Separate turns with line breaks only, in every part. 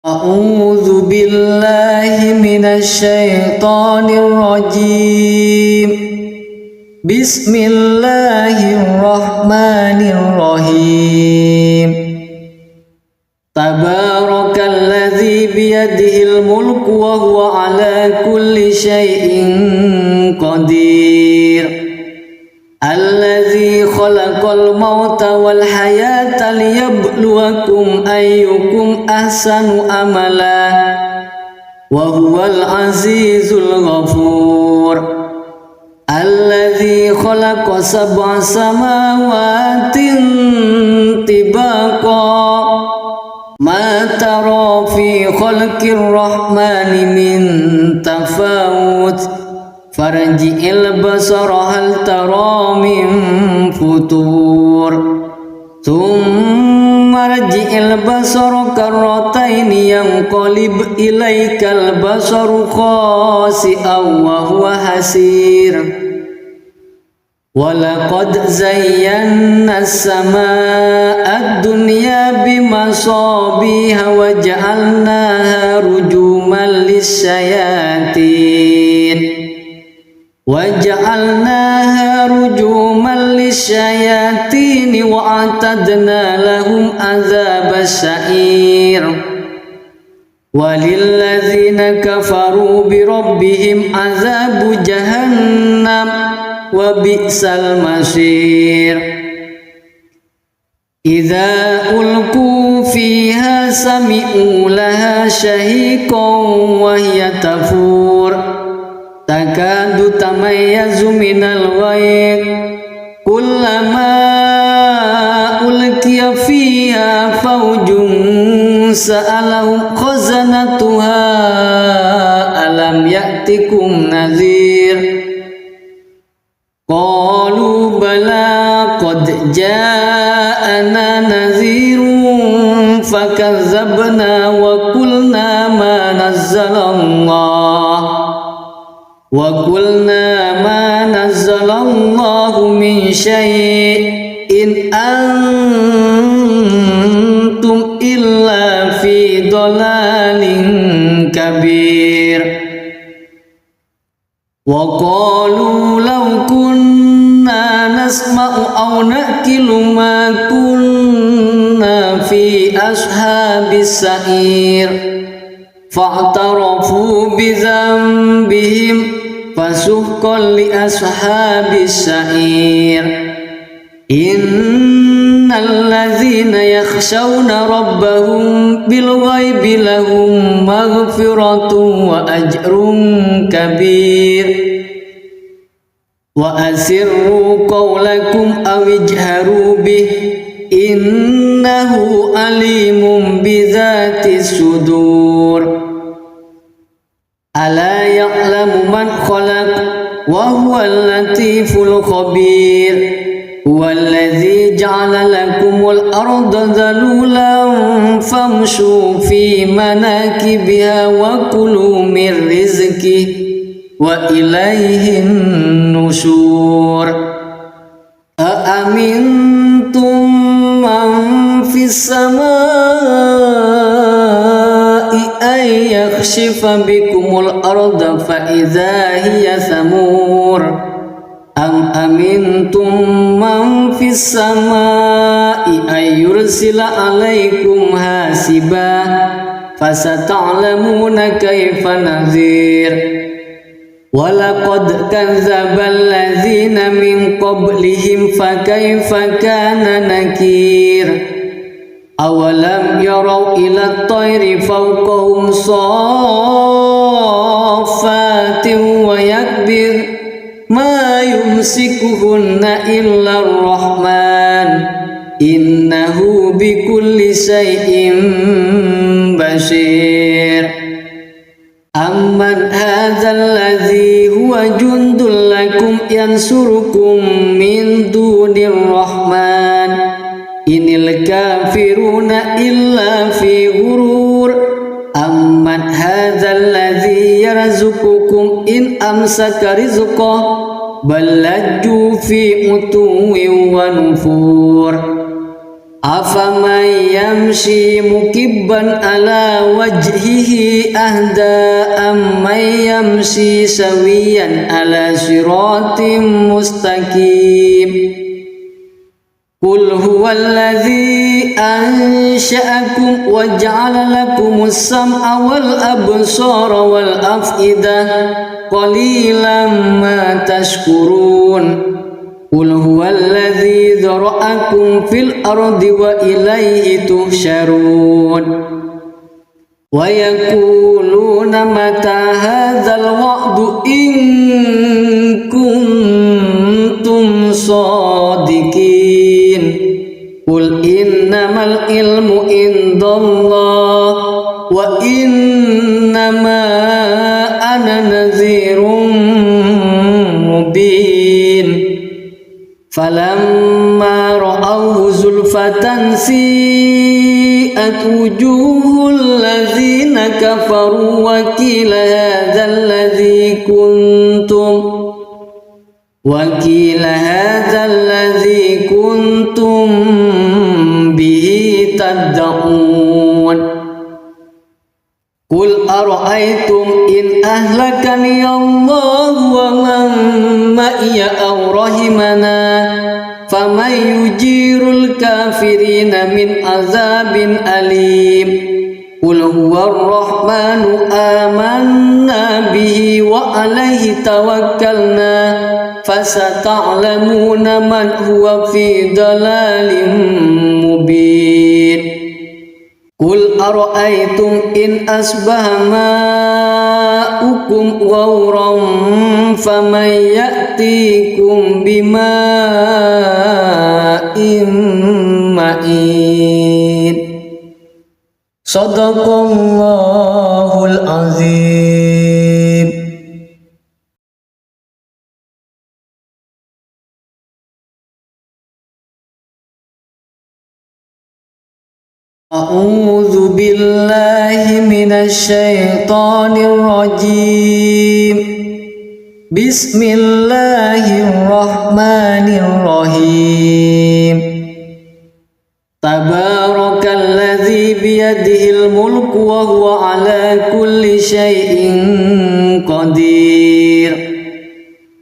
A'udzu billahi minasy syaithanir rajim. Bismillahirrahmanirrahim. Tabarakalladzi biyadihil mulku wa huwa ala kulli syai'in qadir. Alladzi khalaqal mauta wal hayata liyabluwakum ayyukum ahsanu amala wa huwal azizul ghafur. Alladzi khalaqa sab'a samawatin tibaqa ma tara fi khalqir rahmani min tafawut farji'il basara hal tara min futur thumma rji'il basara karrataini yanqalib ilaikal basaru khasi'an wa huwa hasir. Walaqad zayyana as-samaa'a ad-dunya bimasabiha wa ja'alnaha rujuman lis-syayatin wa a'tadna lahum adzabas sa'ir. Walilladzina kafaru bi rabbihim adzabu jahannam wa bi'sal masir. Idza ulqu fiha sami'u laha shahiqan wa hiya tafur takadu tamayyazu minal ghayb kullama ulqiya fiha fawjun sa'alahum khazanatuha alam ya'tikum nadhir. Qalu bala qad ja'ana nadhirun fakazzabna wa qulna ma nazzalallahu min syai'in antum illa fi dhalalin kabir. Wa qalu law kunna nasma'u aw naqilu ma kunna fi ashabis sa'ir fa'tarafu bi dhanbihim fasuhqan li ashabis sa'ir. Innal ladzina yakhshawna rabbahum bil ghaibi lahum maghfiratun wa ajrun kabir. Wa asirru qawlakum aw ijharu bih innahu alimun bidzatis sudur. Ala ya'lamu man khalaq wa huwal latiful khabir. Huwallazi ja'ala lakumul arda dhalulan famshu fi manakibiha wa kulu min rizqihi wa ilaihin nusyur. Aamintum man fis samaa'i ay yakhshifa bikumul arda fa idza hiya samur. Am amintum man fis samaa'i ay yursila alaikum hasiba fasata'lamuna kaifa nadhir. Walaqad kadzdzabal ladzina min qablihim fakaifa kana nakir. Awalam yarau ila at-tayri fawqahum saffatin wa yakbir ma yumsikuhunna illa ar-rahman innahu bikulli syai'in basir. Amman hadzal ladzi huwa jundul lakum yansurukum min dunir rahman inil kafiruna illa fi ghurur. Amman hadzal ladzi yarzuqukum in amsaka rizqah bal lajju fi utuwin wa nufur. Afaman yamshi mukibban ala wajhihi ahda amman yamshi sawiyan ala siratim mustaqim. Qul huwallazi ansha'akum wa ja'ala lakumus sam'a wal absara wal af'idah qalilan ma tashkurun. Qul huwallazi dzara'akum fil ardi wa ilaihi tuhsyarun. Wa yaquluna mata hadzal wa'du in kuntum shadiqin. Qul innamal ilmu indallah wa innama ana nadhirun mubin. Falamma ra'awhu zulfatan si'at wujuhul ladzina kafaru wa qila hadzal ladzi kuntum bihi tad'un. Qul ara'aytum in ahlakani Allah wa man ma'iya aw rahimana faman yujirul kafirina min azabin alim. Qul huwar rahmanu amanna bihi wa alaihi tawakkalna fasata'lamuna man huwa fi dalalin mubin. Qul ara'aytum in asbaha ma'ukum ghawran faman ya'tikum bima'in ma'in. Shadaqallahul azim. A'udzu billahi minasy syaithanir rajim. Bismillahirrahmanirrahim. Tabarakalladzi biyadihil mulku wa huwa ala kulli syai'in qadir.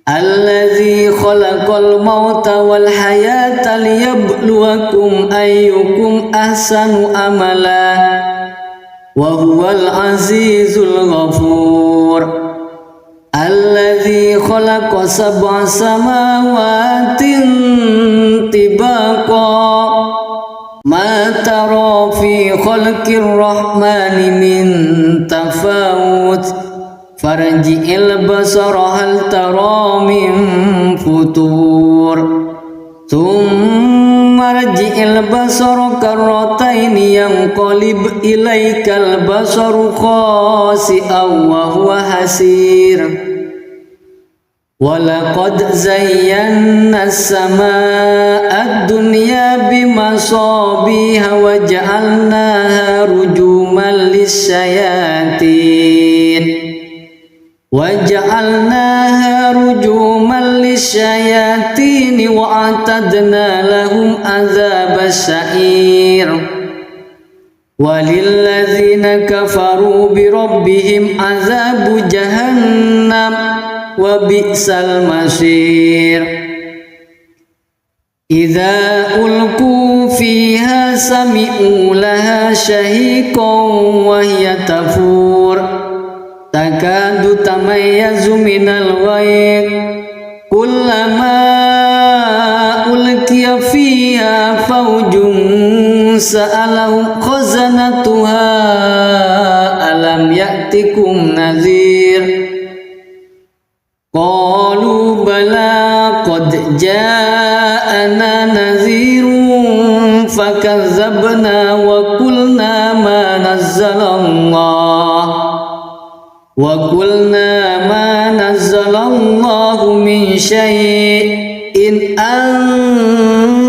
Alladzi khalaqal mauta wal hayata liyabluwakum ayyukum ahsanu amala wa huwal azizul ghafur. Alladzi khalaqa sab'a samawatin tibaqa ma tara fi khalqir rahmani min tafawut farji'il basara hal tara min futur thumma rji'il basara karrataini yanqalib ilaikal basaru khasi'an wa huwa hasir. Walaqad zayyana as-samaa'a ad-dunya bimasabiha wa ja'alnaha rujuman lis-syayatin wa a'tadna lahum adzabas sa'ir. Walilladzina kafaru bi rabbihim adzabu jahannam wa bi'sal masir. Idza ulqu fiha sami'u laha shahiqan wa hiya tafur takadu tamayyazu minal ghayz kullama ulqiya fiha fawjun sa'alahum khazanatuha alam ya'tikum nadhir. Qalu bala qad ja'ana nadhirun fakazzabna wa qulna ma nazzalallahu min syai'in antum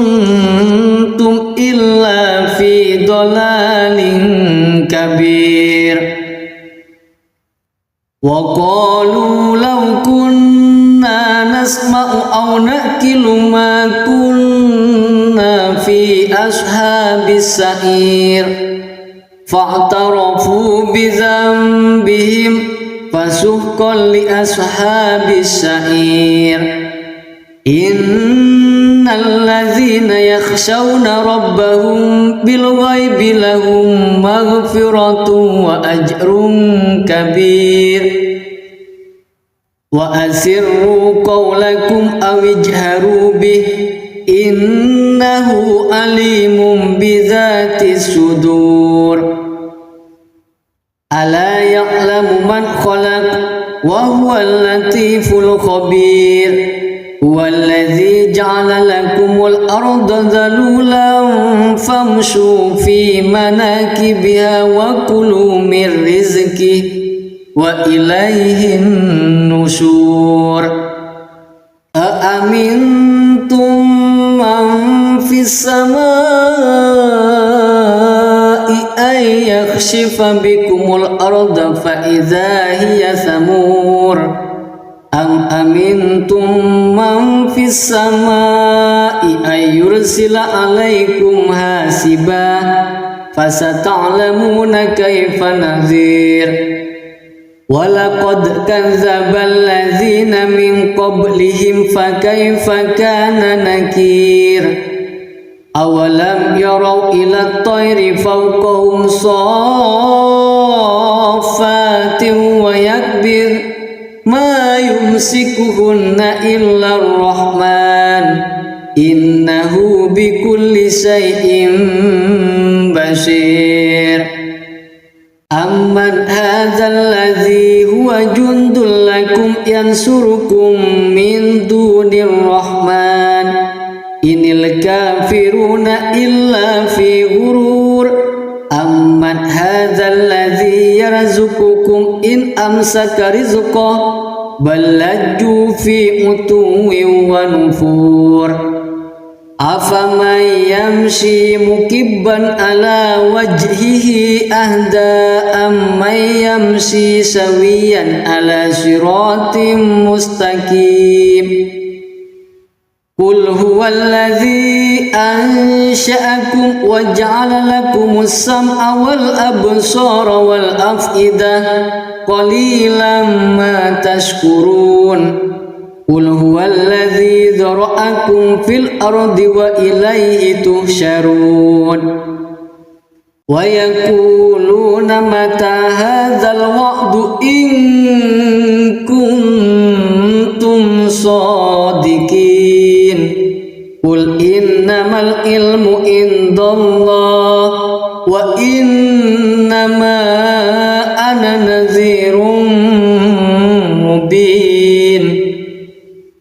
illa fi dhalalin kabir. Wa qalu law kunna nasma'u aw naqilu ma kunna fi لأصحاب السعير فاعترفوا بذنبهم فسحقا لأصحاب السعير إن الذين يخشون ربهم بالغيب لهم مغفرة وأجر كبير وأسروا قولكم أو اجهروا به إنه عليم بذات الصدور ألا يعلم من خلق وهو اللطيف الخبير هو الذي جعل لكم الأرض ذلولا فامشوا في مناكبها وكلوا من رزقه وإليه النشور أأمنتم من في السماء أن يخسف بكم الأرض فإذا هي ثمور أم أمنتم من في السماء أن يرسل عليكم حاسبا فستعلمون كيف نذير ولقد كذب الذين من قبلهم فكيف كان نكير أولم يروا إلى الطير فوقهم صافات ويكبر ما يمسكهن إلا الرحمن إنه بكل شيء بصير أمن هذا الذي هو جند لكم ينصركم من دون الرحمن إن الكافرون إلا في غرور أمن هذا الذي يرزقكم إن أمسك رزقه بل لجوا في عتو ونفور أفمن يمشي مكبا على وجهه أهدى أمن يمشي سويا على صراط مستقيم قل هو الذي أنشأكم وجعل لكم السمع والأبصار والأفئدة قليلا ما تشكرون قل هو الذي ذرأكم في الأرض وإليه تحشرون ويقولون متى هذا الوعد إن كنتم صادقين قل إنما العلم عند الله وإنما أنا نذير مبين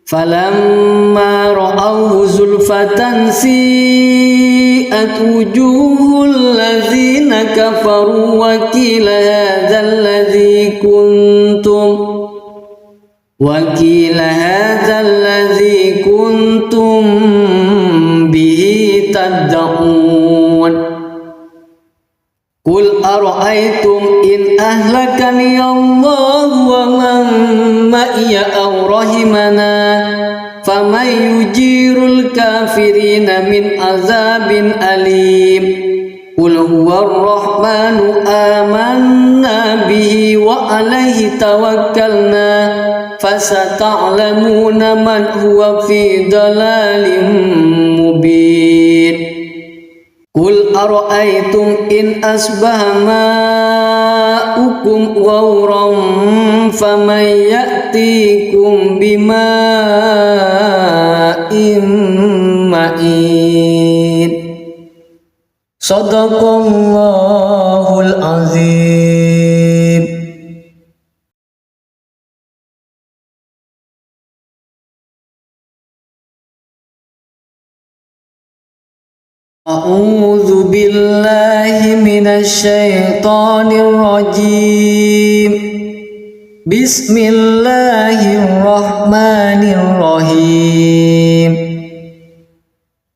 فلما رأوه زلفة سيئت وجوه الذين كفروا وقيل هذا الذي كنتم به تدعون قل أرأيتم إن أهلكني الله ومن معي أو رحمنا فمن يجير الكافرين من عذاب أليم قل هو الرحمن آمنا به وعليه توكلنا فستعلمون من هو في ضلال مبين قل أرأيتم إن أصبح ماؤكم غورا فمن يأتيكم بماء معين صدق الله العظيم. أعوذ بالله من الشيطان الرجيم. بسم الله الرحمن الرحيم.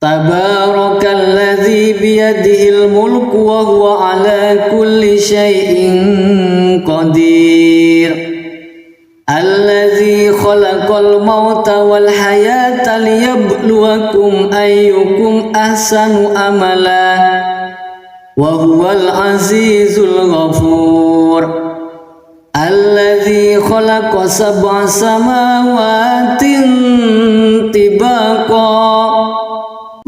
تبارك الذي بيده الملك وهو على كل شيء قدير. Allazi khalaqal mauta wal hayata liyabluwakum ayyukum ahsanu amala wa huwal azizul ghafur. Allazi khalaqa sab'a samawatin tibaqa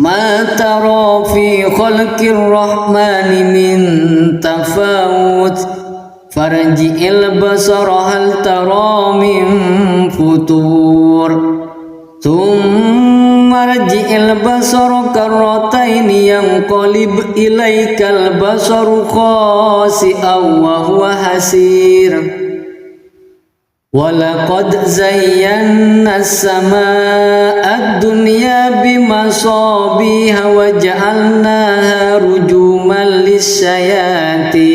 ma tara fi khalqir rahmani min tafawut farji'il basara hal tara min futur thumma rji'il basara karrataini yanqalib ilaikal basaru khasi'an wa huwa hasir. Walaqad zayyana as-samaa'a ad-dunya bimasabiha wa ja'alnaha rujuman lisyayatin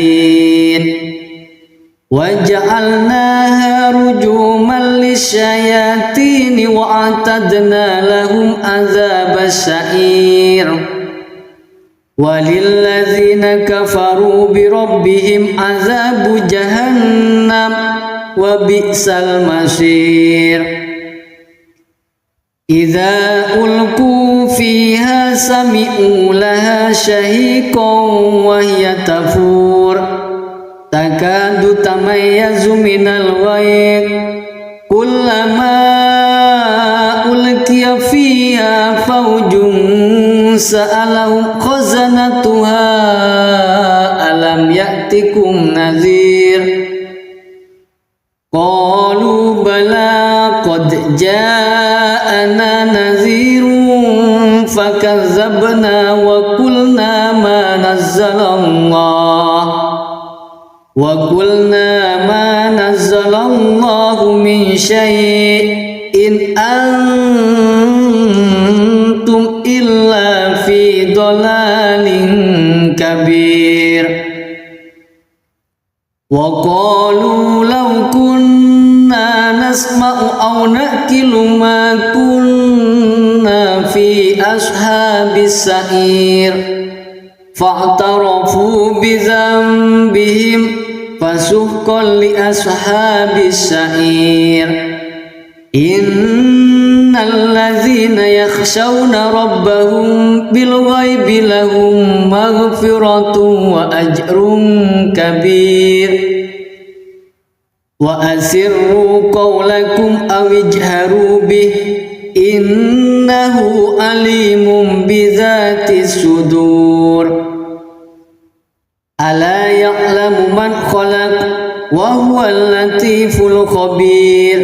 وَجَعَلْنَاهَا رُجُومًا لِلشَّيَاطِينِ وَأَعْتَدْنَا لَهُمْ عَذَابَ السَّعِيرِ. وَلِلَّذِينَ كَفَرُوا بِرَبِّهِمْ عَذَابُ جَهَنَّمَ وَبِئْسَ الْمَصِيرُ. إِذَا أُلْقُوا فِيهَا سَمِعُوا لَهَا شَهِيقًا وَهِيَ تَفُورُ takadu tamayyazu minal ghayr kullama ulqiya fiha fawjun sa'alahum khazanatuha alam ya'tikum nadhir qalu bala qad ja'ana nadhirun fakazzabna wa qulna ma nazzalallah وَقُلْنَا مَا نَزَّلَ اللَّهُ مِنْ شَيْءٍ إِنْ أَنْتُمْ إِلَّا فِي ضَلَالٍ كَبِيرٍ. وَقَالُوا لَوْ كُنَّا نَسْمَعُ أَوْ نَعْقِلُ مَا كُنَّا فِي أَصْحَابِ السَّعِيرِ فَاعْتَرَفُوا بِذَنبِهِمْ فَسُحْقًا لِأَصْحَابِ السَّعِيرِ. إِنَّ الَّذِينَ يَخْشَوْنَ رَبَّهُمْ بِالْغَيْبِ لَهُمْ مَغْفِرَةٌ وَأَجْرٌ كَبِيرٌ. وَأَسِرُّوا قَوْلَكُمْ أَوِ اجْهَرُوا بِهِ إِنَّهُ عَلِيمٌ بِذَاتِ الصُّدُورِ. ألا يعلم من خلق وهو اللطيف الخبير.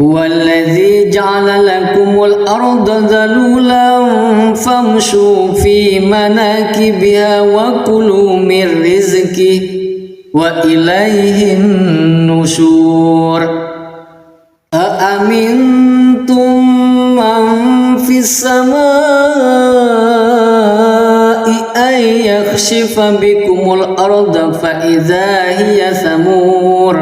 هو الذي جعل لكم الأرض ذلولا فامشوا في مناكبها وكلوا من رزقه وإليه النشور. أأمنتم من في السماء أن يخسف بكم الأرض فإذا هي ثمور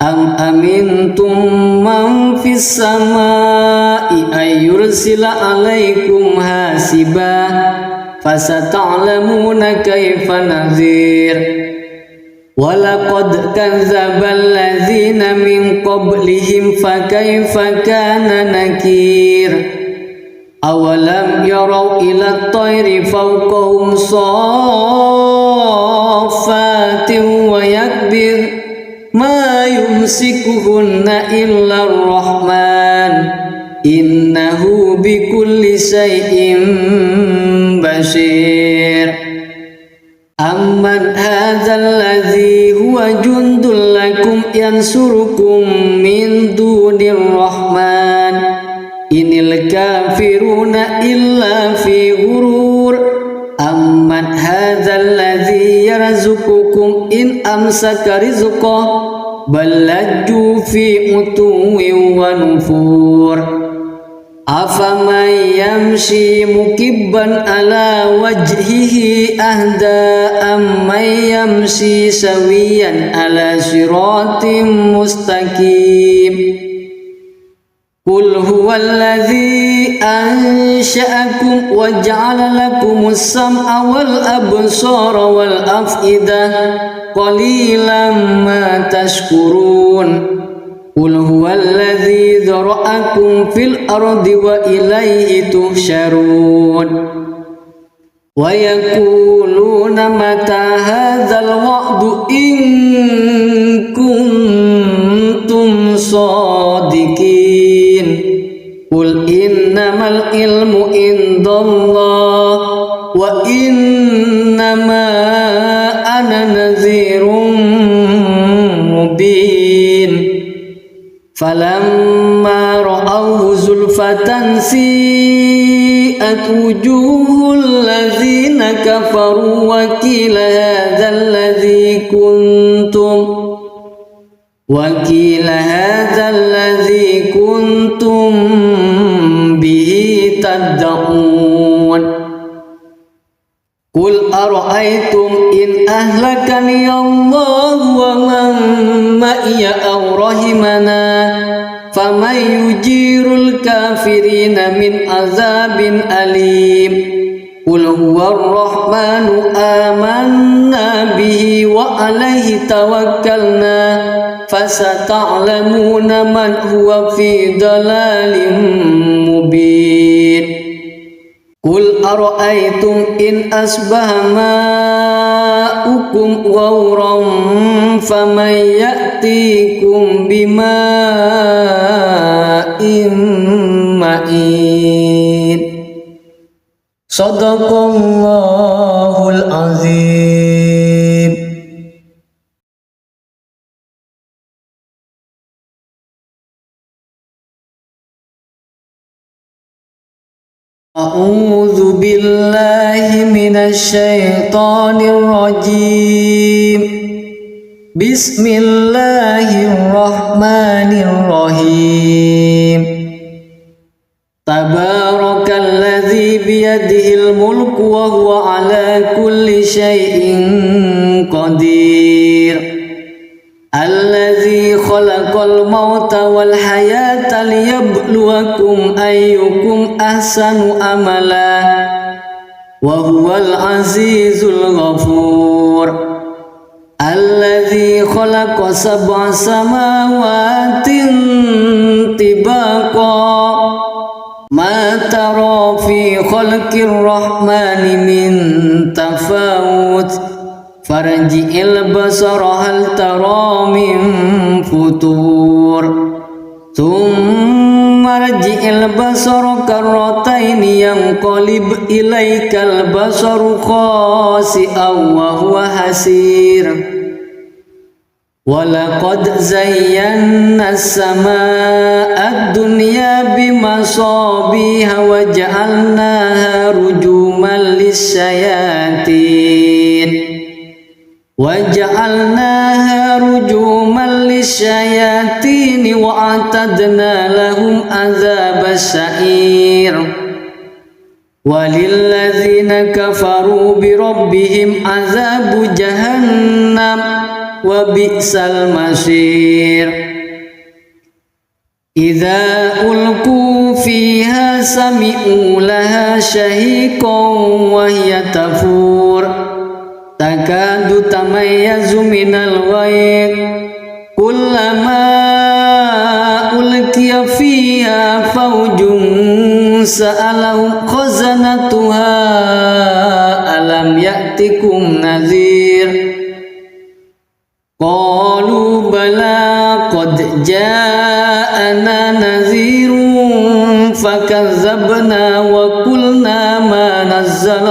أم أمنتم من في السماء أن يرسل عليكم حاسبا فستعلمون كيف نذير. وَلَقَدْ كَذَّبَ الَّذِينَ مِنْ قَبْلِهِمْ فَكَيْفَ كَانَ نَكِيرِ. أَوَلَمْ يَرَوْا إِلَى الطَّيْرِ فَوْقَهُمْ صَافَّاتٍ وَيَقْبِضْنَ مَا يُمْسِكُهُنَّ إِلَّا الرَّحْمَنُ إِنَّهُ بِكُلِّ شَيْءٍ بَصِيرٌ. أَمَّنْ هَذَا الَّذِي هُوَ جُنْدٌ لَكُمْ يَنْصُرُكُمْ مِنْ دُونِ الرَّحْمَنِ إِنِ الْكَافِرُونَ إِلَّا فِي غُرُورٍ. أَمَّنْ هَذَا الَّذِي يَرْزُقُكُمْ إِنْ أَمْسَكَ رِزْقَهُ بَلْ لَجُّوا فِي عُتُوٍّ وَنُفُورٍ. أَفَمَنْ يَمْشِي مُكِبًّا عَلَى وَجْهِهِ أَهْدَىٰ أَمَّنْ يَمْشِي سَوِيًّا عَلَى صِرَاطٍ مُسْتَقِيمٍ. قُلْ هُوَ الَّذِي أَنشَأَكُمْ وَجَعَلَ لَكُمُ السَّمْعَ وَالْأَبْصَارَ وَالْأَفْئِدَةَ قَلِيلًا مَا تَشْكُرُونَ. قل هو الذي ذرأكم في الأرض وإليه تحشرون ويقولون متى هذا الوعد إن كنتم صادقين قل إنما العلم عند الله وإنما أنا نذير مبين فلما رأوه زلفة سيئت وجوه الذين كفروا وقيل هذا الذي كنتم به تدعون قل أرأيتم إن أهلكني الله ومن معي أو رحمنا فمن يجير الكافرين من عذاب أليم قل هو الرحمن آمنا به وعليه توكلنا فستعلمون من هو في ضلال مبين قل أرأيتم إن أصبح ماؤكم غورا فمن يأتيكم بماء معين صدق الله العظيم. أعوذ بالله من الشيطان الرجيم بسم الله الرحمن الرحيم تبارك الذي بيده الملك وهو على كل شيء قدير الذي خلق الموت والحياة ليبلوكم أيكم أحسن عملا وهو العزيز الغفور الذي خلق 7 سماوات طباقا ما ترى في خلق الرحمن من تفاوت فارجع البصر هل ترى من فطور ثم ارجع البصر كرتين ينقلب إليك البصر خاسئا وهو حسير ولقد زينا السماء الدنيا بمصابيح وجعلناها رجوما للشياطين وأعتدنا لهم عذاب السعير وللذين كفروا بربهم عذاب جهنم وبئس المصير إذا ألقوا فيها سمعوا لها شهيقا وهي تفور تكاد تميز من الغيظ كلما ألقي فيها فوج سألهم خزنتها ألم يأتكم نذير قالوا بلى قد جاءنا نذير فكذبنا وقلنا ما نزل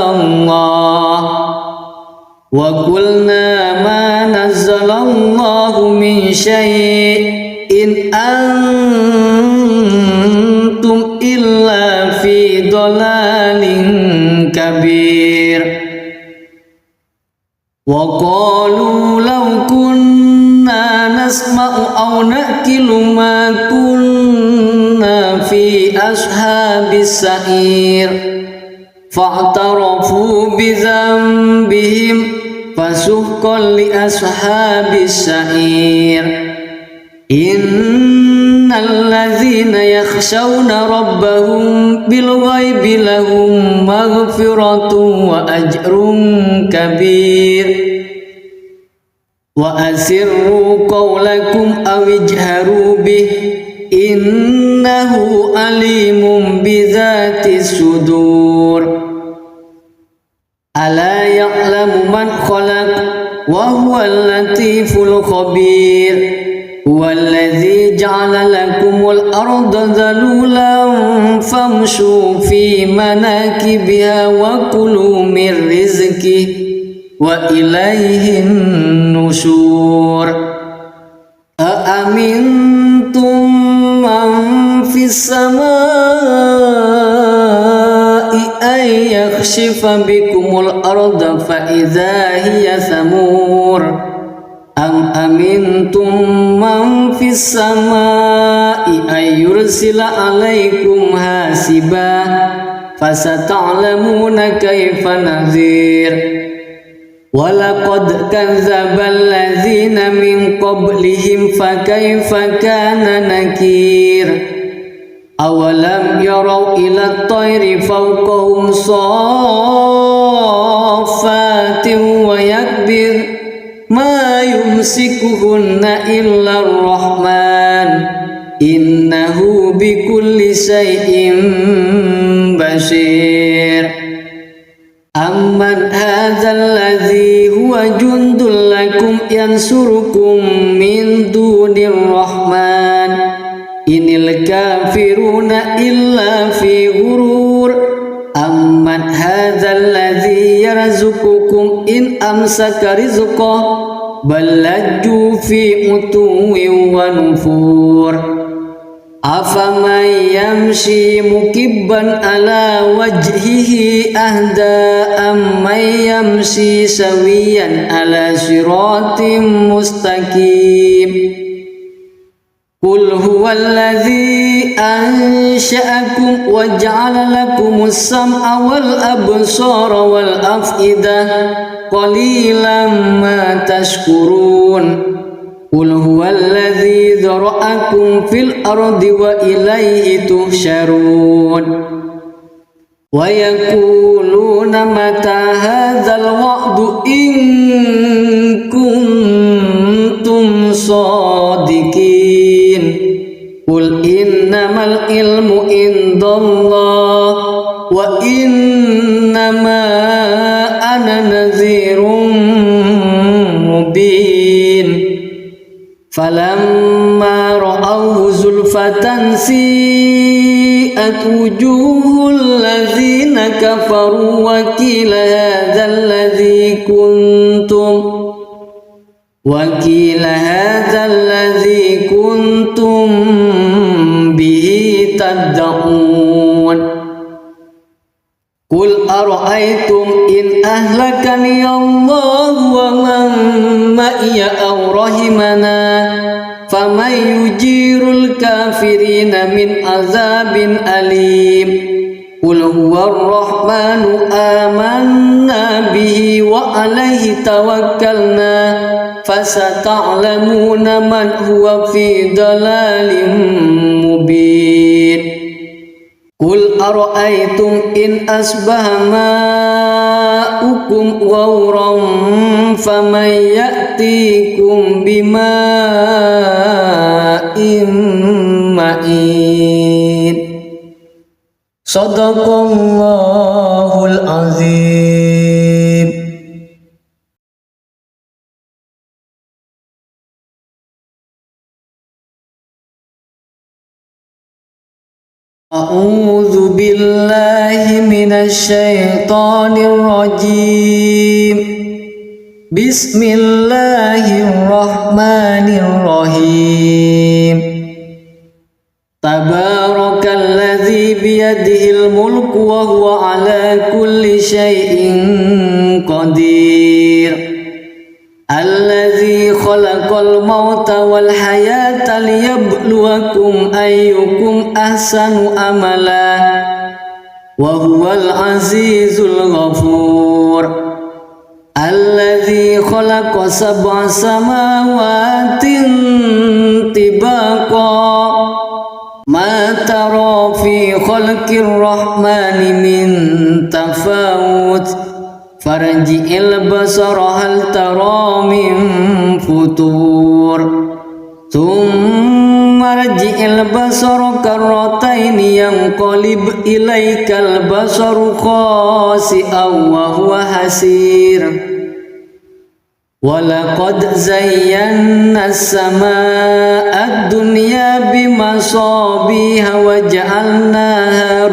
الله من شيء إن أنتم إلا في ضلال كبير وقالوا لو كنا نسمع أو نأكل ما كنا في أصحاب السعير فاعترفوا بذنبهم فسحقا لأصحاب السعير إن الذين يخشون ربهم بالغيب لهم مغفرة وأجر كبير wa asirru qawlakum aw ijharu bih innahu alimun bizatis sudur. Ala ya'lamu man khalaq wa huwal latiful khabir. Huwallazi ja'ala lakumul arda dhalulan famshu fi manakibiha wa kulu min rizqihi wa ilaihin nusyur. Aamintum man fis samai ay yakhshifa bikumul arda fa idza hiya samur. Am amintum man fis samai ay yursila alaikum hasiba fasata'lamuna kaifa nadhir. Walaqad kadzdzaba alladzina min qablihim fakaifa kana nakir. Awalam yarau ila at-tayri fawqahum saffatin wa yakbir ma yumsikuhunna illa ar-rahman innahu bikulli syai'in basir. Amman hadzal ladzi huwa jundul lakum yansurukum min dunir rahman inil kafiruna illa fi ghurur. Amman hadzal ladzi yarzuqukum in amsaka rizqah bal lajju fi utuwin wa nufur. Afaman yamshi mukibban ala wajhihi ahda amman yamshi sawiyan ala siratim mustaqim. Qul huwallazi ansha'akum wa ja'ala lakumus sam'a wal absara wal af'idah qalilan ma tashkurun. Qul huwallazi dzara'akum fil ardi wa ilaihi tuhsyarun. Wa yaquluna mata hadzal wa'du in kuntum shadiqin. Qul innamal ilmu indallah wa innama ana nadhirun mubin. Falamma ra'awhu zulfatan si'at wujuhul ladzina kafaru wa qila hadzal ladzi kuntum bihi tad'un. Qul ara'aytum in ahlakani Allah wa man ma'iya aw rahimana faman yujirul kafirina min azabin alim. Qul huwar rahmanu amanna bihi wa alaihi tawakkalna fasata'lamuna man huwa fi dalalin mubin. Qul ara'aytum in asbaha ma'ukum ghawran faman ya'tikum bima'in ma'in. Shadaqallahul azim. A'udzu billahi minasy syaithanir rajim. Bismillahirrahmanirrahim. Tabarakalladzi biyadihil mulku wa huwa ala kulli syai'in qadir. Alladzi khalaqal mauta wal hayata liyabluwakum ayyukum ahsanu amala wa huwal azizul ghafur. Alladzi khalaqa sab'a samawatin tibaqa ma tara fi khalqir rahmani min tafawut farji'il basara hal tara min futur thumma rji'il basara karrataini yanqalib ilaikal basaru khasi'an wa huwa hasir walaqad zayyana as-samaa'a ad-dunya bimasabiha wa ja'alnaha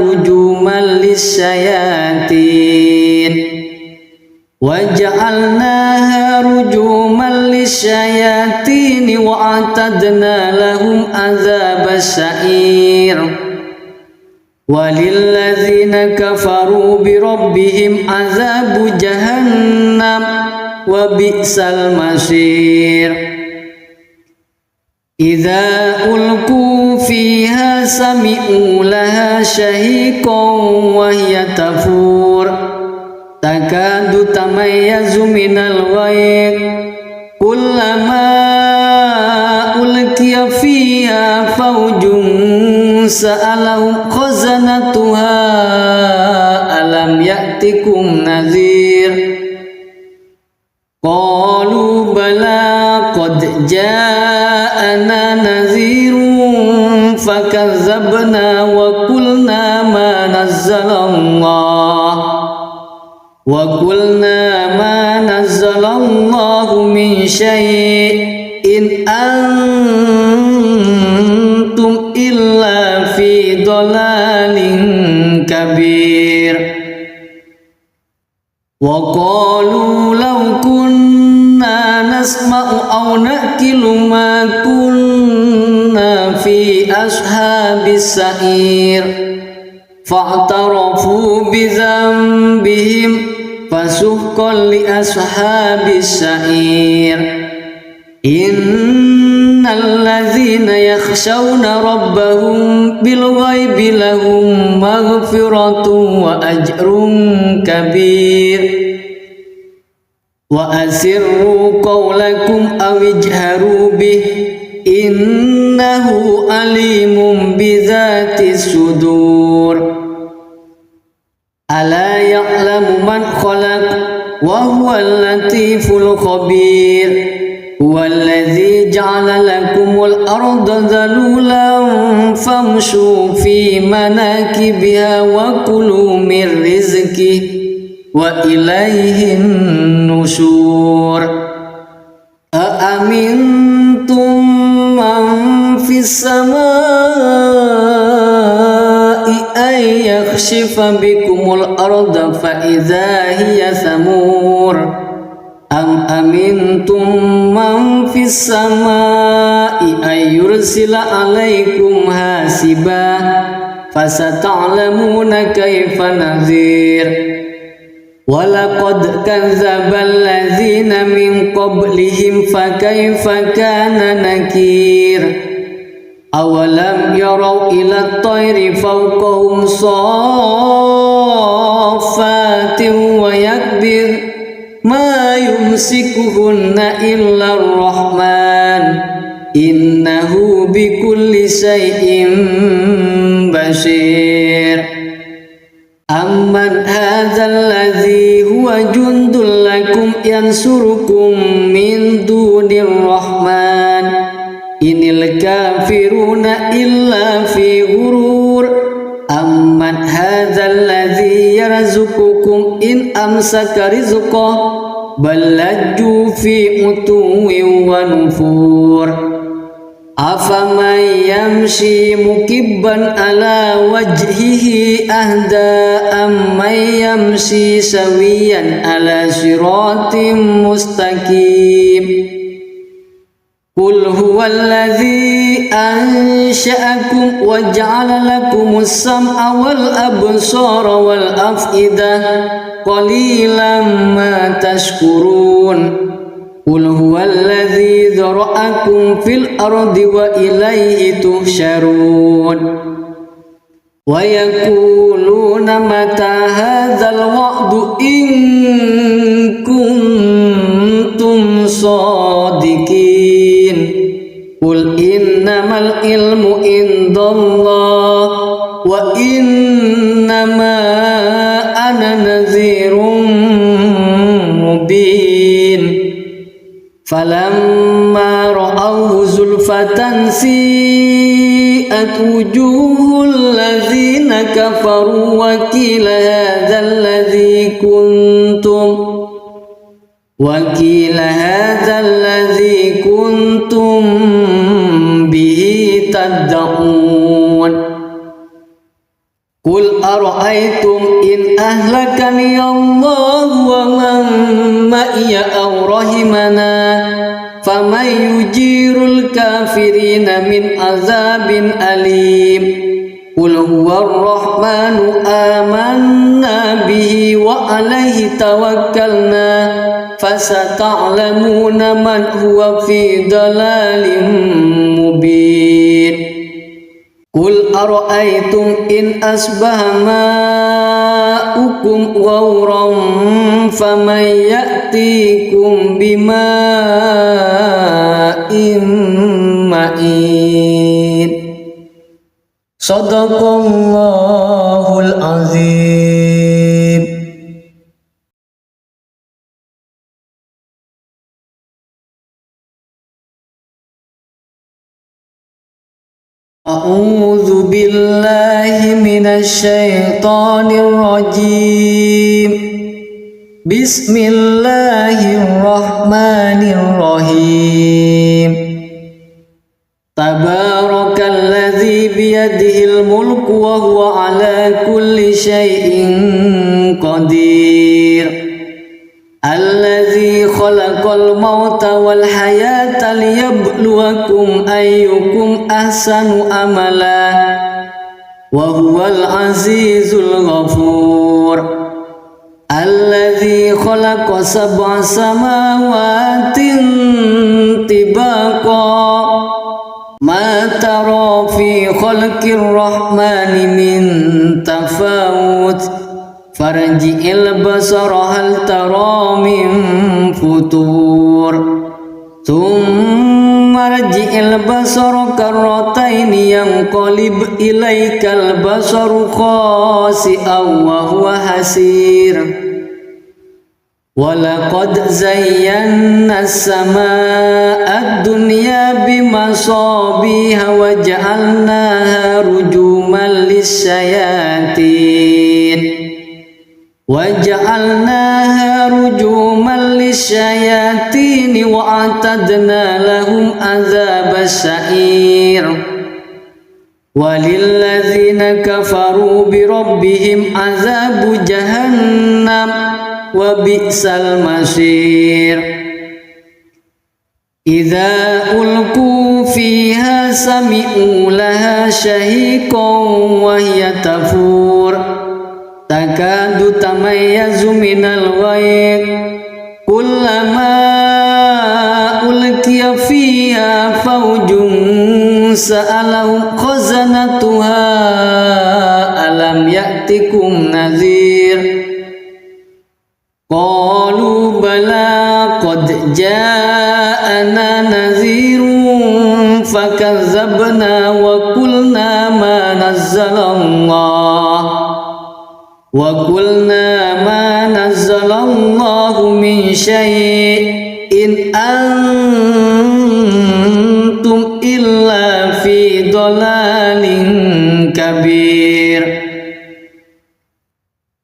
rujuman lis-syayatin wa a'tadna lahum adzabas sa'ir walilladzina kafaru bi rabbihim adzabu jahannam wa bi'sal masir idza ulqu fiha sami'u laha shahiqan wa hiya tafur takadu tamayyazu minal ghayz kullama ulqiya fiha fawjun sa'alahum khazanatuha alam ya'tikum nadhir qalu bala qad ja'ana nadhirun fakazzabna wa qulna ma nazzalallahu min syai'in antum illa fi dhalalin kabir wa qalu law kunna nasma'u aw naqilu ma kunna fi ashabis sa'ir fa'tarafu bi dhanbihim fasuhqan li ashabis sa'ir innal ladzina yakhshawna rabbahum bil ghaibi lahum maghfiratun wa ajrun kabir wa asirru qawlakum aw ijharu bih innahu alimun bidzatis sudur ala ya'lamu man khalaq wa huwal latiful khabir huwallazi ja'ala lakumul arda dhalulan famshu fi manakibiha wa kulu min rizqihi wa ilaihin nusyur aamintum man fis samaa'i ay yakhshifa bikumul arda fa idza hiya samur am amintum man fis samaa'i ay yursila alaikum hasiba fasata'lamuna kaifa nadhir walaqad kadzdzabal ladzina min qablihim fakaifa kana nakir awalam yarau ila at-tayri fawqahum saffatin wa yakbir ma yumsikuhunna illa ar-rahman innahu bikulli shay'in basir amman hadzal ladzi huwa jundul lakum yansurukum min dunir rahman inil kafiruna illa fi ghurur amman hadzal ladzi yarzuqukum in amsaka rizqahu bal lajju fi utuwin wa nufur afaman yamshi mukibban ala wajhihi ahda amman yamshi sawiyan ala siratim mustaqim qul huwallazi ansha'akum wa ja'ala lakumus sam'a wal absara wal af'idah qalilan ma tashkurun qul huwallazi dzara'akum fil ardi wa ilaihi tuhsyarun wa yaquluna mata hadzal wa'du in kuntum shadiqin qul innamal ilmu indallah wa innama ana nadhirun فلما رأوه زلفة سيئت وجوه الذين كفروا وقيل هذا الذي كنتم به تدعون قل أرأيتم إن أهلكني الله ومن معي أو رحمنا فمن يجير الكافرين من عذاب أليم قل هو الرحمن آمنا به وعليه توكلنا فستعلمون من هو في ضلال مبين قل أرأيتم إن أصبح ماؤكم غورا فمن يأتيكم بماء معين صدق الله العظيم. أعوذ بالله من الشيطان الرجيم. بسم الله الرحمن الرحيم. تبارك الذي بيده الملك وهو على كل شيء قدير. الذي خلق الموت والحياة ليبلوكم أيكم أحسن عملا وهو العزيز الغفور. الذي خلق 7 سماوات طباقا ما ترى في خلق الرحمن من تفاوت فارجع البصر هل ترى من فطور ثم ارجع البصر كرتين ينقلب إليك البصر خاسئا وهو حسير. ولقد زينا السماء الدنيا بمصابيح وجعلناها رجوما للشياطين وأعتدنا لهم عذاب السعير. وللذين كفروا بربهم عذاب جهنم وبئس المصير. إذا ألقوا فيها سمعوا لها شهيقا وهي تفور تكاد تميز من الغيظ كلما ألقي فيها فوج سألهم خزنتها ألم يأتكم نذير قالوا بلى قد جاءنا نذير فكذبنا وقلنا ما نزل الله من شيء إن أنتم إلا في ضلال كبير.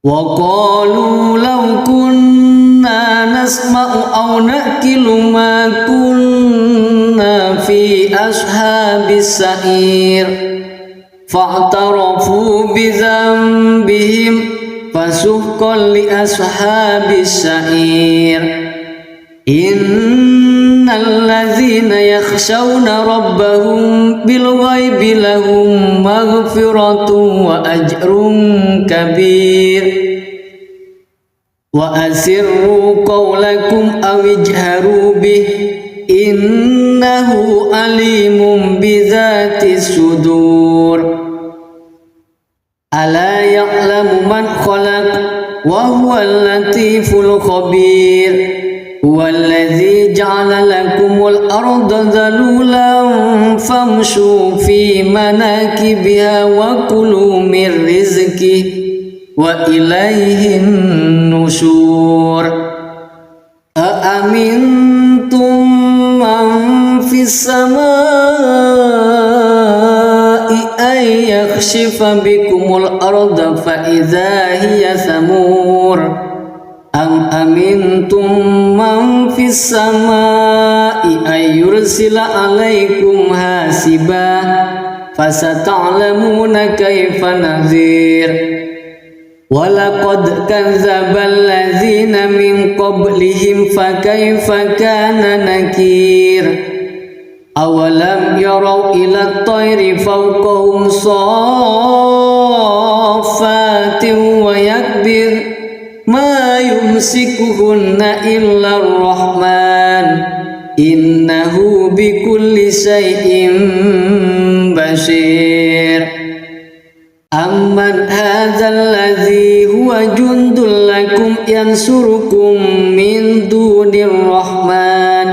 وقالوا لو كنا نسمع أو نأكل ما كنا في أصحاب السعير فاعترفوا بذنبهم فسحقا لأصحاب السعير. إن الذين يخشون ربهم بالغيب لهم مغفرة وأجر كبير. وأسروا قولكم أو اجهروا به إنه عليم بذات الصدور. ألا يعلم من خلق وهو اللطيف الخبير. هو الذي جعل لكم الأرض ذلولا فامشوا في مناكبها وكلوا من رزقه وإليه النشور. أأمنتم السماء أن يخسف بكم الأرض فإذا هي ثمور أم أمنتم من في السماء أن يرسل عليكم حاسبا فستعلمون كيف نذير ولقد كذب الذين من قبلهم فكيف كان نكير أولم يروا إلى الطير فوقهم صافات ويكبر ما يمسكهن إلا الرحمن إنه بكل شيء بشير أمن هذا الذي هو جند لكم ينصركم من دون الرحمن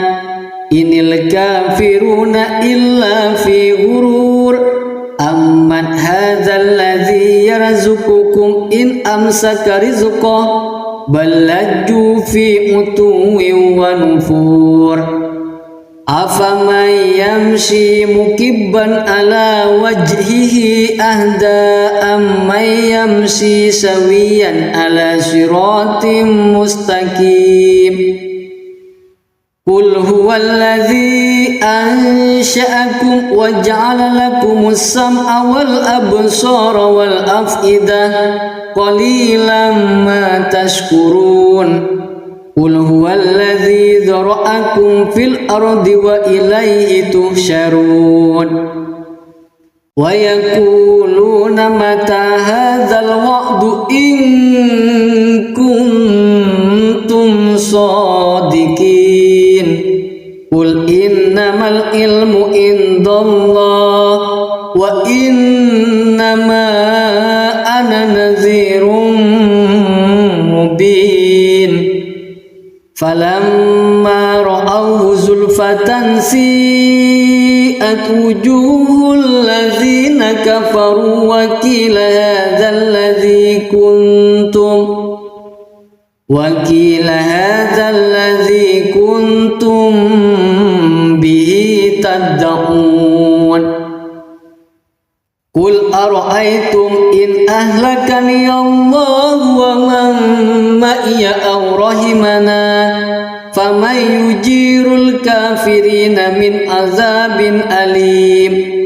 إن الكافرون إلا في غرور أمن هذا الذي يرزقكم إن أمسك رزقه بل لجوا في عتو ونفور أفمن يمشي مكبا على وجهه أهدى أمن يمشي سويا على صراط مستقيم قل هو الذي أنشأكم وجعل لكم السمع والأبصار والأفئدة قليلا ما تشكرون قل هو الذي ذرأكم في الأرض وإليه تحشرون ويقولون متى هذا الوعد إن كنتم صادقين قل إنما العلم عند الله وإنما أنا نذير مبين فلما رأوه زلفة سيئت وجوه الذين كفروا وقيل هذا الذي كنتم به تدعون قل أرأيتم إن أهلكني الله ومن معي أو رحمنا فمن يجير الكافرين من عذاب أليم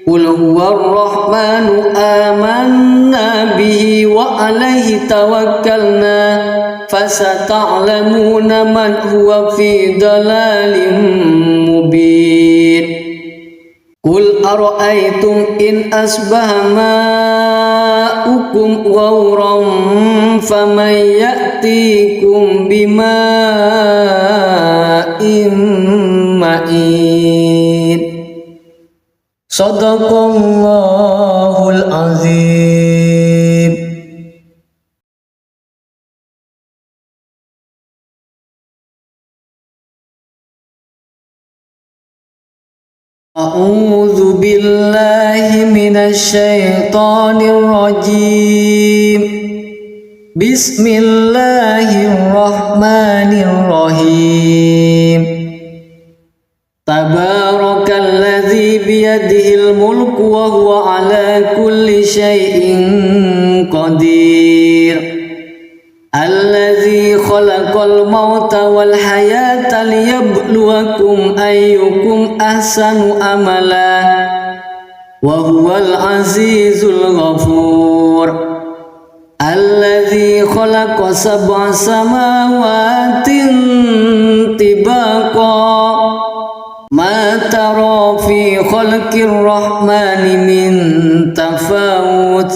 قل هو الرحمن آمنا به وعليه توكلنا فستعلمون من هو في ضلال مبين قل أرأيتم إن أصبح ماؤكم غورا فمن يأتيكم بماء معين صدق الله العظيم. أعوذ بالله من الشيطان الرجيم بسم الله الرحمن الرحيم تبارك الذي بيده الملك وهو على كل شيء قدير الذي خلق الموت والحياة ليبلوكم أيكم أحسن عملا وهو العزيز الغفور الذي خلق 7 سماوات طباقا ما ترى في خلق الرحمن من تفاوت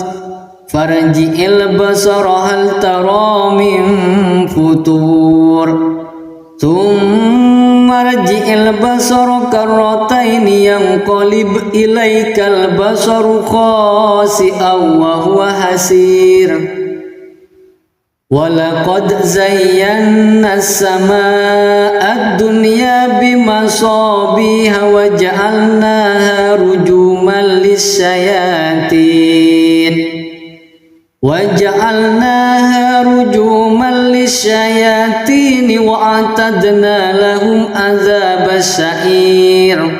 فارجع البصر هل ترى من فطور ثم ارجع البصر كرتين ينقلب إليك البصر خاسئا وهو حسير ولقد زينا السماء الدنيا بمصابيح وجعلناها رجوما للشياطين وأعتدنا لهم عذاب السعير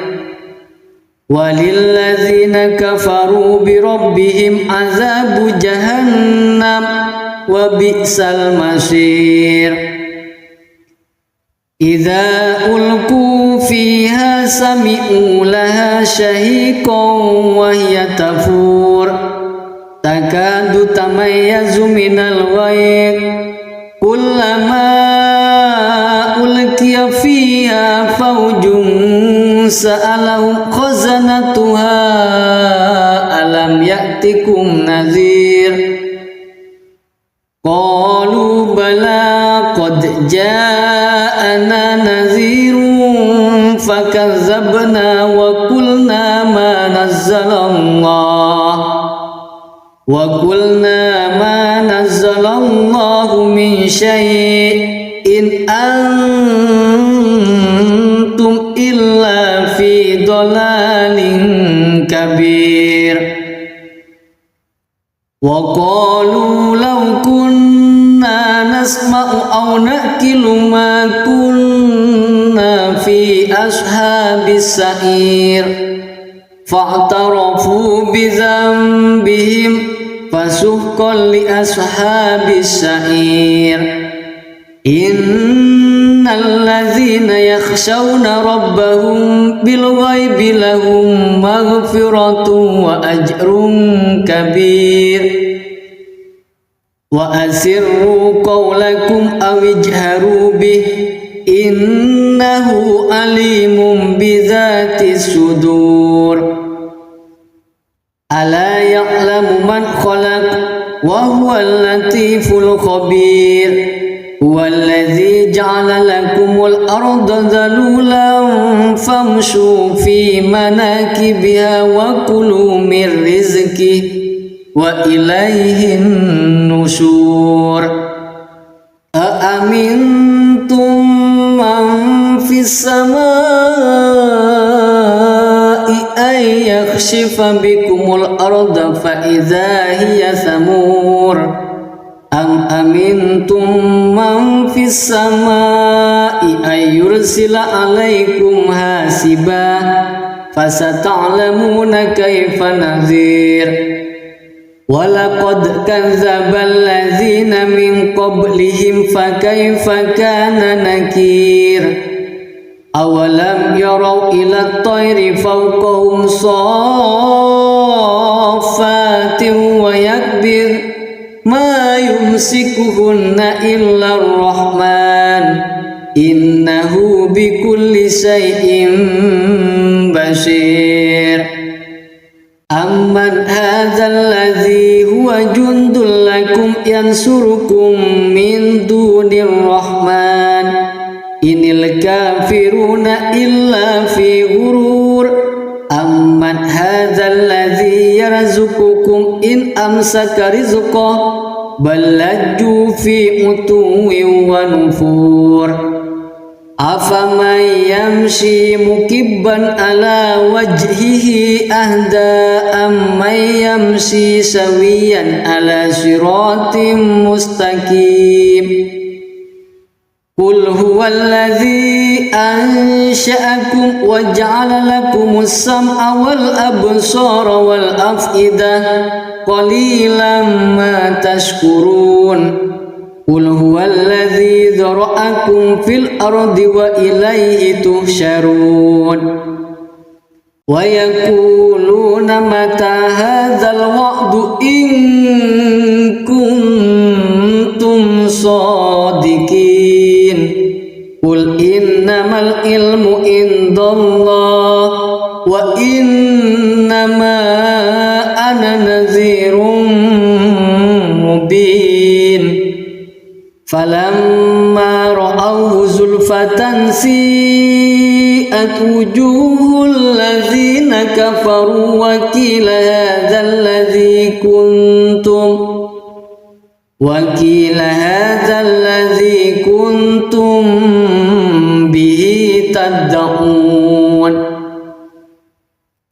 walilladzina kafaru birabbihim azabu jahannam wa bi'sal masir. Idza ulqu fiha sami'u laha shahiqan wa hiya tafur takadu tamayyazu minal ghayr kullama ulqiya fiha fawjun sa'alahum khazanatuha alam ya'tikum nadhir qalu bala qad ja'ana nadhirun fakazzabna wa qulna ma nazzalallahu min syai'in antum illa fi dhalalin kabir. Wa qalu law kunna nasma'u aw naqilu ma kunna fi ashabis sa'ir fa'tarafu bi dhanbihim fasuhqan li ashabis sa'ir. Innal ladzina yakhshawna rabbahum bil ghaibi lahum maghfiratun wa ajrun kabir. Wa asirru qawlakum aw ijharu bih innahu alimun bidzati sudur. Ala ya'lamu man khalaq wa huwal latiful khabir. Huwallazi ja'ala lakumul arda dhalulan famshu fi manakibiha wa kulu min rizqihi wa ilaihin nusyur. Aamintum man fis samai ay yakhshifa bikumul arda fa idza hiya thamur. Am amintum man fis samai ay yursila alaikum hasiba fasata'lamuna kaifa nadhir. Walaqad kadzdzaba alladzina min qablihim fakaifa kana nakir. Awalam yarau ila at-tayri fawqahum saffatin wa yakbir ma yumsikuhunna illa ar-rahman innahu bikulli syai'in basir. Amman hadzal ladzi huwa jundul lakum yansurukum min dunir rahman inil kafiruna illa fi ghurur. Amman hadzal ladzi yarzuqukum in amsaka rizqahu bal lajju fi utuwin wa nufur. Afaman yamshi mukibban ala wajhihi ahda amman yamshi sawiyan ala siratim mustaqim. Qul huwallazi ansha'akum wa ja'ala lakumus sam'a wal absara wal af'idah qalilan ma tashkurun. Qul huwallazi dzara'akum fil ardi wa ilaihi tuhsyarun. Wa yaquluna mata hadzal wa'du in kuntum shadiqin. Qul innamal ilmu indallah wa innama ana nadhirun mubin. Falamma ra'awhu zulfatan si'at wujuhul ladzina kafaru wa qila hadzal ladzi kuntum bihi tad'un.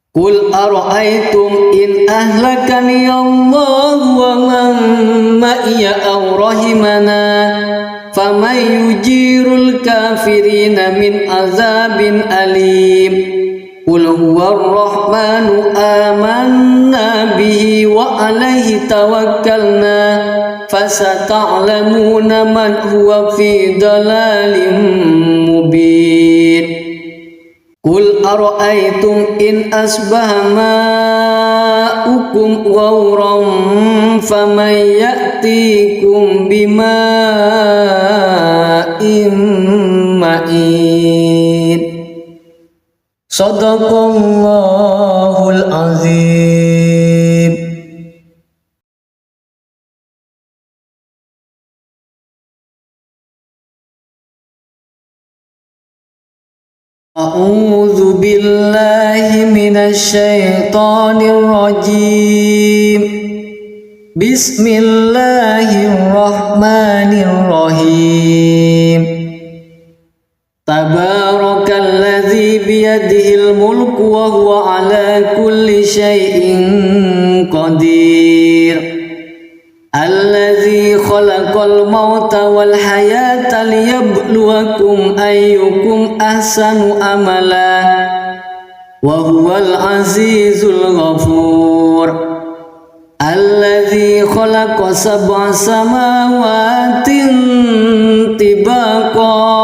Qul ara'aytum in ahlakani Allah wa man ma'iya aw rahimana faman yujirul kafirina min azabin alim. Qul huwar rahmanu amanna bihi wa alaihi tawakkalna fasata'lamuna man huwa fi dalalin mubin. Qul ara'aytum in asbaha ma'ukum ghawran faman ya'tikum bima'in ma'in. Shadaqallahul azim. A'udzu billahi minasy syaithanir rajim. Bismillahirrahmanirrahim. Tabarakalladzi biyadihil mulku wa huwa ala kulli syai'in qadir. Alladzi khalaqal mauta wal hayata liyabluwakum ayyukum ahsanu amala wa huwal azizul ghafur. Alladzi khalaqa sab'a samawatin tibaqa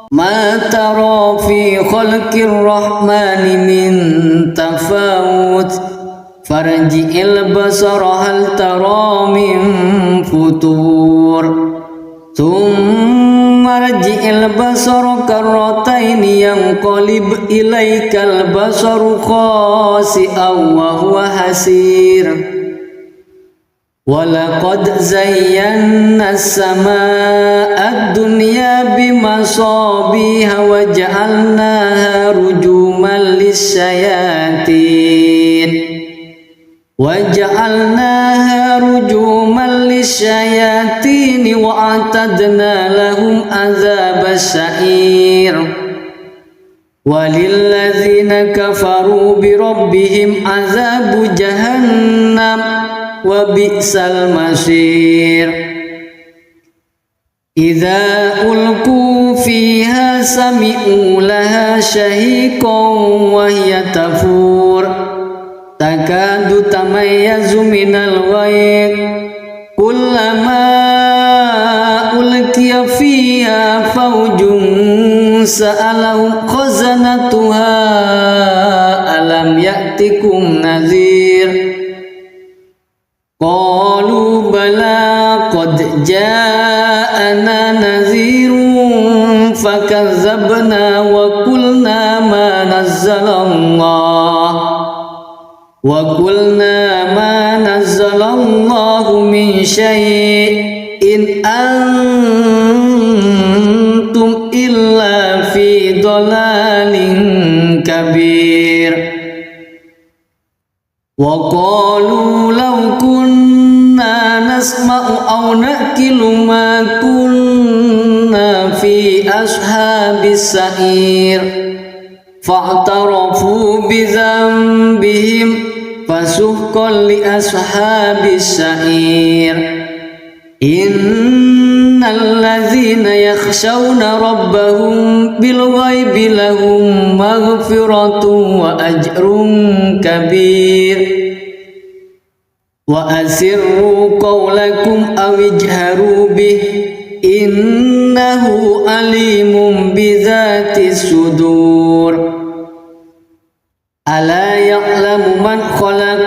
ma tara fi khalqir rahmani min tafawut farji'il basara hal tara min futur thumma rji'il basara karrataini yanqalib ilaikal basaru khasi'an wa huwa hasir. Walaqad zayyana as-samaa'a ad-dunya bimasabiha wa ja'alnaha rujuman lis-syayatin wa a'tadna lahum adzabas sa'ir. Walilladzina kafaru bi rabbihim adzabu jahannam wa bi'sal masir. Idza ulqu fiha sami'u laha shahiqan wa hiya tafur takadu tamayyazu minal ghayz kullama ulqiya fiha fawjun sa'alahum khazanatuha alam ya'tikum nadhir. Qalu bala qad ja'ana nadhirun fakazzabna wa qulna ma nazzalallahu min syai'in antum illa fi dhalalin kabir. Wa qalu law kunna nasma'u aw naqilu ma kunna fi ashabis sa'ir fa'tarafu bi dhanbihim fasuhqan li ashabis sa'ir. Innal ladzina yakhshawna rabbahum bil ghaibi lahum maghfiratun wa ajrun kabir. Wa asirru qawlakum aw ijharu bih innahu alimun bidzatis sudur. Ala ya'lamu man khalaq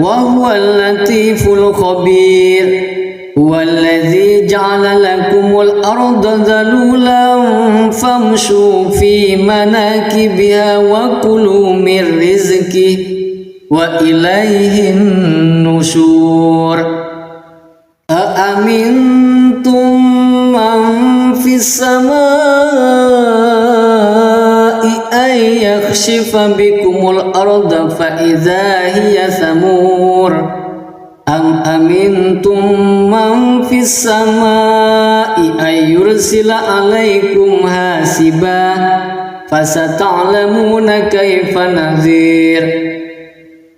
wa huwal latiful khabir. Huwallazi ja'ala lakumul arda dhalulan famshu fi manakibiha wa kulu min rizqihi wa ilaihin nusyur. Aamintum man fis samaa'i ay yakhshifa bikumul arda fa idza hiya samur. Am amintum man fis samaa'i ay yursila alaikum hasiba fasata'lamuna kaifa nadhir.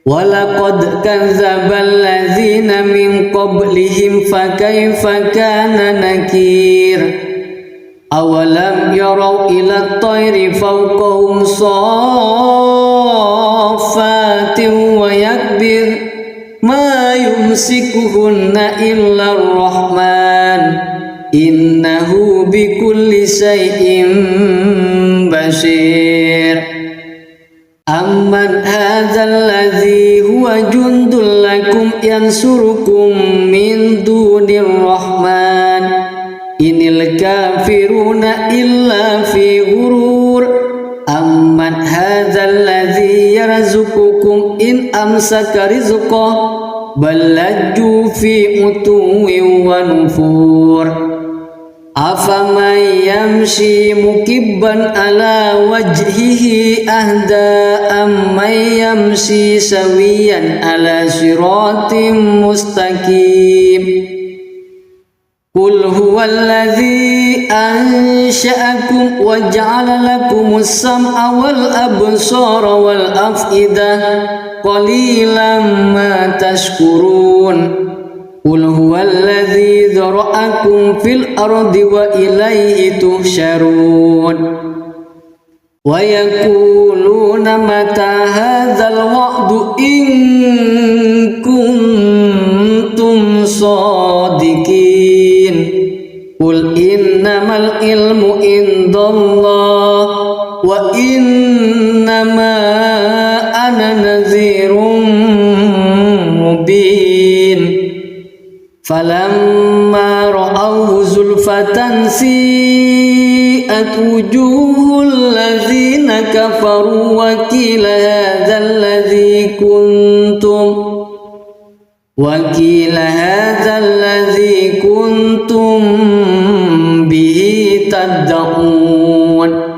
Walaqad kadzdzabal ladzina min qablihim fakaifa kana nakir. awalam yarau ila tayri fawqahum saffatin wa yakbir ma yumsikuhunna illa ar-rahman innahu bikulli syai'in basir. Amman hadzal ladzi huwa jundul lakum yansurukum min dunir rahman inil kafiruna illa fi ghurur. Amman hadzal ladzi yarzuqukum in amsaka rizqah bal lajju fi utuwin wa nufur. Afaman yamshi mukibban ala wajhihi ahda amman yamshi sawiyan ala siratim mustaqim. Qul huwallazi ansha'akum wa ja'ala lakumus sam'a wal absara wal af'idah qalilan ma tashkurun. Qul huwallazi dzara'akum fil ardi wa ilaihi tuhsyarun. Wa yaquluna mata hadzal wa'du in kuntum shadiqin. Qul innamal ilmu indallah wa innama ana nadhirun mubin. Falamma ra'awhu zulfatan si'at wujuhul ladzina kafaru wa qila hadzal ladzi kuntum bihi tad'un.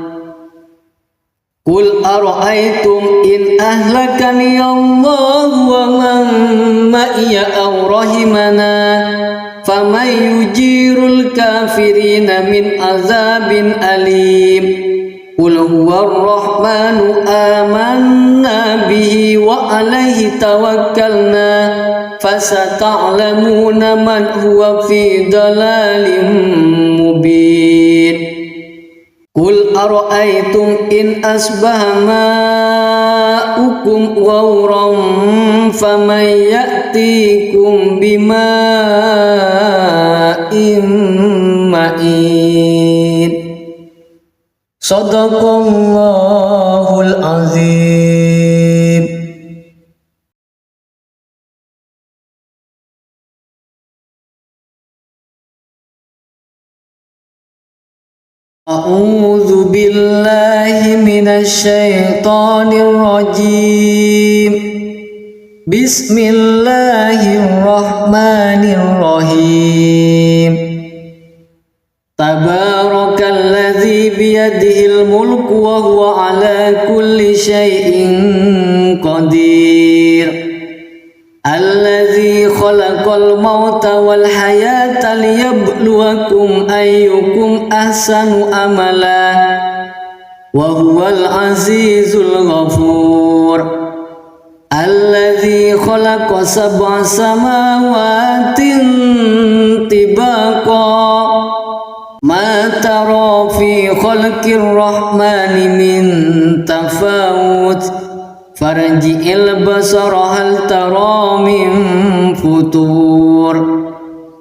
Qul ara'aytum in ahlakani Allah wa man ma'iya aw rahimana faman yujirul kafirina min azabin alim. Qul huwar rahmanu amanna bihi wa alaihi tawakkalna fasata'lamuna man huwa fi dalalin mubin. Qul ara'aytum in asbaha ma'ukum ghawran faman ya'tikum bima'in ma'in. Shadaqallahul azim. A'udzu billahi minasy syaithanir rajim. Bismillahirrahmanirrahim. Tabarakalladzi biyadihil mulku wa huwa ala kulli syai'in qadir. Alladzi khalaqal mauta wal hayata liyabluwakum ayyukum ahsanu amala wa huwal azizul ghafur. Alladzi khalaqa sab'a samawatin tibaqa ma tara fi khalqir rahmani min tafawut farji'il basara hal tara min futur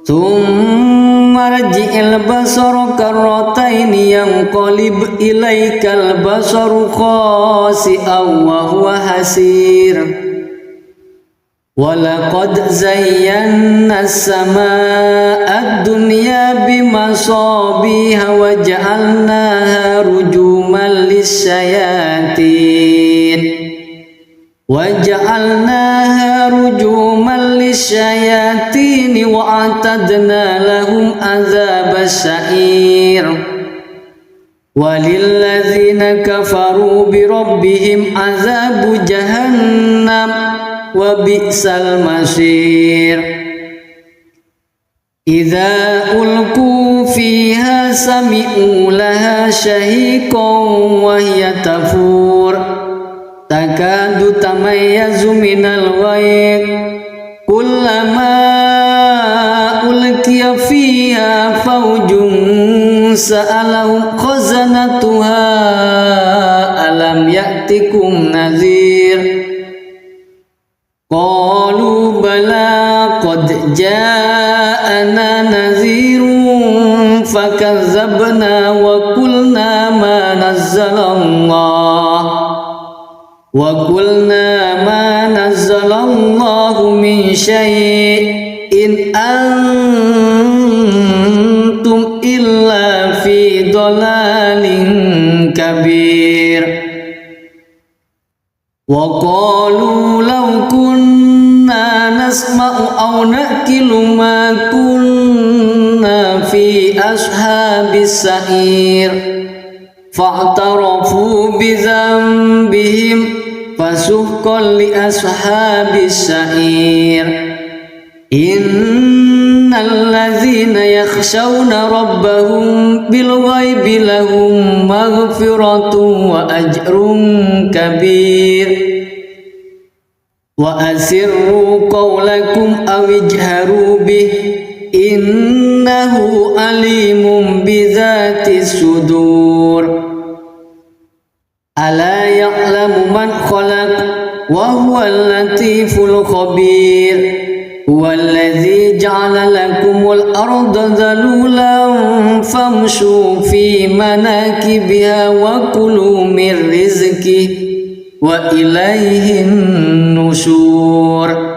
thumma rji'il basara karrataini yanqalib ilaikal basaru khasi'an wa huwa hasir. Walaqad zayyana as-samaa'a ad-dunya bimasabiha wa ja'alnaha rujuman lis-syayatin wa a'tadna lahum adzabas sa'ir. Walilladzina kafaru bi rabbihim adzabu jahannam wa bi'sal masir. Idza ulqu fiha sami'u laha shahiqan wa hiya tafur takadu tamayyazu minal ghayb kullama ulqiya fiha fawjun سألهم خزنتها ألم يأتكم نذير قالوا بلى قد جاءنا نذير فكذبنا وقلنا ما نزل الله من شيء إن أنتم إلا في ضلال كبير وقالوا لو كنا نسمع أو نأكل ما كنا في أصحاب السعير فاعترفوا بذنبهم فسحقا لأصحاب السعير إن الذين يخشون ربهم بالغيب لهم مغفرة وأجر كبير وأسروا قولكم أو اجهروا به إنه عليم بذات الصدور ألا يعلم من خلق وهو اللطيف الخبير هو الذي جعل لكم الأرض ذلولا فامشوا في مناكبها وكلوا من رزقه وإليه النشور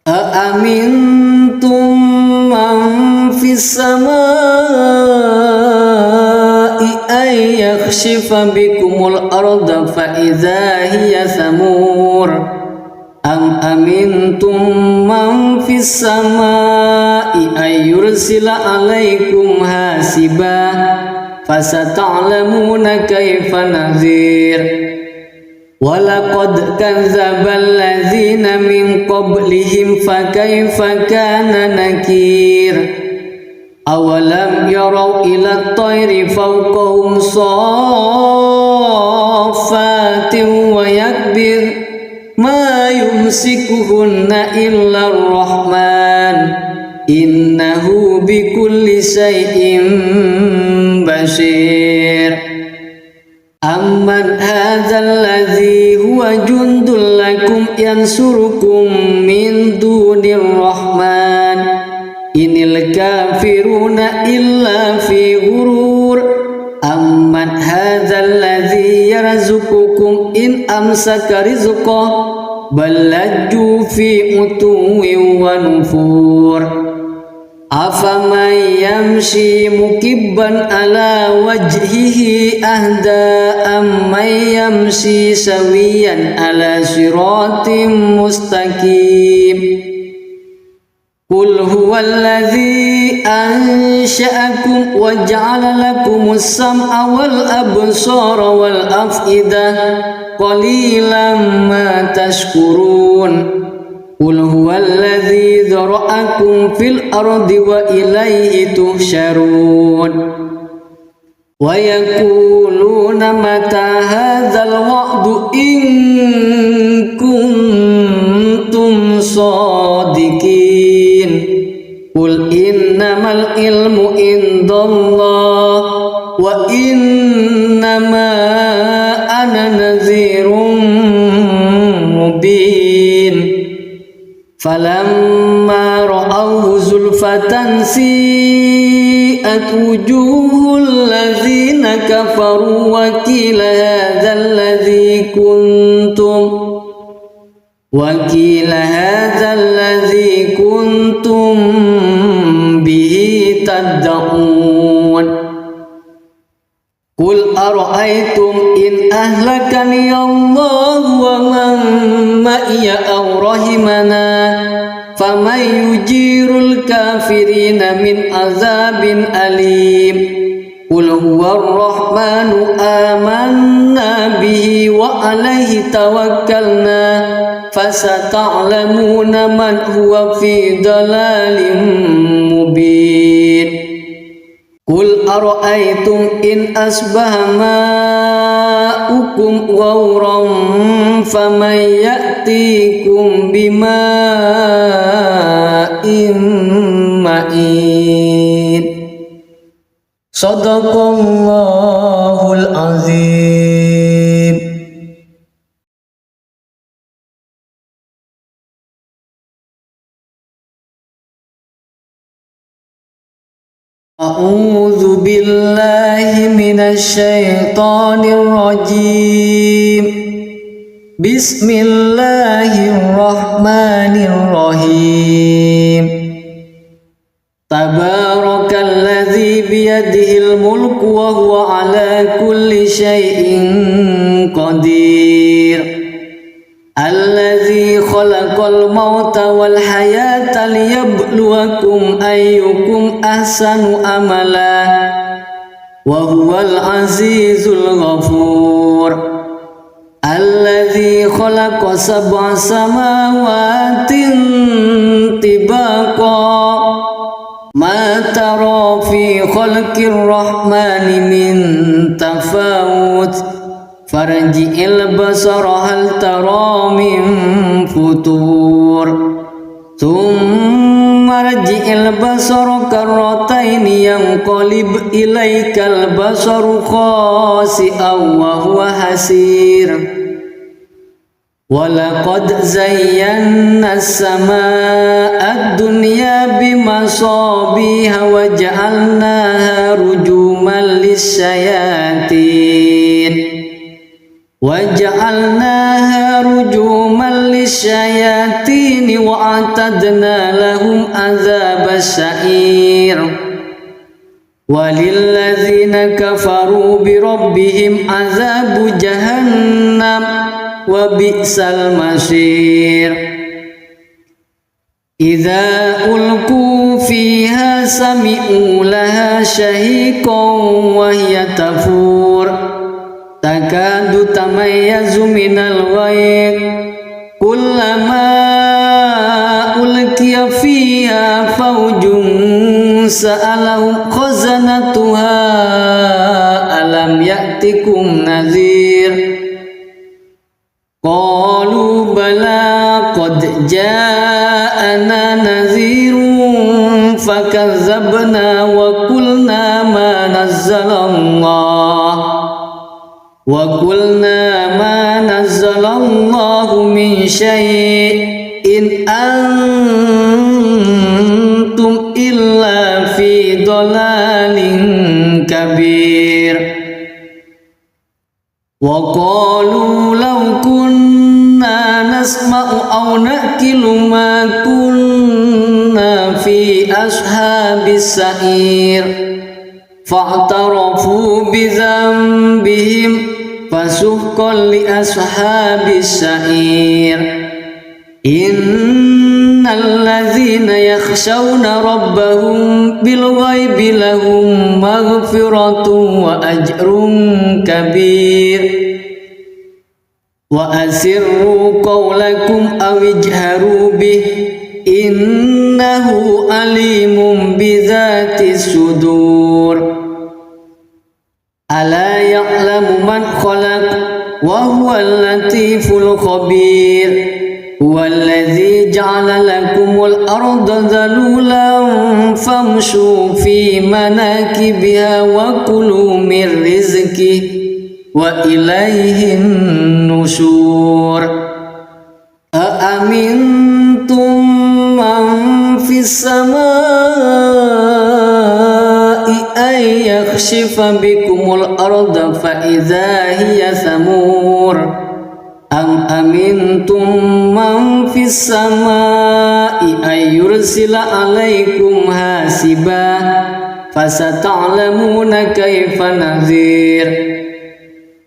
أأمنتم من في السماء أن يخسف بكم الأرض فإذا هي ثمور أم أمنتم من في السماء أن يرسل عليكم حاسبا فستعلمون كيف نذير ولقد كذب الذين من قبلهم فكيف كان نكير أولم يروا إلى الطير فوقهم صافات ويكبر ما يمسكهن إلا الرحمن إنه بكل شيء بصير أمن هذا الذي هو جند لكم ينصركم من دون الرحمن إن الكافرون إلا في غرور أمن هذا الذي يرزقكم إن أمسك رزقه بل لجوا في عتو ونفور أفمن يمشي مكبا على وجهه أهدى أمن يمشي سويا على صراط مستقيم قل هو الذي أنشأكم وجعل لكم السمع والأبصار والأفئدة قليلا ما تشكرون قل هو الذي ذرأكم في الأرض وإليه تحشرون ويقولون متى هذا الوعد إن كنتم صادقين قل إنما العلم عند الله وإنما أنا نذير مبين فلما رأوه زلفة سيئت وجوه الذين كفروا وقيل هذا الذي كنتم به تدعون قل أرأيتم إن أهلكني الله ومن معي أو رحمنا فمن يجير الكافرين من عذاب أليم قل هو الرحمن آمنا به وعليه توكلنا فستعلمون من هو في ضلال مبين قل أرأيتم إن أصبح ماؤكم غورا فمن يأتيكم بماء معين Sadaqallahul azim. A'udzu billahi minasy syaithanir rajim. Bismillahirrahmanirrahim. Tabarakalladzi biyadihil mulku wa huwa ala kulli syai'in qadir. Alladzi khalaqal mauta wal hayata liyabluwakum ayyukum ahsanu amala wa huwal azizul ghafur. Alladzi khalaqa sab'a samawatin tibaqa ma tara fi khalqir rahmani min tafawut farji'il basara hal tara min futur thumma rji'il basara karrataini yanqalib ilaikal basaru khasi'an wa huwa hasir walaqad zayyana as-samaa'a ad-dunya bimasabiha wa ja'alnaha rujuman lis-syayatin وَجَعَلْنَاهَا رُجُومًا لِلشَّيَاطِينِ وَأَعْتَدْنَا لَهُمْ عَذَابَ السَّعِيرِ وَلِلَّذِينَ كَفَرُوا بِرَبِّهِمْ عَذَابُ جَهَنَّمَ وَبِئْسَ الْمَصِيرُ إِذَا أُلْقُوا فِيهَا سَمِعُوا لَهَا شَهِيقًا وَهِيَ تَفُورُ takadu tamayyazu minal ghayr kullama ulqiya fiha fawjun sa'alahum khazanatuha alam ya'tikum nadhir qalu bala qad ja'ana nadhirun fakazzabna wa qulna ma nazzalallah وَقُلْنَا مَا نَزَّلَ اللَّهُ مِنْ شَيْءٍ إِنْ أَنْتُمْ إِلَّا فِي ضَلَالٍ كَبِيرٍ وَقَالُوا لَوْ كُنَّا نَسْمَعُ أَوْ نَعْقِلُ مَا كُنَّا فِي أَصْحَابِ السَّعِيرِ فَاعْتَرَفُوا بِذَنبِهِمْ فَسُحْقًا لِأَصْحَابِ السَّعِيرِ إِنَّ الَّذِينَ يَخْشَوْنَ رَبَّهُمْ بِالْغَيْبِ لَهُمْ مَغْفِرَةٌ وَأَجْرٌ كَبِيرٌ وَأَسِرُّوا قَوْلَكُمْ أَوِ اجْهَرُوا بِهِ إِنَّهُ عَلِيمٌ بِذَاتِ الصُّدُورِ ألا يعلم من خلق وهو اللطيف الخبير هو الذي جعل لكم الأرض ذلولا فامشوا في مناكبها وكلوا من رزقه وإليه النشور أأمنتم من في السماء أن يخسف بكم الأرض فإذا هي ثمور أم أمنتم من في السماء أن يرسل عليكم حاسبا فستعلمون كيف نذير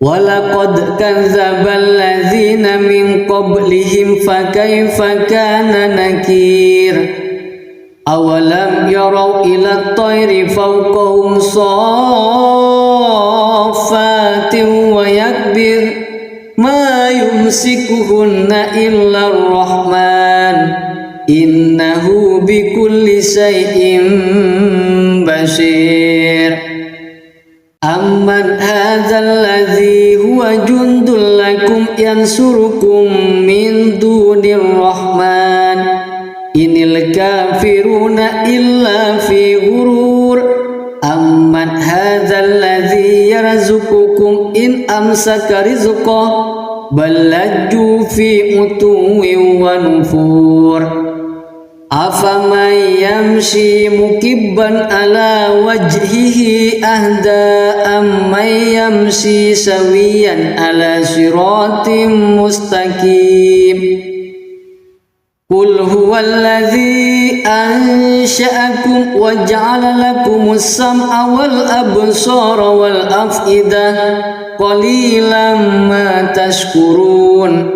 وَلَقَدْ كَذَّبَ الَّذِينَ مِنْ قَبْلِهِمْ فَكَيْفَ كَانَ نَكِيرِ أَوَلَمْ يَرَوْا إِلَى الطَّيْرِ فَوْقَهُمْ صَافَّاتٍ وَيَقْبِضْنَ مَا يُمْسِكُهُنَّ إِلَّا الرَّحْمَنُ إِنَّهُ بِكُلِّ شَيْءٍ بَصِيرٌ أَمَّنْ هَذَا الَّذِي هُوَ جُنْدٌ لَكُمْ يَنْصُرُكُمْ مِنْ دُونِ الرَّحْمَنِ إِنِ الْكَافِرُونَ إِلَّا فِي غُرُورٍ أَمَّنْ هذا الذي يرزقكم إن أمسك رزقه بل لجوا في عتو ونفور أفمن يمشي مكبا على وجهه أهدى أمن يمشي سويا على صراط مستقيم قل هو الذي أنشأكم وجعل لكم السمع والأبصار والأفئدة قليلا ما تشكرون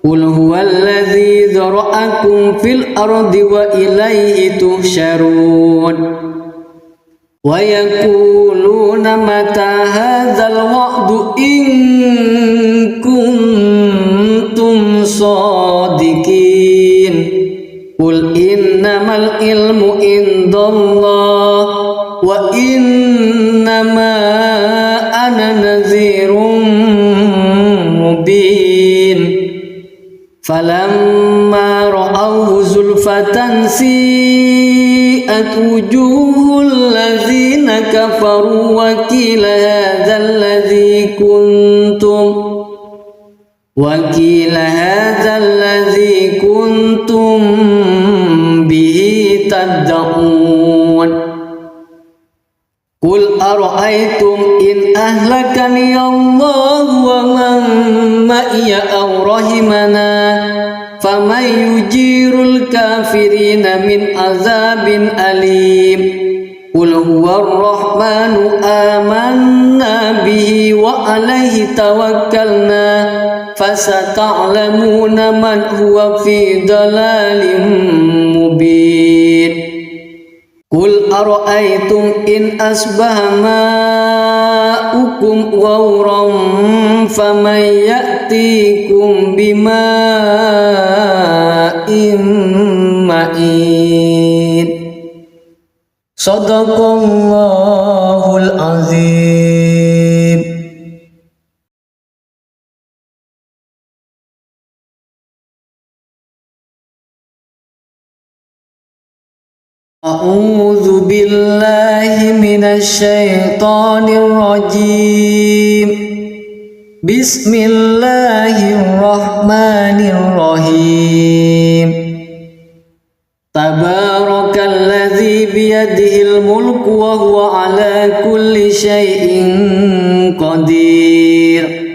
قل هو الذي ذرأكم في الأرض وإليه تحشرون ويقولون متى هذا الوعد إن كنتم صادقين قل إنما العلم عند الله وإنما أنا نذير مبين فلما رأوه زلفة سيئت وجوه الذين كفروا وقيل هذا الذي كنتم به تدعون قل أرأيتم إن أهلكني الله ومن معي أو رحمنا فمن يجير الكافرين من عذاب أليم قل هو الرحمن آمنا به وعليه توكلنا فستعلمون من هو في ضلال مبين قل أرأيتم إن أصبح ماؤكم غورا فمن يأتيكم بماء معين صدق الله العظيم. أعوذ بالله من الشيطان الرجيم بسم الله الرحمن الرحيم تبارك الذي بيده الملك وهو على كل شيء قدير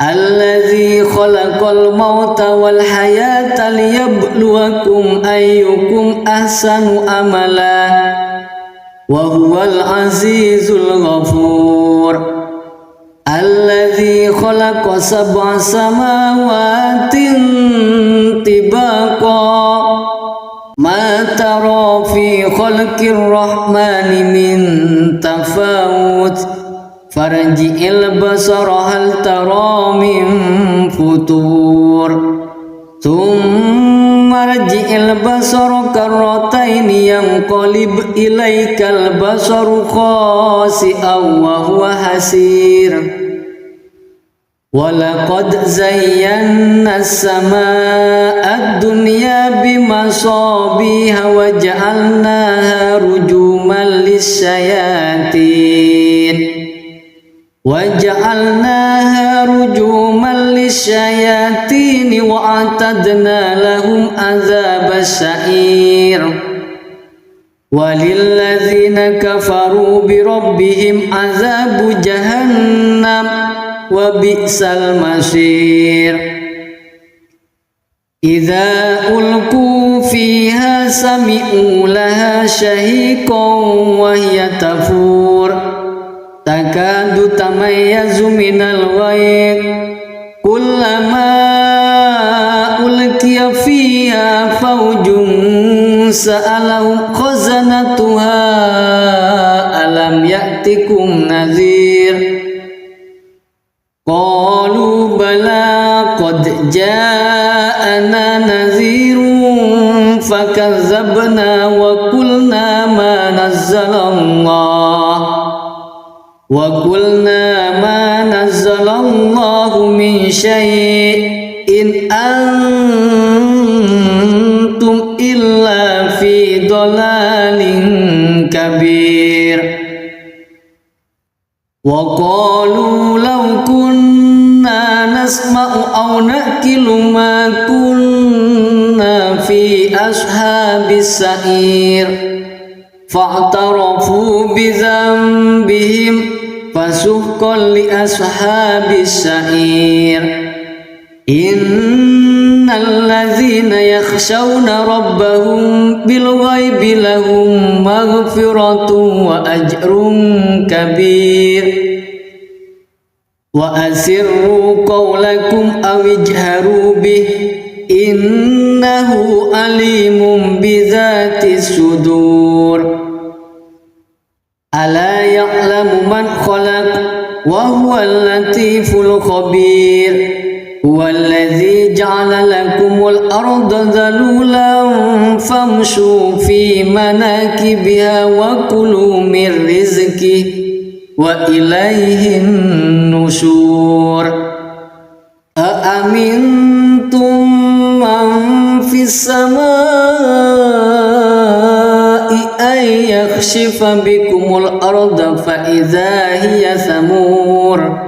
الذي خلق الموت والحياة ليبلوكم أيكم أحسن عملا وهو العزيز الغفور الذي خلق 7 سماوات طباقا ما ترى في خلق الرحمن من تفاوت فارجع البصر هل ترى من فطور ثم ارجع البصر كرتين ينقلب إليك البصر خاسئا وهو حسير ولقد زينا السماء الدنيا بمصابيح وجعلناها رجوما للشياطين وأعتدنا لهم عذاب السعير وللذين كفروا بربهم عذاب جهنم وبئس المصير إذا ألقوا فيها سمعوا لها شهيقا وهي تفور تكاد تميز من الغيظ كلما ألقي فيها فوج سألهم خزنتها ألم يأتكم نذير قالوا بلى قد جاءنا نذير فكذبنا وقلنا ما نزل الله من شيء إن أنتم إلا في ضلال كبير وقالوا لو كنا نسمع أو نأكل ما كنا في أصحاب السعير فاعترفوا بذنبهم فسحقا لأصحاب السعير إن الذين يخشون ربهم بالغيب لهم مغفرة وأجر كبير وأسروا قولكم أو اجهروا به إنه عليم بذات الصدور ألا يعلم من خلق وهو اللطيف الخبير هو الذي جعل لكم الأرض ذلولا فامشوا في مناكبها وكلوا من رزقه وإليه النشور أأمنتم من في السماء أن يخسف بكم الأرض فإذا هي ثمور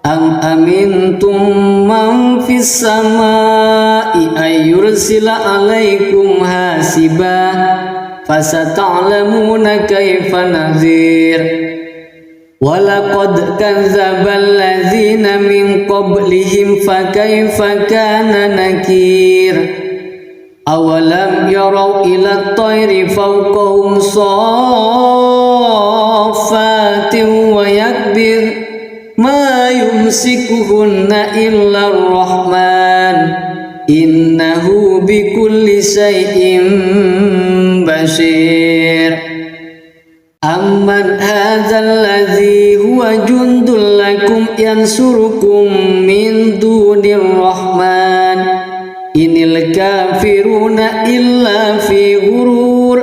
أم أمنتم من في السماء أن يرسل عليكم حاسبا فستعلمون كيف نذير ولقد كذب الذين من قبلهم فكيف كان نكير أولم يروا إلى الطير فوقهم صافات ويكبر ما يمسكهن إلا الرحمن إنه بكل شيء بصير أمن هذا الذي هو جند لكم ينصركم من دون الرحمن إن الكافرون إلا في غرور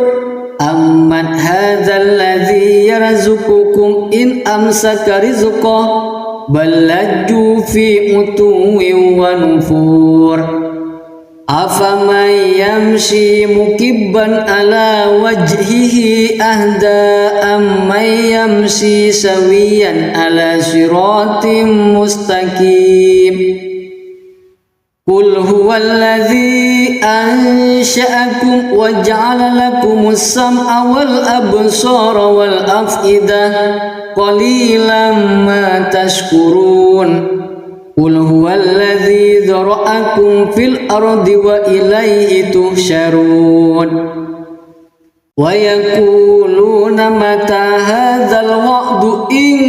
أمن هذا الذي يرزقكم إن أمسك رزقه بل لجوا في عتو ونفور أفمن يمشي مكبا على وجهه أهدى أمن يمشي سويا على صراط مستقيم قل هو الذي أنشأكم وجعل لكم السمع والأبصار والأفئدة قليلا ما تشكرون قل هو الذي ذرأكم في الأرض وإليه تحشرون ويقولون متى هذا الوعد إن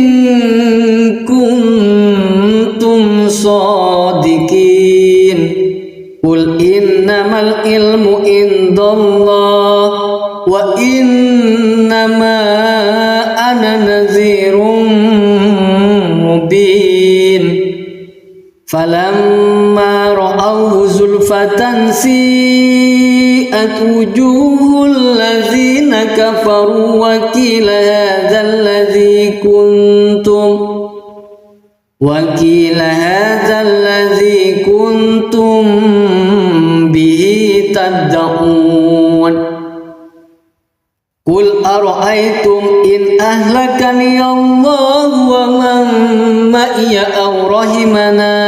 كنتم صادقين قل إنما العلم عند الله وإنما أنا نذير مبين فلما رأوه زلفة سيئت وجوه الذين كفروا وقيل هذا الذي كنتم به تدعون قل أرأيتم إن أهلكني الله ومن معي أو رحمنا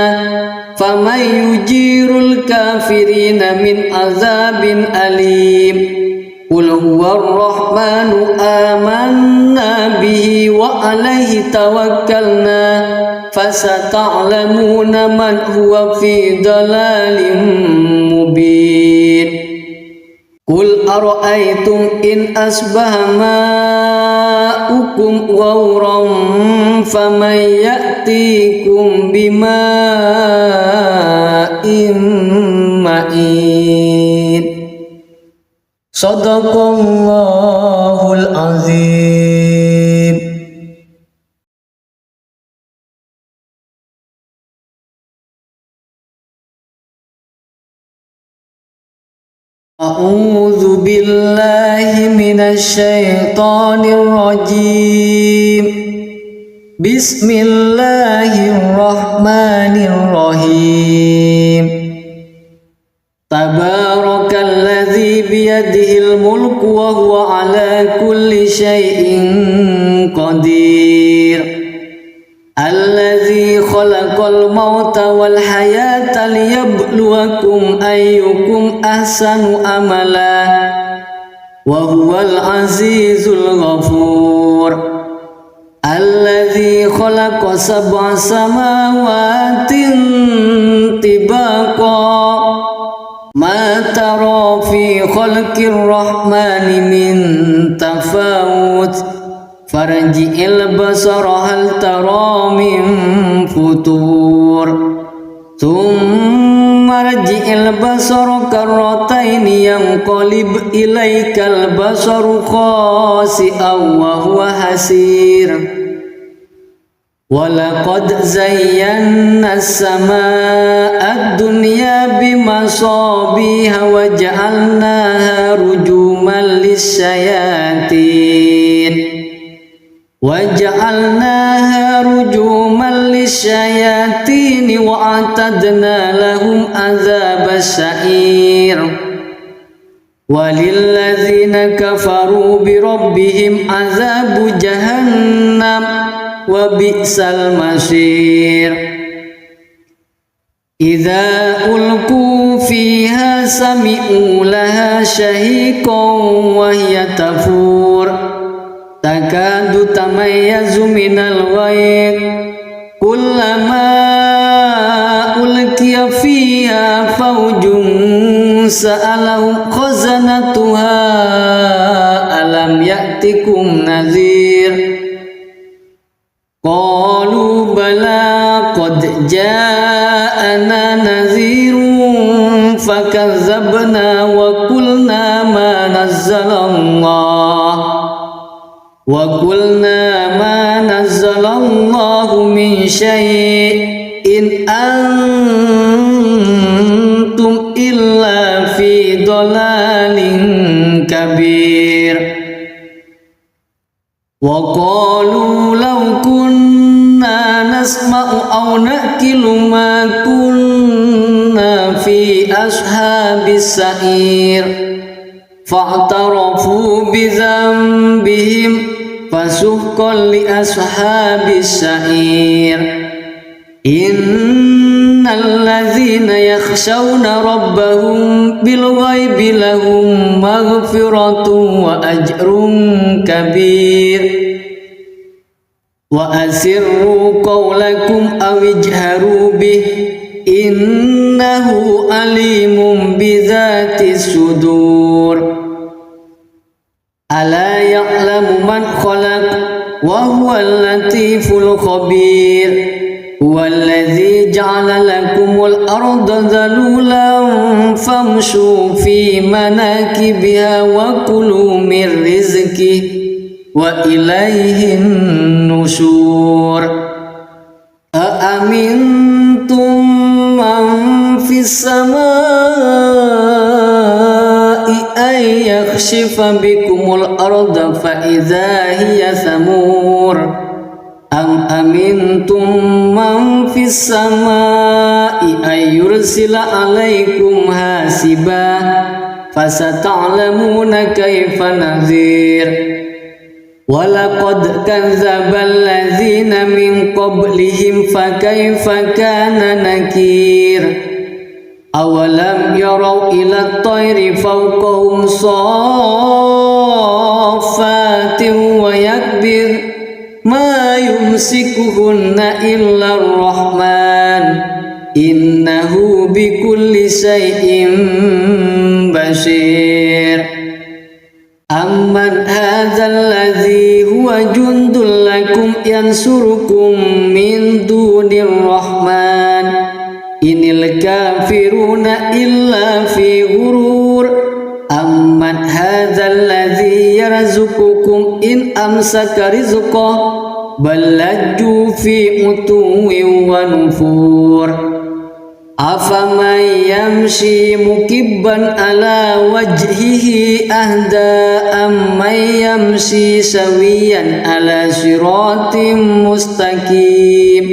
فمن يجير الكافرين من عذاب أليم قل هو الرحمن آمنا به وعليه توكلنا فستعلمون من هو في ضلال مبين قل أرأيتم إن أصبح ماؤكم غورا فمن يأتيكم بماء معين صدق الله العظيم. أعوذ بالله من الشيطان الرجيم. بسم الله الرحمن الرحيم. تبارك الذي بيده الملك وهو على كل شيء قدير. khalaqal mauta wal hayata liyabluwakum ayyukum ahsanu amala wa huwal azizul ghafur. Alladzi khalaqa sab'a samawatin tibaqa ma tara fi khalqir rahmani min tafawut farji'il basara hal tara min futur thumma rji'il basara karrataini yanqalib ilaikal basaru khasi'an wa huwa hasir. Walaqad zayyana as-samaa'a ad-dunya bimasabiha wa ja'alnaha rujuman lis-syayatin wa a'tadna lahum adzabas sa'ir. Walilladzina kafaru bi rabbihim adzabu jahannam wa bi'sal masir. Idza ulqu fiha sami'u laha shahiqan wa hiya tafur takadu tamayyazu minal ghayz kullama ulqiya fiha fawjun sa'alahum khazanatuha alam ya'tikum nadhir. Qalu bala qad ja'ana nadhirun fakazzabna wa qulna ma nazzalallahu min syai'in antum illa fi dhalalin kabir. Wa qalu law kunna nasma'u aw naqilu ma kunna fi ashabis sa'ir fa'tarafu bi dhanbihim fasuhqan li ashabis sa'ir. Innal ladzina yakhshawna rabbahum bil ghaibi lahum maghfiratun wa ajrun kabir. Wa asirru qawlakum aw ijharu bih innahu alimun bidzatis sudur. Ala ya'lamu man khalaq wa huwal latiful khabir. Huwallazi ja'ala lakumul arda dhalulan famshu fi manakibiha wa kulu min rizqihi wa ilaihin nusyur. Aamintum man fis samaa'i ay yakhshifa bikumul arda fa idza hiya thamur am amintum man fis samaa'i ay yursila alaikum hasiba fasata'lamuna kaifa nadhir. Walaqad kadzdzabal ladzina min qablihim fakaifa kana nakir. Awalam yarau ila at-tayri fawqahum saffatin wa yakbir ma yumsikuhunna illa ar-rahman innahu bikulli shay'in basir. Amman hadzal ladzi huwa jundul lakum yansurukum min dunir rahman inil kafiruna illa fi ghurur. Amman hadzal ladzi yarzuqukum in amsaka rizqah bal lajju fi utuwin wa nufur. Afaman yamshi mukibban ala wajhihi ahda amman yamshi sawiyan ala siratim mustaqim.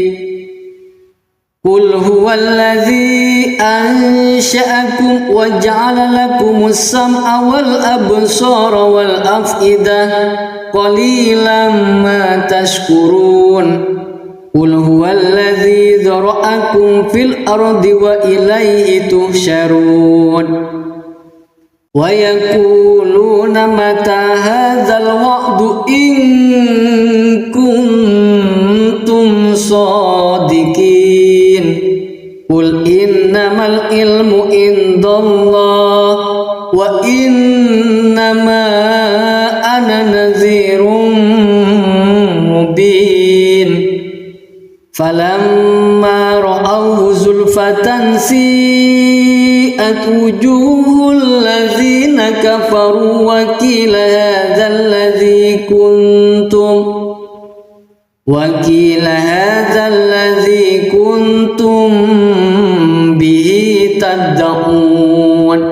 Qul huwallazi ansha'akum wa ja'ala lakumus sam'a wal absara wal af'idah qalilan ma tashkurun. قل هو الذي ذرأكم في الأرض وإليه تحشرون ويقولون متى هذا الوعد إن كنتم صادقين قل إنما العلم عند الله وإنما أنا نذير مبين فلما رأوه زلفة سيئت وجوه الذين كفروا وقيل هذا الذي كنتم به تدعون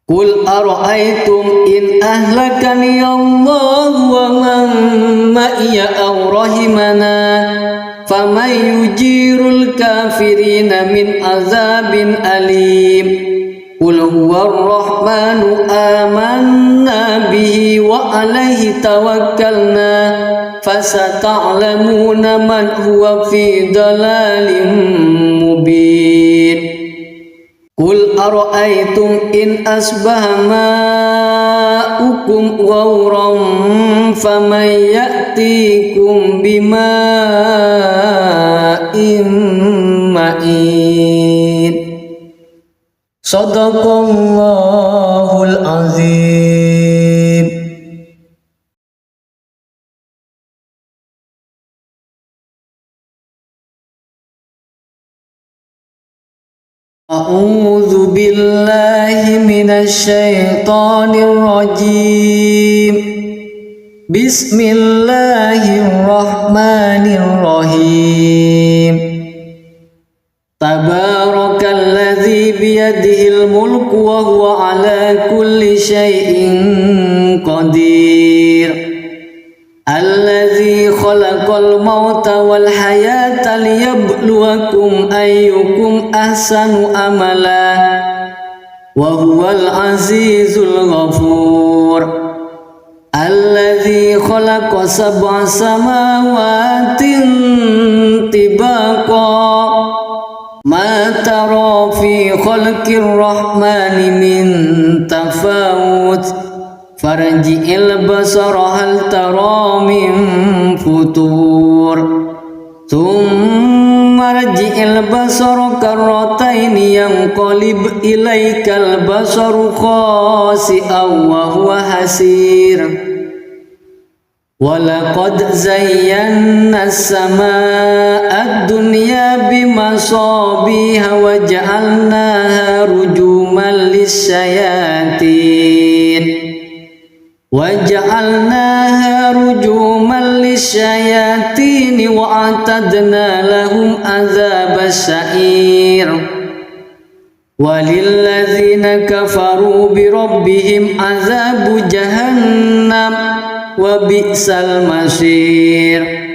قل أرأيتم إن أهلكني الله ومن معي أو رحمنا فمن يجير الكافرين من عذاب أليم قل هو الرحمن آمنا به وعليه توكلنا فستعلمون من هو في ضلال مبين قل أرأيتم إن أصبح ماؤكم غورا فمن يأتيكم بماء معين صدق الله العظيم. أعوذ بالله من الشيطان الرجيم بسم الله الرحمن الرحيم تبارك الذي بيده الملك وهو على كل شيء قدير الذي خلق الموت والحياة ليبلوكم أيكم أحسن عملا وهو العزيز الغفور الذي خلق 7 سماوات طباقا ما ترى في خلق الرحمن من تفاوت فارجع البصر هل ترى من فطور ثم ارجع البصر كرتين ينقلب إليك البصر خاسئا وهو حسير ولقد زينا السماء الدنيا بمصابيح وجعلناها رجوما للشياطين وأعتدنا لهم عذاب السعير وللذين كفروا بربهم عذاب جهنم وبئس المصير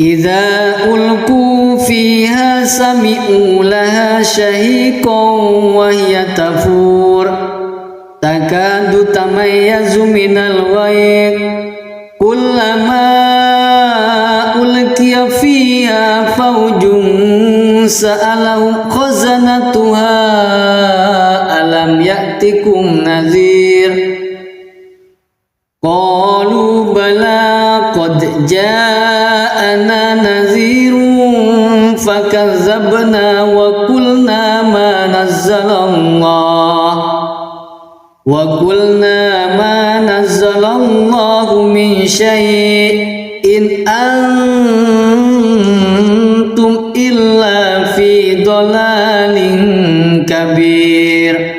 إذا ألقوا فيها سمعوا لها شهيقا وهي تفور تكاد تميز من الغيظ كلما ألقي فيها فوج سألهم خزنتها ألم يأتكم نذير قالوا بلى قد جاءنا نذير فكذبنا وقلنا ما نزل الله من شيء إن أنتم إلا في ضلال كبير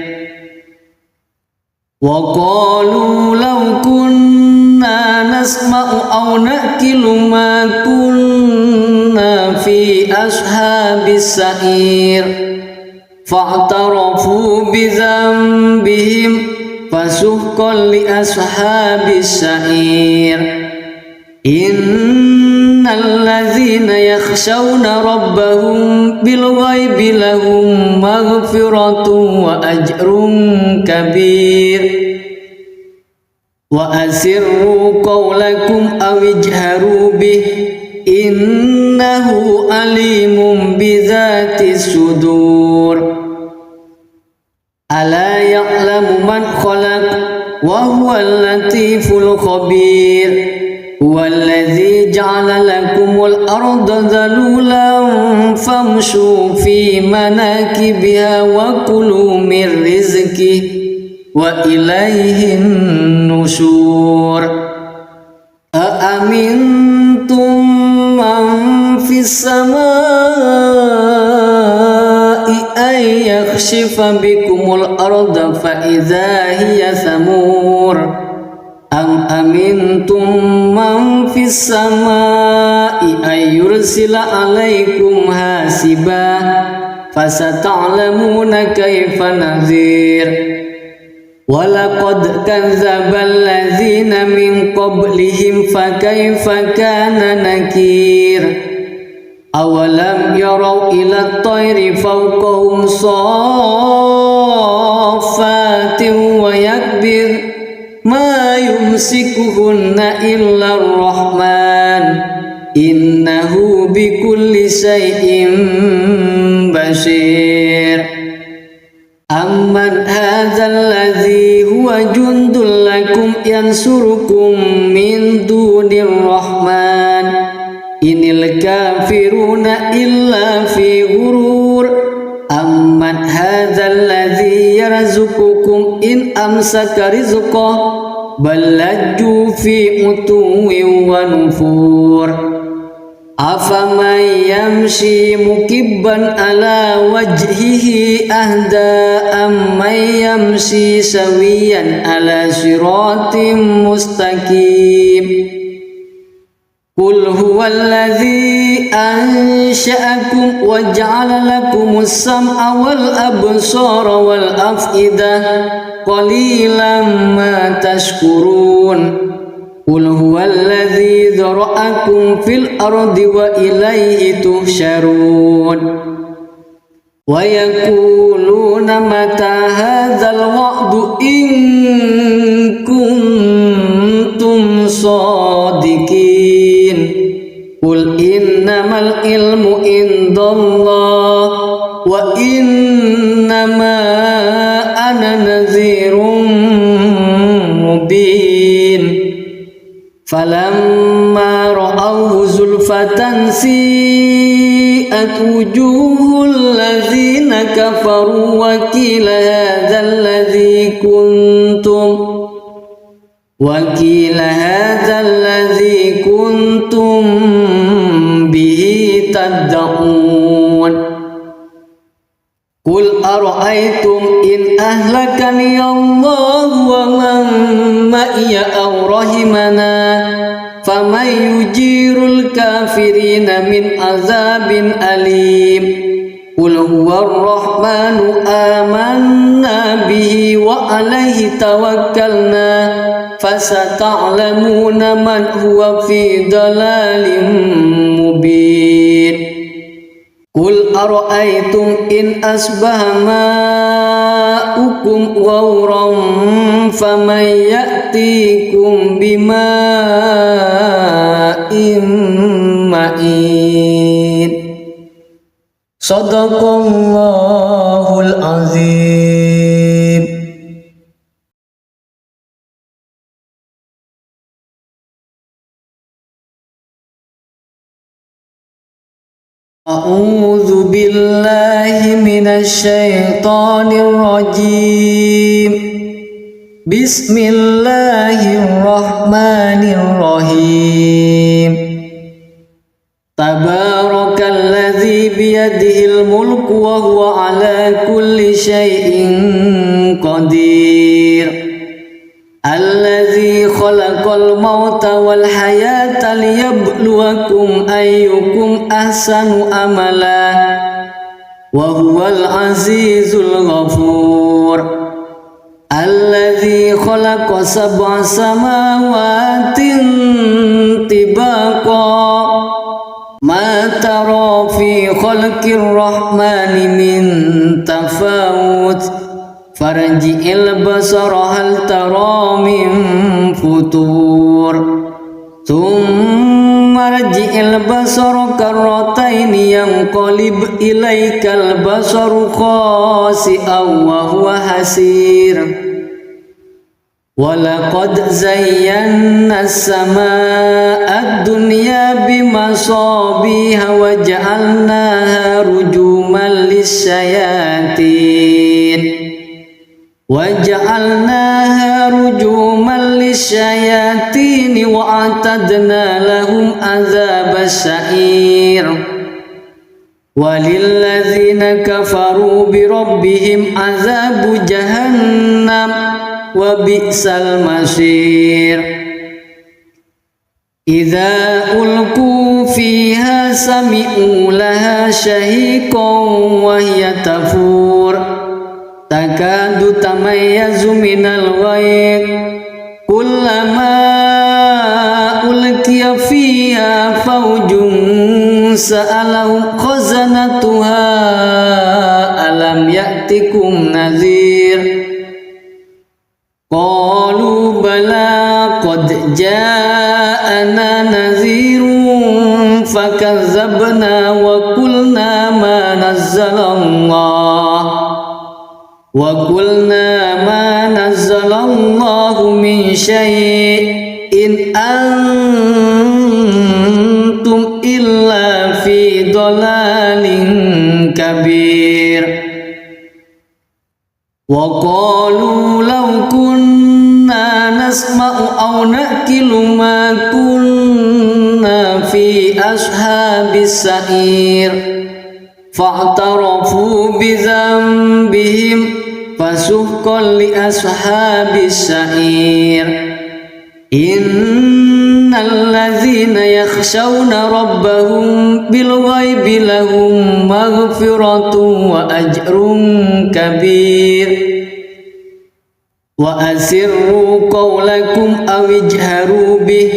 وقالوا لو كنا نسمع أو نأكل ما كنا في أصحاب السعير فاعترفوا بذنبهم فسحقا لأصحاب السعير إن الذين يخشون ربهم بالغيب لهم مغفرة وأجر كبير وأسروا قولكم أو اجهروا به إنه عليم بذات الصدور ألا يعلم من خلق وهو اللطيف الخبير هو الذي جعل لكم الأرض ذلولا فامشوا في مناكبها وكلوا من رزقه وإليه النشور أأمنتم من في السماء أن يخسف بكم الأرض فإذا هي ثمور أم أمنتم من في السماء أن يرسل عليكم حاسبا فستعلمون كيف نذير ولقد كذب الذين من قبلهم فكيف كان نكير أولم يروا إلى الطير فوقهم صافات ويكبر ما يمسكهن إلا الرحمن إنه بكل شيء بصير أمن هذا الذي هو جند لكم ينصركم من دون الرحمن إن الكافرون إلا في غرور أمن هذا الذي يرزقكم إن أمسك رزقه بل لجوا في عتو ونفور أفمن يمشي مكبا على وجهه أهدى أمن يمشي سويا على صراط مستقيم قل هو الذي أنشأكم وجعل لكم السمع والأبصار والأفئدة قليلا ما تشكرون قل هو الذي ذرأكم في الأرض وإليه تحشرون ويقولون متى هذا الوعد إن كنتم صادقين قل إنما العلم عند الله وإنما أنا نذير مبين فلما رأوه زلفة سيئت وجوه الذين كفروا وقيل هذا الذي كنتم به تدعون قل أرأيتم إن أهلكني الله ومن معي أو رحمنا فمن يجير الكافرين من عذاب أليم قل هو الرحمن آمنا به وعليه توكلنا فستعلمون من هو في ضلال مبين قل أرأيتم إن أصبح ماؤكم غورا فمن يأتيكم بماء معين صدق الله العظيم. أعوذ بالله من الشيطان الرجيم بسم الله الرحمن الرحيم تبارك الذي بيده الملك وهو على كل شيء قدير الذي خلق الموت والحياة ليبلوكم أيكم أحسن عملا وهو العزيز الغفور الذي خلق 7 سماوات طباقا ما ترى في خلق الرحمن من تفاوت farji'il basara hal tara min futur thumma rji'il basara karrataini yanqalib ilaikal basaru khasi'an wa huwa hasir walaqad zayyana as-samaa'a ad-dunya bimasabiha wa ja'alnaha rujuman lisyayatin wa a'tadna lahum adzabas sa'ir walilladzina kafaru bi rabbihim adzabu jahannam wa bi'sal masir idza ulqu fiha sami'u laha shahiqan wa hiya tafur takadu tamayyazu minal ghayr kullama ulqiya fiha fawjun sa'alahum khazanatuha alam ya'tikum nadhir qalu bala qad ja'ana nadhirun fakazzabna wa qulna ma nazzalallahu min syai'in antum illa fi dhalalin kabir wa qalu law kunna nasma'u aw naqilu ma kunna fi ashabis sa'ir fa'tarafu bi dhanbihim fasuhqan li ashabis sa'ir innal ladzina yakhshawna rabbahum bil ghaibi lahum maghfiratun wa ajrun kabir wa asirru qawlakum aw ijharu bih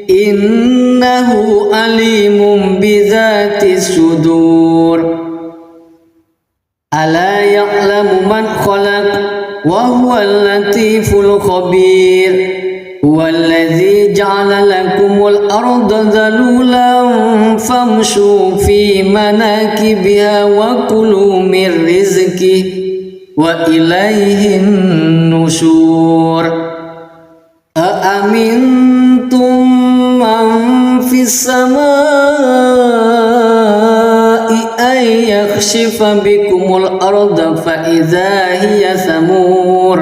innahu alimun bidzatis sudur ala ya'lamu man khalaq wa huwal latiful khabir huwallazi ja'ala lakumul arda dhalulan famshu fi manakibiha wa kulu min rizqihi wa ilaihin nusyur aamintum man fis samaa'i ay yakhshifa bikumul arda fa idza hiya samur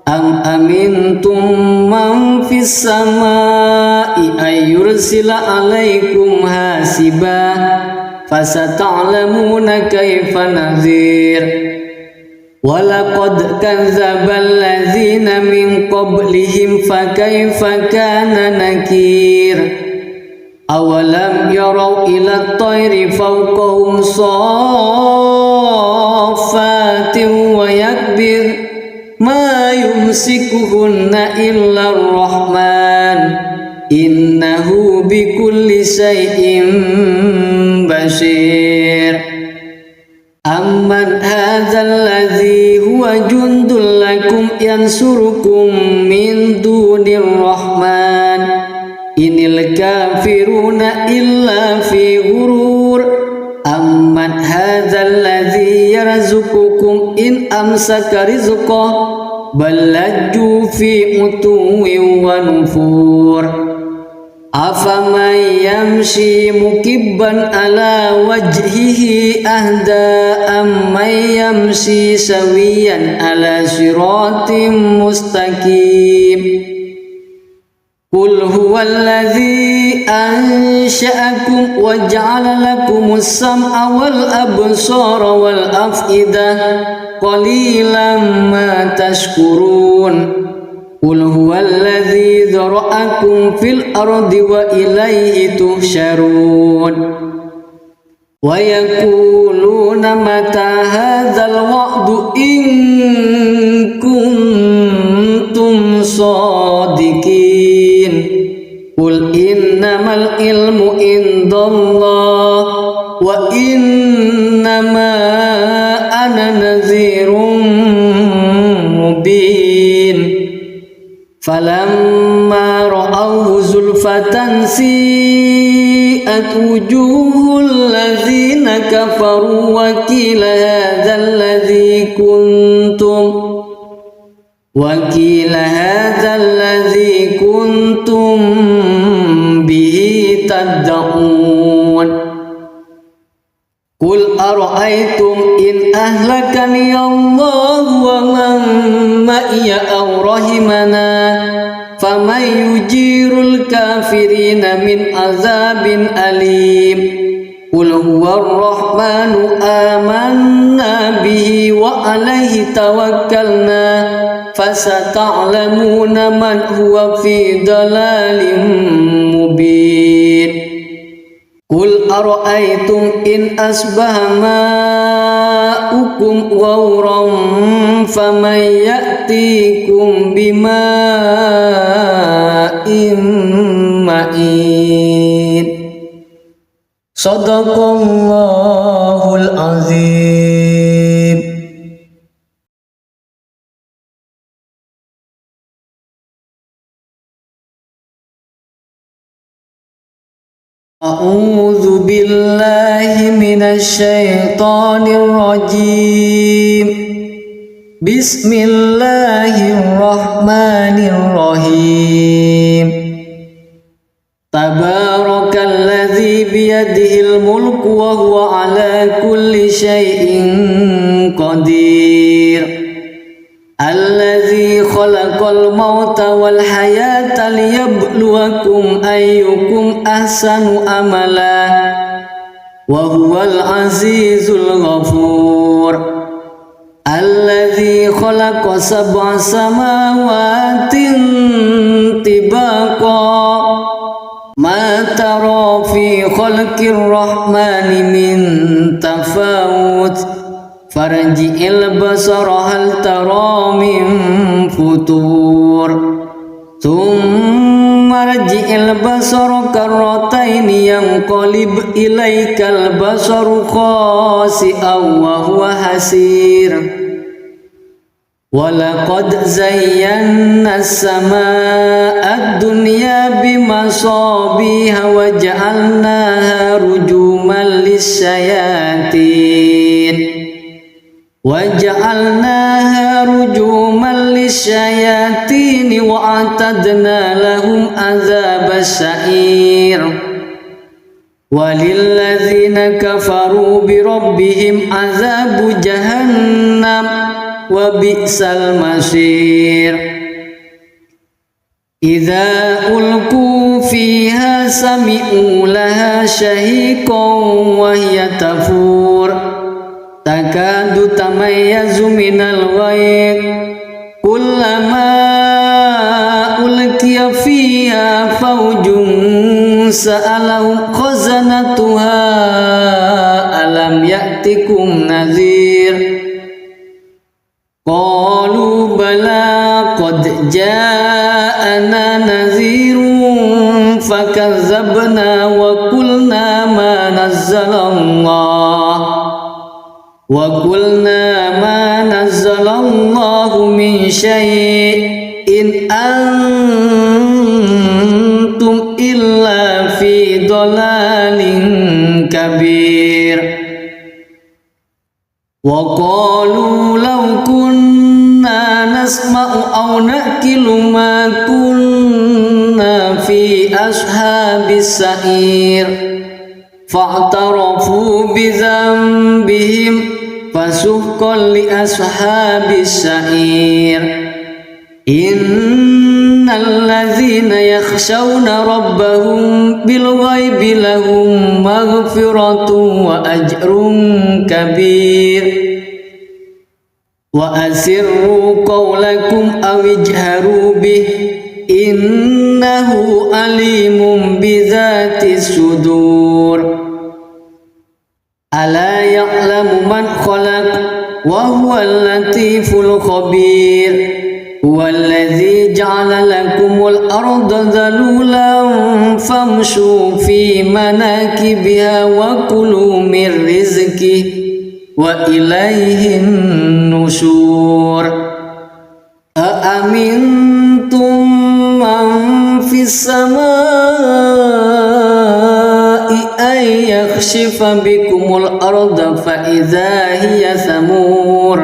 am amintum man fis samaa'i ay yursila alaikum hasiba fasata'lamuna kaifa nadhir walaqad kadzdzabal ladzina min qablihim fakaifa kana nakir awalam yarau ila at-tayri fawqahum saffatin wa yakbir ma yumsikuhunna illa ar-rahman innahu bikulli syai'in basir amman hadzal ladzi huwa jundul lakum yansurukum min dunir rahman inil kafiruna illa fi ghurur amman hadzal ladzi yarzuqukum in amsaka rizqah bal lajju fi utuwin wa nufur afaman yamshi mukibban ala wajhihi ahda amman yamshi sawiyan ala siratim mustaqim qul huwallazi ansha'akum wa ja'ala lakumus sam'a wal absara wal af'idah qalilan ma tashkurun qul huwallazi dzara'akum fil ardi wa ilaihi tuhsyarun wa yaquluna mata hadzal wa'du in kuntum shadiqin qul innamal ilmu indallah wa innama ana nadhirun falamma ra'awhu zulfatan si'at wujuhul ladzina kafaru wa qila hadzal ladzi kuntum bihi tad'un. Qul ara'aytum in ahlakani Allah wa man ma'iya aw rahimana faman yujirul kafirina min azabin alim. Qul huwar rahmanu amanna bihi wa alaihi tawakkalna fasata'lamuna man huwa fi dalalin mubin. Qul ara'aytum in asbaha ma'ukum ghauran faman ya'tikum bima'in ma'in. Shadaqallahul azim. A'udzu billahi minasy syaithanir rajim. Bismillahirrahmanirrahim. Tabarakalladzi biyadihil mulku wa huwa ala kulli syai'in qadir. Alladzi khalaqal mauta wal hayata liyabluwakum ayyukum ahsanu amala wa huwal azizul ghafur. Alladzi khalaqa sab'a samawatin tibaqa ma tara fi khalqir rahmani min tafawut farji'il basara hal tara min futur thumma rji'il basara karrataini yanqalib ilaikal basaru khasi'an wa huwa hasir. Walaqad zayyana as-samaa'a ad-dunya bimasabiha wa ja'alnaha rujuman lis-syayatin wa a'tadna lahum adzabas sa'ir. Walilladzina kafaru bi rabbihim adzabu jahannam wa bi'sal masir. Idza ulqu fiha sami'u laha shahiqan wa hiya tafur takadu tamayyazu minal ghayb kullama ulqiya fiha fawjun sa'alahum khazanatuha alam ya'tikum nadhir. Qalu bala qad ja'ana nadhirun fakazzabna wa qulna ma nazzalallahu min syai'in antum illa fi dhalalin kabir. Wa qalu law kunna nasma'u aw naqilu ma kunna fi ashabis sa'ir fa'tarafu bi dhanbihim fasuhqan li ashabis sa'ir. Innal ladzina yakhshawna rabbahum bil ghaibi lahum maghfiratun wa ajrun kabir. Wa asirru qawlakum aw ijharu bih innahu alimun bidzatis sudur. Ala ya'lamu man khalaq wa huwal latiful khabir. Huwallazi ja'ala lakumul arda dhalulan famshu fi manakibiha wa kulu min rizqihi wa ilaihin nusyur. Aamintum السماء أن يخسف بكم الأرض فإذا هي ثمور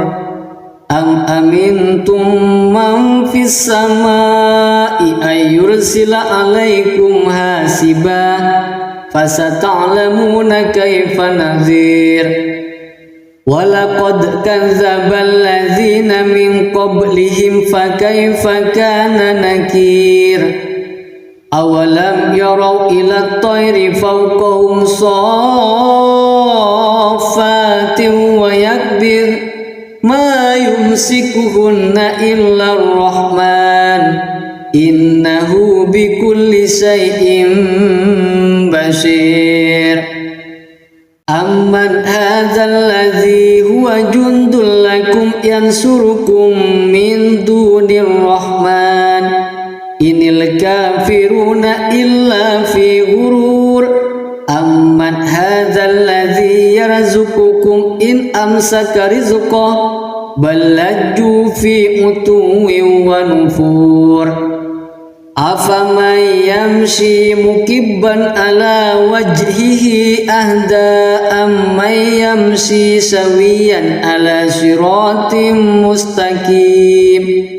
أم أمنتم من في السماء أن يرسل عليكم حاسبا فستعلمون كيف نذير ولقد كذب الذين من قبلهم فكيف كان نكير أولم يروا إلى الطير فوقهم صافات ويكبر ما يمسكهن إلا الرحمن إنه بكل شيء بصير أمن هذا الذي هو جند لكم ينصركم من دون الرحمن إن الكافرون إلا في غرور أمن هذا الذي يرزقكم إن أمسك رزقه بل لجوا في عتو ونفور أفمن يمشي مكبا على وجهه أهدى أمن يمشي سويا على صراط مستقيم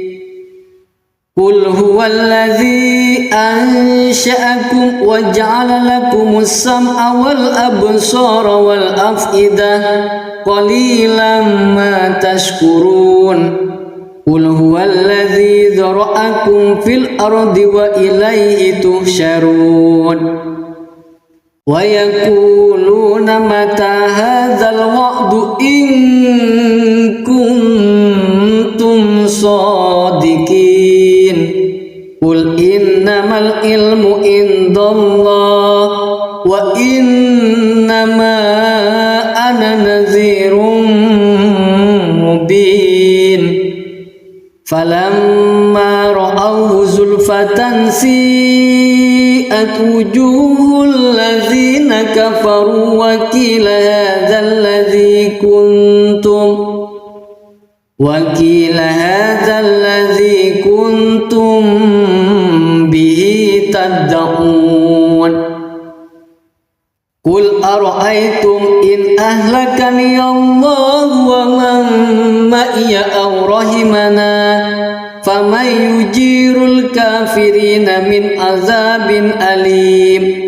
قل هو الذي أنشأكم وجعل لكم السمع والأبصار والأفئدة قليلا ما تشكرون قل هو الذي ذرأكم في الأرض وإليه تحشرون ويقولون متى هذا الوعد إن كنتم صادقين قل إنما العلم عند الله وإنما أنا نذير مبين فلما رأوه زلفة سيئت وجوه الذين كفروا وقيل هذا الذي كنتم به تدعون قل أرأيتم إن أهلكني الله ومن معي أو رحمنا فمن يجير الكافرين من عذاب أليم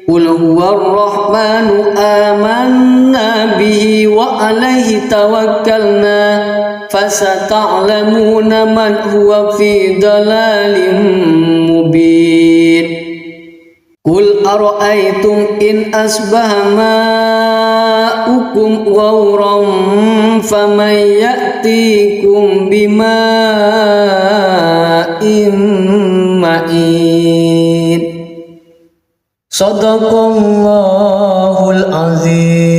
قل هو الرحمن آمنا به وعليه توكلنا فستعلمون من هو في ضلال مبين قل أرأيتم إن أصبح ماؤكم غورا فمن يأتيكم بماء معين صدق الله العظيم.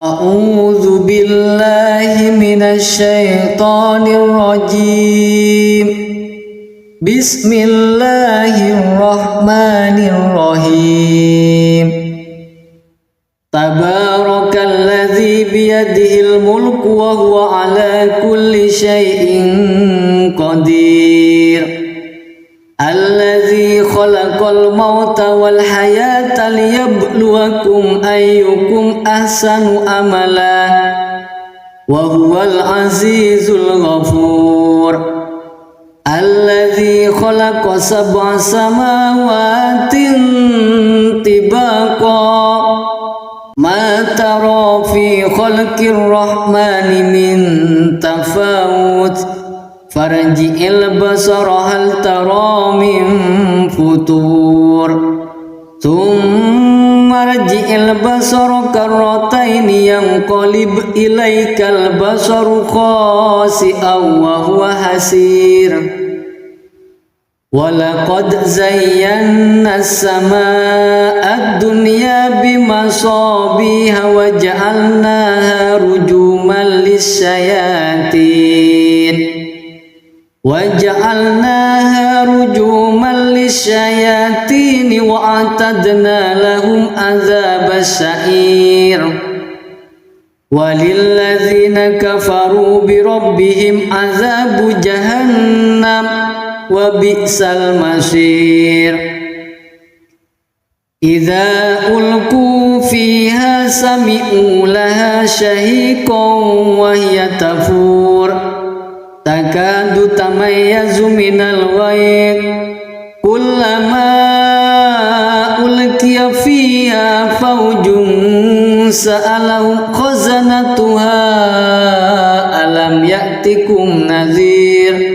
أعوذ بالله من الشيطان الرجيم بسم الله الرحمن الرحيم تبارك الذي بيده الملك وهو على كل شيء قدير الذي خلق الموت والحياة ليبلوكم أيكم أحسن عملا وهو العزيز الغفور الذي خلق 7 سماوات طباقا ما ترى في خلق الرحمن من تفاوت فارجع البصر هل ترى من فطور ثم ارجع البصر كرتين ينقلب إليك البصر خاسئا وهو حسير ولقد زينا السماء الدنيا بمصابيح وجعلناها رجوما للشياطين وأعتدنا لهم عذاب السعير walilladzina kafaru birabbihim azabu jahannam wa bi'sal masir. Idza ulqu fiha sami'u laha shahiqan wa hiya tafur takadu tamayyazu minal ghayz kullama ulqiya fiha fawjun sa'alahum khazanatuha alam ya'tikum nadhir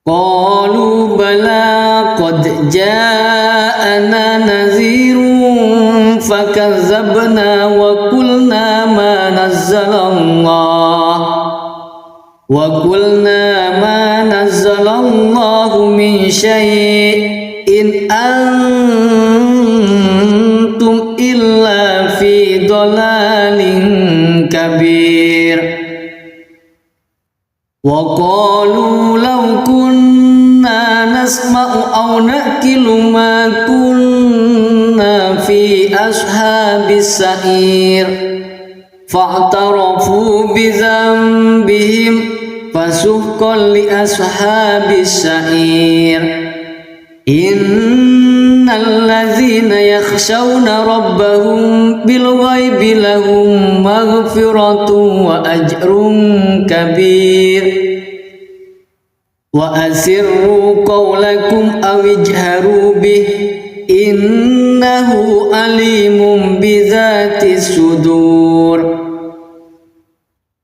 qalu bala qad ja'ana nadhirun fakazzabna wa qulna ma nazzalallahu min syai'in antum illa fi dhalalin kabir. Wa qalu law kunna nasma'u aw naqilu ma kunna fi ashabis sa'ir fa'tarafu bi dhanbihim fasuhqan li ashabis sa'ir. Innal ladzina yakhshawna rabbahum bil ghaibi lahum maghfiratun wa ajrun kabir. Wa asirru qawlakum aw ijharu bih innahu alimun bidzatis sudur.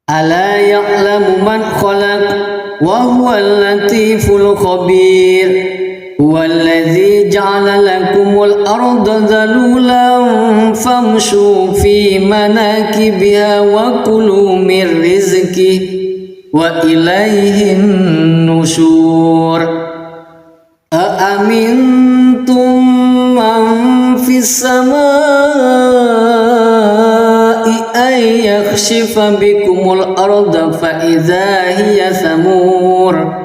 Ala ya'lamu man khalaq wa huwal latiful khabir. Huwallazi ja'ala lakumul arda dhalulan famshu fi manakibiha wa kulu min rizqihi wa ilayhin nusyur. Aamintum man fis samaa'i ay yakhshifa bikumul arda fa idza hiya samur.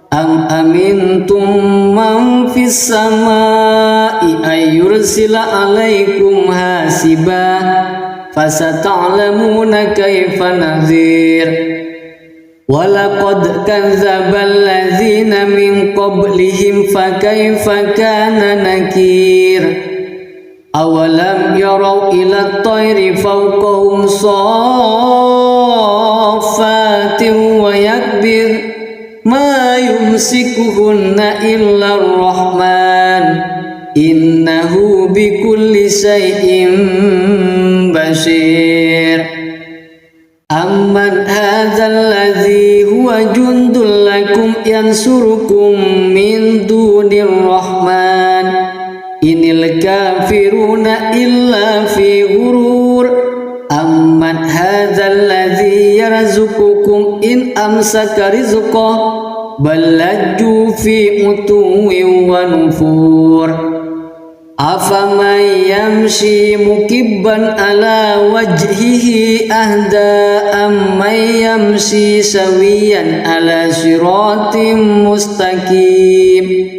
Am amintum man fis samaa'i ay yursila alaikum hasiba fasata'lamuna kaifa nadhir. Walaqad kadzdzabal ladzina min qablihim fakaifa kana nakir. Awalam yarau ila at-tayri fawqahum saffatin wa yakbir ma yumsikuhunna illa ar-rahman innahu bikulli shay'in basir. Amman hadzal ladzi huwa jundul lakum yansurukum min dunir rahman inil kafiruna illa fi ghurur. Amman hadzal ladzi yarzuqukum in amsaka rizqahu bal lajju fi utuwwin wa nufur. Afaman yamshi mukibban ala wajhihi ahda amman yamshi sawiyan ala siratim mustaqim.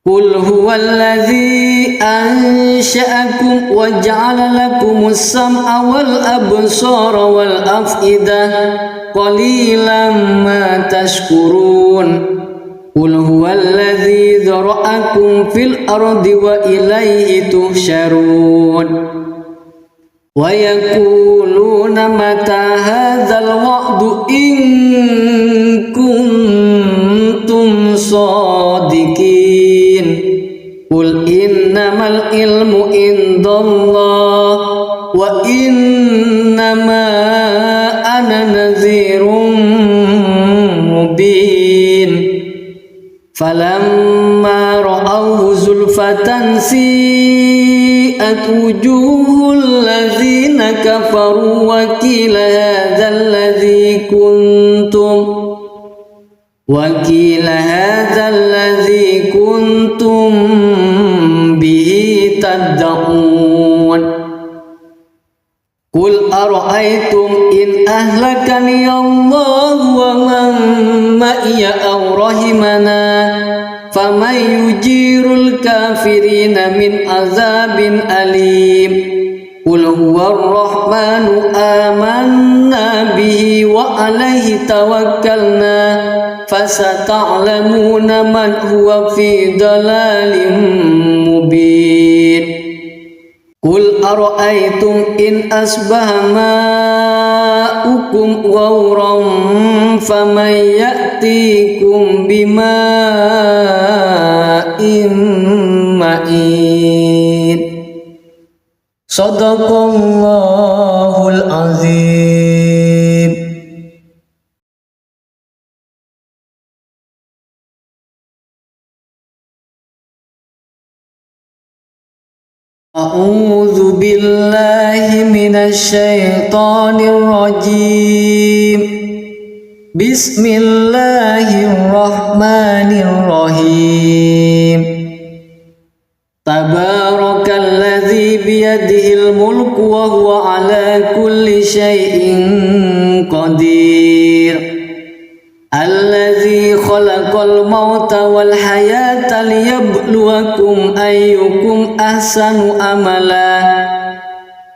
Qul huwallazi ansha'akum wa ja'ala lakumus sam'a wal absara wal af'idah qalilan ma tashkurun. Qul huwallazi dzara'akum fil ardi wa ilayhi tuhsyarun. Wa yaquluna mata hadzal wa'du in kuntum shadiqin. Qul innamal ilmu indallah wa innama ana nadhirun mubin. Falamma ra'awhu zulfatan si'at wujuhul ladzina kafaru wa qila hadzal ladzi kuntum bihi tad'un. Qul ara'aytum in ahlakani Allah wa man ma'iya aw rahimana faman yujirul kafirina min azabin alim. قل هو الرحمن آمنا به وعليه توكلنا فستعلمون من هو في ضلال مبين قل أرأيتم إن أصبح ماؤكم غورا فمن يأتيكم بماء معين صدق الله العظيم. أعوذ بالله من الشيطان الرجيم. بسم الله الرحمن الرحيم. تبارك الذي بيده الملك وهو على كل شيء قدير الذي خلق الموت والحياة ليبلوكم أيكم أحسن عملا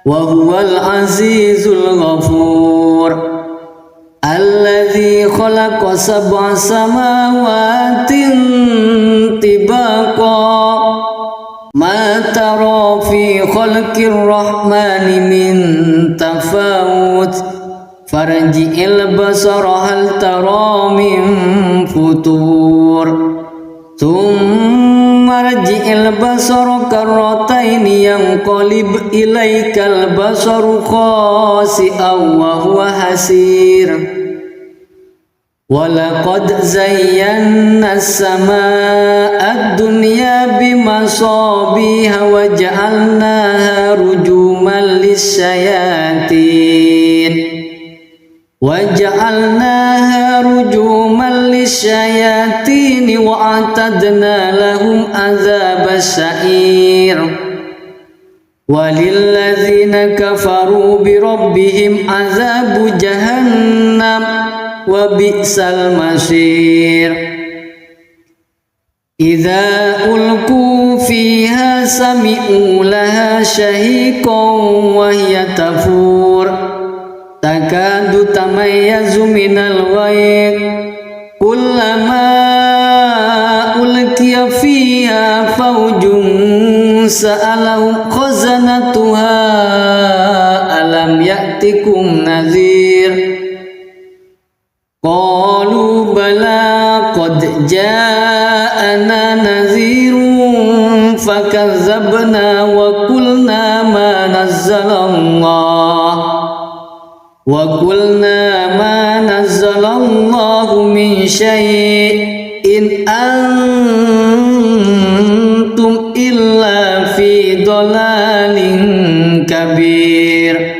وهو العزيز الغفور الذي خلق 7 سماوات طباقا ما ترى في خلق الرحمن من تفاوت فارجع البصر هل ترى من فطور ثم ارجع البصر كرتين ينقلب إليك البصر خاسئا وهو حسير ولقد زينا السماء الدنيا بمصابيح وجعلناها رجوما للشياطين وأعتدنا لهم عذاب السعير وللذين كفروا بربهم عذاب جهنم وبئس المصير إذا ألقوا فيها سمعوا لها شهيقا وهي تفور تكاد تميز من الغيظ كلما ألقي فيها فوج سألهم خزنتها ألم يأتكم نذير قالوا بلى قد جاءنا نذير فكذبنا وقلنا ما نزل الله من شيء إن أنتم إلا في ضلال كبير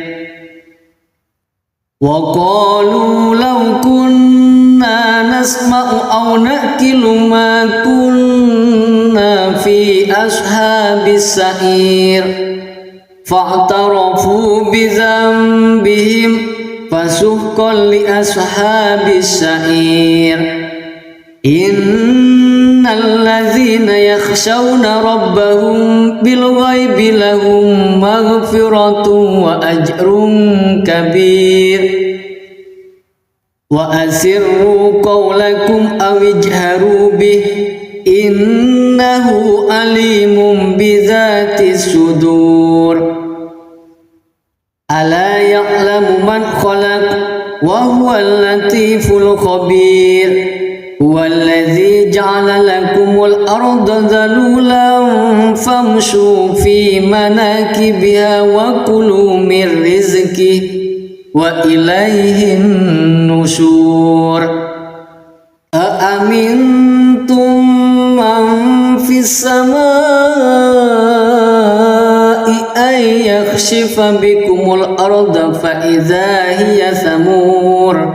وقالوا لو كنا نسمع أو نأكل ما كنا في أصحاب السعير فاعترفوا بذنبهم فسحقا لأصحاب السعير إن الذين يخشون ربهم بالغيب لهم مغفرة وأجر كبير وأسروا قولكم أو اجهروا به إنه عليم بذات الصدور ألا يعلم من خلق وهو اللطيف الخبير هو الذي جعل لكم الأرض ذلولا فامشوا في مناكبها وكلوا من رزقه وإليه النشور أأمنتم من في السماء أن يخسف بكم الأرض فإذا هي ثمور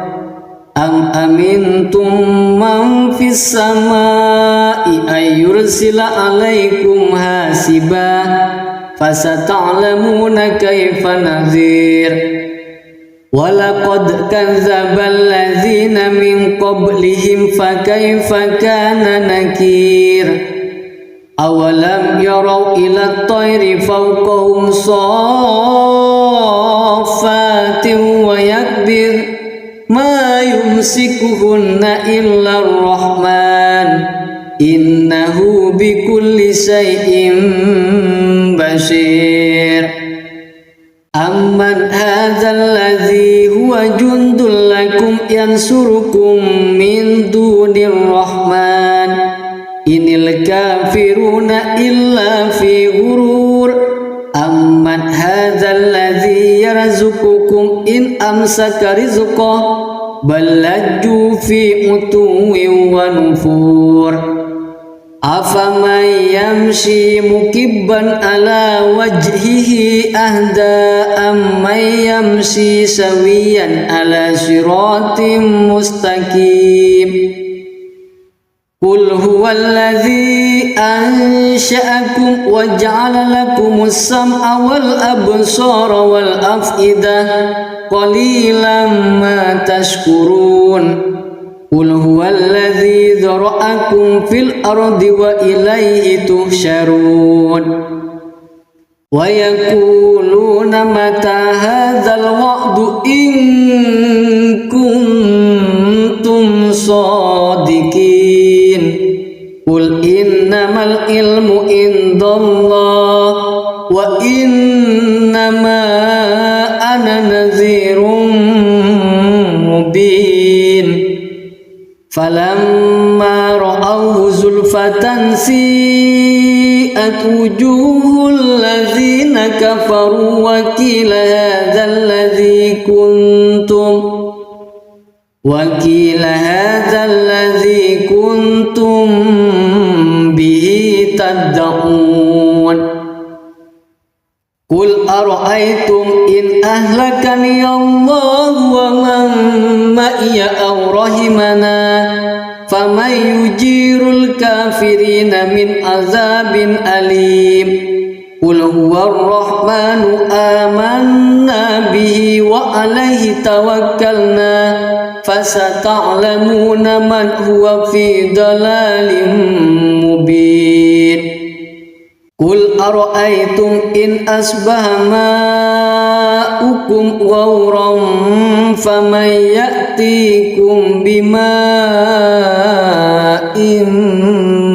أم أمنتم من في السماء أن يرسل عليكم حاسبا فستعلمون كيف نذير ولقد كذب الذين من قبلهم فكيف كان نكير awalam yarau ila tayri fawqahum saffatin wa yakbir ma yumsikuhunna illa ar-rahman innahu bikulli syai'in basir. Amman hadzal ladzi huwa jundul lakum yansurukum min dunir rahman inil kafiruna illa fi ghurur. Amman hadzal ladzi yarzuqukum in amsaka rizqahu bal lajju fi utuwwin wa nufur. Afaman yamshi mukibban ala wajhihi ahda amman yamshi sawiyan ala siratim mustaqim. Qul huwallazi ansha'akum wa ja'ala lakumus sam'a wal absara wal af'idah qalilan ma tashkurun. Qul huwallazi dzara'akum fil ardi wa ilaihi tuhsyarun. Wa yaquluna mata hadzal wa'du in kuntum shadiqin. Qul innamal ilmu indallah wa innama ana nadhirun mubin. Falamma ra'awhu zulfatan si'at wujuhul ladzina kafaru wa qila hadzal ladzi kuntum bihi tad'un. Qul ara'aytum in ahlakani Allah wa man ma'iya aw rahimana faman yujirul kafirina min azabin alim. Qul huwar rahmanu amanna bihi wa alaihi tawakkalna fasata'lamuna man huwa fi dalalin mubin. Qul ara'aytum in asbaha ma'ukum ghauran faman ya'tikum bima'in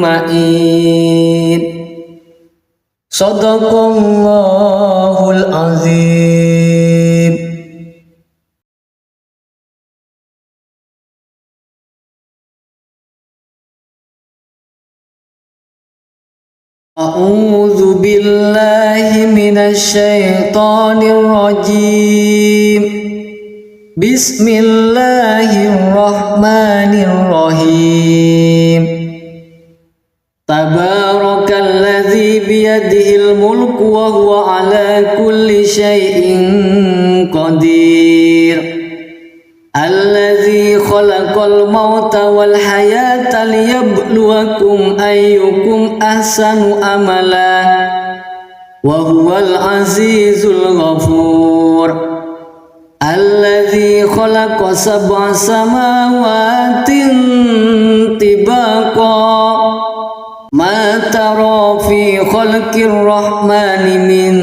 ma'in. Shadaqallahul azim. A'udzu billahi minasy syaithanir rajim. Bismillahirrahmanirrahim. Tabarakalladzi biyadihil mulku wa huwa ala kulli syai'in qadir. Alladzi khalaqal mauta wal hayata liyabluwakum ayyukum ahsanu amala wa huwal azizul ghafur. Alladzi khalaqa sab'a samawatin tibaqa ma tara fi khalqir rahmani min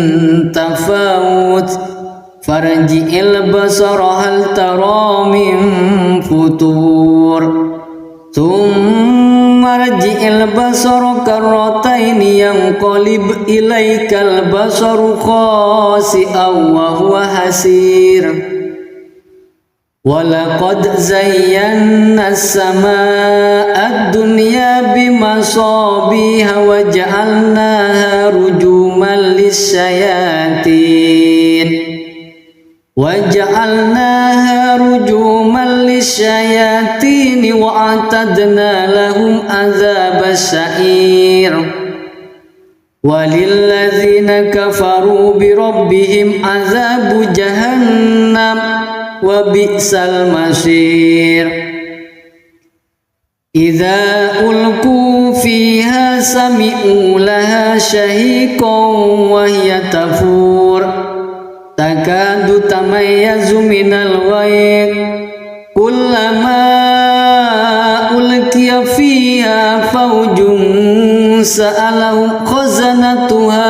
tafawut farji'il basara hal tara min futur thumma rji'il basara karrataini yanqalib ilaikal basaru khasi'an wa huwa hasir. Walaqad zayyana as-samaa'a ad-dunya bimasabiha wa ja'alnaha rujuman lis-syayatin wa a'tadna lahum adzabas sa'ir. Walilladzina kafaru bi rabbihim adzabu jahannam wa bi'sal masir. Idza ulqu fiha sami'u laha shahiqan wa hiya tafur takadu tamayyazu minal ghayr kullama ulqiya fiha fawjun سألهم خزنتها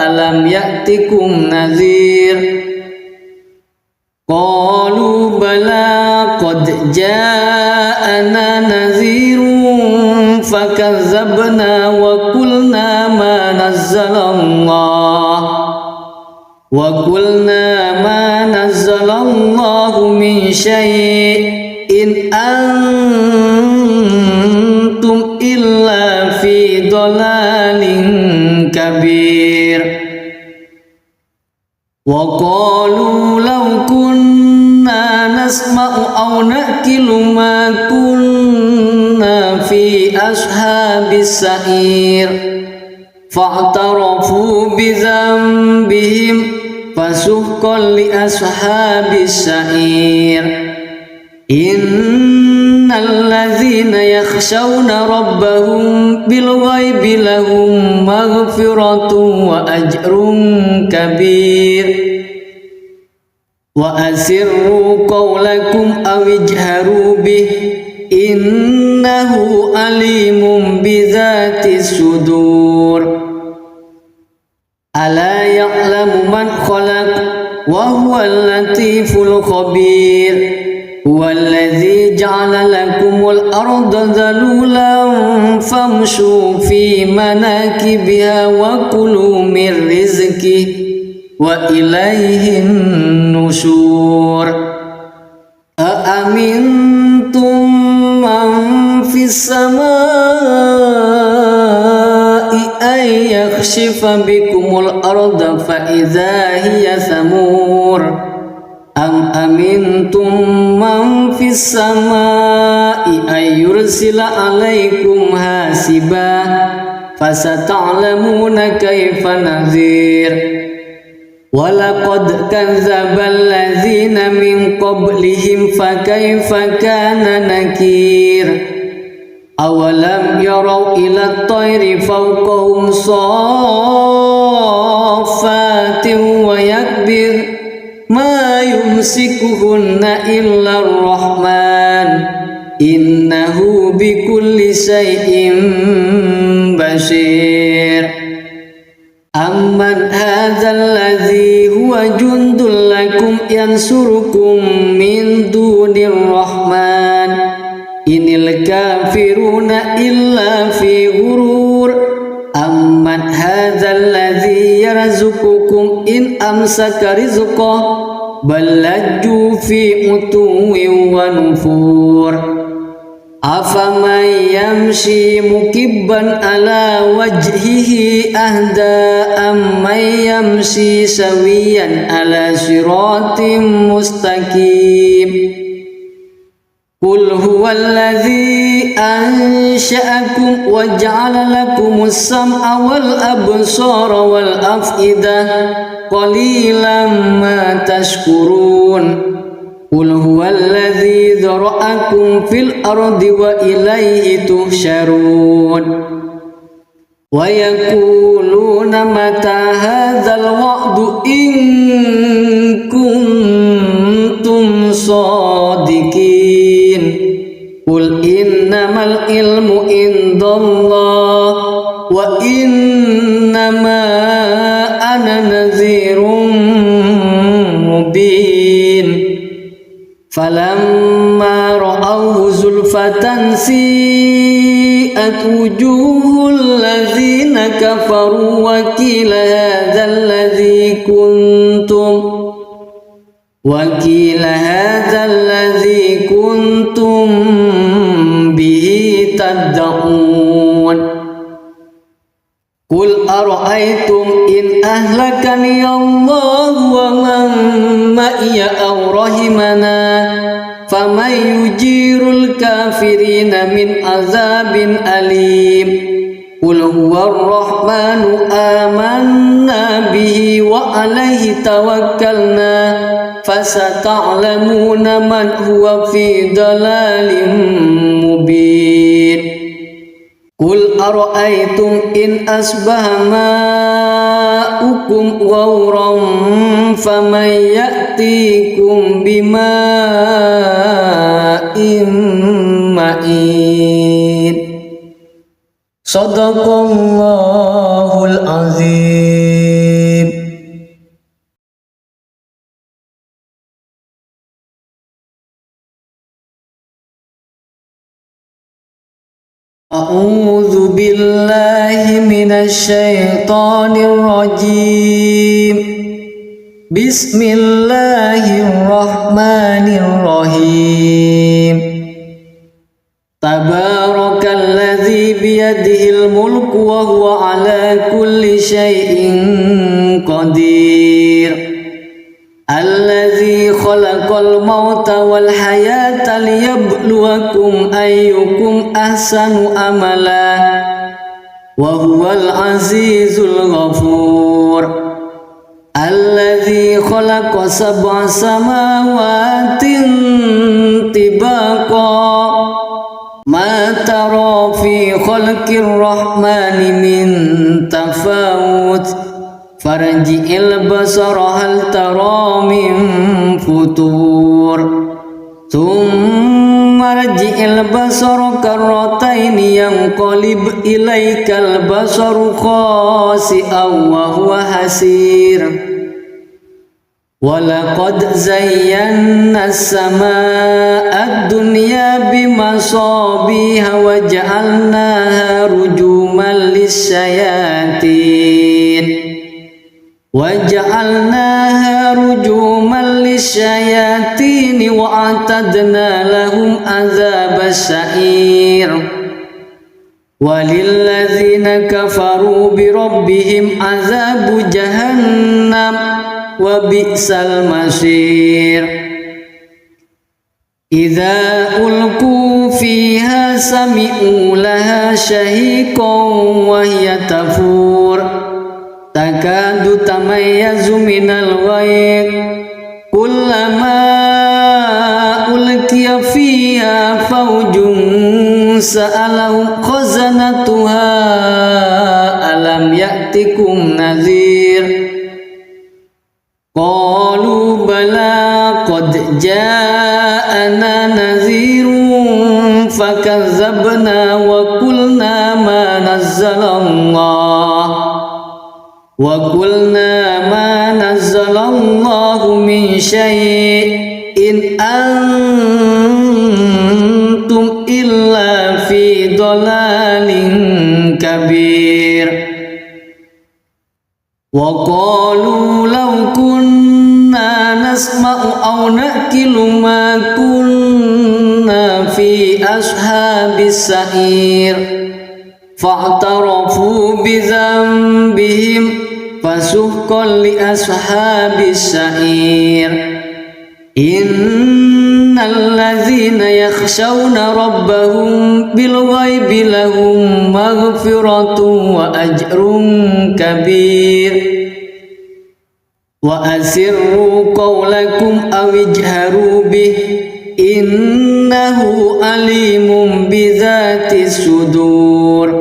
ألم يأتكم نذير قالوا بلى قد جاءنا نذير فكذبنا وقلنا ما نزل الله من شيء إن أنتم إلا في ضلال كبير وقالوا لو كنا نسمع أو نأكل ما كنا في أصحاب السعير فاعترفوا بذنبهم فسحقا لأصحاب السعير إن الذين يخشون ربهم بالغيب لهم مغفرة وأجر كبير وأسروا قولكم أو اجهروا به إنه عليم بذات الصدور ألا يعلم من خلق وهو اللطيف الخبير هو الذي جعل لكم الأرض ذلولا فامشوا في مناكبها وكلوا من رزقه وإليه النشور أأمنتم من في السماء أن يخسف بكم الأرض فإذا هي ثمور أم أمنتم من في السماء أن يرسل عليكم حاسبا فستعلمون كيف نذير ولقد كذب الذين من قبلهم فكيف كان نكير أولم يروا إلى الطير فوقهم صافات ويكبر ما يمسكهن إلا الرحمن إنه بكل شيء بصير أمن هذا الذي هو جند لكم ينصركم من دون الرحمن إن الكافرون إلا في غرور أمن هذا الذي يرزقكم إن أمسك رزقه بل لجوا في عتو ونفور أفمن يمشي مكبا على وجهه أهدى أمن يمشي سويا على صراط مستقيم قل هو الذي أنشأكم وجعل لكم السمع والأبصار والأفئدة قليلا ما تشكرون قل هو الذي ذرأكم في الأرض وإليه تحشرون ويقولون متى هذا الوعد إن كنتم صادقين قل إنما العلم عند الله وإنما أنا نذير مبين فلما رأوه زلفة سيئت وجوه الذين كفروا وقيل هذا الذي كنتم به تدعون قل أرأيتم إن أهلكني الله ومن معي أو رحمنا فمن يجير الكافرين من عذاب أليم قل هو الرحمن آمنا به وعليه توكلنا فستعلمون من هو في ضلال مبين قل أرأيتم إن أصبح ماؤكم غورا فمن يأتيكم بماء معين Sadaqallahul azim. A'udzu billahi minasy syaithanir rajim. Bismillahirrahmanirrahim. Tabarakalladzi biyadihil mulku wa huwa ala kulli syai'in qadir. Alladzi khalaqal mauta wal hayata liyabluwakum ayyukum ahsanu amala wa huwal azizul ghafur. Alladzi khalaqa sab'a samawatin tibaqa ma tara fi khalqir rahmani min tafawut farji'il basara hal tara min futur thumma rji'il basara karrataini yanqalib ilaikal basaru khasi'an wa huwa hasir. Walaqad zayyana as-samaa'a ad-dunya bimasabiha wa ja'alnaha rujuman lis-syayatin wa a'tadna lahum adzabas sa'ir. Walilladzina kafaru bi rabbihim adzabu jahannam wa bi'sal masir. Idza ulqu fiha sami'u laha shahiqan wa hiya tafur takadu tamayyazu minal ghayz kullama ulqiya fiha fawjun sa'alahum khazanatuha alam ya'tikum nadhir. Qalu bala qad ja'ana nadhirun fakazzabna wa qulna ma nazzalallahu min syai'in antum illa fi dhalalin kabir. Wa qalu law kunna nasma'u aw naqilu ma kunna fi ashabis sa'ir fa'tarafu bi dhanbihim fasuhqan li ashabis sa'ir. Innal ladzina yakhshawna rabbahum bil ghaibi lahum maghfiratun wa ajrun kabir. Wa asirru qawlakum aw ijharu bih innahu alimun bidzatis sudur.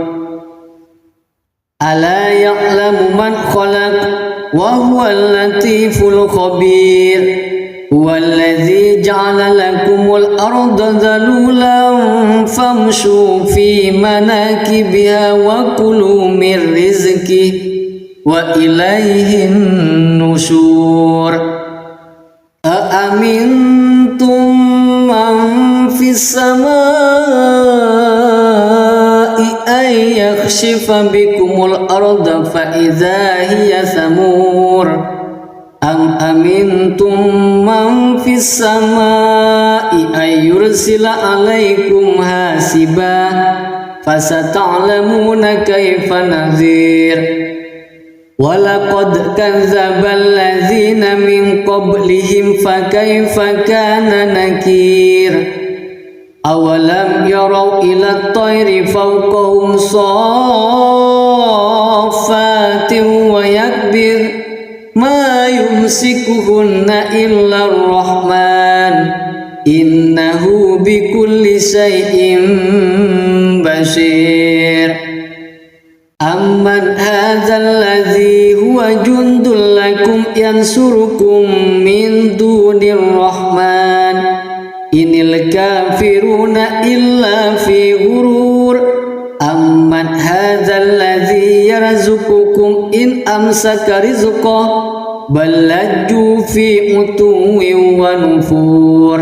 Ala ya'lamu man khalaq wa huwal latiful khabir. Huwallazi ja'ala lakumul arda dhalulan famshu fi manakibiha wa kulu min rizqihi wa ilayhin nusyur. Aamintum man fis samaa'i ay yakhshifa bikumul arda fa idza hiya thamur. Am amintum man fis samaa'i ay yursila alaikum hasiba fasata'lamuna kaifa nadhir. Walaqad kadzdzabal ladzina min qablihim fakaifa kana nakir. Awalam yarau ila at-tayri fawqahum saffatin wa yakbir ma yumsikuhunna illa ar-rahman innahu bikulli shay'in basir. Amman hadzal ladzi huwa jundul lakum yansurukum min dunir rahman inil kafiruna illa fi ghurur. amman hadzal ladzi yarzuqukum in amsaka rizqah bal lajju fi utuwin wa nufur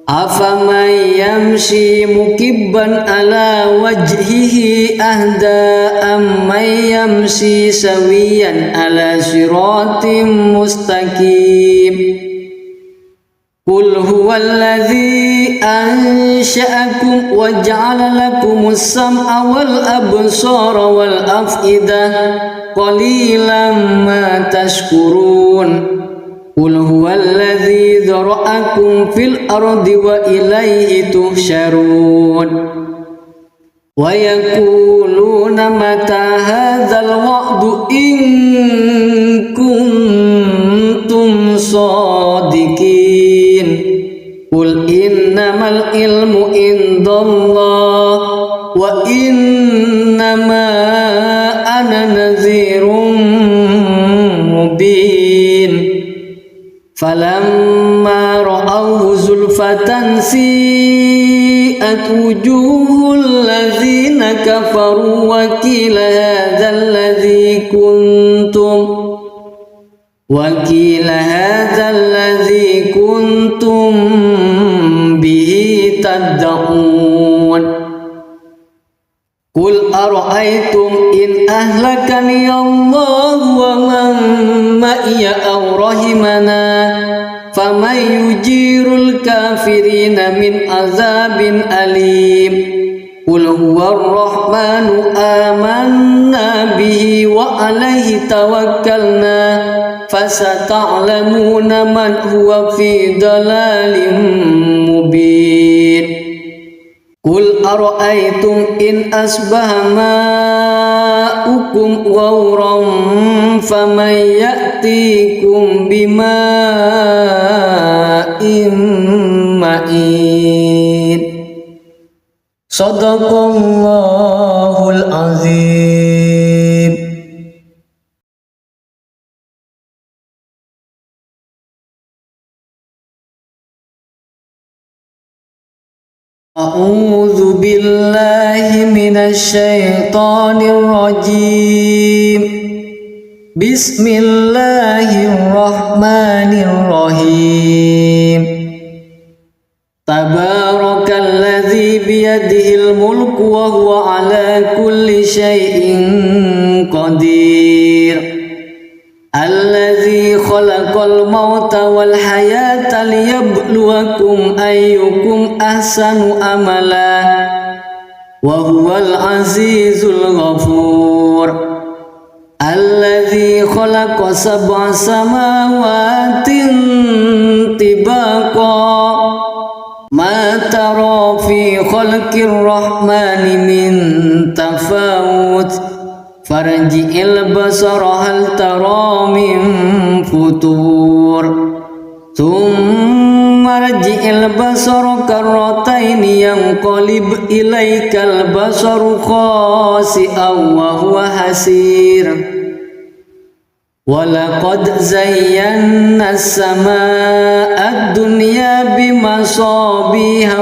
afaman yamshi mukibban ala wajhihi ahda amman yamshi sawiyan ala siratim mustaqim Qul huwallazi ansha'akum wa ja'ala lakumus sam'a wal absara wal af'idah qalilan ma tashkurun Qul huwallazi dzara'akum fil ardi wa ilaihi tuhsyarun wa yaquluna mata hadzal wa'du in kuntum shadiqin Qul innamal ilmu indallah wa innama ana nadhirun mubin falamma ra'awhu zulfatan si'at wujuhul ladzina kafaru wa qila hadzal ladzi kuntum bihi tad'un Qul ara'aytum in ahlakani Allah wa man ma'iya aw rahimana faman yujirul kafirina min azabin alim Qul huwar rahmanu amanna bihi wa alaihi tawakkalna fasata'lamuna man huwa fi dalalin mubin Qul ara'aytum in asbaha ma'ukum ghawran faman ya'tikum bima'in ma'in Sadaqallahul azim A'udzu billahi minasy syaithanir rajim Bismillahirrahmanirrahim Tabarakalladzi biyadihil mulku wa huwa ala kulli syai'in qadir Alladzi khalaqal mauta wal hayata liyabluwakum ayyukum ahsanu amala wa huwal azizul ghafur Alladzi khalaqa sab'a samawatin tibaqa Ma tara fi khalqir rahmani min tafawut Farji'il basara hal tara min futur Thumma rji'il basara karrataini yanqalib ilaikal basaru khasi'an wa huwa hasir Walaqad zayyana as-samaa'a ad-dunya bimasabiha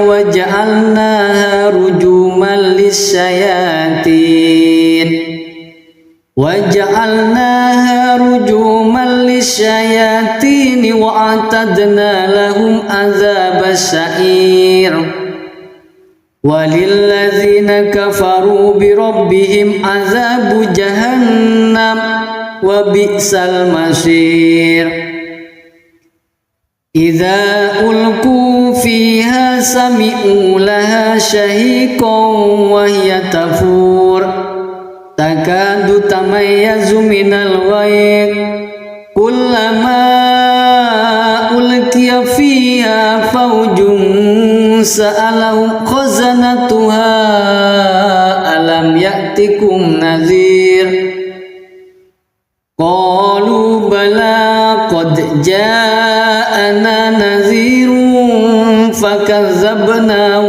wa ja'alnaha rujuman lis-syayatin wa a'tadna lahum adzabas sa'ir walilladzina kafaru bi rabbihim adzabu jahannam wa bi'sal masir Idza ulqu fiha sami'u laha shahiqan wa hiya tafur takadu tamayyazu minal ghayr kullama ulqiya fiha fawjun sa'alahum khazanatuha alam ya'tikum nadhir Qalu bala qad ja'ana nadhirun fakazzabna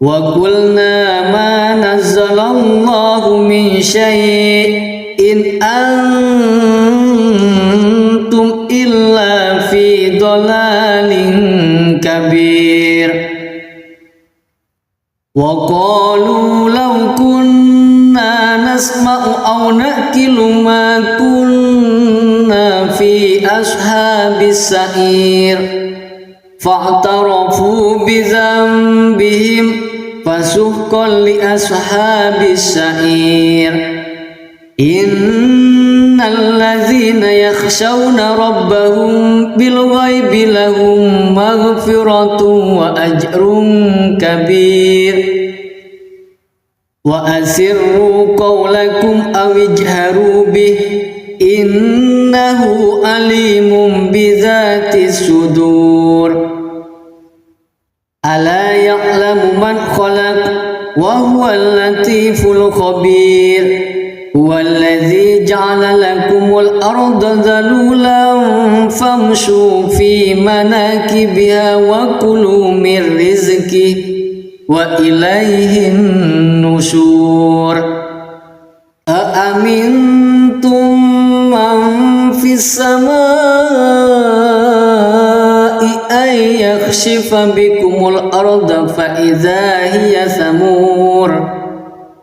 wa qulna ma nazzalallahu min syai'in antum illa fi dhalalin kabir وقالوا لو كنا نسمع أو نأكل ما كنا في أصحاب السعير فاعترفوا بذنبهم فسحقا لأصحاب السعير إن الذين يخشون ربهم بالغيب لهم مغفرة وأجر كبير وأسروا قولكم أو اجهروا به إنه عليم بذات الصدور ألا يعلم من خلق وهو اللطيف الخبير هو الذي جعل لكم الأرض ذلولا فامشوا في مناكبها وكلوا من رزقه وإليه النشور أأمنتم من في السماء أن يخسف بكم الأرض فإذا هي ثمور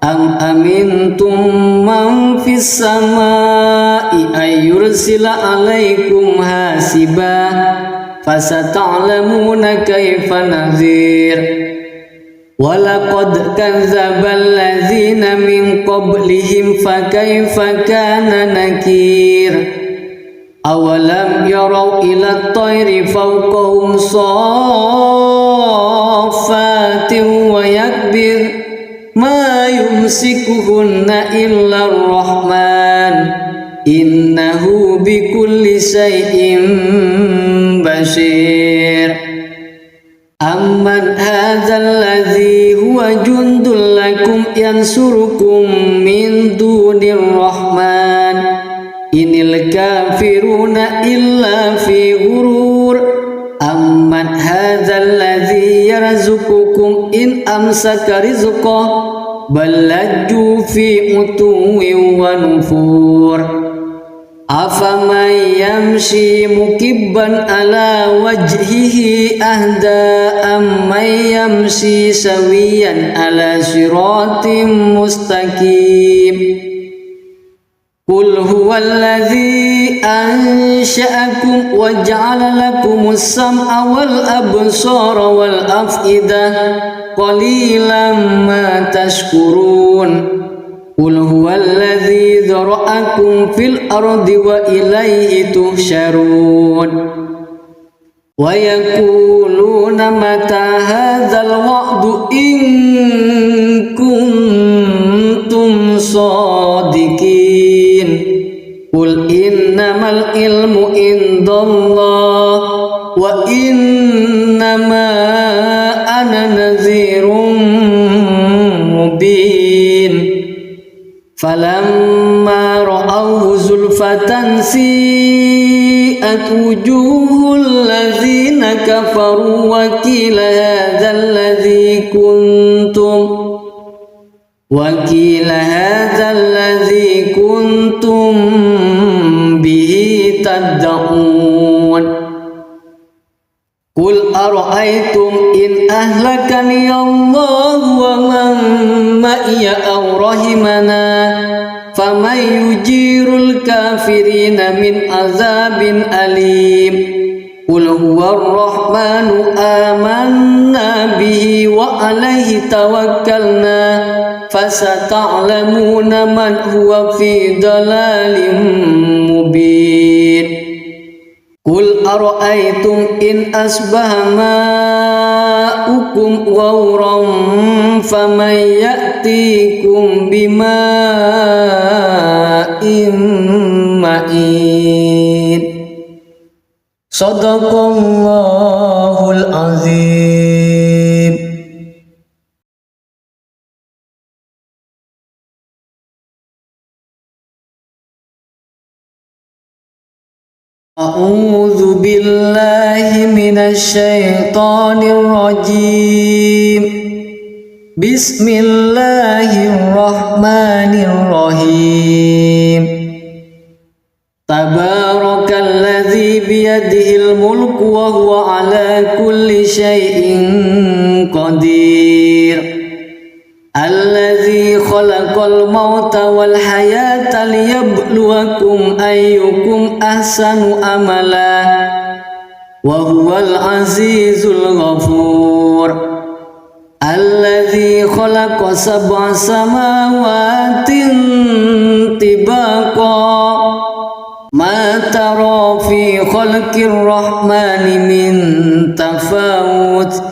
أم أمنتم من في السماء أن يرسل عليكم حاسبا فستعلمون كيف نذير ولقد كذب الذين من قبلهم فكيف كان نكير أولم يروا إلى الطير فوقهم صافات ويكبر ما يمسكهن إلا الرحمن إنه بكل شيء بصير أمن هذا الذي هو جند لكم ينصركم من دون الرحمن إن الكافرون إلا في غرور أمن هذا الذي يرزقكم إن أمسك رزقه بل لجوا في عتو ونفور أفمن يمشي مكبا على وجهه أهدى أمن يمشي سويا على صراط مستقيم قل هو الذي أنشأكم وجعل لكم السمع والأبصار والأفئدة قليلا ما تشكرون قل هو الذي ذرأكم في الأرض وإليه تحشرون ويقولون متى هذا الوعد إن كنتم صادقين قل إنما العلم عند الله وإنما أنا نذير مبين فلما رأوه زلفة سيئت وجوه الذين كفروا وقيل هذا الذي كنتم به تدعون قل أرأيتم إن أهلكني الله ومن معي أو رحمنا فمن يجير الكافرين من عذاب أليم قل هو الرحمن آمنا به وعليه توكلنا فستعلمون من هو في ضلال مبين قل أرأيتم إن أصبح ماؤكم غورا فمن يأتيكم بماء معين صدق الله العظيم. أعوذ بالله من الشيطان الرجيم. بسم الله الرحمن الرحيم. تبارك الذي بيده الملك وهو على كل شيء قدير. الذي خلق الموت والحياة ليبلوكم أيكم أحسن عملا وهو العزيز الغفور الذي خلق 7 سماوات طباقا ما ترى في خلق الرحمن من تفاوت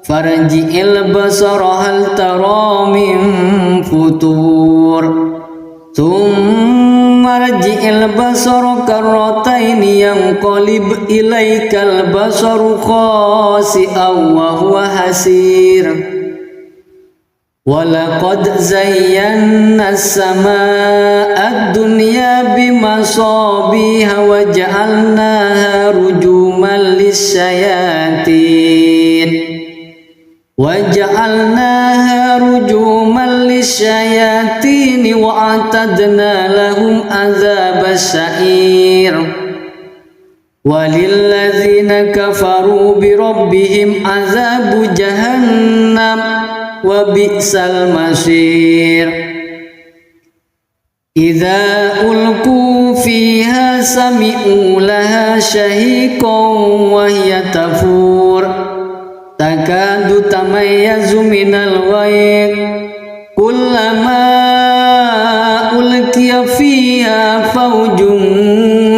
فارجع البصر هل ترى من فطور ثم ارجع البصر كرتين ينقلب إليك البصر خاسئا وهو حسير ولقد زينا السماء الدنيا بمصابيح وجعلناها رجوما للشياطين وأعتدنا لهم عذاب السعير وللذين كفروا بربهم عذاب جهنم وبئس المصير إذا ألقوا فيها سمعوا لها شهيقا وهي تفور تكاد تميز من الغيظ كلما ألقي فيها فوج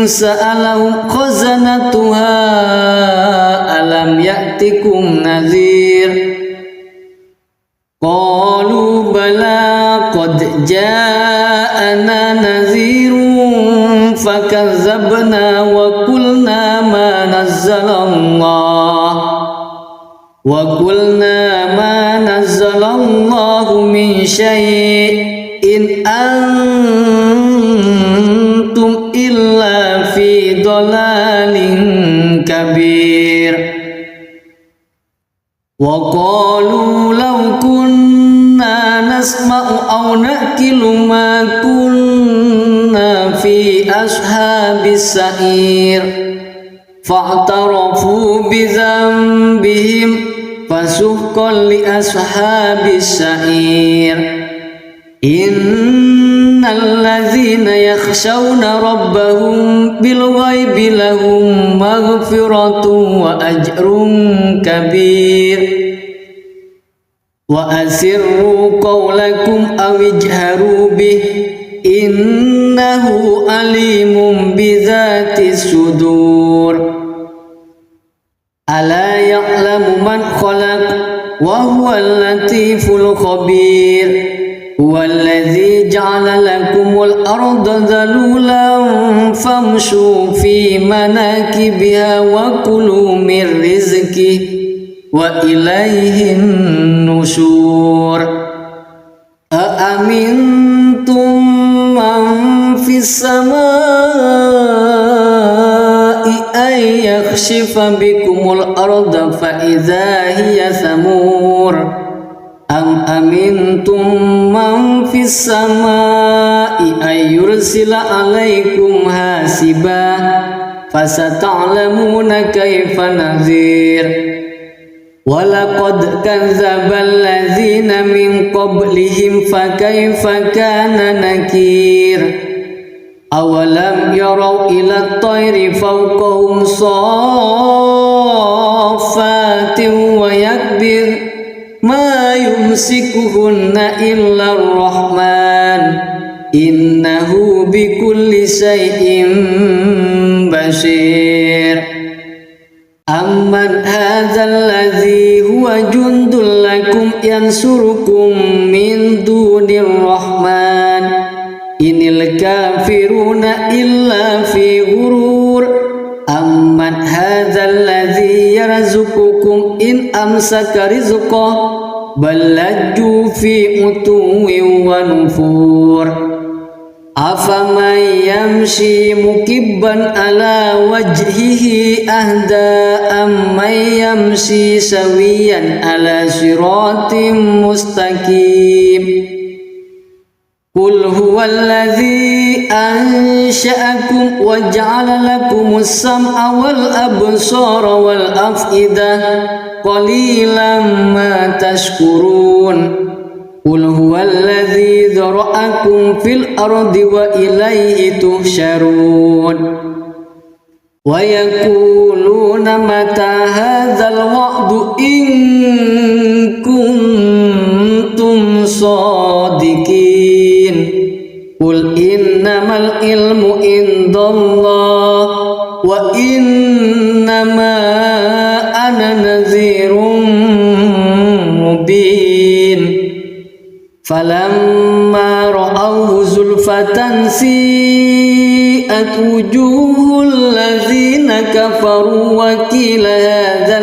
سألهم خزنتها ألم يأتكم نذير قالوا بلى قد جاءنا نذير فكذبنا وقلنا ما نزل الله من شيء إن أنتم إلا في ضلال كبير وقالوا لو كنا نسمع أو نأكل ما كنا في أصحاب السعير فاعترفوا بذنبهم فسحقا لأصحاب السعير إن الذين يخشون ربهم بالغيب لهم مغفرة وأجر كبير وأسروا قولكم أو اجهروا به إنه عليم بذات الصدور ألا يعلم من خلق وهو اللطيف الخبير هو الذي جعل لكم الأرض ذلولا فامشوا في مناكبها وكلوا من رزقه وإليه النشور أأمنتم من في السماء أن يخسف بكم الأرض فإذا هي ثمور أم أمنتم من في السماء أن يرسل عليكم حاسبا فستعلمون كيف نذير ولقد كذب الذين من قبلهم فكيف كان نكير أولم يروا إلى الطير فوقهم صافات ويكبر ما يمسكهن إلا الرحمن إنه بكل شيء بصير أمن هذا الذي هو جند لكم ينصركم من دون الرحمن إن الكافرون إلا في غرور أمن هذا الذي يرزقكم إن أمسك رزقه بل لجوا في عتو ونفور أفمن يمشي مكبا على وجهه أهدى أمن يمشي سويا على صراط مستقيم قل هو الذي أنشأكم وجعل لكم السمع والأبصار والأفئدة قليلا ما تشكرون قل ذرأكم في الأرض وإليه تحشرون ويقولون متى هذا الوعد إن كنتم صادقين قل إنما العلم عند الله وإنما أنا نذير مبين فلما رأوه زلفة سيئت وجوه الذين كفروا وقيل هذا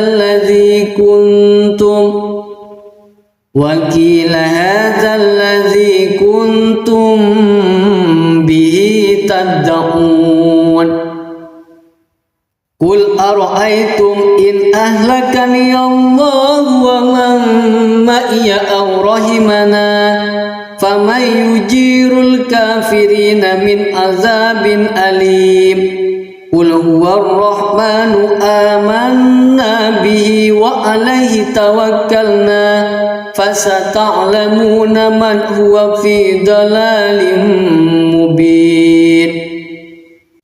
الذي كنتم به تدعون قل أرأيتم إن أهلكني الله ومن معي أو رحمنا فمن يجير الكافرين من عذاب أليم قل هو الرحمن آمنا به وعليه توكلنا فستعلمون من هو في ضلال مبين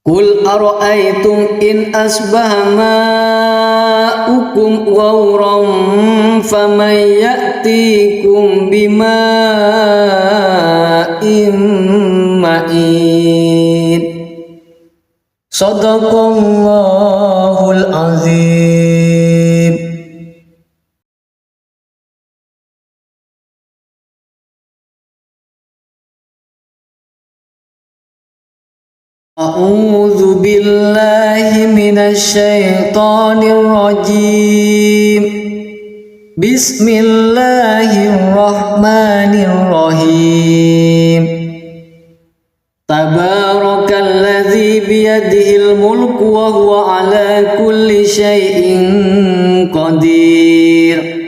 قل أرأيتم إن أصبح ماؤكم غورا فمن يأتيكم بماء معين صدق الله العظيم. أعوذ بالله من الشيطان الرجيم بسم الله الرحمن الرحيم تبارك الذي بيده الملك وهو على كل شيء قدير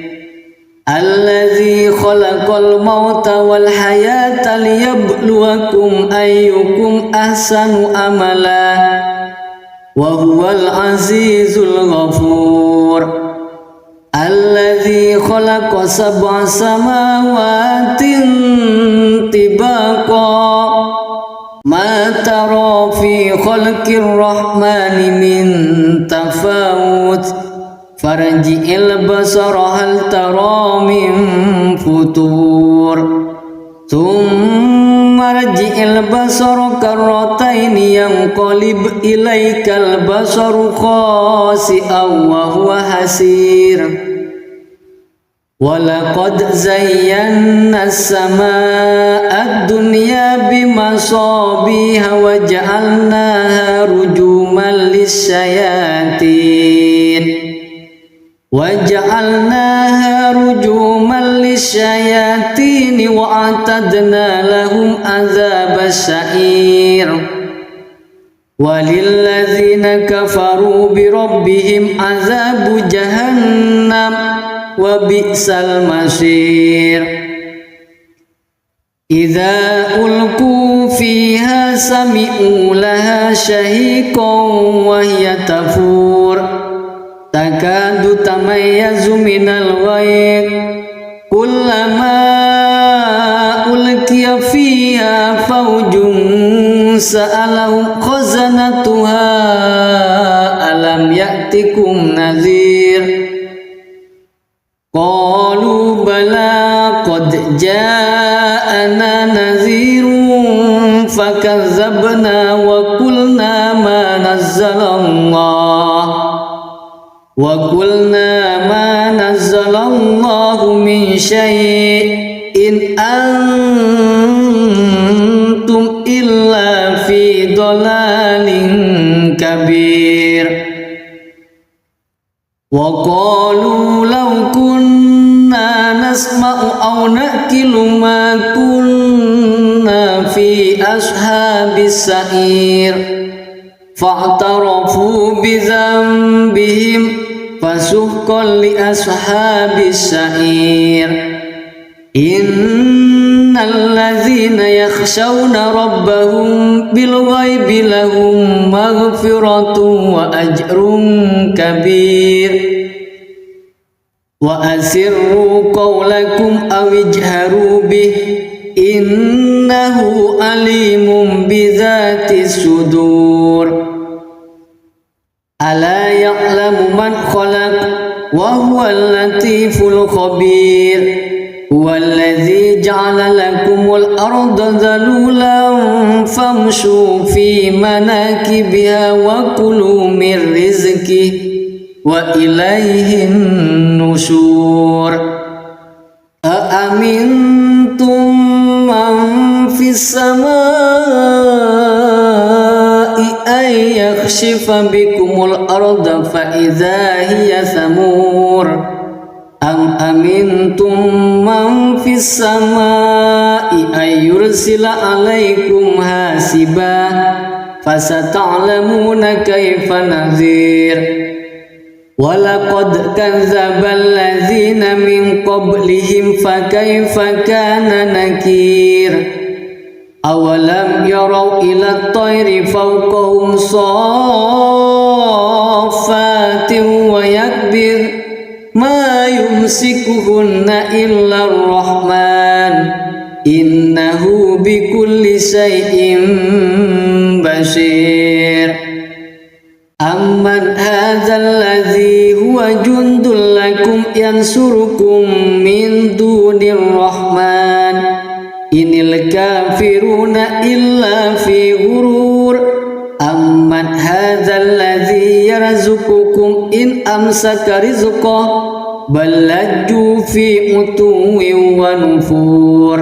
الذي خلق الموت والحياة ليبلوكم أيكم أحسن عملا وهو العزيز الغفور الذي خلق 7 سماوات طباقا ما ترى في خلق الرحمن من تفاوت فارجع البصر هل ترى من فطور ثم ارجع البصر كرتين ينقلب إليك البصر خاسئا وهو حسير ولقد زينا السماء الدنيا بمصابيح وجعلناها رجوما للشياطين وأعتدنا لهم عذاب السعير وللذين كفروا بربهم عذاب جهنم وبئس المصير إذا ألقوا فيها سمعوا لها شهيقا وهي تفور تكاد تميز من الغيظ كلما ألقي فيها فوج سألهم خزنتها ألم يأتكم نذير قالوا بلى قد جاءنا نذير فكذبنا وقلنا ما نزل الله من شيء إن أنتم إلا في ضلال كبير وقالوا لو كنا نسمع أو نأكل ما كنا في أصحاب السعير فاعترفوا بذنبهم فسحقا لأصحاب السعير إن الذين يخشون ربهم بالغيب لهم مغفرة وأجر كبير وأسروا قولكم أو اجهروا به innahu alimun bidzatis sudur. Ala ya'lamu man khalaq wa huwal latiful khabir. Huwallazi ja'ala lakumul arda dhalulan famshu fi manakibiha wa kulu min rizqihi wa ilaihin nusyur. Aamintum man fis samaa'i ay yakhshifa bikumul arda fa idza hiya samur. Am amintum man fis samaa'i ay yursila alaikum hasiba fasata'lamuna kaifa nadhir. Walaqad kadzdzabal ladzina min qablihim fakaifa kana nakir. Awalam yarau ila at-tayri fawqahum saffatin wa yakbir ma yumsikuhunna illa ar-rahman innahu bikulli shay'in basir. Amman hadzal ladzi huwa jundul lakum yansurukum min dunir rahman inil kafiruna illa fi ghurur. Amman hadzal ladzi yarzuqukum in amsaka rizqahu bal lajju fi utuwwin wa nufur.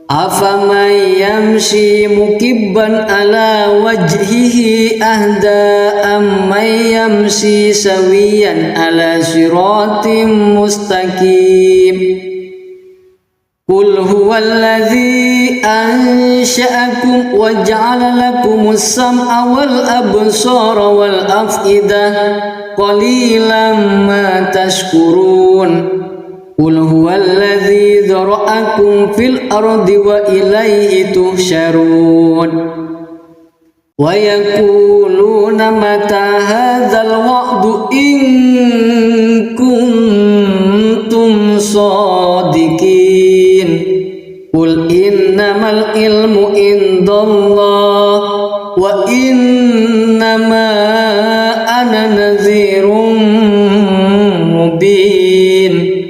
Afaman yamshi mukibban ala wajhihi ahda amman yamshi sawiyan ala siratim mustaqim. Qul huwallazi ansha'akum wa ja'ala lakumus sam'a wal absara wal af'idah qalilan ma tashkurun. Qul huwallazi dzara'akum fil ardi wa ilaihi tuhsyarun. Wa yaquluna mata hadzal wa'du in kuntum shadiqin. Qul innamal ilmu indallah wa innama ana nadhirun mubin.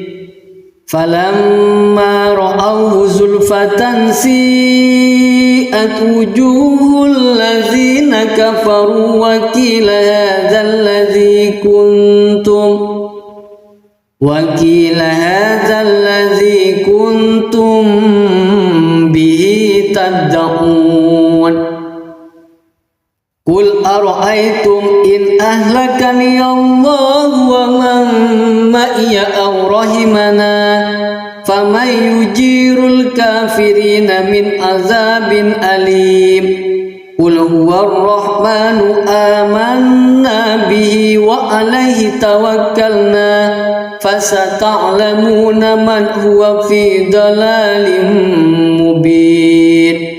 Falamma ra'awhu zulfatan si'at wujuhul ladzina kafaru wa qila hadzal ladzi kuntum bihi tad'un. Qul ara'aytum in ahlakani Allah wa man ma'iya aw rahimana faman yujirul kafirina min azabin alim. Qul huwar rahmanu amanna bihi wa alaihi tawakkalna fasata'lamuna man huwa fi dalalin mubin.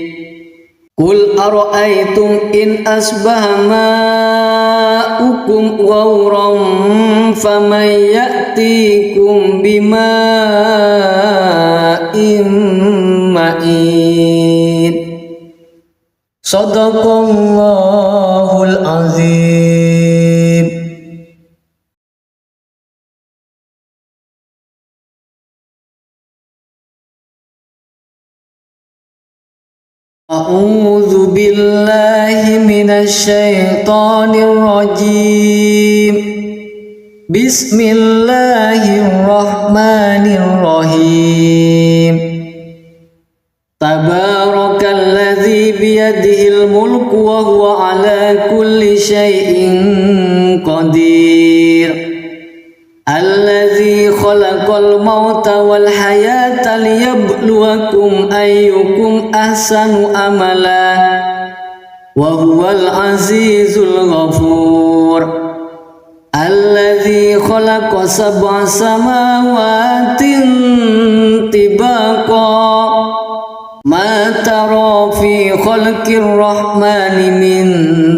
Qul ara'aytum in asbaha ma'ukum ghawran faman ya'tikum bima'in ma'in. Shadaqallahul azim. A'udzu billahi minasy syaithanir rajim. Bismillahirrahmanirrahim. Tabarakalladzi biyadihil mulku wa huwa ala kulli syai'in qadir. Alladzi khalaqal mauta wal hayata liyabluwakum ayyukum ahsanu amala wa huwal azizul ghafur. Alladzi khalaqa sab'a samawatin tibaqa ma tara fi khalqir rahmani min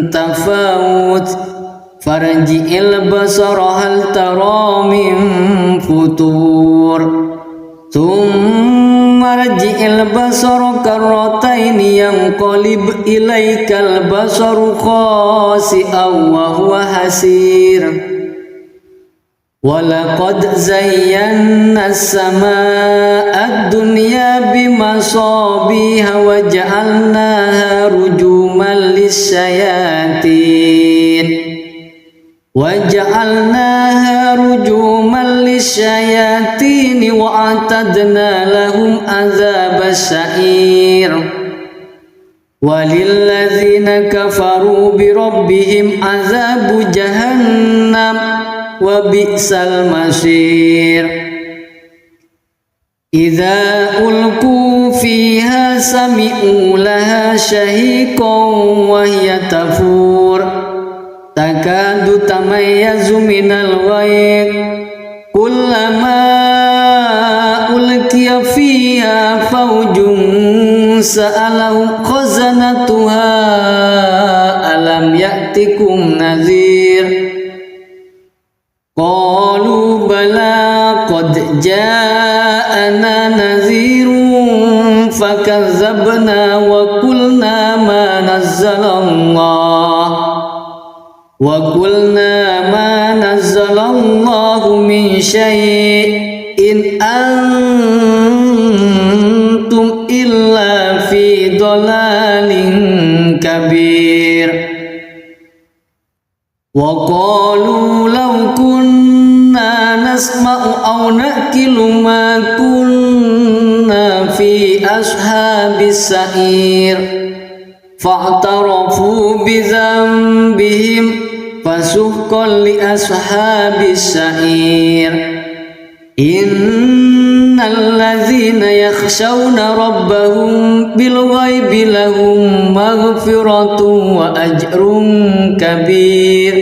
tafawut farji'il basara hal tara min futur thumma farji'il basara karrataini yanqalib ilaikal basaru khasi'an wa huwa hasir. Walaqad zayyana as-samaa'a ad-dunya bimasabiha wa ja'alnaha rujuman lisyayatin wa a'tadna lahum adzabas sa'ir. Walilladzina kafaru bi rabbihim adzabu jahannam wa bi'sal masir. Idza ulqu fiha sami'u laha shahiqan wa hiya tafur takadu tamayyazu minal ghayz kullama ulqiya fiha fawjun sa'alahum khazanatuha alam ya'tikum nadhir. Qalu bala qad ja'ana nadhirun fakazzabna wa qulna ma nazzalallahu min syai'in antum illa fi dhalalin kabir. Wa qalu law kunna nasma'u aw naqilu ma kunna fi ashabis sa'ir fa'tarafu bi dhanbihim fasuhqan li ashabis sa'ir. Innal ladzina yakhshawna rabbahum bil ghaibi lahum maghfiratun wa ajrun kabir.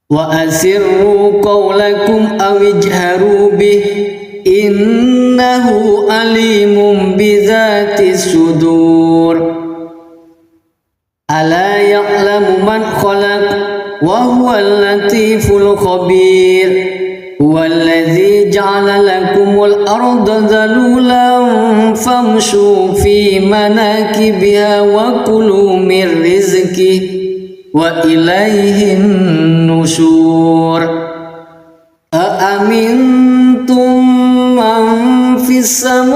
Wa asirru qawlakum aw ijharu bih innahu alimun bidzatis sudur. Ala ya'lamu man khalaq wa huwal latiful khabir. Huwallazi ja'ala lakumul arda dhalulan famshu fi manakibiha wa kulu min rizqihi wa ilayhin nusyur. Aamintum man fis samaa'i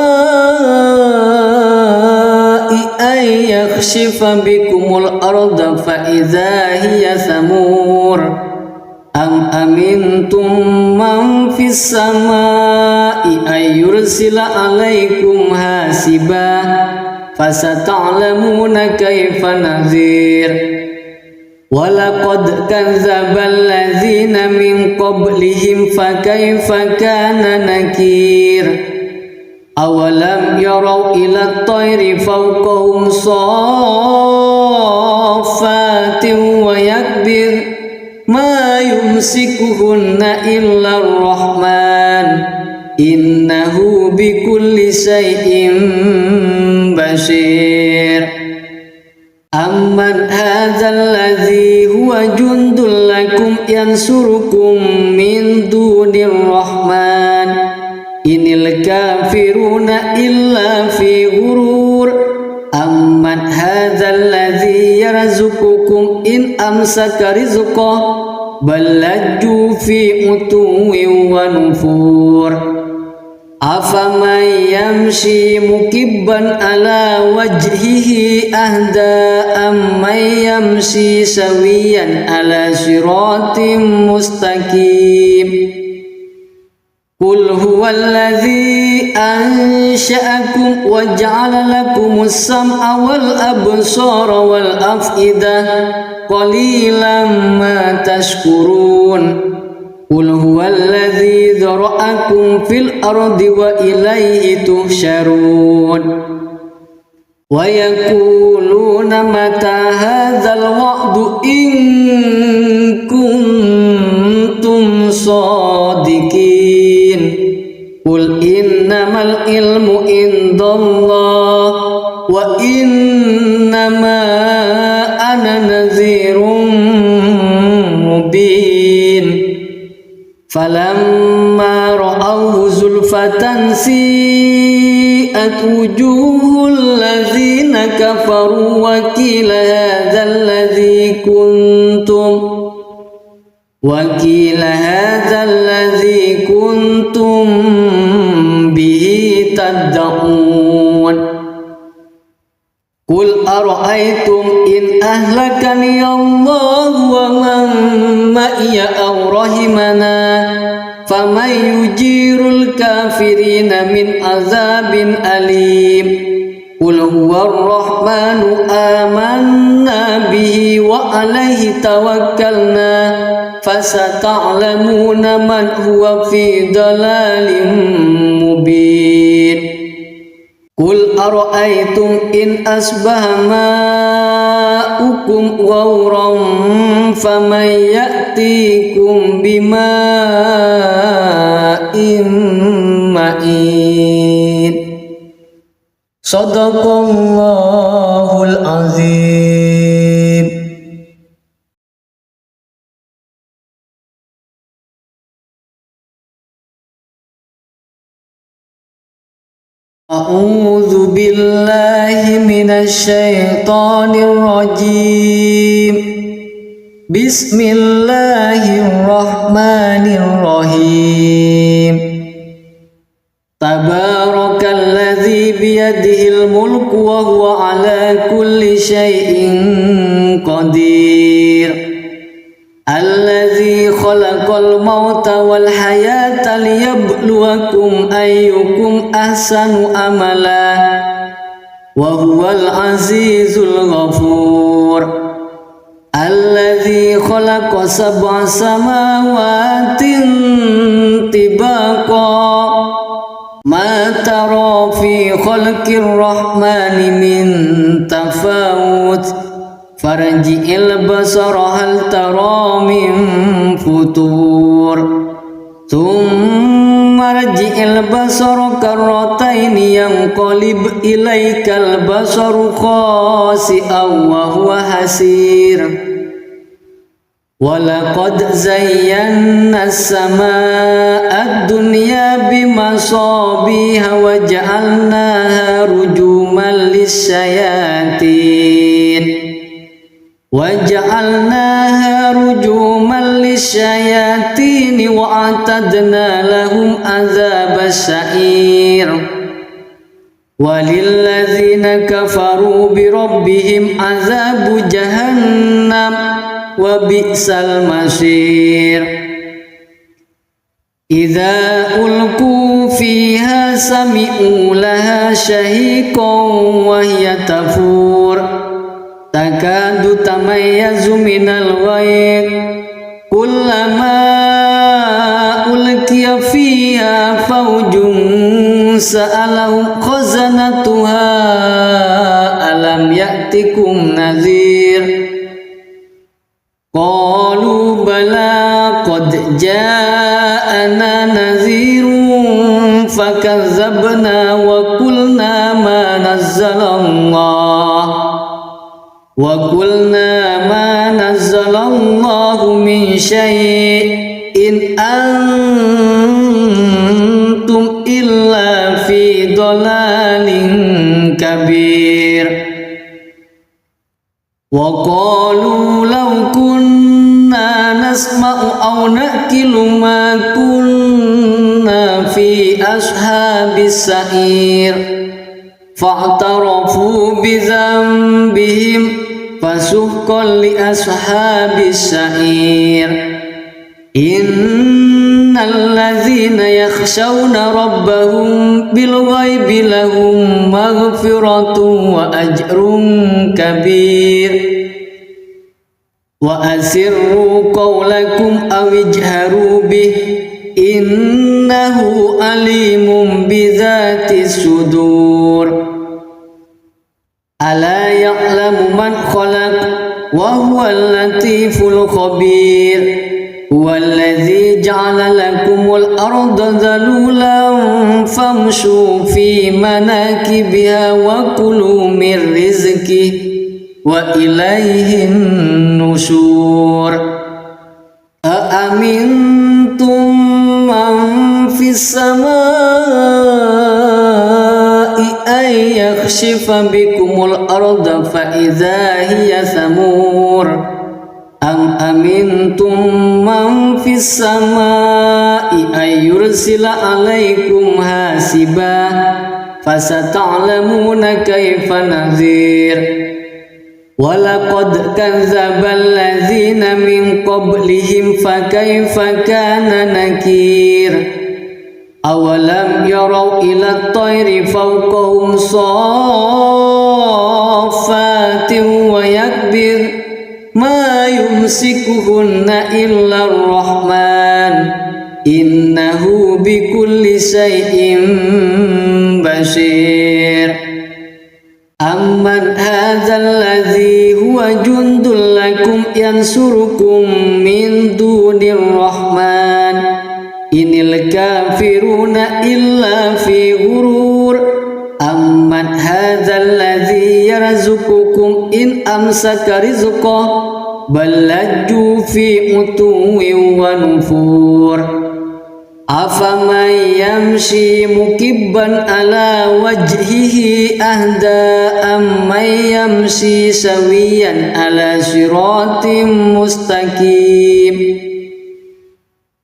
ay yakhshifa bikumul arda fa idza hiya samur. Am amintum man fis samaa'i ay yursila alaikum hasiba fasata'lamuna kaifa nadhir. Walaqad kadzdzabal ladzina min qablihim fakaifa kana nakir. Awalam yarau ila at-tayri fawqahum saffatin wa yakbir ma yumsikuhunna illa ar-rahman innahu bikulli shay'in basir. Amman hadzal ladzi huwa jundul lakum yansurukum min dunir rahman inil kafiruna illa fi ghurur. Amman hadzal ladzi yarzuqukum in amsaka rizqahu bal lajju fi utuwwin wa nufur. Afaman yamshi mukibban ala wajhihi ahda amman yamshi sawiyan ala siratim mustaqim. Qul huwallazi ansha'akum wa ja'ala lakumus sam'a wal absara wal af'idah qalilan ma tashkurun. Qul huwallazi dzara'akum fil ardi wa ilaihi tuhsyarun. Wa yaquluna mata hadzal wa'du in kuntum shadiqin. Qul innamal ilmu indallah wa innama ana nadhirun mubin. Falamma ra'awhu zulfan فتنسيئت وجوه الذين كفروا وقيل هذا الذي كنتم به تدعون قل أرأيتم إن أهلكني الله ومن معي أو رحمنا فمن يجير الكافرين من عذاب أليم قل هو الرحمن آمنا به وعليه توكلنا فستعلمون من هو في ضلال مبين قل أرأيتم إن أصبح ماؤكم غورا فمن يأتيكم بماء معين صدق الله العظيم. أعوذ بالله من الشيطان الرجيم. بسم الله الرحمن الرحيم. تبارك الذي بيده الملك وهو على كل شيء قدير. الذي خلق الموت والحياة ليبلوكم أيكم أحسن عملا وهو العزيز الغفور. الذي خلق 7 سماوات طباقا ما ترى في خلق الرحمن من تفاوت فارجع البصر هل ترى من فطور ثم ارجع البصر كرتين ينقلب إليك البصر خاسئا وهو حسير. ولقد زينا السماء الدنيا بمصابيح وجعلناها رجوما للشياطين وأعتدنا لهم عذاب السعير. وللذين كفروا بربهم عذاب جهنم وبئس المصير. إذا ألقوا فيها سمعوا لها شهيقا وهي تفور تكاد تميز من الغيظ كلما ألقي فيها فوج سألهم خزنتها ألم يأتكم نذير قالوا بلى قد جاءنا نذير فكذبنا وقلنا ما نزل الله من شيء إن أنتم إلا في ضلال كبير. وقالوا لو كنا نسمع أو نأكل ما كنا في أصحاب السعير فاعترفوا بذنبهم فسحقا لأصحاب السعير. إن الذين يخشون ربهم بالغيب لهم مغفرة وأجر كبير. وأسروا قولكم أو اجهروا به إنه عليم بذات الصدور. ألا يعلم من خلق وهو اللطيف الخبير. هو الذي جعل لكم الأرض ذلولا فامشوا في مناكبها وكلوا من رزقه وإليه النشور. أأمنتم من في السماء أن يخسف بكم الأرض فإذا هي ثمور أم أمنتم من في السماء أن يرسل عليكم حاسبا فستعلمون كيف نذير ولقد كذب الذين من قبلهم فكيف كان نكير أولم يروا إلى الطير فوقهم صافات ويكبر ما يمسكهن إلا الرحمن إنه بكل شيء بصير أمن هذا الذي هو جند لكم ينصركم من دون الرحمن إن الكافرون إلا في غرور أمن هذا الذي يرزقكم إن أمسك رزقه بل لجوا في عتو ونفور أفمن يمشي مكبا على وجهه أهدى أمن يمشي سويا على صراط مستقيم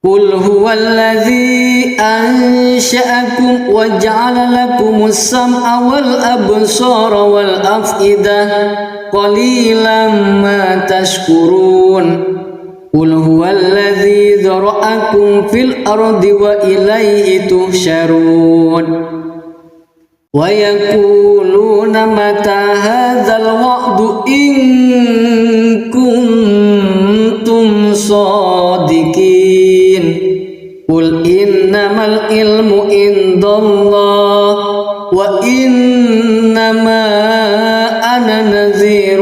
قل هو الذي أنشأكم وجعل لكم السمع والأبصار والأفئدة قليلا ما تشكرون قل هو الذي ذرأكم في الأرض وإليه تحشرون ويقولون متى هذا الوعد إن كنتم صادقين قل إنما العلم عند الله وإنما أنا نذير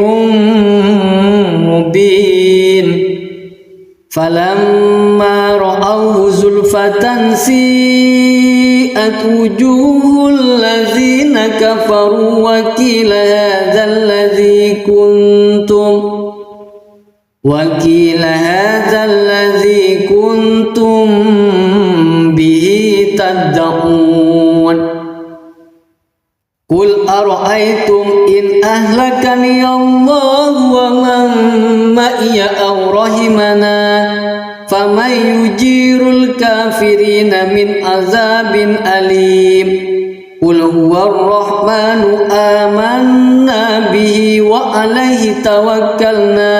مبين فلما رأوه زلفة سيئت وجوه الذين كفروا وقيل هذا الذي كنتم به تدعون قل أرأيتم إن أهلكني الله ومن معي أو رحمنا فمن يجير الكافرين من عذاب أليم قل هو الرحمن آمنا به وعليه توكلنا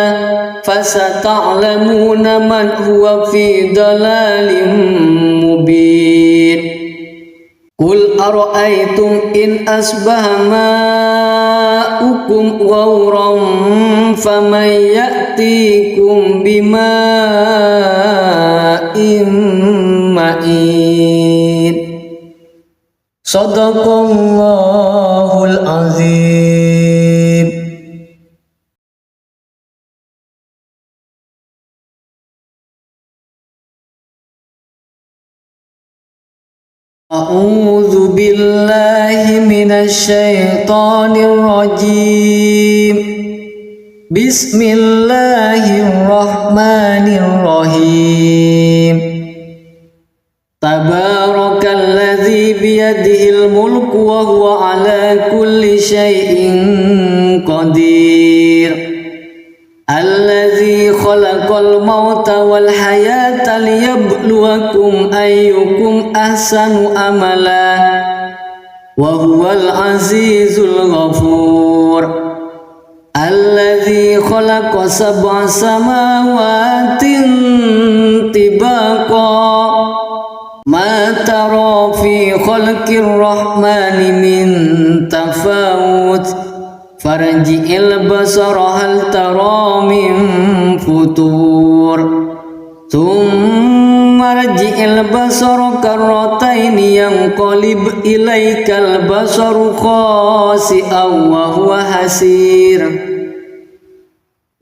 فستعلمون من هو في ضلال مبين قل أرأيتم إن أصبح ماؤكم غورا فمن يأتيكم بماء معين صدق الله العظيم. أعوذ بالله من الشيطان الرجيم. بسم الله الرحمن الرحيم. تبارك الذي بيده الملك وهو على كل شيء قدير. الذي خلق الموت والحياة ليبلوكم أيكم أحسن عملا وهو العزيز الغفور. الذي خلق 7 سماوات طباقا ما ترى في خلق الرحمن من تفاوت فارجع البصر هل ترى من فطور ثم ارجع البصر كرتين ينقلب إليك البصر خاسئا وهو حسير.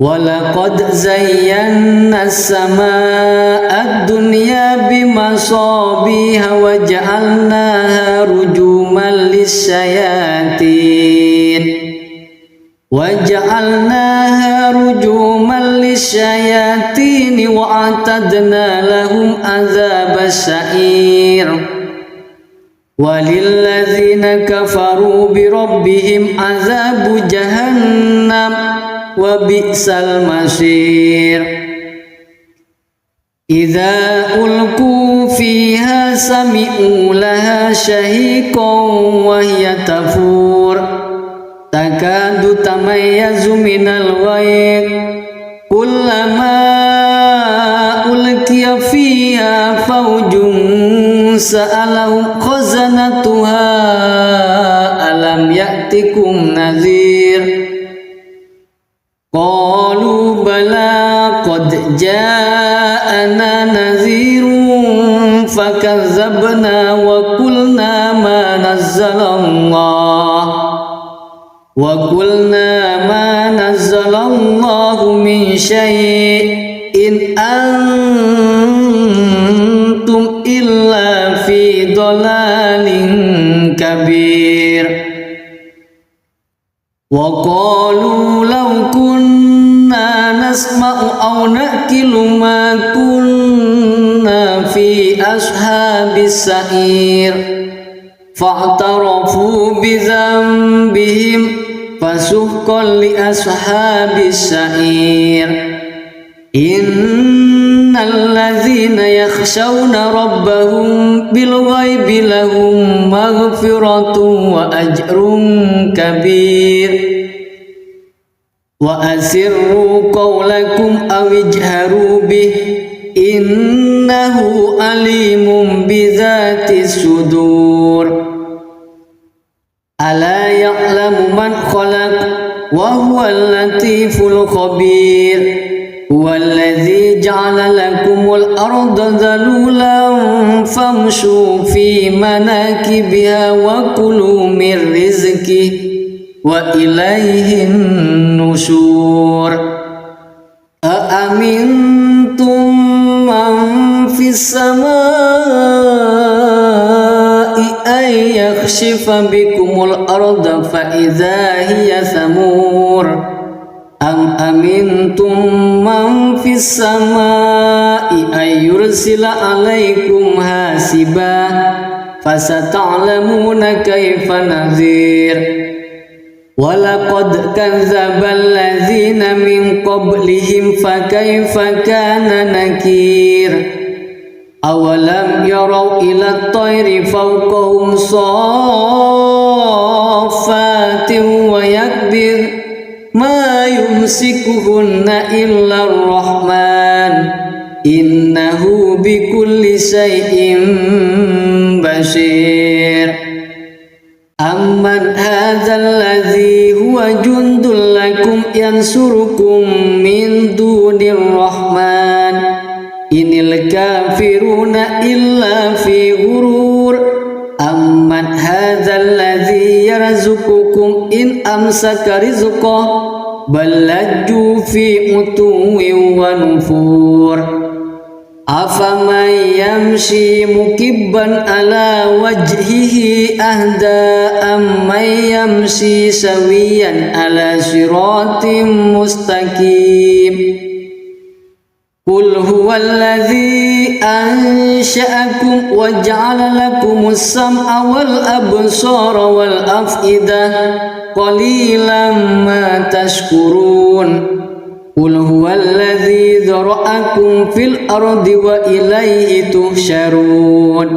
ولقد زينا السماء الدنيا بمصابيح وجعلناها رجوما للشياطين وأعتدنا لهم عذاب السعير. walilladzina kafaru birabbihim azabu jahannam wa bi'sal masir. Idza ulqu fiha sami'u laha shahiqan wa hiya tafur takadu tamayyazu minal ghayz kullama ulqiya fiha fawjun sa'alahum khazanatuha alam ya'tikum nadhir qalu bala qad ja'ana nadhirun fakazzabna wa qulna ma nazzalallahu min syai'in antum illa fi dhalalin kabir. Wa qalu law kunna nasma'u aw naqilu ma kunna fi ashabis sa'ir fa'tarafu bi dhanbihim fasuhqan li ashabis sa'ir. Innal ladzina yakhshawna rabbahum bil ghaibi lahum maghfiratun wa ajrun kabir. Wa asirru qawlakum aw ijharu bih innahu alimun bidzatis sudur. Ala ya'lamu man khalaq wa huwal latiful khabir. Huwallazi ja'ala lakumul arda dhalulan famshu fi manakibiha wa kulu min rizqihi wa ilaihin nusyur. Aamintum man fis samai ay yakhshifa bikumul arda fa idza hiya samur. Am amintum man fis samai ay yursila alaikum hasiba fasata'lamuna kaifa nadhir. Walaqad kadzdzabal ladzina min qablihim fakaifa kana nakir. Awalam yarau ila at-tayri fawqahum saffatin wa yakbir ma yumsikuhunna illa ar-rahman innahu bikulli syai'in basir. Amman hadzal ladzi huwa jundul lakum yansurukum min dunir rahman inil kafiruna illa fi ghurur. Amman hadzal ladzi yarzuqukum in amsaka rizqah bal lajju fi utuwin wa nufur. Afaman yamshi mukibban ala wajhihi ahda amman yamshi sawiyan ala siratim mustaqim. Qul huwallazi ansha'akum wa ja'ala lakumus sam'a wal absara wal af'idah qalilan ma tashkurun. Qul huwallazi dzara'akum fil ardi wa ilaihi tuhsyarun.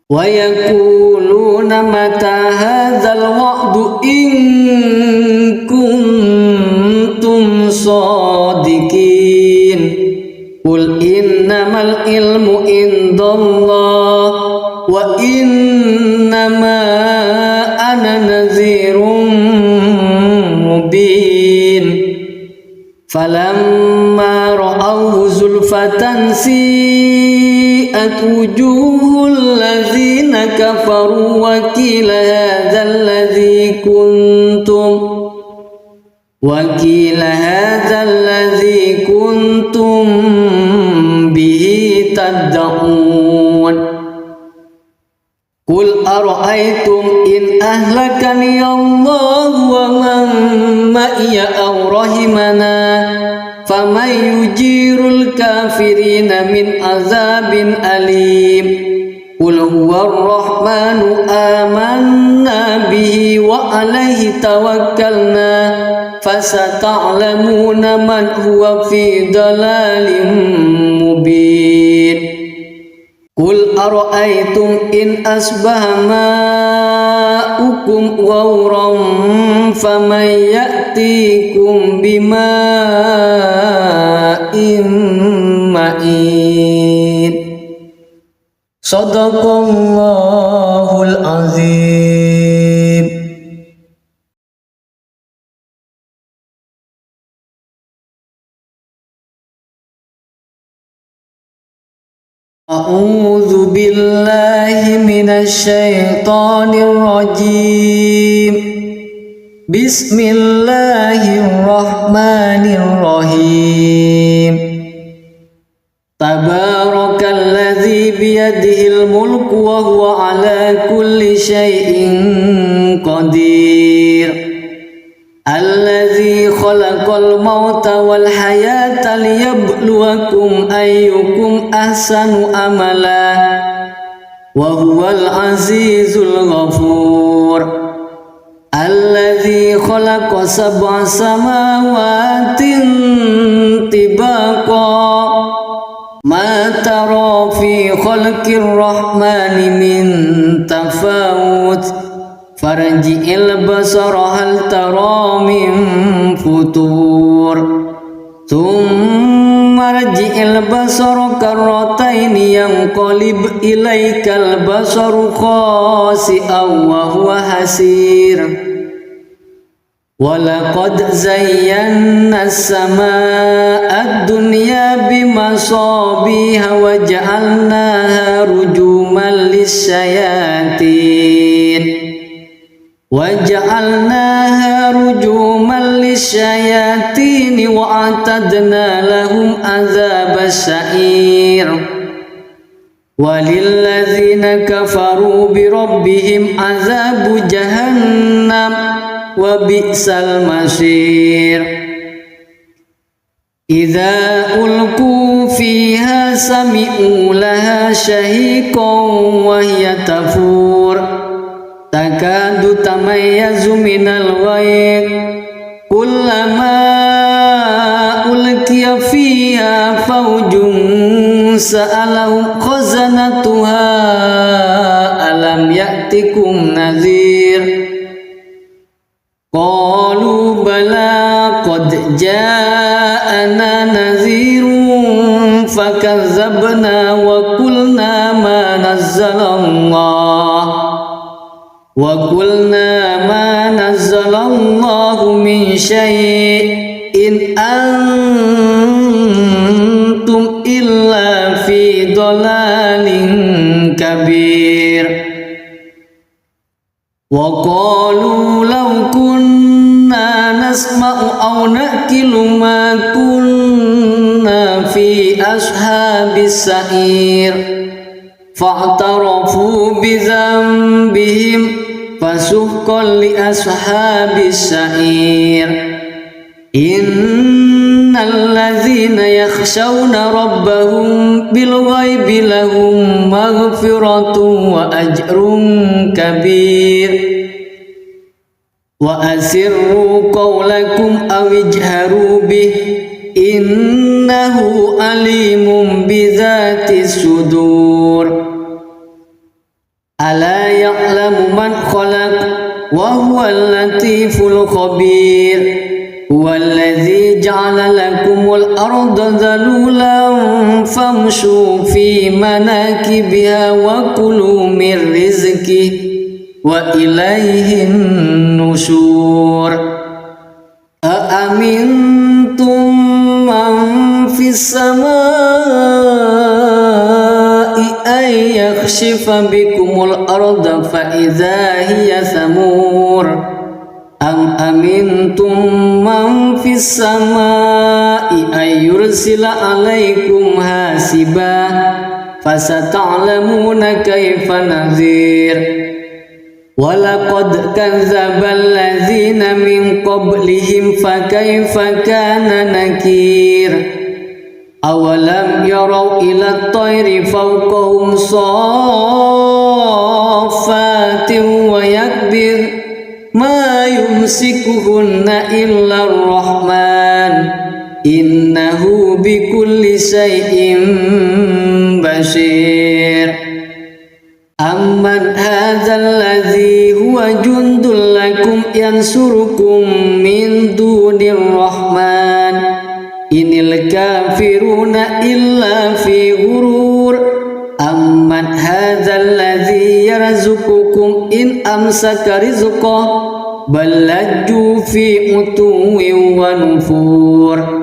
Wa yaquluna mata hadzal wa'du in kuntum shadiqin. Qul innamal ilmu indallah wa innama ana nadhirun mubin. Falamma ra'awhu zulfatan si'at wujuhul ladzina kafaru wa qila hadzal ladzi kuntum bihi tad'un. Qul ara'aytum in ahlakani Allah wa man ma'iya aw rahimana faman yujirul kafirina min azabin alim. Qul huwar rahmanu amanna bihi wa alaihi tawakkalna fasata'lamuna man huwa fi dalalin mubin. Qul ara'aytum in asbaha ma'ukum ghawran faman ya'tikum bima'in ma'in. Sadaqallahul azim. A'udzu billahi minasy syaithanir rajim. Bismillahirrahmanirrahim. Tabarakalladzi biyadihil mulku wa huwa ala kulli syai'in qadir. Alladzi khalaqal mauta wal hayata liyabluwakum ayyukum ahsanu amala wa huwal azizul ghafur. Alladzi khalaqa sab'a samawatin tibaqa ma tara fi khalqir rahmani min tafawut farji'il basara hal tara min futur thumma rji'il basara karrataini yanqalib ilaikal basaru khasi'an wa huwa hasir. Walaqad zayyana as-samaa'a ad-dunya bimasabiha wa ja'alnaha rujuman lis-syayatin wa a'tadna lahum adzabas sa'ir. Walilladzina kafaru bi rabbihim adzabu jahannam wa bi'sal masir. Idza ulqu fiha sami'u laha shahiqan wa hiya tafur takadu tamayyazu minal ghayz kullama ulqiya fiha fawjun sa'alahum khazanatuha alam ya'tikum nadhir. Qalu bala qad ja'ana nadhirun fakazzabna wa qulna ma nazzalallahu min syai'in antum illa fi dhalalin kabir. Wa qalu law kunna nasma'u aw naqilu ma kunna fi ashabis sa'ir fa'tarafu bi dhanbihim fasuhqan li ashabis sa'ir. Innal ladzina yakhshawna rabbahum bil ghaibi lahum maghfiratun wa ajrun kabir. Wa asirru qawlakum aw ijharu bih innahu alimun bidzatis sudur. Ala ya'lamu man khalaq wa huwal latiful khabir. Huwallazi ja'ala lakumul arda dhalulan famshu fi manakibiha wa kulu min rizqihi wa ilayhin nusyur. Aamintum man fis samaa'i ay yakhshifa bikumul arda fa idza hiya thamur. Am amintum man fis samaa'i ay yursila alaikum hasiba fasata'lamuna kaifa nadhir. Walaqad kadzdzabal ladzina min qablihim fakaifa kana nakir. awalam yarau ila tayri fawqahum saffatin wa yakbir ma yumsikuhunna illa ar-rahman innahu bikulli shay'in basir. Amman hadzal ladzi huwa jundul lakum yansurukum min dunir rahman inil kafiruna illa fi ghurur. Amman hadzal ladzi yarzuqukum in amsaka rizqahu bal lajju fi utuwwin wa nufur.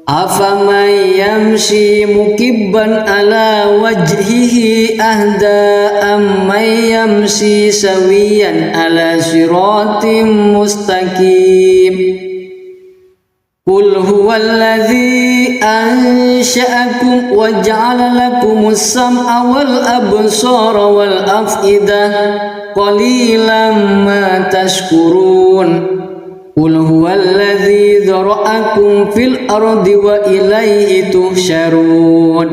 Afaman yamshi mukibban ala wajhihi ahda amman yamshi sawiyan ala siratim mustaqim. Qul huwallazi ansha'akum wa ja'ala lakumus sam'a wal absara wal af'idah qalilan ma tashkurun. Qul huwallazi dzara'akum fil ardi wa ilaihi tuhsyarun.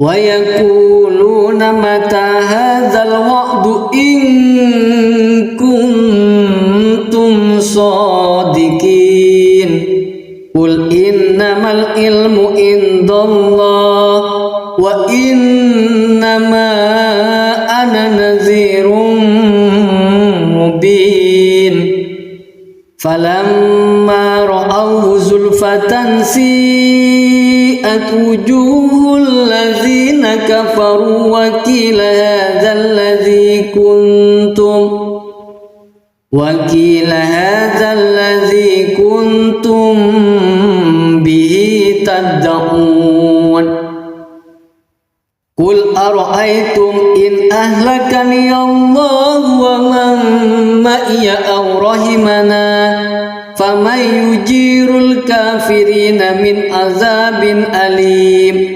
Wa yaquluna mata hadzal wa'du in kuntum shadiqin. Qul innamal ilmu indallah wa innama ana nadhirun mubin. Falamma ra'awhu zulfatan si'at wujuhul ladzina kafaru wa qila hadzal ladzi kuntum bihi tad'un. Qul ara'aytum in ahlakani Allah wa man ma'iya aw rahimana faman yujirul kafirina min azabin alim.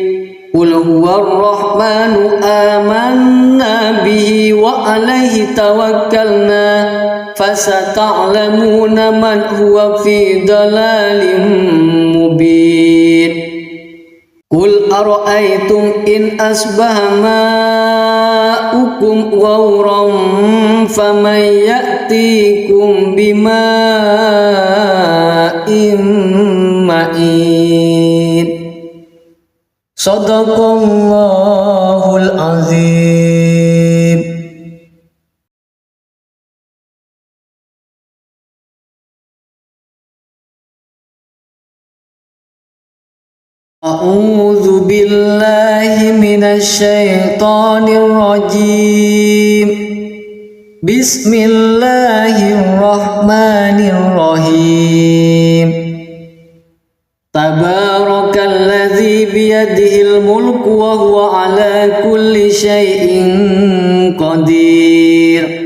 Qul huwar rahmanu amanna bihi wa alaihi tawakkalna fasata'lamuna man huwa fi dalalin mubin. Qul ara'aytum in asbaha ma'ukum ghawran faman ya'tikum bima'in ma'in. Shadaqallahul azim. A'udzu billahi minasy syaithanir rajim. Bismillahirrahmanirrahim. Tabarakalladzi biyadihil mulku wa huwa ala kulli syai'in qadir.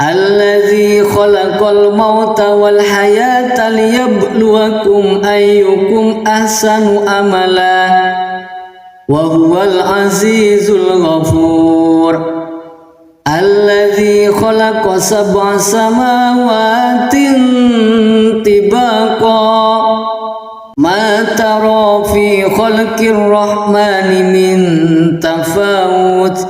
Alladzi khalaqal mauta wal hayata liyabluwakum ayyukum ahsanu amala wa huwal azizul ghafur. Alladzi khalaqa sab'a samawatin tibaqa ma tara fi khalqir rahmani min tafawut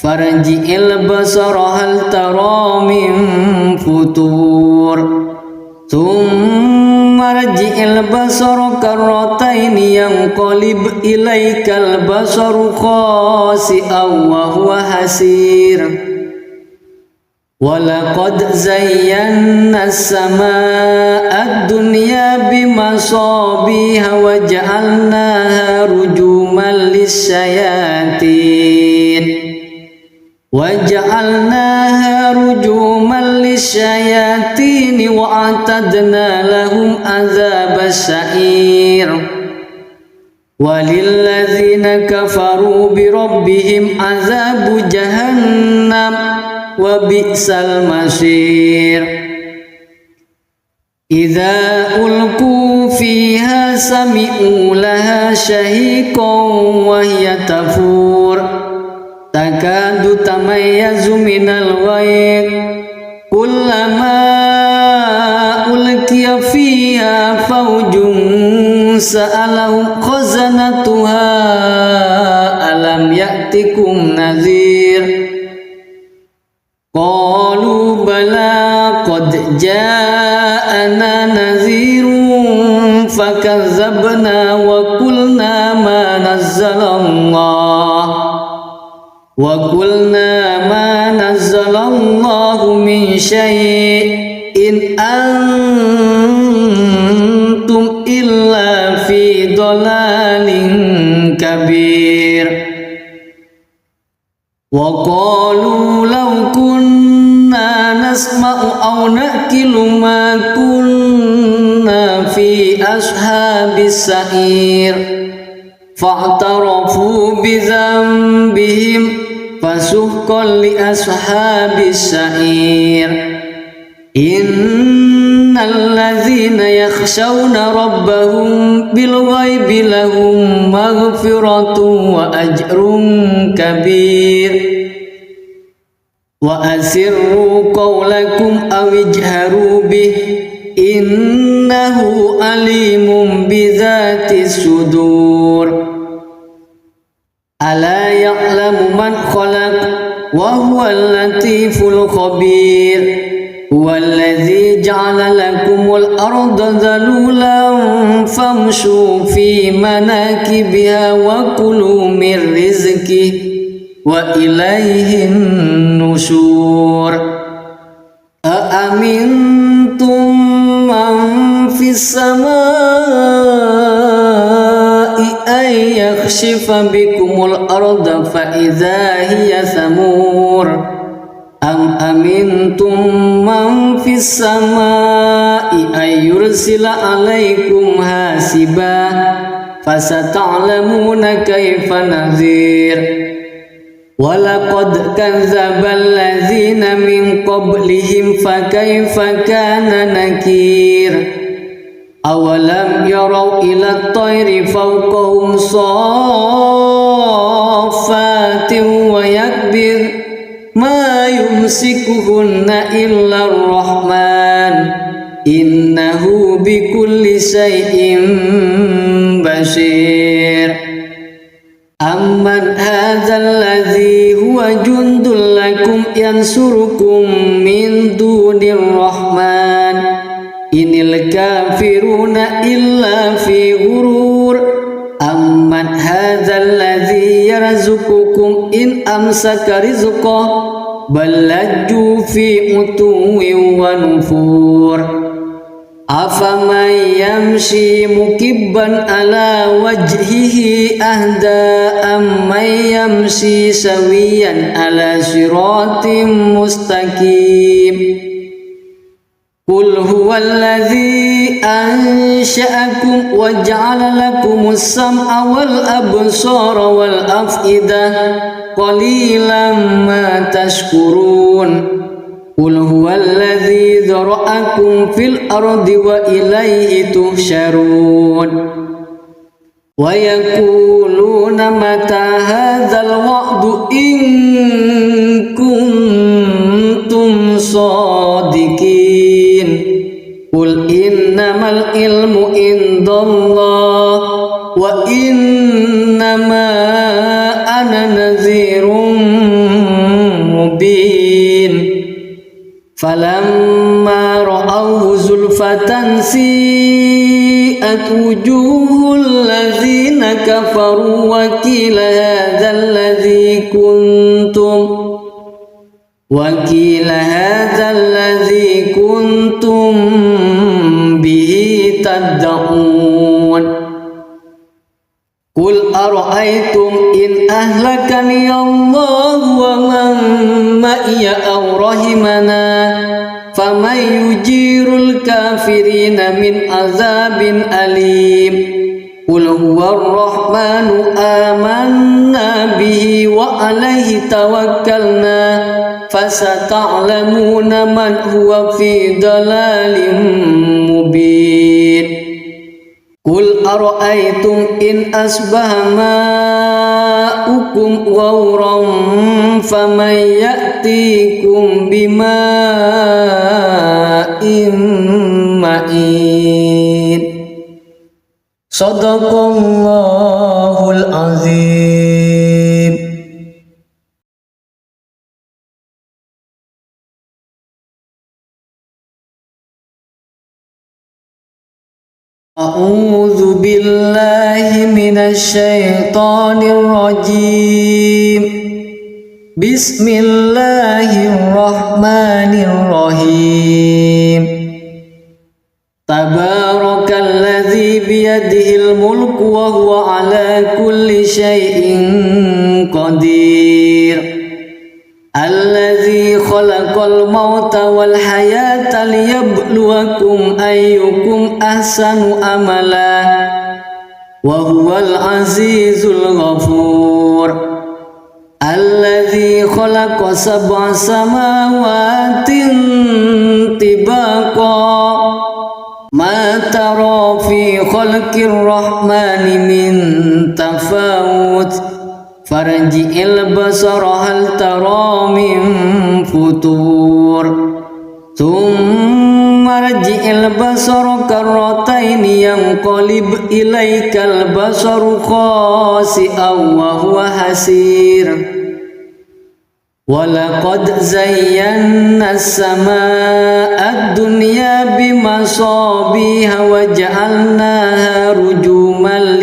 farji'il basara hal tara min futur thumma rji'il basara karrataini yanqalib ilaikal basaru khasi'an wa huwa hasir. Walaqad zayyana as-samaa'a ad-dunya bimasabiha wa ja'alnaha rujuman lis-syayatin wa a'tadna lahum adzabas sa'ir. Walilladzina kafaru bi rabbihim azabu jahannam wa bi'sal masir. Idza ulqu fiha sami'u laha shahiqan wa hiya tafur takadu tamayyazu minal ghayr kullama ulqiya fiha fawjun sa'alahum khazanatuha alam ya'tikum nadhir qalu bala qad ja'ana nadhirun fakazzabna wa qulna ma nazzalallahu min syai'in antum illa fi dhalalin kabir wa qalu law kunna nasma'u aw naqilu ma kunna fi ashabis sa'ir fa'tarafu bi dhanbihim fasuhqan li ashabis sa'ir innal ladzina yakhshawna rabbahum bil ghaibi lahum maghfiratun wa ajrun kabir wa asirru qawlakum aw ijharu bih innahu alimun bidzatis sudur ala ya'lamu man khalaq wa huwal latiful khabir huwallazi ja'ala lakumul arda dhalulan famshu fi manakibiha wa kulu min rizqihi wa ilaihin nusyur aamintum man fis samaa'i ay yakhshifa bikumul arda fa idza hiya samur am amintum man fis samaa'i ay yursila alaikum hasiba fasata'lamuna kaifa nadhir walaqad kadzdzabal ladzina min qablihim fakaifa kana nakir awalam yarau ila at-tayri fawqahum saffatin wa yakbir ma yumsikuhunna illa ar-rahman innahu bikulli shay'in basir amman hadzal ladzi huwa jundul lakum yansurukum min dunir rahman inil kafiruna illa fi ghurur amman hadzal ladzi yarzuqukum in amsaka rizqahu bal lajju fi utuwin wa nufur afaman yamshi mukibban ala wajhihi ahda amman yamshi sawiyan ala siratim mustaqim qul huwallazi ansha'akum wa ja'ala lakumus sam'a wal absara wal af'idah qalilan ma tashkurun qul huwallazi dzara'akum fil ardi wa ilaihi tuhsyarun wa yaquluna mata hadzal wa'du in kuntum shadiqin qul innamal ilmu indallah wa innama ana nadhirun mubin falamma ra'awhu zulfatan si'at wujuhul ladzina kafaru wa qila hadzal ladzi kuntum bihi tad'un qul ara'aytum in ahlakani Allah wa man ma'iya aw rahimana faman yujirul kafirina min azabin alim qul huwar rahmanu amanna bihi wa alaihi tawakkalna fasata'lamuna man huwa fi dalalin mubin qul ara'aytum in asbaha ma'ukum ghawran faman ya'tikum bima'in ma'in Sadaqallahul azim. A'udzu billahi minasy syaithanir rajim. Bismillahirrahmanirrahim. Tabarakalladzi biyadihil mulku wa huwa ala kulli syai'in qadir. Alladzi khalaqal mauta wal hayata liyabluwakum ayyukum ahsanu amala wa huwal azizul ghafur. Alladzi khalaqa sab'a samawatin tibaqa ma tara fi khalqir rahmani min tafawut farji'il basara hal tara min futur thumma rji'il basara karrataini yanqalib ilaikal basaru khasi'an wa huwa hasir. Walaqad zayyana as-samaa'a ad-dunya bimasabiha wa ja'alnaha rujuman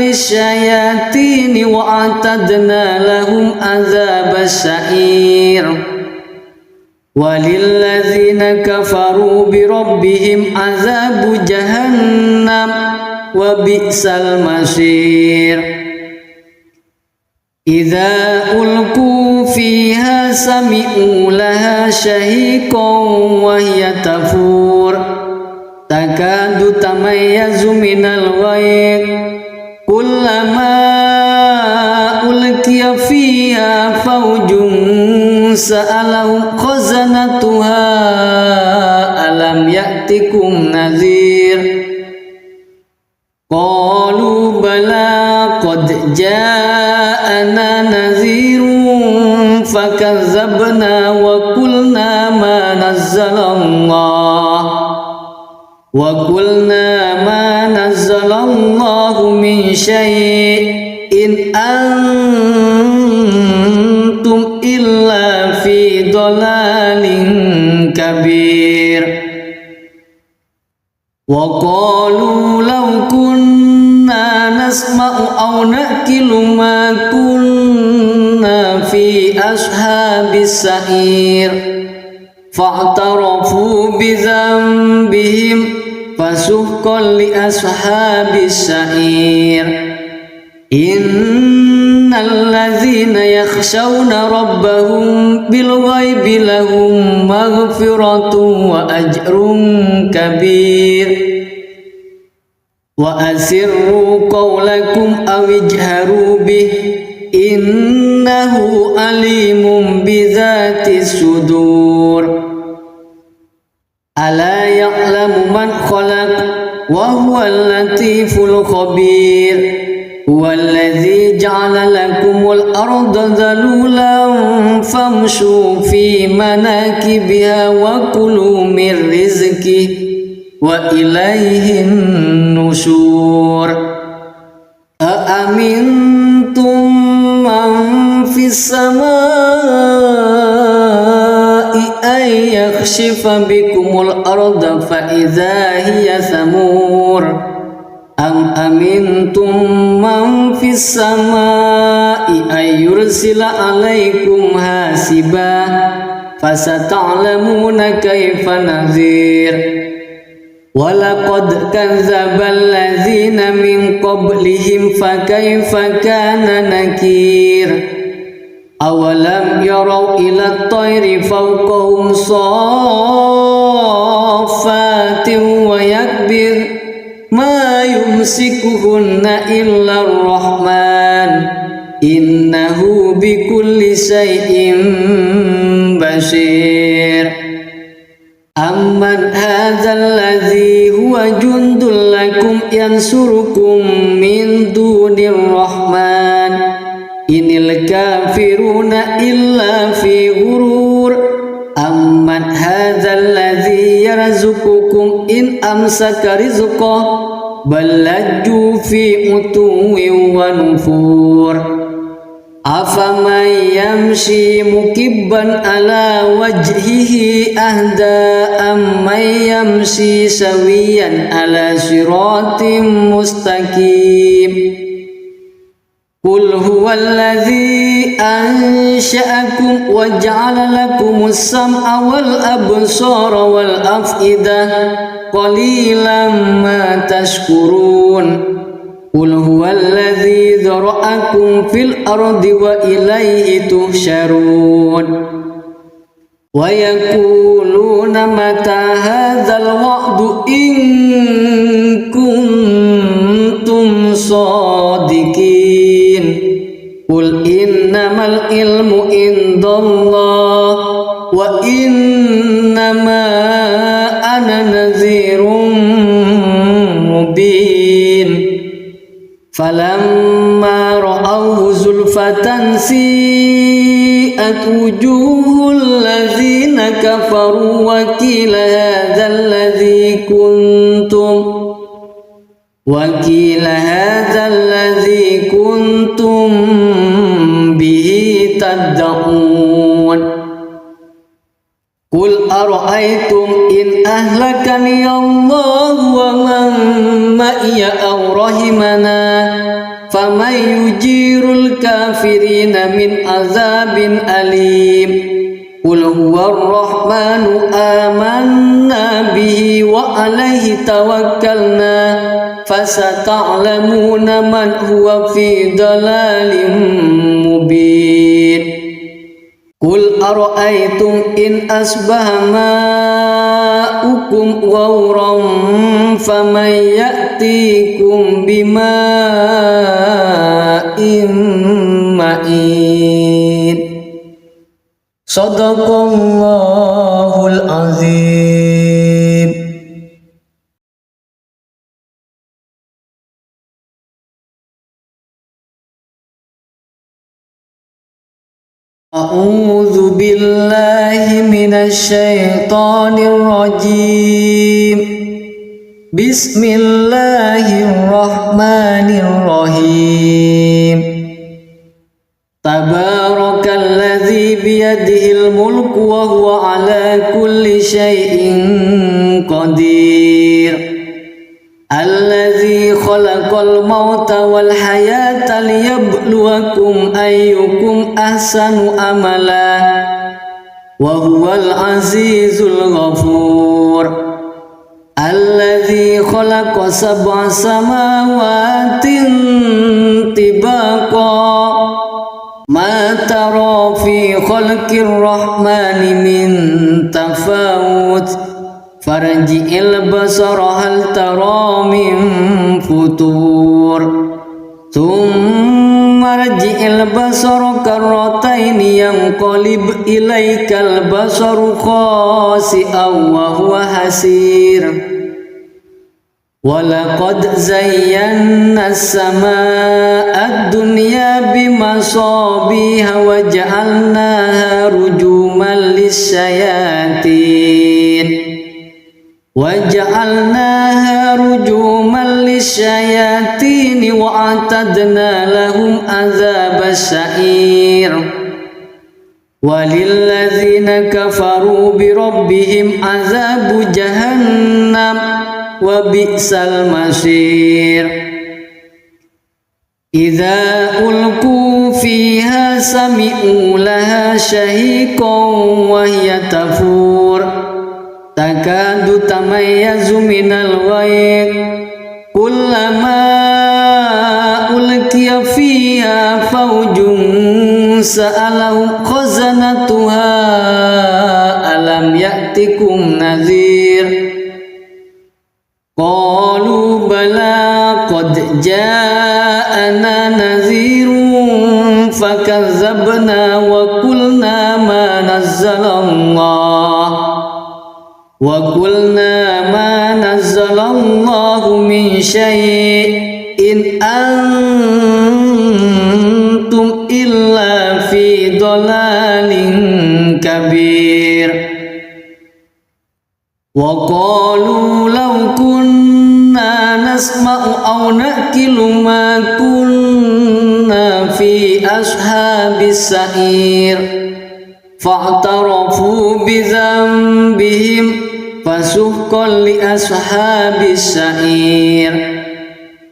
lis-syayatin wa a'tadna lahum adzabas sa'ir. Walilladzina kafaru bi rabbihim adzabu jahannam wa bi'sal masir. Idza ulqu fiha sami'u laha shahiqan wa hiya tafur takadu tamayyazu minal ghayr kullama ulqiya fiha fawjun sa'alahum khazanatuha alam ya'tikum nadhir. Qalu bala qad ja'ana nadhirun fakazzabna wa qulna ma nazzalallahu min syai'in antum illa fi dhalalin kabir. Wa qalu law kunna nasma'u aw naqilu ma kunna fi ashabis sa'ir fa'tarafu bi dhanbihim fasuhqan li ashabis sa'ir. Innal ladzina yakhshawna rabbahum bil ghaibi lahum maghfiratun wa ajrun kabir. Wa asirru qawlakum aw ijharu bih innahu alimun bidzatis sudur. Ala ya'lamu man khalaq wa huwal latiful khabir. Huwallazi ja'ala lakumul arda dhalulan famshu fi manakibiha wa kulu min rizqihi wa ilaihin nusyur. Aamintum man fis samaa'i ay yakhshifa bikumul arda fa idza hiya thamur. Am amintum man fis samaa'i ay yursila alaikum hasiba fasata'lamuna kaifa nadhir. Walaqad kadzdzabal ladzina min qablihim fakaifa kana nakir. Awalam yarau ila at-tayri fawqahum saffatin wa yakbir ma yumsikuhunna illa ar-rahman innahu bikulli syai'in basir. Amman hadzal ladzi huwa jundul lakum yansurukum min dunir rahman inil kafiruna illa fi ghurur. Amman yarzuqukum in amsaka rizqah bal lajju fi utuwin wa nufur. Afaman yamshi mukibban ala wajhihi ahda amman yamshi sawiyan ala siratim mustaqim. Qul huwallazi ansha'akum wa ja'ala lakumus sam'a wal absara wal af'idah qalilan ma tashkurun. Qul huwallazi dzara'akum fil ardi wa ilaihi tuhsyarun. Wa yaquluna mata hadzal wa'du in kuntum shadiqin. Qul innamal ilmu indallah wa innama ana nadhirun mubin. Falamma ra'awhu zulfatan si'at wujuhul ladzina kafaru wa qila hadzal ladzi kuntum bihi tad'un. Qul ara'aytum in ahlakani Allah wa man ma'iya aw rahimana faman yujirul kafirina min azabin alim. Qul huwar rahmanu amanna bihi wa alaihi tawakkalna fasata'lamuna man huwa fi dalalin mubin. Qul ara'aytum in asbaha ma'ukum ghawran faman ya'tikum bima'in ma'in. Shadaqallahul azim. A'udzu billahi minasy syaithanir rajim. Bismillahirrahmanirrahim. Tabarakalladzi biyadihil mulku wa huwa ala kulli syai'in qadir. Alladzi khalaqal mauta wal hayata liyabluwakum ayyukum ahsanu amala wa huwal azizul ghafur. Alladzi khalaqa sab'a samawatin tibaqa ma tara fi khalqir rahmani min tafawut farji'il basara hal tara min futur thumma rji'il basara karrataini yanqalib ilaikal basaru khasi'an wa huwa hasir. Walaqad zayyana as-samaa'a ad-dunya bimasabiha wa ja'alnaha rujuman lis-syayatin wa a'tadna lahum adzabas sa'ir. Walilladzina kafaru bi rabbihim adzabu jahannam wa bi'sal masir. Idza ulqu fiha sami'u laha shahiqan wa hiya tafur takadu tamayyazu minal ghayz kullama ulqiya fiha fawjun sa'alahum khazanatuha alam ya'tikum nadhir. Qalu bala qad ja'ana nadhirun fakazzabna wa qulna ma nazzalallahu min syai'in antum illa fi dhalalin kabir. وقالوا لو كنا نسمع أو نأكل ما كنا في أصحاب السعير فاعترفوا بذنبهم فسحقا لأصحاب السعير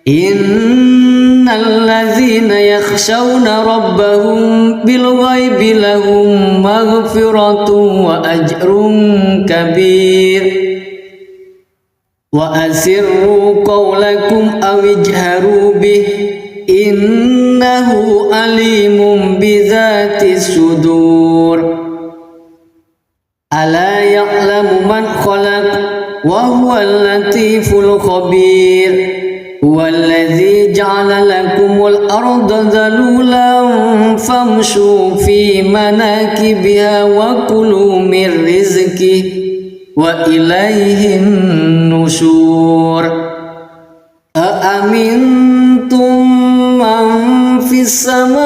إن الذين يخشون ربهم بالغيب لهم مغفرة وأجر كبير وأسروا قولكم أو اجهروا به إنه عليم بذات الصدور ألا يعلم من خلق وهو اللطيف الخبير هو الذي جعل لكم الأرض ذلولا فامشوا في مناكبها وكلوا من رزقه وإليه النشور أأمنتم من في السماء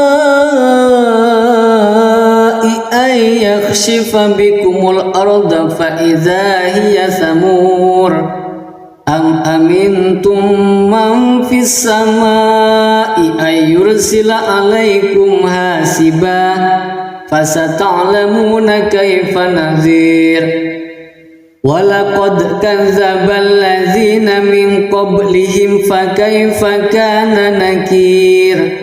أن يخسف بكم الأرض فإذا هي ثمور أم أمنتم من في السماء أن يرسل عليكم حاسبا فستعلمون كيف نذير ولقد كذب الذين من قبلهم فكيف كان نكير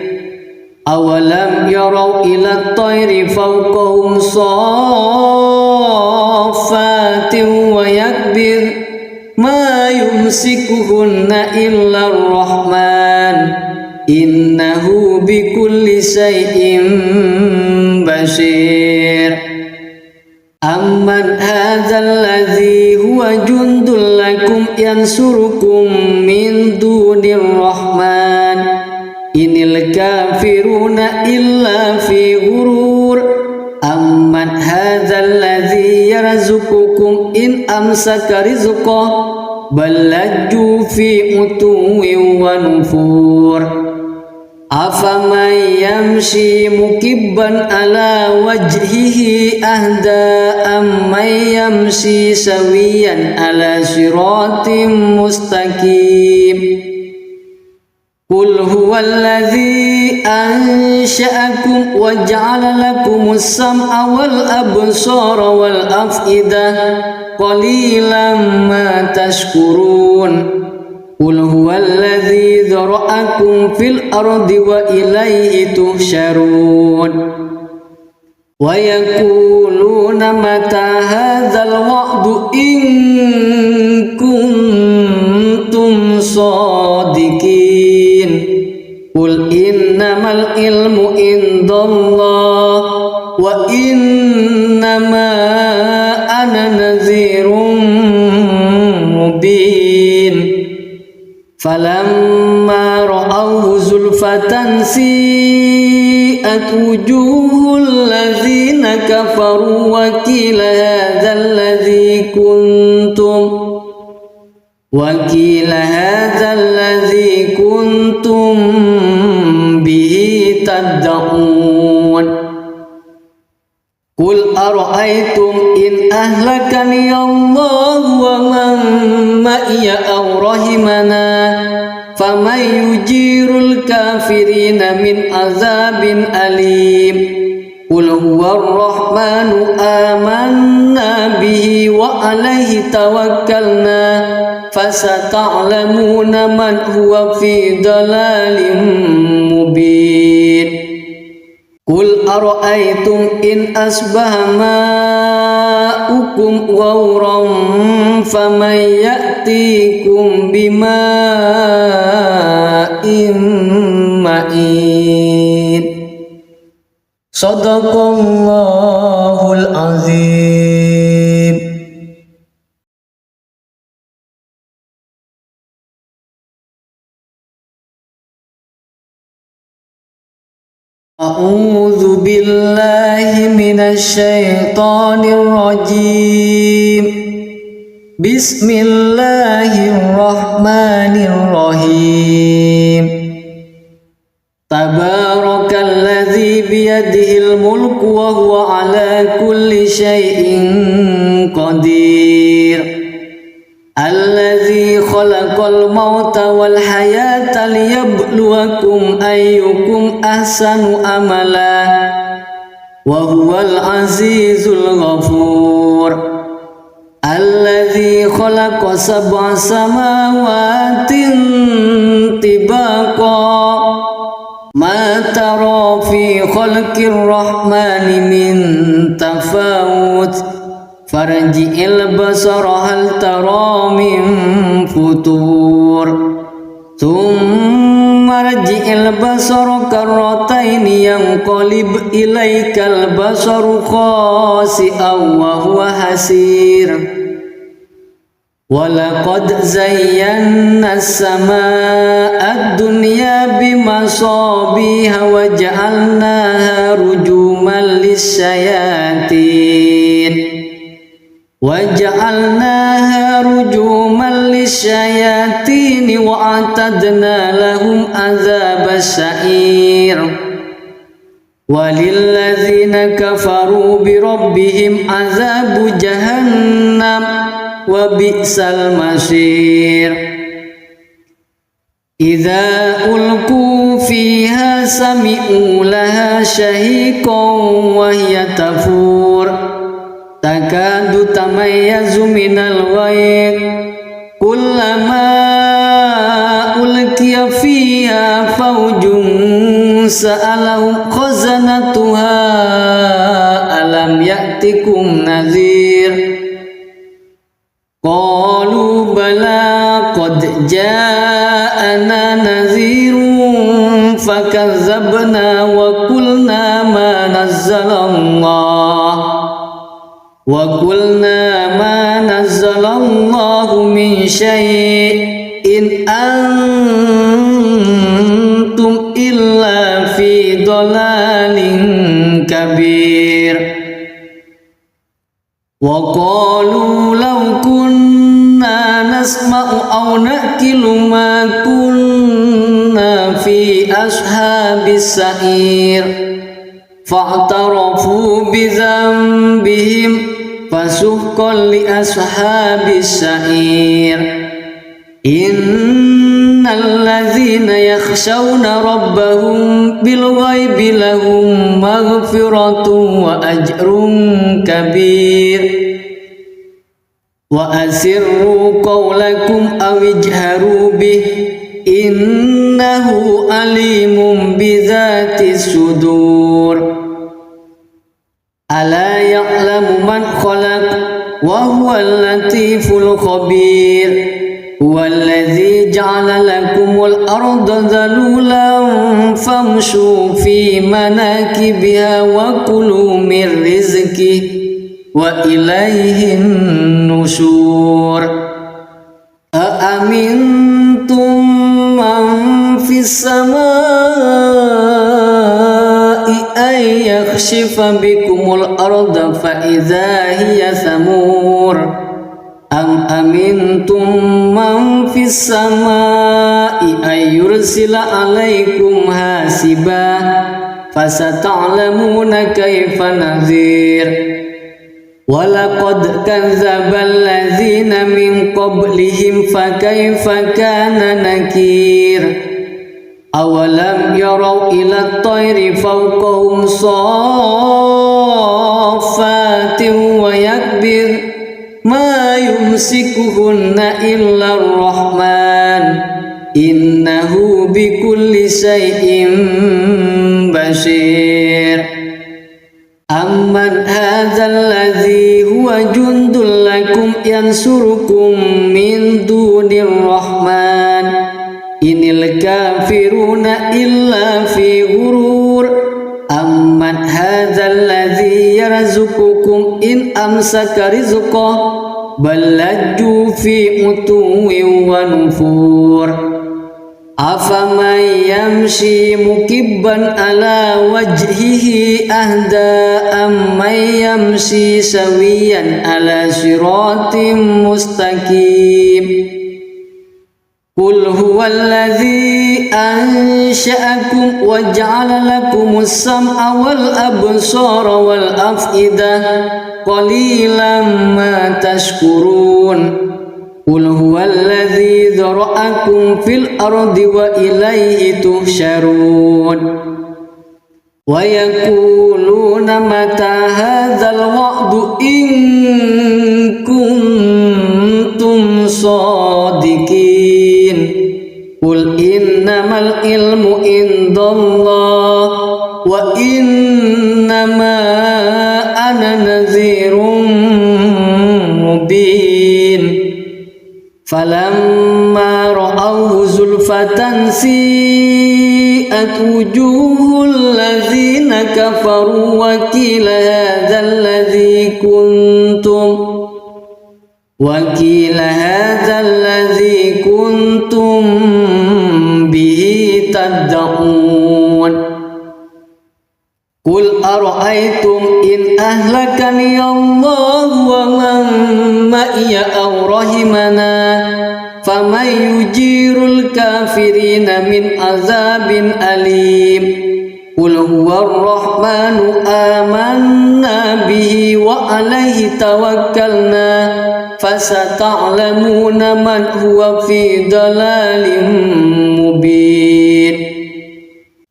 أولم يروا إلى الطير فوقهم صافات ويكبر ما يمسكهن إلا الرحمن إنه بكل شيء بصير أمن هذا الذي هو جند لكم ينصركم من دون الرحمن إن الكافرون إلا في غرور أمن هذا الذي يرزقكم إن أمسك رزقه بل لجوا في عتو ونفور أفمن يمشي مكبا على وجهه أهدى أمن يمشي سويا على صراط مستقيم قل هو الذي أنشأكم وجعل لكم السمع والأبصار والأفئدة قليلا ما تشكرون قل هو الذي ذرأكم في الأرض وإليه تحشرون ويقولون متى هذا الوعد إن كنتم صادقين قل إنما العلم عند الله وإنما أنا نذير مبين فلما رأوه زلفة سيئت وجوه الذين كفروا وقيل هذا الذي كنتم به تدعون قل أرأيتم إن أهلكني الله ومن معي أو رحمنا فمن يجير الكافرين من عذاب أليم قل هو الرحمن آمنا به وعليه توكلنا فستعلمون من هو في ضلال مبين قل أرأيتم إن أصبح ماؤكم غورا فمن يأتيكم بماء معين صدق الله العظيم. أعوذ بالله من الشيطان الرجيم. بسم الله الرحمن الرحيم. تبارك الذي بيده الملك وهو على كل شيء قدير. khalaqal mauta wal hayata liyabluwakum ayyukum ahsanu amala wa huwal azizul ghafur. Alladzi khalaqa sab'a samawatin tibaqa ma tara fi khalqir rahmani min tafawut farji'il basara hal tara min futur thumma rji'il basara karrataini yanqalib ilaikal basaru khasi'an wa huwa hasir. Walaqad zayyana as-samaa'a ad-dunya bimasabiha wa ja'alnaha rujuman lis-syayatin wa a'tadna lahum adzabas sa'ir. Walilladzina kafaru bi rabbihim adzabu jahannam wa bi'sal masir. Idza ulqu fiha sami'u laha shahiqan wa hiya tafur takadu tamayyazu minal ghayz kullama ulqiya fiha fawjun sa'alahum khazanatuha alam ya'tikum nadhir. Qalu bala qad ja'ana nadhirun fakazzabna wa qulna ma nazzalallahu min syai'in antum illa fi dhalalin kabir. Wa qalu law kunna nasma'u aw naqilu ma kunna fi ashabis sa'ir fa'tarafu bi dhanbihim fasuhqan li ashabis sa'ir. Innal ladzina yakhshawna rabbahum bil ghaibi lahum maghfiratun wa ajrun kabir. Wa asirru qawlakum aw ijharu bih innahu alimun bidzatis sudur. Ala ya'lamu man khalaq wa huwal latiful khabir. Huwallazi ja'ala lakumul arda dhalulan famshu fi manakibiha wa kulu min rizqihi wa ilayhin nusyur. Aamintum man fis samaa'i ay yakhshifa bikumul arda fa idza hiya samur. Am amintum man fis samaa'i ay yursila alaikum hasiba fasata'lamuna kaifa nadhir. Walaqad kadzdzabal ladzina min qablihim fakaifa kana nakir. Awalam yarau ila at-tayri fawqahum saffatin wa yakbir ma yumsikuhunna illa ar-rahman innahu bikulli shay'in basir. Amman hadzal ladzi huwa jundul lakum yansurukum min dunir rahman inil kafiruna illa fi ghurur. Amman hadzal ladzi yarzuqukum in amsaka rizqahu bal lajju fi utuwwin wa nufur. Afaman yamshi mukibban ala wajhihi ahda amman yamshi sawiyan ala siratim mustaqim. Qul huwallazi ansha'akum wa ja'ala lakumus sam'a wal absara wal af'idah qalilan ma tashkurun. قل هو الذي ذرأكم في الأرض وإليه تحشرون ويقولون متى هذا الوعد إن كنتم صادقين قل إنما العلم عند الله وإنما أنا نذير مبين فلما رأوه زلفة سيئت وجوه الذين كفروا وقيل هذا الذي كنتم به تدعون قل أرأيتم إن أهلكني الله ومن معي أو رحمنا فمن يجير الكافرين من عذاب أليم قل هو الرحمن آمنا به وعليه توكلنا فستعلمون من هو في ضلال مبين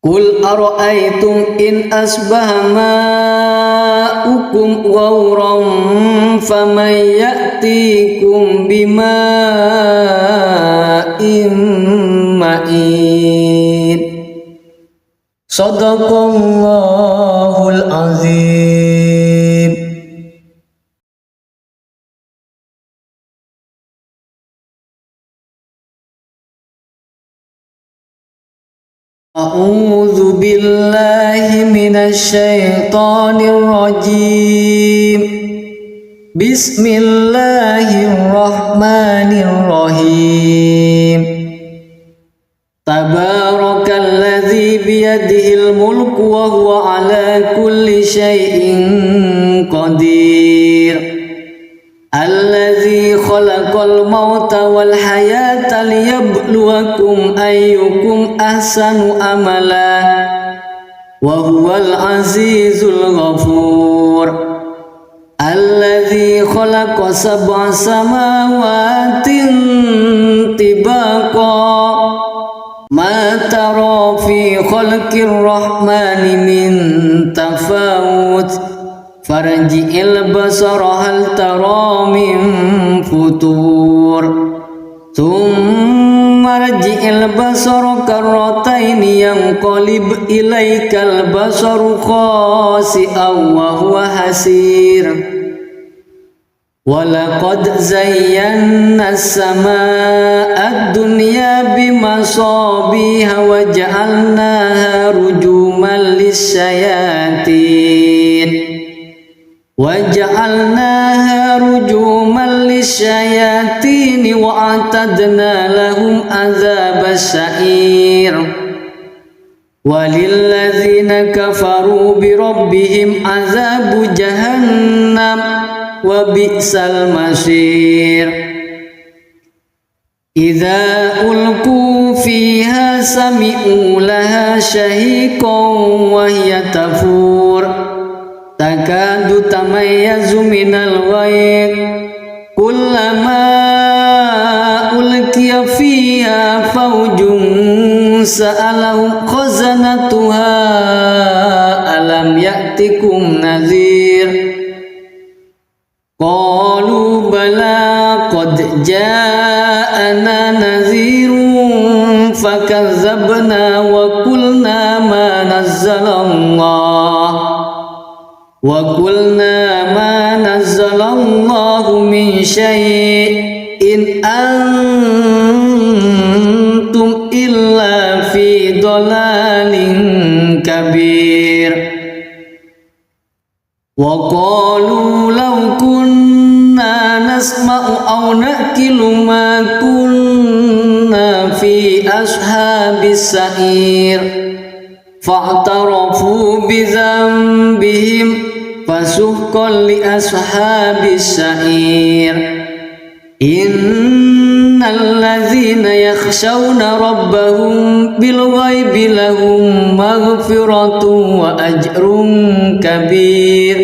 قل أرأيتم إن أصبح ماؤكم غورا فمن يأتيكم بماء معين صدق الله العظيم. أعوذ بالله من الشيطان الرجيم بسم الله الرحمن الرحيم تبارك الذي بيده الملك وهو على كل شيء قدير الذي خلق الموت والحياة ليبلوكم أيكم أحسن عملا وهو العزيز الغفور الذي خلق 7 سماوات طباقا ما ترى في خلق الرحمن من تفاوت فارجع البصر هل ترى من فطور ثم ارجع البصر كرتين ينقلب إليك البصر خاسئا وهو حسير ولقد زينا السماء الدنيا بمصابيح وجعلناها رجوما للشياطين وأعتدنا لهم عذاب السعير وللذين كفروا بربهم عذاب جهنم وبئس المصير إذا ألقوا فيها سمعوا لها شهيقا وهي تفور تكاد تميز من الغيظ كلما ألقي فيها فوج سألهم خزنتها ألم يأتكم نذير قالوا بلى قد جاءنا نذير فكذبنا وقلنا ما نزل الله من شيء إن أنتم إلا في ضلال كبير وقالوا لو كنا نسمع أو نأكل ما كنا في أصحاب السعير فاعترفوا بذنبهم فسحقا لأصحاب السعير إن الذين يخشون ربهم بالغيب لهم مغفرة وأجر كبير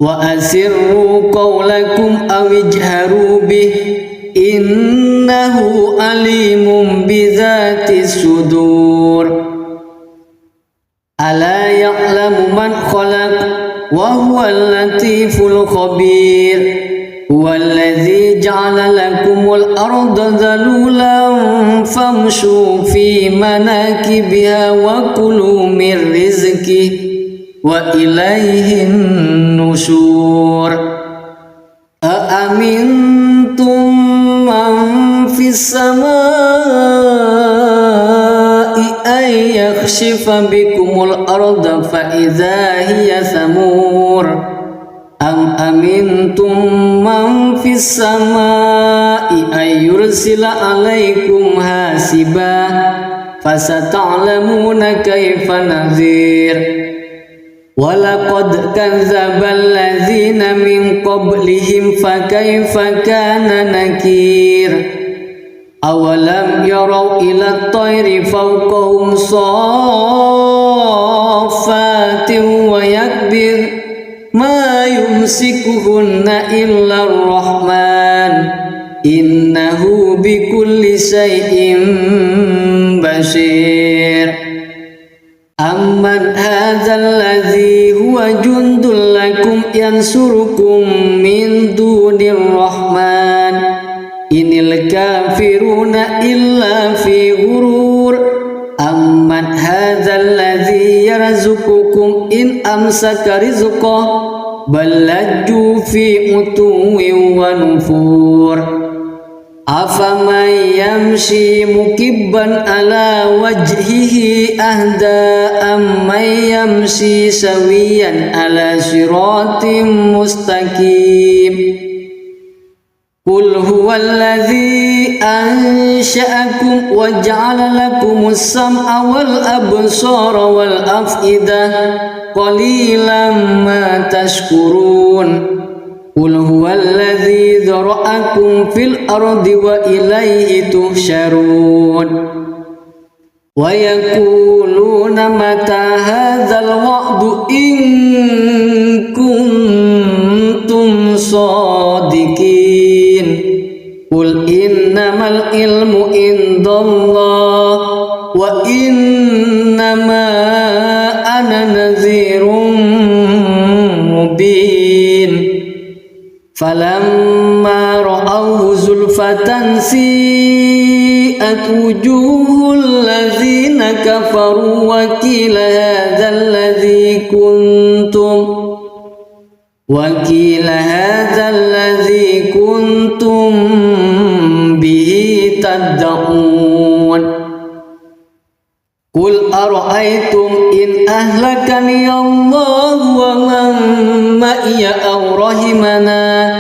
وأسروا قولكم أو اجهروا به إنه عليم بذات الصدور ألا يعلم من خلق وهو اللطيف الخبير هو الذي جعل لكم الأرض ذلولا فامشوا في مناكبها وكلوا من رزقه وإليه النشور أأمنتم من في السماء أن يخسف بكم الأرض فإذا هي ثمور أم أمنتم من في السماء أن يرسل عليكم حاسبا فستعلمون كيف نذير ولقد كذب الذين من قبلهم فكيف كان نكير أولم يروا إلى الطير فوقهم صافات ويكبر ما يمسكهن إلا الرحمن إنه بكل شيء بصير أمن هذا الذي هو جند لكم ينصركم من دون الرحمن إن الكافرون إلا في غرور أمن هذا الذي يرزقكم إن أمسك رزقه بل لجوا في عتو ونفور أفمن يمشي مكبا على وجهه أهدى أمن يمشي سويا على صراط مستقيم قل هو الذي أنشأكم وجعل لكم السمع والأبصار والأفئدة قليلا ما تشكرون قل هو الذي ذرأكم في الأرض وإليه تحشرون ويقولون متى هذا الوعد إن كنتم صادقين قل إنما العلم عند الله وإنما أنا نذير مبين فلما رأوه زلفة سيئت وجوه الذين كفروا وقيل هذا الذي كنتم به تدعون قل أرأيتم إن أهلكني الله ومن معي أو رحمنا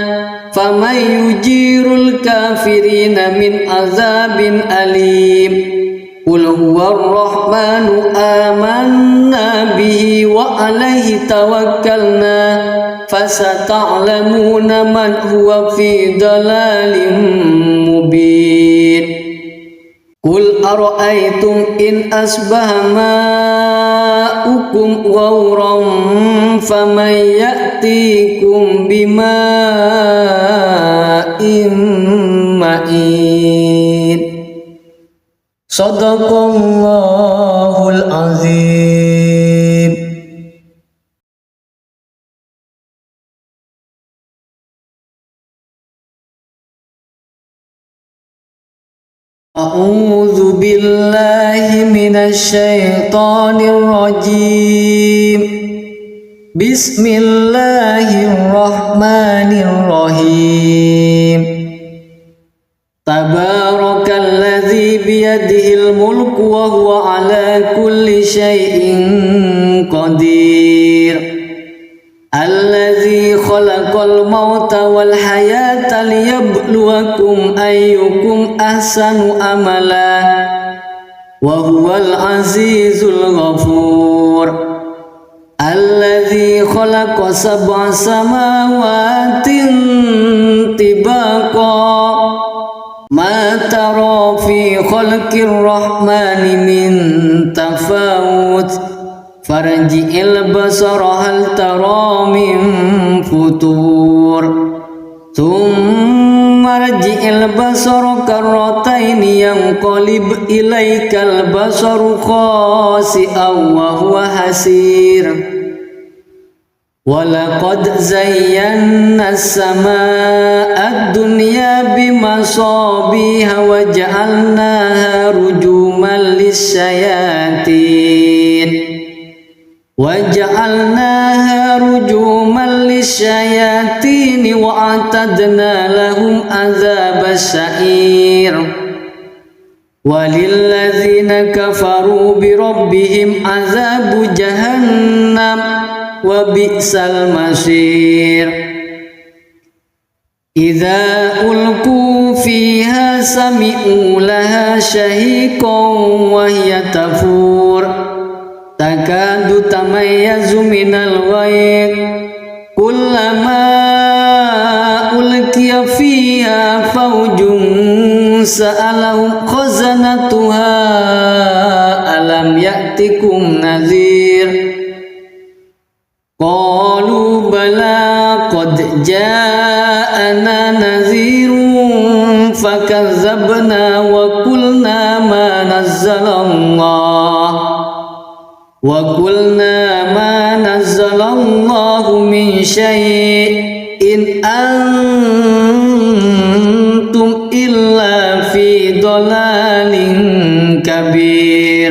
فمن يجير الكافرين من عذاب أليم قل هو الرحمن آمنا به وعليه توكلنا فستعلمون من هو في ضلال مبين قل أرأيتم إن أصبح ماؤكم غورا فمن يأتيكم بماء معين صدق الله العظيم. أعوذ بالله من الشيطان الرجيم بسم الله الرحمن الرحيم تبارك الذي بيده الملك وهو على كل شيء قدير الذي خلق الموت والحياة ليبلوكم أيكم أحسن عملا وهو العزيز الغفور الذي خلق 7 سماوات طباقا ما ترى في خلق الرحمن من تفاوت farji'il basara hal tara min futur thumma rji'il basara karrataini yanqalib ilaikal basaru khasi'an wa huwa hasir walaqad zayyana as-samaa'a ad-dunya bimasabiha wa ja'alnaha rujuman lisyayatin wa a'tadna lahum adzabas sa'ir walilladzina kafaru bi rabbihim adzabu jahannam wa bi'sal masir idza ulqu fiha sami'u laha shahiqan wa hiya tafur takadu tamayyazu minal ghayz kullama ulqiya fiha fawjun sa'alahum khazanatuha alam ya'tikum nadhir qalu bala qad ja'ana nadhirun fakazzabna wa qulna ma nazzalallahu min syai'in antum illa fi dhalalin kabir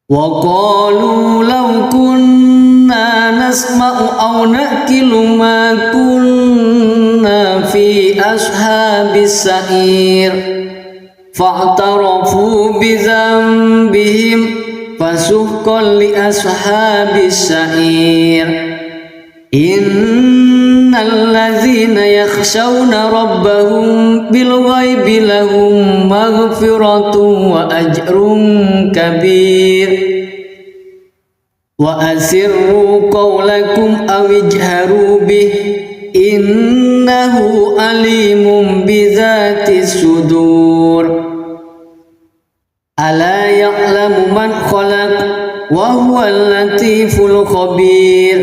wa qalu law kunna nasma'u aw naqilu ma kunna fi ashabis sa'ir fa'tarafu bi dhanbihim fasuhqan li ashabis sa'ir innal ladzina yakhshawna rabbahum bil ghaibi lahum maghfiratun wa ajrun kabir wa asirru qawlakum aw ijharu bih innahu alimun bidzatis sudur ala ya'lamu man khalaq wa huwal latiful khabir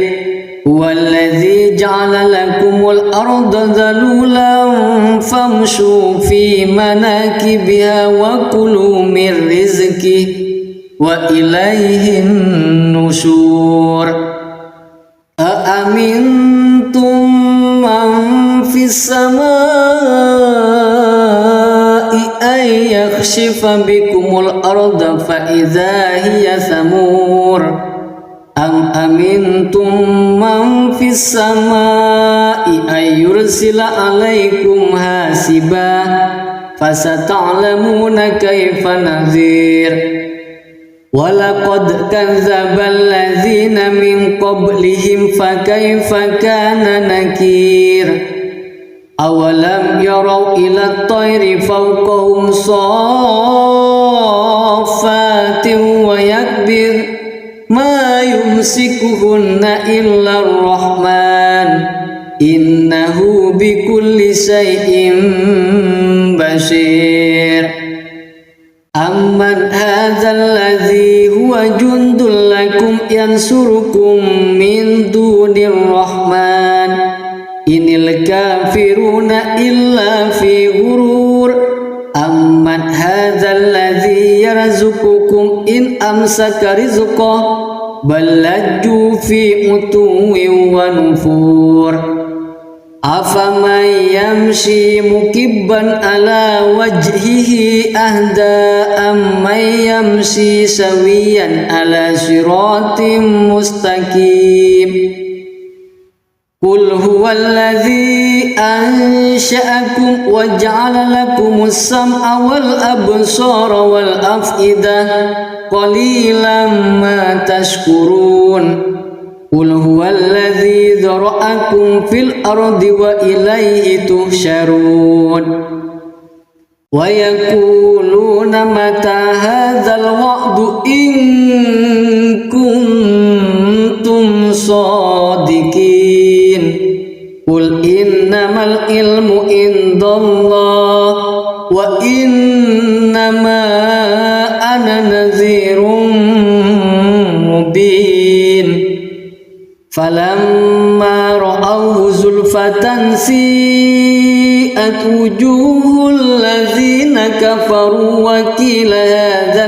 huwallazi ja'ala lakumul arda dhalulan famshu fi manakibiha wa kulu min rizqihi wa ilaihin nusyur aamintum man fis samaa'i ay yakhshifa bikumul arda fa idza hiya samur am amintum man fis samaa'i ay yursila alaikum hasiba fasata'lamuna kaifa nadhir walaqad kadzdzabal ladzina min qablihim fakaifa kana nakir awalam yarau ila at-tayri fawqahum saffatin wa yakbir ma yumsikuhunna illa ar-rahman innahu bikulli syai'in basir amman hadzal ladzi huwa jundul lakum yansurukum min dunir rahman inil kafiruna illa fi ghurur amman hadzal ladzi yarzuqukum in amsaka rizqahu bal lajju fi utuwin wa nufur afaman yamshi mukibban ala wajhihi ahda amman yamshi sawiyan ala siratim mustaqim qul huwallazi ansha'akum wa ja'ala lakumus sam'a wal absara wal af'idah qalilan ma tashkurun qul huwallazi dzara'akum fil ardi wa ilayhi tuhsyarun wa yaquluna mata hadzal wa'du in kuntum shadiqin qul innamal ilmu indallah wa innama ana nadhirun فلما رأوه زلفة سيئت وجوه الذين كفروا وقيل هذا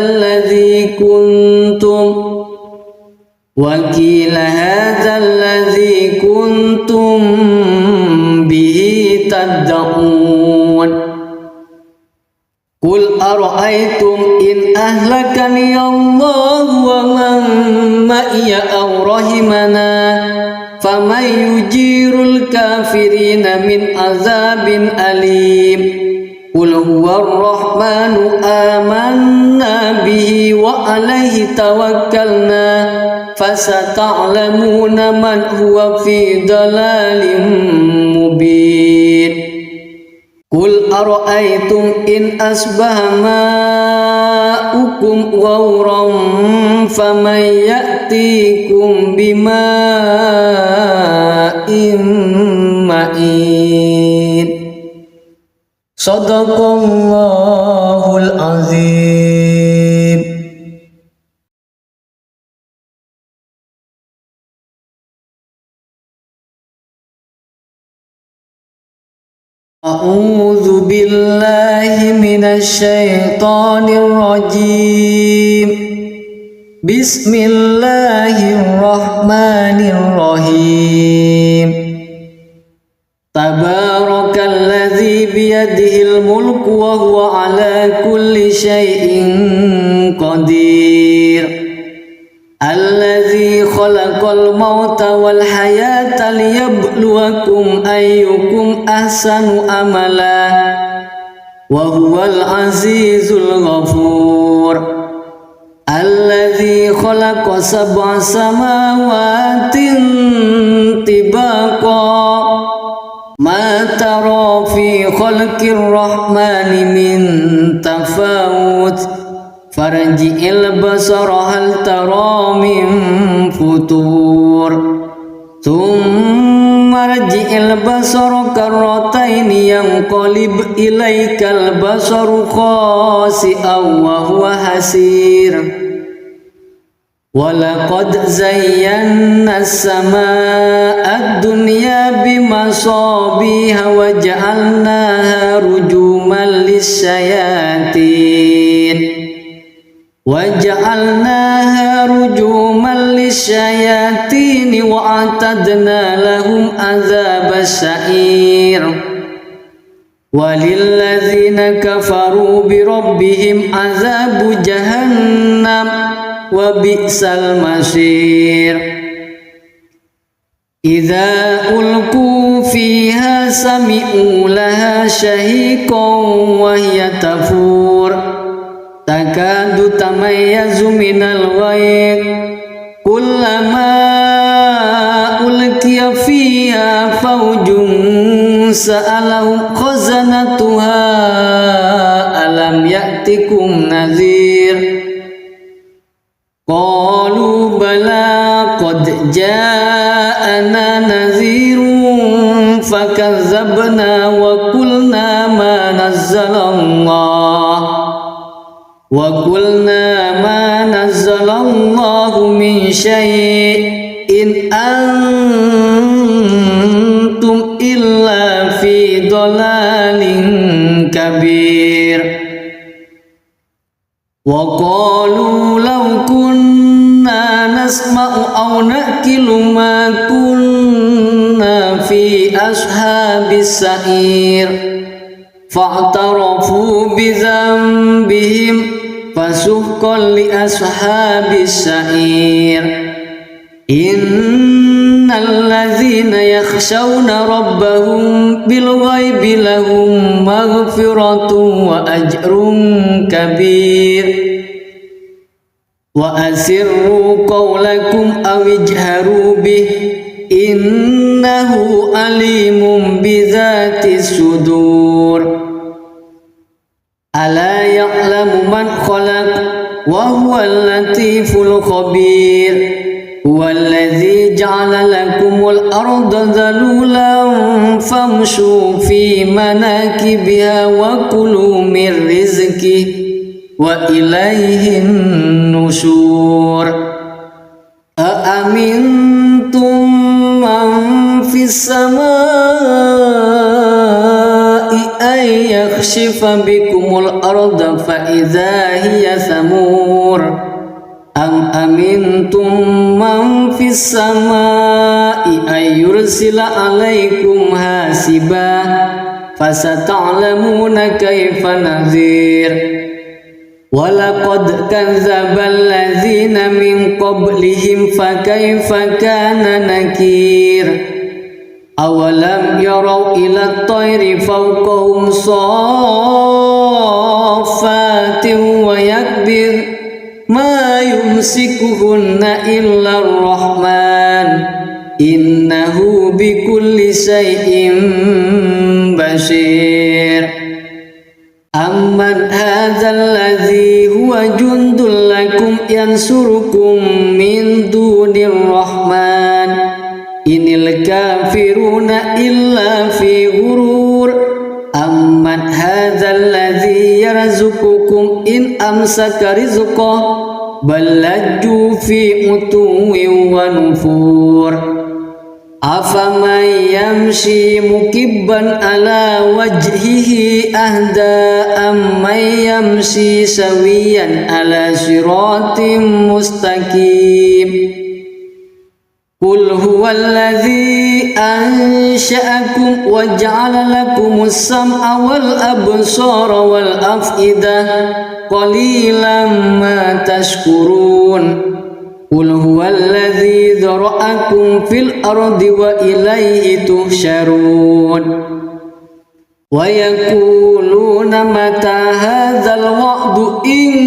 الذي كنتم به تدعون قل أرأيتم إن أهلكني الله ومن معي أو رحمنا فمن يجير الكافرين من عذاب أليم قل هو الرحمن آمنا به وعليه توكلنا فستعلمون من هو في ضلال مبين قل أرأيتم إن أصبح ماؤكم غورا فمن يأتيكم بماء معين صدق الله العظيم. أعوذ بالله من الشيطان الرجيم. بسم الله الرحمن الرحيم. تبارك الذي بيده الملك وهو على كل شيء قدير. الذي خلق الموت والحياة ليبلوكم أيكم أحسن عملا وهو العزيز الغفور. الذي خلق 7 سماوات طباقا ما ترى في خلق الرحمن من تفاوت فارجع البصر هل ترى من فطور ثم ارجع البصر كرتين ينقلب إليك البصر خاسئا وهو حسير. ولقد زينا السماء الدنيا بمصابيح وجعلناها رجوما للشياطين وأعتدنا لهم عذاب السعير. وللذين كفروا بربهم عذاب جهنم وبئس المصير. إذا ألقوا فيها سمعوا لها شهيقا وهي تفور تكاد تميز من الغيظ كلما ألقي فيها فوج سألهم خزنتها ألم يأتكم نذير قالوا بلى قد جاءنا نذير فكذبنا وقلنا ما نزل الله من شيء إن أنتم إلا في ضلال كبير. وقالوا لو كنا نسمع أو نأكل ما كنا في أصحاب السعير فاعترفوا بذنبهم فسحقا لأصحاب السعير. إن الذين يخشون ربهم بالغيب لهم مغفرة وأجر كبير. وأسروا قولكم أو اجهروا به إنه عليم بذات الصدور. ألا يعلم من خلق وهو اللطيف الخبير. هو الذي جعل لكم الأرض ذلولا فامشوا في مناكبها وكلوا من رزقه وإليه النشور. أأمنتم السماء أن يخسف بكم الأرض فإذا هي ثمور أم أمنتم من في السماء أن يرسل عليكم حاسبا فستعلمون كيف نذير ولقد كذب الذين من قبلهم فكيف كان نكير أولم يروا إلى الطير فوقهم صافات ويكبر ما يمسكهن إلا الرحمن إنه بكل شيء بصير أمن هذا الذي هو جند لكم ينصركم من دون الرحمن إن الكافرون إلا في غرور أمن هذا الذي يرزقكم إن أمسك رزقه بل لجوا في عتو ونفور أفمن يمشي مكبا على وجهه أهدى أمن يمشي سويا على صراط مستقيم قل هو الذي أنشأكم وجعل لكم السمع والأبصار والأفئدة قليلا ما تشكرون قل هو الذي ذرأكم في الأرض وإليه تحشرون ويقولون متى هذا الوعد إن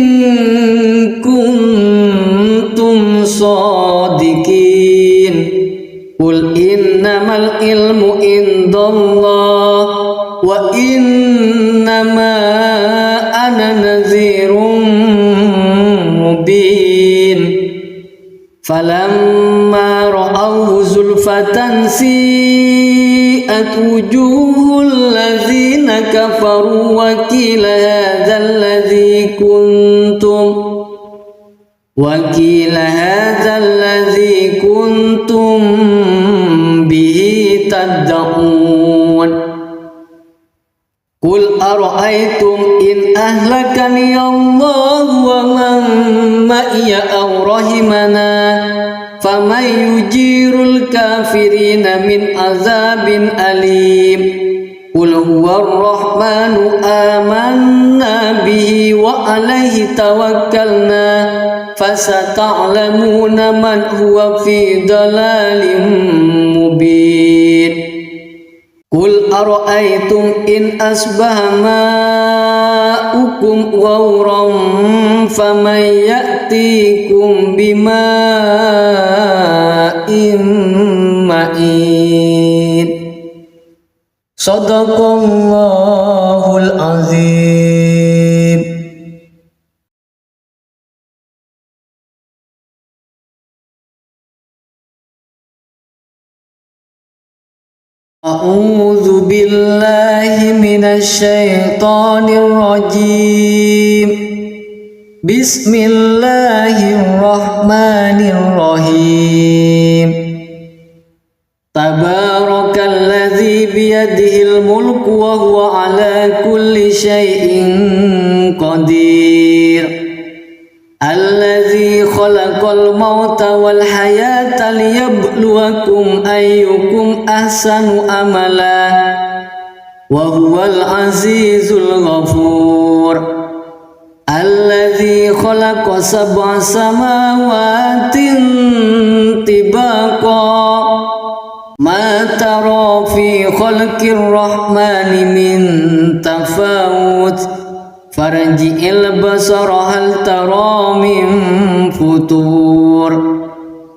كنتم صادقين قل إنما العلم عند الله وإنما أنا نذير مبين فلما رأوه زلفة سيئت وجوه الذين كفروا وقيل هذا الذي كنتم به تدعون قل أرأيتم إن أهلكني الله ومن معي أو رحمنا فمن يجير الكافرين من عذاب أليم قل هو الرحمن آمنا به وعليه توكلنا فستعلمون من هو في ضلال مبين قل أرأيتم إن أصبح ماؤكم غورا فمن يأتيكم بماء معين صدق الله العظيم. أعوذ بالله من الشيطان الرجيم بسم الله الرحمن الرحيم تبارك الذي بيده الملك وهو على كل شيء قدير الذي خلق الموت والحياة ليبلوكم أيكم أحسن عملا وهو العزيز الغفور الذي خلق 7 سماوات طباقا ما ترى في خلق الرحمن من تفاوت فارجع البصر هل ترى من فتور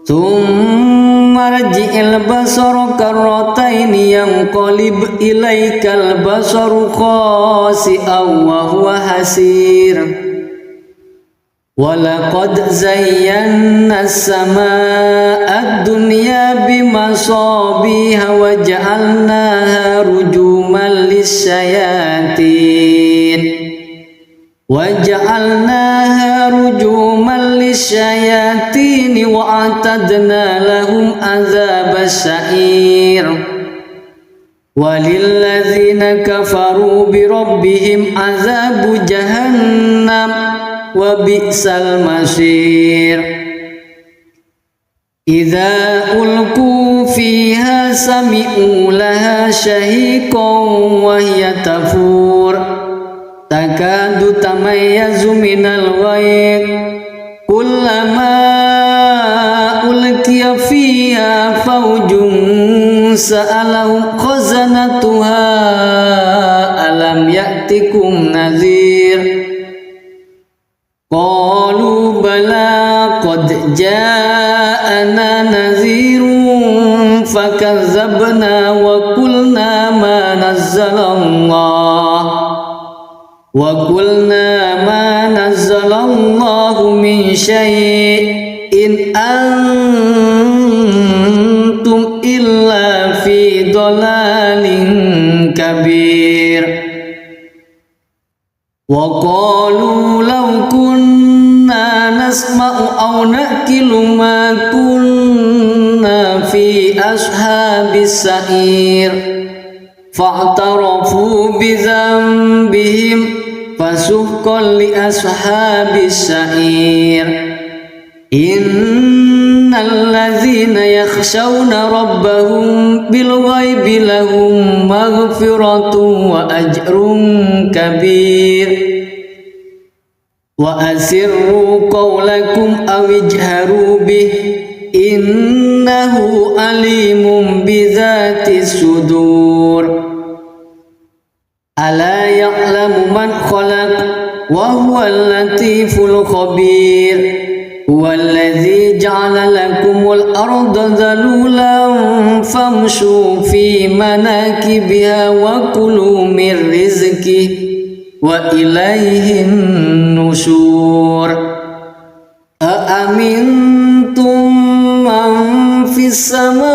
ثم ارجع البصر كرتين ينقلب إليك البصر خاسئا وهو حسير ولقد زينا السماء الدنيا بمصابيح وجعلناها رجوما للشياطين وأعتدنا لهم عذاب السعير walilladzina kafaru birabbihim azabu jahannam wa bi'sal masir. Idza ulqu fiha sami'u laha shahiqan wa hiya tafur takadu tamayyazu minal ghayr kullama ulqiya fiha fawjun sa'alahum khazanatuha alam ya'tikum nadhir qalu bala qad ja'ana nadhirun fakazzabna wa qulna ma nazzalallahu min syai'in antum illa fi dhalalin kabir. Wa qalu law kunna nasma'u aw naqilu ma kunna fi ashabis sa'ir fa'tarafu bi dhanbihim fasuhqan li ashabis sa'ir. Innal ladzina yakhshawna rabbahum bil ghaibi lahum maghfiratun wa ajrun kabir. Wa asirru qawlakum aw ijharu bih innahu alimun bidzatis sudur. Ala ya'lamu man khalaq wa huwal latiful khabir. Huwallazi ja'ala lakumul arda dhalulan famshu fi manakibiha wa kulu min rizqihi wa ilaihin nusyur. Aamintum man fis samai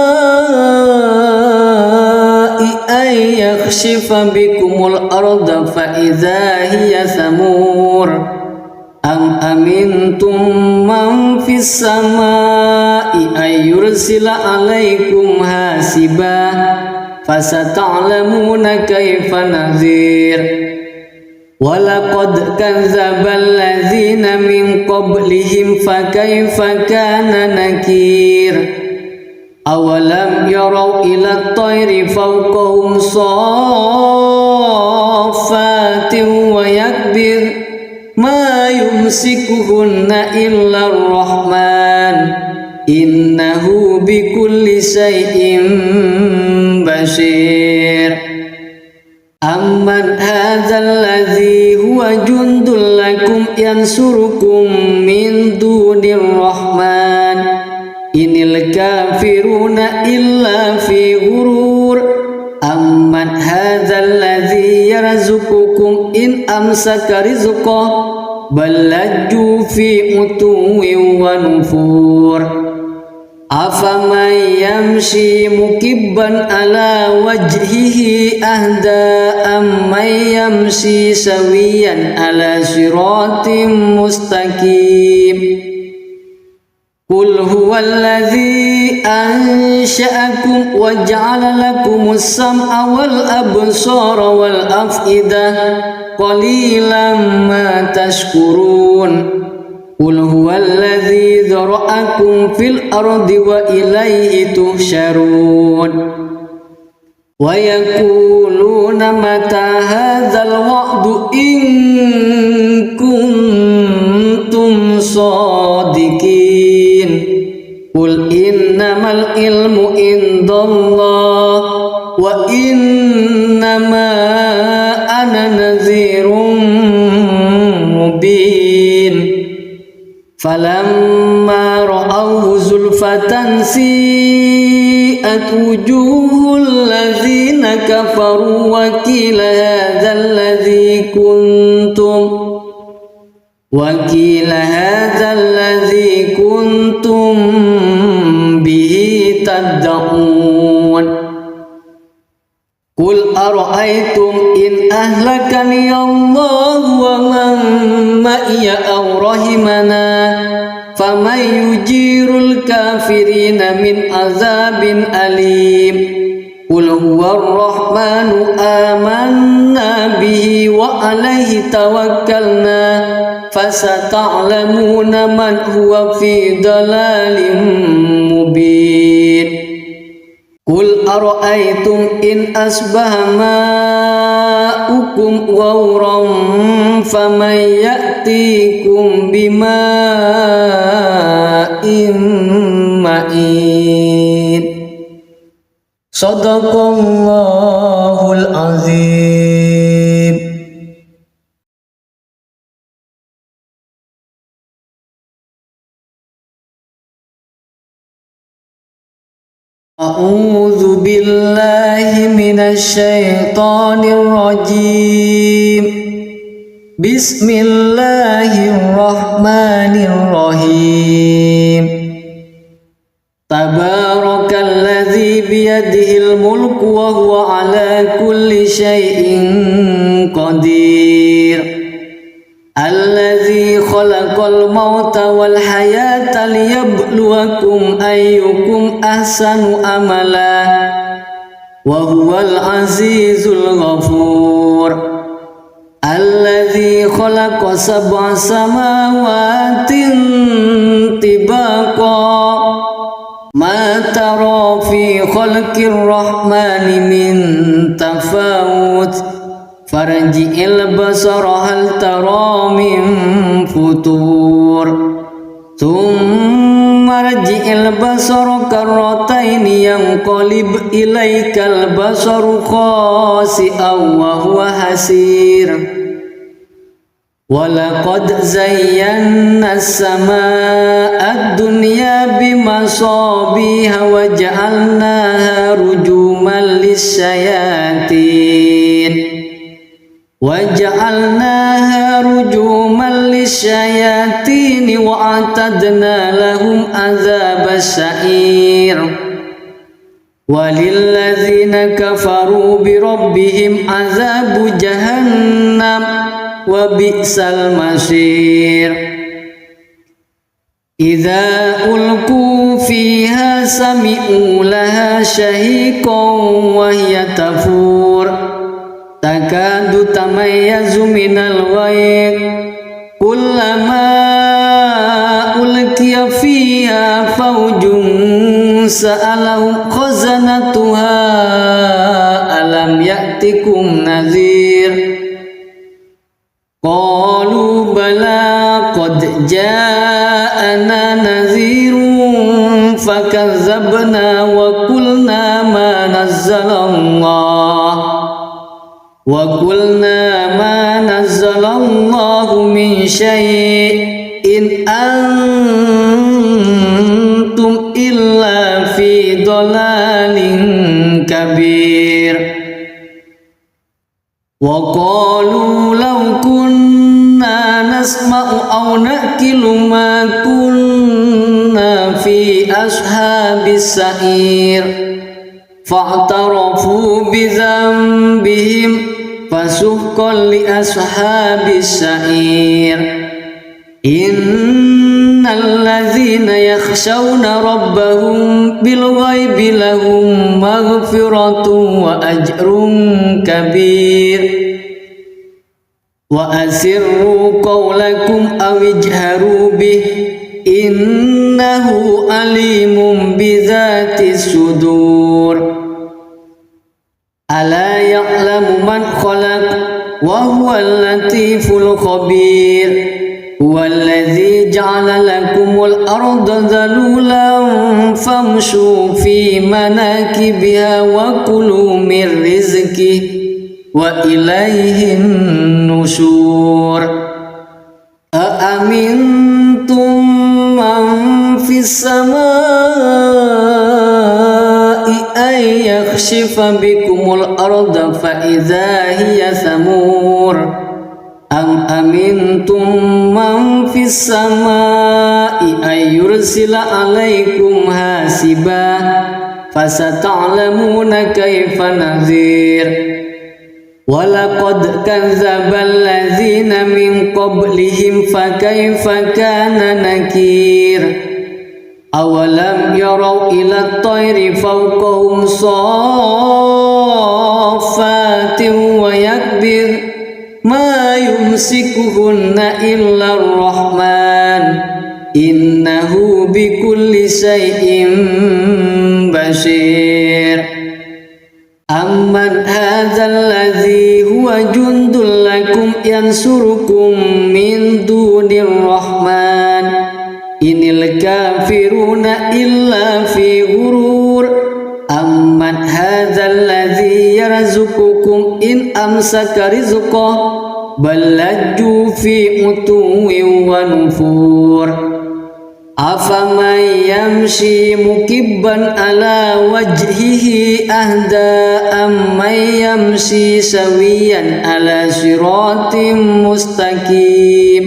ay yakhshifa bikumul arda fa idza hiya samur. Am amintum man fis samai ay yursila alaikum hasiba fasata'lamuna kaifa nadhir. Walaqad kadzdzaba alladzina min qablihim fakaifa kana nakir. Awalam yarau ila at-tayri fawqahum saffatin wa yakbir ma yumsikuhunna illa ar-rahman innahu bikulli shay'in basir. Amman hadzal ladzi huwa jundul lakum yansurukum min dunir rahman inil kafiruna illa fi ghurur. Amman hadzal ladzi yarzuqukum in amsaka rizqahu bal lajju fi utuwin wa nufur. Afaman yamshi mukibban ala wajhihi ahda amman yamshi sawiyan ala siratim mustaqim. Qul huwallazi ansha'akum wa ja'ala lakumus sam'a wal absara wal af'idah qalilan ma tashkurun. Qul huwallazi dzara'akum fil ardi wa ilaihi tuhsyarun. Wa yaquluna mata hadzal wa'du in kuntum shadiqin. Qul innamal ilmu indallah wa innama ana nadhirun mubin. Falamma ra'awhu zulfatan si'at wujuhul ladzina kafaru wa qila hadzal ladzi kuntum bihi tad'un. Qul ara'aytum in ahlakani Allah wa man ma'iya aw rahimana faman yujirul kafirina min azabin alim. Qul huwar rahmanu amanna bihi wa alaihi tawakkalna fasata'lamuna man huwa fi dalalin mubin. Qul ara'aytum in asbaha ma'ukum ghawran faman ya'tikum bima'in ma'in. Sadaqallahul azim. A'udzu billahi minasy syaithanir rajim. Bismillahirrahmanirrahim. Tabarakalladzi biyadihil mulku wa huwa ala kulli syai'in qadir. Alladzi khalaqal mauta wal hayata liyabluwakum ayyukum ahsanu amala wa huwal azizul ghafur. Alladzi khalaqa sab'a samawatin tibaqa ma tara fi khalqir rahmani min tafawut farji'il basara hal tara min futur thumma rji'il basara karrataini yanqalib ilaikal basaru khasi'an wa huwa hasir. Walaqad zayyana as-samaa'a ad-dunya bimasabiha wa ja'alnaha rujuman lis-syayatin wa a'tadna lahum adzabas sa'ir. Walilladzina kafaru bi rabbihim adzabu jahannam wa bi'sal masir. Idza ulqu fiha sami'u laha shahiqan wa hiya tafur takadu tamayyazu minal ghayr kullama ulqiya fiha fawjun sa'alahum khazanatuha alam ya'tikum nadhir. Qalu bala qad ja'ana nadhirun fakazzabna wa qulna ma nazzalallahu min syai'in antum illa fi dhalalin kabir. Wa qalu law kunna nasma'u aw naqilu ma kunna fi ashabis sa'ir fa'tarafu bi dhanbihim fasuhqan li ashabis sa'ir. Innal ladzina yakhshawna rabbahum bil ghaibi lahum maghfiratun wa ajrun kabir. Wa asirru qawlakum aw ijharu bih innahu alimun bidzatis sudur. Ala ya'lamu man khalaq wa huwal latiful khabir. Huwallazi ja'ala lakumul arda dhalulan famshu fi manakibiha wa kulu min rizqihi wa ilaihin nusyur. Aamintum man fis samaa'i ay yakhshifa bikumul arda fa idza hiya thamur. Am amintum man fis samaa'i ay yursila alaikum hasiba fasata'lamuna kaifa nadhir. Walaqad kadzdzabal ladzina min qablihim fakaifa kana nakir. awalam yarau ila tayri fawqahum saffatin wa yakbir ma yumsikuhunna illa ar-rahman innahu bikulli syai'in basir. Amman hadzal ladzi huwa jundul lakum yansurukum min dunir rahman inil kafiruna illa fi ghurur. Amman hadzal ladzi yarzuqukum in amsaka rizqah bal lajju fi utuwin wa nufur. Afaman yamshi mukibban ala wajhihi ahda amman yamshi sawiyan ala siratim mustaqim.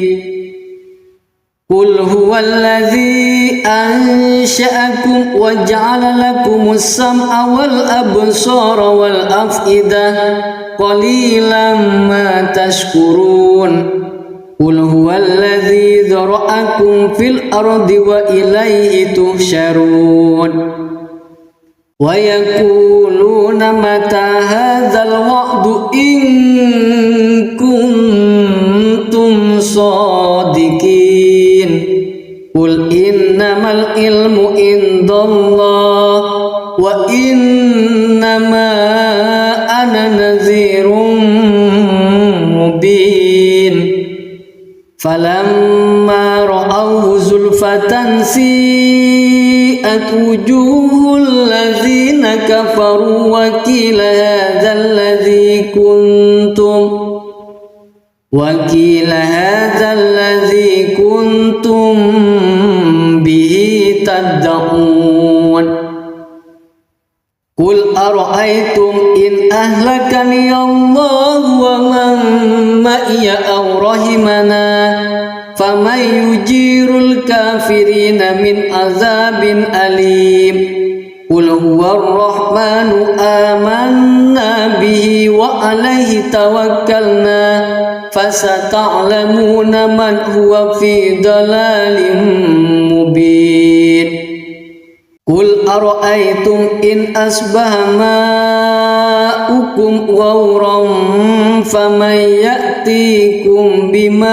Qul huwallazi ansha'akum wa ja'ala lakumus sam'a wal absara wal af'idah qalilan ma tashkurun. Qul huwallazi dzara'akum fil ardi wa ilaihi tuhsyarun. Wa yaquluna mata hadzal wa'du in kuntum shadiqin. Qul innamal ilmu indallah wa innama ana nadhirun mubin. Falamma ra'awhu zulfatan si'at wujuhul ladzina kafaru wa qila hadzal ladzi kuntum bihi tad'un. Qul ara'aytum in ahlakani Allah wa man ma'iya aw rahimana faman yujirul kafirina min azabin alim. Qul huwar rahmanu amanna bihi wa alaihi tawakkalna fasata'lamuna man huwa fi dalalin mubin. Qul ara'aytum in asbaha ma'ukum ghawran faman ya'tikum bima'in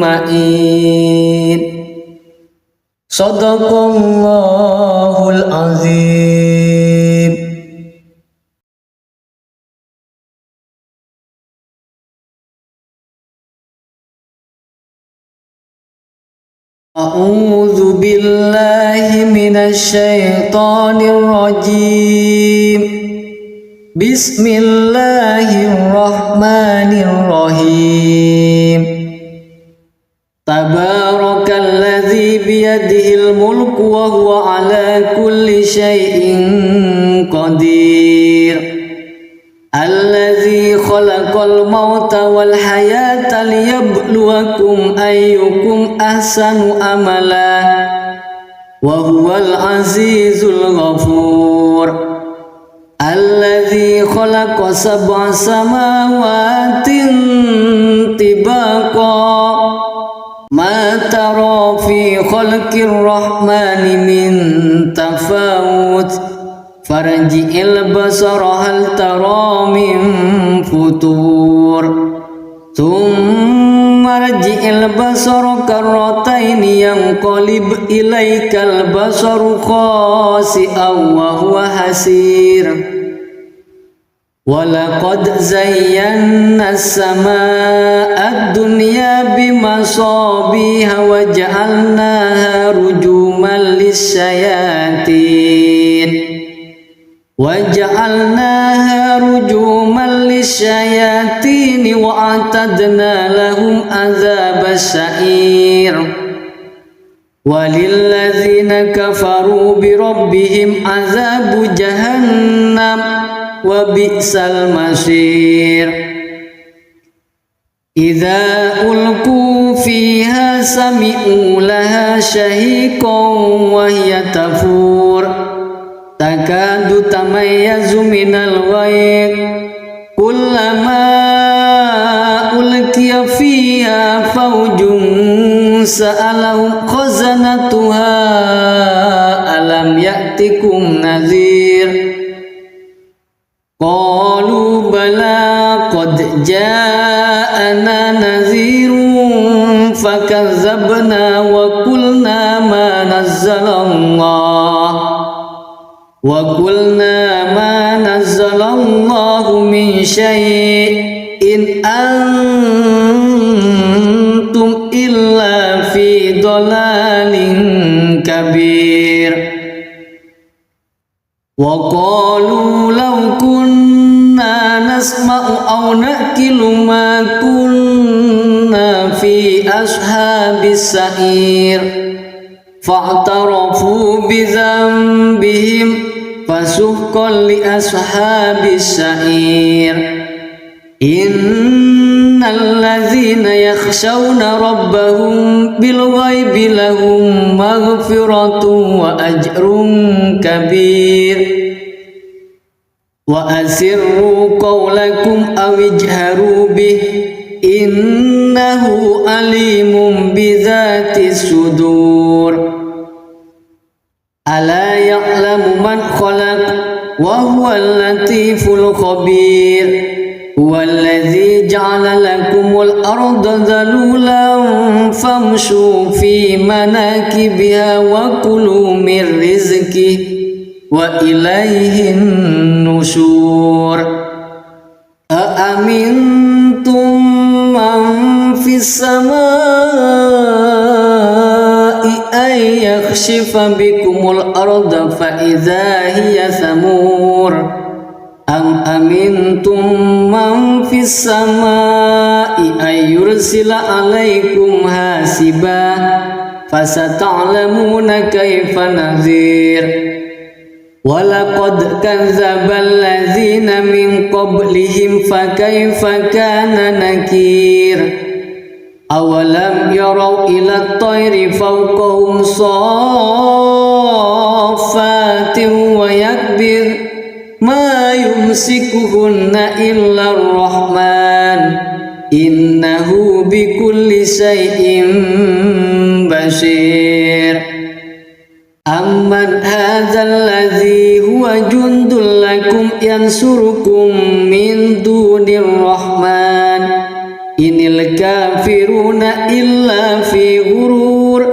ma'in. Shadaqallahul azim. A'udzu billahi minasy syaithanir rajim. Bismillahirrahmanirrahim. Tabarakalladzi biyadihil mulku wa huwa ala kulli syai'in qadir. Alladzi khalaqal mauta wal hayata liyabluwakum ayyukum ahsanu amala wa huwal azizul ghafur. Alladzi khalaqa sab'a samawatin tibaqa ma tara fi khalqir rahmani min tafawut farji'il basara hal tara min futur thumma rji'il basara karrataini yanqalib ilaikal basaru khasi'an wa huwa hasir. Walaqad zayyana as-samaa'a ad-dunya bimasabiha wa ja'alnaha rujuman lis-syayatin wa a'tadna lahum adzabas sa'ir. Walilladzina kafaru bi rabbihim adzabu jahannam wa bi'sal masir. Idza ulqu fiha sami'u laha shahiqan wa hiya tafur takadu tamayyazu minal ghayr kullama ulqiya fiha fawjun سألهم خزنتها ألم يأتكم نذير قالوا بلى قد جاءنا نذير فكذبنا وقلنا ما نزل الله من شيء إن أنتم إلا في ضلال كبير وقالوا لو كنا نسمع أو نأكل ما كنا في أصحاب السعير فاعترفوا بذنبهم فسحقا لأصحاب السعير إن الذين يخشون ربهم بالغيب لهم مغفرة وأجر كبير وأسروا قولكم أو اجهروا به إنه عليم بذات الصدور ألا يعلم من خلق وهو اللطيف الخبير هو الذي جعل لكم الأرض ذلولا فامشوا في مناكبها وكلوا من رزقه وإليه النشور أأمنتم من في السماء أن يخسف بكم الأرض فإذا هي ثمور أم أمنتم من في السماء أن يرسل عليكم حاسبا فستعلمون كيف نذير ولقد كذب الذين من قبلهم فكيف كان نكير أولم يروا إلى الطير فوقهم صافات ويكبر ما يمسكهن إلا الرحمن إنه بكل شيء بصير أمن هذا الذي هو جند لكم ينصركم من دون الرحمن إن الكافرون إلا في غرور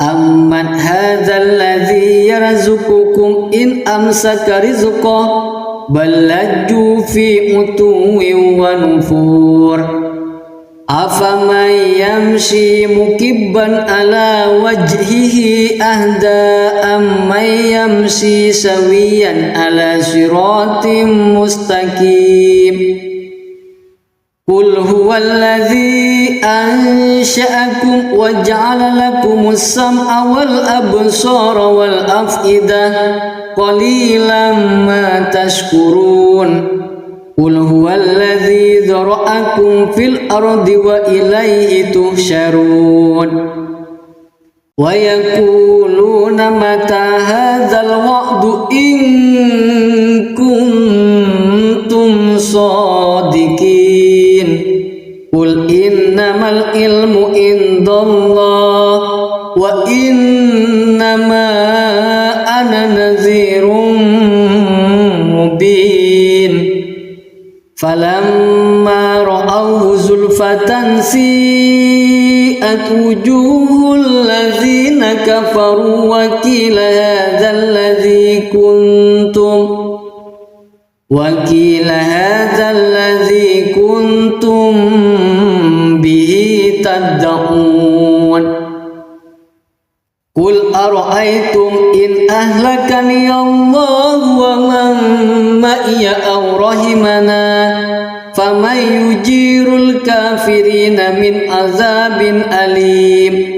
أمن هذا الذي يرزقكم إن أمسك رزقه بل لجوا في عتو ونفور أفمن يمشي مكبا على وجهه أهدى أمن يمشي سويا على صراط مستقيم قل هو الذي أنشأكم وجعل لكم السمع والأبصار والأفئدة قليلا ما تشكرون قل هو الذي ذرأكم في الأرض وإليه تحشرون ويقولون متى هذا الوعد إن كنتم صادقين قل إنما العلم عند الله وإنما أنا نذير مبين فلما رأوه زلفة سيئت وجوه الذين كفروا وقيل هذا الذي كنتم به تدعون قل أرأيتم إن أهلكني الله ومن معي أو رحمنا فمن يجير الكافرين من عذاب أليم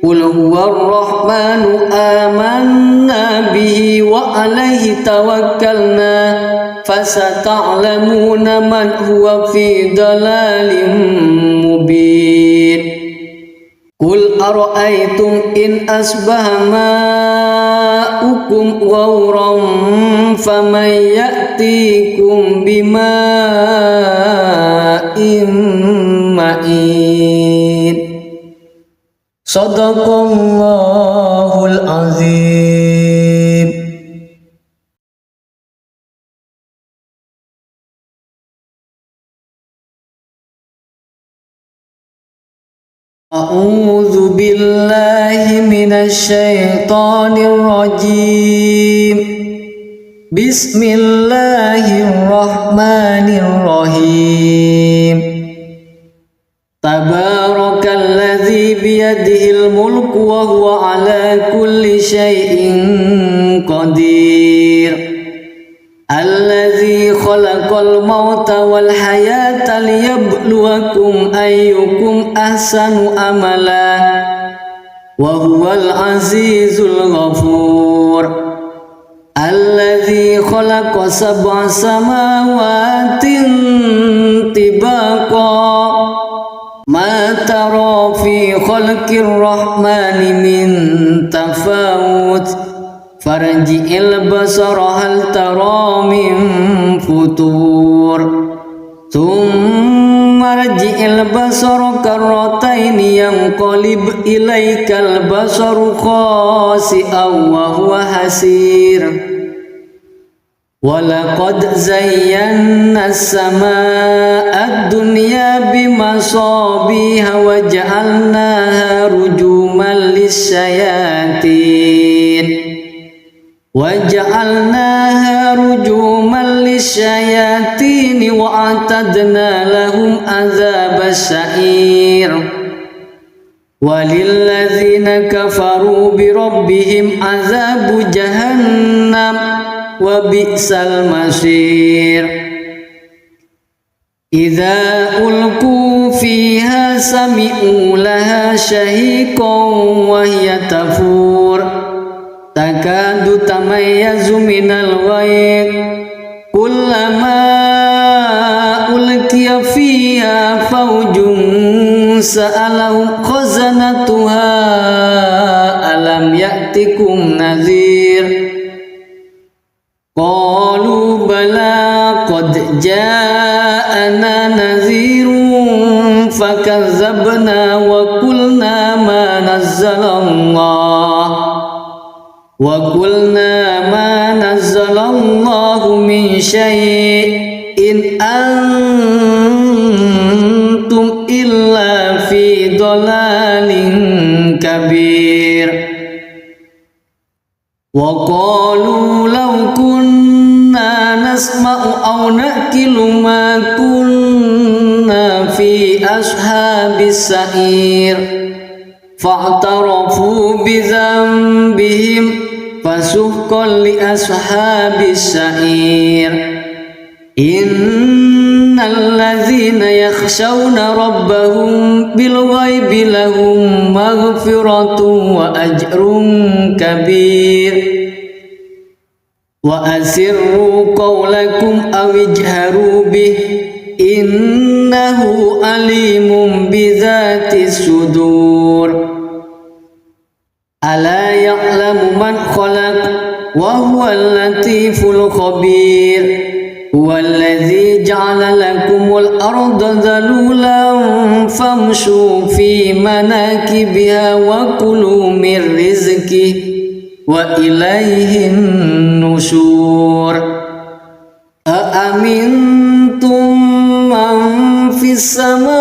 قل هو الرحمن آمنا به وعليه توكلنا فستعلمون من هو في ضلال مبين قل أرأيتم إن أصبح ماؤكم غورا فمن يأتيكم بماء معين Sadaqallahul azim. A'udzu billahi minasy syaithanir rajim. Bismillahirrahmanirrahim. Tabarakalladzi biyadihil mulku wa huwa ala kulli syai'in qadir. Alladzi khalaqal mauta wal hayata liyabluwakum ayyukum ahsanu amala wa huwal azizul ghafur. Alladzi khalaqa sab'a samawatin tibaqa ma tara fi khalqir rahmani min tafawut farji'il basara hal tara min futur thumma rji'il basara karrataini yanqalib ilaikal basaru khasi'an wa huwa hasir. Walaqad zayyana as-samaa'a ad-dunya bimasabiha wa ja'alnaha rujuman lis-syayatin wa a'tadna lahum adzabas sa'ir. Walilladzina kafaru bi rabbihim adzabu jahannam wa bi'sal masir. Idza ulqu fiha sami'u laha shahiqan wa hiya tafur takadu tamayyazu minal ghayz kullama ulqiya fiha fawjun sa'alahum khazanatuha alam ya'tikum nadhir. Qalu bala qad ja'ana nadhirun fakazzabna wa qulna ma nazzalallahu min syai'in antum illa fi dhalalin kabir. Wa qalu law kunna nasma'u aw naqilu ma kunna fi ashabis sa'ir fa'tarafu bi dhanbihim fasuhqan li ashabis sa'ir. Innal ladzina yakhshawna rabbahum bil ghaibi lahum maghfiratun wa ajrun kabir. Wa asirru qawlakum aw ijharu bih innahu alimun bidzatis sudur. Ala ya'lamu man khalaq wa huwal latiful khabir. Huwallazi ja'ala lakumul arda dhalulan famshu fi manakibiha wa kulu min rizqihi wa ilaihin nusyur. Aamintum man fis samaa'i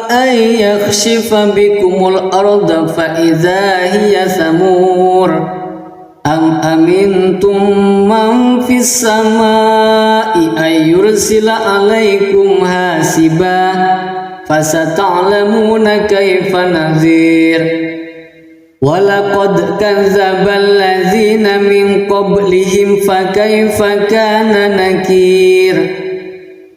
ay yakhshifa bikumul arda fa idza hiya samur. Am amintum man fis samaa'i ay yursila alaikum hasiba fasata'lamuna kaifa nadhir. Walaqad kadzdzabal ladzina min qablihim fakaifa kana nakir.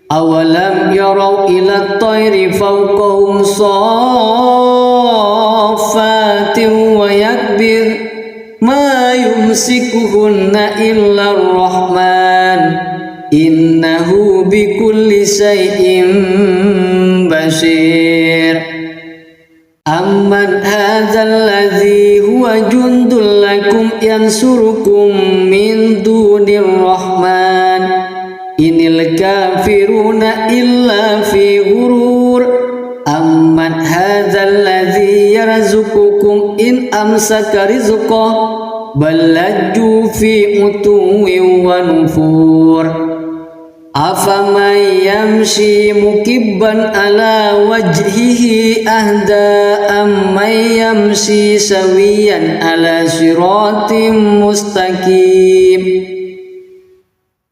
Awalam yarau ila at-tayri fawqahum saffatin wa yakbir ma yumsikuhunna illa ar-rahman innahu bikulli syai'in basir. Amman hadzal ladzi huwa jundul lakum yansurukum min dunir rahman inil kafiruna illa fi ghurur. amman hadzal ladzi yarzuqukum in amsaka rizqah bal lajju fi utuwin wa nufur afaman yamshi mukibban ala wajhihi ahda amman yamshi sawiyan ala siratim mustaqim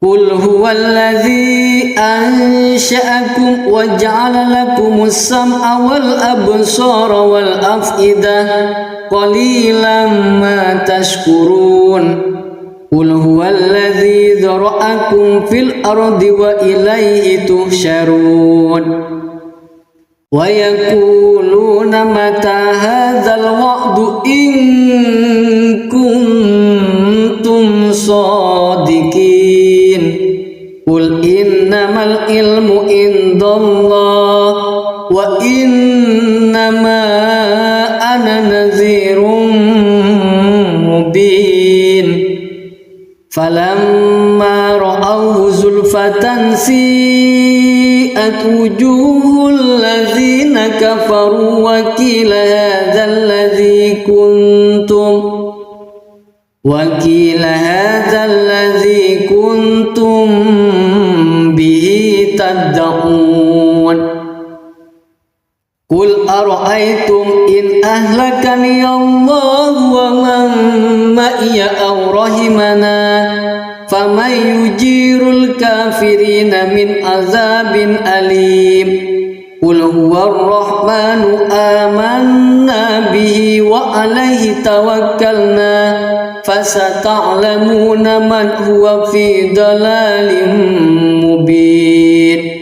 Qul huwallazi ansha'akum wa ja'ala lakumus sam'a wal absara wal af'idah qalilan ma tashkurun Qul huwallazi dzara'akum fil ardi wa ilaihi tuhsyarun wa yaquluna mata hadzal wa'du in kuntum shadiqin Qul innamal ilmu indallah wa innama ana nadhirun mubin falamma ra'awhu zulfatan si'at wujuhul ladzina kafaru wa qila hadzal ladzi kuntum bihi tad'un Qul ara'aytum in ahlakani Allah wa man ma'iya aw rahimana faman yujirul kafirina min azabin alim Qul huwar rahmanu amanna bihi wa alaihi tawakkalna fasata'lamuna man huwa fi dalalin mubin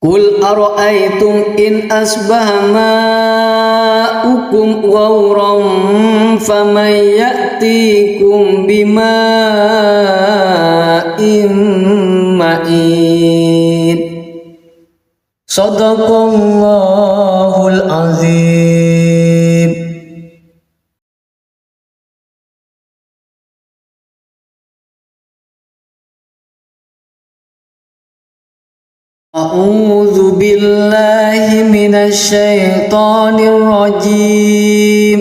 Qul ara'aytum in asbaha ma'ukum ghawran faman ya'tikum bima'in ma'in Sadaqallahul azim A'udzu billahi minasy syaithanir rajim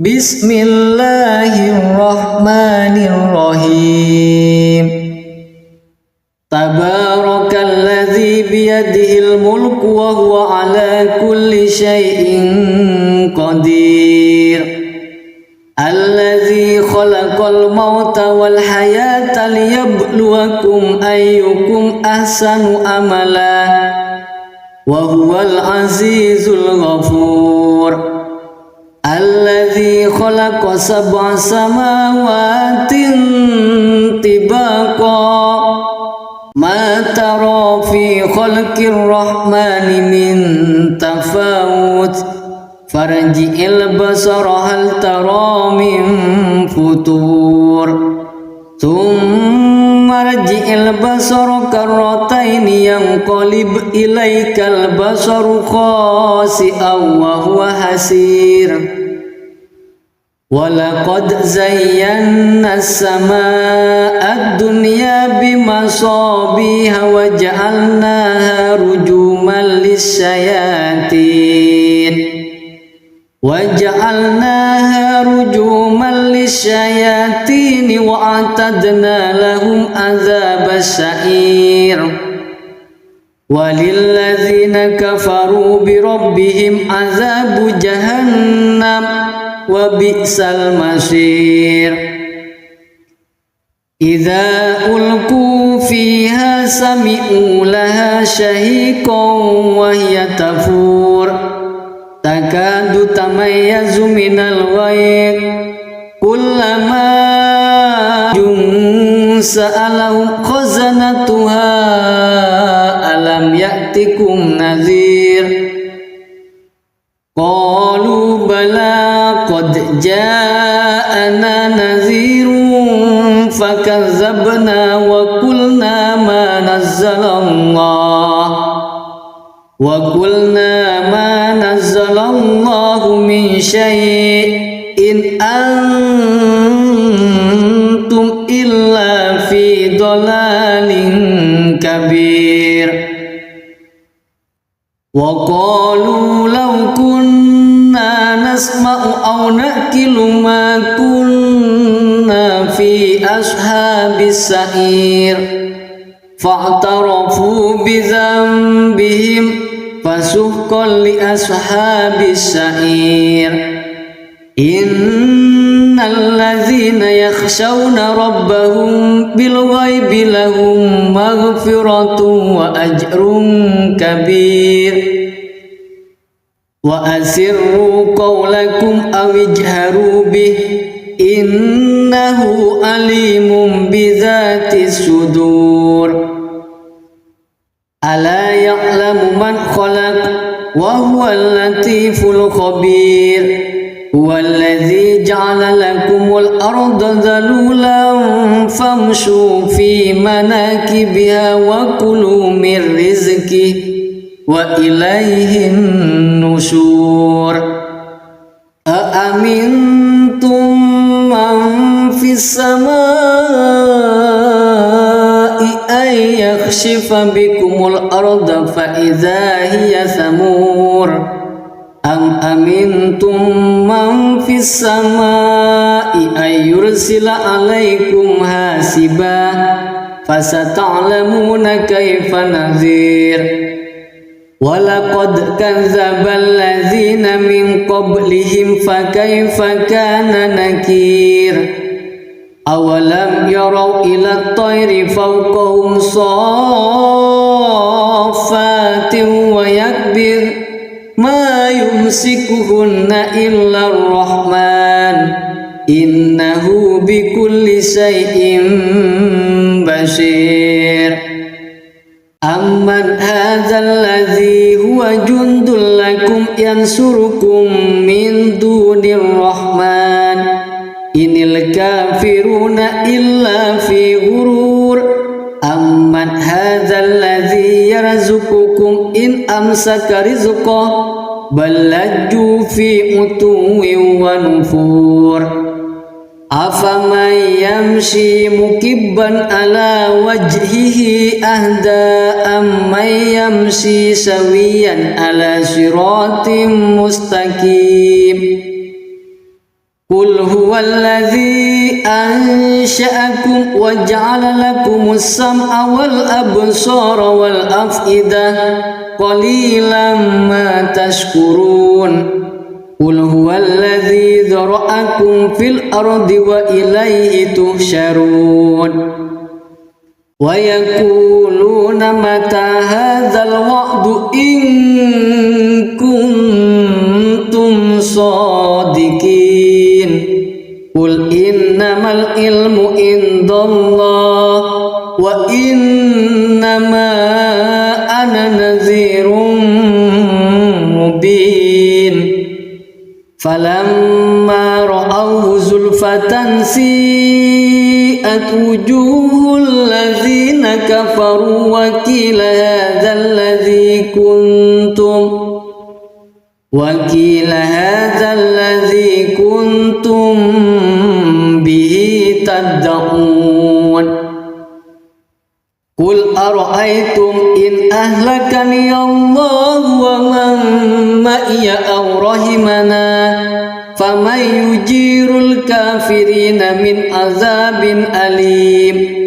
Bismillahirrahmanirrahim Tabarakalladzi biyadihil mulku wa huwa ala kulli syai'in qadir Alladzi khalaqal mauta wal hayata liyabluwakum ayyukum ahsanu amala wa huwal azizul ghafur Alladzi khalaqa sab'a samawatin tibaqa ma tara fi khalqir rahmani min tafawut Farji'il basara hal tara min futur Thumma rji'il basara karrataini yanqalib ilaikal basaru khasi'an wa huwa hasir Walaqad zayyana as-samaa'a ad-dunya bimasabiha wa ja'alnaha rujuman lis-syayatin وَجَعَلْنَاهَا رُجُومًا لِلشَّيَاطِينِ وَأَعْتَدْنَا لَهُمْ عَذَابَ السَّعِيرِ وَلِلَّذِينَ كَفَرُوا بِرَبِّهِمْ عَذَابُ جَهَنَّمَ وَبِئْسَ الْمَصِيرُ إِذَا أُلْقُوا فِيهَا سَمِعُوا لَهَا شَهِيقًا وَهِيَ تَفُورُ Takadu tamayyazu minal ghayr kullama sa'alahum khazanatuha alam ya'tikum nadhir qalu bala qad ja'ana nadhirun fakazzabna wa qulna ma nazzalallah وَقُلْنَا مَا نَزَّلَ اللَّهُ مِنْ شَيْءٍ إِنْ أَنْتُمْ إِلَّا فِي ضَلَالٍ كَبِيرٍ وقالوا لو كنا نسمع أو نأكل ما كنا في أصحاب السعير فاعترفوا بذنبهم فسحقا لأصحاب السعير إن الذين يخشون ربهم بالغيب لهم مغفرة وأجر كبير وأسروا قولكم أو اجهروا به إنه عليم بذات الصدور ألا يعلم من خلق وهو اللطيف الخبير هو الذي جعل لكم الأرض ذلولا فامشوا في مناكبها وكلوا من رزقه وإليه النشور أأمنتم من في السماء أن يخسف بكم الأرض فإذا هي ثمور أم أمنتم من في السماء أن يرسل عليكم حاسبا فستعلمون كيف نذير ولقد كذب الذين من قبلهم فكيف كان نكير أولم يروا إلى الطير فوقهم صافات ويكبر ما يمسكهن إلا الرحمن إنه بكل شيء بصير أمن هذا الذي هو جند لكم ينصركم من دون الرحمن إن الكافرون إلا في غرور أمن هذا الذي يرزقكم إن أمسك رزقه بل لجوا في عتو ونفور أفمن يمشي مكبا على وجهه أهدى أمن يمشي سويا على صراط مستقيم قل هو الذي أنشأكم وجعل لكم السمع والأبصار والأفئدة قليلا ما تشكرون قل هو الذي ذرأكم في الأرض وإليه تحشرون ويقولون متى هذا الوعد إن كنتم صادقين قل إنما العلم عند الله وإنما أنا نذير مبين فلما رأوه زلفة سيئت وجوه الذين كفروا وقيل هذا الذي كنتم به تدعون قل أرأيتم إن أهلكني الله ومن معي أو رحمنا فمن يجير الكافرين من عذاب أليم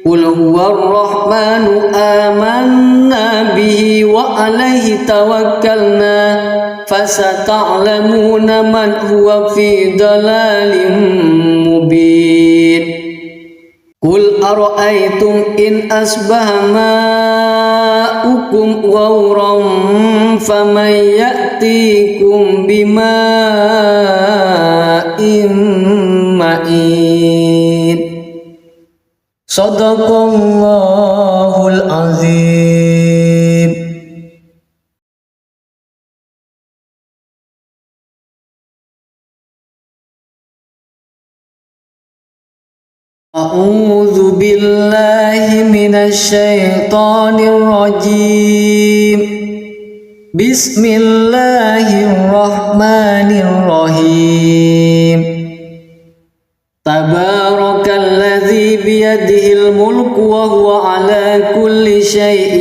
قل هو الرحمن آمنا به وعليه توكلنا فستعلمون من هو في ضلال مبين قل أرأيتم إن أصبح ماؤكم غورا فمن يأتيكم بماء معين صدق الله العظيم. أعوذ بالله من الشيطان الرجيم. بسم الله الرحمن الرحيم. تبارك الذي بيده الملك وهو على كل شيء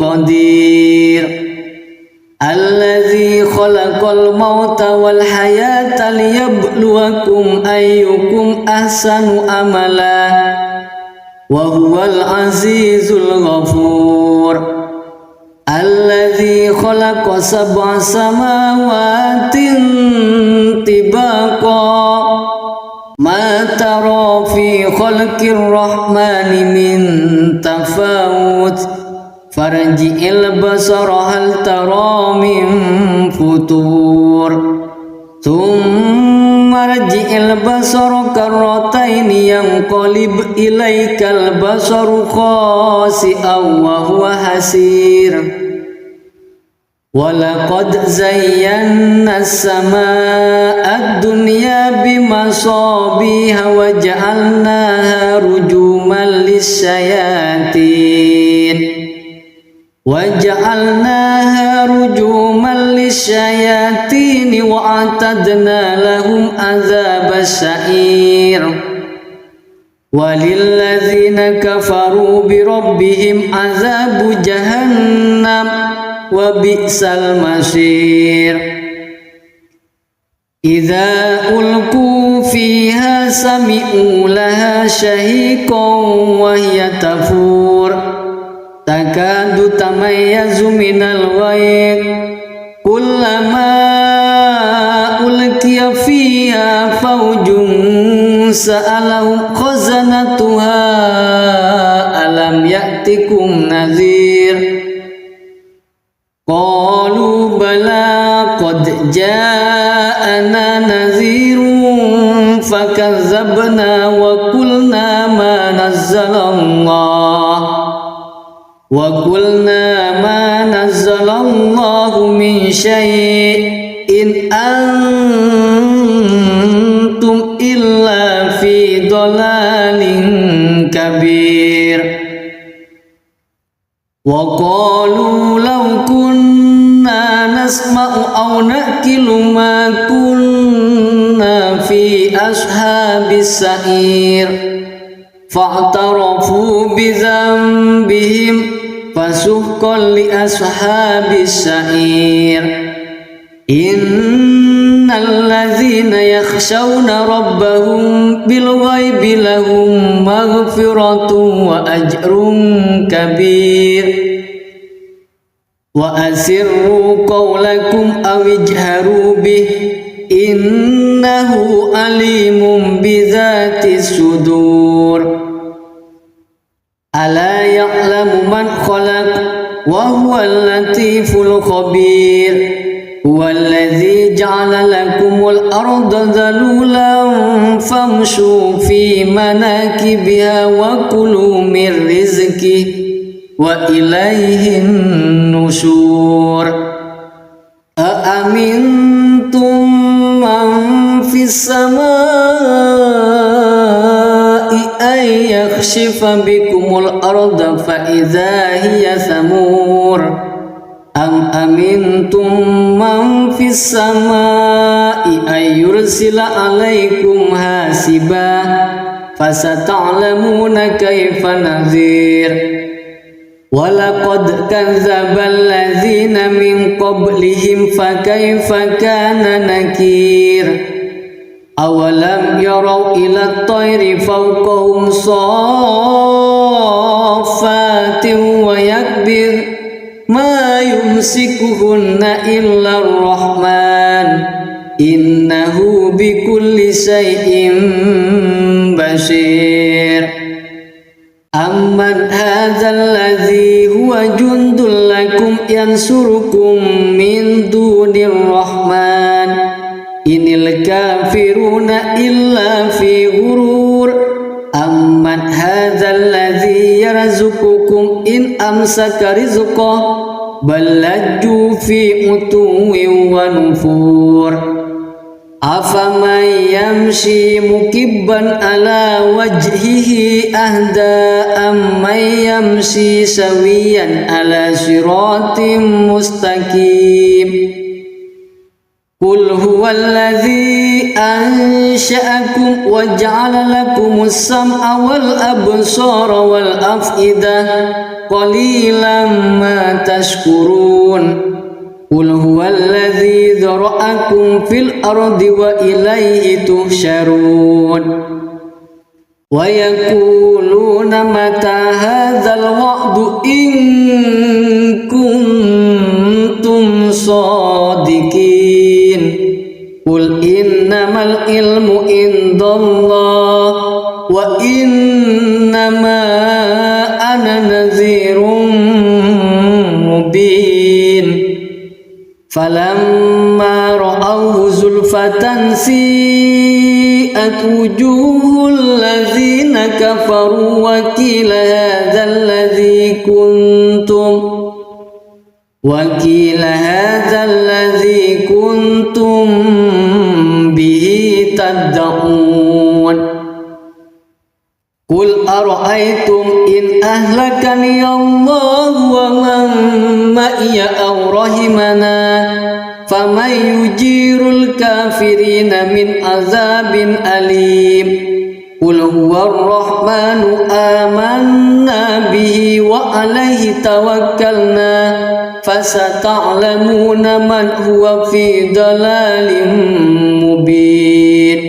قدير. Allazi khalaqal mauta wal hayata liyabluwakum ayyukum ahsanu amala wa huwal azizul ghafur. Allazi khalaqa sab'a samawatin tibaqa ma tara fi khalqir rahmani min tafawut farji'il basara hal tara min futur thumma rji'il basara karrataini yanqalib ilaikal basaru khasi'an wa huwa hasir. Walaqad zayyana as-samaa'a ad-dunya bimasabiha wa ja'alnaha rujuman lisyayatin wa a'tadna lahum adzabas sa'ir. Walilladzina kafaru bi rabbihim adzabu jahannam wa bi'sal masir. Idza ulqu fiha sami'u laha shahiqan wa hiya tafur takadu tamayyazu minal ghayr kullama ulqiya fiha fawjun sa'alahum khazanatuha alam ya'tikum nadhir. Qalu bala qad ja'ana nadhirun fakazzabna wa qulna ma nazzalallahu min syai'in antum illa fi dhalalin kabir. Wa qalu law kunna nasma'u aw naqilu ma kunna fi ashabis sa'ir fa'tarafu bi dhanbihim fasuhqan li ashabis sa'ir. Innal ladzina yakhshawna rabbahum bil ghaibi lahum maghfiratun wa ajrun kabir. Wa asirru qawlakum aw ijharu bih innahu alimun bidzatis sudur. Ala ya'lamu man khalaq wa huwal latiful khabir. Huwallazi ja'ala lakumul arda dhalulan famshu fi manakibiha wa kulu min rizqihi wa ilaihin nusyur. Aamintum man fis samaa'i ay yakhshifa bikumul arda fa idza hiya thamur. Am amintum man fis samaa'i ay yursila alaikum hasiba fasata'lamuna kaifa nadhir. Walaqad kadzdzabal ladzina min qablihim fakaifa kana nakir. Awalam yarau ila at-tayri fawqahum saffatin wa yakbir ma yumsikuhunna illa ar-rahman innahu bikulli syai'in basir. Amman hadzal ladzi huwa jundul lakum yansurukum min dunir rahman inil kafiruna illa fi ghurur. Amman hadzal ladzi yarzuqukum in amsaka rizqah bal lajju fi utuwin wa nufur. Afaman yamshi mukibban ala wajhihi ahda amman yamshi sawiyan ala siratim mustaqim. Qul huwallazi ansha'akum wa ja'ala lakumus sam'a wal absara wal af'idah qalilan ma tashkurun. قل هو الذي ذرأكم في الأرض وإليه تحشرون ويقولون متى هذا الوعد إن كنتم صادقين قل إنما العلم عند الله وإنما أنا نذير مبين فلما رأوه زلفة سيئت وجوه الذين كفروا وقيل هذا الذي كنتم به تدعون قل أرأيتم إن أهلكني الله ومن معي أو رحمنا فمن يجير الكافرين من عذاب أليم قل هو الرحمن آمنا به وعليه توكلنا فستعلمون من هو في ضلال مبين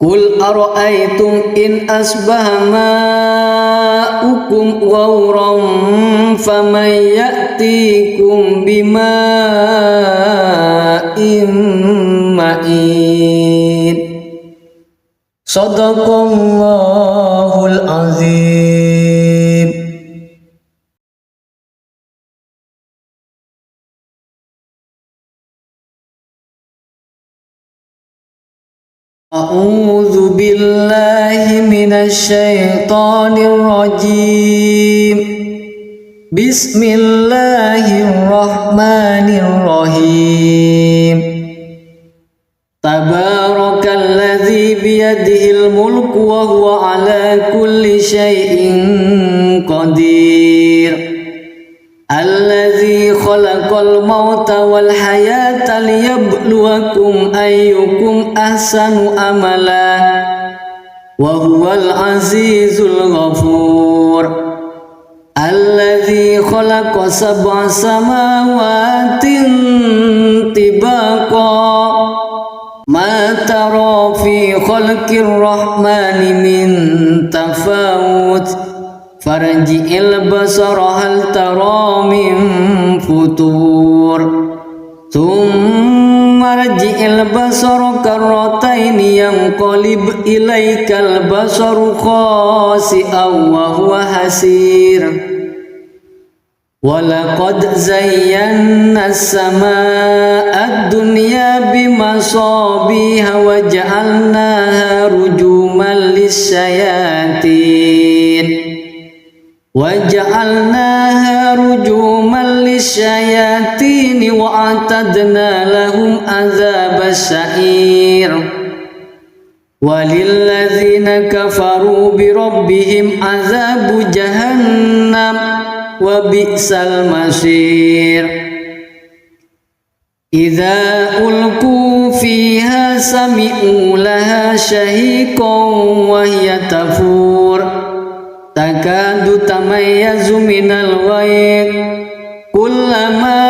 قل أرأيتم إن أصبح ماؤكم غورا فمن يأتيكم بماء معين صدق الله العظيم. أعوذ بالله من الشيطان الرجيم بسم الله الرحمن الرحيم تبارك الذي بيده الملك وهو على كل شيء قدير الذي خلق الموت والحياة ليبلوكم أيكم أحسن عملا وهو العزيز الغفور الذي خلق 7 سماوات طباقا ما ترى في خلق الرحمن من تفاوت فارجع البصر هل ترى من فطور ثم ارجع البصر كرتين ينقلب إليك البصر خاسئا وهو حسير ولقد زينا السماء الدنيا بمصابيح وجعلناها رجوما للشياطين وأعتدنا لهم عذاب السعير وللذين كفروا بربهم عذاب جهنم وبئس المصير إذا ألقوا فيها سمعوا لها شهيقا وهي تفور تكاد تميز من الغيظ كلما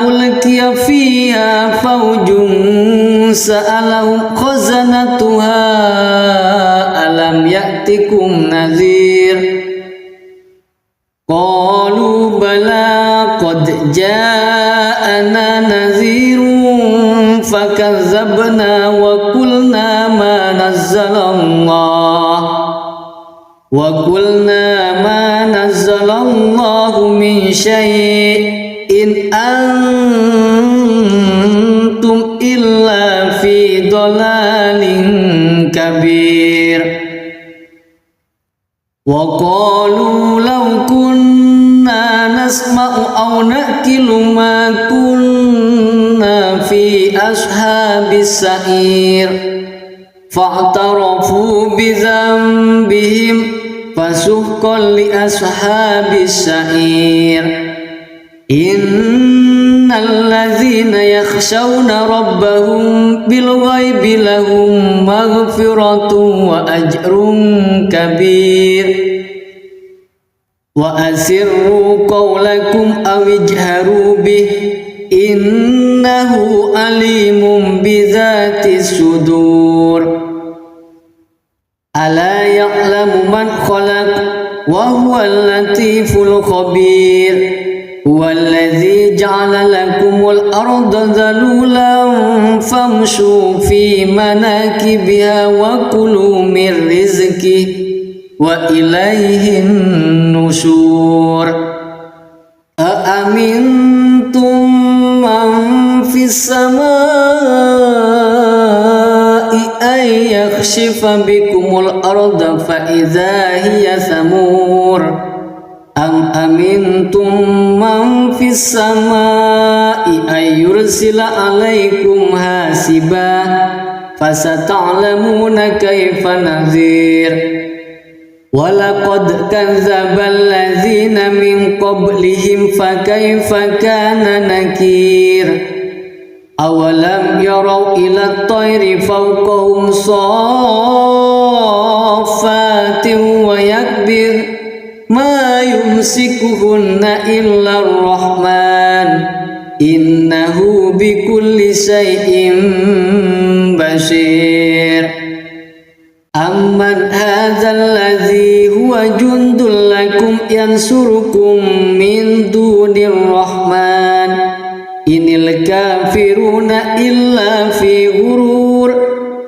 ألقي فيها فوج سألهم خزنتها ألم يأتكم نذير قالوا بلى قد جاءنا نذير فكذبنا وقلنا ما نزل الله من شيء إن أنتم إلا في ضلال كبير وقالوا لو كنا نسمع أو نأكل ما كنا في أصحاب السعير فاعترفوا بذنبهم فسحقا لأصحاب السعير إن الذين يخشون ربهم بالغيب لهم مغفرة وأجر كبير وأسروا قولكم أو اجهروا به إنه عليم بذات الصدور ألا يعلم من خلق وهو اللطيف الخبير هو الذي جعل لكم الأرض ذلولا فامشوا في مناكبها وكلوا من رزقه وإليه النشور أأمنتم من في السماء أن يخسف بكم الأرض فإذا هي ثمور أم أمنتم من في السماء أن يرسل عليكم حاسبا فستعلمون كيف نذير ولقد كذب الذين من قبلهم فكيف كان نكير أولم يروا إلى الطير فوقهم صافات ويكبر ما يمسكهن إلا الرحمن إنه بكل شيء بصير أمن هذا الذي هو جند لكم ينصركم من دون الرحمن إن الكافرون إلا في غرور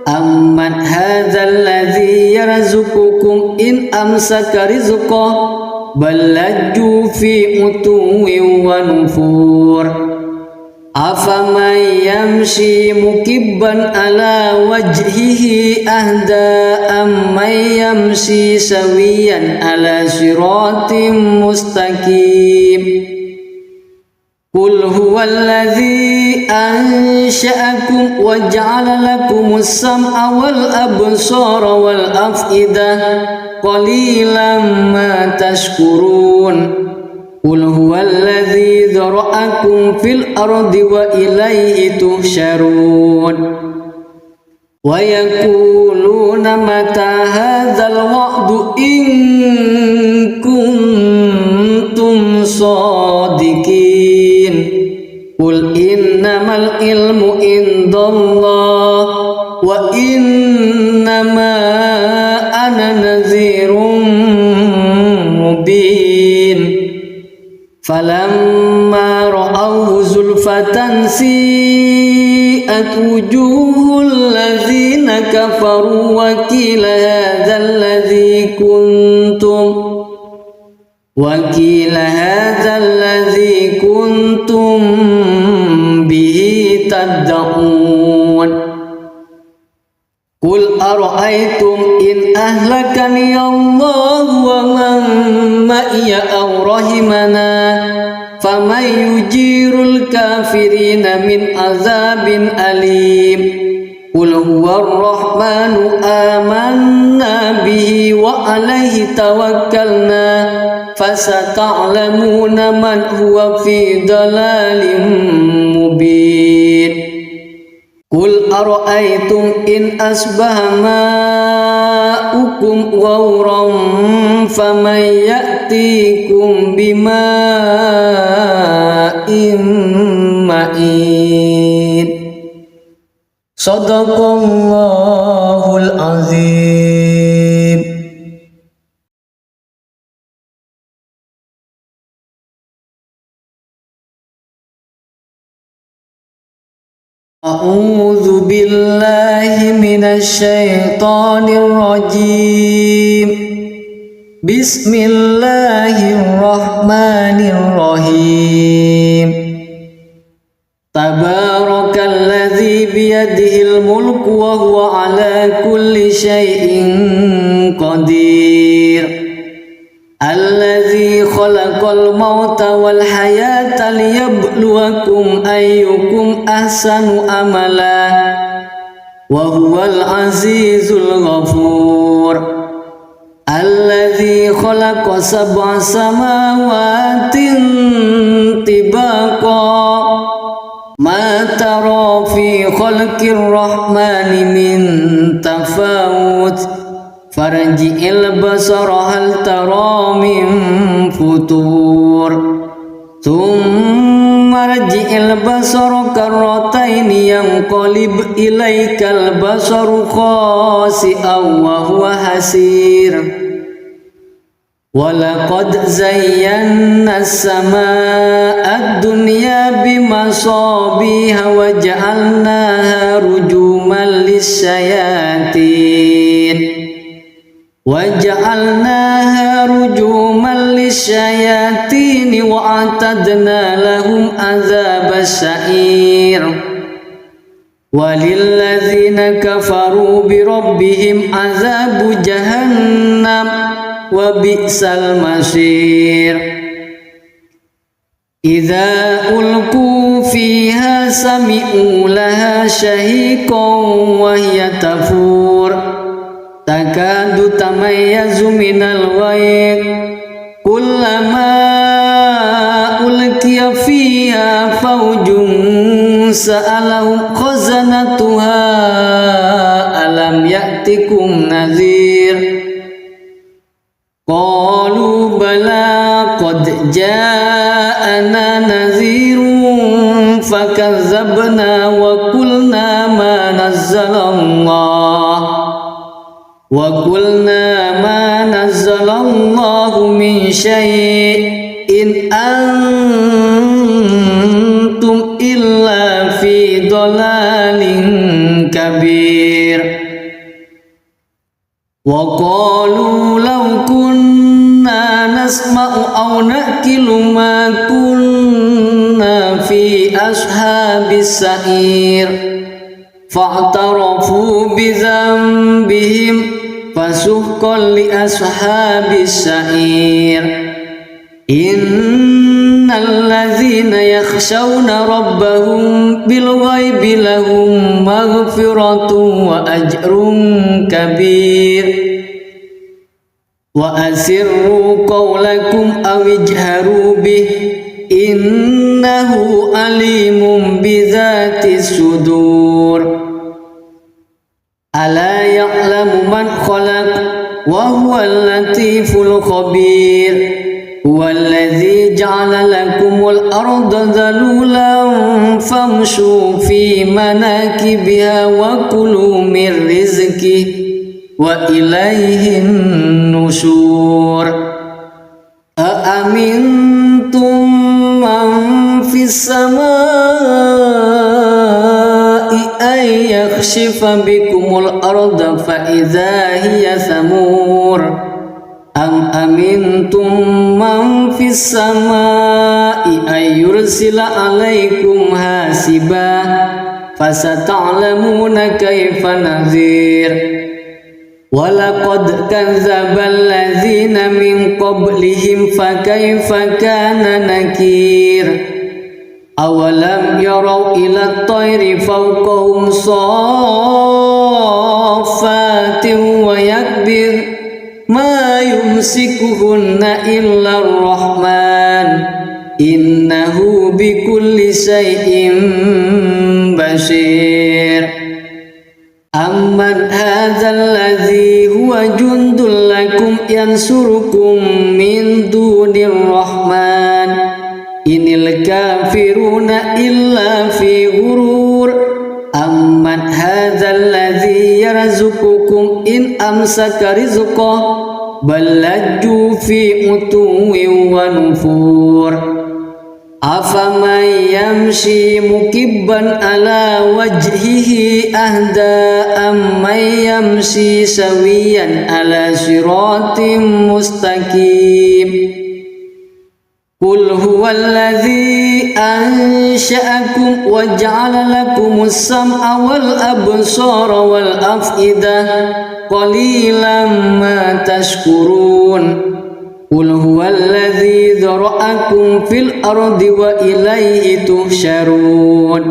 أمن هذا الذي يرزقكم إن أمسك رزقه بل لجوا في عتو ونفور أفمن يمشي مكبا على وجهه أهدى أمن يمشي سويا على صراط مستقيم قل هو الذي أنشأكم وجعل لكم السمع والأبصار والأفئدة قليلا ما تشكرون قل هو الذي ذرأكم في الأرض وإليه تحشرون ويقولون متى هذا الوعد إن كنتم صادقين قل إنما العلم عند الله وإنما أنا نذير مبين فلما رأوه زلفة سيئت وجوه الذين كفروا وقيل هذا الذي كنتم به تدعون قل أرأيتم إن أهلكني الله ومن معي أو رحمنا فمن يجير الكافرين من عذاب أليم قل هو الرحمن آمنا به وعليه توكلنا فستعلمون من هو في ضلال مبين قل أرأيتم إن أصبح ماؤكم غورا فمن يأتيكم بماء معين صدق الله العظيم. أعوذ بالله من الشيطان الرجيم بسم الله الرحمن الرحيم تبارك الذي بيده الملك وهو على كل شيء قدير الذي خلق الموت والحياة ليبلوكم أيكم أحسن عملا وهو العزيز الغفور الذي خلق 7 سماوات طباقا ما ترى في خلق الرحمن من تفاوت farji'il basara hal tara min futur thumma rji'il basara karrataini yanqalib ilaikal basaru khasi'an wa huwa hasir walaqad zayyana as-samaa'a ad-dunya bimasabiha wa ja'alnaha rujuman lisyayatin wa a'tadna lahum adzabas sa'ir walilladzina kafaru bi rabbihim adzabu jahannam wa bi'sal masir idza ulqu fiha sami'u laha shahiqan wa hiya tafur takadu tamayyazu minal ghayz kullama ulqiya fiha fawjun sa'alahum khazanatuha alam ya'tikum nadhir qalu bala qad ja'ana nadhirun fakazzabna wa qulna ma nazzalallahu min syai'in antum illa fi dhalalin kabir wa qalu law kunna nasma'u aw naqilu ma kunna fi ashabis sa'ir fa'tarafu bi dhanbihim fasuhqan li ashabis sa'ir innal ladzina yakhshawna rabbahum bil ghaibi lahum maghfiratun wa ajrun kabir wa asirru qawlakum aw ijharu bih innahu alimun bidzati sudur ala ya'lamu man khalaq wa huwal latiful khabir huwallazi ja'ala lakumul arda dhalulan famshu fi manakibiha wa kulu min rizqihi wa ilaihin nusyur aamintum man fis samaa'i ay yakhshifa bikumul arda fa idza hiya samur am amintum man fis samaa'i ay yursila alaikum hasiba fasata'lamuna kaifa nadhir walaqad kadzdzabal ladzina min qablihim fakaifa kana nakir awalam yarau ila at-tayri fawqahum saffatin wa yakbir ma yumsikuhunna illa ar-rahman innahu bikulli shay'in basir amman hadzal ladzi huwa jundul lakum yansurukum min dunir rahman inil kafiruna illa fi ghurur amman hadzal ladzi yarzuqukum in amsaka rizqahu bal lajju fi utuwin wa nufur afaman yamshi mukibban ala wajhihi ahda amman yamshi sawiyan ala siratim mustaqim qul huwallazi ansha'akum wa ja'ala lakumus sam'a wal absara wal af'idah qalilan ma tashkurun qul huwallazi dzara'akum fil ardi wa ilaihi tuhsyarun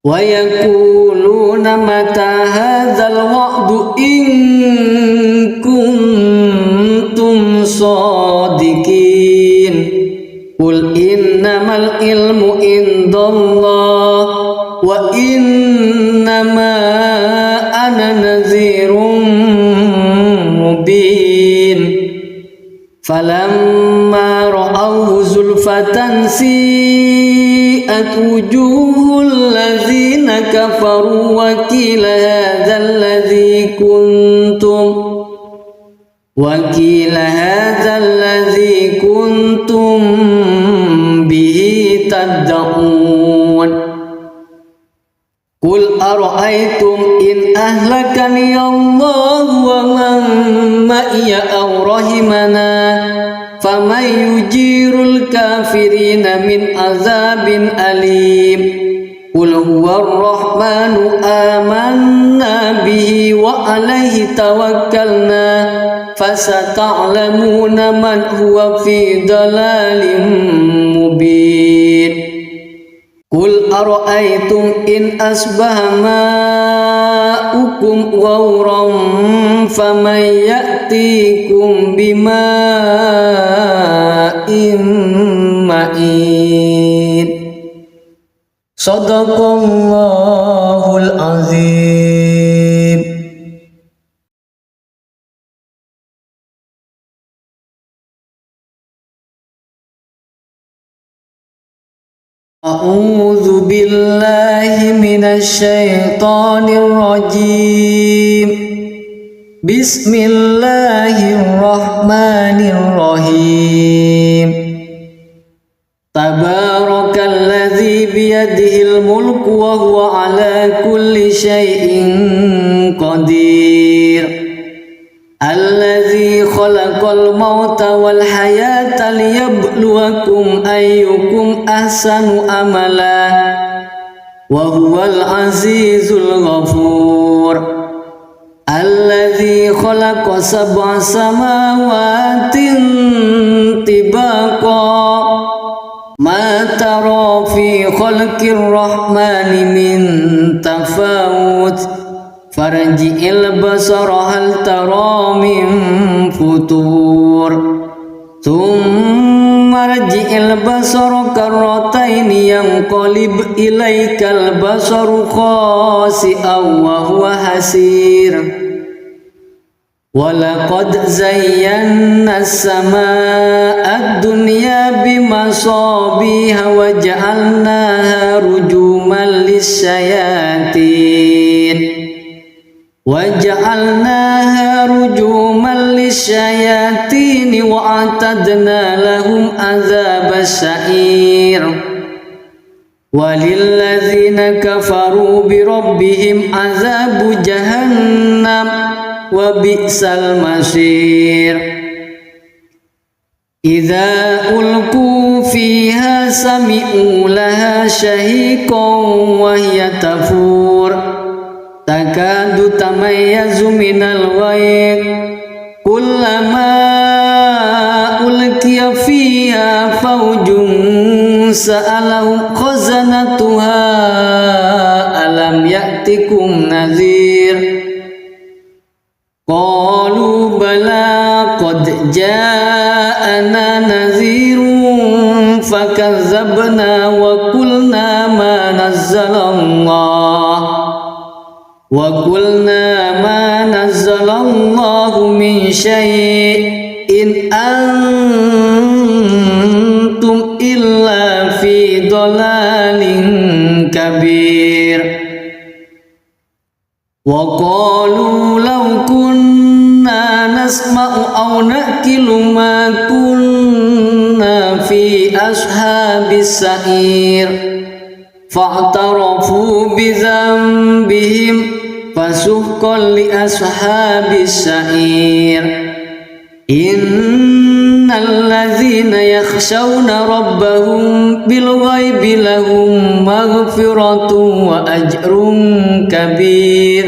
wa yaquluna mata hadzal wa'du in kuntum shadiqin qul innamal ilmu indallah wa innama ana nadhirun falamma ra'awhu zulfatan si'at wujuhul ladzina kafaru wa qila hadzal ladzi kuntum bihi tad'un. Qul ara'aytum in ahlakani Allah wa man ma'iya aw rahimana faman yujirul kafirina min azabin alim. Qul huwar rahmanu amanna bihi wa alaihi tawakkalna fasata'lamuna man huwa fi dalalin mubin. Qul ara'aytum in asbaha ma'ukum ghauran faman ya'tikum bima'in ma'in. Shadaqallahul azim. A'udzu billahi minasy syaithanir rajim. Bismillahirrahmanirrahim. Tabarakalladzi biyadihil mulku wa huwa ala kulli syai'in qadir. Alladzi khalaqal mauta wal hayata liyabluwakum ayyukum ahsanu amala wa huwal azizul ghafur. Alladzi khalaqa sab'a samawatin tibaqa ma tara fi khalqir rahmani min tafawut farji'il basara hal tara min futur thumma rji'il basara karrataini yanqalib ilaikal basaru khasi'an wa huwa hasir. Walaqad zayyana as-samaa'a ad-dunya bimasabiha wa ja'alnaha rujuman lisyayatin wa a'tadna lahum adzabas sa'ir. Walilladzina kafaru bi rabbihim adzabu jahannam wa bi'sal masir. Idza ulqu fiha sami'u laha shahiqan wa hiya tafur takadu tamayyazu minal ghayr kullama ulqiya fiha fawjun sa'alahum khazanatuha alam ya'tikum nadhir. Qalu bala qad ja'ana nadhirun fakazzabna wa qulna ma nazzalallahu min syai'in antum illa fi dhalalin kabir. Wa qalu law kunna nasma'u aw naqilu ma kunna fi ashabis sa'ir fa'tarafu bi dhanbihim fasuhqan li ashabis sa'ir. Innal ladzina yakhshawna rabbahum bil ghaibi lahum maghfiratun wa ajrun kabir.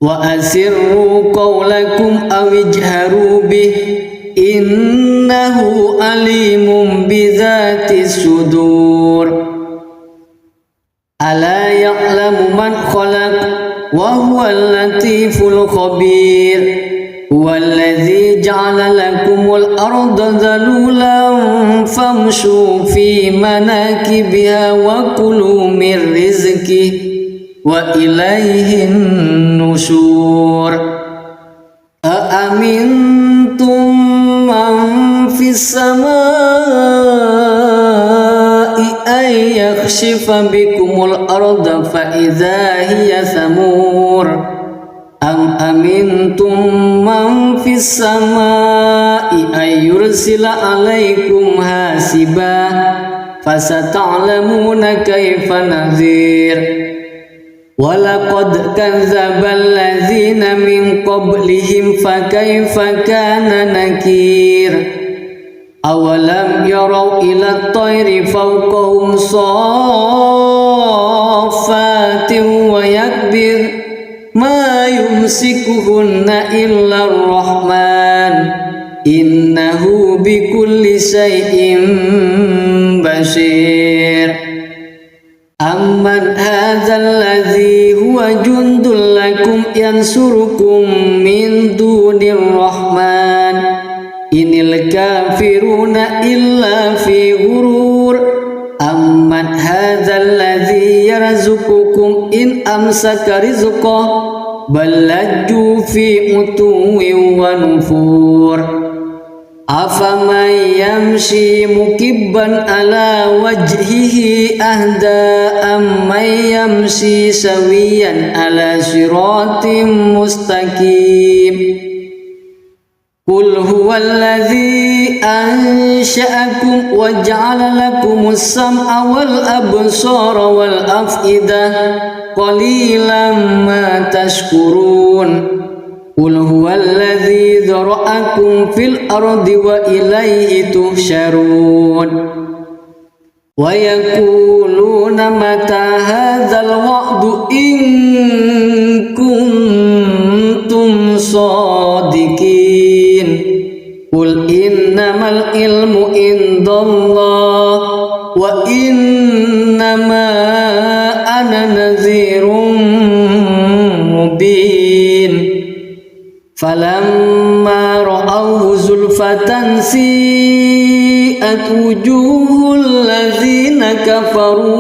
Wa asirru qawlakum aw ijharu bih innahu alimun bidzatis sudur. Ala ya'lamu man khalaq wa huwal latiful khabir. Huwallazi ja'ala lakumul arda dhalulan famshu fi manakibiha wa kulu min rizqihi wa ilaihin nusyur. Aamintum السماء أن يخسف بكم الأرض فإذا هي ثمور أم أمنتم من في السماء أن يرسل عليكم حاسبا فستعلمون كيف نذير ولقد كذب الذين من قبلهم فكيف كان نكير أولم يروا إلى الطير فوقهم صافات ويكبر ما يمسكهن إلا الرحمن إنه بكل شيء بصير أمن هذا الذي هو جند لكم ينصركم من دون الرحمن إن الكافرون إلا في غرور أمن هذا الذي يرزقكم إن أمسك رزقه بل لجوا في عتو ونفور أفمن يمشي مكبا على وجهه أهدى أمن يمشي سويا على صراط مستقيم قل هو الذي أنشأكم وجعل لكم السمع والأبصار والأفئدة قليلا ما تشكرون قل هو الذي ذرأكم في الأرض وإليه تحشرون ويقولون متى هذا الوعد إن كنتم صادقين قل إنما العلم عند الله وإنما أنا نذير مبين فلما رأوه زلفة سيئت وجوه الذين كفروا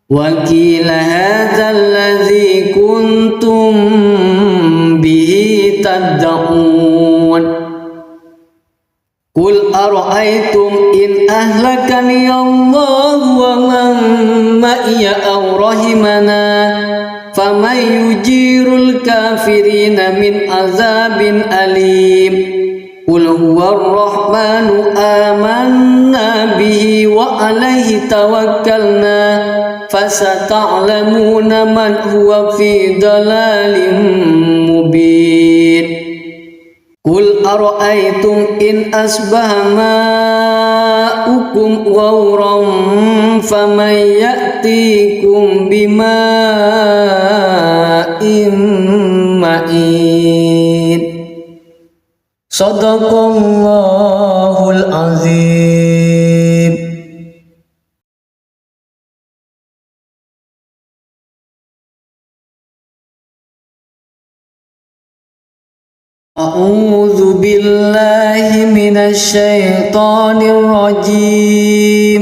وقيل هذا الذي كنتم به تدعون قل أرأيتم إن أهلكني الله ومن معي أو رحمنا فمن يجير الكافرين من عذاب أليم قل هو الرحمن آمنا به وعليه توكلنا فستعلمون من هو في ضلال مبين قل أرأيتم إن أصبح ماؤكم غورا فمن يأتيكم بماء معين صدق الله العظيم. أعوذ بالله من الشيطان الرجيم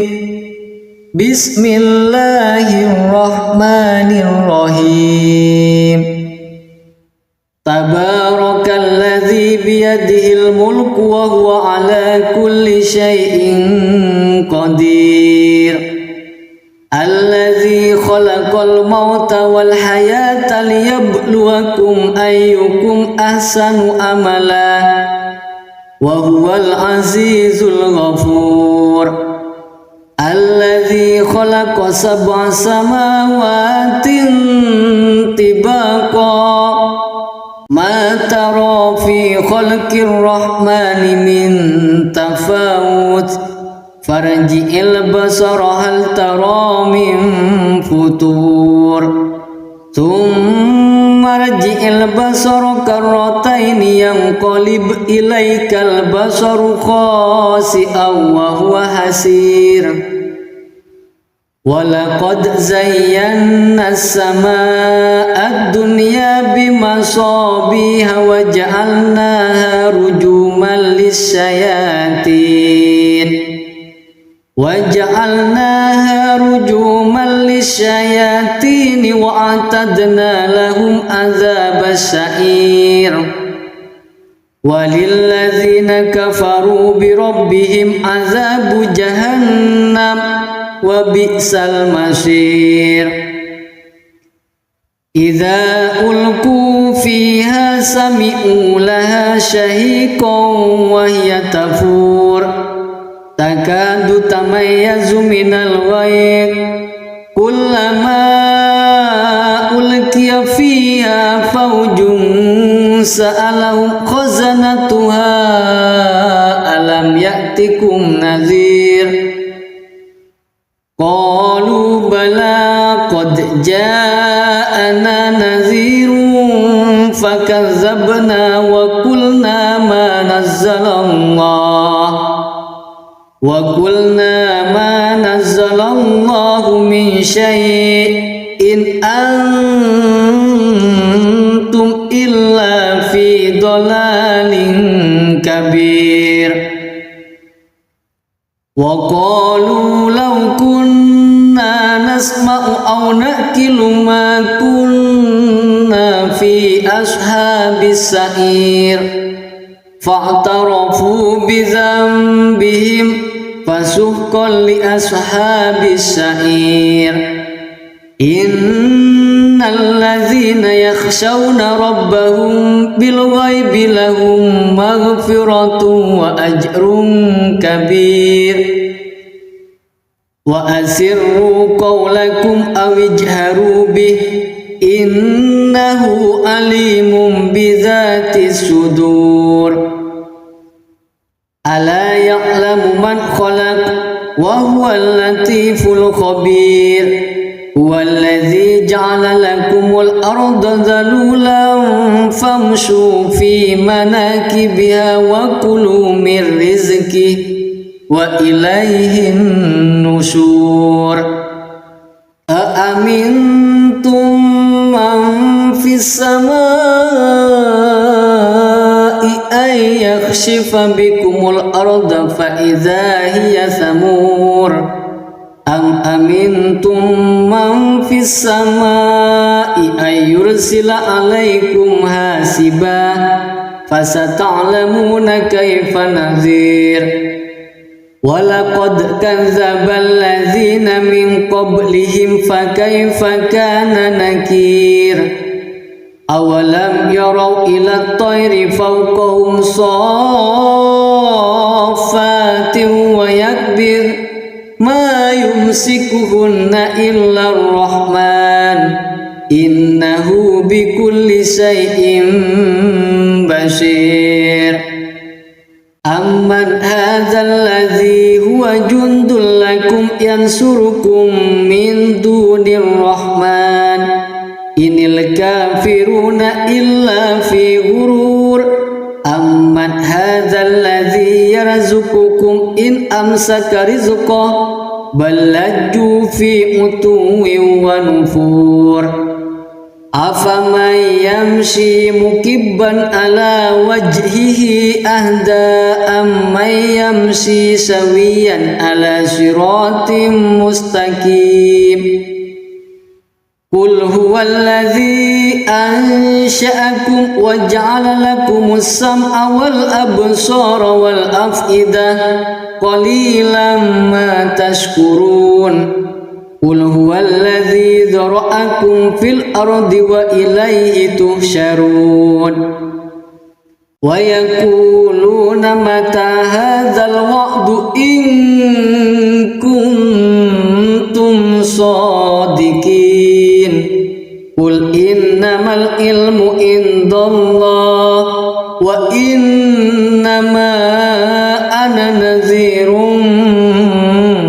بسم الله الرحمن الرحيم تبارك الذي بيده الملك وهو على كل شيء قدير الذي خلق الموت والحياة ليبلوكم أيكم أحسن عملا وهو العزيز الغفور الذي خلق 7 سماوات طباقا ما ترى في خلق الرحمن من تفاوت فارجع البصر هل ترى من فطور ثم ارجع البصر كرتين ينقلب إليك البصر خاسئا وهو حسير ولقد زينا السماء الدنيا بمصابيح وجعلناها رجوما للشياطين وأعتدنا لهم عذاب السعير walilladzina kafaru birabbihim azabu jahannam wa bi'sal masir. Idza ulqu fiha sami'u laha shahiqan wa hiya tafur takadu tamayyazu minal ghayz kullama ulqiya fiha fawjun sa'alahum khazanatuha alam ya'tikum nadhir qalu bala qad ja'ana nadhirun fakazzabna wa qulna ma nazzalallahu min syai'in antum illa fi dhalalin kabir. Wa qalu law kunna nasma'u aw naqilu ma kunna fi ashabis sa'ir fa'tarafu bi dhanbihim fasuhqan li ashabis sa'ir. Innal ladzina yakhshawna rabbahum bil ghaibi lahum maghfiratun wa ajrun kabir. Wa asirru qawlakum aw ijharu bih innahu alimun bidzatis sudur. Ala ya'lamu man khalaq wa huwal latiful khabir. Huwallazi ja'ala lakumul arda dhalulan famshu fi manakibiha wa kulu min rizqihi wa ilaihin nusyur. Aamintum man fis samai ay yakhshifa bikumul arda fa idza hiya samur. Am amintum man fis samai ay yursila alaikum hasiba fasata'lamuna kaifa nadhir. Walaqad kadzdzabal ladzina min qablihim fakaifa kana nakir. Awalam yarau ila at-tayri fawqahum saffatin wa yakbir ma yumsikuhunna illa ar-rahman innahu bikulli syai'in basir. Amman hadzal ladzi huwa jundul lakum yansurukum min dunir rahman inil kafiruna illa fi ghurur. Amman hadzal ladzi yarzuqukum in amsaka rizqah bal lajju fi utuwin wa nufur. Afaman yamshi mukibban ala wajhihi ahda amman yamshi sawiyan ala siratim mustaqim. Qul huwallazi ansha'akum wa ja'ala lakumus sam'a wal absara wal af'idah qalilan ma tashkurun. Qul huwallazi dzara'akum fil ardi wa ilaihi tuhsyarun. Wa yaquluna mata hadzal wa'du in kuntum shadiqin. Qul innamal ilmu indallah wa innama ana nadhirun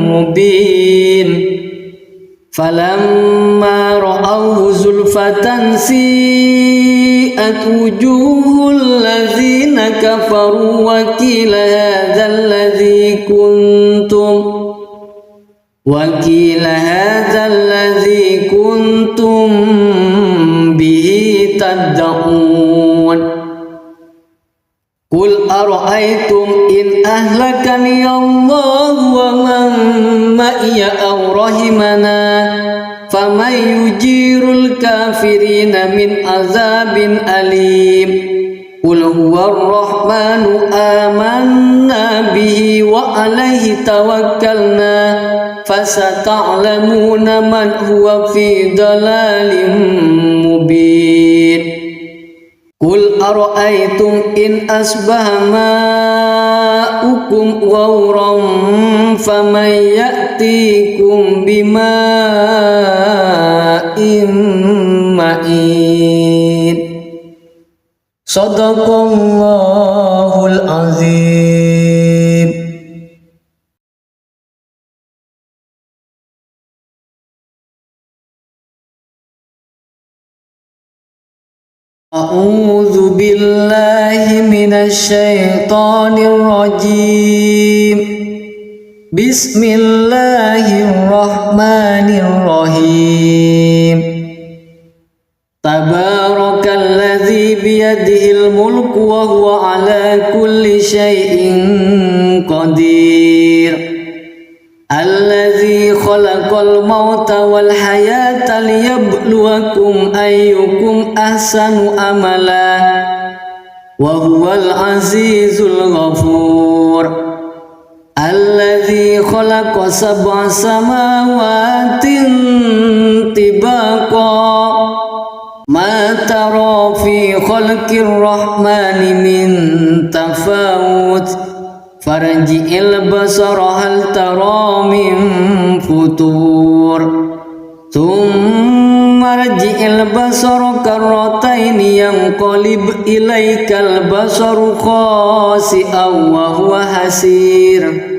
mubin. Falamma ra'awhu zulfatan si'at wujuhul ladzina kafaru wa qila hadzal ladzi kuntum bihi tad'un. Qul ara'aytum in ahlakani Allah wa man ma'iya aw rahimana faman yujirul kafirina min azabin alim. Qul huwar rahmanu amanna bihi wa alaihi tawakkalna fasata'lamuna man huwa fi dalalin mubin. Qul ara'aytum in asbaha ma'ukum ghawran faman ya'tikum bima'in ma'in. Sadaqallahul azim. A'udzu billahi minasy syaithanir rajim. Bismillahirrahmanirrahim. Tabarakalladzi biyadihil mulku wa huwa ala kulli syai'in qadir. Alladzi khalaqal mauta wal hayata liyabluwakum ayyukum ahsanu amala wa huwal azizul ghafur. Alladzi khalaqa sab'a samawatin tibaqa ma tara fi khalqir rahmani min tafawut farji'il basara hal tara min futur thumma rji'il basara karrataini yanqalib ilaikal basaru khasi'an wa huwa hasir.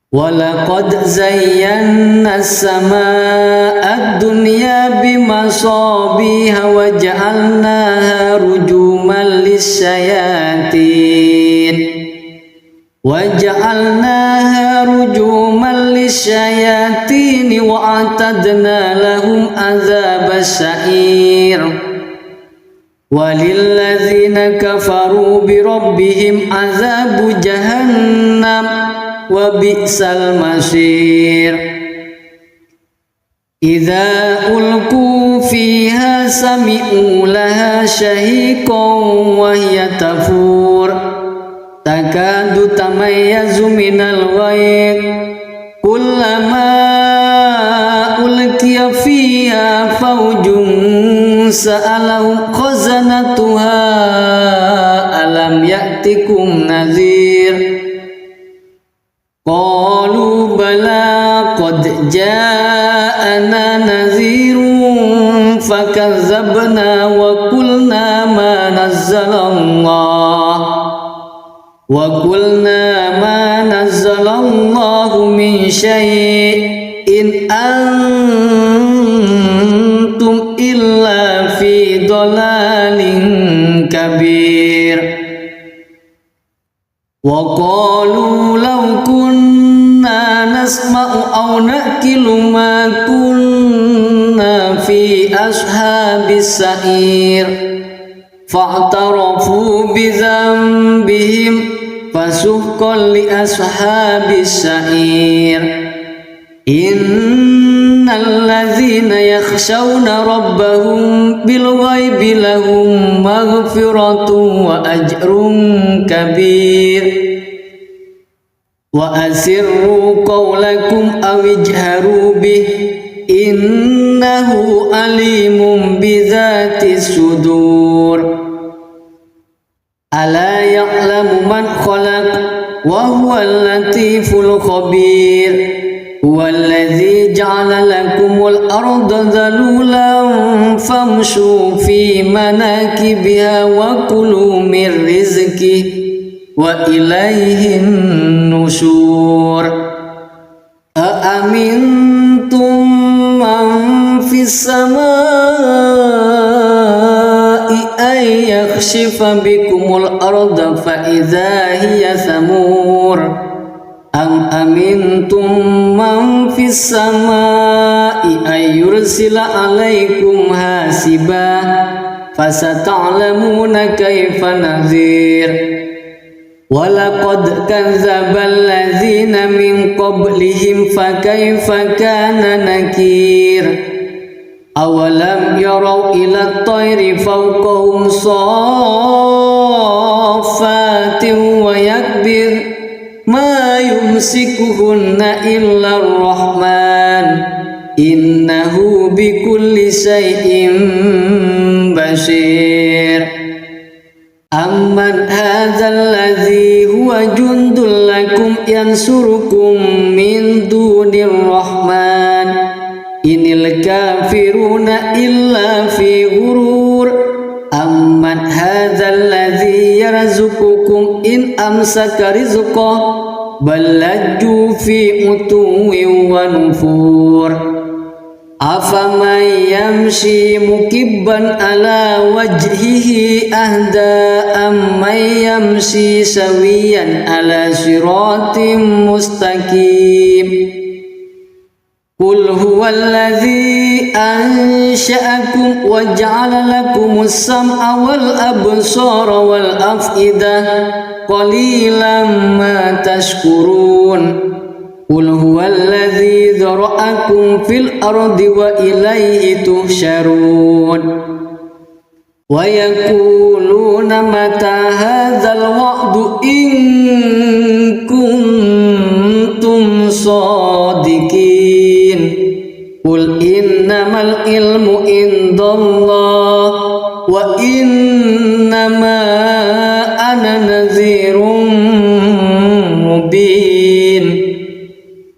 Walaqad zayyana as-samaa'a ad-dunya bimasabiha wa ja'alnaha rujuman lis-syayatin wa a'tadna lahum adzabas sa'ir. Walilladzina kafaru bi rabbihim adzabu jahannam wa bi'sal masir. Idza ulqu fiha sami'u laha shahiqan wa hiya tafur takadu tamayyazu minal ghayz kullama ulqiya fiha fawjun sa'alahum khazanatuha alam ya'tikum nadhir. Qalu bala qad ja'ana nadhirun fakazzabna wa qulna ma nazzalallahu min syai'in antum illa fi dhalalin kabir. Wa qalu law kunna nasma'u aw naqilu ma kunna fi ashabis sa'ir fa'tarafu bi dhanbihim fasuhqan li ashabis sa'ir. Innal ladzina yakhshawna rabbahum bil ghaibi lahum maghfiratun wa ajrun kabir. Wa asirru qawlakum aw ijharu bih innahu alimun bidzatis sudur. Ala ya'lamu man khalaq wa huwal latiful khabir. Huwallazi ja'ala lakumul arda dhalulan famshu fi manakibiha wa kulu min rizqihi wa ilayhin nusyur. Aamintum man fis samaa'i ay yakhshifa bikumul arda fa idza hiya thamur. Am amintum man fis samaa'i ay yursila alaikum hasiba fasata'lamuna kaifa nadhir. Walaqad kadzdzabal ladzina min qablihim fakaifa kana nakir. awalam yarau ila tayri fawqahum saffatin wa yakbir ma yumsikuhunna illa ar-rahman innahu bikulli syai'in basir. Amman hadzal ladzi huwa jundul lakum yansurukum min dunir rahman inil kafiruna illa fi ghurur. Amman hadzal ladzi yarzuqukum in amsaka rizqahu bal lajju fi utuwwin wa nufur. Afaman yamshi mukibban ala wajhihi ahda amman yamshi sawiyan ala siratim mustaqim. Qul huwallazi ansha'akum wa ja'ala lakumus sam'a wal absara wal af'idah qalilan ma tashkurun. Qul huwallazi dzara'akum fil ardi wa ilaihi tuhsyarun. Wa yaquluna mata hadzal wa'du in kuntum shadiqin. Qul innamal ilmu indallah wa innama ana nadhirun mubin.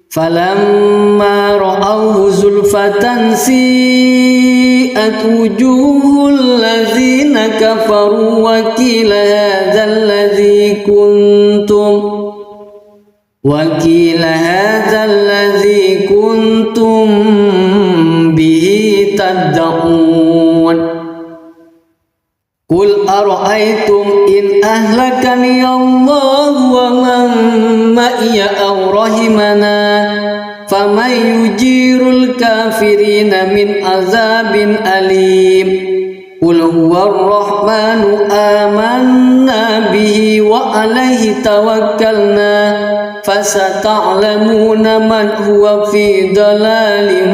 Falamma ra'awhu zulfatan si'at wujuhul ladzina kafaru wa qila hadzal ladzi kuntum bihi tad'un. Qul ara'aytum in ahlakani Allah wa man ma'iya aw rahimana faman yujirul kafirina min azabin alim. Qul huwar rahmanu amanna bihi wa alaihi tawakkalna fasata'lamuna man huwa fi dalalin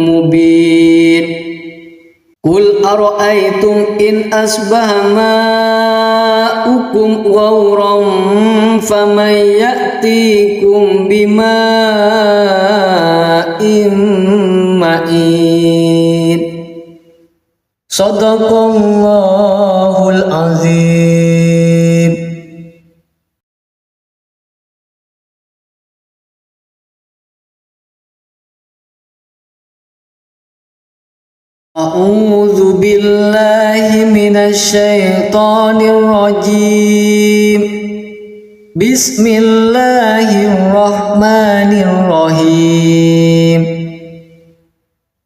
mubin. Qul ara'aytum in asbaha ma'ukum ghauran faman ya'tikum bima'in ma'in. Shadaqallahul azim. A'udzu billahi minasy syaithanir rajim. Bismillahirrahmanirrahim.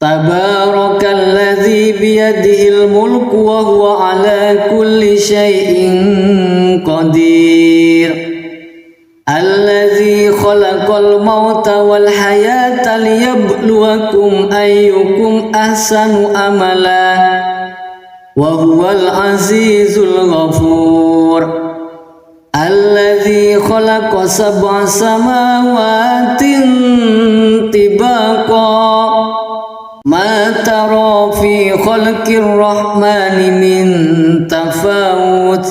Tabarakalladzi biyadihil mulku wa huwa ala kulli syai'in qadir. Alladzi khalaqal mauta wal hayata liyabluwakum ayyukum ahsanu amala wa huwal azizul ghafur. Alladzi khalaqa sab'a samawatin tibaqa ma tara fi khalqir rahmani min tafawut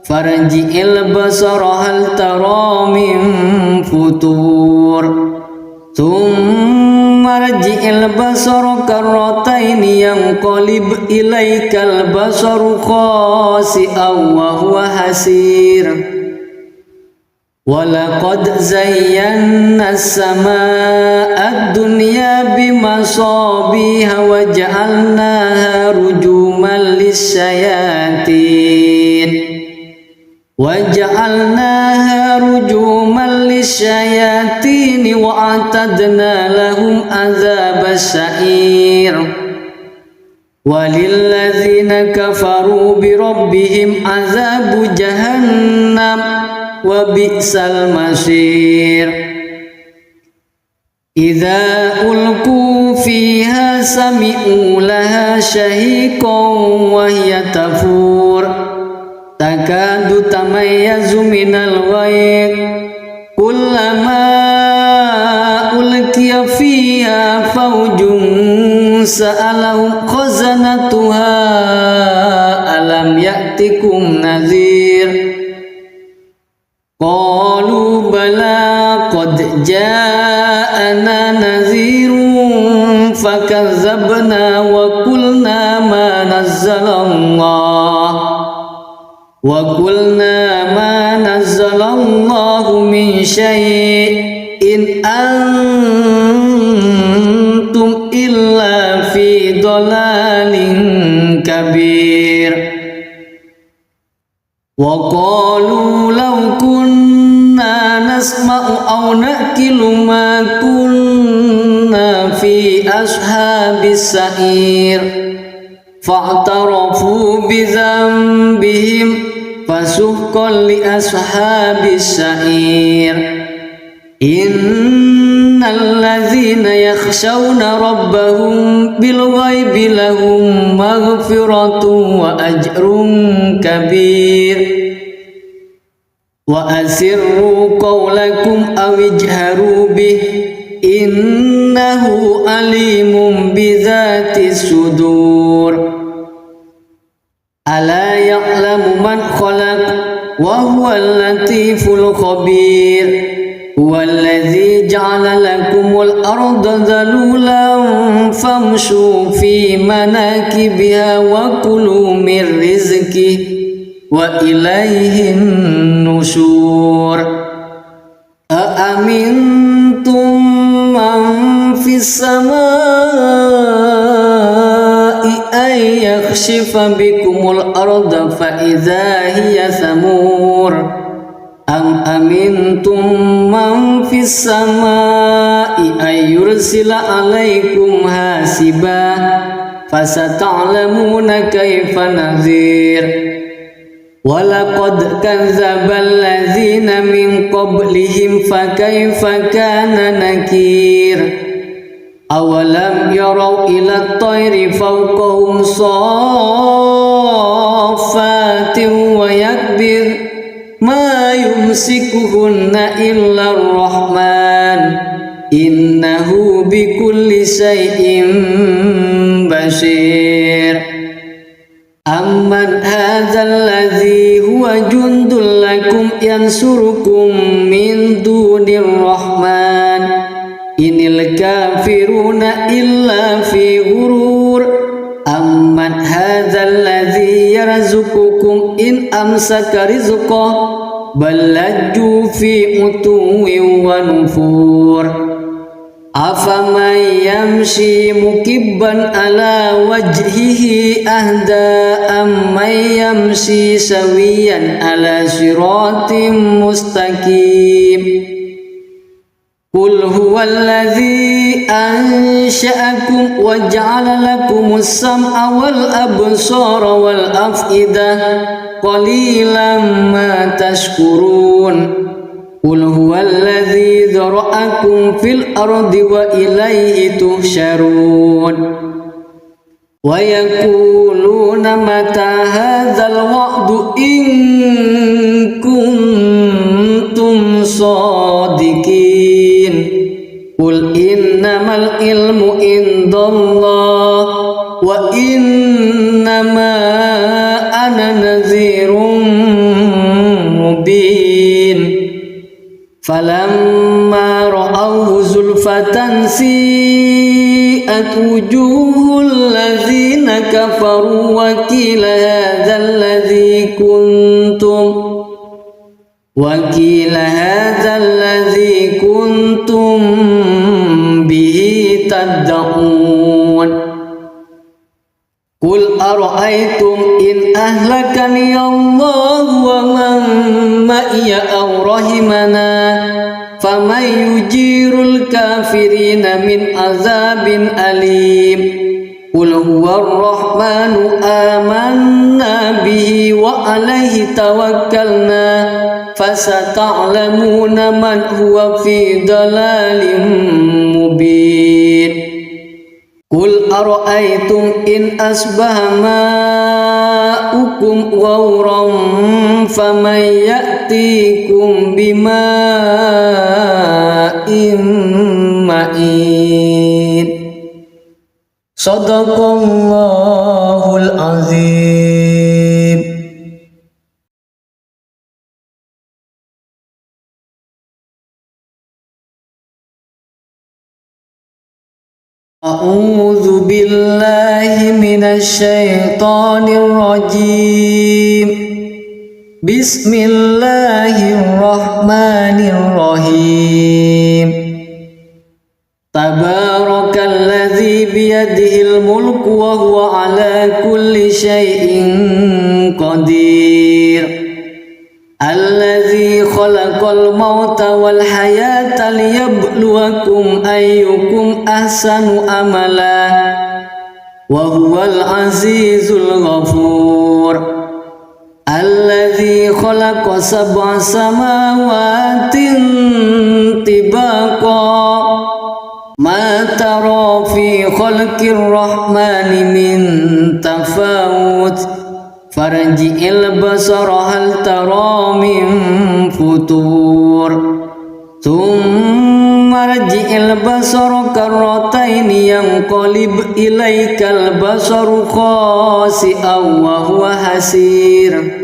farji'il basara hal tara min futur thumma rji'il basara karrataini yanqalib ilaikal basaru khasi'an wa huwa hasir. Walaqad zayyana as-samaa'a ad-dunya bimasabiha wa ja'alnaha rujuman lis-syayatin wa a'tadna lahum adzabas sa'ir. Walilladzina kafaru bi rabbihim azabu jahannam wa bi'sal masir. Idza ulqu fiha sami'u laha shahiqan wa hiya tafur takadu tamayyazu minal ghayr kullama ulqiya fiha fawjun sa'alahum khazanatuha alam ya'tikum nadhir qalu bala qad ja'ana nadhirun fakazzabna wa qulna ma nazzalallahu min syai'in antum illa fi dhalalin kabir wa qalu law kunna nasma'u aw naqilu ma kunna fi ashabis sa'ir fa'tarafu bi dhanbihim fasuhqan li ashabis sa'ir innal ladzina yakhshawna rabbahum bil ghaibi lahum maghfiratun wa ajrun kabir wa asirru qawlakum aw ijharu bih innahu alimun bidzatis sudur ala ya'lamu man khalaq wa huwal latiful khabir huwallazi ja'ala lakumul arda dhalulan famshu fi manakibiha wa kulu mir rizqihi wa ilaihin nusyur aamintum man fis samaa'i ay yakhshifa bikumul arda fa idza hiya samur am amintum man fis samaa'i ay yursila alaikum hasiba fasata'lamuna kaifa nadhir walaqad kadzdzabal ladzina min qablihim fakaifa kana nakir awalam yarau ila at-tayri fawqahum saffatin wa yakbir ma yumsikuhunna illa ar-rahman innahu bikulli syai'in basir amman hadzal ladzi huwa jundul lakum yansurukum min dunir rahman inil kafiruna illa fi ghurur amman hadzal ladzi yarzuqukum in amsaka rizqahu bal lajju fi utuwin wa nufur afaman yamshi mukibban ala wajhihi ahda amman yamshi sawiyan ala siratim mustaqim qul huwallazi ansha'akum wa ja'ala lakumus sam'a wal absara wal af'idah qalilan ma tashkurun qul huwallazi dzara'akum fil ardi wa ilaihi tuhsyarun wa yaquluna mata hadzal wa'du in kuntum shadiqin qul innamal ilmu indallah wa innama ana nadhirun mubin falamma ra'awhu zulfatan si'at wujuhul ladzina kafaru wa qila hadzal ladzi kuntum bihi tad'un qul ara'aytum in ahlakani Allah wa man ma'iya aw rahimana faman yujirul kafirina min azabin alim qul huwar rahmanu amanna bihi wa alaihi tawakkalna fasata'lamuna man huwa fi dalalin mubin qul ara'aytum in asbaha ma'ukum ghawran faman ya'tikum bima'in ma'in Sadaqallahul azim. A'udzu billahi minasy syaithanir rajim. Bismillahirrahmanirrahim. Tabarakalladzi biyadihil mulku wa huwa ala kulli syai'in qadir. Alladzi khalaqal mauta wal hayata liyabluwakum ayyukum ahsanu amala wa huwal azizul ghafur. Alladzi khalaqa sab'a samawatin tibaqa ma tara fi khalqir rahmani min tafawut farji'il basara hal tara min futur thumma rji'il basara karrataini yanqalib ilaikal basaru khasi'an wa huwa hasir.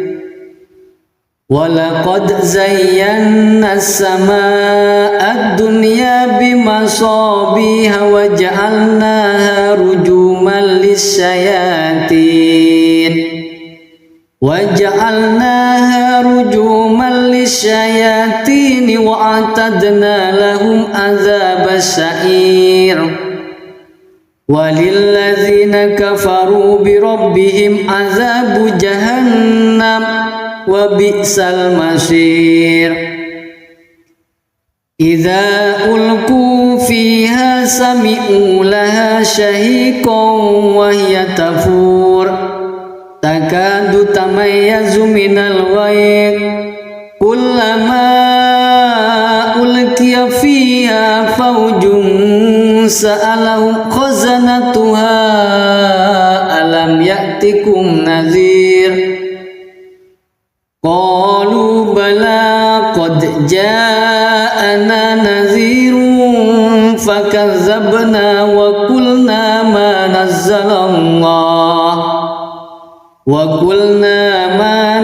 Walaqad zayyana as-samaa'a ad-dunya bimasabiha wa ja'alnaha rujuman lis-syayatin wa a'tadna lahum adzabas sa'ir. Walilladzina kafaru bi rabbihim adzabu jahannam wa bi'sal masir. Idza ulqu fiha sami'u laha shahiqan wa hiya tafur takadu tamayyazu minal ghayr kullama ulqiya fiha fawjun sa'alahum khazanatuha alam ya'tikum nadhir. Qalu bala qad ja'ana nadhirun fakazzabna wa qulna ma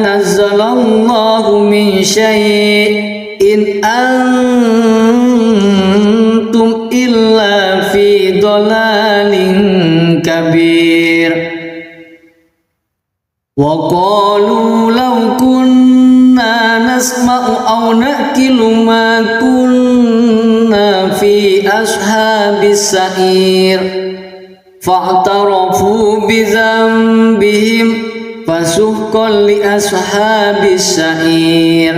nazzalallahu min syai'in antum illa fi dhalalin kabir. Wa qalu law kunna nasma'u aw naqilu ma kunna fi ashabis sa'ir fa'tarafu bi dhanbihim fasuhqan li ashabis sa'ir.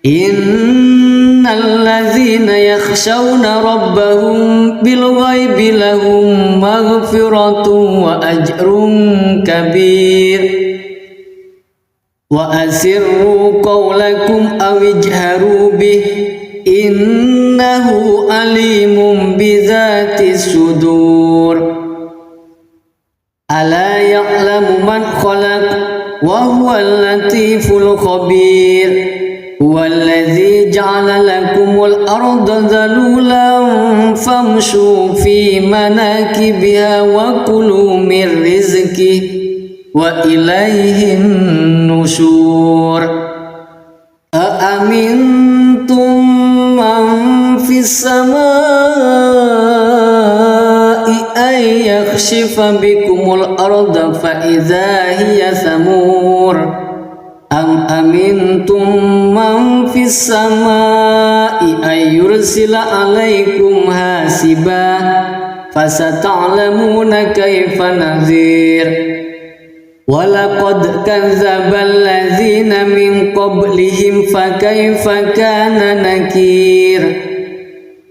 Innal ladzina yakhshawna rabbahum bil ghaibi lahum maghfiratun wa ajrun kabir. Wa asirru qawlakum aw ijharu bih innahu alimun bidzatis sudur. Ala ya'lamu man khalaq wa huwal latiful khabir. Huwallazi ja'ala lakumul arda dhalulan famshu fi manakibiha wa kulu min rizqihi wa ilaihin nusyur. Aamintum man fis samaa'i ay yakhshifa bikumul arda fa idza hiya thamur. Am amintum man fis samaa'i ay yursila alaikum hasiba fasata'lamuna kaifa nadhir. Walaqad kadzdzabal ladzina min qablihim fakaifa kana nakir.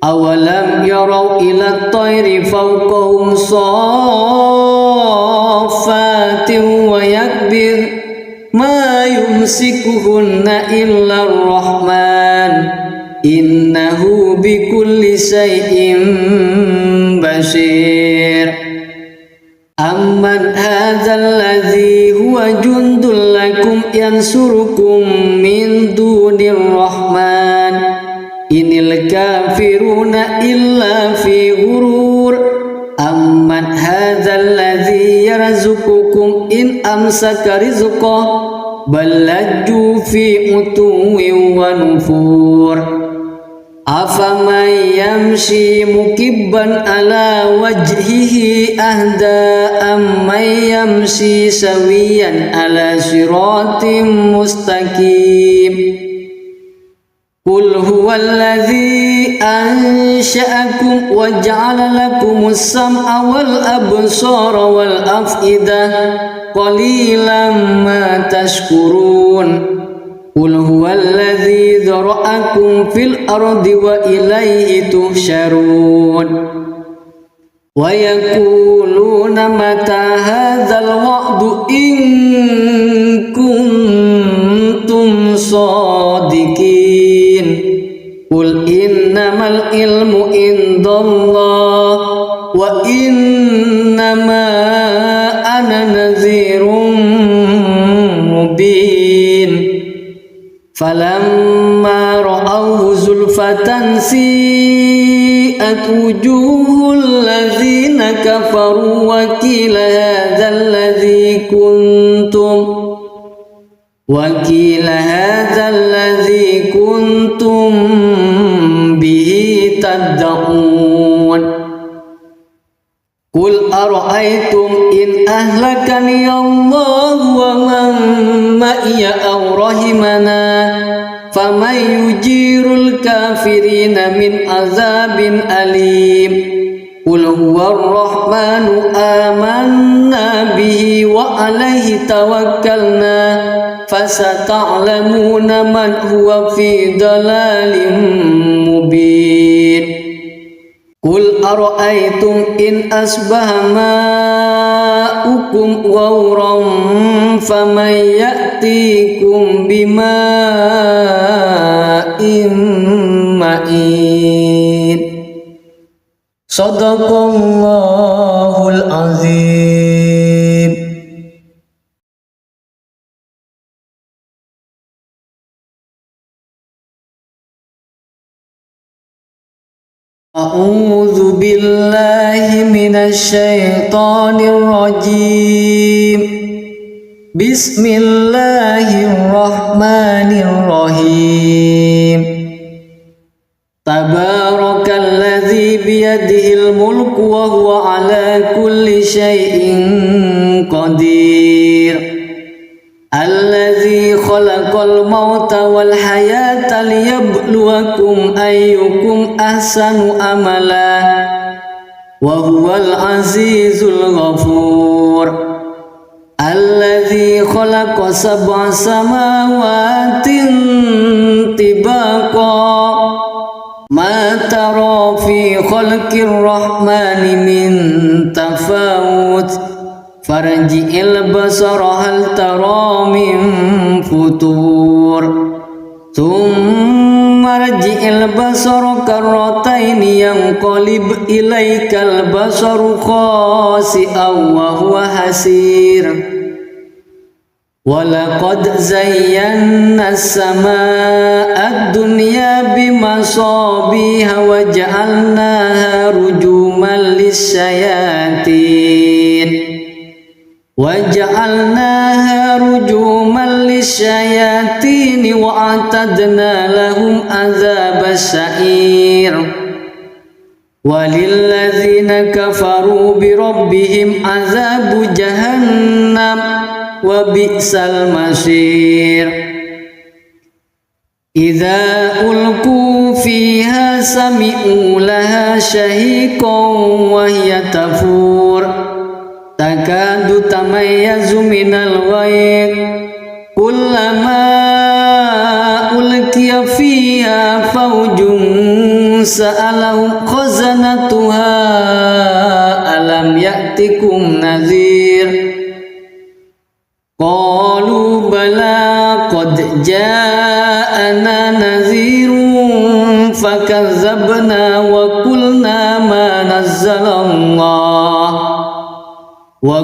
Awalam yarau ila at-tayri fawqahum saffatin wa yakbir ma yumsikuhunna illa ar-rahman innahu bikulli syai'in basir. Amman hadzal ladzi huwa jundul lakum yansurukum min dunir rahman inil kafiruna illa fi ghurur. amman hadzal ladzi yarzuqukum in amsaka rizqah bal lajju fi utuwin wa nufur afaman yamshi mukibban ala wajhihi ahda amman yamshi sawiyan ala siratim mustaqim Qul huwallazi ansha'akum wa ja'ala lakumus sam'a wal absara wal af'idah qalilan ma tashkurun Qul huwallazi dzara'akum fil ardi wa ilaihi tuhsyarun wa yaquluna mata hadzal wa'du in kuntum shadiqin Qul innamal ilmu indallah wa innama ana nadhirun mubin falamma ra'awhu zulfatan si'at wujuhul ladzina kafaru wa qila hadzal ladzi kuntum bihi tad'un Qul ara'aytum in ahlakani Allah wa man ma'iya aw rahimana faman yujirul kafirina min azabin alim Qul huwar rahmanu amanna bihi wa alaihi tawakkalna fasata'lamuna man huwa fi dalalin mubin Qul ara'aytum in asbaha ma'ukum ghawran faman ya'tikum bima'in ma'in Sadaqallahul azim A'udzu billahi minasy syaithanir rajim Bismillahirrahmanirrahim Tabarakalladzi biyadihil mulku wa huwa ala kulli syai'in qadir Alladzi khalaqal mauta wal hayata liyabluwakum ayyukum ahsanu amala wa huwal azizul ghafur Alladzi khalaqa sab'a samawatin tibaqa ma tara fi khalqir rahmani min tafawut farji'il basara hal tara min futur thumma rji'il basara karrataini yanqalib ilaikal basaru khasi'an wa huwa hasir Walaqad zayyana as-samaa'a ad-dunya bimasabiha wa ja'alnaha rujuman lis-syayatin wa a'tadna lahum adzabas sa'ir walilladzina kafaru bi rabbihim adzabu jahannam wa bi'sal masir Idza ulqu fiha sami'u laha shahiqan wa hiya tafur takadu tamayyazu minal ghayz kullama ulqiya fiha fawjun sa'alahum khazanatuha alam ya'tikum nadhir Qalu bala qad ja'ana nadhirun fakazzabna wa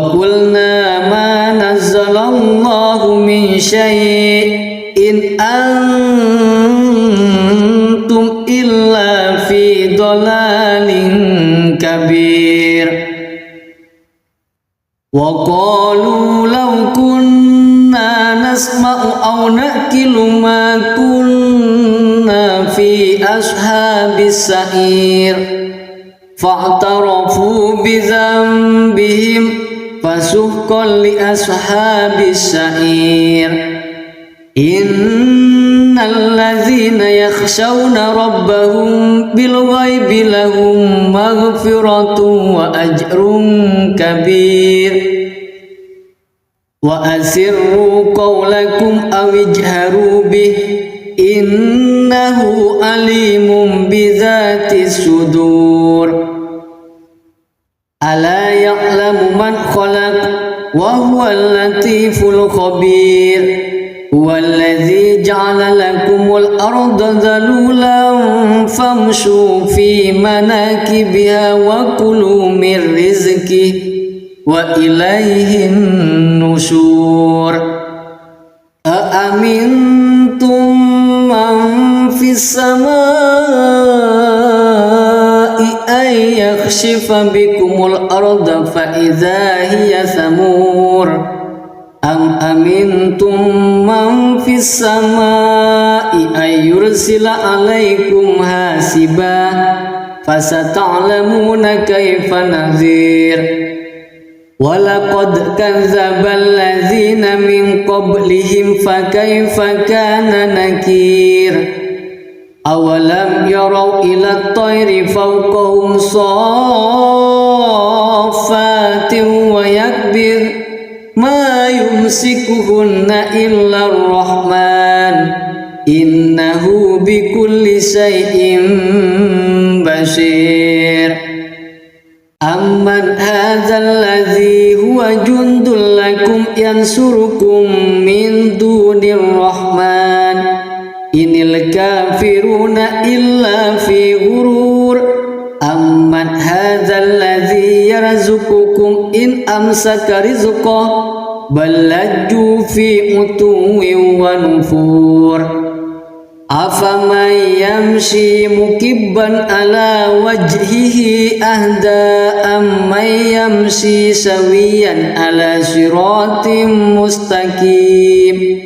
qulna ma nazzalallahu min syai'in antum illa fi dhalalin kabir وقالوا لو كنا نسمع أو نأكل ما كنا في أصحاب السعير فاعترفوا بذنبهم فسحقا لأصحاب السعير إن الذين يخشون ربهم بالغيب لهم مغفرة وأجر كبير وأسروا قولكم أو اجهروا به إنه عليم بذات الصدور ألا يعلم من خلق وهو اللطيف الخبير هو الذي جعل لكم الأرض ذلولا فامشوا في مناكبها وكلوا من رزقه وإليه النشور أأمنتم من في السماء أن يخسف بكم الأرض فإذا هي ثمور أم أمنتم من في السماء أن يرسل عليكم حاسبا فستعلمون كيف نذير ولقد كذب الذين من قبلهم فكيف كان نكير أولم يروا إلى الطير فوقهم صافات ويكبر ما يمسكهن إلا الرحمن إنه بكل شيء بصير أمن هذا الذي هو جند لكم ينصركم من دون الرحمن إن الكافرون إلا في غرور أمن هذا الذي يرزقكم إن أمسك رزقه بل لجوا في عتو ونفور أفمن يمشي مكبا على وجهه أهدى أمن يمشي سويا على صراط مستقيم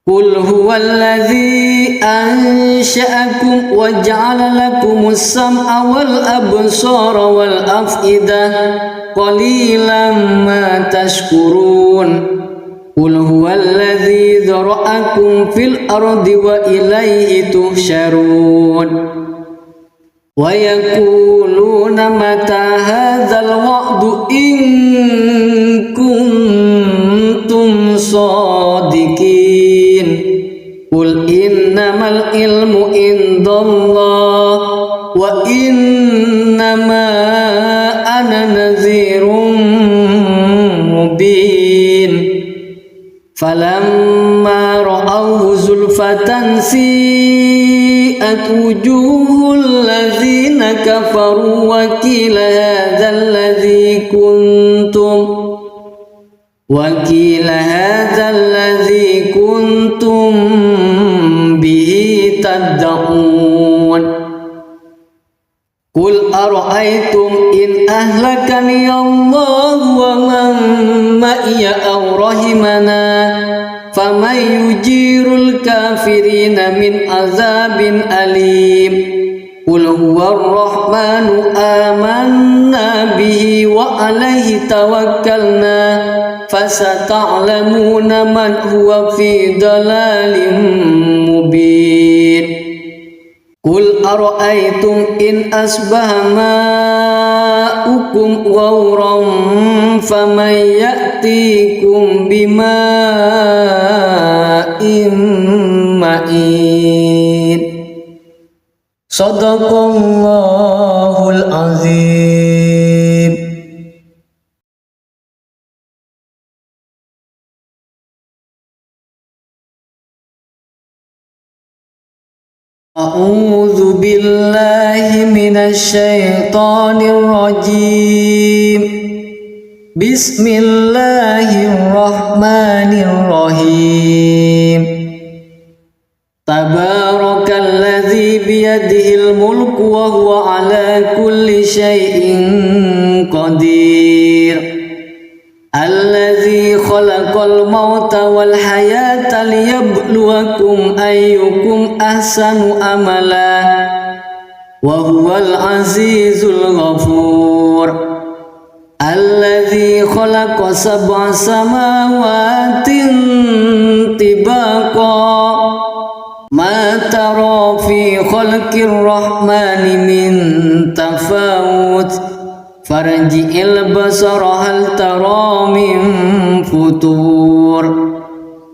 قل هو الذي أنشأكم وجعل لكم السمع والأبصار والأفئدة قليلا ما تشكرون قل هو الذي ذرأكم في الأرض وإليه تحشرون ويقولون متى هذا الوعد إن كنتم صادقين قل إنما العلم عند الله وإنما أنا نذير مبين فلما رأوه زلفة سيئت وجوه الذين كفروا وقيل هذا الذي كنتم به تدعون قل أرأيتم إن أهلكني الله ومن معي أو رحمنا فمن يجير الكافرين من عذاب أليم قل هو الرحمن آمنا به وعليه توكلنا فستعلمون من هو في ضلال مبين قل أرأيتم إن أصبح ماؤكم غورا فمن يأتيكم بماء معين صدق الله العظيم. أعوذ بالله من الشيطان الرجيم. بسم الله الرحمن الرحيم. تبارك الذي بيده الملك وهو على كل شيء قدير. Allazi khalaqal mauta wal hayata liyabluwakum ayyukum ahsanu amala wa huwal azizul ghafur. Allazi khalaqa sab'a samawatin tibaqa ma tara fi khalqir rahmani min tafawut farji'il basara hal tara min futur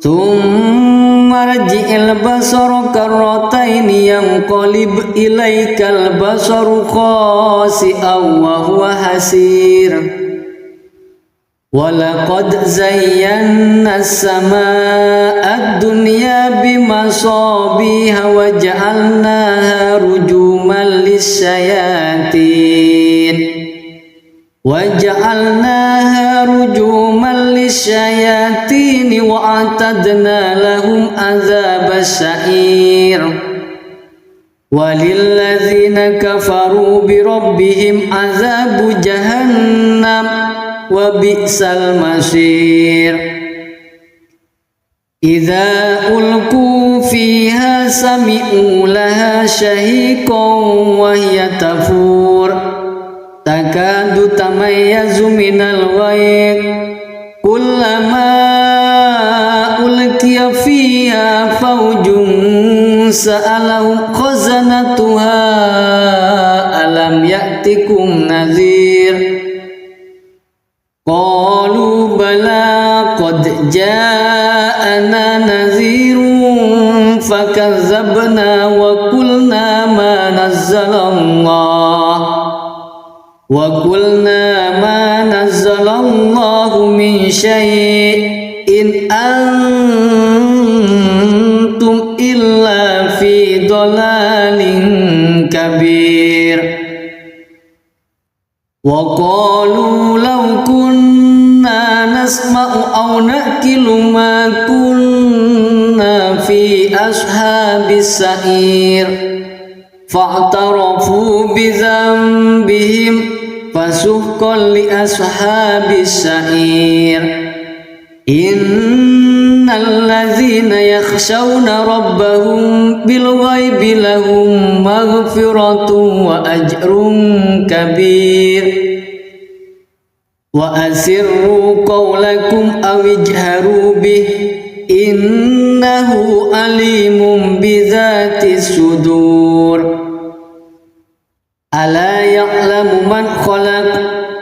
thumma rji'il basara karrataini yanqalib ilaikal basaru khasi'an wa huwa hasir. Walaqad zayyana as-samaa'a ad-dunya bimasabiha wa ja'alnaha rujuman lisyayatin wa a'tadna lahum adzabas sa'ir. Walilladzina kafaru bi rabbihim adzabu jahannam wa bi'sal masir. Idza ulqu fiha sami'u laha shahiqan wa hiya tafur takadu tamayyazu minal ghayz kullama ulqiya fiha fawjun sa'alahum khazanatuha alam ya'tikum nadhir. Qalu bala qad ja'ana nadhirun fakazzabna wa qulna ma nazzalallahu min syai'in antum illa fi dhalalin kabir. Wa qalu law kunna nasma'u aw naqilu ma kunna fi ashabis sa'ir fa'tarafu bi dhanbihim fasuhqan li ashabis sa'ir. Innal ladzina yakhshawna rabbahum bil ghaibi lahum maghfiratun wa ajrun kabir. Wa asirru qawlakum aw ijharu bih innahu alimun bidzatis sudur. Ala ya'lamu man khalaq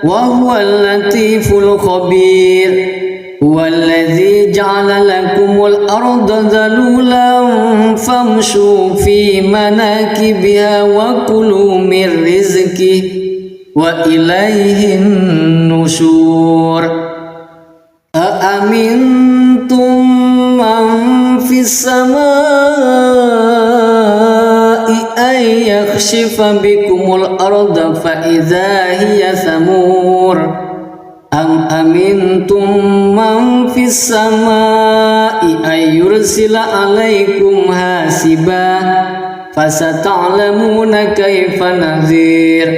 wa huwal latiful khabir. Huwallazi ja'ala lakumul arda dhalulan famshu fi manakibiha wa kulu min rizqihi wa ilayhin nusyur. Aamintum man fis samaa'i ay yakhshifa bikumul arda fa idza hiya samur. Am amintum man fis samaa'i ay yursila alaikum hasiba fasata'lamuna kaifa nadhir.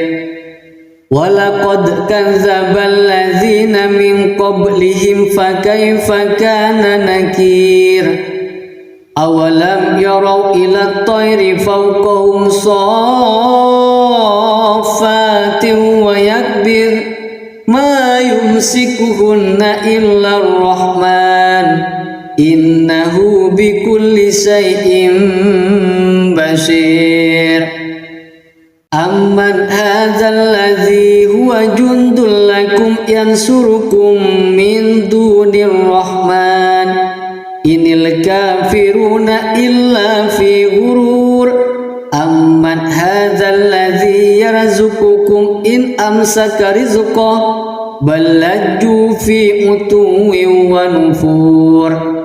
Walaqad kadzdzabal ladzina min qablihim fakaifa kana nakir. Awalam yarau ila at-tayri fawqahum saffatin wa yakbir ma yumsikuhunna illa ar-rahman innahu bikulli shay'in basir. Amman hadzal ladzi huwa jundul lakum yansurukum min dunir rahman inil kafiruna illa fi ghurur. Amman hadzal ladzi yarzuqukum in amsaka rizqahu bal lajju fi utuwwin wa nufur.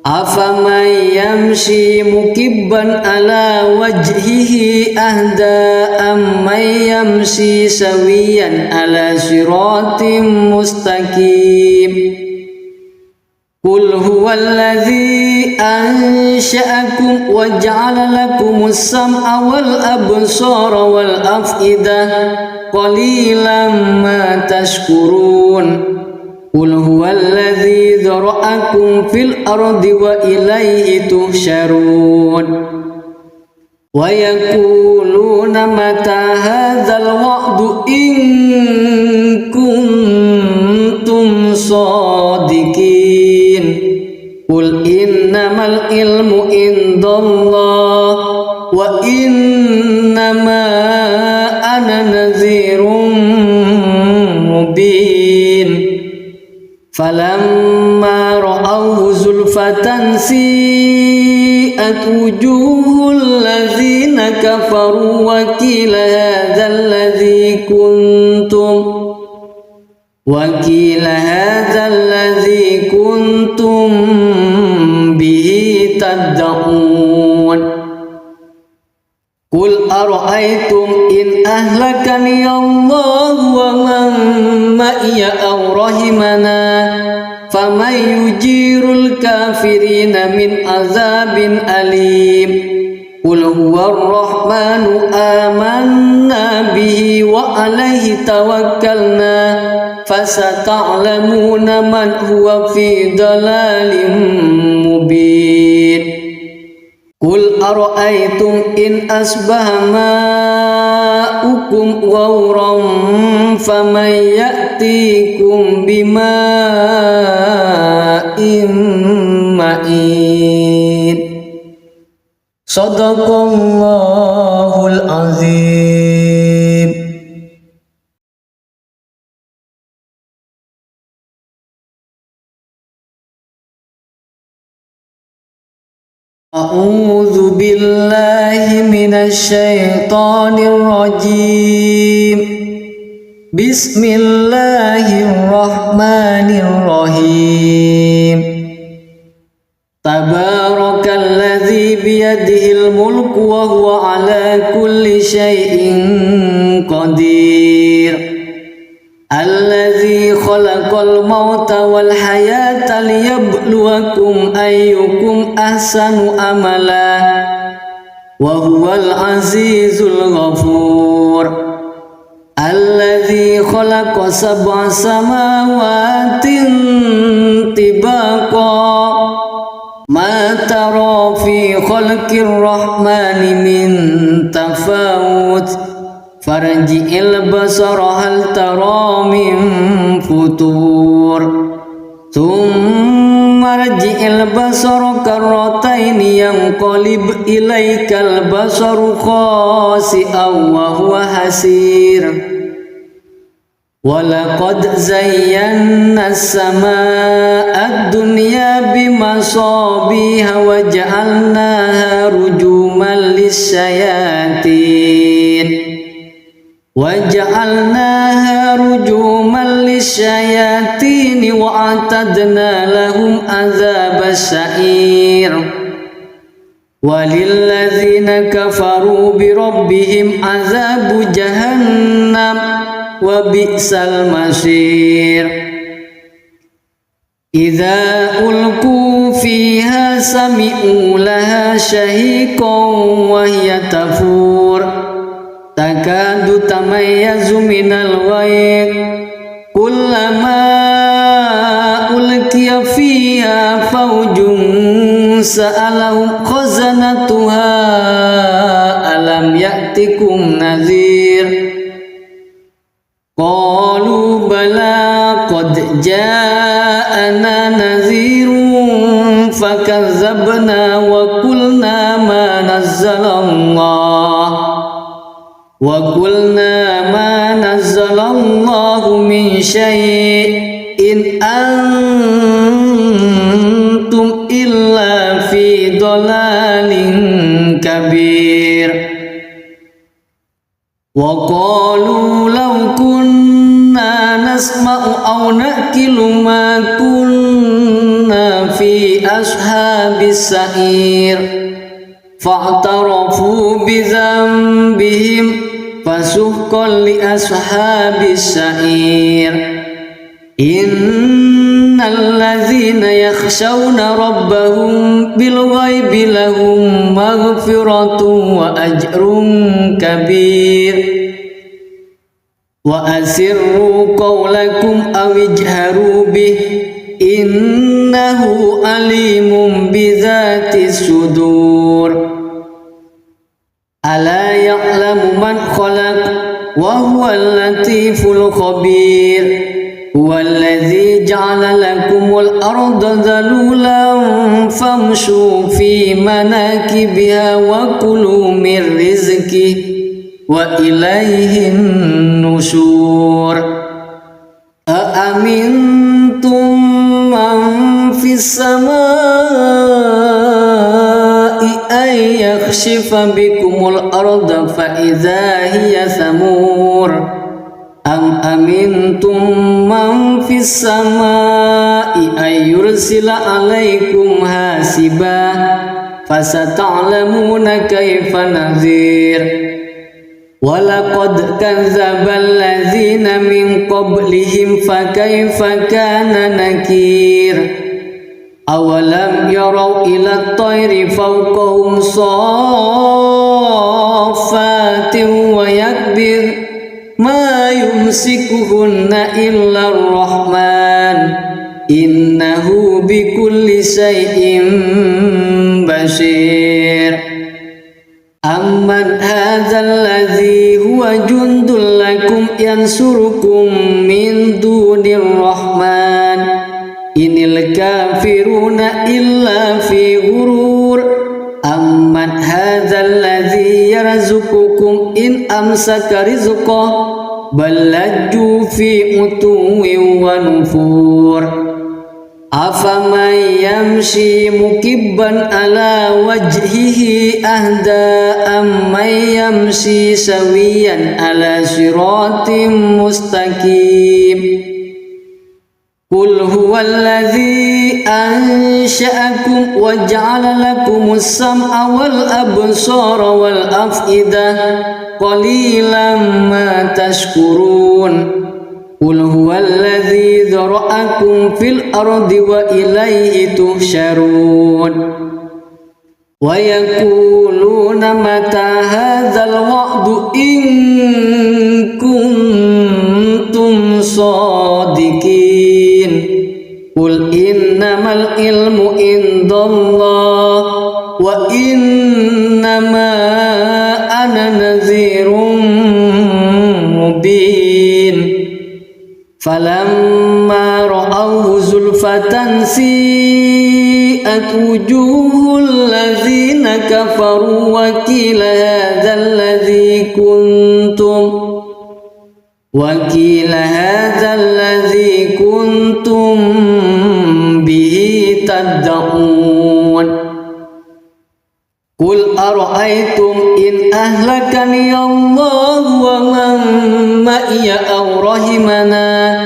Afaman yamshi mukibban ala wajhihi ahda amman yamshi sawiyan ala siratim mustaqim. Qul huwallazi ansha'akum wa ja'ala lakumus sam'a wal absara wal af'idah qalilan ma tashkurun. قل هو الذي ذرأكم في الأرض وإليه تحشرون ويقولون متى هذا الوعد إن كنتم صادقين قل إنما العلم عند الله وإنما أنا نذير مبين فلما رأوه زلفة سيئت وجوه الذين كفروا وقيل هذا الذي كنتم به تدعون قل أرأيتم إن أهلكني الله ومن معي أو رحمنا فمن يجير الكافرين من عذاب أليم قل هو الرحمن آمنا به وعليه توكلنا فستعلمون من هو في ضلال مبين قل أرأيتم إن أصبح ماؤكم غورا فمن يأتيكم بماء معين صدق الله العظيم. أعوذ بالله من الشيطان الرجيم بسم الله الرحمن الرحيم تبارك الذي بيده الملك وهو على كل شيء قدير الذي خلق الموت والحياة ليبلوكم أيكم أحسن عملا وهو العزيز الغفور الذي خلق 7 سماوات طباقا ما ترى في خلق الرحمن من تفاوت فارجع البصر هل ترى من فطور ثم ارجع البصر كرتين ينقلب إليك البصر خاسئا وهو حسير ولقد زينا السماء الدنيا بمصابيح وجعلناها رجوما للشياطين وأعتدنا لهم عذاب السعير وللذين كفروا بربهم عذاب جهنم وبئس المصير إذا ألقوا فيها سمعوا لها شهيقا وهي تفور تكاد تميز من الغيظ كلما ألقي فيها فوج سألهم خزنتها ألم يأتكم نذير قالوا بلى قد جاءنا نذير فكذبنا وقلنا ما نزل الله من شيء إن أنتم إلا في ضلال كبير وقالوا لو كنا نسمع أو نأكل ما كنا في أصحاب السعير فاعترفوا بذنبهم فسحقا لأصحاب السعير إن الذين يخشون ربهم بالغيب لهم مغفرة وأجر كبير وأسروا قولكم أو اجهروا به إنه عليم بذات الصدور ألا يعلم من خلق وهو اللطيف الخبير هو الذي جعل لكم الأرض ذلولا فامشوا في مناكبها وكلوا من رزقه وإليه النشور أأمنتم من في السماء أن يخسف بكم الأرض فإذا هي ثمور أم أمنتم من في السماء أن يرسل عليكم حاسبا فستعلمون كيف نذير ولقد كذب الذين من قبلهم فكيف كان نكير أولم يروا إلى الطير فوقهم صافات ويكبر ما يمسكهن إلا الرحمن إنه بكل شيء بصير أمن هذا الذي هو جند لكم ينصركم من دون الرحمن إن الكافرون إلا في غرور أمن هذا الذي يرزقكم إن أمسك رزقه بل لجوا في عتو ونفور أفمن يمشي مكبا على وجهه أهدى أمن يمشي سويا على صراط مستقيم قل هو الذي أنشأكم وجعل لكم السمع والأبصار والأفئدة قليلا ما تشكرون قل هو الذي ذرأكم في الأرض وإليه تحشرون ويقولون متى هذا الوعد إن كنتم صادقين قل إنما العلم عند الله وإنما أنا نذير مبين فلما رأوه زلفة سيئت وجوه الذين كفروا وقيل هذا الذي كنتم به تدعون قل أرأيتم إن أهلكني الله ومن معي أو رحمنا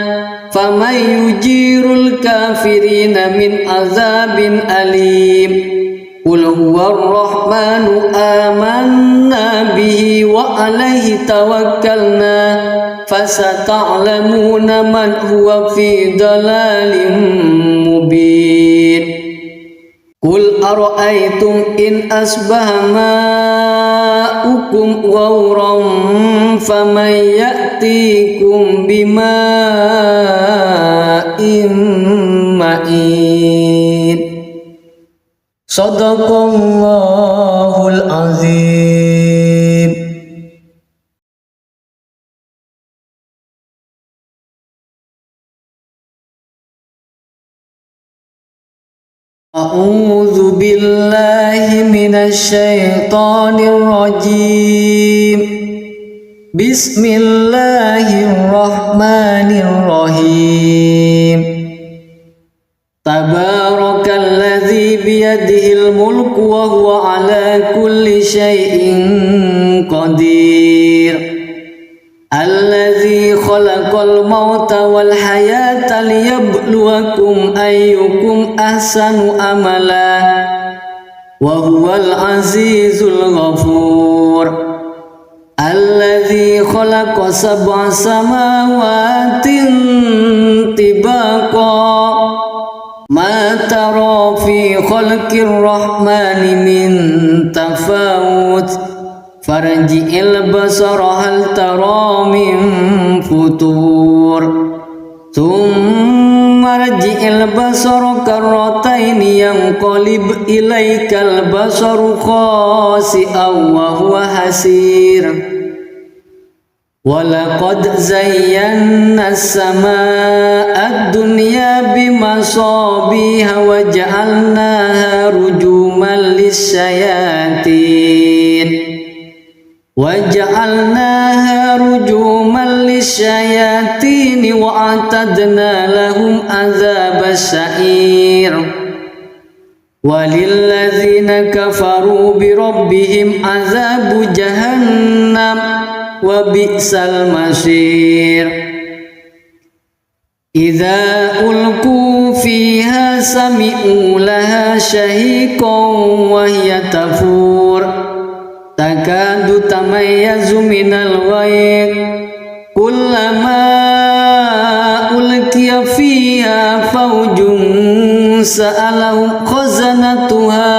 فمن يجير الكافرين من عذاب أليم قل هو الرحمن آمنا به وعليه توكلنا فستعلمون من هو في ضلال مبين قل أرأيتم إن أصبح ماؤكم غورا فمن يأتيكم بماء معين صدق الله العظيم. أعوذ بالله من الشيطان الرجيم بسم الله الرحمن الرحيم تبارك الذي بيده الملك وهو على كل شيء قدير الذي خلق الموت والحياة ليبلوكم أيكم أحسن عملا وهو العزيز الغفور الذي خلق 7 سماوات طباقا ما ترى في خلق الرحمن من تفاوت farji'il basara hal tara min futur thumma rji'il basara karrataini yanqalib ilaikal basaru khasi'an wa huwa hasir walaqad zayyana as-samaa'a ad-dunya bimasabiha wa ja'alnaha rujuman lis-syayatin wa a'tadna lahum adzabas sa'ir walilladzina kafaru bi rabbihim adzabu jahannam wa bi'sal masir idza ulqu fiha sami'u laha shahiqan wa hiya tafur takadu tamayyazu minal ghayz kullama ulqiya fiha fawjun sa'alahum khazanatuha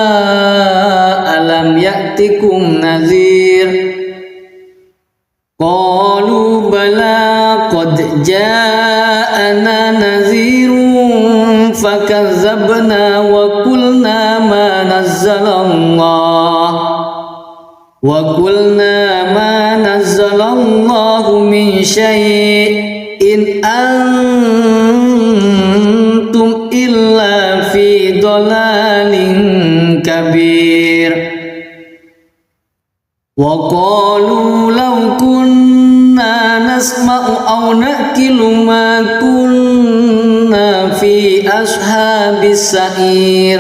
alam ya'tikum nadhir qalu bala qad ja'ana nadhirun fakazzabna wa qulna ma nazzalallahu min syai'in antum illa fi dhalalin kabir wa qalu law kunna nasma'u aw naqilu ma kunna fi ashabis sa'ir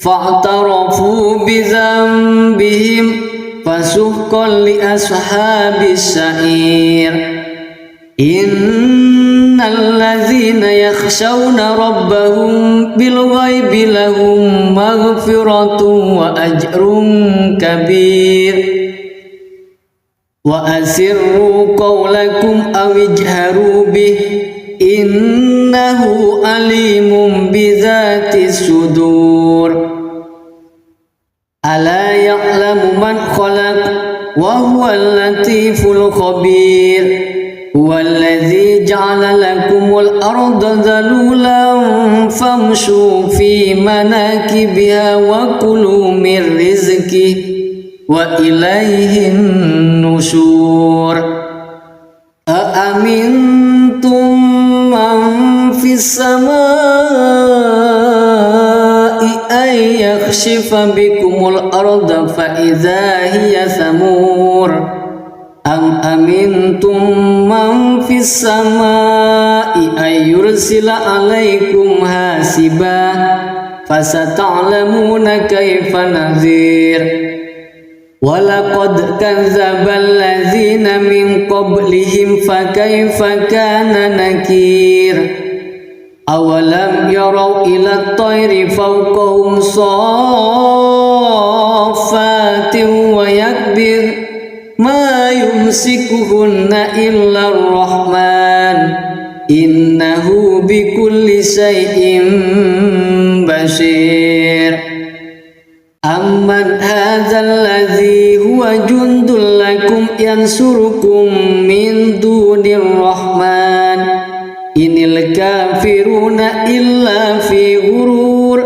fa'tarafu bi dhanbihim fasuhqan li ashabis sa'ir innal ladzina yakhshawna rabbahum bil ghaibi lahum maghfiratun wa ajrun kabir wa asirru qawlakum aw ijharu bih innahu alimun bidzatis sudur ala ya'lamu man khalaq wa huwal latiful khabir huwallazi ja'ala lakumul arda dhalulan famshu fi manakibiha wa kulu min rizqihi wa ilaihin nusyur aamintum man fis samaa'i ay yakhshifa bikumul arda fa idza hiya samur am amintum man fis samaa'i ay yursila alaikum hasiba fasata'lamuna kaifa nadhir walaqad kazzabal ladzina min qablihim fakaifa kana nakir awalam yarau ila at-tayri fawqahum saffatin wa yakbir ma yumsikuhunna illa ar-rahman innahu bikulli shay'in basir amman hadzal ladzi huwa jundul lakum yansurukum min dunir rahman inil kafiruna illa fi ghurur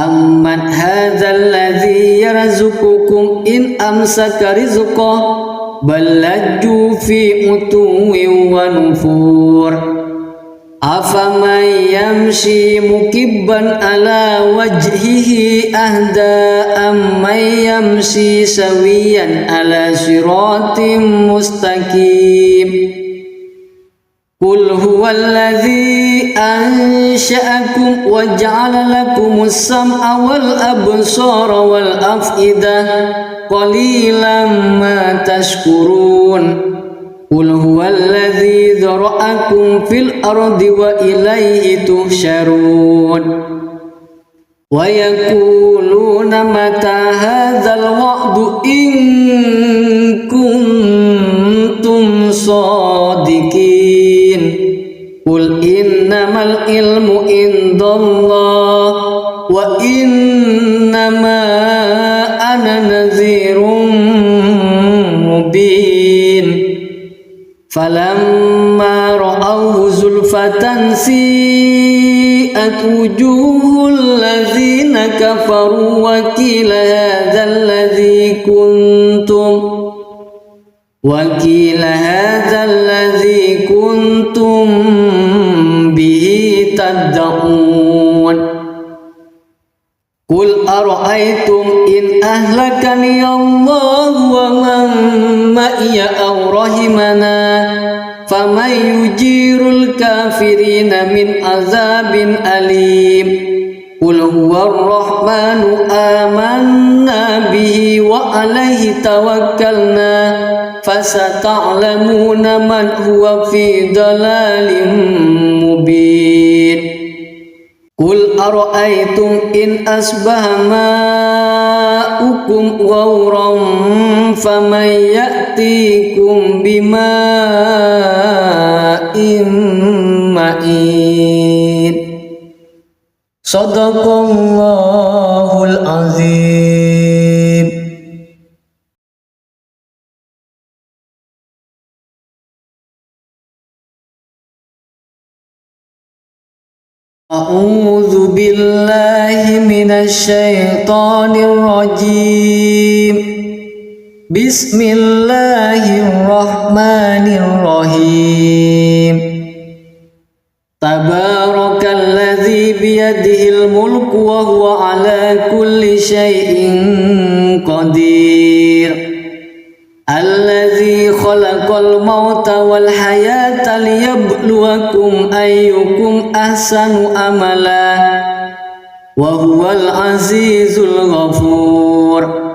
amman hadzal ladzi yarzuqukum in amsaka rizqahu bal lajju fi utuwin wa nufur afaman yamshi mukibban ala wajhihi ahda amman yamshi sawiyan ala siratim mustaqim qul huwallazi ansha'akum wa ja'ala lakumus sam'a wal absara wal af'idah qalilan ma tashkurun qul huwallazi dzara'akum fil ardi wa ilaihi tuhsyarun wa yaquluna mata hadzal wa'du in kuntum shadiqin qul innamal ilmu indallah wa innama ana nadhirun فلما رأوه زلفة سيئت وجوه الذين كفروا وقيل هذا الذي كنتم به تدعون قل أرأيتم إن أهلكني الله ومن معي أو رحمنا فمن يجير الكافرين من عذاب أليم قل هو الرحمن آمنا به وعليه توكلنا فستعلمون من هو في ضلال مبين قل أرأيتم إن أصبح ماؤكم غورا فمن يأتيكم بماء معين صدق الله العظيم. أعوذ بالله من الشيطان الرجيم. بسم الله الرحمن الرحيم. تبارك الذي بيده الملك وهو على كل شيء قدير. الذي خلق الموت والحياة ليبلوكم أيكم أحسن عملا وهو العزيز الغفور.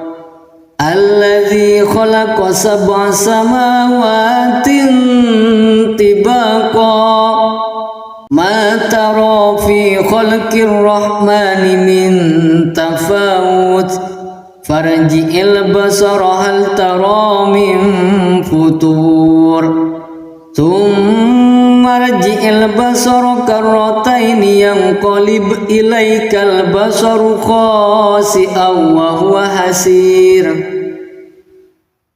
الذي خلق 7 سماوات طباقا ما ترى في خلق الرحمن من تفاوت فارجع البصر هل ترى من فطور ثم ارجع البصر كرتين ينقلب إليك البصر خاسئا وهو حسير.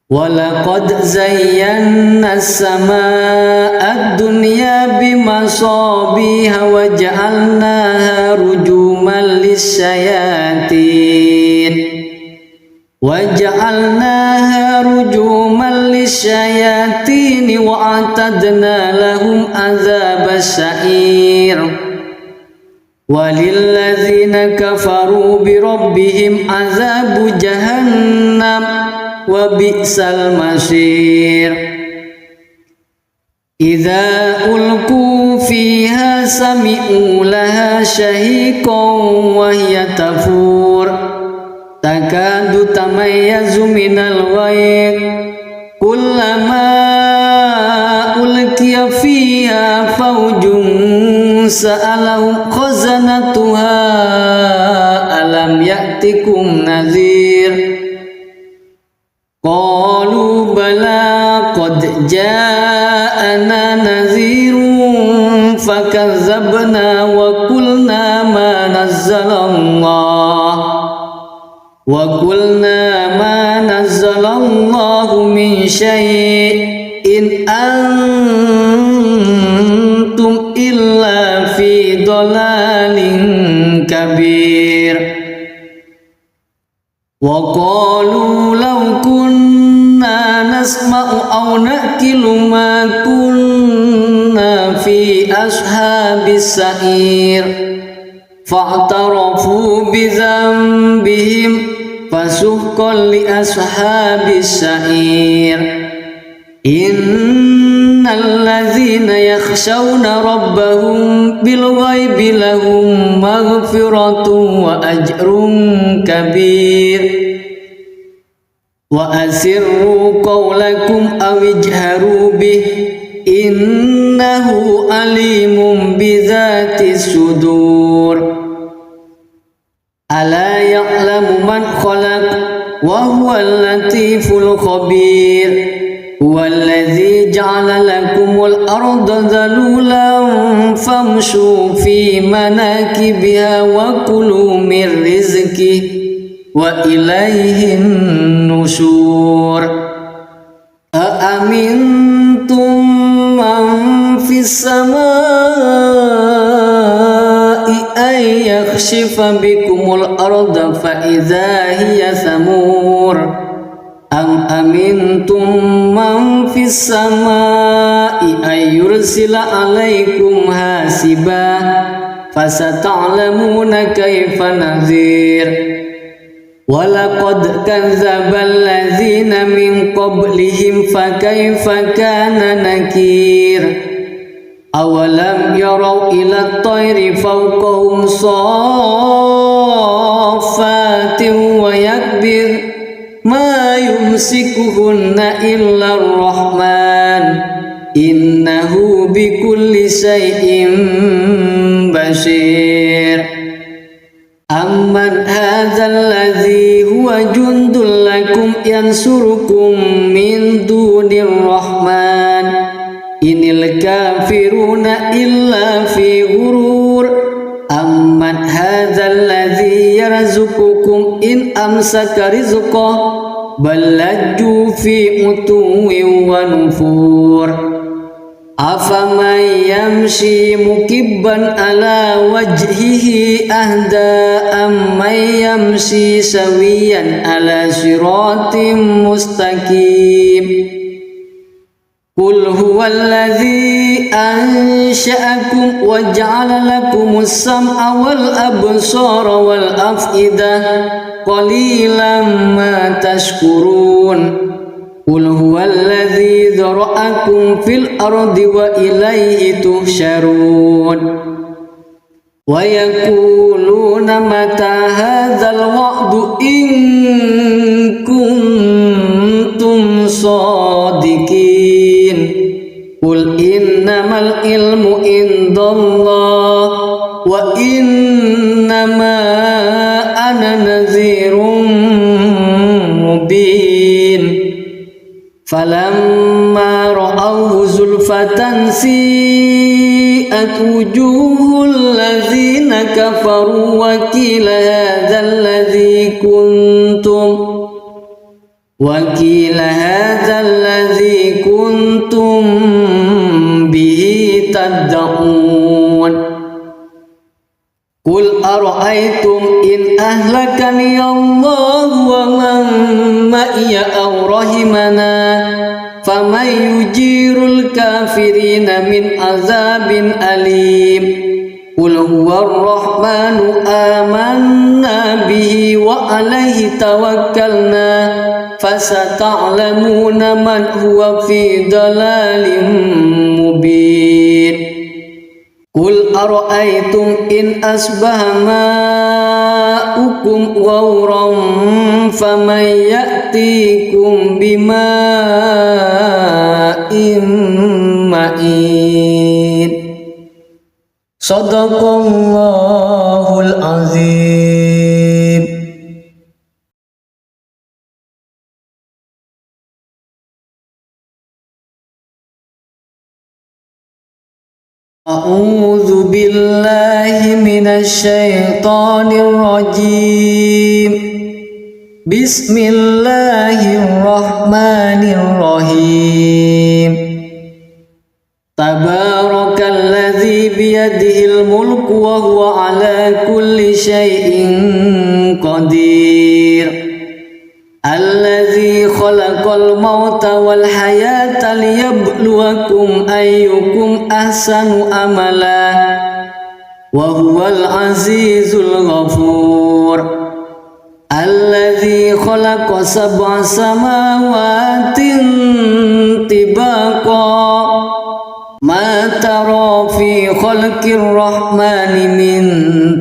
ولقد زينا السماء الدنيا بمصابيح وجعلناها رجوما للشياطين وأعتدنا لهم عذاب السعير. وللذين كفروا بربهم عذاب جهنم وبئس المصير. إذا ألقوا فيها سمعوا لها شهيقا وهي تفور تكاد تميز من الغيظ كلما ألقي فيها فوج سألهم خزنتها ألم يأتكم نذير قالوا بلى قد جاءنا نذير فكذبنا وقلنا ما نزل الله من شيء إن أنتم إلا في ضلال كبير. وقالوا لو كنا نسمع أو نأكل ما كنا في أصحاب السعير فاعترفوا بذنبهم فسحقا لأصحاب السعير. إن الذين يخشون ربهم بالغيب لهم مغفرة وأجر كبير. وأسروا قولكم أو اجهروا به إنه عليم بذات الصدور. ألا يعلم من خلق وهو اللطيف الخبير. هو الذي جعل لكم الأرض ذلولا فامشوا في مناكبها وكلوا من رزقه وإليه النشور. أأمنتم من في السماء أن يخسف بكم الأرض فإذا هي ثمور أم أمنتم من في السماء أن يرسل عليكم حاسبا فستعلمون كيف نذير ولقد كذب الذين من قبلهم فكيف كان نكير أولم يروا إلى الطير فوقهم صافات ويكبر ما يمسكهن إلا الرحمن إنه بكل شيء بصير أمن هذا الذي هو جند لكم ينصركم من دون الرحمن إن الكافرون إلا في غرور أمن هذا الذي يرزقكم إن أمسك رزقه بل لجوا في عتو ونفور أفمن يمشي مكبا على وجهه أهدى أمن يمشي سويا على صراط مستقيم قل هو الذي أنشأكم وجعل لكم السمع والأبصار والأفئدة قليلا ما تشكرون قل هو الذي ذرأكم في الأرض وإليه تحشرون ويقولون متى هذا الوعد إن كنتم صادقين قل إنما العلم عند الله وإنما أنا نذير مبين فلما رأوه زلفة سيئت وجوه الذين كفروا وقيل هذا الذي كنتم به تدعون قل أرأيتم إن أهلكني الله ومن معي أو رحمنا فمن يجير الكافرين من عذاب أليم قل هو الرحمن آمنا به وعليه توكلنا فستعلمون من هو في ضلال مبين قل أرأيتم إن أصبح ماؤكم غورا فمن يأتيكم بماء معين صدق الله العظيم. أعوذ بالله من الشيطان الرجيم بسم الله الرحمن الرحيم تبارك الذي بيده الملك وهو على كل شيء قدير الذي خلق الموت والحياة ليبلوكم أيكم أحسن عملا وهو العزيز الغفور الذي خلق 7 سماوات طباقا ما ترى في خلق الرحمن من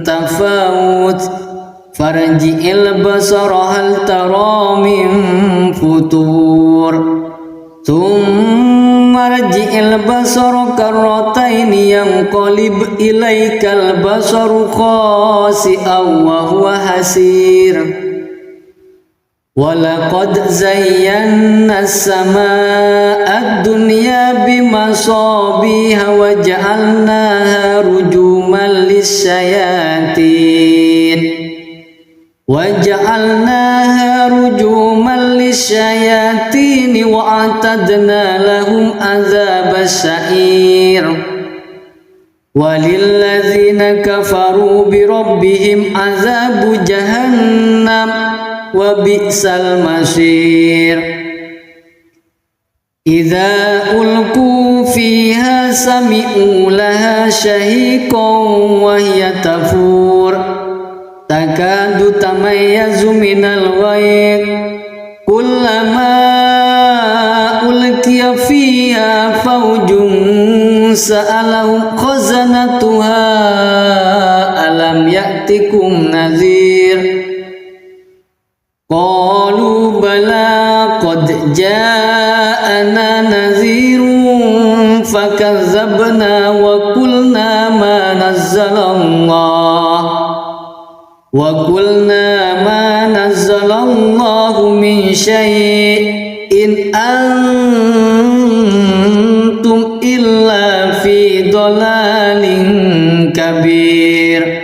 تفاوت فارجع البصر هل ترى من فطور ثم ارجع البصر كرتين ينقلب إليك البصر خاسئا وهو حسير ولقد زينا السماء الدنيا بمصابيح وجعلناها رجوما للشياطين الدين وأعتدنا لهم عذاب السعير وللذين كفروا بربهم عذاب جهنم وبئس المصير إذا ألقوا فيها سمعوا لها شهيقا وهي تفور تكاد تميز من الغيظ كلما ألقي فيها فوج سألهم خزنتها ألم يأتكم نذير قالوا بلى قد جاءنا نذير فكذبنا وقلنا ما نزل الله من شيء إن أنتم إلا في ضلال كبير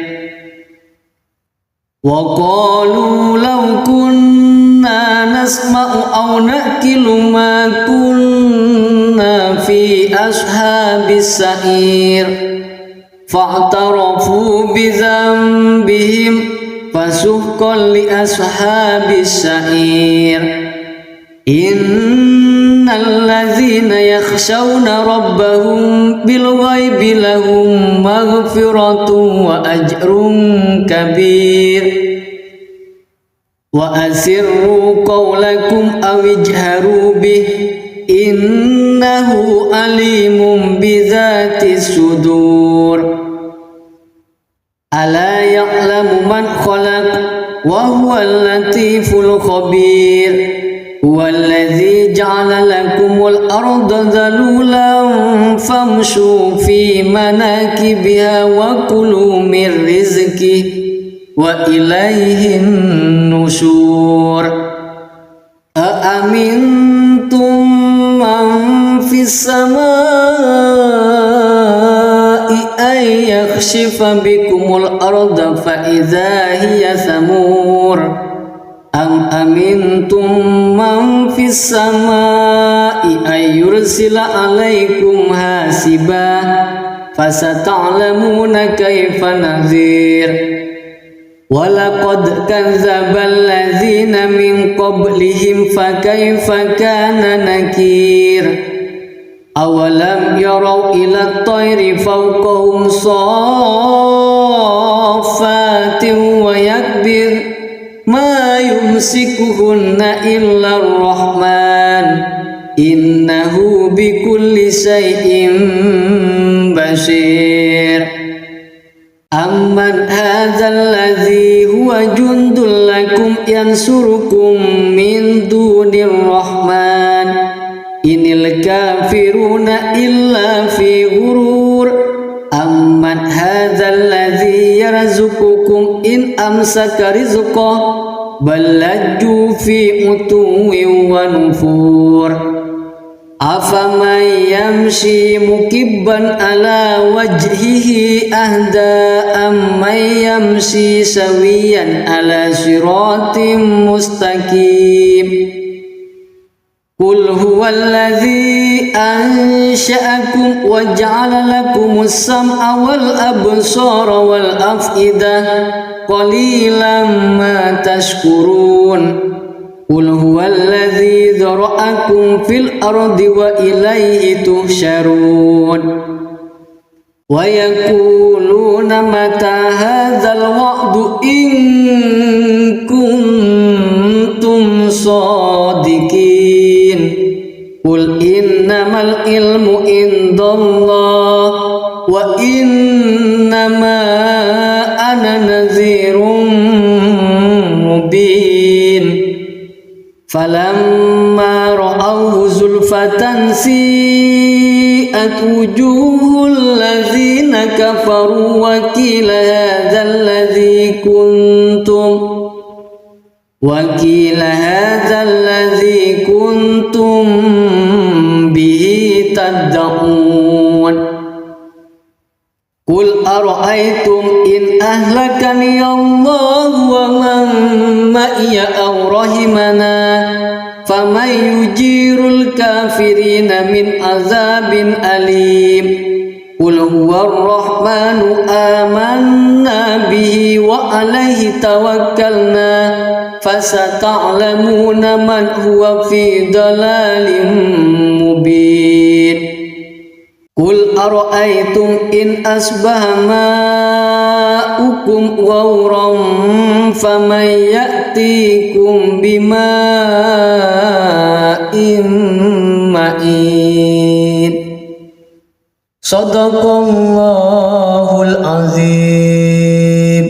وقالوا لو كنا نسمع أو نأكل ما كنا في أصحاب السعير فاعترفوا بذنبهم فسحقا لأصحاب السعير إن الذين يخشون ربهم بالغيب لهم مغفرة وأجر كبير وأسروا قولكم أو اجهروا به إنه عليم بذات الصدور ألا يعلم من خلق وهو اللطيف الخبير هو الذي جعل لكم الأرض ذلولا فامشوا في مناكبها وكلوا من رزقه وإليه النشور أأمنتم من في السماء أن يخسف بكم الأرض فإذا هي ثمور أم أمنتم من في السماء أن يرسل عليكم حاسبا فستعلمون كيف نذير ولقد كذب الذين من قبلهم فكيف كان نكير أولم يروا إلى الطير فوقهم صافات ويكبر ما يمسكهن إلا الرحمن إنه بكل شيء بصير أمن هذا الذي هو جند لكم ينصركم من دون الرحمن إن الكافرون إلا في غرور أمن هذا الذي يرزقكم إن أمسك رزقه بل لجوا في عتو ونفور أفمن يمشي مكبا على وجهه أهدى أمن يمشي سويا على صراط مستقيم قل هو الذي أنشأكم وجعل لكم السمع والأبصار والأفئدة قليلا ما تشكرون قل هو الذي ذرأكم في الأرض وإليه تحشرون ويقولون متى هذا الوعد إن كنتم صادقين قل إنما العلم عند الله وإنما أنا نذير مبين فلما رأوه زلفة سيئت وجوه الذين كفروا وقيل هذا الذي كنتم به تدعون قل أرأيتم إن أهلكني الله ومن معي أو رحمنا فمن يجير الكافرين من عذاب أليم قل هو الرحمن آمنا به وعليه توكلنا فستعلمون من هو في ضلال مبين قل أرأيتم إن أصبح ماؤكم غورا فمن يأتيكم بماء معين صدق الله العظيم.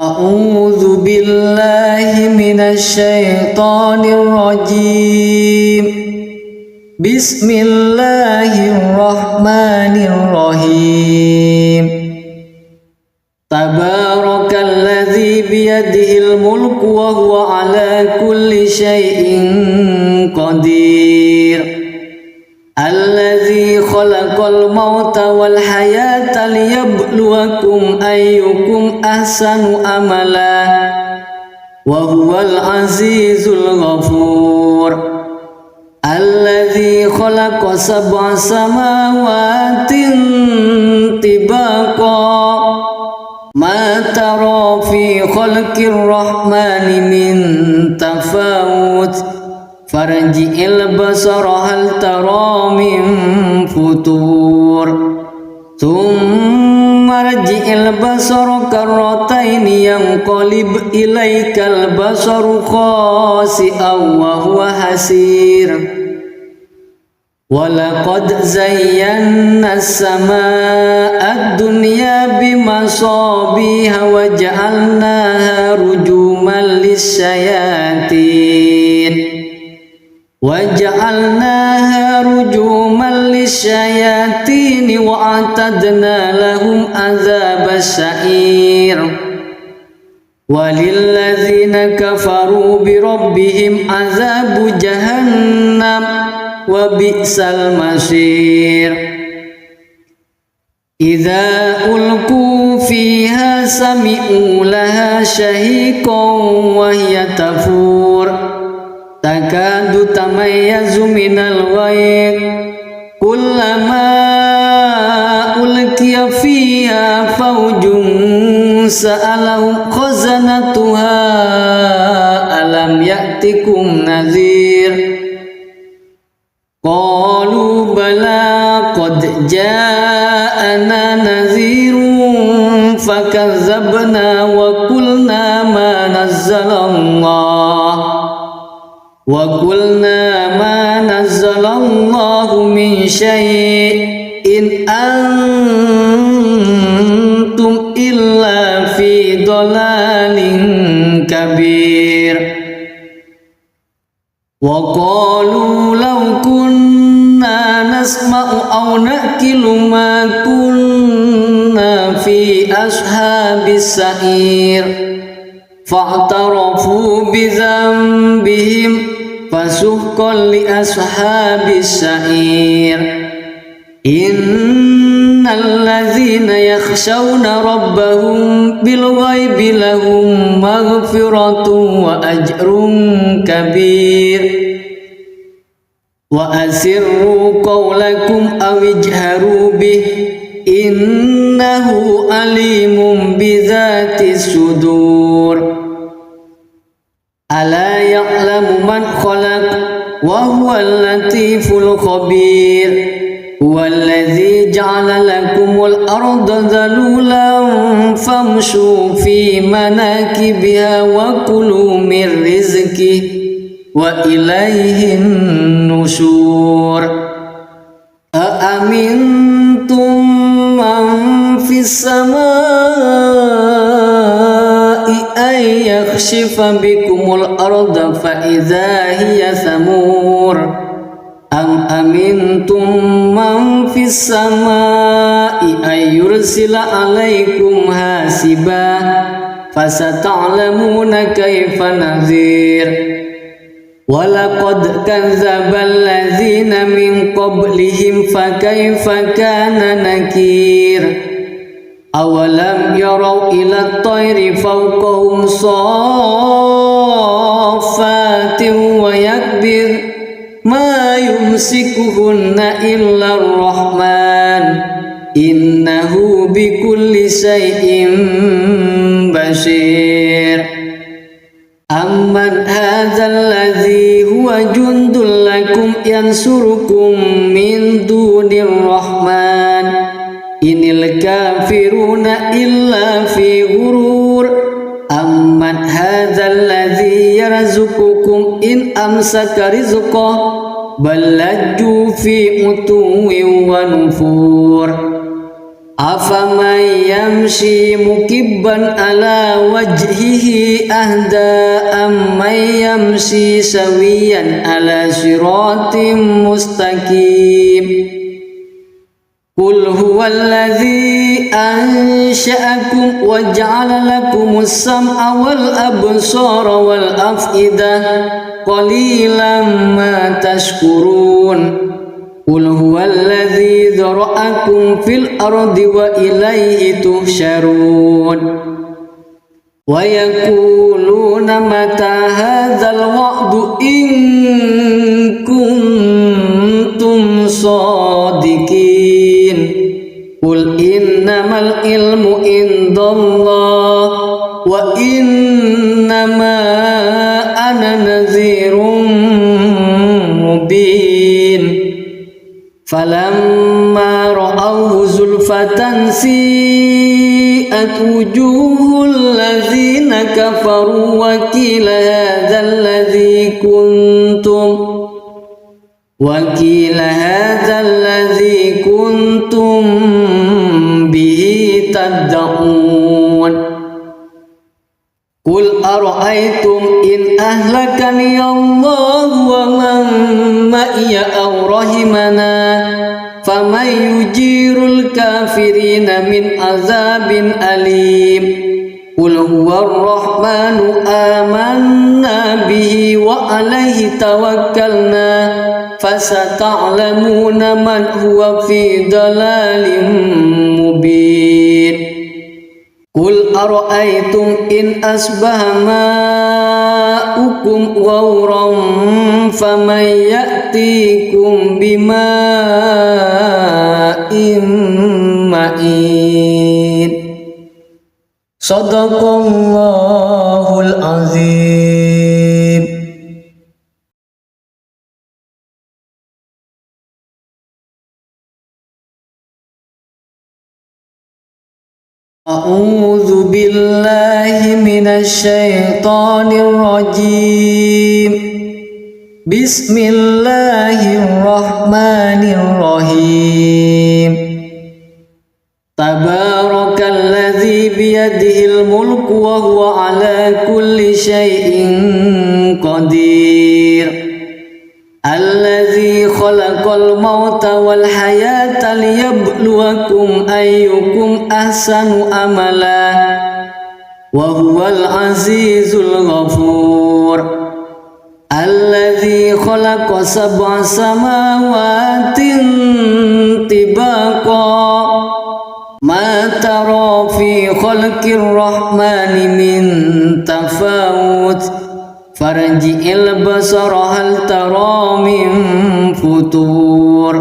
أعوذ بالله من الشيطان الرجيم. بسم الله الرحمن الرحيم. تبارك الذي بيده الملك وهو على كل شيء قدير الذي خلق الموت والحياة ليبلوكم أيكم أحسن عملا وهو العزيز الغفور الذي خلق 7 سماوات طباقا ما ترى في خلق الرحمن من تفاوت فارجع البصر هل ترى من فطور ثم ارجع البصر كرتين ينقلب إليك البصر خاسئا وهو حسير ولقد زينا السماء الدنيا بمصابيح وجعلناها رجوما للشياطين وأعتدنا لهم عذاب السعير وللذين كفروا بربهم عذاب جهنم وبئس المصير إذا ألقوا فيها سمعوا لها شهيقا وهي تفور تكاد تميز من الغيظ كلما ألقي فيها فوج سألهم خزنتها ألم يأتكم نذير قالوا بلى قد جاءنا نذير فكذبنا وقلنا ما نزل الله من شيء إن أنتم إلا في ضلال كبير وقالوا لو كنا نسمع أو نأكل ما كنا في أصحاب السعير فاعترفوا بذنبهم فسحقا لأصحاب السعير إن الذين يخشون ربهم بالغيب لهم مغفرة وأجر كبير وأسروا قولكم أو اجهروا به إنه عليم بذات الصدور ألا يعلم من خلق وهو اللطيف الخبير هو الذي جعل لكم الأرض ذلولا فامشوا في مناكبها وكلوا من رزقه وإليه النشور أأمنتم من في السماء أن يخسف بكم الأرض فإذا هي ثمور أم أمنتم من في السماء أن يرسل عليكم حاسبا فستعلمون كيف نذير walaqad kadzdzabal ladzina min qablihim fakaifa kana nakir awalam yarau ila tayri fawqahum saffatin wa yakbir ma yumsikuhunna illa ar-rahman innahu bikulli syai'in basir amman hadzal ladzi huwa jundul lakum yansurukum min dunir rahman inil kafiruna illa fi ghurur amman hadzal ladzi yarzuqukum in amsaka rizqahu bal lajju fi utuwin wa nufur afaman yamshi mukibban ala wajhihi ahda amman yamshi sawiyan ala siratim mustaqim qul huwallazi ansha'akum wa ja'ala lakumus sam'a wal absara wal af'idah qalilan ma tashkurun qul huwallazi dzara'akum fil ardi wa ilaihi tuhsyarun wa yaquluna mata hadzal wa'du in kuntum shadiqin qul innamal ilmu indallah wa innama ana nadhirun mubin falamma ra'awhu zulfatan si'at wujuhul ladzina kafaru wa qila hadzal ladzi kuntum bihi tad'un qul ara'aytum in ahlakani Allah wa man ma'iya aw rahimana faman yujirul kafirina min azabin alim qul huwar rahmanu amanna bihi wa alaihi tawakkalna fasata'lamuna man huwa fi dalalin mubin qul ara'aytum in asbaha ma'ukum ghauran faman ya'tikum bima'in ma'in sadaqallahul azim. A'udzu billahi minasy syaithanir rajim. Bismillahirrahmanirrahim. Tabarakalladzi biyadihil mulku wa huwa ala kulli syai'in qadir. Alladzi khalaqal mauta wal hayata liyabluwakum ayyukum ahsanu amala wa huwal azizul ghafur. Alladzi khalaqa sab'a samawatin tibaqa ma tara fi khalqir rahmani min tafawut farji'il basara hal tara min futur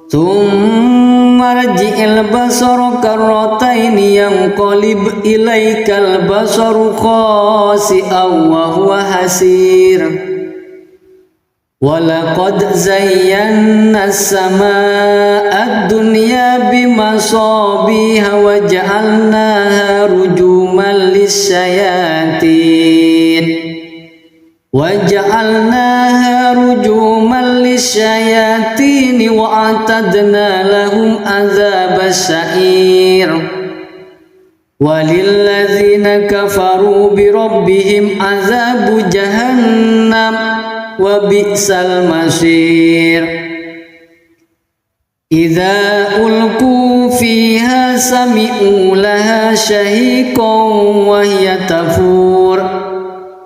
thumma rji'il basara karrataini yanqalib ilaikal basaru khasi'an wa huwa hasir walaqad zayyana as-samaa'a ad-dunya bimasabiha wa ja'alnaha rujuman lis-syayatin وَجَعَلْنَاهَا رُجُومًا لِلشَّيَاطِينِ وَأَعْتَدْنَا لَهُمْ عَذَابَ السَّعِيرِ وَلِلَّذِينَ كَفَرُوا بِرَبِّهِمْ عَذَابُ جَهَنَّمَ وَبِئْسَ الْمَصِيرُ إِذَا أُلْقُوا فِيهَا سَمِعُوا لَهَا شَهِيقًا وَهِيَ تَفُورُ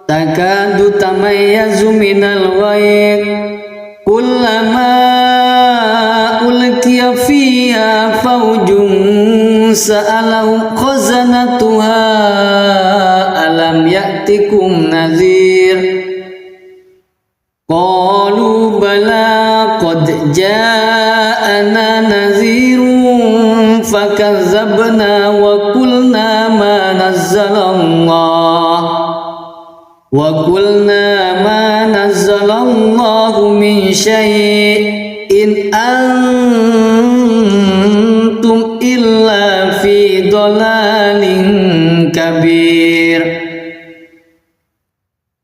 takadu tamayyazu minal ghayz kullama ulqiya fiha fawjun sa'alahu khazanatuha alam ya'tikum nadhir qalu bala qad ja'ana nadhirun fakazzabna wa qulna ma nazzalallahu min syai'in antum illa fi dhalalin kabir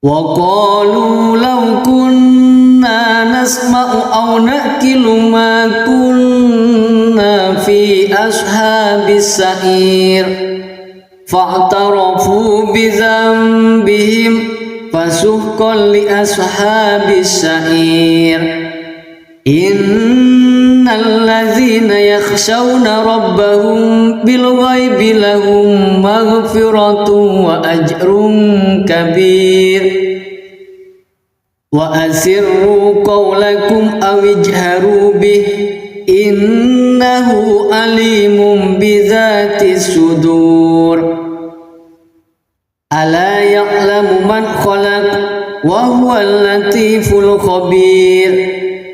wa qalu law kunna nasma'u aw naqilu ma kunna fi ashabis sa'ir fa'tarafu bi dhanbihim fasuhqan li ashabis sa'ir innal ladzina yakhshawna rabbahum bil ghaibi lahum maghfiratun wa ajrun kabir wa asirru qawlakum aw ijharu bih innahu alimun bidzatis sudur ala ya'lamu man khalaq wa huwal latiful khabir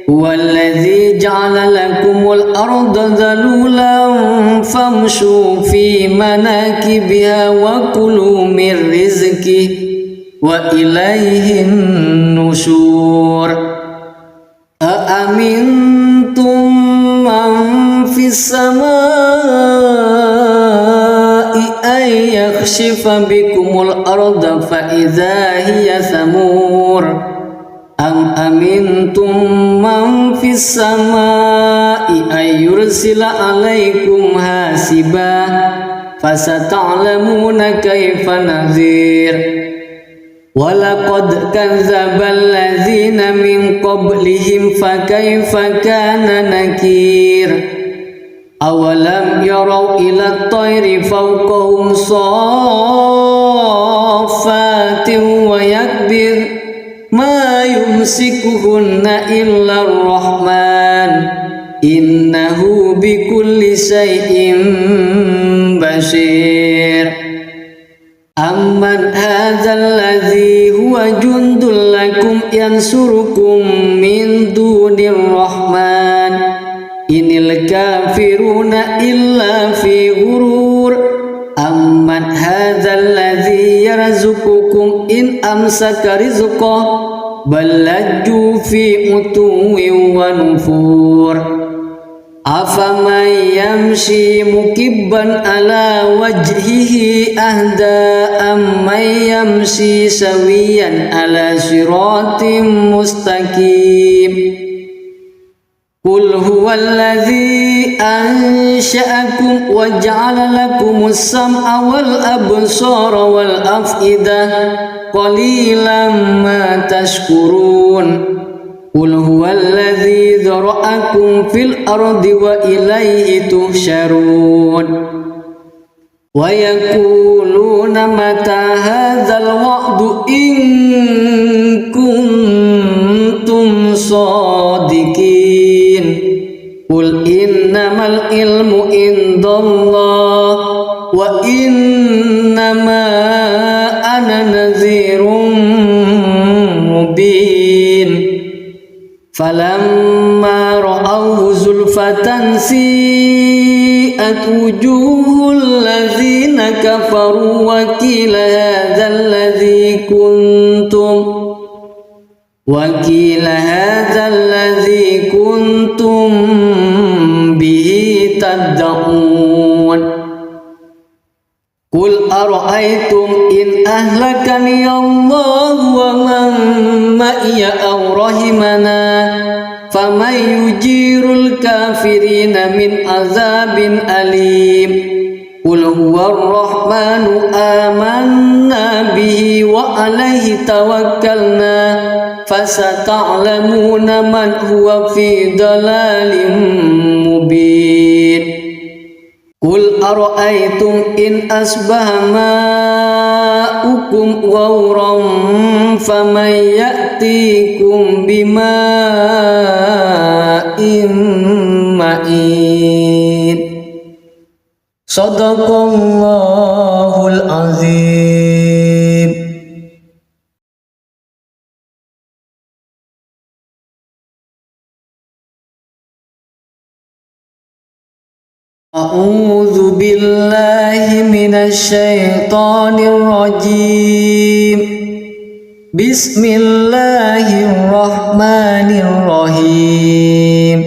huwallazi ja'ala lakumul arda dhalulan famshu fi manakibiha wa kulu min rizqihi wa ilaihin nusyur aamintum man fis samaa'i ay yakhshifa bikumul arda fa idza hiya samur am amintum man fis samaa'i ay yursila alaikum hasiba fasata'lamuna kaifa nadhir walaqad kadzdzabal ladzina min qablihim fakaifa kana nakir awalam yarau ila at-tayri fawqahum saffatin wa yakbir ma yumsikuhunna illa ar-rahman innahu bikulli shay'in basir amman hadzal ladzi huwa jundul lakum yansurukum min dunir rahman inil kafiruna illa fi ghurur amman hadzal ladzi yarzuqukum in amsaka rizqahu bal lajju fi utuwin wa nufur afaman yamshi mukibban ala wajhihi ahda amman yamshi sawiyan ala siratim mustaqim qul huwallazi ansha'akum wa ja'ala lakumus sam'a wal absara wal af'idah qalilan ma tashkurun qul huwallazi dzara'akum fil ardi wa ilaihi tuhsyarun wa yaquluna mata hadzal wa'du in kuntum shadiqin qul innamal ilmu indallah wa innama ana nadhirun mubin falamma ra'awhu zulfatan si'at wujuhul ladzina kafaru wa qila hadzal ladzi kuntum bihi tad'un qul ara'aytum in ahlakani Allah wa man ma'iya aw rahimana faman yujirul kafirina min azabin alim qul huwar rahmanu amanna bihi wa alaihi tawakkalna fasata'lamuna man huwa fi dalalin mubin qul ara'aytum in asbaha ma'ukum ghauran faman ya'tikum bima'in ma'in. Sadaqallahul azim. A'udzu billahi minasy syaithanir rajim. Bismillahirrahmanirrahim.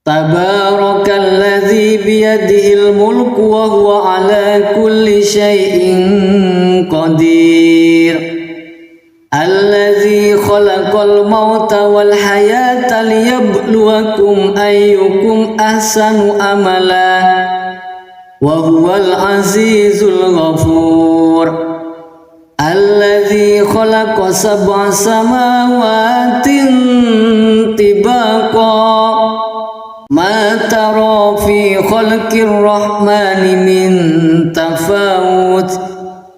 Tabarakalladzi biyadihil mulku wa huwa ala kulli syai'in qadir. Alladzi khalaqal mauta wal hayata liyabluwakum ayyukum ahsanu amala wa huwal azizul ghafur. Alladzi khalaqa sab'a samawatin tibaqa ma tara fi khalqir rahmani min tafawut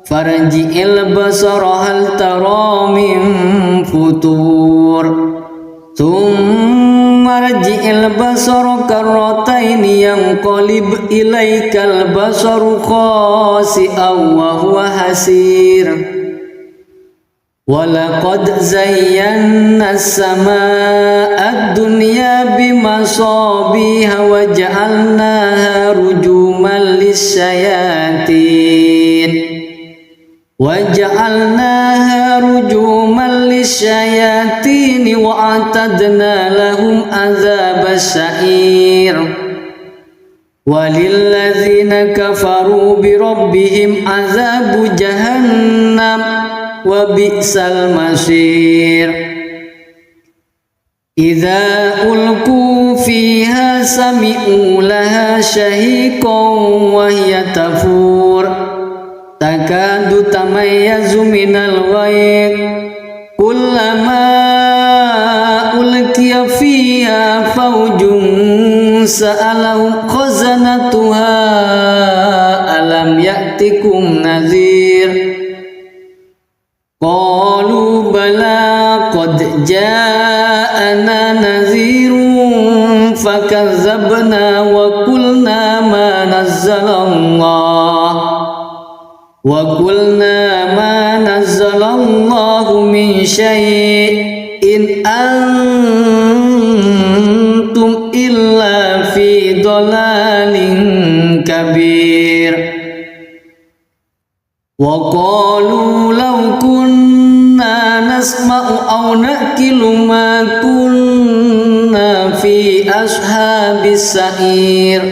farji'il basara hal tara min futur thumma rji'il basara karrataini yanqalib ilaikal basaru khasi'an wa huwa hasir. Walaqad zayyana as-samaa'a ad-dunya bimasabiha wa ja'alnaha rujuman lis-syayatin وَجَعَلْنَاهَا رُجُومًا لِلشَّيَاطِينِ وَأَعْتَدْنَا لَهُمْ عَذَابَ السَّعِيرِ وَلِلَّذِينَ كَفَرُوا بِرَبِّهِمْ عَذَابُ جَهَنَّمَ وَبِئْسَ الْمَصِيرُ إِذَا أُلْقُوا فِيهَا سَمِعُوا لَهَا شَهِيقًا وَهِيَ تَفُورُ takadu tamayyazu minal ghayr kullama ulqiya fiha fawjun sa'alahum khazanatuha alam ya'tikum nadhir qalu bala qad ja'ana nadhirun fakazzabna wa qulna ma nazzalallah وَقُلْنَا مَا نَزَّلَ اللَّهُ مِنْ شَيْءٍ إِنْ أَنْتُمْ إِلَّا فِي ضَلَالٍ كَبِيرٍ وَقَالُوا لَوْ كُنَّا نَسْمَعُ أَوْ نَعْقِلُ مَا كُنَّا فِي أَصْحَابِ السَّعِيرِ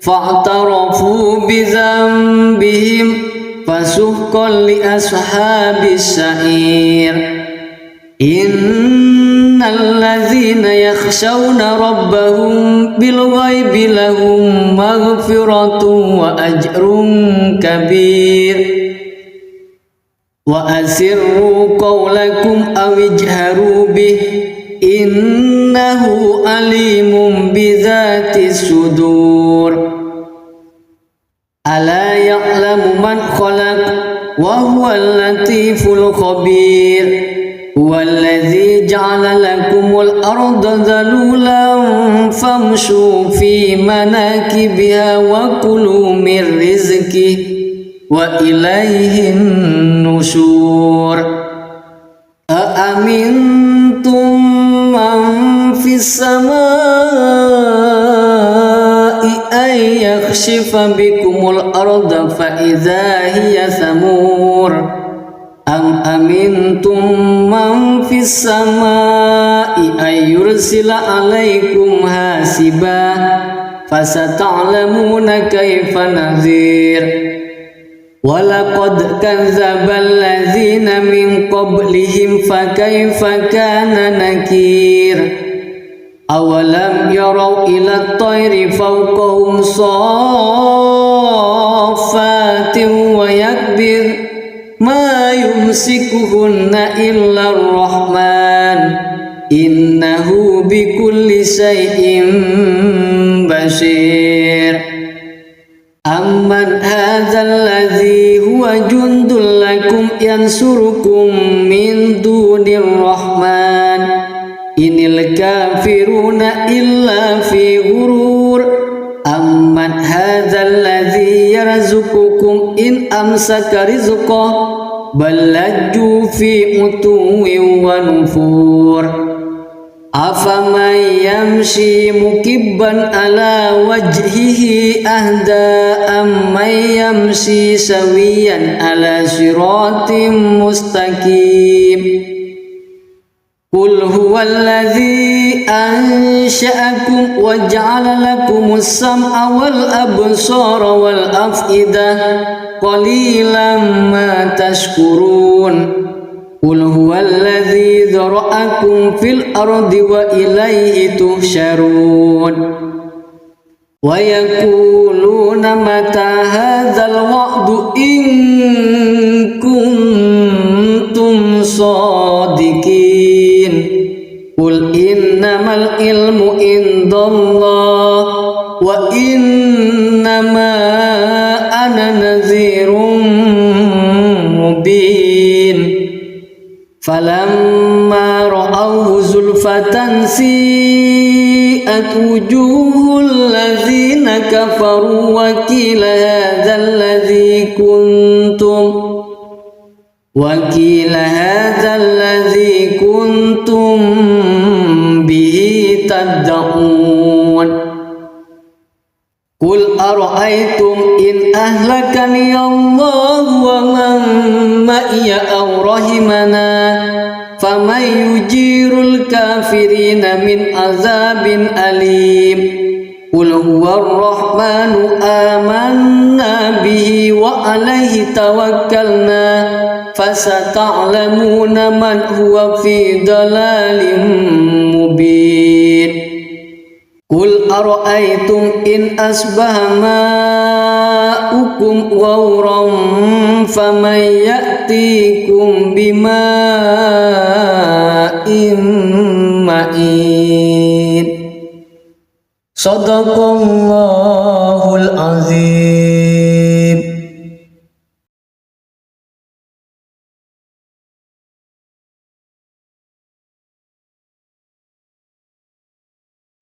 فَاعْتَرَفُوا بِذَنبِهِمْ فَسُحْقًا لِأَصْحَابِ السَّعِيرِ إِنَّ الَّذِينَ يَخْشَوْنَ رَبَّهُم بِالْغَيْبِ لَهُم مَّغْفِرَةٌ وَأَجْرٌ كَبِيرٌ وَأَسِرُّوا قَوْلَكُمْ أَوِ اجْهَرُوا بِهِ إِنَّهُ عَلِيمٌ بِذَاتِ الصُّدُورِ ألا يعلم من خلق وهو اللطيف الخبير هو الذي جعل لكم الأرض ذلولا فامشوا في مناكبها وكلوا من رزقه وإليه النشور أأمنتم من في السماء أن يخسف بكم الأرض فإذا هي ثمور أم أمنتم من في السماء أن يرسل عليكم حاسبا فستعلمون كيف نذير وَلَقَدْ كَذَّبَ الَّذِينَ مِنْ قَبْلِهِمْ فَكَيْفَ كَانَ نَكِيرِ أَوَلَمْ يَرَوْا إِلَى الطَّيْرِ فَوْقَهُمْ صَافَّاتٍ وَيَقْبِضْنَ مَا يُمْسِكُهُنَّ إِلَّا الرَّحْمَنُ إِنَّهُ بِكُلِّ شَيْءٍ بَصِيرٌ أَمْ أمن هذا الذي هو جند لكم ينصركم من دون الرحمن إن الكافرون إلا في غرور أمن هذا الذي يرزقكم إن أمسك رزقه بل لجوا في عتو ونفور أفمن يمشي مكبا على وجهه أهدى أمن يمشي سويا على صراط مستقيم قل هو الذي أنشأكم وجعل لكم السمع والأبصار والأفئدة قليلا ما تشكرون قل هو الذي ذرأكم في الأرض وإليه تحشرون ويقولون متى هذا الوعد إن كنتم صادقين قل إنما العلم عند الله وإنما أنا نذير مبين فلما رأوه زلفة سيئت وجوه الذين كفروا وقيل هذا الذي كنتم به تدعون قل أرأيتم إن أهلكني الله ومن معي أو رحمنا فمن يجير الكافرين من عذاب أليم قل هو الرحمن آمنا به وعليه توكلنا فستعلمون من هو في ضلال مبين قل أرأيتم إن أصبح ماؤكم غورا فمن يأتيكم بماء معين صدق الله العظيم.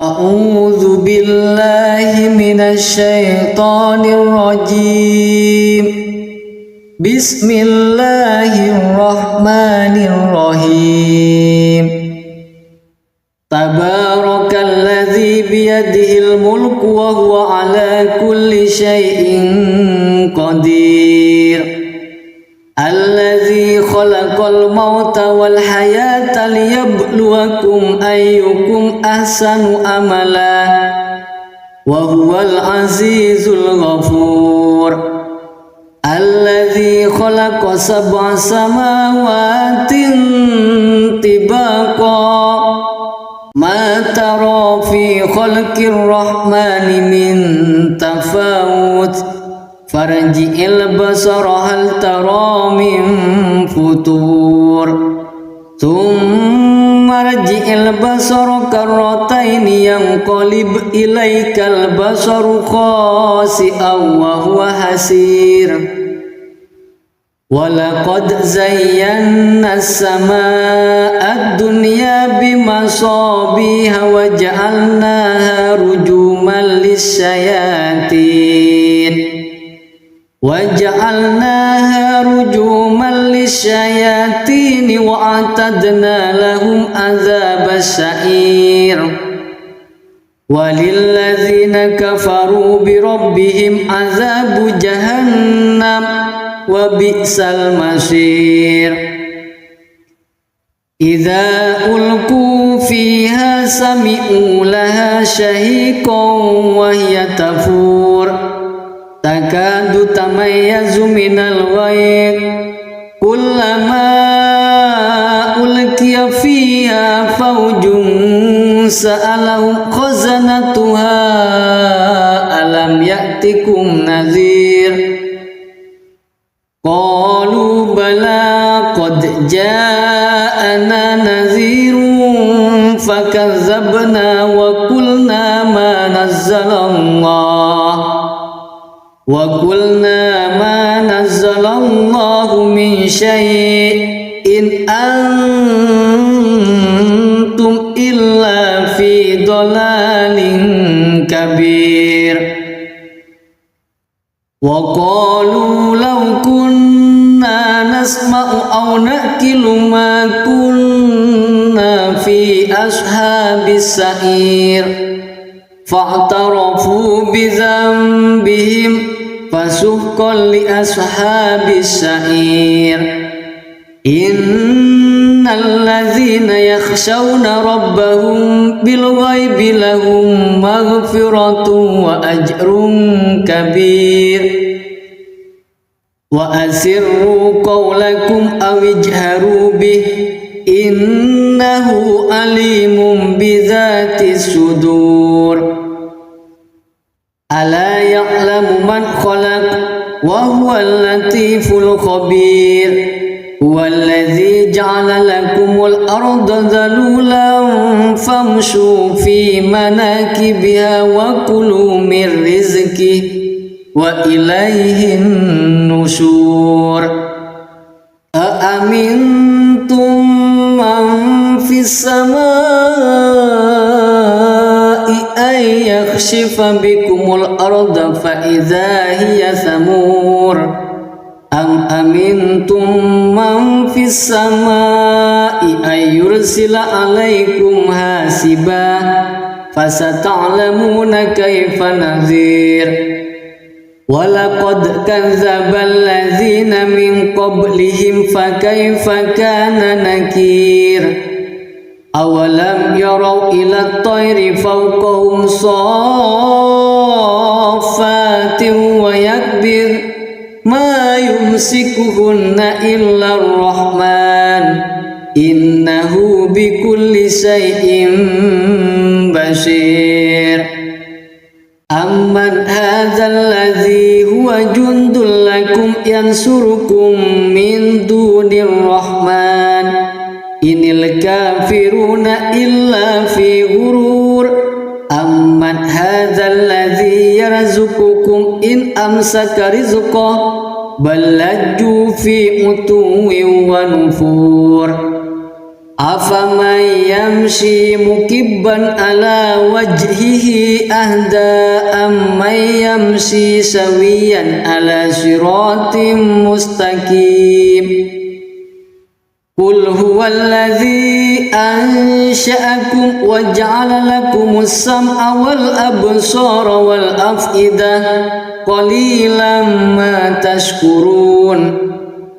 أعوذ بالله من الشيطان الرجيم بسم الله الرحمن الرحيم تبارك الذي بيده الملك وهو على كل شيء قدير الذي خلق الموت والحياة ليبلوكم أيكم أحسن عملا وهو العزيز الغفور الذي خلق 7 سماوات طباقا ما ترى في خلق الرحمن من تفاوت فارجع البصر هل ترى من فطور ثم ارجع البصر كرتين ينقلب إليك البصر خاسئا وهو حسير ولقد زينا السماء الدنيا بمصابيح وجعلناها رجوما للشياطين وأعتدنا لهم عذاب السعير وللذين كفروا بربهم عذاب جهنم وبئس المصير إذا ألقوا فيها سمعوا لها شهيقا وهي تفور تكاد تميز من الغيظ كلما ألقي فيها فوج سألهم خزنتها ألم يأتكم نذير قالوا بلى قد جاءنا نذير فكذبنا وقلنا ما نزل الله wa qulna ma nazzalallahu min syai'in antum illa fi dhalalin kabir wa qalu law kunna nasma'u aw naqilu ma kunna fi ashabis sa'ir fa'tarafu bi dzambihim fasuhqan li ashabis sa'ir innal ladzina yakhshawna rabbahum bil ghaibi lahum maghfiratun wa ajrun kabir wa asirru qawlakum aw ijharu bih innahu alimun bidzati sudur ala ya'lamu man khalaq wa huwal latiful khabir huwallazi ja'ala lakumul arda dhalulan famshu fi manakibiha wa kulu min rizqihi wa ilaihin nusyur aamintum man fis samai ay yakhshifa bikumul arda fa idza hiya samur am amintum man fis samai ay yursila alaikum hasiba fasata'lamuna kaifa nadhir walaqad kadzdzaba alladzina min qablihim fakaifa kana nakir awalam yarau ila at-tayri fawqahum saffatin wa yakbir ma yumsikuhunna illa ar-rahman innahu bikulli syai'in basir amman hadzal ladzi huwa jundul lakum yansurukum min dunir rahman inil kafiruna illa fi ghurur amman hadzal ladzi yarzuqukum in amsaka rizqahu bal lajju fi utuwin wa nufur afaman yamshi mukibban ala wajhihi ahda amman yamshi sawiyan ala siratim mustaqim qul huwallazi ansha'akum wa ja'ala lakumus sam'a wal absara wal af'idah qalilan ma tashkurun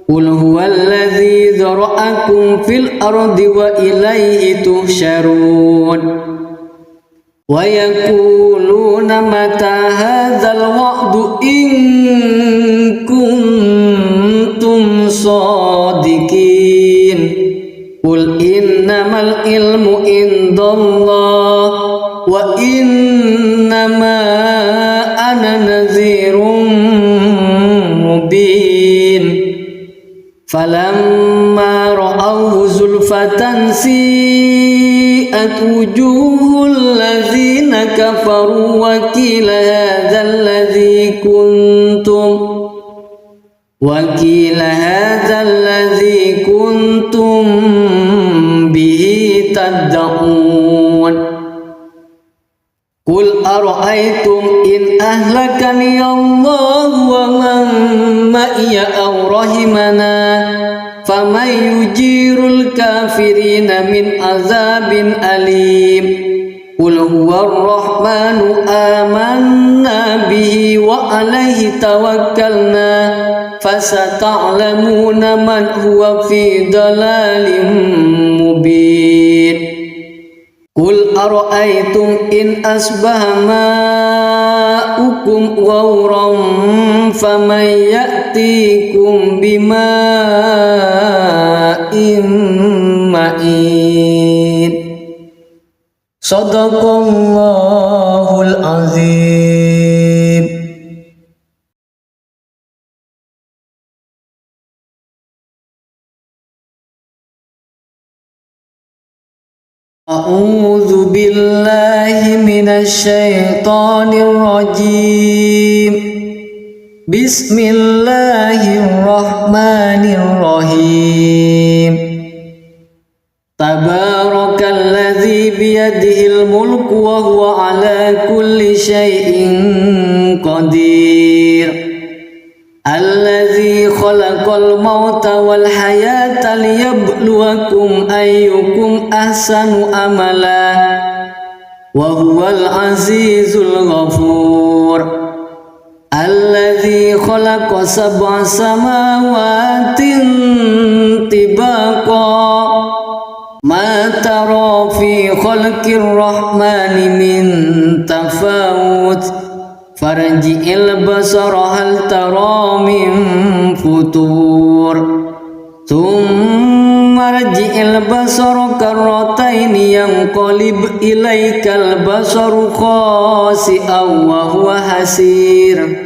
qul huwallazi dzara'akum fil ardi wa ilayhi tuhsyarun wa yaquluna mata hadzal wa'du in kuntum shadiqin qul innamal ilmu indallah wa innama ana nadhirun mubin falamma ra'awhu zulfatan si'at wujuhul ladzina kafaru wa qila hadzal ladzi kuntum bihi tad'un qul ara'aytum in ahlakani Allah wa man ma'iya aw rahimana faman yujirul kafirina min azabin alim qul huwar rahmanu amanna bihi wa alaihi tawakkalna fasata'lamuna man huwa fi dalalin mubin qul ara'aytum in asbaha ma'ukum ghawran faman ya'tikum bima'in ma'in sadaqallahul azim. A'udzu billahi minasy syaithanir rajim. Bismillahirrahmanirrahim. Tabarakalladzi biyadihil mulku wa huwa ala kulli syai'in qadir. Alladzi khalaqal mauta wal hayata liyabluwakum ayyukum ahsanu amala wa huwal azizul ghafur. Alladzi khalaqa sab'a samawatin tibaqa ma tara fi khalqir rahmani min tafawut farji'il basara hal tara min futur thumma rji'il basara karrataini yanqalib ilaikal basaru khasi'an wa huwa hasir.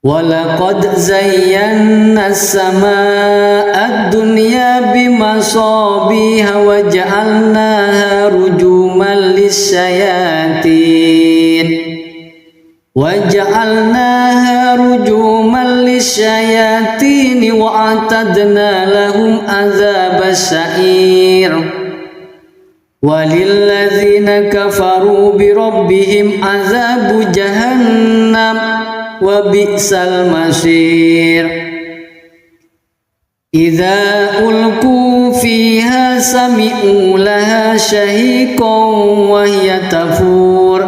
Walaqad zayyana as-samaa'a ad-dunya bimasabiha wa ja'alnaha rujuman lis-syayatin wa a'tadna lahum adzabas sa'ir. Walilladzina kafaru bi rabbihim adzabu jahannam wa bi'sal masir. Idza ulqu fiha sami'u laha shahiqan wa hiya tafur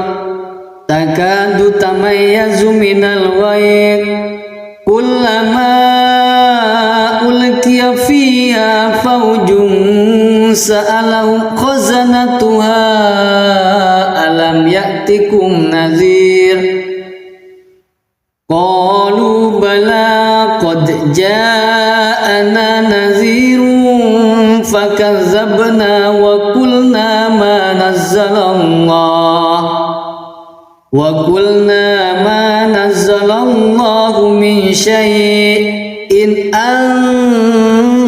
takadu tamayyazu minal ghayb kullama ulqiya fiha fawjun sa'alahum khazanatuha alam ya'tikum nadhir. Qalu bala qad ja'ana nadhirun fakazzabna wa qulna ma nazzalallahu min syai'in antum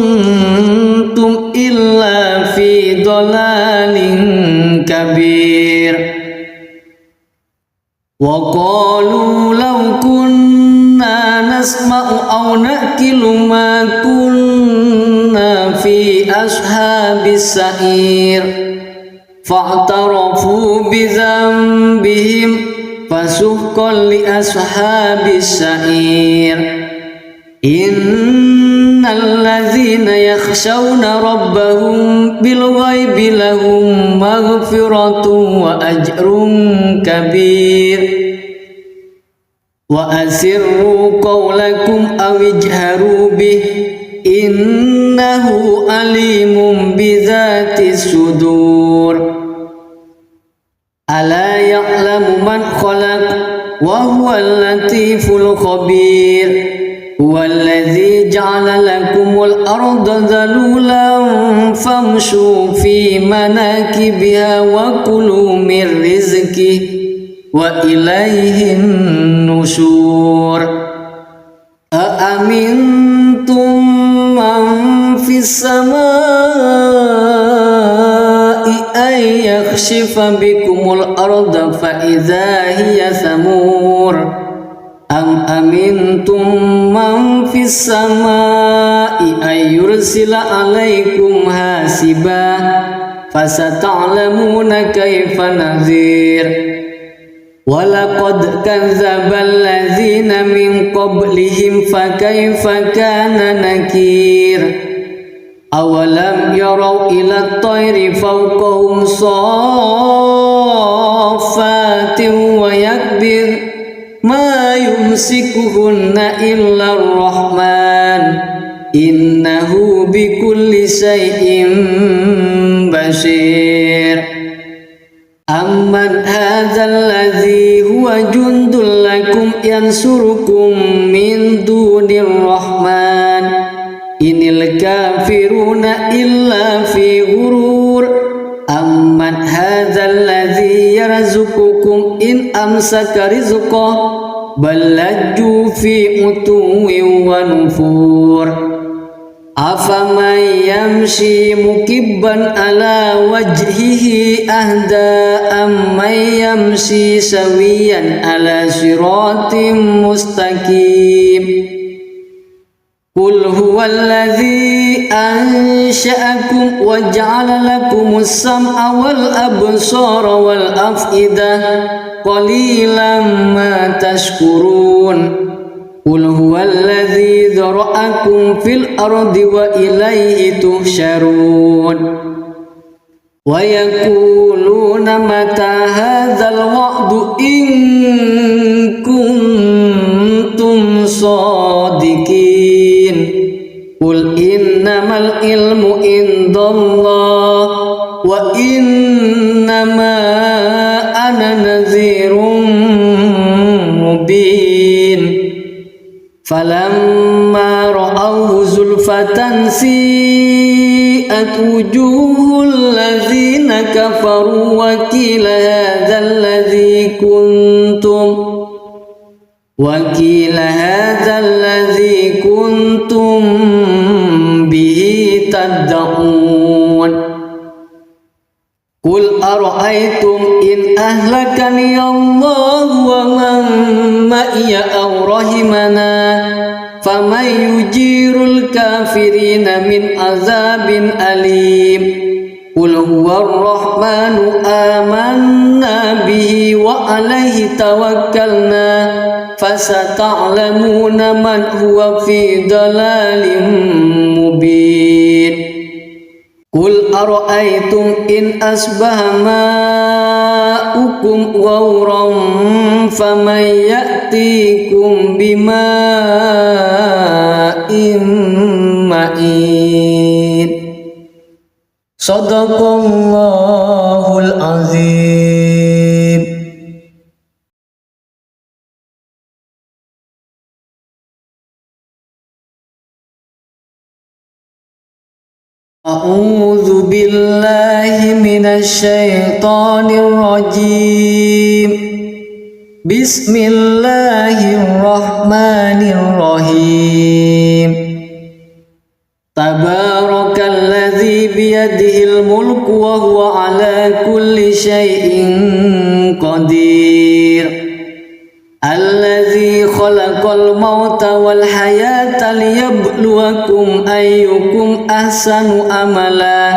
illa fi dhalalin kabir. Wa qalu law kunna nasma'u aw naqilu ma kunna fi ashabis sa'ir fa'tarafu bi dhanbihim fasuhqan li ashabis sa'ir. Innal ladzina yakhshawna rabbahum bil ghaibi lahum maghfiratun wa ajrun kabir. Wa asirru qawlakum aw ijharu bih innahu alimun bidzatis sudur. Ala ya'lamu man khalaq wa huwal latiful khabir. Huwallazi ja'ala lakumul arda dhalulan famshu fi manakibiha wa kulu min rizqihi wa ilayhin nusyur. Aamintum man fis samaa'i ay yakhshifa bikumul arda fa idza hiya samur. Am amintum man fis samaa'i ay yursila alaikum hasiba fasata'lamuna kaifa nadhir. Walaqad kadzdzabal ladzina min qablihim fakaifa kana nakir. Awalam yarau ila at-tayri fawqahum saffatin wa yakbir ma yumsikuhunna illa ar-rahman innahu bikulli syai'in basir. Amman hadzal ladzi huwa jundul lakum yansurukum min dunir rahman inil kafiruna illa fi ghurur. Amman hadzal ladzi yarzuqukum in amsaka rizqah bal lajju fi utuwin wa nufur. Afaman yamshi mukibban ala wajhihi ahda amman yamshi sawiyan ala siratim mustaqim. Qul huwallazi ansha'akum wa ja'ala lakumus sam'a wal absara wal af'idah qalilan ma tashkurun. Qul huwallazi dzara'akum fil ardi wa ilaihi tuhsyarun. Wa yaquluna mata hadzal wa'du in kuntum shadiqin. Qul innamal ilmu indallah wa innama ana nadhirun mubin. Falamma ra'awhu zulfatan si'at wujuhul ladzina kafaru wa qila hadzal ladzi kuntum bihi tad'un. Qul ara'aytum in ahlakani Allah wa man ma'iya aw rahimana faman yujirul kafirina min azabin alim. Qul huwar rahmanu amanna bihi wa alaihi tawakkalna fasata'lamuna man huwa fi dalalin mubin. Qul ara'aytum in asbaha ma'ukum ghawran faman ya'tikum bima'in ma'in. Shadaqallahul azim. A'udzu billahi minasy syaithanir rajim. Bismillahirrahmanirrahim. Tabarakalladzi biyadihil mulku wa huwa ala kulli syai'in qadir. Alladzi khalaqal mauta wal hayata liyabluwakum ayyukum ahsanu amala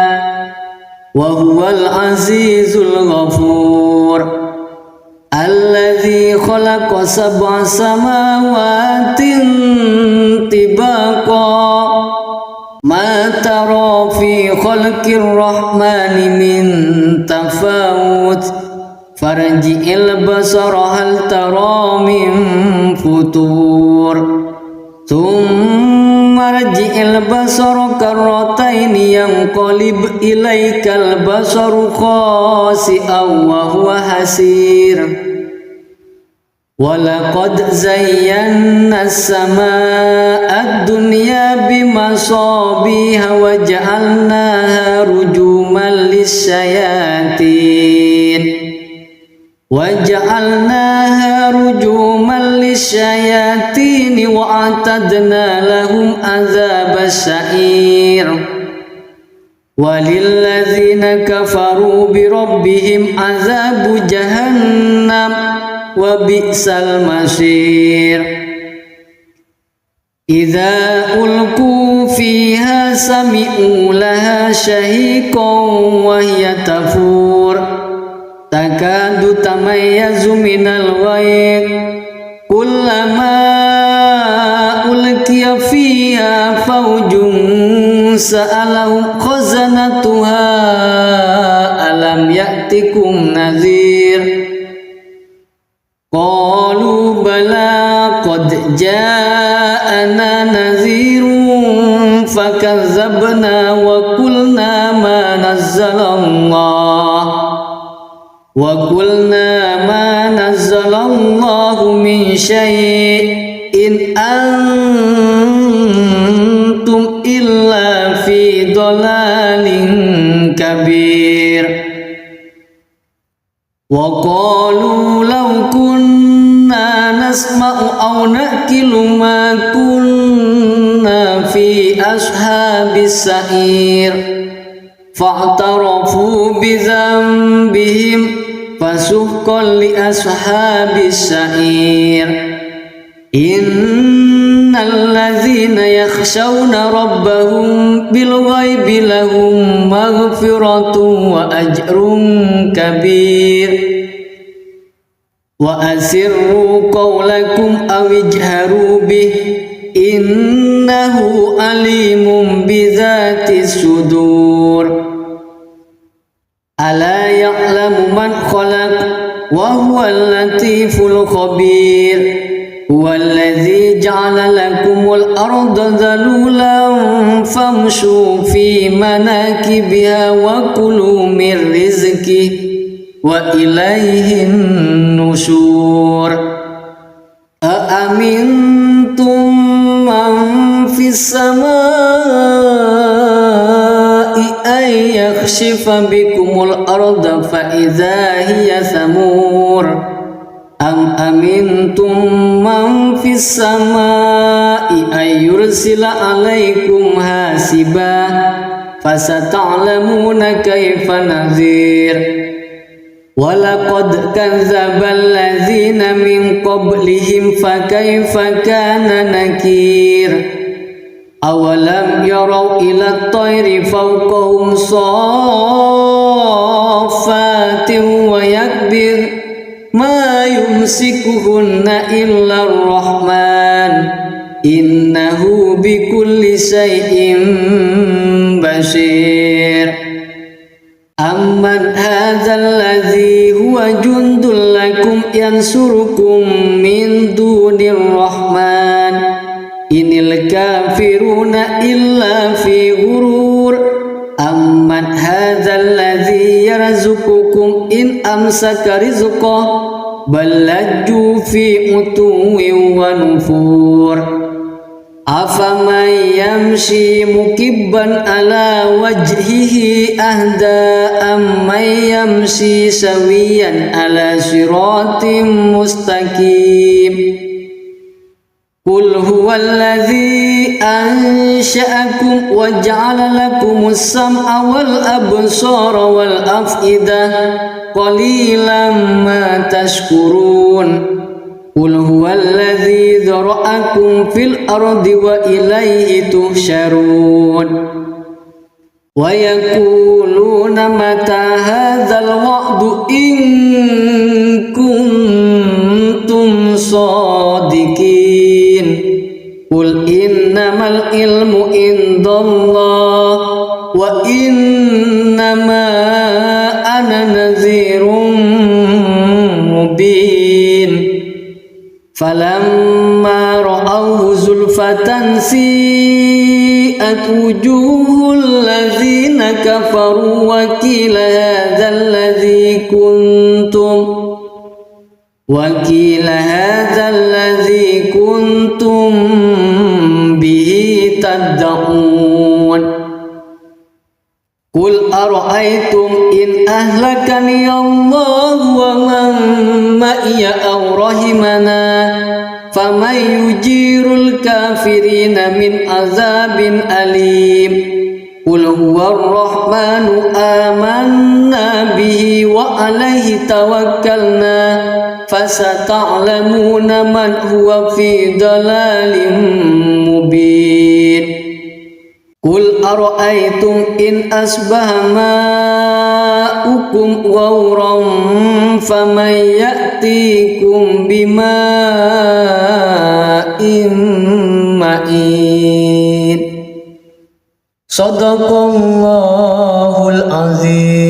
wa huwal azizul ghafur. Alladzi khalaqa sab'a samawatin tibaqa ma tara fi khalqir rahmani min tafawut farji'il basara hal tara min futur thumma rji'il basara karrataini yanqalib ilaikal basaru khasi'an wa huwa hasir. Walaqad zayyana as-samaa'a ad-dunya bimasabiha wa ja'alnaha rujuman lis-syayatin wa a'tadna lahum adzabas sa'ir. Walilladzina kafaru bi rabbihim adzabu jahannam wa bi'sal masir. Idza ulqu fiha sami'u laha shahiqan wa hiya tafur takadu tamayyazu minal ghayz kullama ulqiya fiha fawjun sa'alahum khazanatuha alam ya'tikum nadhir. Qalu bala qad ja'ana nadhirun fakazzabna wa qulna ma nazzalallahu min syai'in antum illa fi dhalalin kabir. Wa qalu law kunna nasma'u aw naqilu ma kunna fi لأصحاب السعير فاعترفوا بذنبهم فسحقا لأصحاب السعير إن الذين يخشون ربهم بالغيب لهم مغفرة وأجر كبير وأسروا قولكم أو اجهروا به إنه عليم بذات الصدور ألا يعلم من خلق وهو اللطيف الخبير هو الذي جعل لكم الأرض ذلولا فامشوا في مناكبها وكلوا من رزقه وإليه النشور أأمنتم من في السماء أن يخسف بكم الأرض فإذا هي ثمور أم أمنتم من في السماء أن يرسل عليكم حاسبا فستعلمون كيف نذير ولقد كذب الذين من قبلهم فكيف كان نكير أولم يروا إلى الطير فوقهم صافات ويكبر ما يمسكهن إلا الرحمن إنه بكل شيء بصير أمن هذا الذي هو جند لكم ينصركم من دون الرحمن إن الكافرون إلا في غرور أمن هذا الذي يرزقكم إن أمسك رزقه بل لجوا في عتو ونفور أفمن يمشي مكبا على وجهه أهدى أمن يمشي سويا على صراط مستقيم قل هو الذي أنشأكم وجعل لكم السمع والأبصار والأفئدة قليلا ما تشكرون قل هو الذي ذرأكم في الأرض وإليه تحشرون ويقولون متى هذا الوعد إن كنتم صادقين قل إنما العلم عند الله وإنما أنا نذير مبين فلما رأوه زلفة سيئت وجوه الذين كفروا وقيل هذا الذي كنتم به تدعون قل أرأيتم إن أهلكني الله ومن معي أو رحمنا فمن يجير الكافرين من عذاب أليم قل هو الرحمن آمنا به وعليه توكلنا فستعلمون من هو في ضلال مبين قل أرأيتم إن أصبح ماؤكم غورا فمن يأتيكم بماء معين صدق الله العظيم.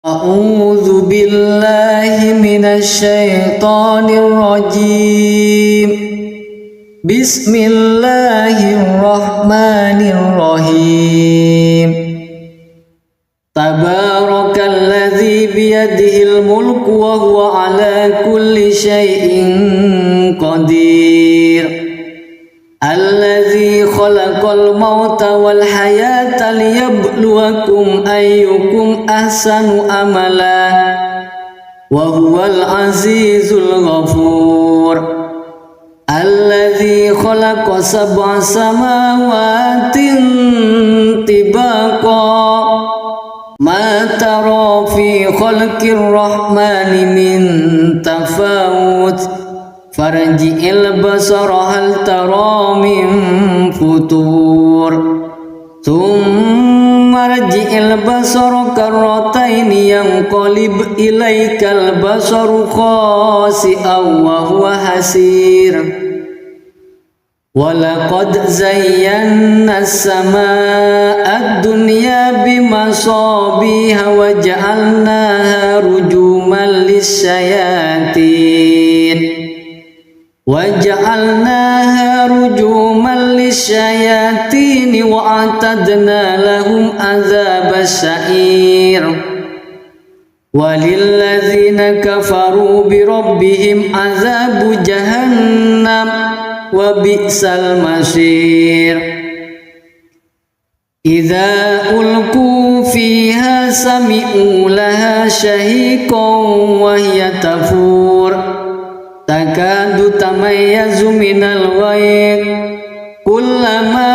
أعوذ بالله من الشيطان الرجيم. بسم الله الرحمن الرحيم. تبارك الذي بيده الملك وهو على كل شيء قدير. الذي khalaqal mauta wal hayata liyabluwakum ayyukum ahsanu amala wa huwal azizul ghafur alladzi khalaqa sab'a samawatin tibaqa ma tara fi khalqir rahmani min tafawut farji'il basara hal tara min futur thumma rji'il basara karrataini yanqalib ilaikal basaru khasi'an wa huwa hasir walaqad zayyana as-samaa'a ad-dunya bimasabiha wa ja'alnaha rujuman lisyayatin wa a'tadna lahum adzabas sa'ir walilladzina kafaru bi rabbihim adzabu jahannam wa bi'sal masir idza ulqu fiha sami'u laha shahiqan wa hiya tafur takadu tamayyazu minal ghayr kullama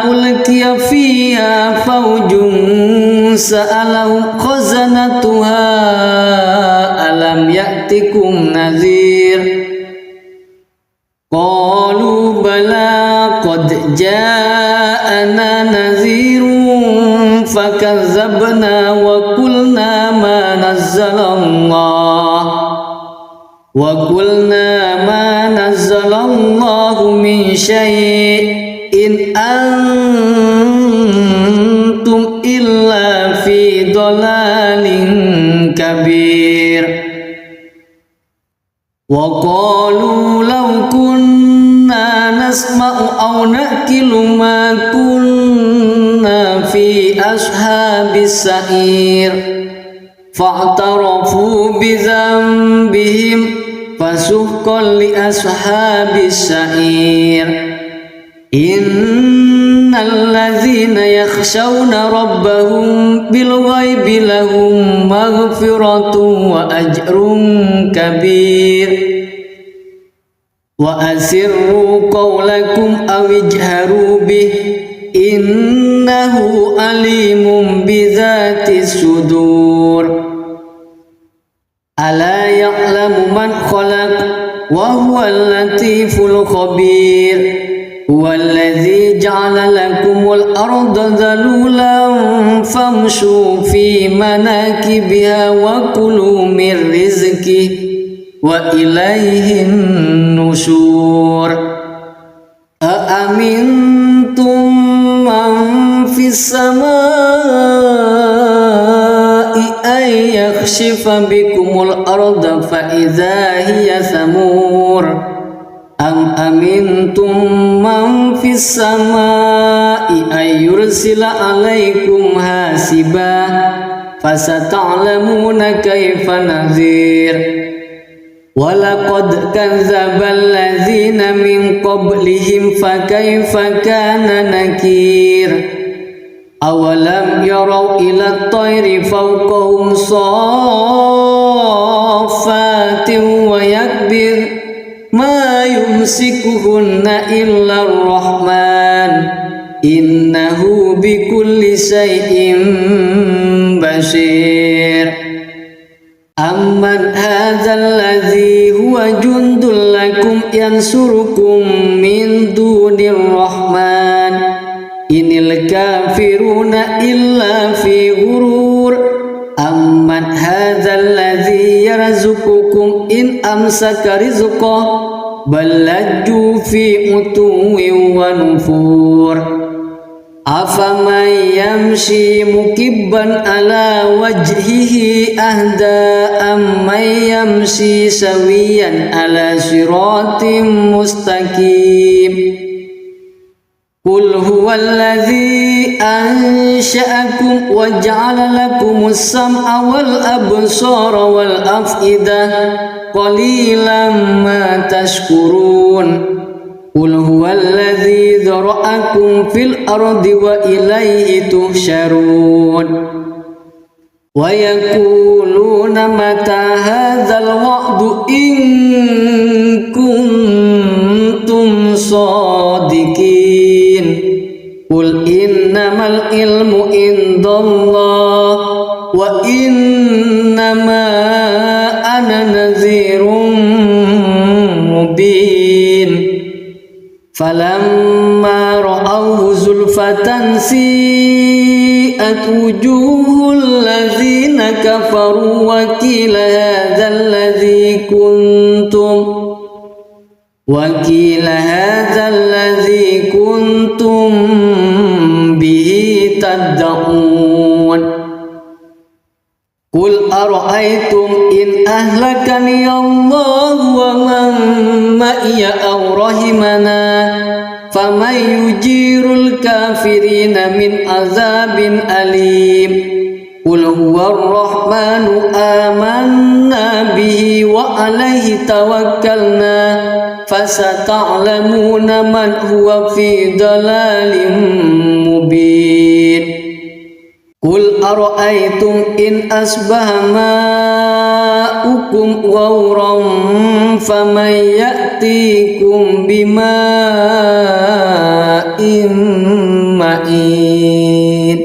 ulqiya fiha fawjun sa'alahum khazanatuha alam ya'tikum nadhir qalu bala qad ja'ana nadhirun fakadzabna wa qulna ma nazzalallahu min syai'in antum illa fi dhalalin kabir wa qalu law kunna nasma'u aw naqilu ma kunna fi ashabis sa'ir fa'tarafu bi dhanbihim fasuhqan li ashabis sa'ir innal ladzina yakhshawna rabbahum bil ghaibi lahum maghfiratun wa ajrun kabir wa asirru qawlakum aw ijharu bih innahu alimun bidzatis sudur ala ya'lamu man khalaq wa huwal latiful khabir huwallazi ja'ala lakumul arda dhalulan famshu fi manakibiha wa kulu min rizqihi wa ilaihin nusyur aamintum man fis samaa'i ay yakhshifa bikumul arda fa idza hiya samur am amintum man fis samaa'i ay yursila alaikum hasiba fasata'lamuna kaifa nadhir walaqad kadzdzaba alladzina min qablihim fakaifa kana nakir awalam yarau ila at-tayri fawqahum saffatin wa yakbir ma yumsikuhunna illa ar-rahman innahu bikulli shay'in basir amman hadzal ladzi huwa jundul lakum yansurukum min dunir rahman inil kafiruna illa fi ghurur amman hadzal ladzi yarzuqukum in amsaka rizqahu bal lajju fi utuwin wa nufur afaman yamshi mukibban ala wajhihi ahda amman yamshi sawiyan ala siratim mustaqim qul huwallazi ansha'akum wa ja'ala lakumus sam'a wal absara wal af'idah qalilan ma tashkurun قل هو الذي ذرأكم في الأرض وإليه تحشرون ويقولون متى هذا الوعد إن كنتم صادقين قل إنما العلم عند الله وإنما أنا نذير مبين فلما رأوه زلفة سيئت وجوه الذين كفروا وقيل هذا الذي كنتم به تدعون قل أرأيتم إن أهلكني الله ومن معي أو رحمنا فمن يجير الكافرين من عذاب أليم قل هو الرحمن آمنا به وعليه توكلنا فستعلمون من هو في ضلال مبين قل أرأيتم إن أصبح ماؤكم غورا فمن يأتيكم بماء معين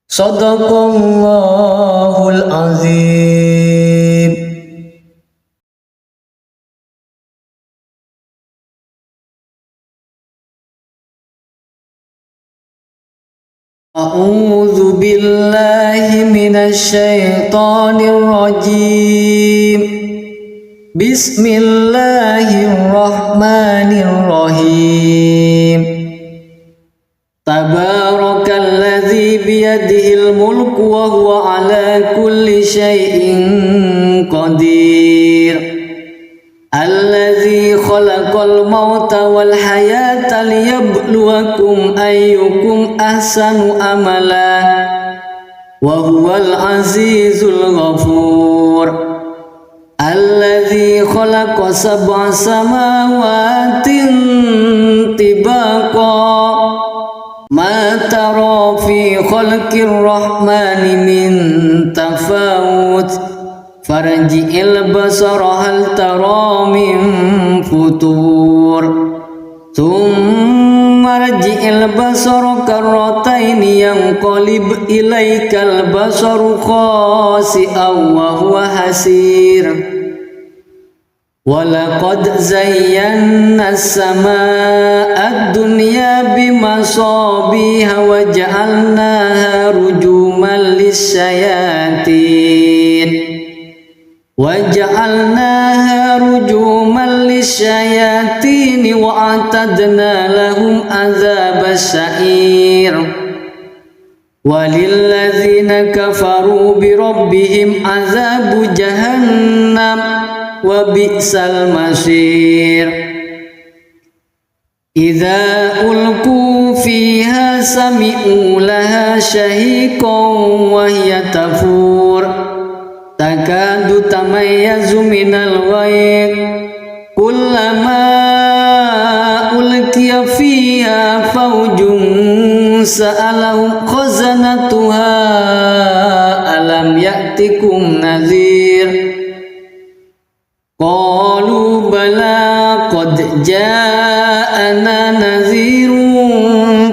صدق الله العظيم. أعوذ بالله من الشيطان الرجيم بسم الله الرحمن الرحيم تبارك الذي بيده الملك وهو على كل شيء قدير الذي خلق الموت والحياة ليبلوكم أيكم أحسن عملا وهو العزيز الغفور الذي خلق 7 سماوات طباقا ما ترى في خلق الرحمن من تفاوت فارجع البصر هل ترى من فطور ثم ارجع البصر كرتين ينقلب إليك البصر خاسئا وهو حسير ولقد زينا السماء الدنيا بمصابيح وجعلناها رجوما للشياطين وأعتدنا لهم عذاب السعير وللذين كفروا بربهم عذاب جهنم وبئس المصير إذا ألقوا فيها سمعوا لها شهيقا وهي تفور تكاد تميز من الغيظ كلما ألقي فيها فوج سألهم خزنتها ألم يأتكم نذير قالوا بلى قد جاءنا نذير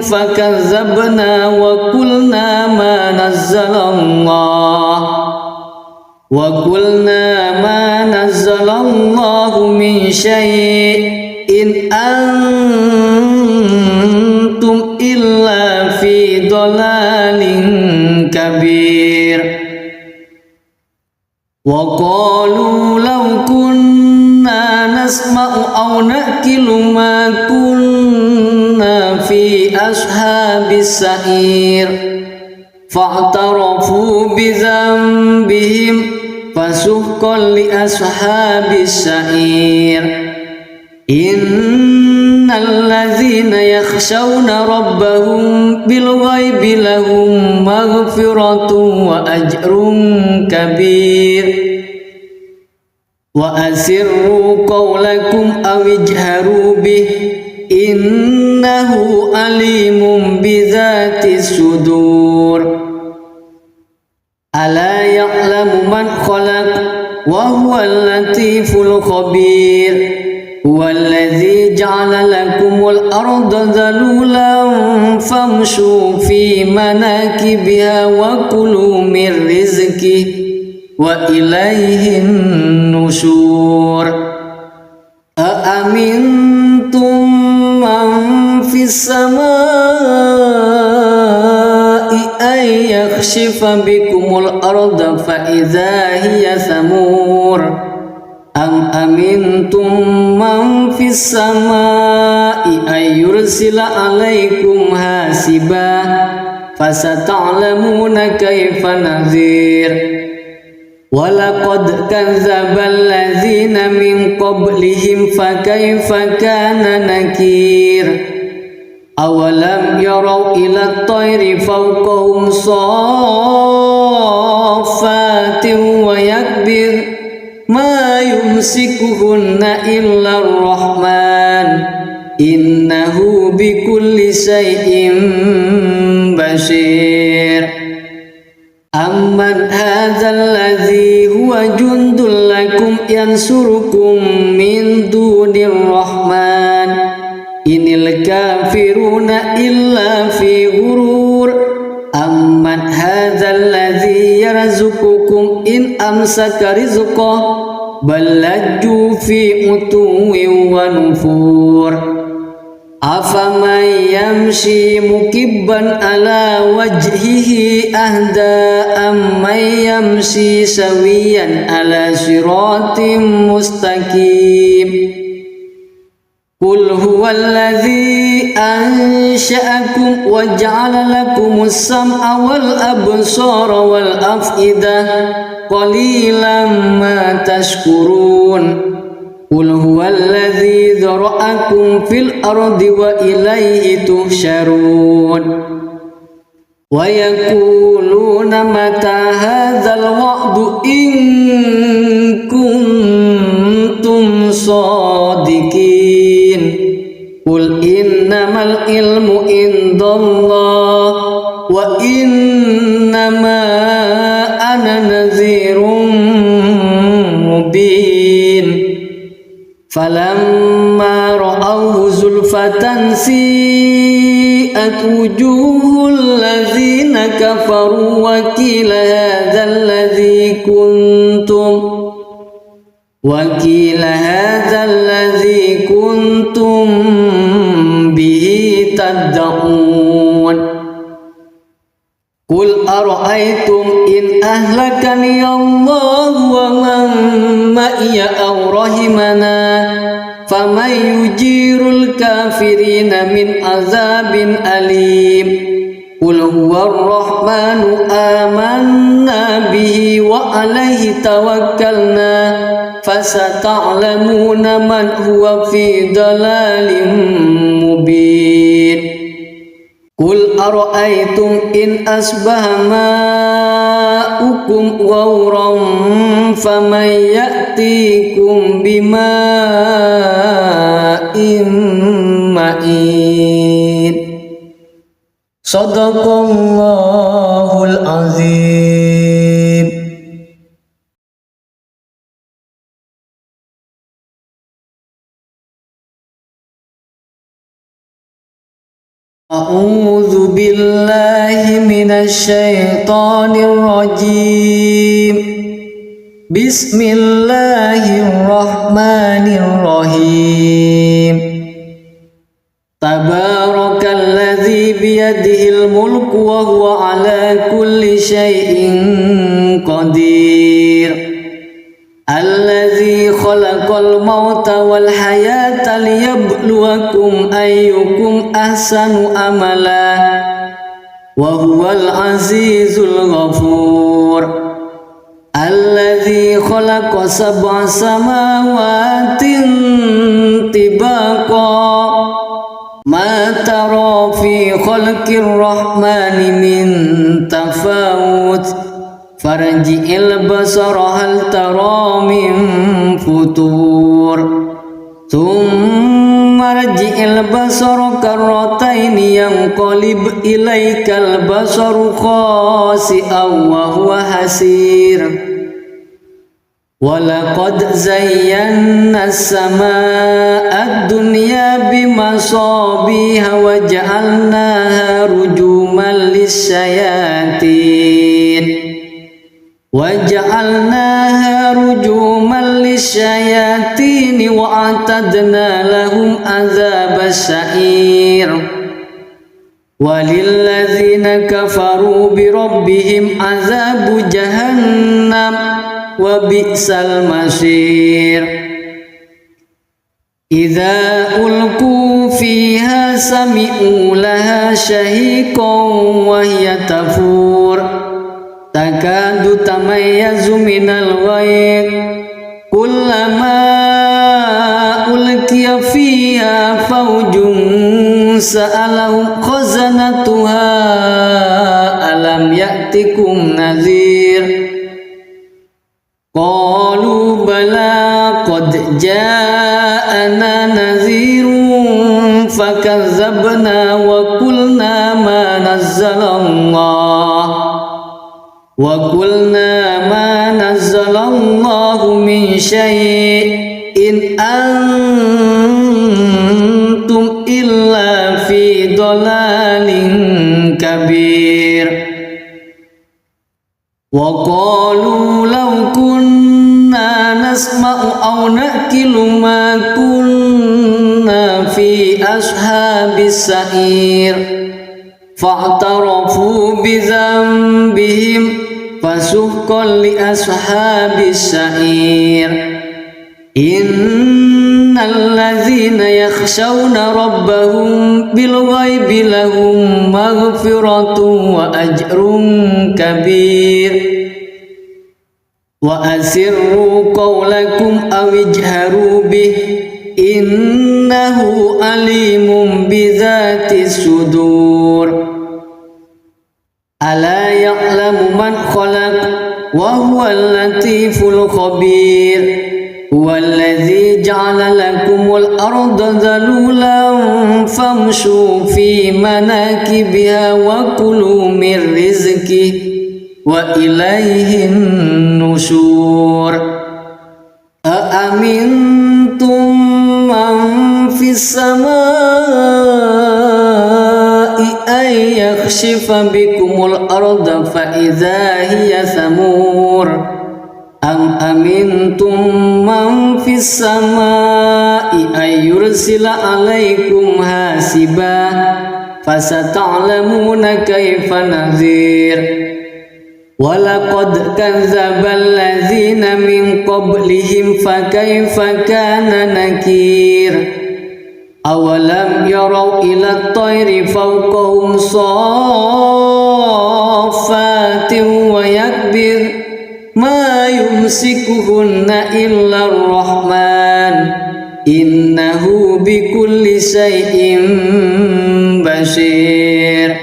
فكذبنا وقلنا ما نزل الله من شيء إن أنتم إلا في ضلال كبير وقالوا لو كنا نسمع أو نأكل ما كنا في أصحاب السعير فاعترفوا بذنبهم فسحقا لأصحاب السعير إن الذين يخشون ربهم بالغيب لهم مغفرة وأجر كبير وأسروا قولكم أو اجهروا به إنه عليم بذات الصدور ألا يعلم من خلق وهو اللطيف الخبير هو الذي جعل لكم الأرض ذلولا فامشوا في مناكبها وكلوا من رزقه وإليه النشور أأمنتم من في السماء أن يخسف بكم الأرض فإذا هي ثمور أم أمنتم من في السماء أن يرسل عليكم حاسبا فستعلمون كيف نذير ولقد كذب الذين من قبلهم فكيف كان نكير أولم يروا إلى الطير فوقهم صافات ويكبر ما يمسكهن إلا الرحمن إنه بكل شيء بشير أمن هذا الذي هو جند لكم ينصركم من دون الرحمن إن الكافرون إلا في غرور أمن هذا الذي يرزقكم إن أمسك رزقه بل لجوا في عتو ونفور أفمن يمشي مكبا على وجهه أهدى أمن يمشي سويا على صراط مستقيم قل هو الذي أنشأكم وجعل لكم السمع والأبصار والأفئدة قليلا ما تشكرون قل هو الذي ذرأكم في الأرض وإليه تحشرون ويقولون متى هذا الوعد إن كنتم صادقين قل إنما العلم عند الله وإنما أنا نذير مبين فلما رأوه زلفة سيئت وجوه الذين كفروا وقيل هذا الذي كنتم به تدعون قل أرأيتم إن أهلكني الله ومن معي أو رحمنا فمن يجير الكافرين من عذاب أليم قل هو الرحمن آمنا به وعليه توكلنا فستعلمون من هو في ضلال مبين قل أرأيتم إن أصبح ماؤكم غورا فمن يأتيكم بماء معين صدق الله العظيم. أعوذ بالله من الشيطان الرجيم. بسم الله الرحمن الرحيم. تبارك الذي بيده الملك وهو على كل شيء قدير. الذي خلق الموت والحياة ليبلوكم أيكم أحسن عملا وهو العزيز الغفور. الذي خلق 7 سماوات طباقا ما ترى في خلق الرحمن من تفاوت farji'il basara hal tara min futur thumma rji'il basara karrataini yanqalib ilaikal basaru khasi'an wa huwa hasir walaqad zayyana as-samaa'a ad-dunya bimasabiha wa ja'alnaha rujuman lis-syayatin wa a'tadna lahum adzabas sa'ir walilladzina kafaru bi rabbihim adzabu jahannam wa bi'sal masir idza ulqu fiha sami'u laha shahiqan wa hiya tafur takadu tamayyazu minal ghayz kullama ulqiya fiha fawjun sa'alahum khazanatuha alam ya'tikum nadhir qalu bala qad ja'ana nadhirun fakazzabna wa qulna ma nazzalallahu min syai'in antum illa fi dhalalin kabir wa qalu law kunna nasma'u aw naqilu ma kunna fi ashabis sa'ir fa'tarafu bi dhanbihim fasuhqan li ashabis sa'ir innal ladzina yakhshawna rabbahum bil ghaibi lahum maghfiratun wa ajrun kabir wa asirru qawlakum aw ijharu bih innahu alimun bidzatis sudur ala ya'lamu man khalaq wa huwal latiful khabir huwallazi ja'ala lakumul arda dhalulan famshu fi manakibiha wa kulu min rizqihi wa ilaihin nusyur aamintum man fis samaa'i ay yakhshifa bikumul arda fa idza hiya samur am amintum man fis samaa'i ay yursila alaikum hasiba fasata'lamuna kaifa nadhir walaqad kadzdzabal ladzina min qablihim fakaifa kana nakir awalam yarau ila at-tayri fawqahum saffatin wa yakbir ma yumsikuhunna illa ar-rahman innahu bikulli shay'in basir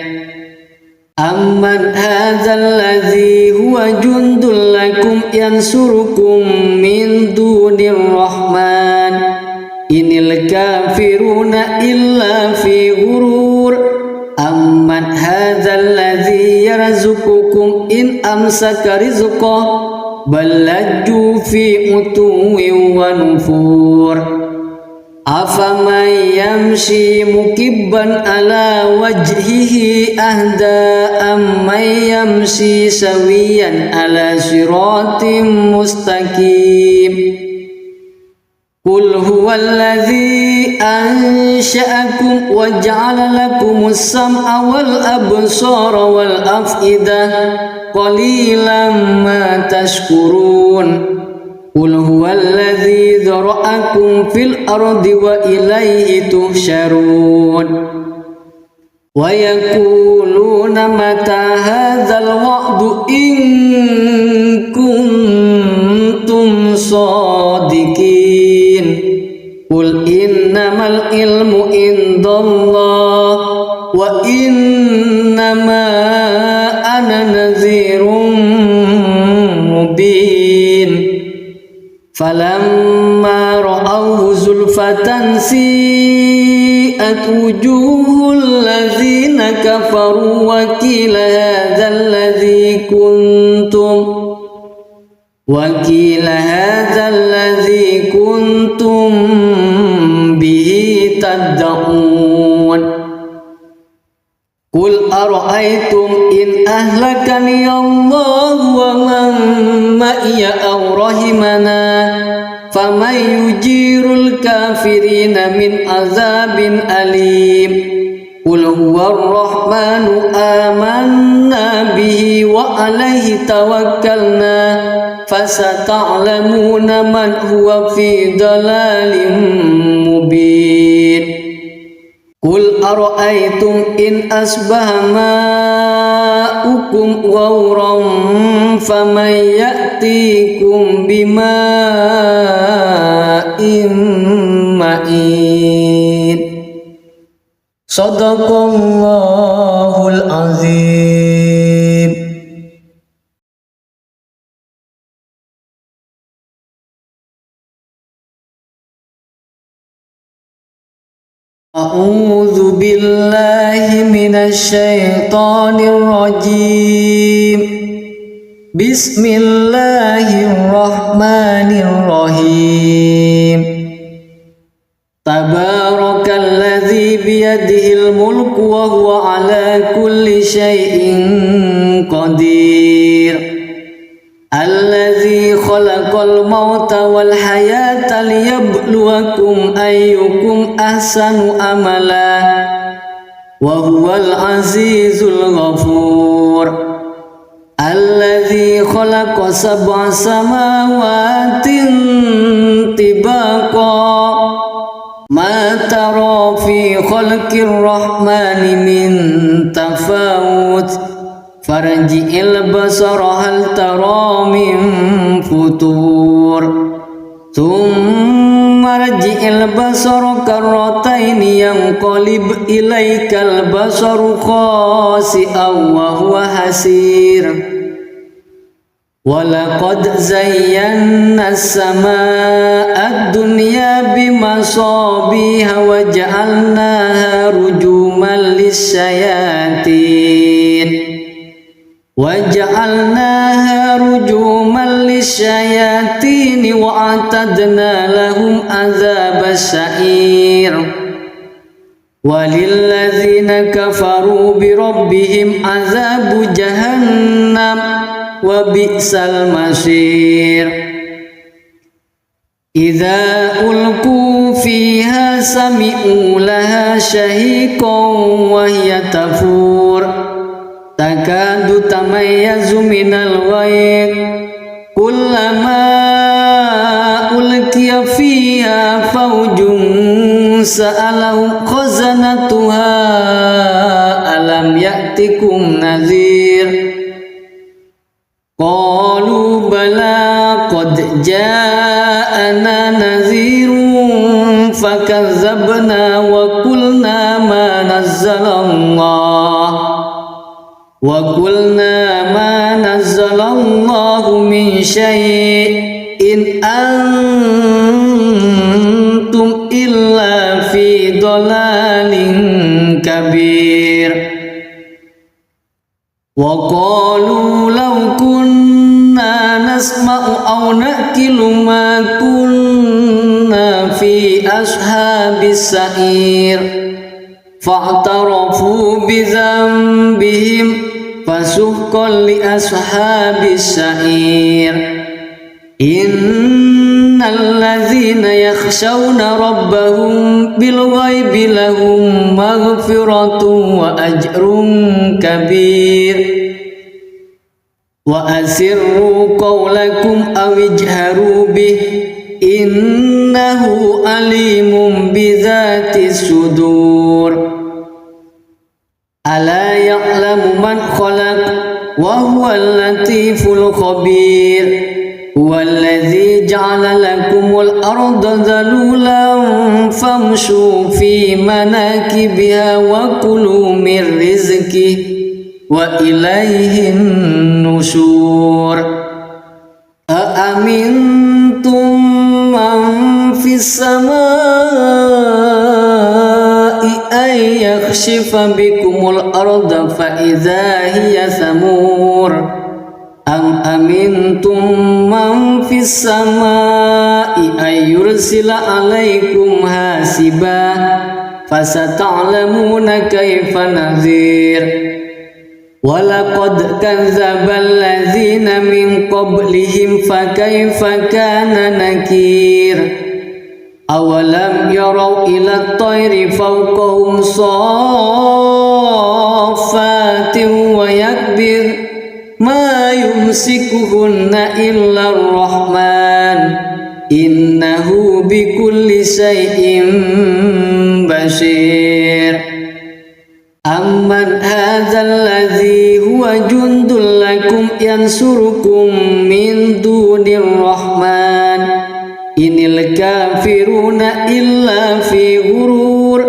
amman hadzal ladzi huwa jundul lakum yansurukum min dunir rahman inil kafiruna illa fi ghurur amman hadzal ladzi yarzuqukum in amsaka rizqahu bal lajju fi utuwin wa nufur afaman yamshi mukibban ala wajhihi ahda amman yamshi sawiyan ala siratim mustaqim qul huwallazi ansha'akum wa ja'ala lakumus sam'a wal absara wal af'idah qalilan ma tashkurun qul huwallazi dzara'akum fil ardi wa ilaihi tuhsyarun wa yaquluna mata hadzal wa'du in kuntum shadiqin qul innamal ilmu indallah wa innama ana nadhirun فلما رأوه زلفة سيئت وجوه الذين كفروا وقيل هذا الذي كنتم به تدعون قل أرأيتم إن أهلكني الله ومن معي أو رحمنا فمن يجير الكافرين من عذاب أليم قل هو الرحمن آمنا به وعليه توكلنا فستعلمون من هو في ضلال مبين قل أرأيتم إن أصبح ماؤكم غورا فمن يأتيكم بماء معين صدق الله العظيم. أعوذ بالله من الشيطان الرجيم. بسم الله الرحمن الرحيم. تبارك الذي بيده الملك وهو على كل شيء قدير. الذي خلق الموت والحياة ليبلوكم أيكم أحسن عملا وهو العزيز الغفور. الذي خلق 7 سماوات طباقا ما ترى في خلق الرحمن من تفاوت فارجع البصر هل ترى من فطور ثم ارجع البصر كرتين ينقلب إليك البصر خاسئا وهو حسير. ولقد زينا السماء الدنيا بمصابيح وجعلناها رجوما للشياطين وأعتدنا لهم عذاب السعير. وللذين كفروا بربهم عذاب جهنم وبئس المصير. إذا ألقوا فيها سمعوا لها شهيقا وهي تفور تكاد تميز من الغيظ كلما ألقي فيها فوج سألهم خزنتها ألم يأتكم نذير قالوا بلى قد جاءنا نذير فكذبنا وقلنا ما نزل الله من شيء إن أنتم إلا في ضلال كبير. وقالوا لو كنا نسمع أو نأكل ما كنا في أصحاب السعير فاعترفوا بذنبهم فسحقا لأصحاب السعير. إن الذين يخشون ربهم بالغيب لهم مغفرة وأجر كبير. وأسروا قولكم أو اجهروا به إنه عليم بذات الصدور. ألا يعلم من خلق وهو اللطيف الخبير. هو الذي جعل لكم الأرض ذلولا فامشوا في مناكبها وكلوا من رزقه وإليه النشور. أأمنتم يخسف بكم الأرض فإذا هي ثمور أم أمنتم من في السماء أن يرسل عليكم حاسبا فستعلمون كيف نذير ولقد كذب الذين من قبلهم فكيف كان نكير أولم يروا إلى الطير فوقهم صافات ويكبر ما يمسكهن إلا الرحمن إنه بكل شيء بشير أمن هذا الذي هو جند لكم ينصركم من دون الرحمن إن الكافرون إلا في غرور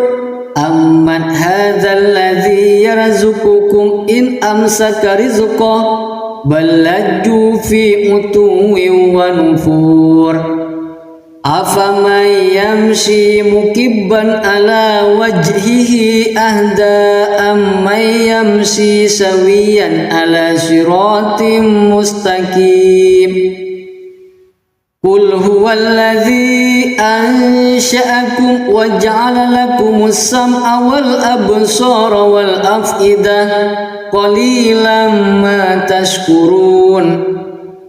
أمن هذا الذي يرزقكم إن أمسك رزقه بل لجوا في عتو ونفور أفمن يمشي مكبا على وجهه أهدى أمن يمشي سويا على صراط مستقيم قل هو الذي أنشأكم وجعل لكم السمع والأبصار والأفئدة قليلا ما تشكرون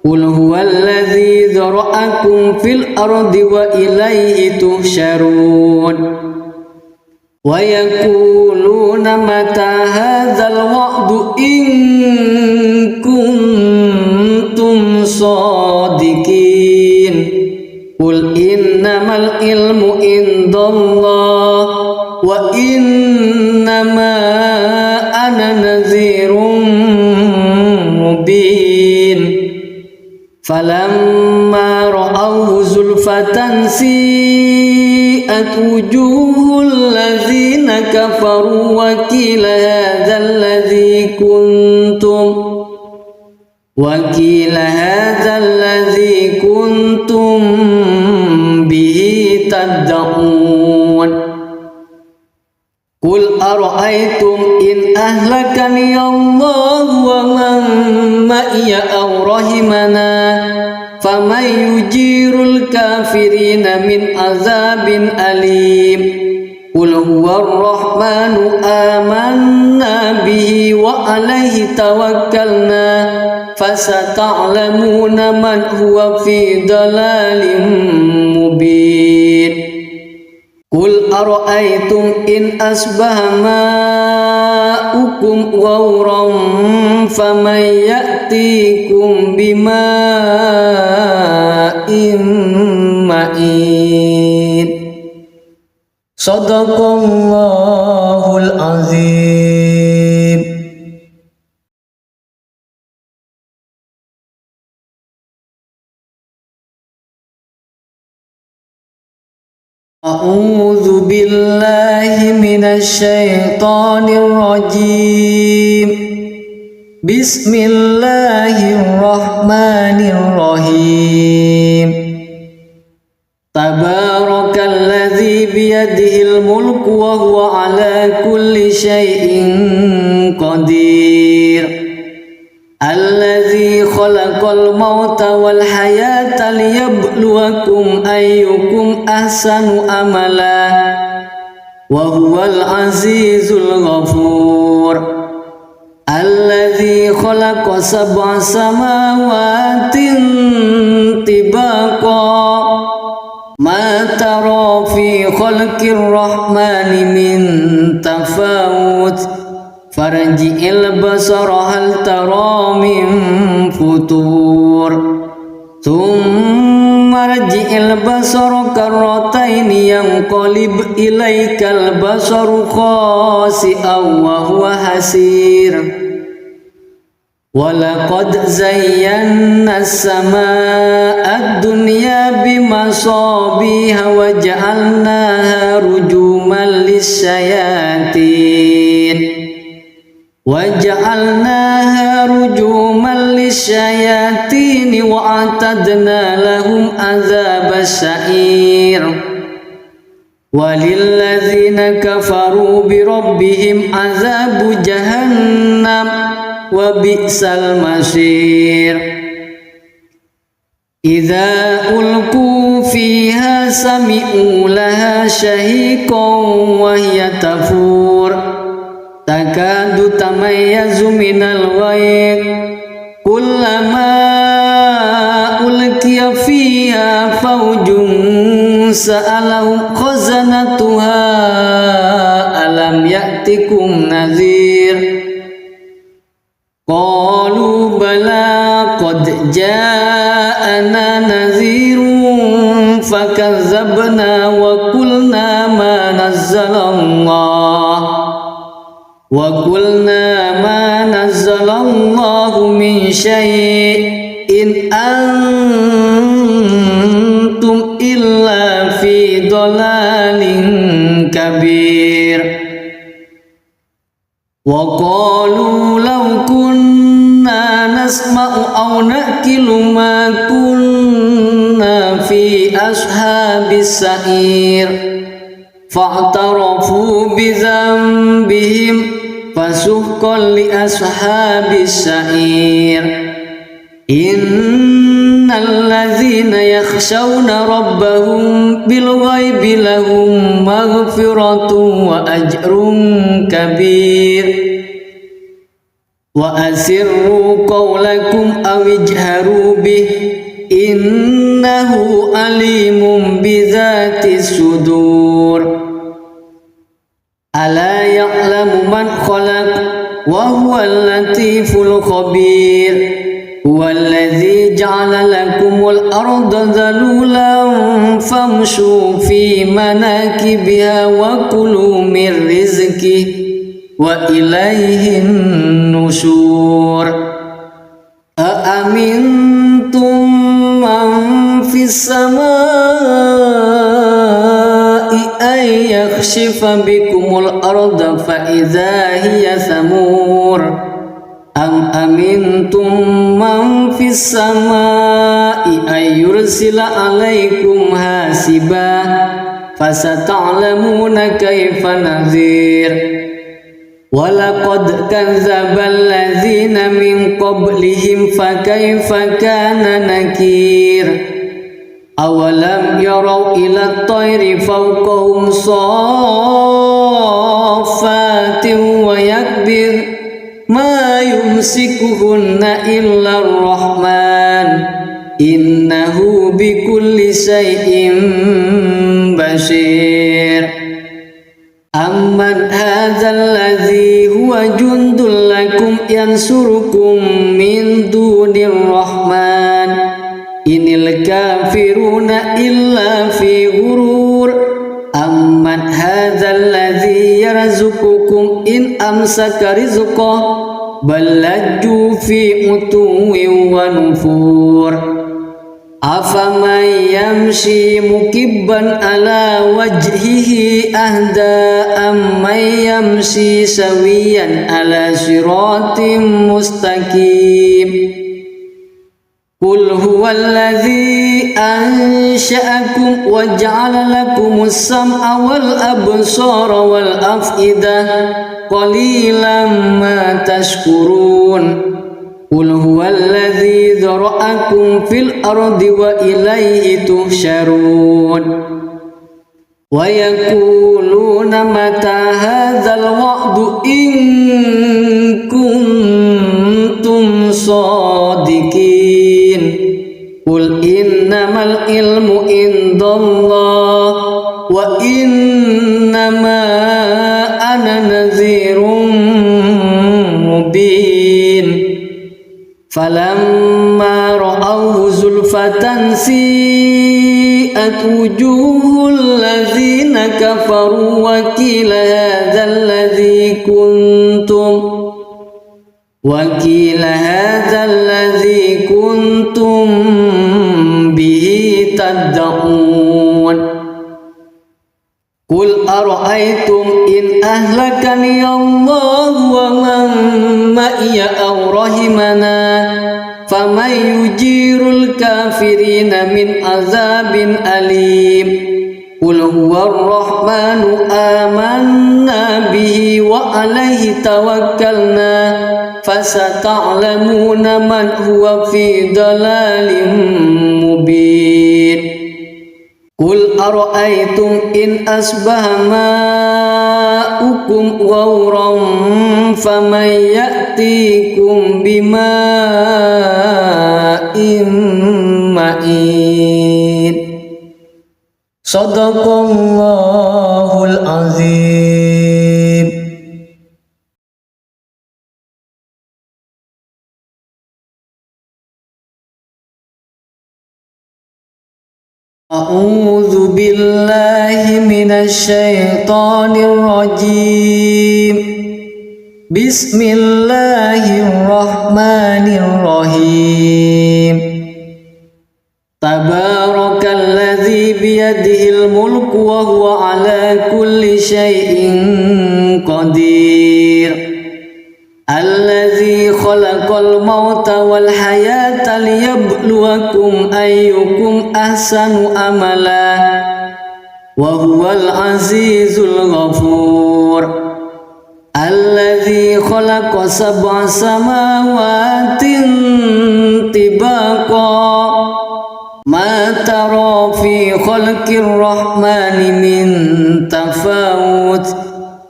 قل هو الذي ذرأكم في الأرض وإليه تحشرون ويقولون متى هذا الوعد إن كنتم صادقين قل إنما العلم عند الله وإنما أنا نذير مبين فلما رأوه زلفة سيئت وجوه الذين كفروا وقيل هذا الذي كنتم به تدعون قل أرأيتم إن أهلكني الله ومن معي أو رحمنا فمن يجير الكافرين من عذاب أليم قل هو الرحمن آمنا به وعليه توكلنا فستعلمون من هو في ضلال مبين قل أرأيتم إن أصبح ماؤكم غورا فمن يأتيكم بماء معين صدق الله العظيم. أعوذ بالله من الشيطان الرجيم بسم الله الرحمن الرحيم تبارك الذي بيده الملك وهو على كل شيء قدير الذي خلق الموت والحياة ليبلوكم أيكم أحسن عملا وهو العزيز الغفور الذي خلق 7 سماوات طباقا ما ترى في خلق الرحمن من تفاوت فارجع البصر هل ترى من فطور ثم ارجع البصر كرتين ينقلب إليك البصر خاسئا وهو حسير ولقد زينا السماء الدنيا بمصابيح وجعلناها رجوما للشياطين وأعتدنا لهم عذاب السعير walilladzina kafaru birabbihim azabu jahannam wa bi'sal masir. Idza ulqu fiha sami'u laha shahiqan wa hiya tafur takadu tamayyazu minal ghayr kullama ulqiya fiha fawjun sa'alahum khazanatuha alam ya'tikum nadhir qalu bala qad ja'ana nadhirun fakazzabna wa qulna ma nazzalallahu min syai'in antum illa fi dhalalin kabir. Wa qalu law kunna nasma'u aw naqilu ma kunna fi ashabis sa'ir fa'tarafu bi dhanbihim fasuhqan li ashabis sa'ir. Innal ladzina yakhshawna rabbahum bil ghaibi lahum maghfiratun wa ajrun kabir. Wa asirru qawlakum aw ijharu bih innahu alimun bidzatis sudur. Ala ya'lamu man khalaq wa huwal latiful khabir. Huwallazi ja'ala lakumul arda dhalulan famshu fi manakibiha wa kulu min rizqihi wa ilaihin nusyur. Aamintum man fis samai ay yakhshifa bikumul arda fa idza hiya thamur. Am amintum man fis samai ay yursila alaikum hasiba fasata'lamuna kaifa nadhir. Walaqad kadzdzaba alladzina min qablihim fakaifa kana nakir. Awalam yarau ila at-tayri fawqahum saffatin wa yakbir ma yumsikuhunna illa ar-rahman innahu bikulli syai'in basir. Amman hadzal ladzi huwa jundul lakum yansurukum min dunir rahman inil kafiruna illa fi ghurur. Amman hadzal ladzi yarzuqukum in amsaka rizqah bal lajju fi utuwin wa nufur. Afaman yamshi mukibban ala wajhihi ahda amman yamshi sawiyan ala siratim mustaqim. Qul huwallazi ansha'akum wa ja'ala lakumus sam'a wal absara wal af'idah qalilan ma tashkurun. Qul huwallazi dzara'akum fil ardi wa ilaihi tuhsyarun. Wa yaquluna mata hadzal wa'du in kuntum shadiqin. Qul innamal ilmu indallah wa innama ana nadhirun mubin. Falamma ra'awhu zulfatan si'at wujuhul ladzina kafaru wa qila hadzal ladzi kuntum bihi tad'un. Qul ara'aytum in ahlakani Allah wa man ma'iya aw rahimana faman yujirul kafirina min azabin alim. Qul huwar rahmanu amanna bihi wa alaihi tawakkalna fasata'lamuna man huwa fi dalalin mubin. Qul ara'aytum in asbaha ma'ukum ghawran faman ya'tikum bima'in ma'in. Sadaqallahul azim. A'udzu billahi minasy syaithanir rajim. Bismillahirrahmanirrahim. Tabarakalladzi biyadihil mulku wa huwa ala kulli syai'in qadir. Alladzi khalaqal mauta wal hayata liyabluwakum ayyukum ahsanu amala wa huwal azizul ghafur. Alladzi khalaqa sab'a samawatin tibaqa ma tara fi khalqir rahmani min tafawut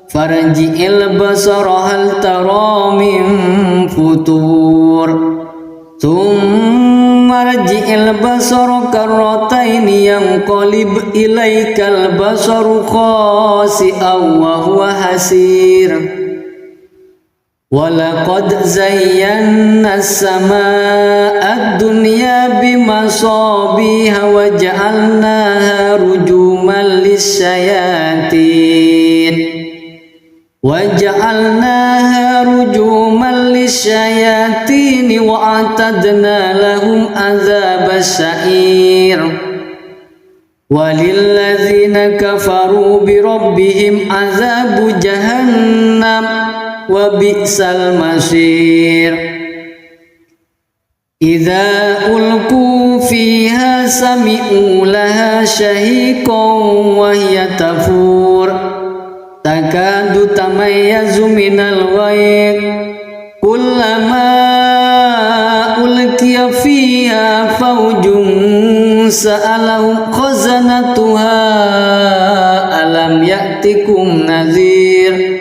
farji'il basara hal tara min futur thumma rji'il basara karrataini yanqalib ilaikal basaru khasi'an wa huwa hasir. Walaqad zayyana as-samaa'a ad-dunya bimasabiha wa ja'alnaha rujuman lis-syayatin wa a'tadna lahum adzabas sa'ir. Walilladzina kafaru bi rabbihim adzabu jahannam wa bi'sal masir. Idza ulqu fiha sami'u laha shahiqan wa hiya tafur takadu tamayyazu minal ghayb kullama ulqiya fiha fawjun sa'alahum khazanatuha alam ya'tikum nadhir.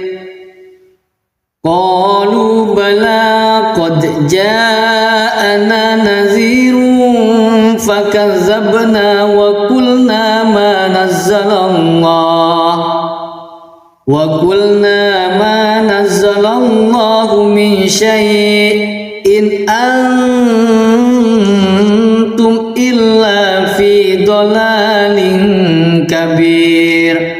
Qalu bala qad ja'ana nadhirun fakazzabna wa qulna ma nazzalallahu min syai'in antum illa fi dhalalin kabir.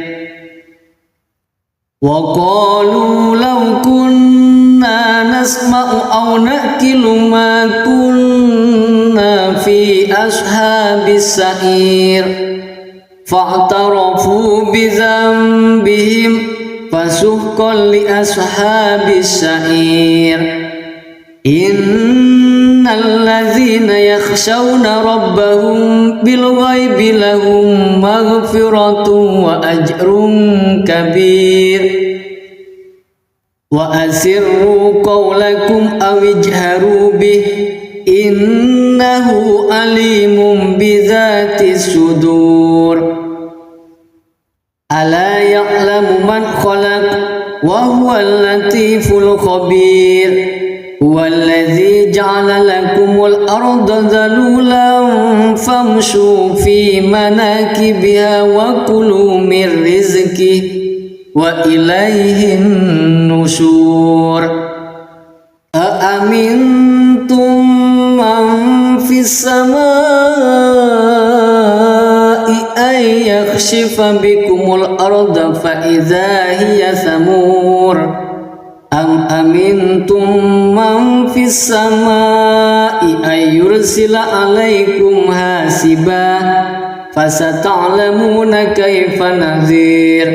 Wa qalu law kunna nasma'u aw naqilu ma kunna fi ashabis sa'ir fa'tarafu bi dhanbihim fasuhqan li ashabis sa'ir. Innal ladzina yakhshawna rabbahum bil ghaibi lahum maghfiratun wa ajrun kabir. Wa asirru qawlakum aw ijharu bih innahu alimun bidzatis sudur. Ala ya'lamu man khalaq wa huwal latiful khabir. Huwallazi ja'ala lakumul arda dhalulan famshu fi manakibiha wa kulu mir rizqihi wa ilaihin nusyur. Aamintum man fis samaa'i ay yakhshifa bikumul arda fa idza hiya thamur. Am amintum man fis samaa'i ay yursila alaikum hasiba fasata'lamuna kaifa nadhir.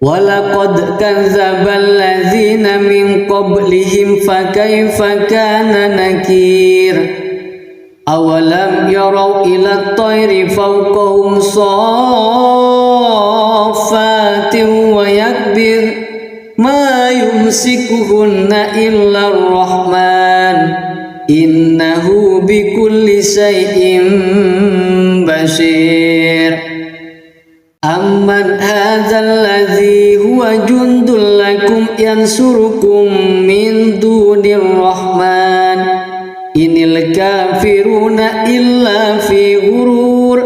Walaqad kadzdzabal ladzina min qablihim fakaifa kana nakir. awalam yarau ila tayri fawqahum saffatin wa yakbir ma yumsikuhunna illa ar-rahman innahu bikulli syai'in basir. Amman hadzal ladzi huwa jundul lakum yansurukum min dunir rahman inil kafiruna illa fi ghurur.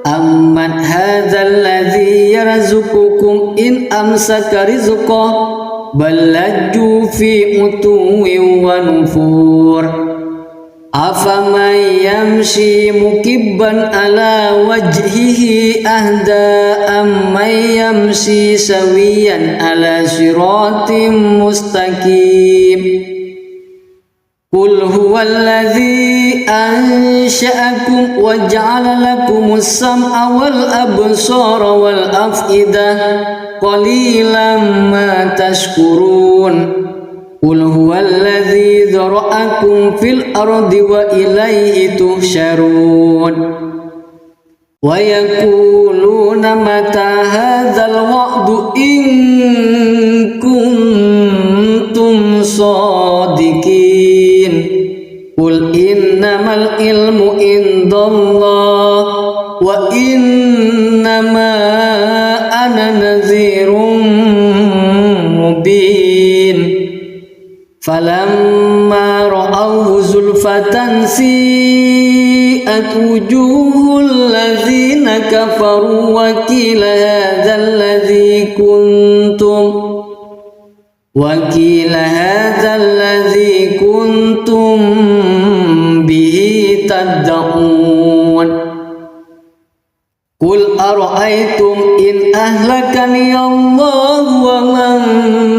Amman hadzal ladzi yarzuqukum in amsaka rizqah bal lajju fi utuwin wa nufur. Afaman yamshi mukibban ala wajhihi ahda amman yamshi sawiyan ala siratim mustaqim. Qul huwallazi ansha'akum wa ja'ala lakumus sam'a wal absara wal af'idah qalilan ma tashkurun. Qul huwallazi dzara'akum fil ardi wa ilaihi tuhsyarun. Wa yaquluna mata hadzal wa'du in kuntum shadiqin. Qul innamal ilmu indallah wa innama ana nadhirun mubin. Falamma ra'awhu zulfatan si'at wujuhul ladzina kafaru wa qila hadzal ladzi kuntum bihi tad'un. Qul ara'aytum in ahlakani Allah wa man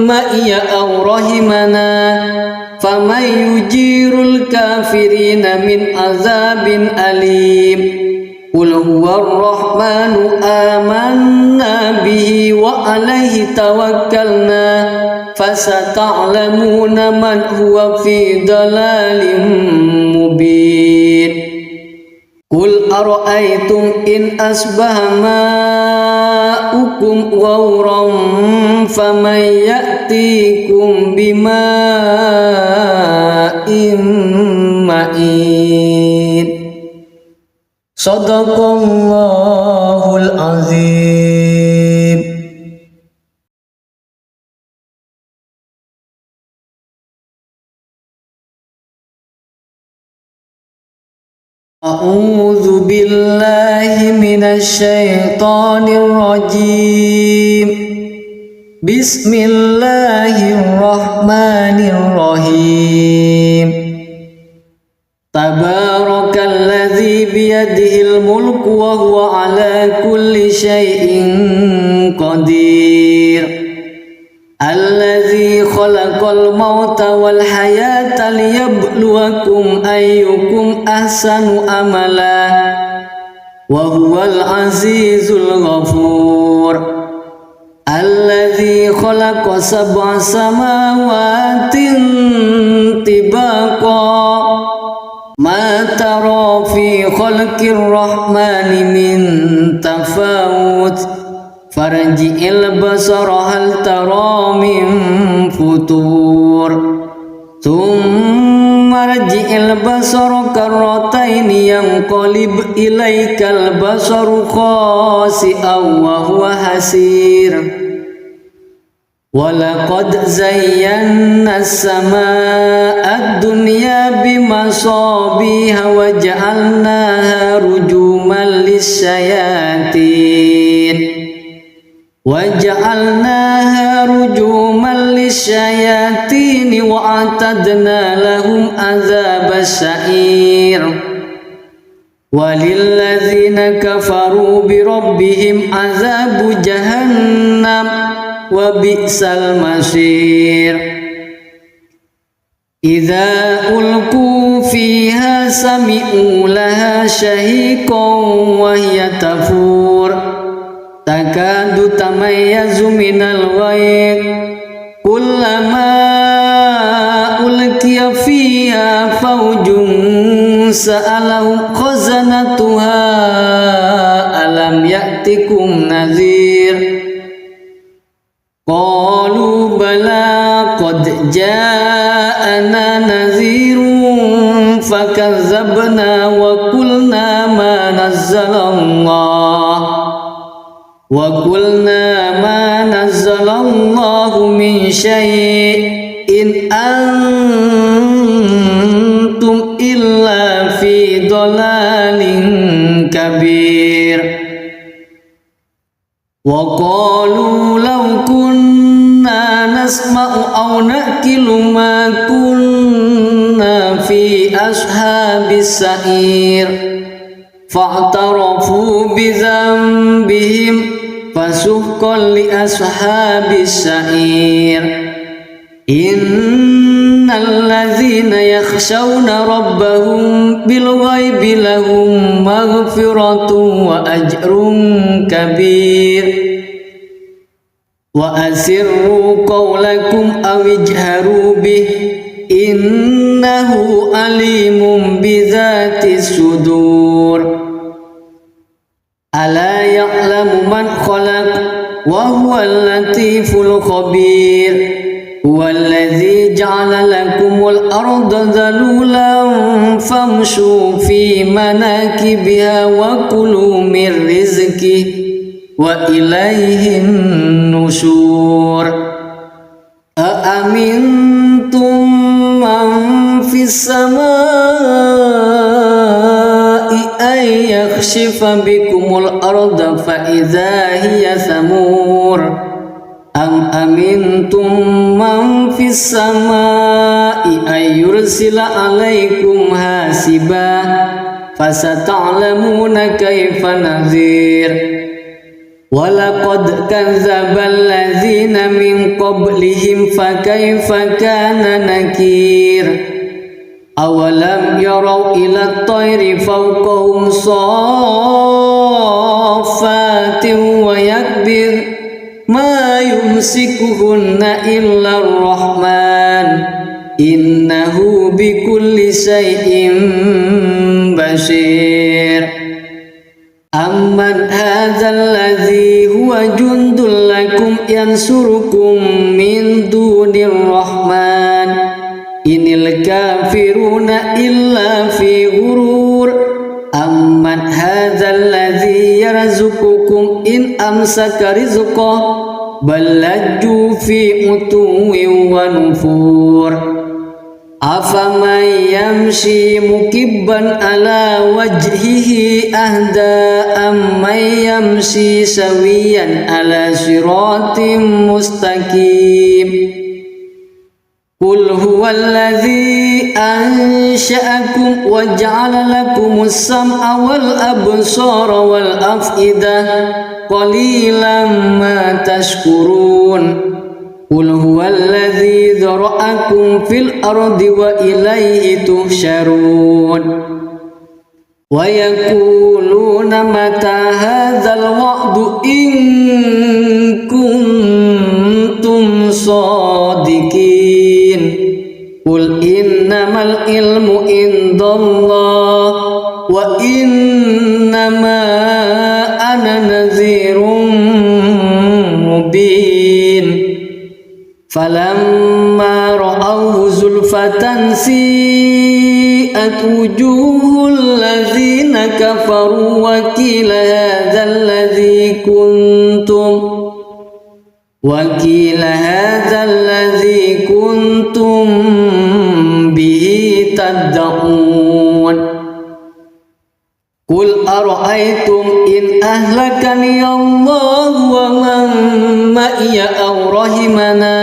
ma'iya aw rahimana faman yujirul kafirina min azabin alim. Qul huwar rahmanu amanna bihi wa alaihi tawakkalna fasata'lamuna man huwa fi dalalin mubin. Qul ara'aytum in asbaha ma'ukum ghawran faman ya'tikum bima'in ma'in. Shadaqallahul azim. A'udzu billahi minasy syaithanir rajim. Bismillahirrahmanirrahim. Tabarakalladzi biyadihil mulku wa huwa ala kulli syai'in qadir. Alladzi khalaqal mauta wal hayata liyabluwakum ayyukum ahsanu amala wa huwal azizul ghafur. Alladzi khalaqa sab'a samawatin tibaqa ma tara fi khalqir rahmani min tafawut farji'il basara hal tara min futur thumma rji'il basara karrataini yanqalib ilaikal basaru khasi'an wa huwa hasir. Walaqad zayyana as-samaa'a ad-dunya bimasabiha wa ja'alnaha rujuman lis-syayatin wa a'tadna lahum adzabas sa'ir. Walilladzina kafaru bi rabbihim adzabu jahannam wa bi'sal masir. Idza ulqu fiha sami'u laha shahiqan wa hiya tafur takadu tamayyazu minal ghayr kullama ulqiya fiha fawjun sa'alahum khazanatuha alam ya'tikum nadhir qalu bala qad ja'ana nadhirun fakazzabna wa qulna ma nazzalallahu min syai'in antum illa fi dhalalin kabir wa qalu law kunna nasma'u aw naqilu ma kunna fi ashabis sa'ir fa'tarafu bi dhanbihim fasuhqan li ashabis sa'ir innal ladzina yakhshawna rabbahum bil ghaibi lahum maghfiratun wa ajrun kabir wa asirru qawlakum aw ijharu bih innahu alimun bidzatis sudur ala ya'lamu man khalaq wa huwal latiful khabir huwallazi ja'ala lakumul arda dhalulan famshu fi manakibiha wa kulu min rizqihi wa ilayhin nusyur aamintum man fis samaa'i ay yakhshifa bikumul arda fa idza hiya samur am amintum man fis samaa'i ay yursila alaikum hasiba fasata'lamuna kaifa nadhir walaqad kadzdzabal ladzina min qablihim fakaifa kana nakir awalam yarau ila at-tayri fawqahum saffatin wa yakbir ma yumsikuhunna illa ar-rahman innahu bikulli shay'in basir amman hadzal ladzi huwa jundul lakum yansurukum min dunir rahman inil kafiruna illa fi ghurur amman hadzal ladzi yarzuqukum in amsaka rizqahu bal lajju fi utuwin wa nufur afaman yamshi mukibban ala wajhihi ahda amman yamshi sawiyan ala siratim mustaqim qul huwallazi ansha'akum wa ja'ala lakumus sam'a wal absara wal af'idah qalilan ma tashkurun qul huwallazi dzara'akum fil ardi wa ilayhi tuhsyarun wa yaquluna mata hadzal wa'du in kuntum shadiqin qul innamal ilmu indallah wa innama ana nadhirun mubin falamma ra'awhu zulfatan si'at wujuhul ladzina kafaru wa qila hadzal ladzi kuntum bihi tad'un qul ara'aytum in ahlakani Allah wa man ma'iya aw rahimana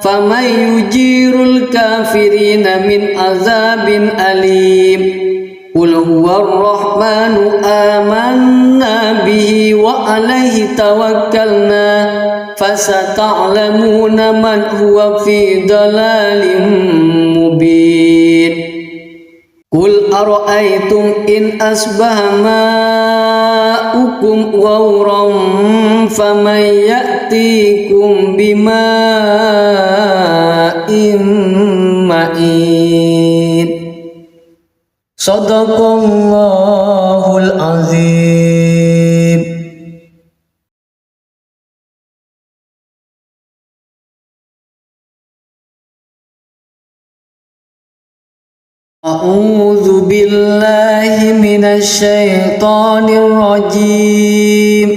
faman yujirul kafirina min azabin alim qul huwar rahmanu amanna bihi wa alaihi tawakkalna fasata'lamuna man huwa fi dalalin mubin qul ara'aytum in asbaha ma'ukum ghawran faman ya'tikum bima'in ma'in Sadaqallahul azim. A'udzu billahi minasy syaithanir rajim.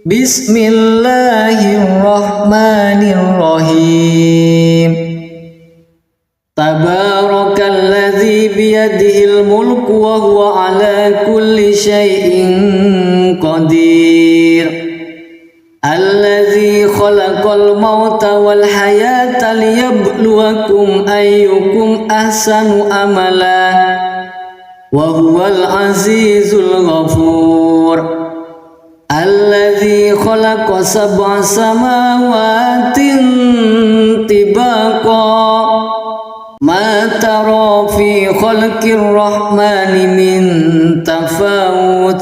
Bismillahirrahmanirrahim. Tabarakalladzi biyadihil mulku wa huwa ala kulli syai'in qadir. Alladzi khalaqal mauta wal hayata liyabluwakum ayyukum ahsanu amala wa huwal azizul ghafur. Alladzi khalaqa sab'a samawatin tibaqa ma tara fi khalqir rahmani min tafawut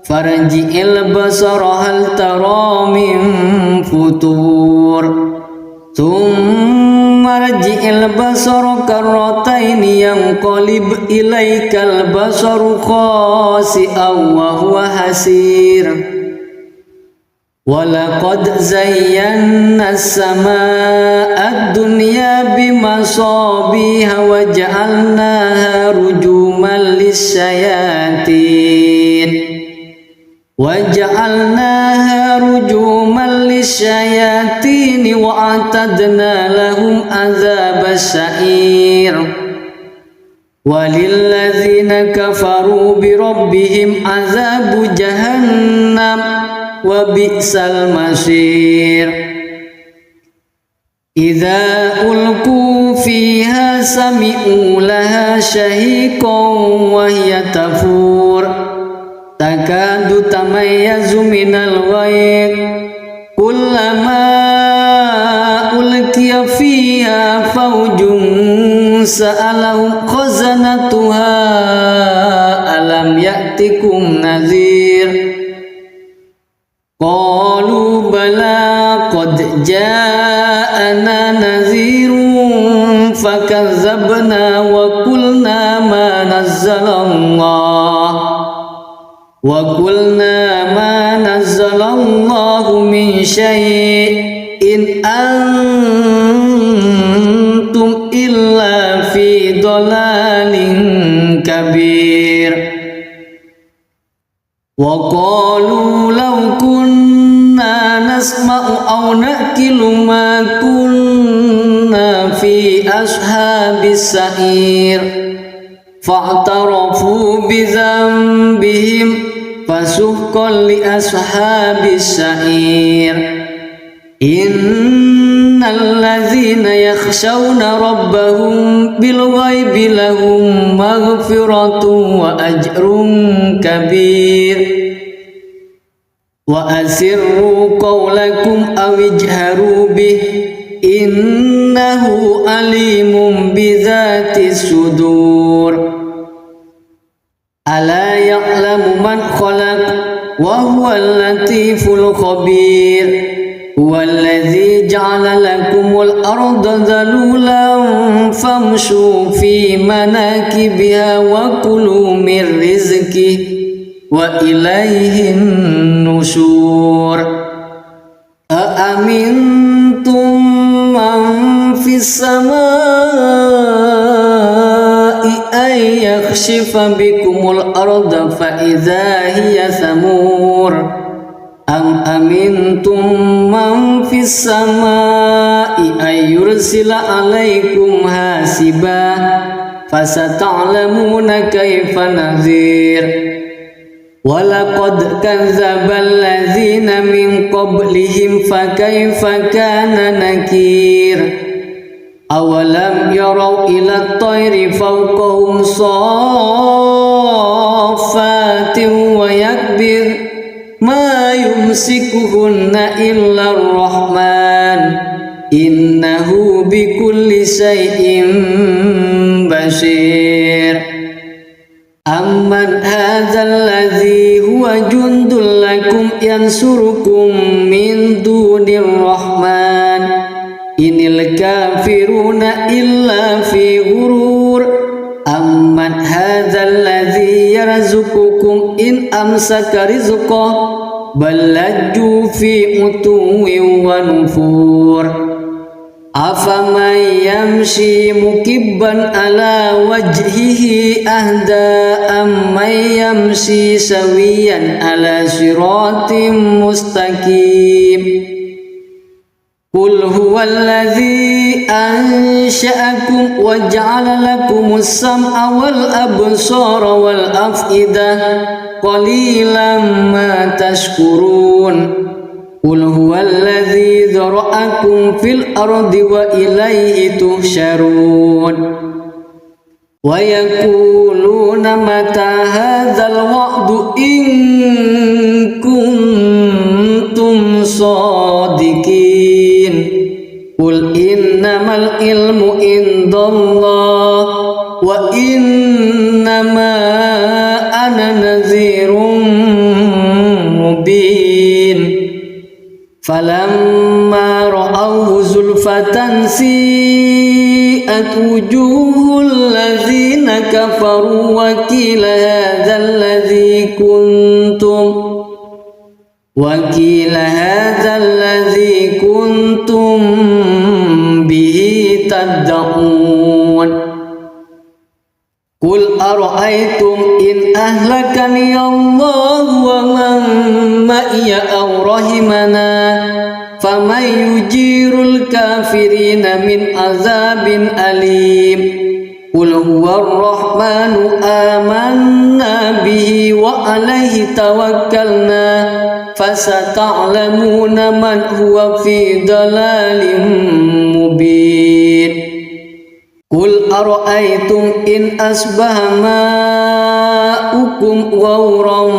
farji'il basara hal tara min futur thumma rji'il basara karrataini yanqalib ilaikal basaru khasi'an wa huwa hasir. Walaqad zayyana as-samaa'a ad-dunya bimasabiha wa ja'alnaha rujuman lisyayatin وَجَعَلْنَاهَا رُجُومًا لِلشَّيَاطِينِ وَأَعْتَدْنَا لَهُمْ عَذَابَ السَّعِيرِ وَلِلَّذِينَ كَفَرُوا بِرَبِّهِمْ عَذَابُ جَهَنَّمَ وَبِئْسَ الْمَصِيرُ إِذَا أُلْقُوا فِيهَا سَمِعُوا لَهَا شَهِيقًا وَهِيَ تَفُورُ takadu tamayyazu minal ghayr kullama ulqiya fiha fawjun sa'alahum khazanatuha alam ya'tikum nadhir qalu bala qad ja'ana nadhirun fakazzabna wa qulna ma nazzalallah وَقُلْنَا مَا نَزَّلَ اللَّهُ مِنْ شَيْءٍ إِنْ أَنْتُمْ إِلَّا فِي ضَلَالٍ كَبِيرٍ وَقَالُوا لَوْ كُنَّا نَسْمَعُ أَوْ نَعْقِلُ مَا كُنَّا فِي أَصْحَابِ السَّعِيرِ فَاعْتَرَفُوا بِذَنبِهِمْ فَسُحْقًا لِأَصْحَابِ السَّعِيرِ إِنَّ الَّذِينَ يَخْشَوْنَ رَبَّهُمْ بِالْغَيْبِ لَهُمْ مَغْفِرَةٌ وَأَجْرٌ كَبِيرٌ وَأَسِرُّوا قَوْلَكُمْ أَوِ اجْهَرُوا بِهِ إِنَّهُ عَلِيمٌ بِذَاتِ الصُّدُورِ ألا يعلم من خلق وهو اللطيف الخبير هو الذي جعل لكم الأرض ذلولا فامشوا في مناكبها وكلوا من رزقه وإليه النشور أأمنتم من في السماء أن يخسف بكم الأرض فإذا هي ثمور أم أمنتم من في السماء أن يرسل عليكم حاسبا فستعلمون كيف نذير ولقد كذب الذين من قبلهم فكيف كان نكير أولم يروا إلى الطير فوقهم صافات ويكبر ما يمسكهن إلا الرحمن إنه بكل شيء بصير أمن هذا الذي هو جند لكم ينصركم من دون الرحمن إن الكافرون إلا في غرور أمن هذا الذي يرزقكم إن أمسك رزقه بل لجوا في عتو ونفور أفمن يمشي مكبا على وجهه أهدى أمن يمشي سويا على صراط مستقيم قل هو الذي أنشأكم وجعل لكم السمع والأبصار والأفئدة قليلا ما تشكرون قل هو الذي ذرأكم في الأرض وإليه تحشرون ويقولون متى هذا الوعد إن كنتم صادقين قل إنما العلم عند الله وإنما أنا نذير مبين فلما رأوه زلفة سيئت وجوه الذين كفروا وقيل هذا الذي كنتم به تدعون قل أرأيتم إن أهلكني الله ومن معي أو رحمنا فمن يجير الكافرين من عذاب أليم قل هو الرحمن آمنا به وعليه توكلنا فستعلمون من هو في ضلال مبين قل أرأيتم إن أصبح ماؤكم غورا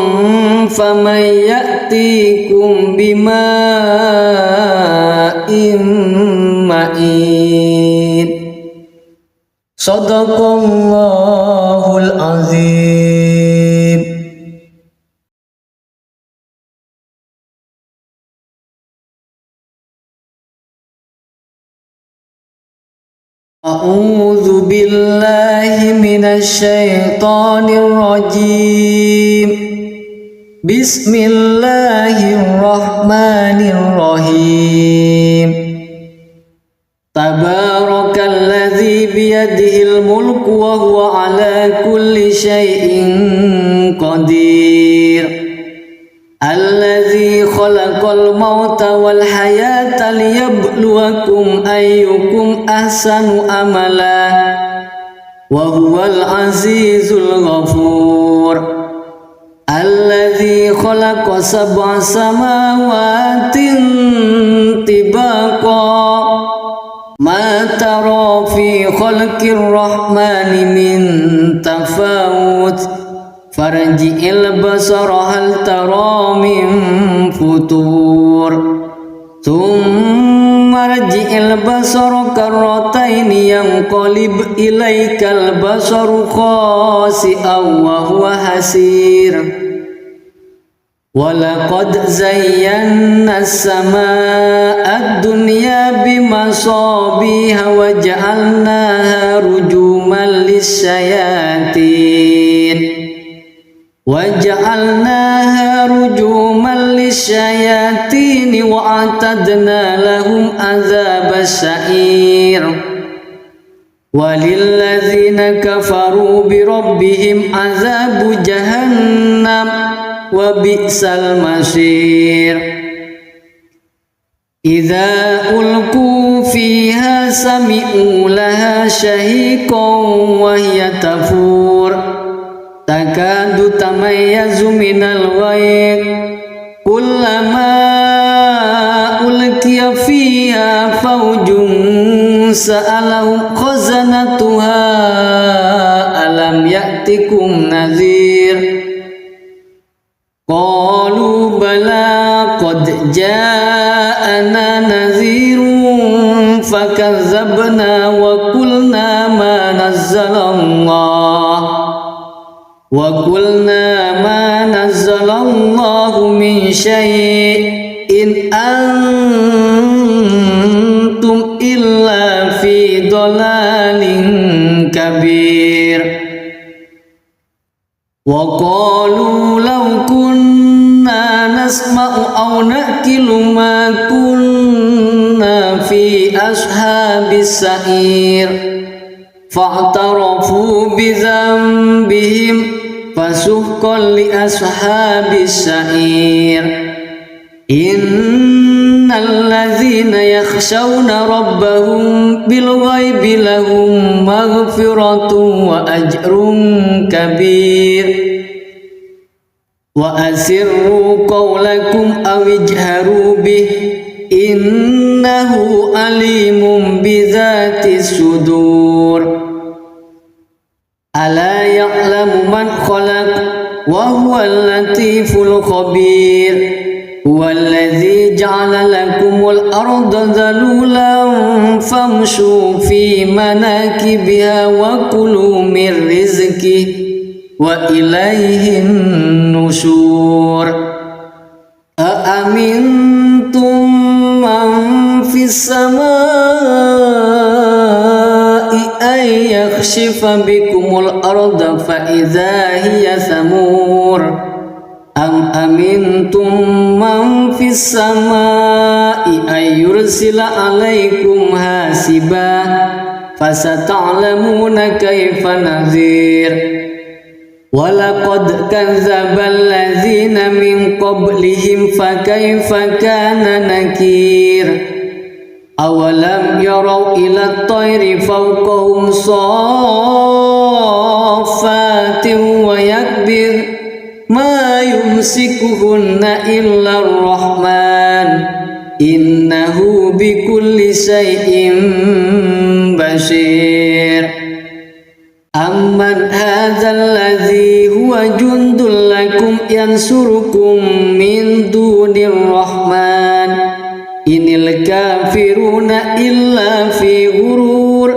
فمن يأتيكم بماء معين صدق الله العظيم. أعوذ بالله من الشيطان الرجيم. بسم الله الرحمن الرحيم. تبارك الذي بيده الملك وهو على كل شيء قدير. الذي خلق الموت والحياة ليبلوكم أيكم أحسن عملا وهو العزيز الغفور. الذي خلق 7 سماوات طباقا ما ترى في خلق الرحمن من تفاوت فارجع البصر هل ترى من فطور ثم ارجع البصر كرتين ينقلب إليك البصر خاسئا وهو حسير. ولقد زينا السماء الدنيا بمصابيح وجعلناها رجوما للشياطين وأعتدنا لهم عذاب السعير. وللذين كفروا بربهم عذاب جهنم وبئس المصير. إذا ألقوا فيها سمعوا لها شهيقا وهي تفور تكاد تميز من الغيظ كلما ألقي فيها فوج سألهم خزنتها ألم يأتكم نذير قالوا بلى قد جاءنا نذير فكذبنا وقلنا ما نزل الله من شيء إن أنتم إلا في ضلال كبير. وقالوا لو كنا نسمع أو نأكل ما كنا في أصحاب السعير فاعترفوا بذنبهم فسحقا لأصحاب السعير إن الذين يخشون ربهم بالغيب لهم مغفرة وأجر كبير وأسروا قولكم أو اجهروا به إنه عليم بذات الصدور ألا يعلم من خلق وهو اللطيف الخبير هو الذي جعل لكم الأرض ذلولا فامشوا في مناكبها وكلوا من رزقه وإليه النشور أأمنتم من في السماء أن يخسف بكم الأرض فإذا هي ثمور أم أمنتم من في السماء أن يرسل عليكم حاسبا فستعلمون كيف نذير ولقد كذب الذين من قبلهم فكيف كان نكير أولم يروا إلى الطير فوقهم صافات ويكبر ما يمسكهن إلا الرحمن إنه بكل شيء بصير أمن هذا الذي هو جند لكم ينصركم من دون الرحمن إن الكافرون إلا في غرور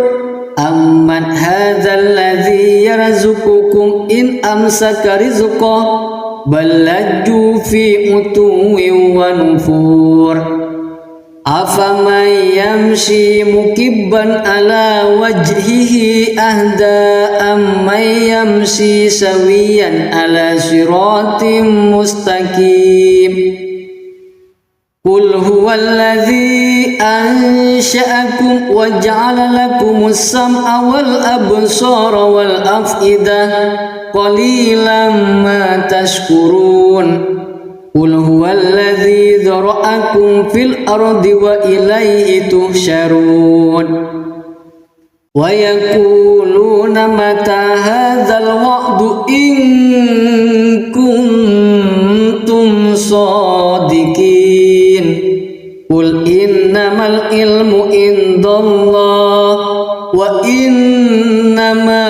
أمن هذا الذي يرزقكم إن أمسك رزقه بل لجوا في عتو ونفور أفمن يمشي مكبا على وجهه أهدى أمن يمشي سويا على صراط مستقيم قل هو الذي أنشأكم وجعل لكم السمع والأبصار والأفئدة قليلا ما تشكرون قل هو الذي ذرأكم في الأرض وإليه تحشرون ويقولون متى هذا الوعد إن كنتم صادقين قل إنما العلم عند الله وإنما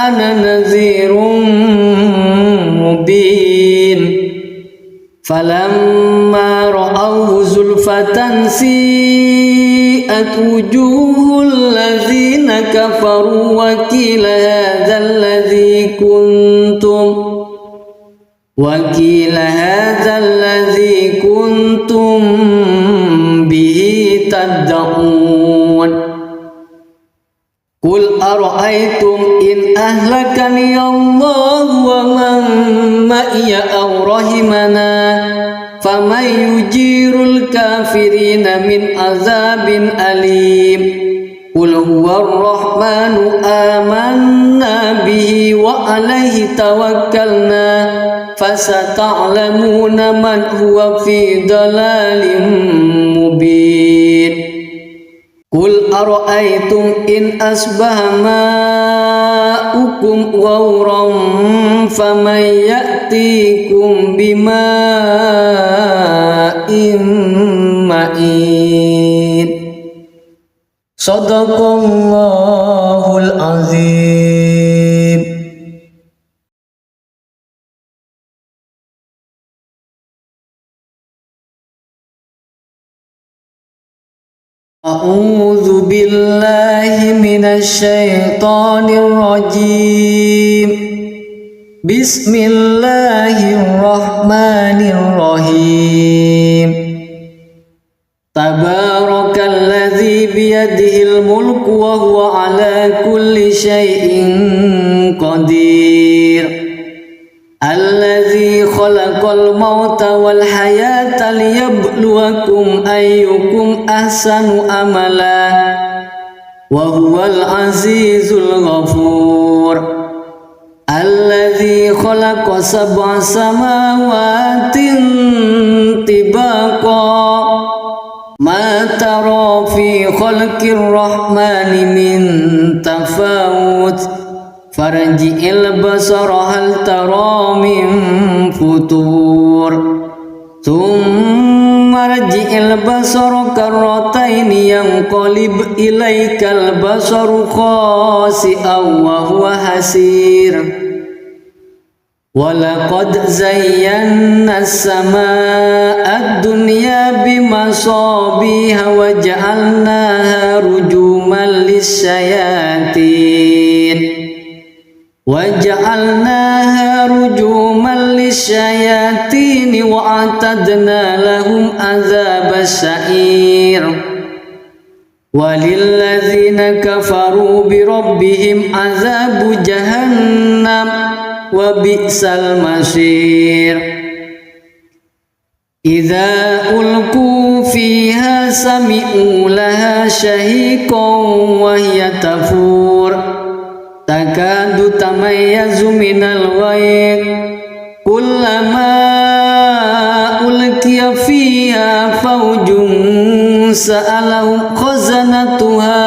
أنا نذير مبين فلما رأوه زلفة سيئت وجوه الذين كفروا وقيل هذا الذي كنتم به تدعون قل أرأيتم إن أهلكني الله ومن معي أو رحمنا فمن يجير الكافرين من عذاب أليم قل هو الرحمن آمنا به وعليه توكلنا فستعلمون من هو في ضلال مبين قل أرأيتم إن أصبح ماؤكم غورا فمن يأتيكم بماء معين صدق الله العظيم. أعوذ بالله من الشيطان الرجيم. بسم الله الرحمن الرحيم. تبارك الذي بيده الملك وهو على كل شيء قدير. Allazi khalaqal mauta wal hayata liyabluwakum ayyukum ahsanu amala wa huwal azizul ghafur. Allazi khalaqa sab'a samawatin tibaqa ma tara fi khalqir rahmani min tafawut farji'il basara hal tara min futur thumma rji'il basara karrataini yanqalib ilaikal basaru khasi'an wa huwa hasir. Walaqad zayyana as-samaa'a ad-dunya bimasabiha wa ja'alnaha rujuman lis-syayatin wa a'tadna lahum adzabas sa'ir. Walilladzina kafaru bi rabbihim adzabu jahannam wa bi'sal masir. Idza ulqu fiha sami'u laha shahiqan wa hiya tafur takadu tamayyazu minal ghayz kullama ulqiya fiha fawjun sa'alahum khazanatuha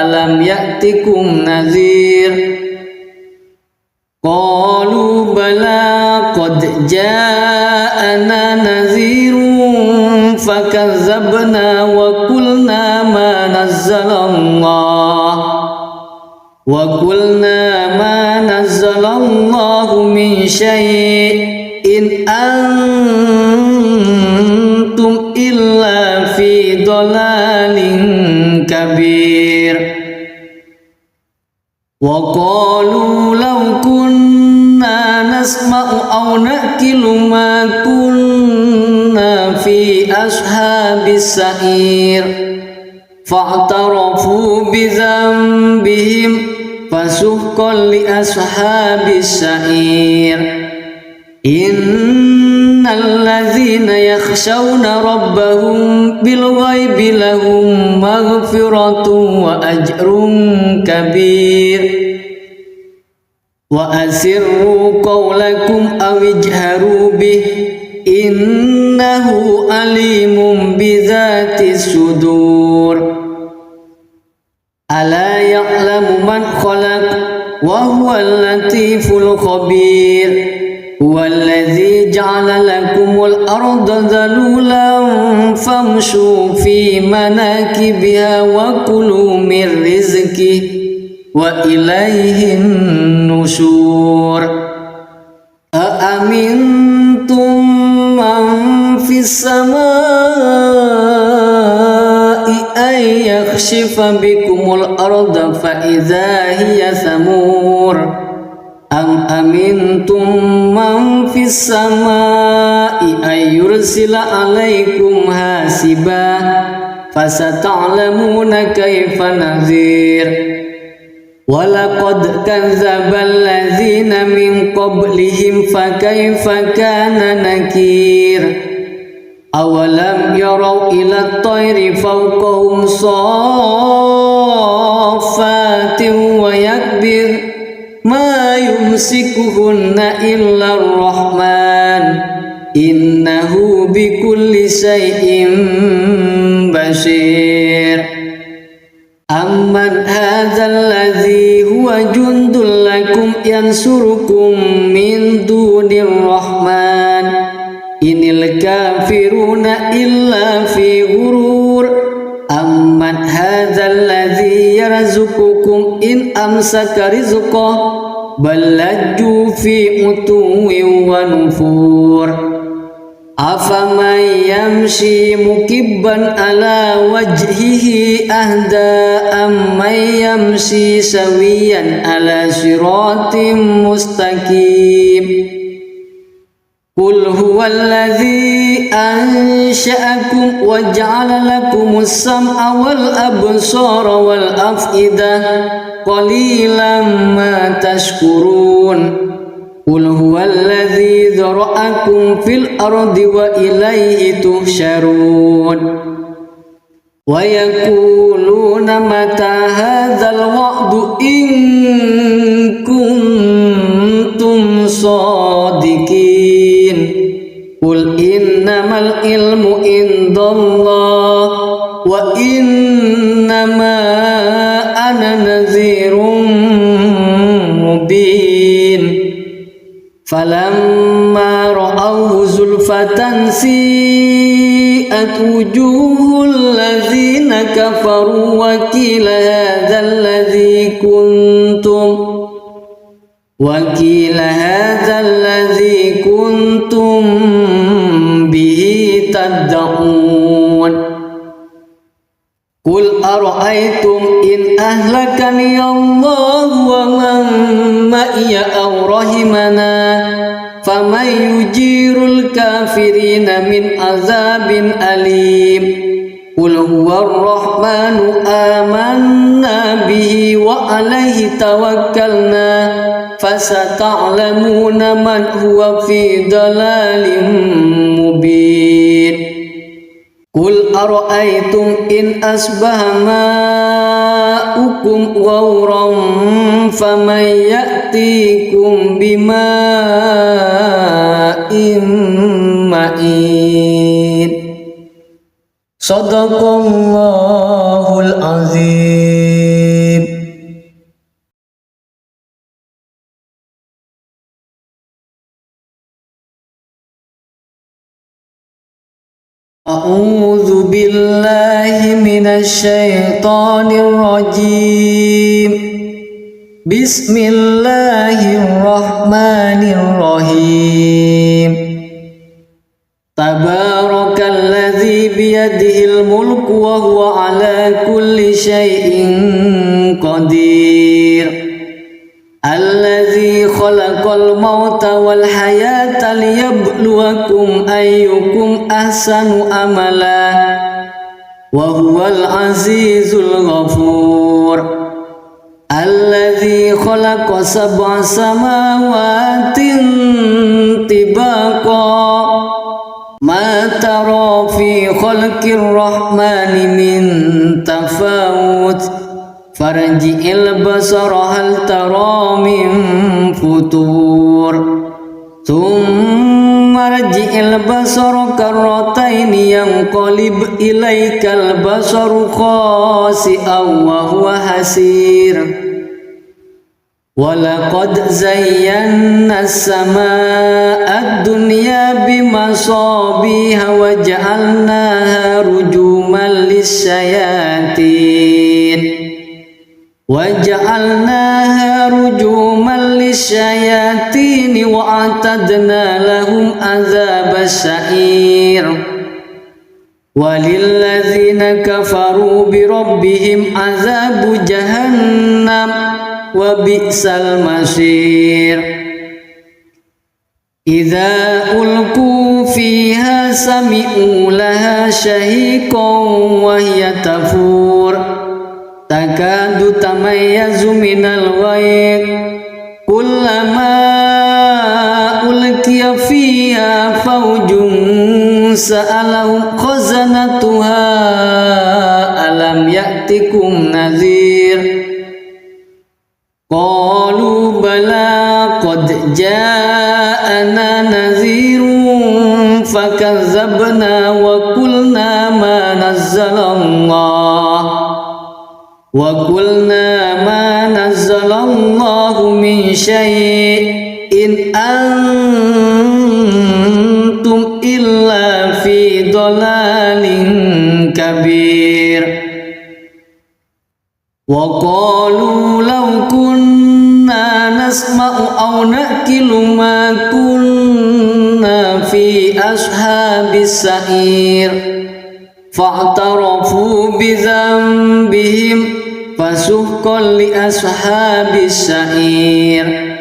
alam ya'tikum nadhir. Qalu bala qad ja'ana nadhirun fakazzabna wa qulna ma nazzalallahu min syai'in antum illa fi dhalalin kabir. Wa qalu law kunna nasma'u aw naqilu ma kunna fi ashabis sa'ir fa'tarafu bi dhanbihim fasuhqan li ashabis sa'ir. Innal ladzina yakhshawna rabbahum bil ghaibi lahum maghfiratun wa ajrun kabir. Wa asirru qawlakum aw ijharu bih innahu alimun bidzatis sudur. Ala ya'lamu man khalaq wa huwal latiful khabir. Huwallazi ja'ala lakumul arda dhalulan famshu fi manakibiha wa kulu min rizqihi wa ilayhin nusyur. Aamintum man fis samaa'i ay yakhshifa bikumul arda fa idza hiya thamur. Am amintum man fis samaa'i ay yursila alaikum hasiba fasata'lamuna kaifa nadhir. Walaqad kadzdzabal ladzina min qablihim fakaifa kana nakir. Awalam yarau ila at-tayri fawqahum saffatin wa yakbir ma yumsikuhunna illa ar-rahman innahu bikulli shay'in basir. Amman hadzal ladzi huwa jundul lakum yansurukum min dunir rahman inil kafiruna illa fi ghurur. Amman hadzal ladzi yarzuqukum in amsaka rizqahu bal lajju fi utuwwin wa nufur. Afaman yamshi mukibban ala wajhihi ahda amman yamshi sawiyan ala siratim mustaqim. Qul huwallazi ansha'akum wa ja'ala lakumus sam'a wal absara wal af'idah qalilan ma tashkurun. قل هو الذي ذرأكم في الأرض وإليه تحشرون ويقولون متى هذا الوعد إن كنتم صادقين قل إنما العلم عند الله وإنما أنا نذير مبين فلما رأوه زلفة سيئت وجوه الذين كفروا وقيل هذا الذي كنتم به تدعون قل أرأيتم إن أهلكني الله ومن معي أو رحمنا فمن يجير الكافرين من عذاب أليم قل هو الرحمن آمنا به وعليه توكلنا فستعلمون من هو في ضلال مبين قل أرأيتم إن أصبح ماؤكم غورا فمن يأتيكم بماء معين صدق الله العظيم. أعوذ بالله من الشيطان الرجيم بسم الله الرحمن الرحيم تبارك الذي بيده الملك وهو على كل شيء قدير الذي خلق الموت والحياة ليبلوكم أيكم أحسن عملا وهو العزيز الغفور الذي خلق 7 سماوات طباقا ما ترى في خلق الرحمن من تفاوت فارجع البصر هل ترى من فطور ثم ارجع البصر كرتين ينقلب إليك البصر خاسئا وهو حسير ولقد زينا السماء الدنيا بمصابيح وجعلناها رجوما للشياطين وأعتدنا لهم عذاب السعير وللذين كفروا بربهم عذاب جهنم وبئس المصير إذا ألقوا فيها سمعوا لها شهيقا وهي تفور تكاد تميز من الغيظ كلما ألقي فيها فوج سألهم خزنتها ألم يأتكم نذير قالوا بلى قد جاءنا نذير فكذبنا وقلنا ما نزل الله من شيء إن أنتم إلا في ضلال كبير وقالوا لو كنا نسمع أو نأكل ما كنا في أصحاب السعير فاعترفوا بذنبهم فسحقا لأصحاب السعير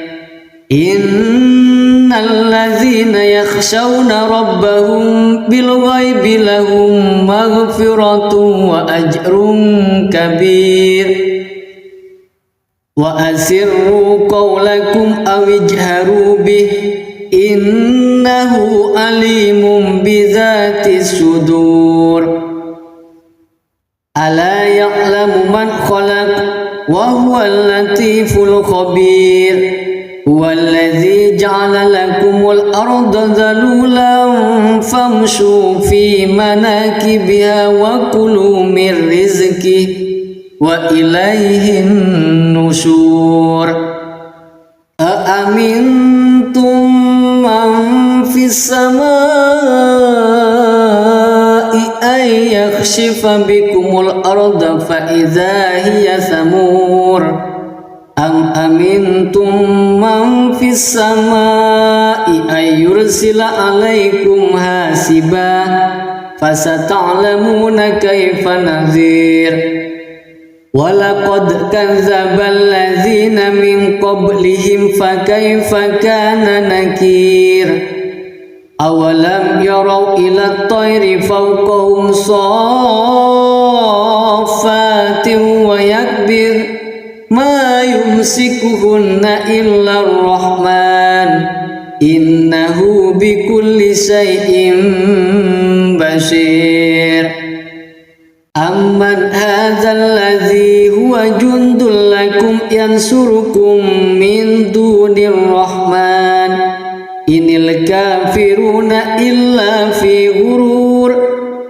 إن الذين يخشون ربهم بالغيب لهم مغفرة وأجر كبير وأسروا قولكم أو اجهروا به إنه عليم بذات الصدور ألا يعلم من خلق وهو اللطيف الخبير هو الذي جعل لكم الأرض ذلولا فامشوا في مناكبها وكلوا من رزقه وإليه النشور أأمنتم من في السماء أن يخسف بكم الأرض فإذا هي ثمور أم أمنتم من في السماء أن يرسل عليكم حاسبا فستعلمون كيف نذير ولقد كذب الذين من قبلهم فكيف كان نكير أولم يروا إلى الطير فوقهم صافات ويكبر ما يمسكهن إلا الرحمن إنه بكل شيء بشير أمن هذا الذي هو جند لكم ينصركم من دون الرحمن إن الكافرون إلا في غرور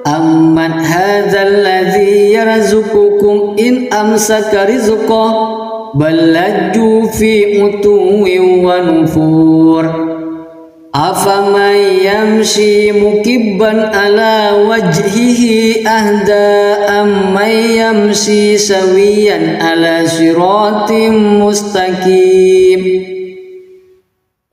أمن هذا الذي يرزقكم إن أمسك رزقه بل لجوا في عتو ونفور أفمن يمشي مكبا على وجهه أهدى أمن يمشي سويا على صراط مستقيم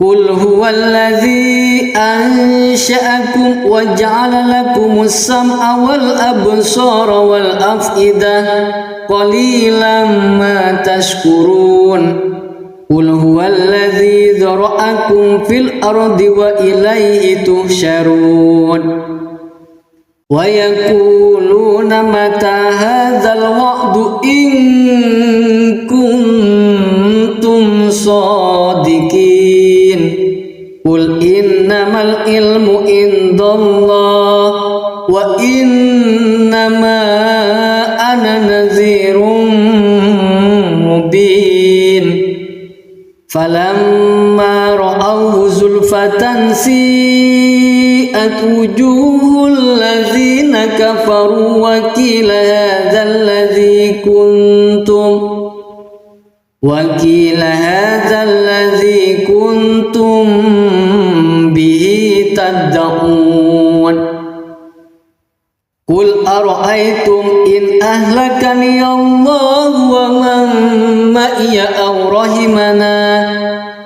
قل هو الذي أنشأكم وجعل لكم السمع والأبصار والأفئدة قليلا ما تشكرون قل هو الذي ذرأكم في الأرض وإليه تحشرون ويقولون متى هذا الوعد إن كنتم صادقين قل إنما العلم عند الله وإنما أنا نذير مبين فلما رأوه زلفة سيئت وجوه الذين كفروا وقيل هذا الذي كنتم به تدعون قل أرأيتم إن أهلكني الله ومن معي أو رحمنا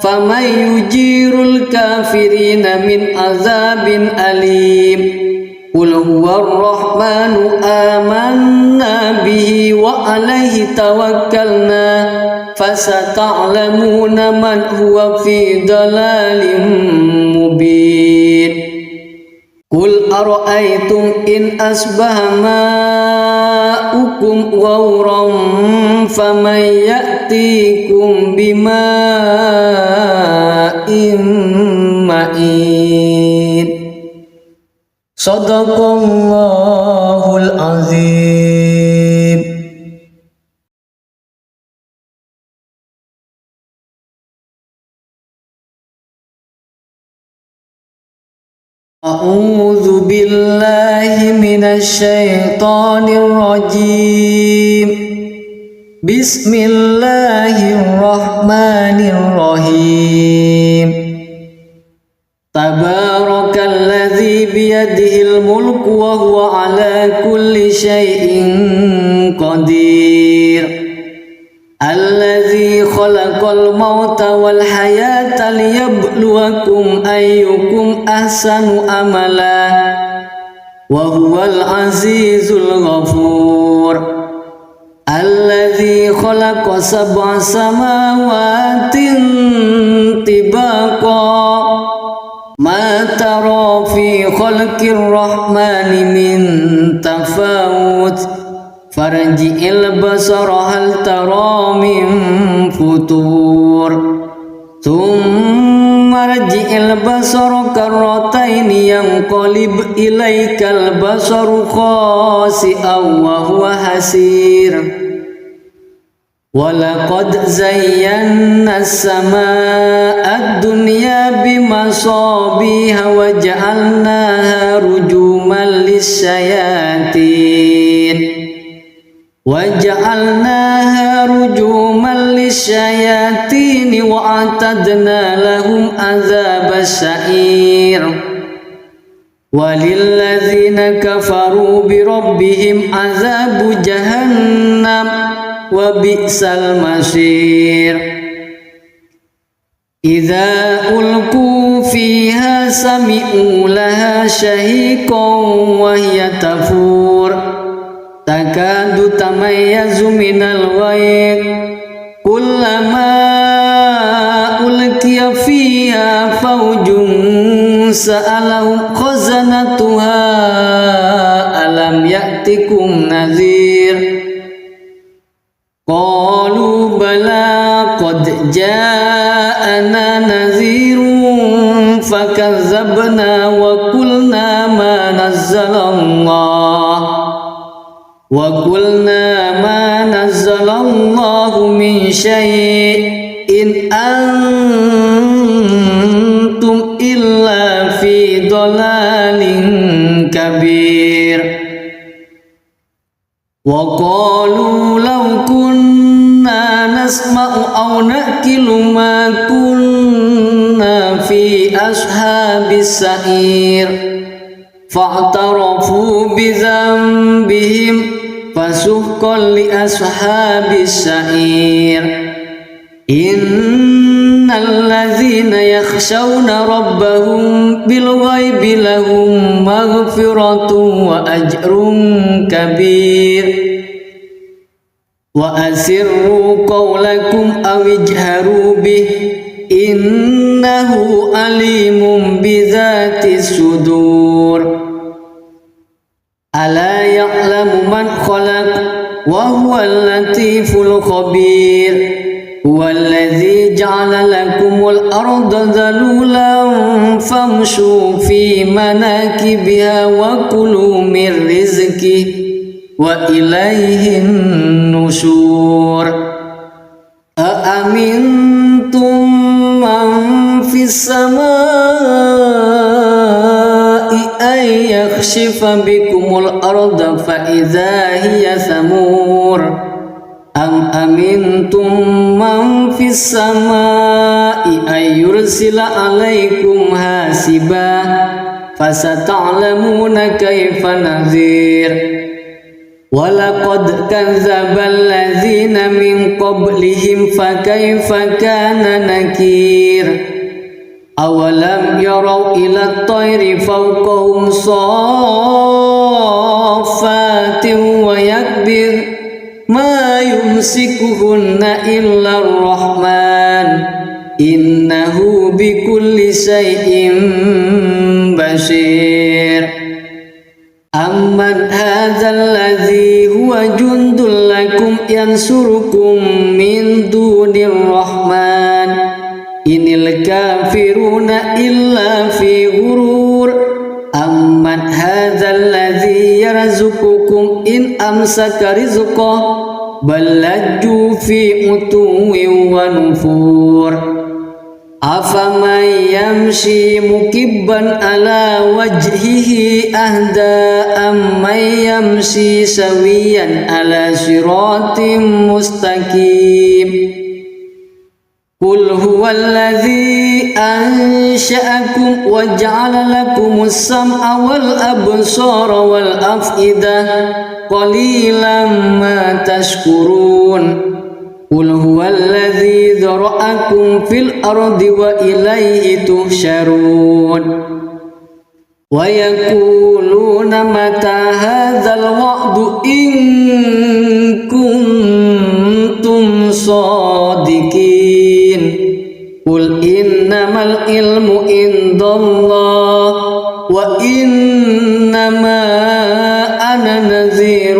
فمن يجير الكافرين من عذاب أليم قل هو الرحمن آمنا به وعليه توكلنا فستعلمون من هو في ضلال مبين قل أرأيتم إن أصبح ماؤكم غورا فمن يأتيكم بماء معين صدق الله العظيم. أعوذ بالله من الشيطان الرجيم بسم الله الرحمن الرحيم تبارك الذي بيده الملك وهو على كل شيء قدير الذي خلق الموت والحياة ليبلوكم أيكم أحسن عملا وهو العزيز الغفور الذي خلق 7 سماوات طباقا ما ترى في خلق الرحمن من تفاوت farji'il basara hal tara min futur thumma rji'il basara karrataini yanqalib ilaikal basaru khasi'an wa huwa hasir walaqad zayyana as-samaa'a ad-dunya bimasabiha wa ja'alnaha rujuman lisyayatin وَجَعَلْنَاهَا رُجُومًا لِلشَّيَاطِينِ وَأَعْتَدْنَا لَهُمْ عَذَابَ السَّعِيرِ وَلِلَّذِينَ كَفَرُوا بِرَبِّهِمْ عَذَابُ جَهَنَّمَ وَبِئْسَ الْمَصِيرُ إِذَا أُلْقُوا فِيهَا سَمِعُوا لَهَا شَهِيقًا وَهِيَ تَفُورُ takadu tamayyazu minal ghayz kullama ulqiya fiha fawjun sa'alahum khazanatuha alam ya'tikum nadhir qalu bala qad ja'ana nadhirun fakazzabna wa qulna ma nazzalallah وَقُلْنَا مَا نَزَّلَ اللَّهُ مِنْ شَيْءٍ إِنْ أَنْتُمْ إِلَّا فِي ضَلَالٍ كَبِيرٍ وَقَالُوا لَوْ كُنَّا نَسْمَعُ أَوْ نَعْقِلُ مَا كُنَّا فِي أَصْحَابِ السَّعِيرِ فَاعْتَرَفُوا بِذَنبِهِمْ فَسُحْقًا لِأَصْحَابِ السَّعِيرِ إِنَّ الَّذِينَ يَخْشَوْنَ رَبَّهُم بِالْغَيْبِ لَهُم مَّغْفِرَةٌ وَأَجْرٌ كَبِيرٌ وَأَسِرُّوا قَوْلَكُمْ أَوِ اجْهَرُوا بِهِ إِنَّهُ عَلِيمٌ بِذَاتِ الصُّدُورِ ألا يعلم من خلق وهو اللطيف الخبير هو الذي جعل لكم الأرض ذلولا فامشوا في مناكبها وكلوا من رزقه وإليه النشور أأمنتم من في السماء أن يخسف بكم الأرض فإذا هي ثمور أم أمنتم من في السماء أن يرسل عليكم حاسبا فستعلمون كيف نذير وَلَقَدْ كَذَّبَ الَّذِينَ مِنْ قَبْلِهِمْ فَكَيْفَ كَانَ نَكِيرِ أَوَلَمْ يَرَوْا إِلَى الطَّيْرِ فَوْقَهُمْ صَافَّاتٍ وَيَقْبِضْنَ مَا يُمْسِكُهُنَّ إِلَّا الرَّحْمَنُ إِنَّهُ بِكُلِّ شَيْءٍ بَصِيرٌ أَمَّنْ هَذَا الَّذِي هُوَ جُنْدٌ لَكُمْ يَنْصُرُكُمْ مِنْ دُونِ الرَّحْمَنِ إِنِ الْكَافِرُونَ إِلَّا فِي غُرُورٍ أَمَّنْ هَذَا الَّذِي يَرْزُقُكُمْ إِنْ أَمْسَكَ رِزْقَهُ بَلْ لَجُّوا فِي عُتُوٍّ وَنُفُورٍ أَفَمَنْ يَمْشِي مُكِبًّا عَلَى وَجْهِهِ أَهْدَىٰ أَمَّنْ يَمْشِي سَوِيًّا عَلَى صِرَاطٍ مُسْتَقِيمٍ قُلْ هُوَ الَّذِي أَنشَأَكُمْ وَجَعَلَ لَكُمُ السَّمْعَ وَالْأَبْصَارَ وَالْأَفْئِدَةَ قَلِيلًا مَا تَشْكُرُونَ قُلْ هُوَ الَّذِي ذَرَأَكُمْ فِي الْأَرْضِ وَإِلَيْهِ تُحْشَرُونَ وَيَقُولُونَ مَتَى هَذَا الْوَعْدُ إِن كُنتُمْ صَادِقِينَ قُلْ إِنَّمَا الْعِلْمُ عِندَ اللَّهِ وَإِنَّمَا أَنَا نَذِيرٌ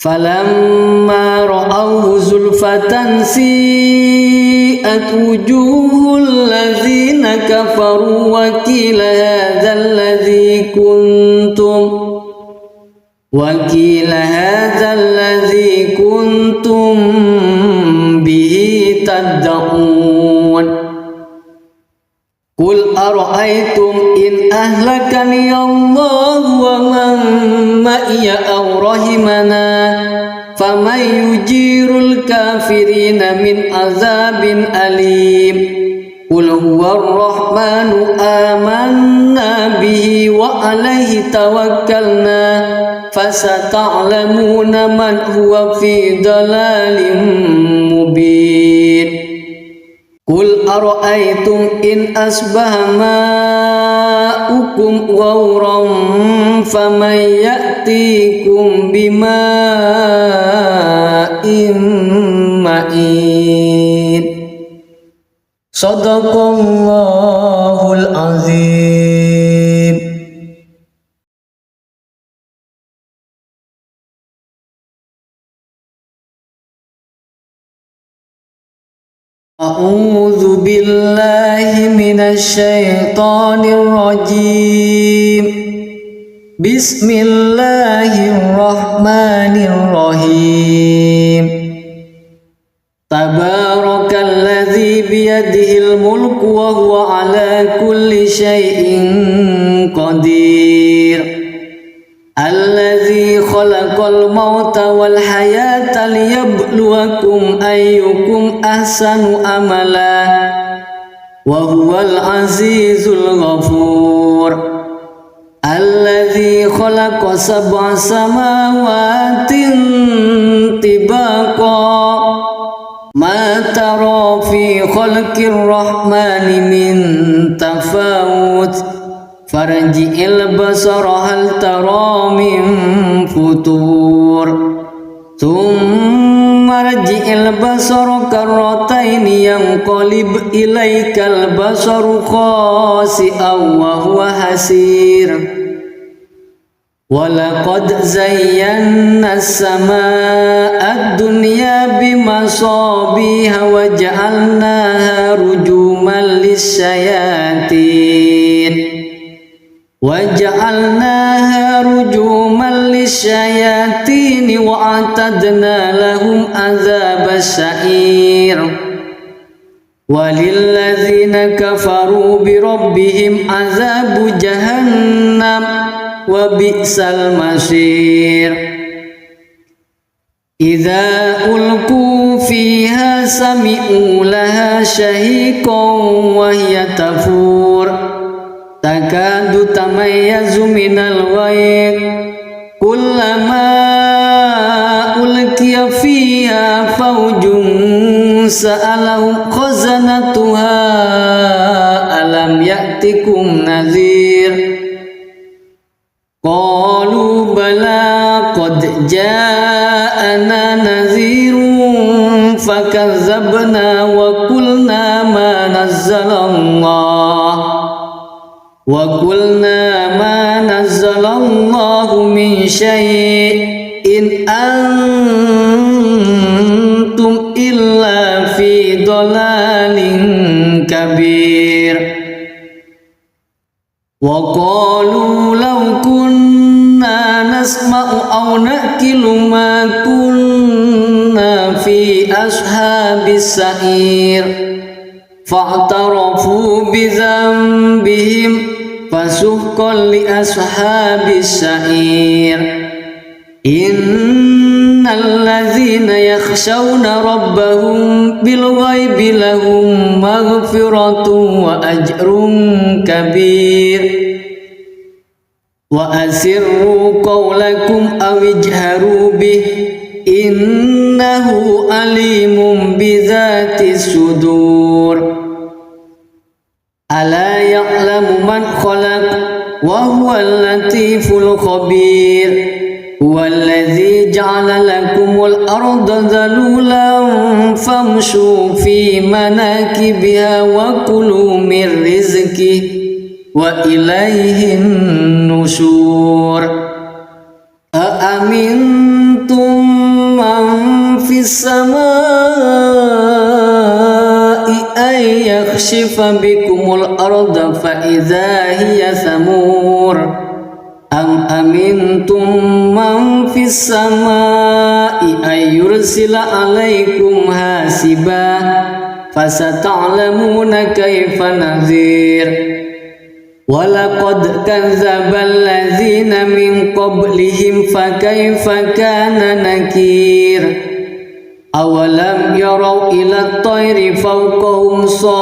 falamma ra'awhu zulfatan si'at wujuhul ladzina kafaru wa qila hadzal ladzi kuntum bihi tad'un. Qul ara'aytum in ahlakani Allah wa man ma'iya aw rahimana faman yujirul kafirina min azabin alim. Qul huwa ar-rahmanu amanna bihi wa alayhi tawakkalna fasata'lamuna man huwa fi dalalin mubin. Qul ara'aytum in asbaha ma'ukum ghawran faman ya'tikum bima'in ma'in. Shadaqallahul azim. A'udzu billahi minasy syaithanir rajim. Bismillahirrahmanirrahim. Tabarakalladzi biyadihil mulku wa huwa ala kulli syai'in qadir. Alladzi khalaqal mauta wal hayata liyabluwakum ayyukum ahsanu amala wa huwal azizul ghafur. Alladzi khalaqa sab'a samawatin tibaqa ma tara fi khalqir rahmani min tafawut farji'il basara hal tara min futur thumma rji'il basara karrataini yanqalib ilaikal basaru khasi'an wa huwa hasir. Walaqad zayyana as-samaa'a ad-dunya bimasabiha wa ja'alnaha rujuman lis-syayatin wa a'tadna lahum adzabas sa'ir. Walilladzina kafaru bi rabbihim adzabu jahannam wa bi'sal masir. Idza ulqu fiha sami'u laha shahiqan wa hiya tafur takadu tamayyazu minal ghayz kullama ulqiya fiha fawjun sa'alahum khazanatuha alam ya'tikum nadhir. Qalu bala qad ja'ana nadhirun fakazzabna wa qulna ma nazzalallahu min syai'in antum illa fi dhalalin kabir. Wa qalu law kunna nasma'u aw naqilu ma kunna fi ashabis sa'ir fa'tarafu bi dhanbihim fasuhqan li ashabis sa'ir. Innal ladzina yakhshawna rabbahum bil ghaibi lahum maghfiratun wa ajrun kabir. Wa asirru qawlakum aw ijharu bih innahu alimun bidzati sudur. Ala ya'lamu man khalaq wa huwal latiful khabir. Huwallazi ja'ala lakumul arda dhalulan famshu fi manakibiha wa kulu min rizqihi wa ilaihin nusyur. Aamintum السماء أن يخسف بكم الأرض فإذا هي ثمور أم أمنتم من في السماء أن يرسل عليكم حاسبا فستعلمون كيف نذير ولقد كذب الذين من قبلهم فكيف كان نكير أولم يروا إلى الطير فوقهم صافات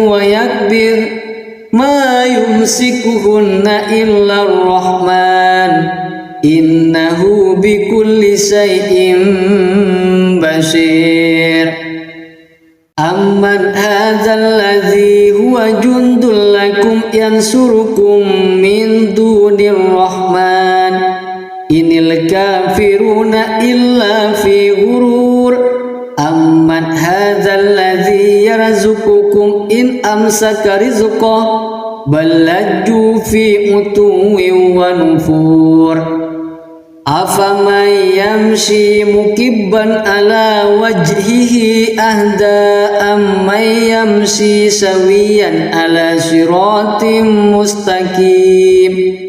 ويكبر ما يمسكهن إلا الرحمن إنه بكل شيء بصير أمن هذا الذي هو جند لكم ينصركم من دون الرحمن إن الكافرون إلا في غرور أمن هذا الذي يرزقكم إن أمسك رزقه بل لجوا في عتو ونفور أفمن يمشي مكبا على وجهه أهدى أمن يمشي سويا على صراط مستقيم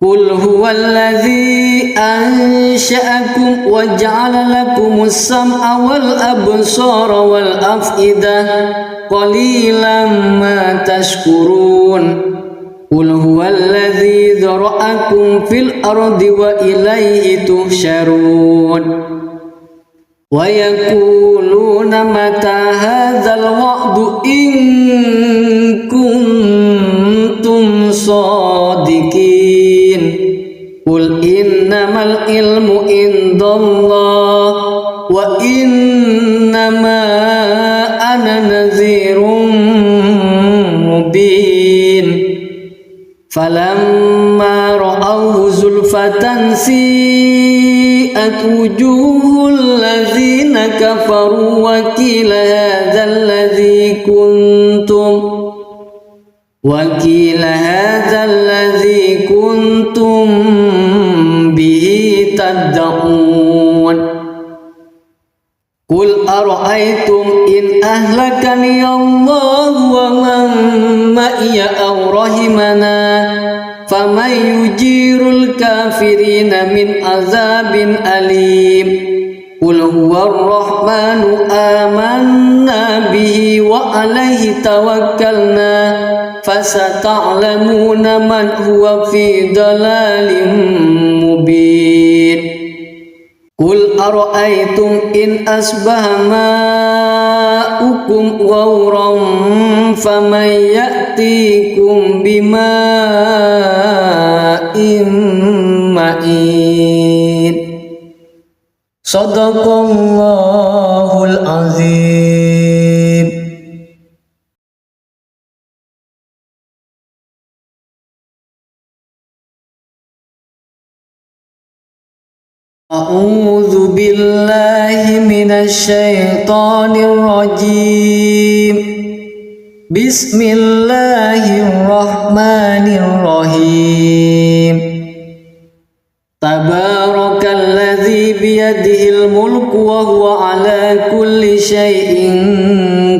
قل هو الذي أنشأكم وجعل لكم السمع والأبصار والأفئدة قليلا ما تشكرون قل هو الذي ذرأكم في الأرض وإليه تحشرون ويقولون متى هذا الوعد إن كنتم صادقين قل إنما العلم عند الله وإنما أنا نذير مبين فلما رأوه زلفة سيئت وجوه الذين كفروا وقيل هذا الذي كنتم به تدعون قل أرأيتم إن أهلكني الله ومن معي أو رحمنا فمن يجير الكافرين من عذاب أليم قل هو الرحمن آمنا به وعليه توكلنا فستعلمون من هو في ضلال مبين قل أرأيتم إن أصبح ماؤكم غورا فمن يأتيكم بماء معين صدق الله العظيم. أعوذ بالله من الشيطان الرجيم بسم الله الرحمن الرحيم تبارك الذي بيده الملك وهو على كل شيء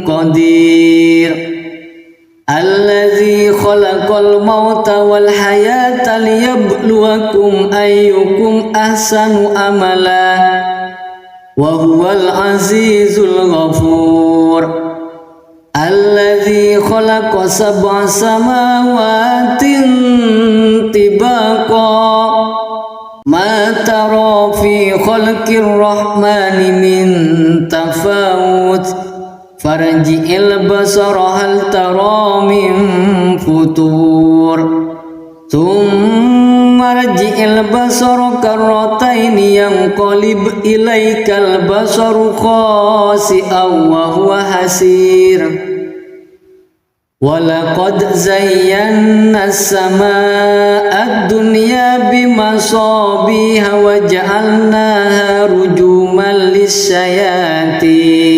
قدير الذي خلق الموت والحياة ليبلوكم أيكم أحسن عملا وهو العزيز الغفور الذي خلق 7 سماوات طباقا ما ترى في خلق الرحمن من تفاوت فارجع البصر هل ترى من فطور ثم ارجع البصر كرتين ينقلب إليك البصر خاسئا وهو حسير ولقد زينا السماء الدنيا بمصابيح وجعلناها رجوما للشياطين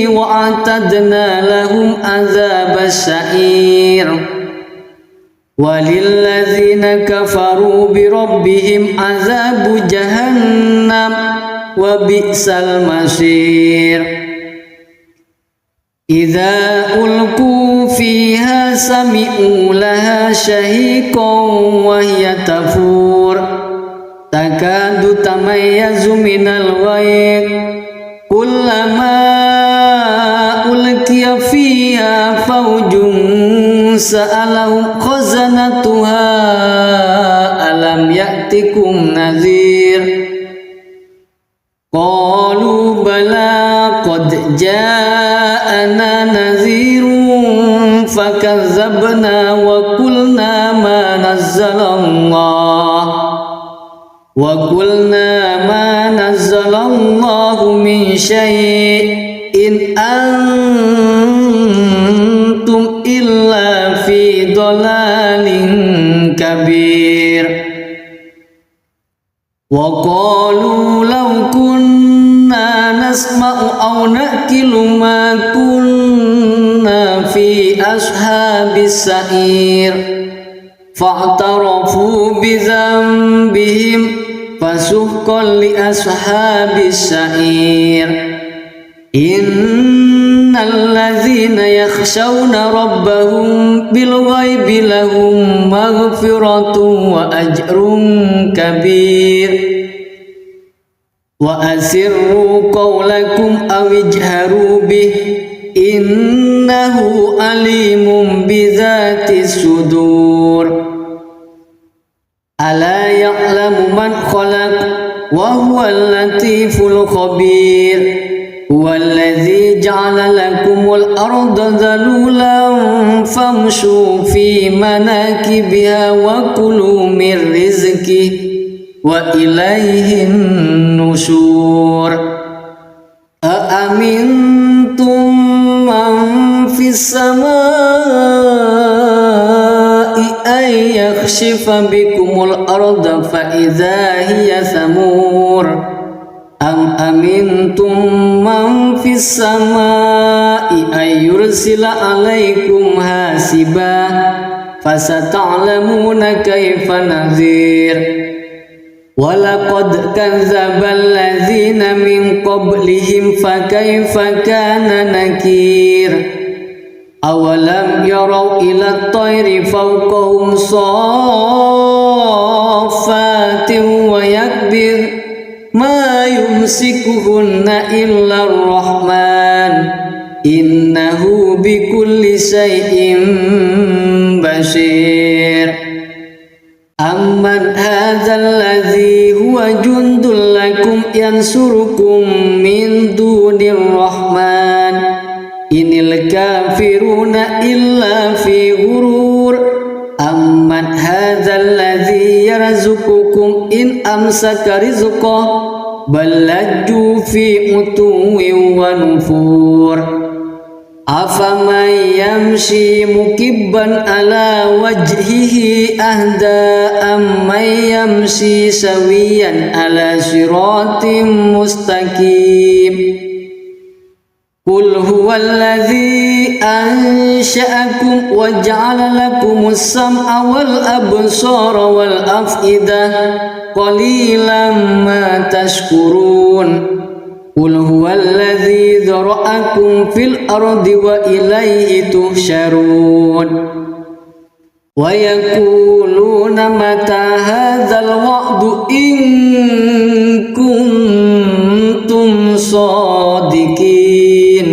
وأعتدنا لهم عذاب السعير walilladzina kafaru birabbihim azabu jahannam wa bi'sal masir. Idza ulqu fiha sami'u laha shahiqan wa hiya tafur takadu tamayyazu minal ghayz kullama ulqiya fiha fawjun sa'alahum khazanatuha alam ya'tikum nadhir qalu bala qad ja'ana nadhirun fakazzabna wa qulna ma nazzalallahu min syai'in antum illa fi dhalalin kabir. Wa qalu law kunna nasma'u aw naqilu ma kunna fi ashabis sa'ir fa'tarafu bi dhanbihim fasuhqan li ashabis sa'ir. Innal ladzina yakhshawna rabbahum bil ghaibi lahum maghfiratun wa ajrun kabir. Wa asirru qawlakum aw ijharu bih innahu alimun bizatis sudur. Ala ya'lamu man khalaq wa huwal latiful khabir. Huwallazi ja'ala lakumul arda dhalulan famshu fi manakibiha wa kulu min rizqihi wa ilaihin nusyur. Aamintum man fis samaa'i ay yakhshifa bikumul arda fa idza hiya samur. Am amintum man fis samaa'i ay yursila alaikum hasiba fasata'lamuna kaifa nadhir. Walaqad kadzdzabal ladzina min qablihim fakaifa kana nakir. Awalam yarau ila at-tayri fawqahum saffatin wa yakbir ma yumsikuhunna illa ar-rahman innahu bikulli shay'in basir. Amman hadzal ladzi huwa jundul lakum yansurukum min dunir rahman inil kafiruna illa fi ghurur. Amman hadzal ladzi yarzuqukum in amsaka rizqahu bal lajju fi utuwwin wa nufur. Afaman yamshi mukibban ala wajhihi ahda amman yamshi sawiyan ala siratim mustaqim. Qul huwallazi ansha'akum wa ja'ala lakumus sam'a wal absara wal af'idah qalilan ma tashkurun. Qul huwallazi dzara'akum fil ardi wa ilaihi tuhsyarun. Wa yaquluna mata hadzal wa'du in kuntum shadiqin.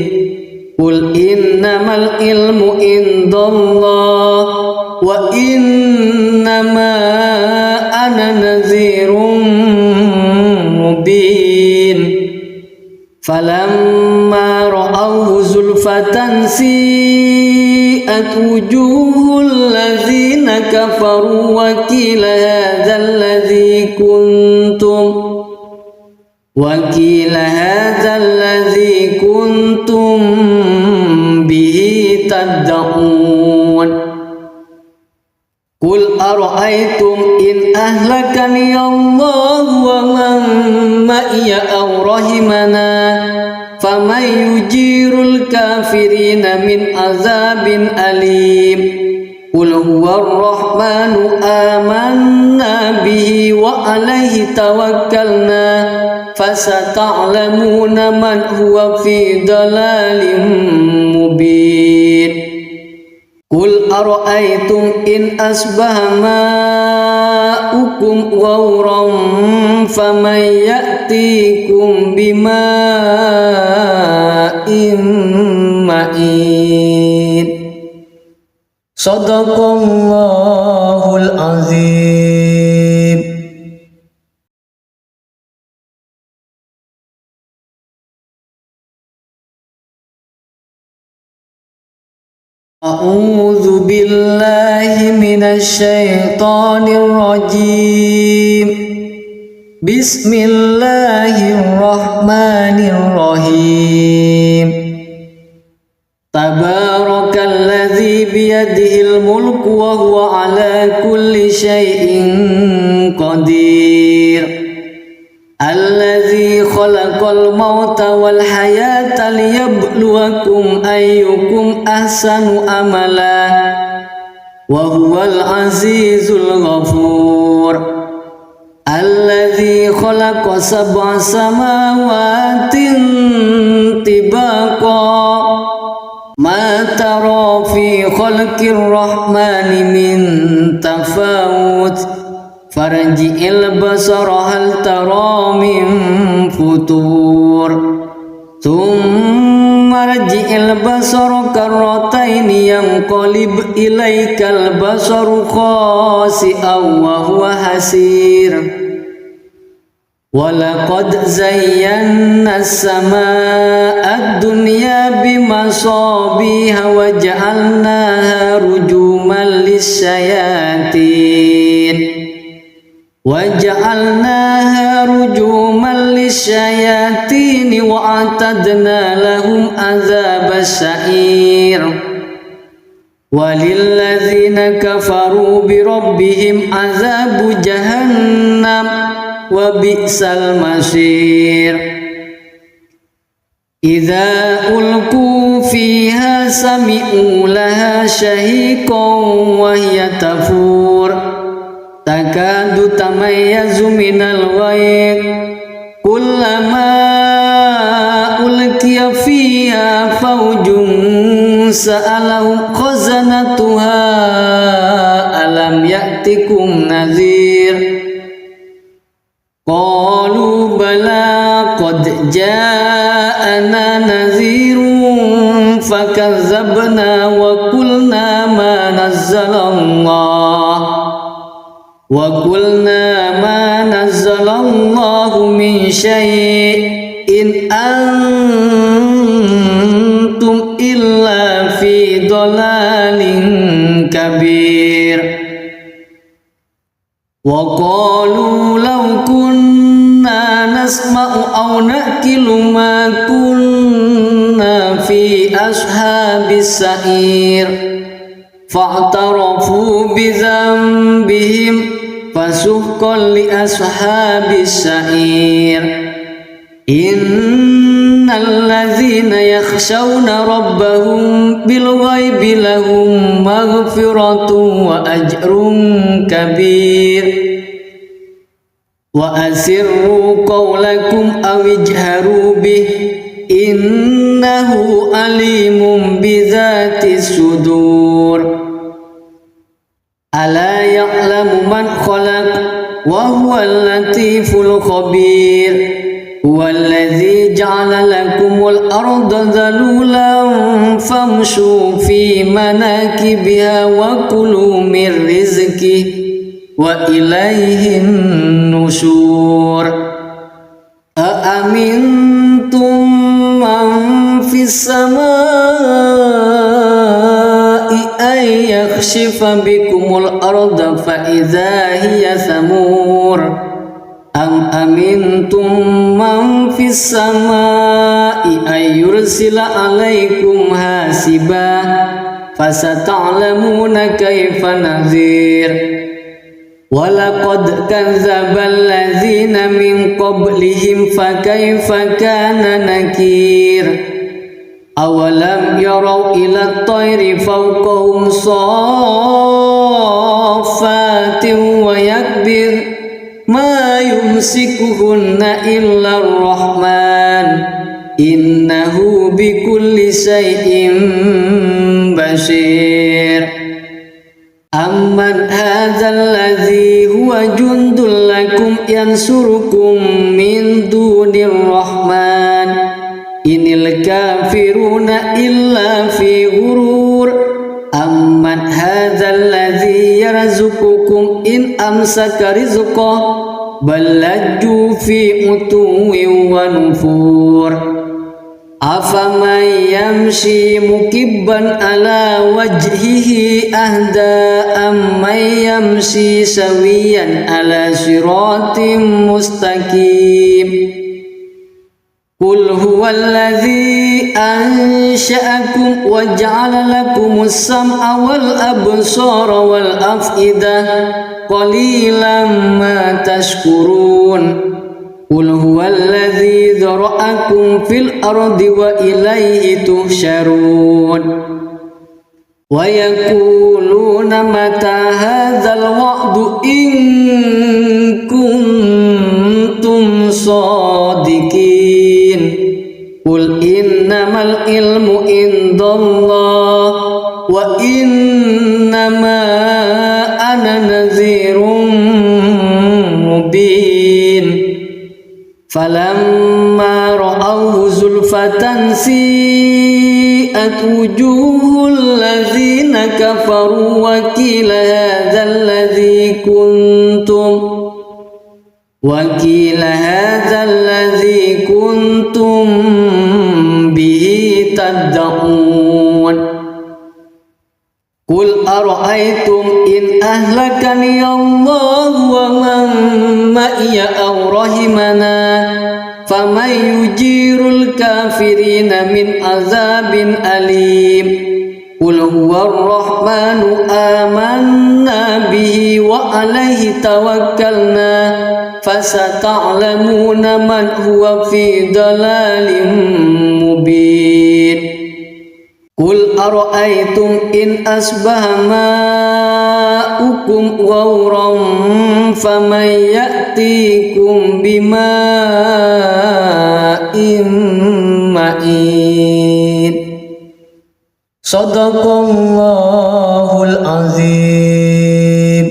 Qul innamal ilmu indallah wa innama ana nadhirun mubin. Falamma ra'awhu zulfatan si'at wujuhul ladzina kafaru wa qila hadzal ladzi kuntum bihi tad'un. Qul ara'aytum in ahlakani Allah wa man ma'iya aw rahimana faman yujirul kafirina min azabin alim. Qul huwar rahmanu amanna bihi wa alaihi tawakkalna fasata'lamuna man huwa fi dalalin mubin. Qul ara'aytum in asbaha ma'ukum ghawran faman ya'tikum bima'in ma'in. Sadaqallahul azim. A'udzu billahi minasy syaithanir rajim. Bismillahirrahmanirrahim. Tabarakalladzi biyadihil mulku wa huwa ala kulli syai'in qadir. Alladzi khalaqal mauta wal hayata liyabluwakum ayyukum ahsanu amala wa huwal azizul ghafur. Alladzi khalaqa sab'a samawatin tibaqa ma tara fi khalqir rahmani min tafawut farji'il basara hal tara min futur thumma rji'il basara karrataini yanqalib ilaikal basaru khasi'an wa huwa hasir. Walaqad zayyana as-samaa'a ad-dunya bimasabiha wa ja'alnaha rujuman lis-syayatin wa a'tadna lahum adzabas sa'ir. Walilladzina kafaru bi rabbihim adzabu jahannam wa bi'sal masir. Idza ulqu fiha sami'u laha shahiqan wa hiya tafur takadu tamayyazu minal ghayr kullama ulqiya fiha fawjun sa'alahum khazanatuha alam ya'tikum nadhir. Qalu bala qad ja'ana nadhirun fakazzabna wa qulna ma nazzalallahu min syai'in antum illa fi dhalalin kabir. Wa qalu law kunna nasma'u aw naqilu ma kunna fi ashabis sa'ir fa'tarafu bi dhanbihim fasuhqan li ashabis sa'ir. Innal ladzina yakhshawna rabbahum bil ghaibi lahum maghfiratun wa ajrun kabir. Wa asirru qawlakum aw ijharu bih innahu alimun bidzatis sudur. Ala ya'lamu man khalaq wa huwal latiful khabir. Huwallazi ja'ala lakumul arda dhalulan famshu fi manakibiha wa kulu min rizqihi wa ilaihin nusyur. Aamintum man fis samaa'i ay yakhshifa bikumul arda fa idza hiya thamur. Am amintum man fis samaa'i ay yursila alaikum hasiba fasata'lamuna kaifa nadhir. Walaqad kadzdzabal ladzina min qablihim fakaifa kana nakir. awalam yarau ila tayri fawqahum saffatin wa yakbir ma yumsikuhunna illa ar-rahman innahu bikulli syai'in basir. Amman hadzal ladzi huwa jundul lakum yansurukum min dunir rahman inil kafiruna illa fi ghurur. Amman hadzal ladzi yarzuqukum in amsaka rizqahu bal lajju fi utuwwin wa nufur. Afaman yamshi mukibban ala wajhihi ahda amman yamshi sawiyan ala siratim mustaqim. Qul huwallazi ansha'akum wa ja'ala lakumus sam'a wal absara wal af'idah qalilan ma tashkurun. Qul huwallazi dzara'akum fil ardi wa ilaihi tuhsyarun. Wa yaquluna mata hadzal wa'du in kuntum shadiqin. Qul innamal ilmu indallah wa innama ana nadhirun mubin. Falamma ra'awhu zulfatan si'at wujuhul ladzina kafaru wa qila hadzal ladzi kuntum bihi tad'un. Qul ara'aytum in ahlakani Allah wa man ma'iya aw rahimana faman yujirul kafirina min azabin alim. Qul huwar rahmanu amanna bihi wa alaihi tawakkalna fasata'lamuna man huwa fi dalalin mubin. Qul ara'aytum in asbaha ma'ukum ghauran faman ya'tikum bima'in ma'in. Shadaqallahul azim.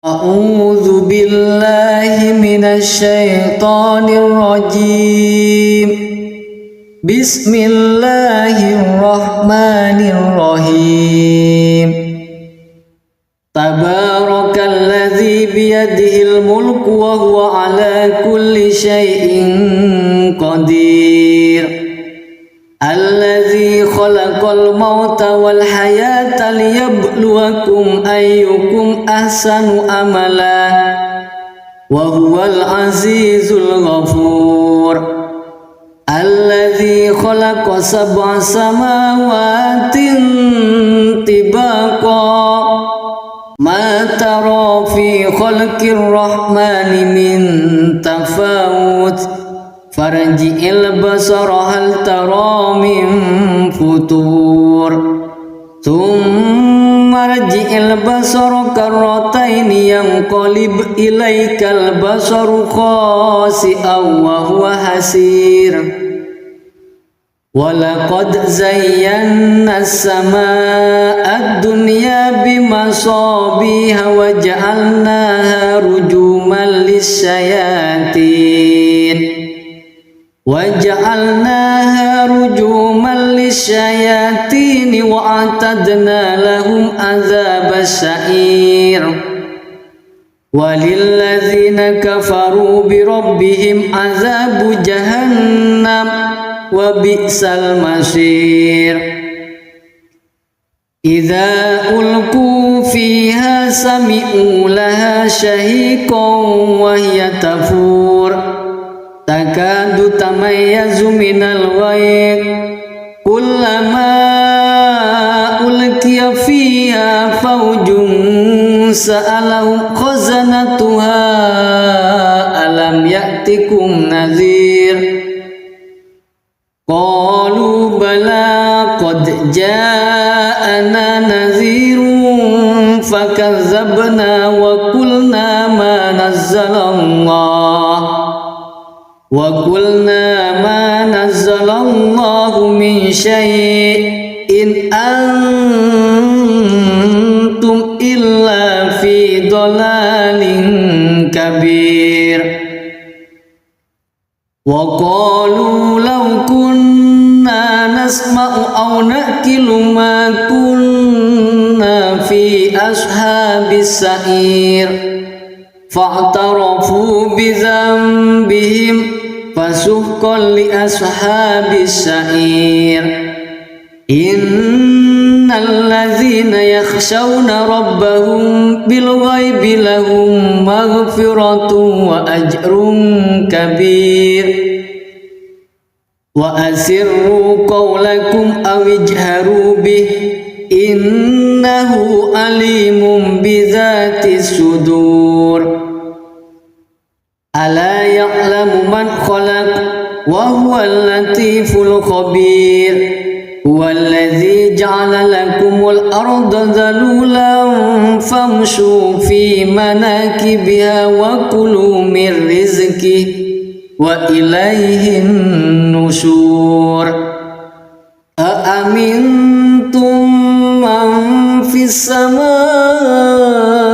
A'udzu billahi minasy syaithanir rajim. Bismillahirrahmanirrahim. Tabarakalladzi biyadihil mulku wa huwa ala kulli syai'in qadir. Alladzi khalaqal mauta wal hayata liyabluwakum ayyukum ahsanu amala wa huwal azizul ghafur. Alladzi khalaqa sab'a samawatin tibaqa ma tara fi khalqir rahmani min tafawut farji'il basara hal tara min futur thumma rji'il basara karrataini yanqalib ilaikal basaru khasi'an wa huwa hasir. Walaqad zayyana as-samaa'a ad-dunya bimasabiha wa ja'alnaha rujuman lis-syayatin wa a'tadna lahum adzabas sa'ir. Walilladzina kafaru bi rabbihim adzabu jahannam wa bi'sal masir. Idza ulqu fiha sami'u laha shahiqan wa hiya tafur takadu tamayyazu minal ghayr kullama ulqiya fiha fawjun sa'alahum khazanatuha alam ya'tikum nadhir qalu bala qad ja'ana nadhirun fakadzabna wa qulna ma nazzalallahu min syai'in antum illa fi dhalalin kabir wa qalu law kunna nasma'u aw naqilu ma kunna fi ashabis sa'ir fa'tarafu bi dhanbihim fasuhqan li ashabis sa'ir innal ladzina yakhshawna rabbahum bil ghaibi lahum maghfiratun wa ajrun kabir wa asirru qawlakum aw ijharu bih innahu alimun bidzatis sudur ala ya'lamu man khalaq wa huwal latiful khabir huwallazi ja'ala lakumul arda dhalulan famshu fi manakibiha wa kulu min rizqihi wa ilaihin nusyur aamintum man fis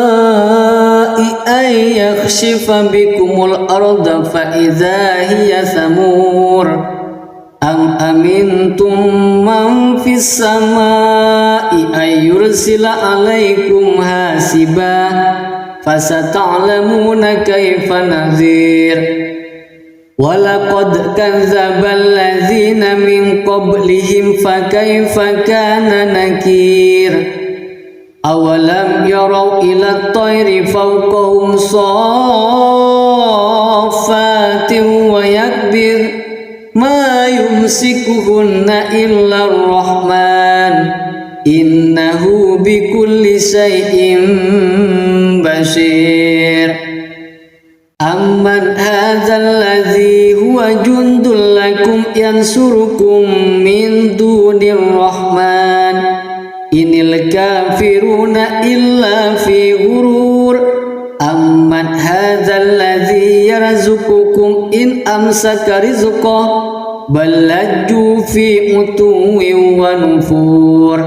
samaa'i ay yakhshifa bikumul arda fa idza hiya samur am amintum man fis samaa'i ay yursila alaikum hasiba fasata'lamuna kaifa nadhir walaqad kadzdzaba alladzina min qablihim fakaifa kana nakir awalam yarau ila at-tayri fawqahum saffatin wa yakbir ma yumsikuhunna illa ar-rahman innahu bikulli shay'in basir amman hadzal ladzi huwa jundul lakum yansurukum min dunir rahman inil kafiruna illa fi ghurur amman hadzal ladzi yarzuqukum in amsaka rizqahu bal lajju fi utuwin wa nufur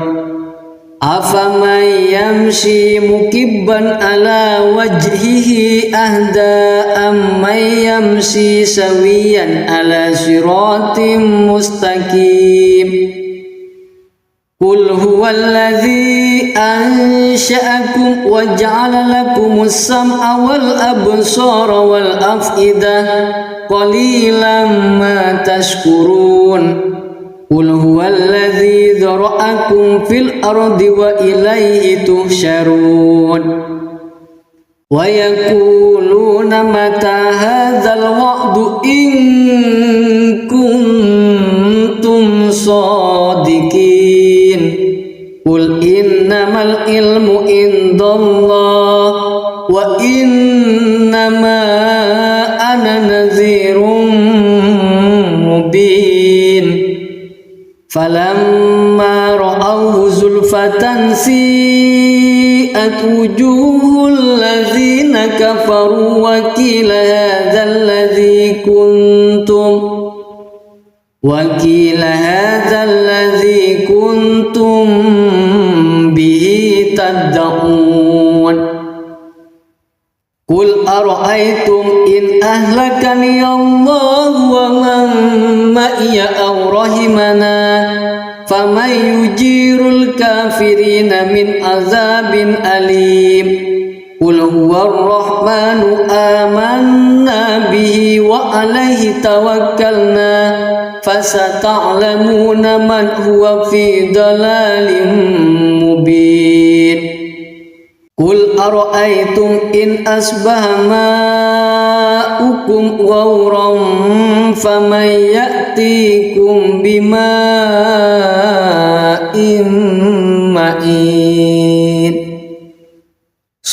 afaman yamshi mukibban ala wajhihi ahda amman yamshi sawiyan ala siratim mustaqim qul huwallazi ansha'akum wa ja'ala lakumus sam'a wal absara wal af'idah qalilan ma tashkurun qul huwallazi dzara'akum fil ardi wa ilayhi tuhsyarun wa yaquluna mata hadzal wa'du in kuntum shadiqin qul innamal ilmu indallah wa innama ana nadhirun mubin falamma ra'awhu zulfatan si'at wujuhul ladzina kafaru wa qila hadzal ladzi kuntum bihi tad'un qul ara'aytum in ahlakani Allah wa man ma'iya aw rahimana faman yujirul kafirina min azabin alim qul huwar rahmanu amanna bihi wa alaihi tawakkalna fasata'lamuna man huwa fi dalalin mubin qul ara'aytum in asbaha ma'ukum ghawran faman ya'tikum bima'in ma'in.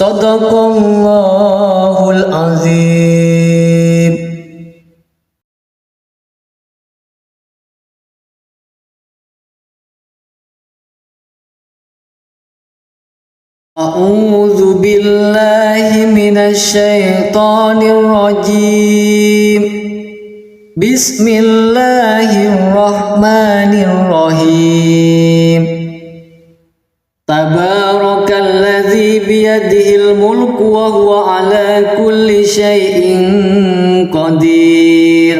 Sadaqallahul azim. A'udzu billahi minasy syaithanir rajim. Bismillahirrahmanirrahim. Tabarakalladzi biyadihil mulku wa huwa ala kulli syai'in qadir.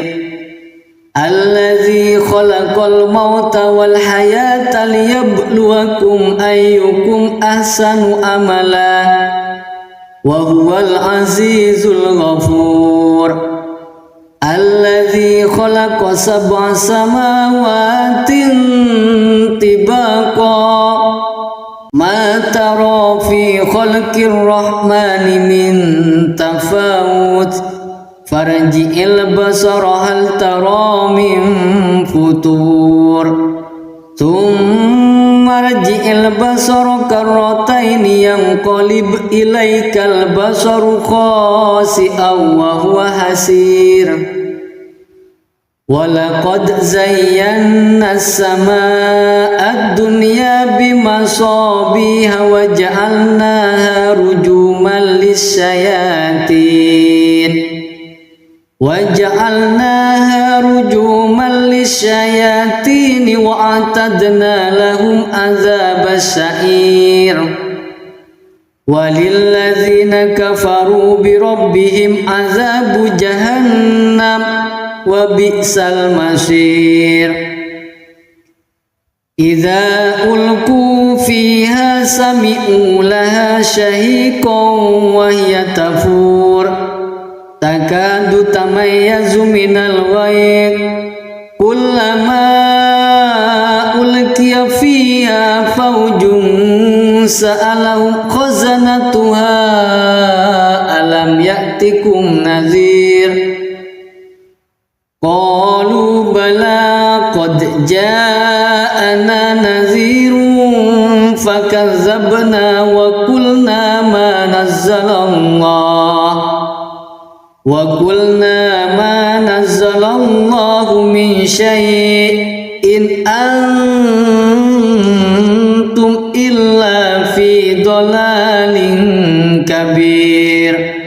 Alladzi khalaqal mauta wal hayata liyabluwakum ayyukum ahsanu amala wa huwal azizul ghafur. Alladzi khalaqa sab'a samawatin tibaqa ma tara fi khalqir rahmani min tafawut farji'il basara hal tara min futur thumma rji'il basara karrataini yanqalib ilaikal basaru khasi'an wa huwa hasir. Walaqad zayyana as-samaa'a ad-dunya bimasabiha wa ja'alnaha rujuman lis-syayatin wa a'tadna lahum adzabas sa'ir. Walilladzina kafaru bi rabbihim adzabu jahannam wa bi'sal masir. Idza ulqu fiha sami'u laha shahiqan wa hiya tafur takadu tamayyazu minal ghayz kullama ulqiya fiha fawjun sa'alahum khazanatuha alam ya'tikum nadhir. Qalu bala qad ja'ana nadhirun fakazzabna wa qulna ma nazzalallahu min syai'in antum illa fi dhalalin kabir.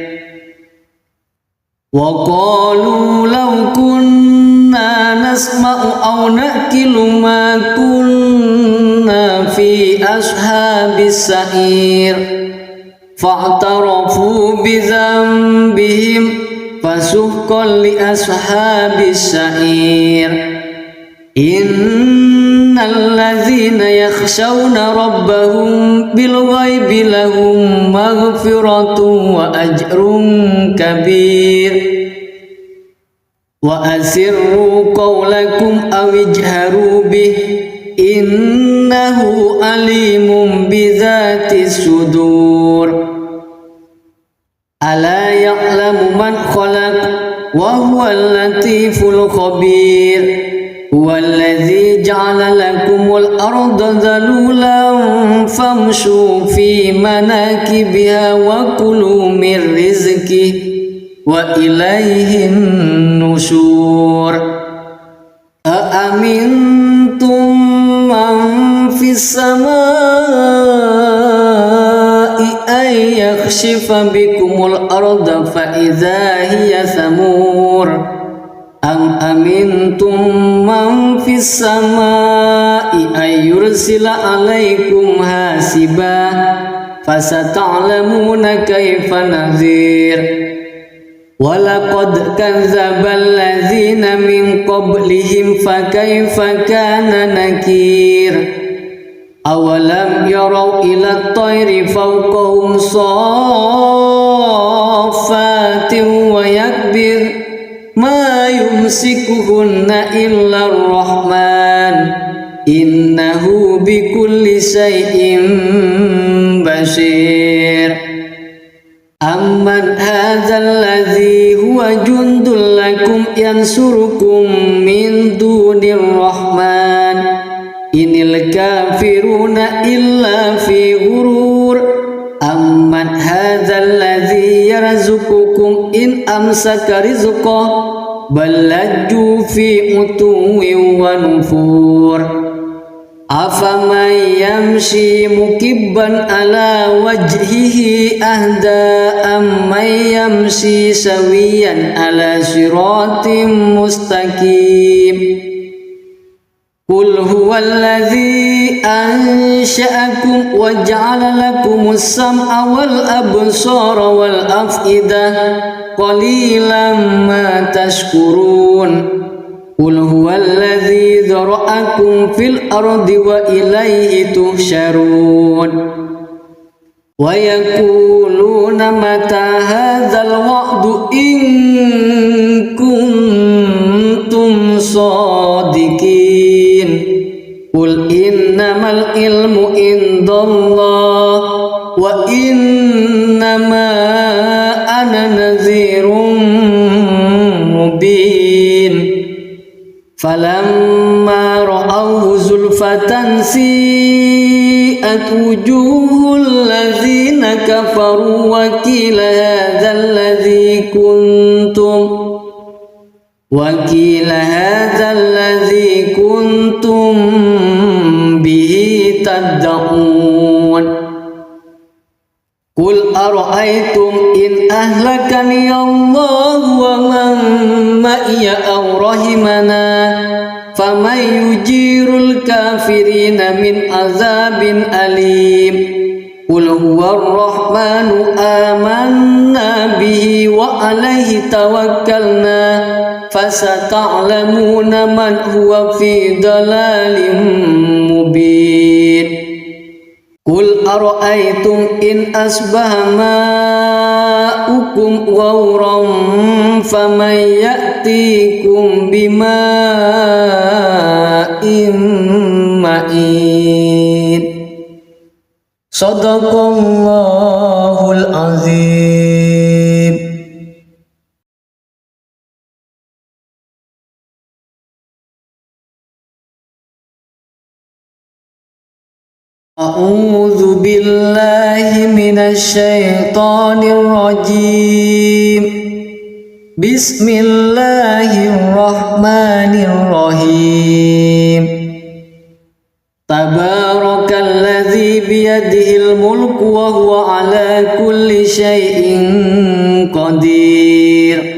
Wa qalu law kunna nasma'u aw naqilu ma kunna fi ashabis sa'ir fa'tarafu bi dhanbihim fasuhqan li ashabis sa'ir. Innal ladzina yakhshawna rabbahum bil ghaibi lahum maghfiratun wa ajrun kabir. Wa asirru qawlakum aw ijharu bih innahu alimun bidzatis sudur. Ala ya'lamu man khalaq wa huwal latiful khabir. Huwallazi ja'ala lakumul arda dhalulan famshu fi manakibiha wa kulu min rizqihi wa ilayhin nusyur. Aamintum man fis samaa'i ay yakhshifa bikumul arda fa idza hiya thamur. Am amintum man fis samaa'i ay yursila alaikum hasiba fasata'lamuna kaifa nadhir. Walaqad kadzdzabal ladzina min qablihim fakaifa kana nakir. Awalam yarau ila at-tayri fawqahum saffatin wa yakbir ma yumsikuhunna illa ar-rahman innahu bikulli shay'in basir. Amman hadzal ladzi huwa jundul lakum yansurukum min dunir rahman inil kafiruna illa fi ghurur. amman hadzal ladzi yarzuqukum in amsaka rizqah bal lajju fi utuwin wa nufur afaman yamshi mukibban ala wajhihi ahda amman yamshi sawiyan ala siratim mustaqim Qul huwallazi ansha'akum wa ja'ala lakumus sam'a wal absara wal af'idah qalilan ma tashkurun Qul huwallazi dzara'akum fil ardi wa ilaihi tuhsyarun wa yaquluna mata hadzal wa'du in kuntum shadiqin Qul innamal ilmu indallah wa innama ana nadhirun mubin falamma ra'awhu zulfatan si'at wujuhul ladzina kafaru wa qila hadzal ladzi kuntum bihi tad'un Qul ara'aytum in ahlakani Allah wa man ma'iya aw rahimana faman yujirul kafirina min azabin alim Qul huwar rahmanu amanna bihi wa alaihi tawakkalna fasata'lamuna man huwa fi dalalin mubin Qul ara'aytum in asbaha ma'ukum ghawran faman ya'tikum bima'in ma'in Sadaqallahul azim A'udzu billahi minasy syaithanir rajim Bismillahirrahmanirrahim Tabarakalladzi biyadihil mulku wa huwa ala kulli syai'in qadir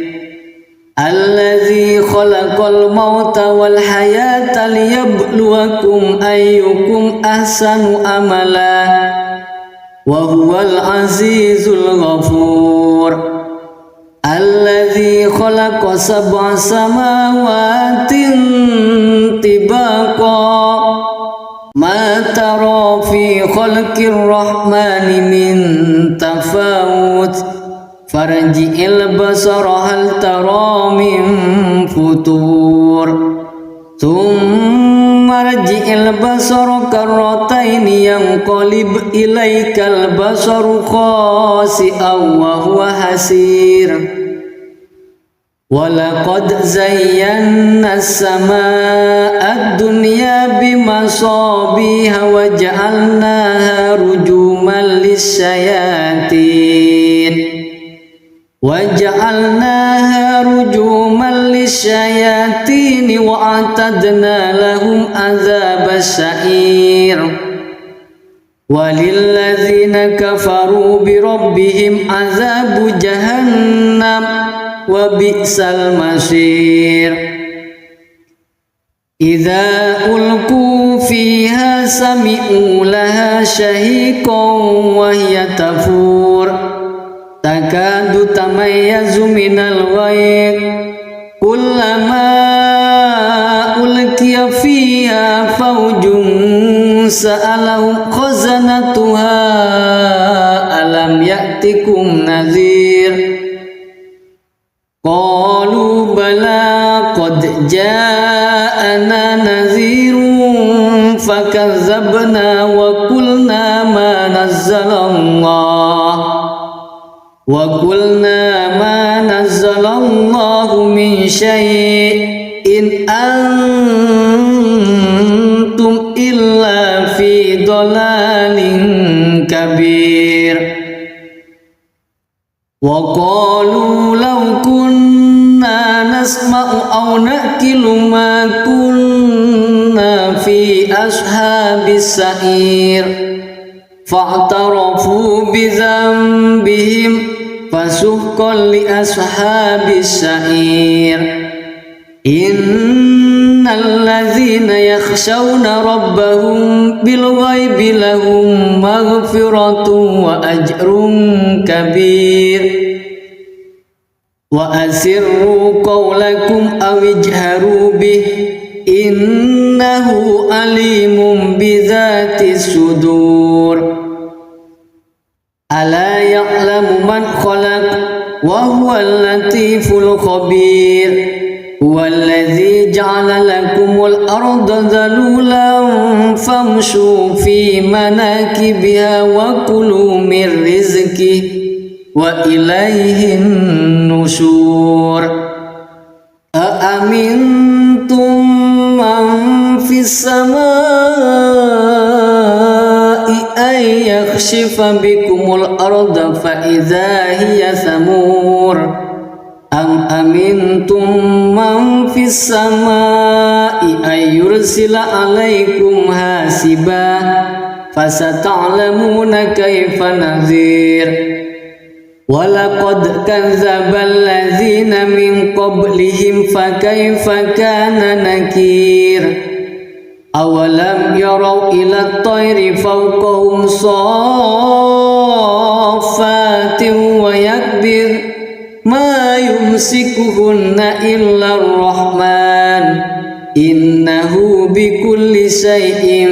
Alladzi khalaqal mauta wal hayata liyabluwakum ayyukum ahsanu amala wa huwal azizul ghafur Alladzi khalaqa sab'a samawatin tibaqa Ma tara fi khalqir rahmani min tafawut Farji'il basara hal tara min futur Thumma rji'il basara karrataini yanqalib ilaikal basaru khasi'an wa huwa hasir Walaqad zayyana as-samaa'a ad-dunya bimasabiha wa ja'alnaha rujuman lis-syayatin wa a'tadna lahum adzabas sa'ir walilladzina kafaru bi rabbihim adzabu jahannam wa bi'sal masir Idza ulqu fiha sami'u laha shahiqan wa hiya tafur takadu tamayyazu minal ghayr kullama ulqiya fiha fawjun sa'alahum khazanatuha alam ya'tikum nadhir Qalu bala qad ja'ana nadhirun fakazzabna wa qulna ma nazzalallahu min syai'in antum illa fi dhalalin kabir وقالوا لو كنا نسمع أو نأكل ما كنا في أصحاب السعير فاعترفوا بذنبهم فسحقا لأصحاب السعير إن الذين يخشون ربهم بالغيب لهم مغفرة وأجر كبير وأسروا قولكم أو اجهروا به إنه عليم بذات الصدور ألا يعلم من خلق وهو اللطيف الخبير هو الذي جعل لكم الأرض ذلولا فامشوا في مناكبها وكلوا من رزقه وإليه النشور أأمنتم من في السماء أن يخسف بكم الأرض فإذا هي ثمور أم أمنتم من في السماء أن يرسل عليكم حاسبا فستعلمون كيف نذير ولقد كذب الذين من قبلهم فكيف كان نكير أولم يروا إلى الطير فوقهم صافات ويكبر ما يمسكهن إلا الرحمن إنه بكل شيء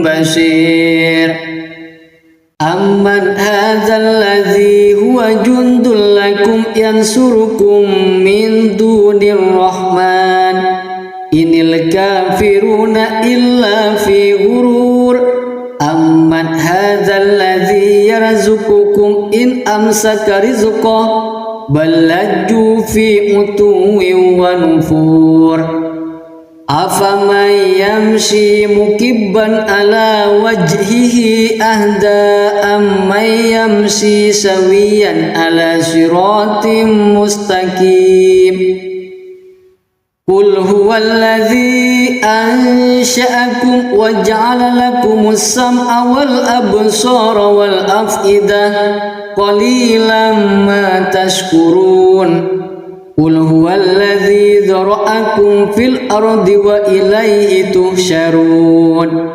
بصير أمن هذا الذي هو جند لكم ينصركم من دون الرحمن إن الكافرون إلا في غرور أمن هذا الذي يرزقكم إن أمسك رزقه بل لجوا في عتو ونفور أفمن يمشي مكبا على وجهه أهدى أمن يمشي سويا على صراط مستقيم قل هو الذي أنشأكم وجعل لكم السمع والأبصار والأفئدة قليلا ما تشكرون قل هو الذي ذرأكم في الأرض وإليه تحشرون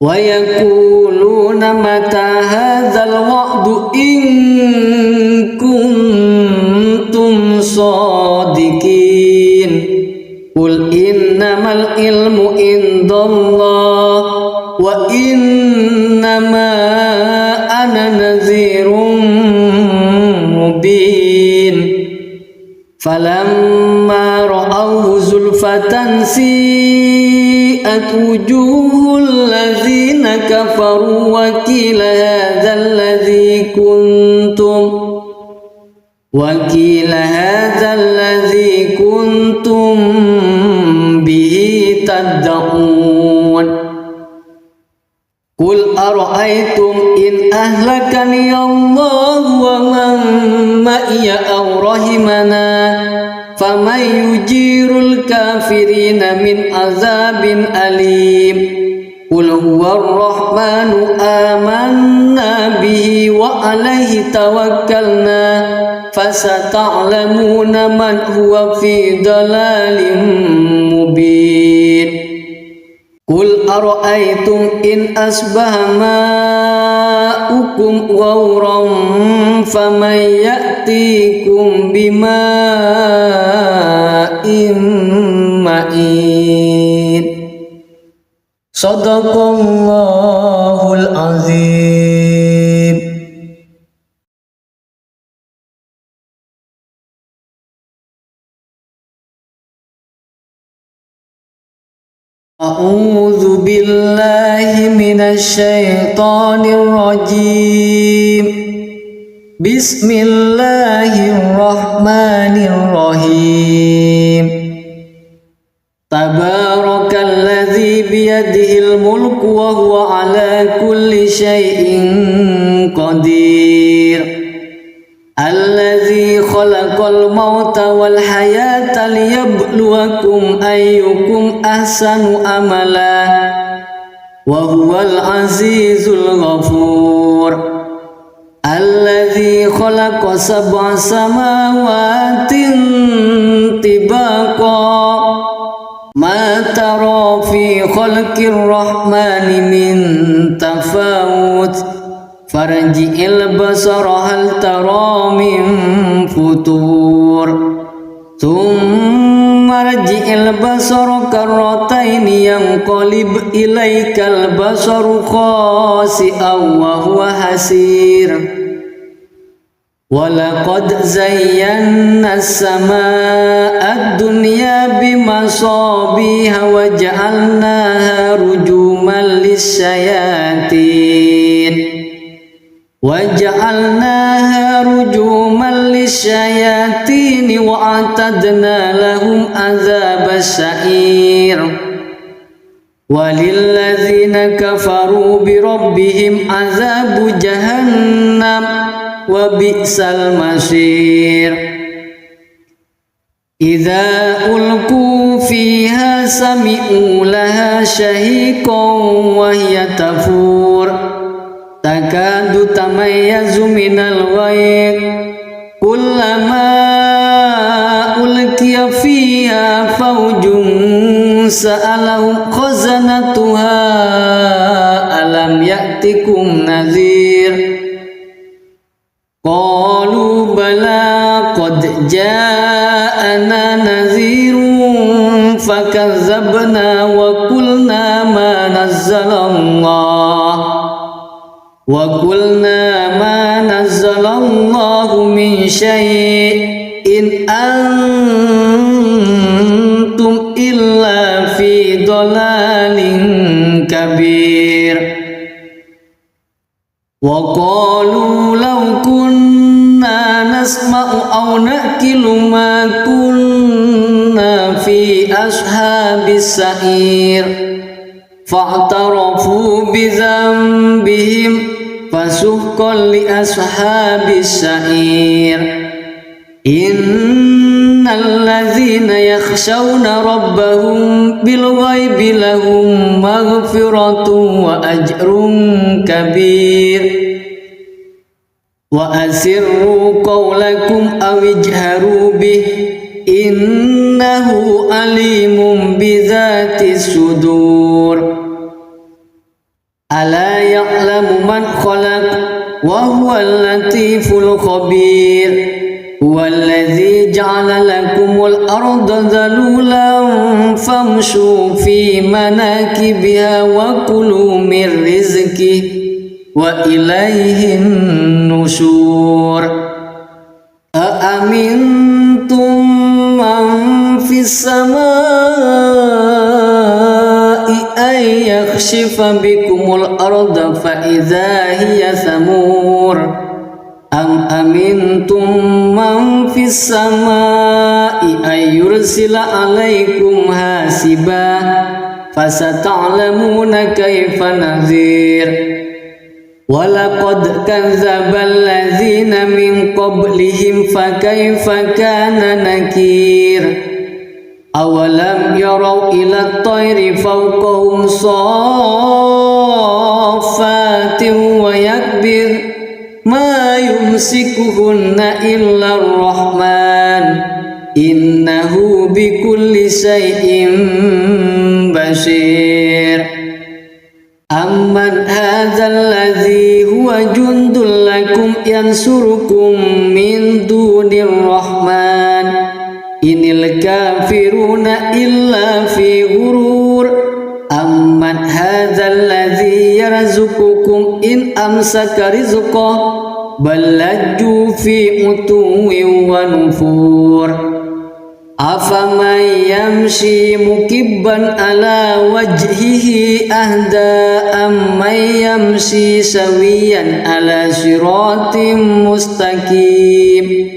ويقولون متى هذا الوعد إن كنتم صادقين قل إنما العلم عند الله وإنما أنا نذير مبين فلما رأوه زلفة سيئت وجوه الذين كفروا وقيل هذا الذي كنتم به تدعون قل أرأيتم إن أهلكني الله ومن معي أو رحمنا فمن يجير الكافرين من عذاب أليم قل هو الرحمن آمنا به وعليه توكلنا فستعلمون من هو في ضلال مبين قل أرأيتم إن أصبح ماؤكم غورا فمن يأتيكم بماء معين صدق الله العظيم. أعوذ بالله من الشيطان الرجيم. بسم الله الرحمن الرحيم. تبارك الذي بيده الملك وهو على كل شيء قدير. الذي خلق الموت والحياة ليبلوكم أيكم أحسن عملا وهو العزيز الغفور الذي خلق 7 سماوات طباقا ما ترى في خلق الرحمن من تفاوت فارجع البصر هل ترى من فطور ثم ارجع البصر كرتين ينقلب إليك البصر خاسئا وهو حسير ولقد زينا السماء الدنيا بمصابيح وجعلناها رجوما للشياطين وأعتدنا لهم عذاب السعير وللذين كفروا بربهم عذاب جهنم وبئس المصير إذا ألقوا فيها سمعوا لها شهيقا وهي تفور تكاد تميز من الغيظ كلما ألقي فيها فوج سألهم خزنتها ألم يأتكم نذير قالوا بلى قد جاءنا نذير فكذبنا وقلنا ما نزل الله من شيء إن أنتم إلا في ضلال كبير وقالوا لو كنا نسمع أو نأكل ما كنا في أصحاب السعير فاعترفوا بذنبهم فسحقا لأصحاب السعير إن الذين يخشون ربهم بالغيب لهم مغفرة وأجر كبير وأسروا قولكم أو اجهروا به إنه عليم بذات الصدور ألا يعلم من خلق وهو اللطيف الخبير هو الذي جعل لكم الأرض ذلولا فامشوا في مناكبها وكلوا من رزقه وإليه النشور أأمنتم من في السماء أن يخسف بكم الأرض فإذا هي ثمور أم أمنتم من في السماء أن يرسل عليكم حاسبا فستعلمون كيف نذير ولقد كذب الذين من قبلهم فكيف كان نكير أولم يروا إلى الطير فوقهم صافات ويكبر ما يمسكهن إلا الرحمن إنه بكل شيء بصير أمن هذا الذي هو جند لكم ينصركم من دون الرحمن إن الكافرون إلا في غرور أمن هذا الذي يرزقكم إن أمسك رزقه بل لجوا في عتو ونفور أفمن يمشي مكبا على وجهه أهدى أمن يمشي سويا على صراط مستقيم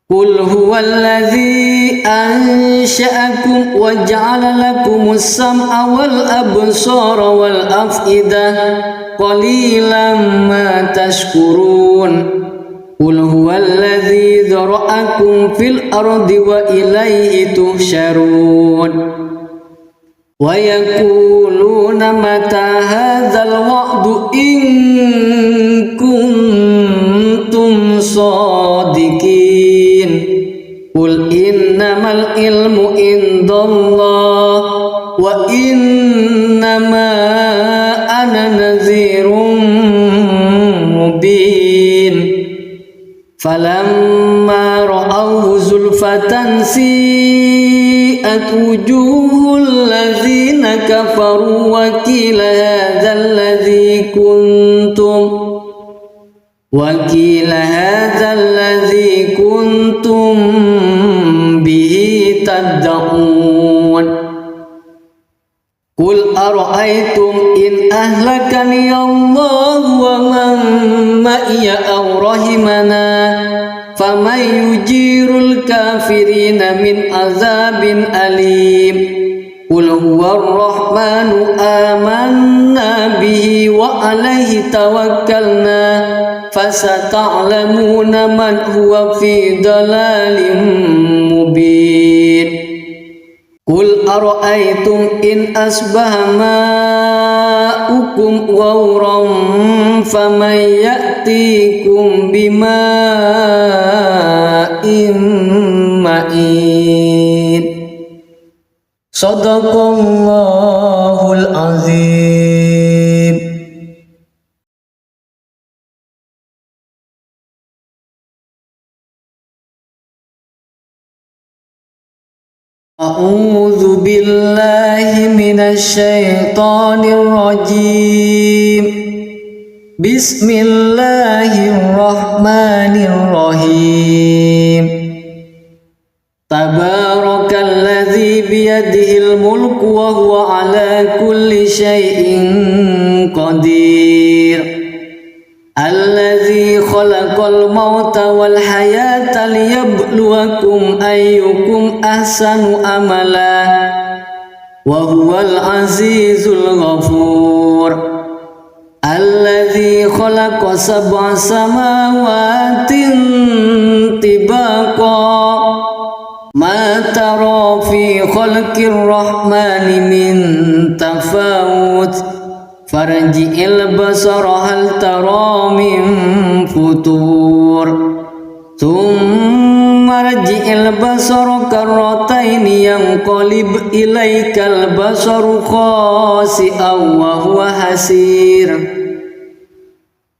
قل هو الذي أنشأكم وجعل لكم السمع والأبصار والأفئدة قليلا ما تشكرون قل هو الذي ذرأكم في الأرض وإليه تحشرون ويقولون متى هذا الوعد إن كنتم صادقين قل إنما العلم عند الله وإنما أنا نذير مبين فلما رأوه زلفة سيئت وجوه الذين كفروا وقيل هذا الذي كنتم به تدعون قل أرأيتم إن أهلكني الله ومن معي أو رحمنا فمن يجير الكافرين من عذاب أليم قل هو الرحمن آمنا به وعليه توكلنا فستعلمون من هو في ضلال مبين قل أرأيتم إن أصبح ماؤكم غورا فمن يأتيكم بماء معين صدق الله العظيم. أعوذ بالله من الشيطان الرجيم بسم الله الرحمن الرحيم تبارك الذي بيده الملك وهو على كل شيء قدير الذي خلق الموت والحياة ليبلوكم أيكم أحسن عملا وهو العزيز الغفور الذي خلق 7 سماوات طباقا ما ترى في خلق الرحمن من تفاوت فارجع البصر هل ترى من فطور ثم ارجع البصر كرتين ينقلب إليك البصر خاسئا وهو حسير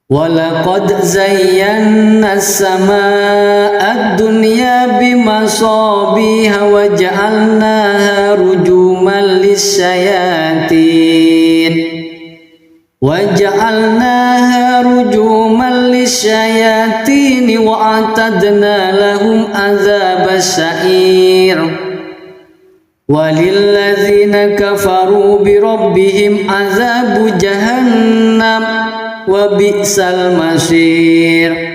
ولقد زينا السماء الدنيا بمصابيح وجعلناها رجوما للشياطين وأعتدنا لهم عذاب السعير وللذين كفروا بربهم عذاب جهنم وبئس المصير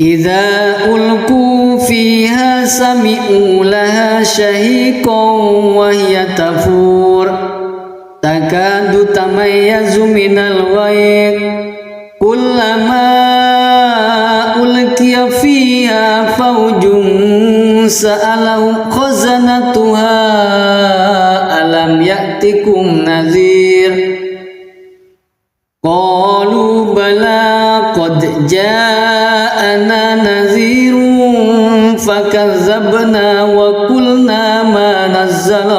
إذا ألقوا فيها سمعوا لها شهيقا وهي تفور تكاد تميز من الغيظ كلما ألقي فيها فوج سألهم خزنتها ألم يأتكم نذير قالوا بلى قد جاءنا نذير فكذبنا وقلنا ما نزل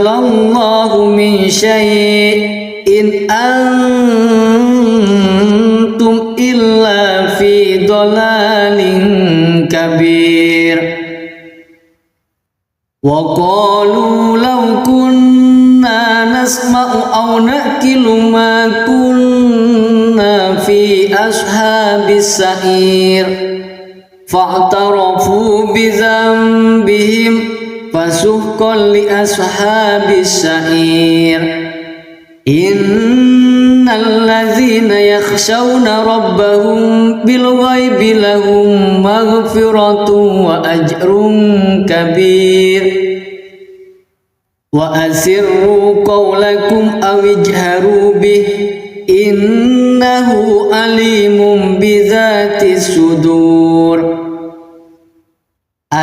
الله من شيء إن أنتم إلا في ضلال كبير وقالوا لو كنا نسمع أو نأكل ما كنا في أصحاب السعير فاعترفوا بذنبهم فسحقا لأصحاب السعير إن الذين يخشون ربهم بالغيب لهم مغفرة وأجر كبير وأسروا قولكم أو اجهروا به إنه عليم بذات الصدور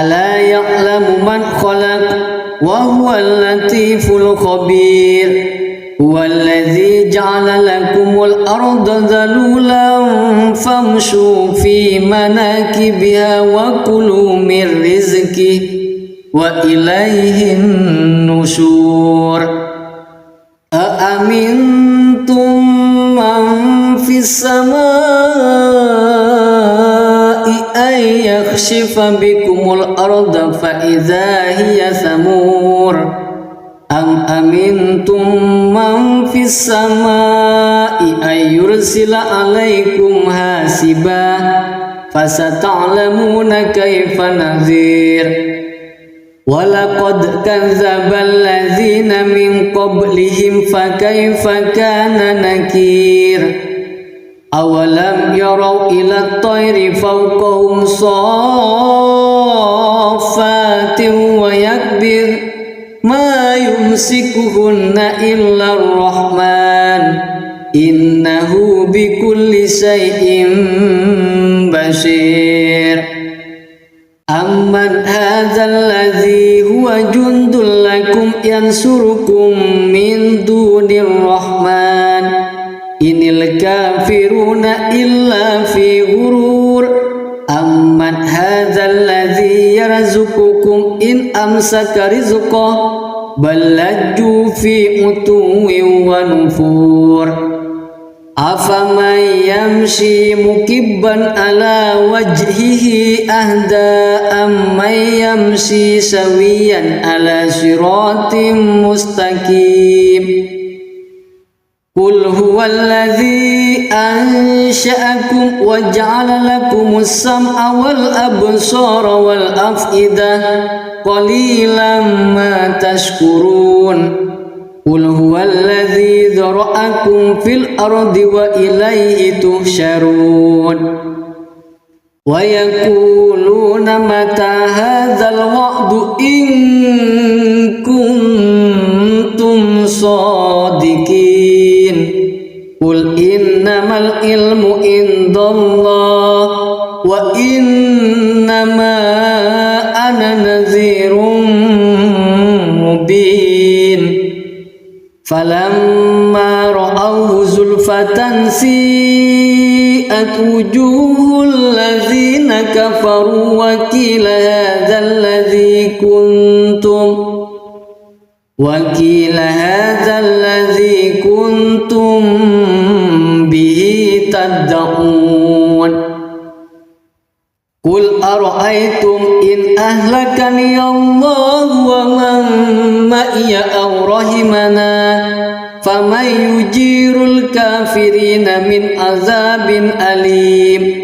ألا يعلم من خلق وهو اللطيف الخبير هو الذي جعل لكم الأرض ذلولا فامشوا في مناكبها وكلوا من رزقه وإليه النشور أأمنتم من في السماء أن يخسف بكم الأرض فإذا هي ثمور أم أمنتم من في السماء أن يرسل عليكم حاسبا فستعلمون كيف نذير ولقد كذب الذين من قبلهم فكيف كان نكير أولم يروا إلى الطير فوقهم صافات ويكبر ما يمسكهن إلا الرحمن إنه بكل شيء بصير أمن هذا الذي هو جند لكم ينصركم من دون الرحمن إن الكافرون إلا في غرور أمن هذا الذي يرزقكم إن أمسك رزقه بل لجوا في عتو ونفور أفمن يمشي مكبا على وجهه أهدى أمن يمشي سويا على صراط مستقيم قل هو الذي أنشأكم وجعل لكم السمع والأبصار والأفئدة قليلا ما تشكرون قل هو الذي ذرأكم في الأرض وإليه تحشرون ويقولون متى هذا الوعد إن كنتم صادقين قل إنما العلم عند الله وإنما أنا نذير مبين فلما رأوه زلفة سيئت وجوه الذين كفروا وقيل هذا الذي كنتم به تدعون قل أرأيتم إن أهلكني الله ومن معي أو رحمنا فمن يجير الكافرين من عذاب أليم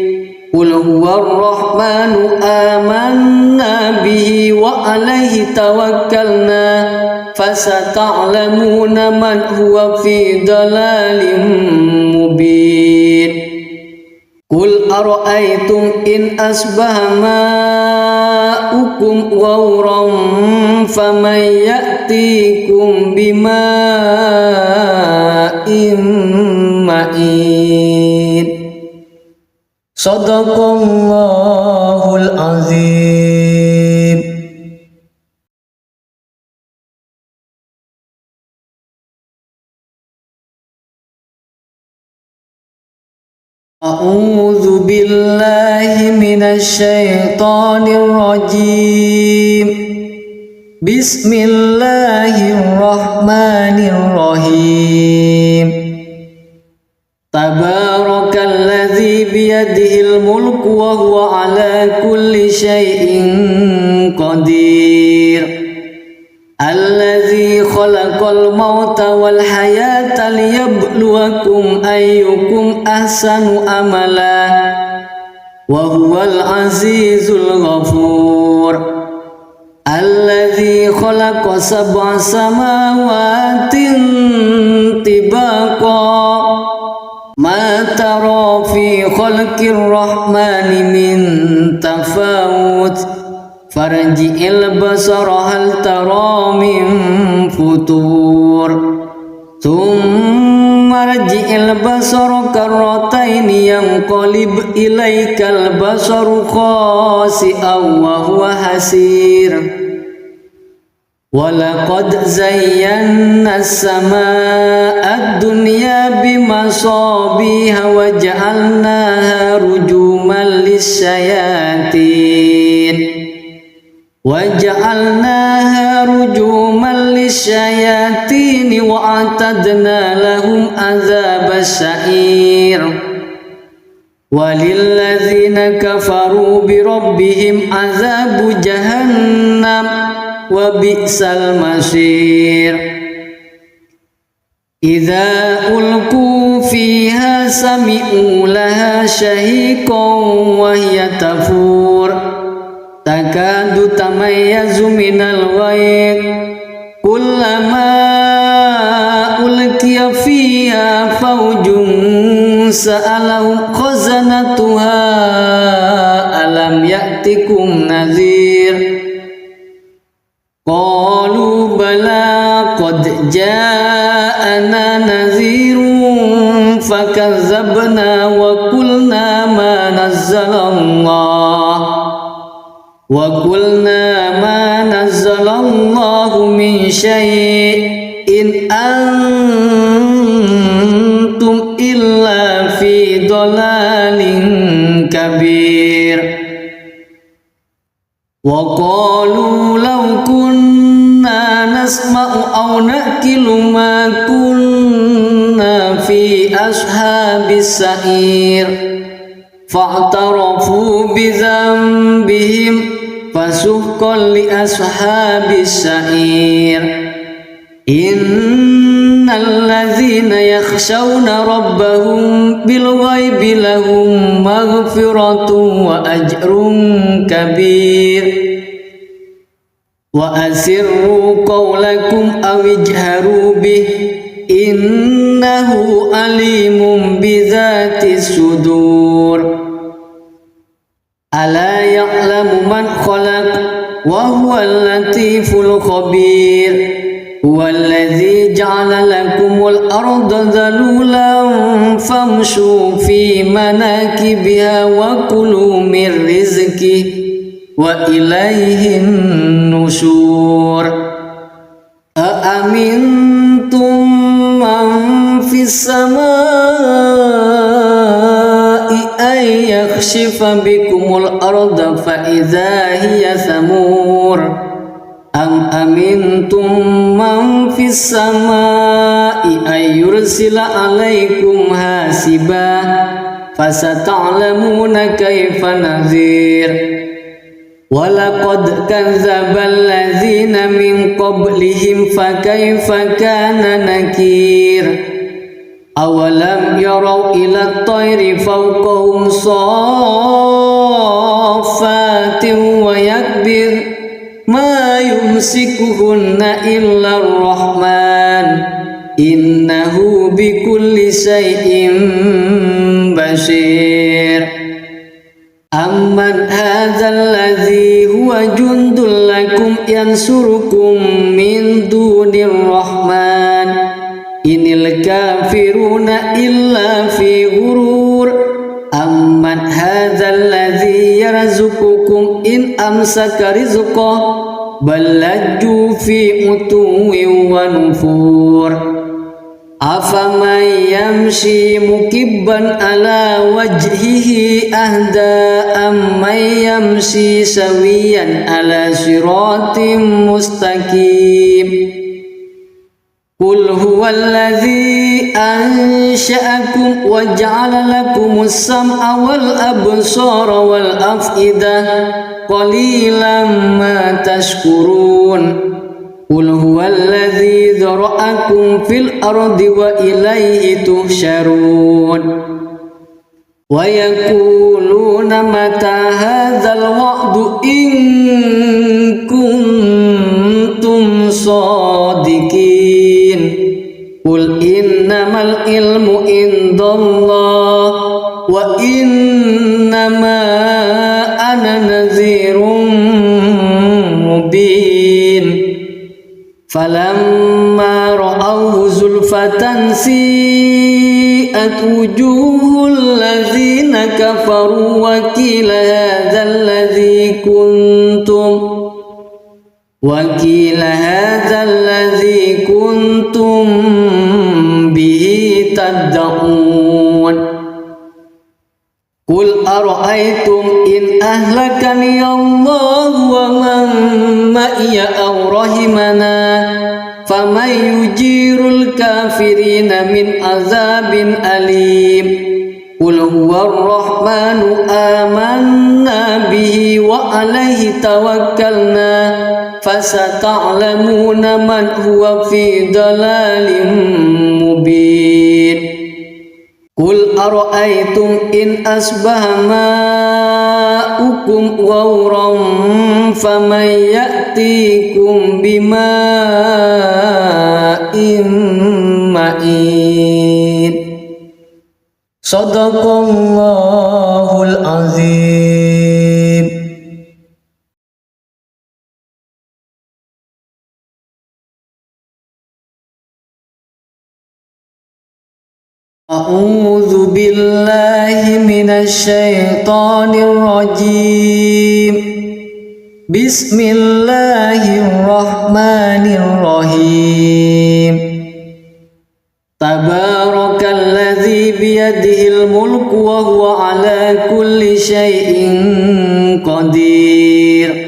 قل هو الرحمن آمنا به وعليه توكلنا فستعلمون من هو في ضلال مبين قل أرأيتم إن أصبح ماؤكم غورا فمن يأتيكم بماء معين صدق الله العظيم. أعوذ بالله من الشيطان الرجيم بسم الله الرحمن الرحيم تبارك الذي بيده الملك وهو على كل شيء قدير الذي خلق الموت والحياة ليبلوكم أيكم أحسن عملا وهو العزيز الغفور الذي خلق 7 سماوات طباقا ما ترى في خلق الرحمن من تفاوت farji'il basara hal tara min futur thumma rji'il basara karrataini yanqalib ilaikal basaru khasi'an wa huwa hasir walaqad zayyana as-samaa'a ad-dunya bimasabiha wa ja'alnaha rujuman lisyayatin wa a'tadna lahum adzabas sa'ir walilladzina kafaru bi rabbihim adzabu jahannam wa bi'sal masir idza ulqu fiha sami'u laha shahiqan wa hiya tafur takadu tamayyazu minal ghayz kullama ulqiya fiha fawjun sa'alahum khazanatuha alam ya'tikum nadhir qalu bala qad ja'ana nadhirun fakazzabna wa qulna ma nazzalallahu min syai'in antum illa fi dhalalin kabir wa qalu law kunna nasma'u aw naqilu ma kunna fi ashabis sa'ir fa'tarafu bi dhanbihim fasuhqan li ashabis sa'ir innal ladzina yakhshawna rabbahum bil ghaibi lahum maghfiratun wa ajrun kabir wa asirru qawlakum aw ijharu bih innahu alimun bidzatis sudur ala ya'lamu man khalaq wa huwal latiful khabir huwallazi ja'ala lakumul arda dhalulan famshu fi manakibiha wa kulu min rizqihi wa ilaihin nusyur aamintum man fis samaa'i ay yakhshifa bikumul arda fa idza hiya samur am amintum man fis samaa'i ay yursila alaikum hasiba fasata'lamuna kaifa nadhir walaqad kadzdzabal ladzina min qablihim fakaifa kana nakir awalam yarau ila at-tayri fawqahum saffatin wa yakbir ma yumsikuhunna illa ar-rahman innahu bikulli shay'in basir amman hadzal ladzi huwa jundul lakum yansurukum min dunir rahman inil kafiruna illa fi ghurur amman hadzal ladzi yarzuqukum in amsaka rizqahu bal lajju fi utuwin wa nufur afaman yamshi mukibban ala wajhihi ahda amman yamshi sawiyan ala siratim mustaqim qul huwallazi ansha'akum wa ja'ala lakumus sam'a wal absara wal af'idah qalilan ma tashkurun qul huwallazi dzara'akum fil ardi wa ilayhi tuhsyarun wa yaquluna mata hadzal wa'du in kuntum shadiqin qul innamal ilmu indallah wa innama ana nadhirun falamma ra'awhu zulfatan si'at wujuhul ladzina kafaru wa qila hadzal ladzi kuntum bihi tad'un. Qul ara'aytum in ahlakani Allah wa man ma'iya aw rahimana faman yujirul kafirina min azabin alim. Qul huwar rahmanu amanna bihi wa alaihi tawakkalna fasata'lamuna man huwa fi dalalin mubin. Qul ara'aytum in asbaha ma'ukum ghauran faman ya'tikum bima'in ma'in. Shadaqallahul azim. A'udzu billahi minasy syaithanir rajim. Bismillahirrahmanirrahim. Tabarakalladzi biyadihil mulku wa huwa ala kulli syai'in qadir.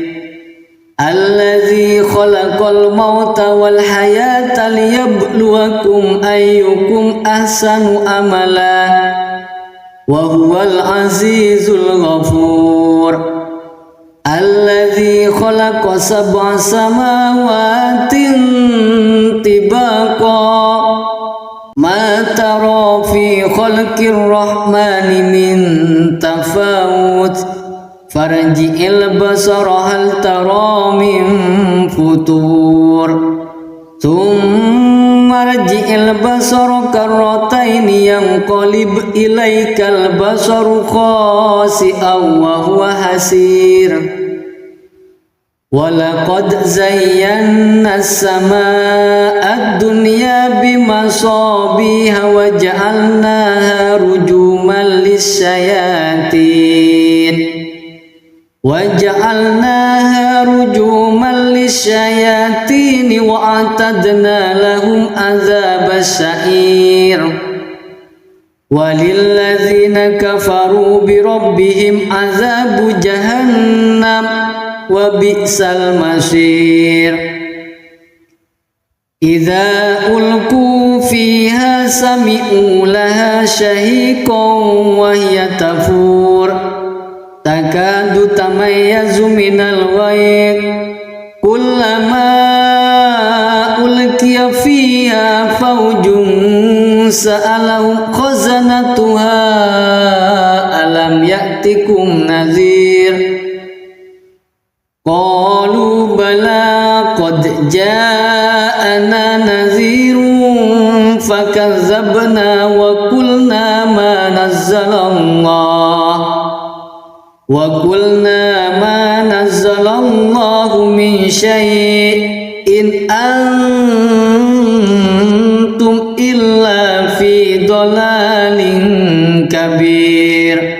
Alladzi khalaqal mauta wal hayata liyabluwakum ayyukum ahsanu amala wa huwal azizul ghafur. Alladzi khalaqa sab'a samawatin tibaqa ma tara fi khalqir rahmani min tafawut farji'il basara hal tara min futur thumma rji'il basara karrataini yanqalib ilaikal basaru khasi'an wa huwa hasir. Walaqad zayyana as-samaa'a ad-dunya bimasabiha wa ja'alnaha rujuman lisyayatin wa a'tadna lahum adzabas sa'ir. Walilladzina kafaru bi rabbihim adzabu jahannam wa bi'sal masir. Idza ulqu fiha sami'u laha shahiqan wa hiya tafur takadu tamayyazu minal ghayr kullama ulqiya fiha fawjun sa'alahum khazanatuha alam ya'tikum nadhir. Qalu bala qad ja'ana nadhirun fakazzabna wa qulna ma nazzalallahu min syai'in antum illa fi dhalalin kabir.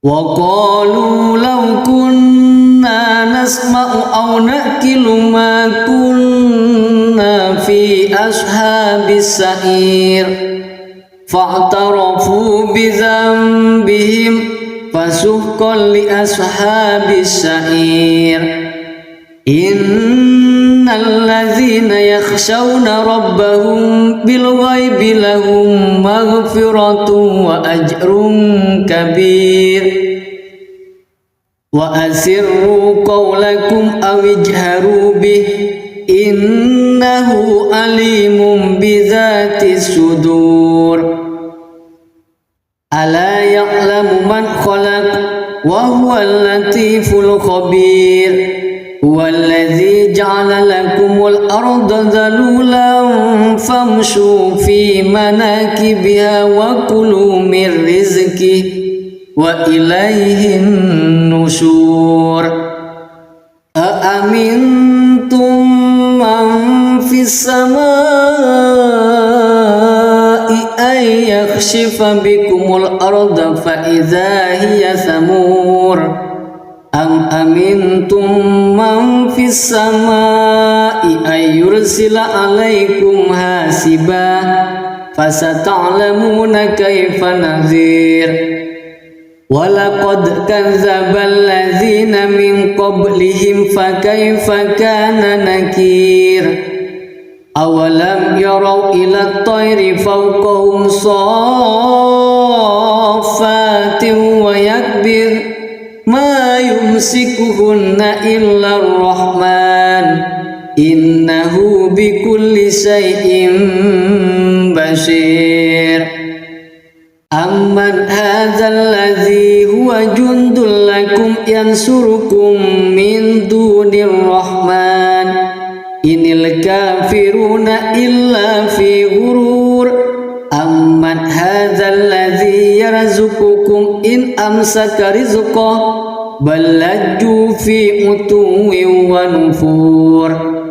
Wa qalu law kunna nasma'u aw naqilu ma kunna fi ashabis sa'ir fa'tarafu bi dhanbihim fasuhqan li ashabis sa'ir. Innal ladzina yakhshawna rabbahum bil ghaibi lahum maghfiratun wa ajrun kabir. Wa asirru qawlakum aw ijharu bih innahu alimun bidzatis sudur. Ala ya'lamu man khalaq wa huwal latiful khabir. Huwallazi ja'ala lakumul arda dhalulan famshu fi manakibiha wa kulu min rizqihi wa ilaihin nusyur. Aamintum السماء أن يخسف بكم الأرض فإذا هي ثمور أم أمنتم من في السماء أن يرسل عليكم حاسبا فستعلمون كيف نذير ولقد كذب الذين من قبلهم فكيف كان نكير أولم يروا إلى الطير فوقهم صافات ويكبر ما يمسكهن إلا الرحمن إنه بكل شيء بصير أمن هذا الذي هو جند لكم ينصركم من دون الرحمن إن الكافرون إلا في غرور أمن هذا الذي يرزقكم إن أمسك رزقه بل لجوا في عتو ونفور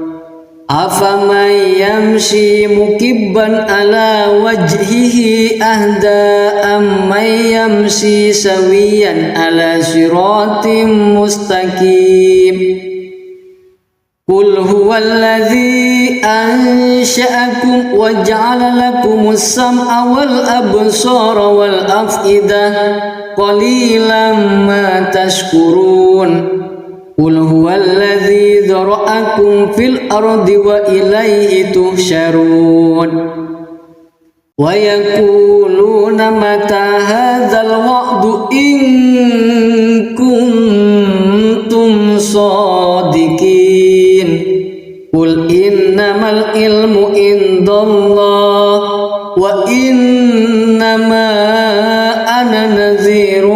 أفمن يمشي مكبا على وجهه أهدى أمن يمشي سويا على صراط مستقيم قل هو الذي أنشأكم وجعل لكم السمع والأبصار والأفئدة قليلا ما تشكرون قل هو الذي ذرأكم في الأرض وإليه تحشرون ويقولون متى هذا الوعد إن كنتم صادقين قل إنما العلم عند الله وإنما أنا نذير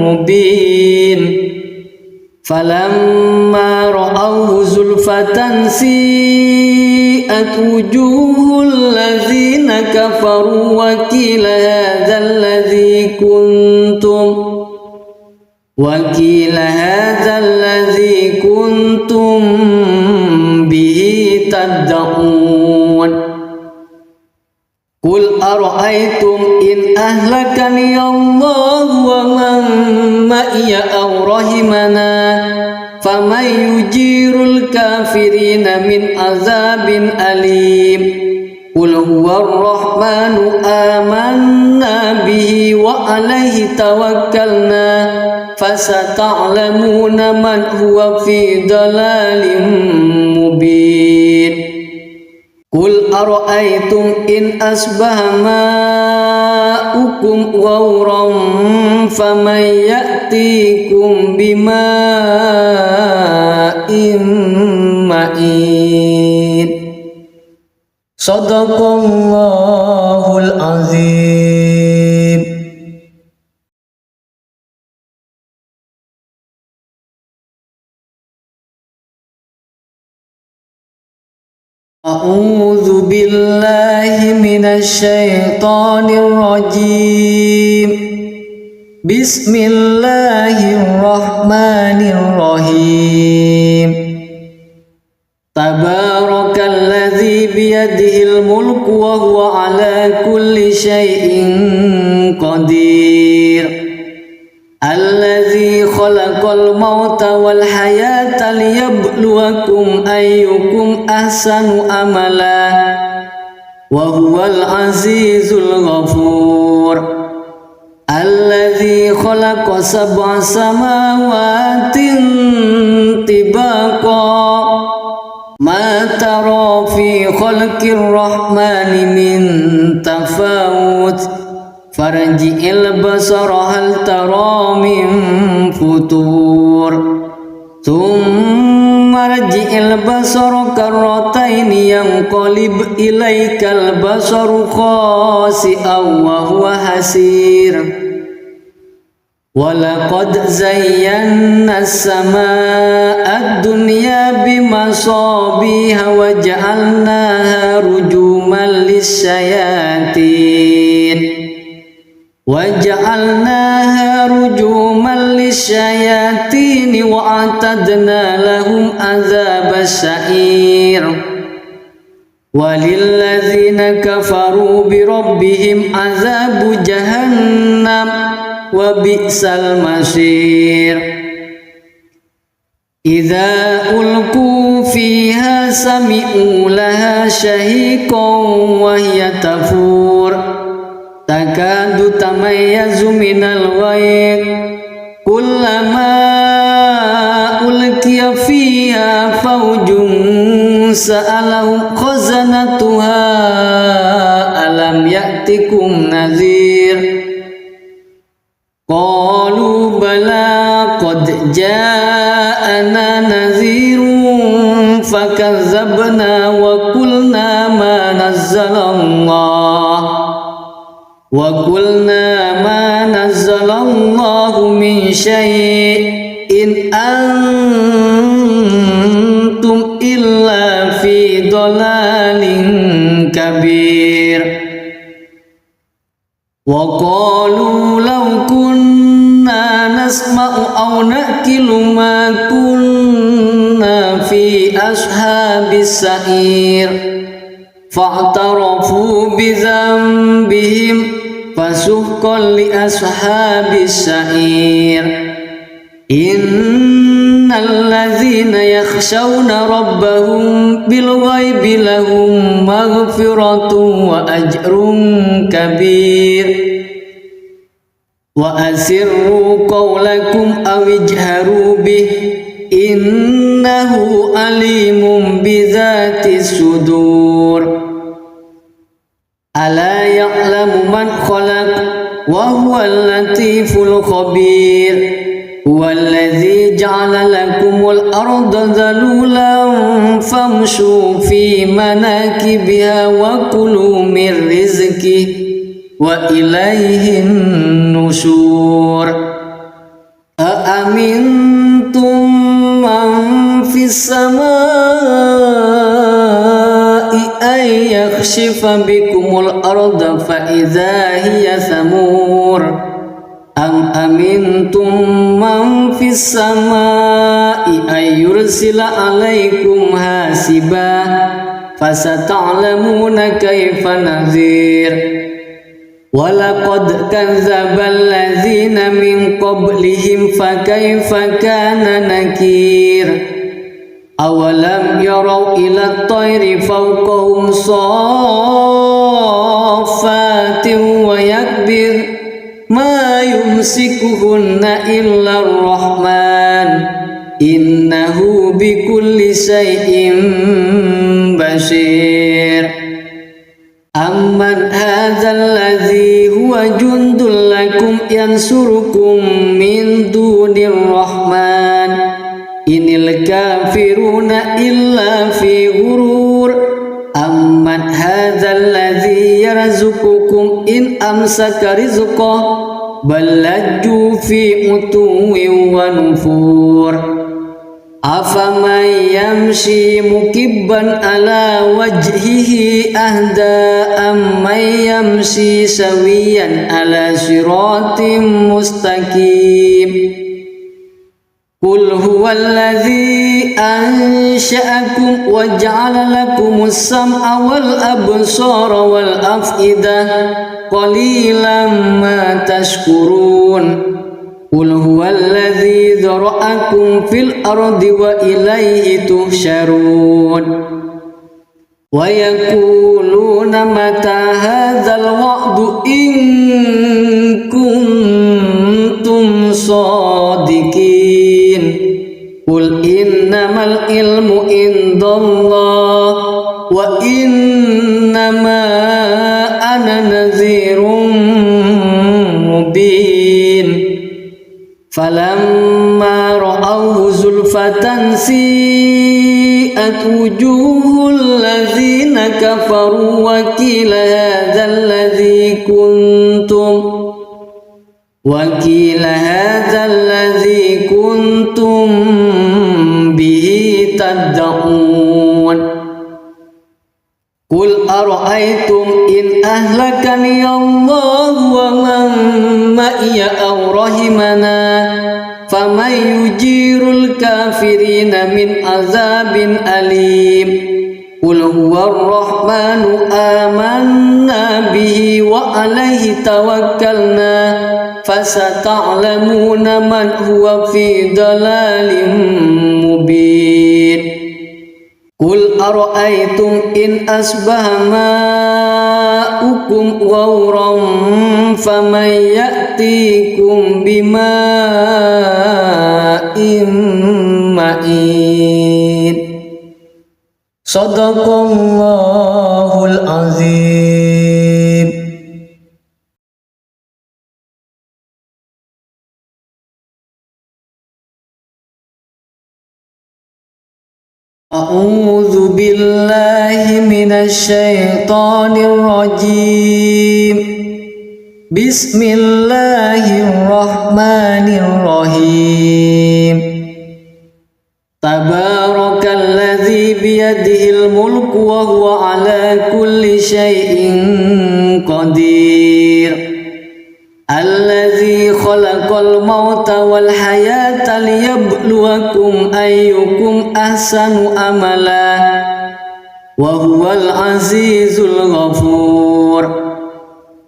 مبين فلما رأوه زلفة سيئت وجوه الذين كفروا وقيل هذا الذي كنتم به تدعون قل أرأيتم إن أهلكني الله ومن معي أو رحمنا فمن يجير الكافرين من عذاب أليم قل هو الرحمن آمنا به وعليه توكلنا فستعلمون من هو في ضلال مبين قل أرأيتم إن أصبح ماؤكم غورا فمن يأتيكم بماء معين صدق الله العظيم. أعوذ بالله من الشيطان الرجيم بسم الله الرحمن الرحيم تبارك الذي بيده الملك وهو على كل شيء قدير الذي خلق الموت والحياة ليبلوكم أيكم أحسن عملا وهو العزيز الغفور الذي خلق 7 سماوات طباقا ما ترى في خلق الرحمن من تفاوت فارجع البصر هل ترى من فطور ثم ارجع البصر كرتين ينقلب إليك البصر خاسئا وهو حسير ولقد زينا السماء الدنيا بمصابيح وجعلناها رجوما للشياطين وأعتدنا لهم عذاب السعير walilladzina kafaru birabbihim azabu jahannam wa bi'sal masir. Idza ulqu fiha sami'u laha shahiqan wa hiya tafur takadu tamayyazu minal ghayz kullama ulqiya fiha fawjun sa'alahum khazanatuha alam ya'tikum nadhir qalu bala qad ja'ana nadhirun fakazzabna wa qulna ma nazzalallahu min syai'in antum illa fi dhalalin kabir. Wa qalu law kunna nasma'u aw naqilu ma kunna fi ashabis sa'ir fa'tarafu bi dhanbihim fasuhqan li ashabis sa'ir. Innal ladzina yakhshawna rabbahum bil ghaibi lahum maghfiratun wa ajrun kabir. Wa asirru qawlakum aw ijharu bih innahu alimun bidzati sudur. Ala ya'lamu man khalaq wa huwal latiful khabir. Huwallazi ja'ala lakumul arda dhalulan famshu fi manakibiha wa kulu min rizqihi wa ilaihin nusyur. Aamintum man fis samaa'i ay yakhshifa bikumul arda fa idza hiya samur. Am amintum man fis samaa'i ay yursila alaikum hasiba fasata'lamuna kaifa nadhir. Walaqad kadzdzabal ladzina min qablihim fakaifa kana nakir. Awalam yarau ila at-tayri fawqahum saffatin wa yakbir ma yumsikuhunna illa ar-rahman innahu bikulli syai'in basir. Amman hadzal ladzi huwa jundul lakum yansurukum min dunir rahman inil kafiruna illa fi ghurur. Amman hadzal ladzi yarzuqukum in amsaka rizqah bal lajju fi utuwin wa nufur. Afaman yamshi mukibban ala wajhihi ahda amman yamshi sawiyan ala siratim mustaqim. Qul huwallazi ansha'akum wa ja'ala lakumus sam'a wal absara wal af'idah qalilan ma tashkurun. Qul huwallazi dzara'akum fil ardi wa ilaihi tuhsyarun. Wa yaquluna mata hadzal wa'du in kuntum shadiqin. Qul innamal ilmu indallah wa innama ana nadhirun mubin. Falamma ra'awhu zulfatan si'at wujuhul ladzina kafaru wa qila hadzal ladzi kuntum bihi tad'un. Qul ara'aytum in ahlakani Allah wa man ma'iya aw rahimana faman yujirul kafirina min azabin alim. Qul huwar rahmanu amanna bihi wa alaihi tawakkalna fasata'lamuna man huwa fi dalalin mubin. Qul ara'aytum in asbaha ma'ukum ghawran faman ya'tikum bima'in ma'in. Sadaqallahul azim. A'udzu billahi minasy syaithanir rajim. Bismillahirrahmanirrahim. Tabarakalladzi biyadihil mulku wa huwa ala kulli syai'in qadir. Alladzi khalaqal mauta wal hayata liyabluwakum ayyukum ahsanu amala wa huwal azizul ghafur.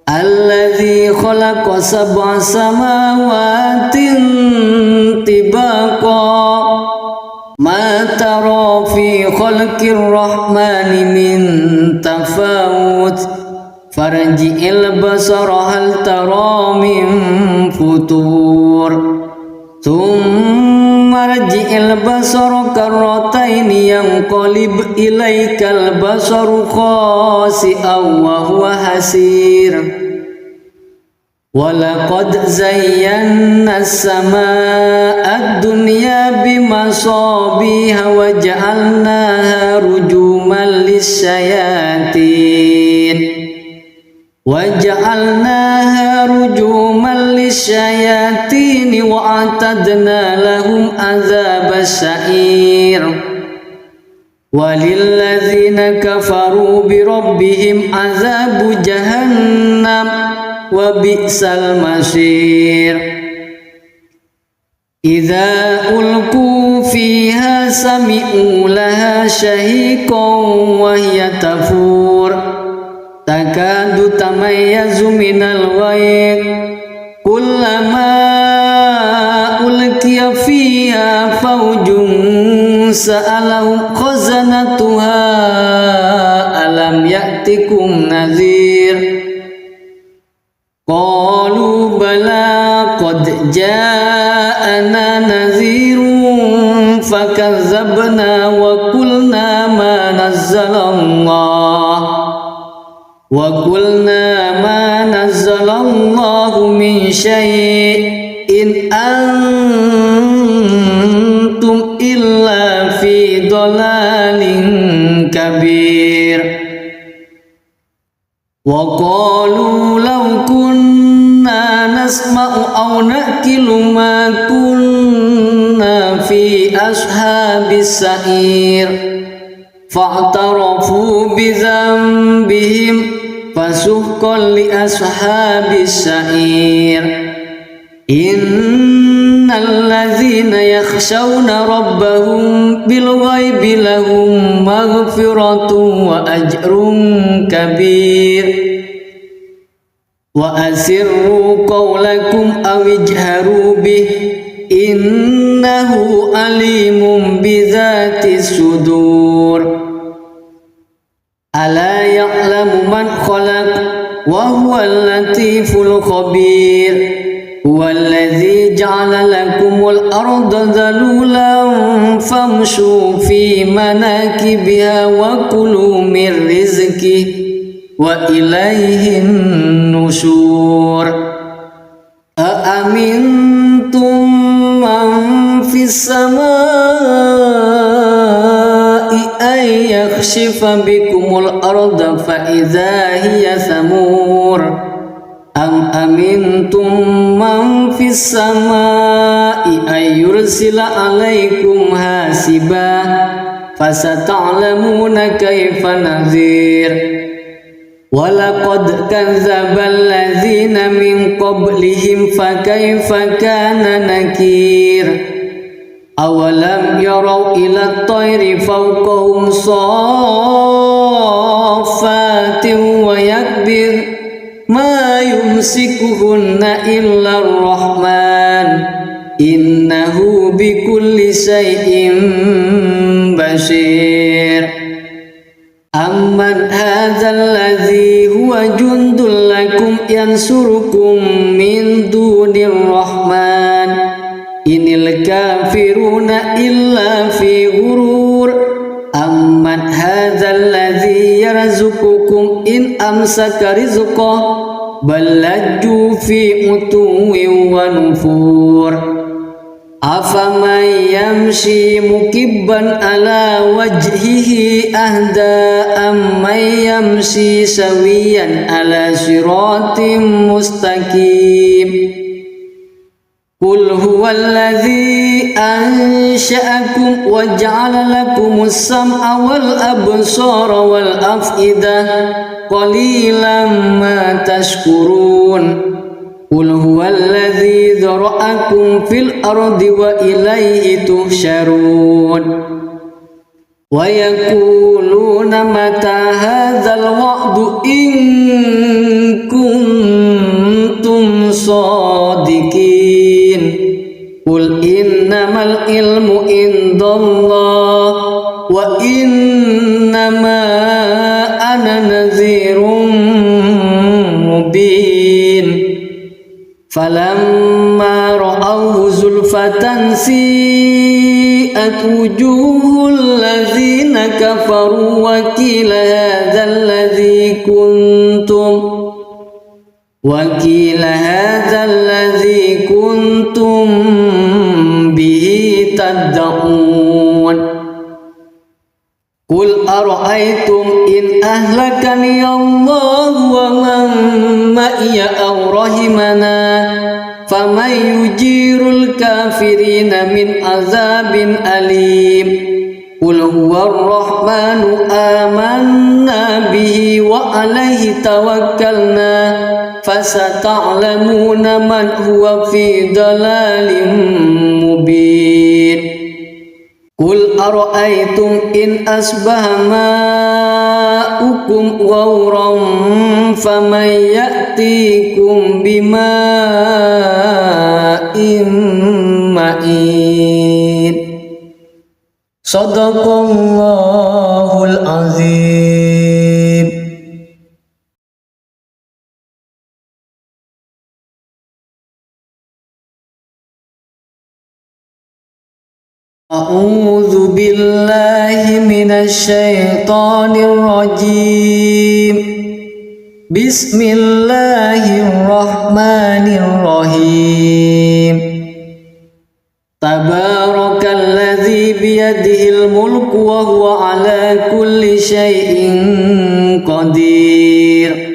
Alladzi khalaqa sab'a samawatin tibaqa ma tara fi khalqir rahmani min tafawut farji'il basara hal tara min futur thumma rji'il basara karrataini yanqalib ilaikal basaru khasi'an wa huwa hasir. Walaqad zayyana as-samaa'a ad-dunya bimasabiha wa ja'alnaha rujuman lis-syayatin wa a'tadna lahum adzabas sa'ir. Walilladzina kafaru bi rabbihim adzabu jahannam wa bi'sal masir. Idza ulqu fiha sami'u laha shahiqan wa hiya tafur takadu tamayyazu minal ghayz kullama ulqiya fiha fawjun sa'alahum khazanatuha alam ya'tikum nadhir. Qalu bala qad ja'ana nadhirun fakazzabna wa qulna ma nazzalallahu min syai'in antum illa fi dhalalin kabir. Wa qalu law kunna nasma'u aw naqilu ma kunna fi ashabis sa'ir fa'tarafu bi dhanbihim fasuhqan li ashabis sa'ir. Innal ladzina yakhshawna rabbahum bil ghaibi lahum maghfiratun wa ajrun kabir. Wa asirru qawlakum aw ijharu bih innahu alimun bidzatis sudur. Ala ya'lamu man khalaq wa huwal latiful khabir. Huwallazi ja'ala lakumul arda dhalulan famshu fi manakibiha wa kulu min rizqihi wa ilayhin nusyur. Aamintum man fis samaa'i ay yakhshifa bikumul arda fa idza hiya samur. Am amintum man fis samaa'i ay yursila alaikum hasiba fasata'lamuna kaifa nadhir. Walaqad kadzdzabal ladzina min qablihim fakaifa kana nakir. awalam yarau ila tayri fawqahum saffatin wa yakbir ma yumsikuhunna illa ar-rahman innahu bikulli syai'in basir. Amman hadzal ladzi huwa jundul lakum yansurukum min dunir rahman inil kafiruna illa fi ghurur. Amman hadzal ladzi yarzuqukum in amsaka rizqahu bal lajju fi utuwwin wa nufur. Afaman yamshi mukibban ala wajhihi ahda amman yamshi sawiyan ala siratim mustaqim. Qul huwallazi ansha'akum wa ja'ala lakumus sam'a wal absara wal af'idah qalilan ma tashkurun. Qul huwallazi dzara'akum fil ardi wa ilaihi tuhsyarun. Wa yaquluna mata hadzal wa'du in kuntum shadiqin. Qul innamal ilmu indallah wa innama ana nadhirun mubin. Falamma ra'awhu zulfatan si'at wujuhul ladzina kafaru wa qila hadzal ladzi kuntum bihi tad'un. Qul ara'aytum in ahlakani Allah wa man ma'iya aw rahimana faman yujirul kafirina min azabin alim. Qul huwar rahmanu amanna bihi wa alaihi tawakkalna fasata'lamuna man huwa fi dalalin mubin. Qul ara'aytum in asbaha ma'ukum ghauran faman ya'tikum bima'in ma'in. Shadaqallahul azim. A'udzu billahi minasy syaithanir rajim. Bismillahirrahmanirrahim. Tabarakalladzi biyadihil mulku wa huwa ala kulli syai'in qadir.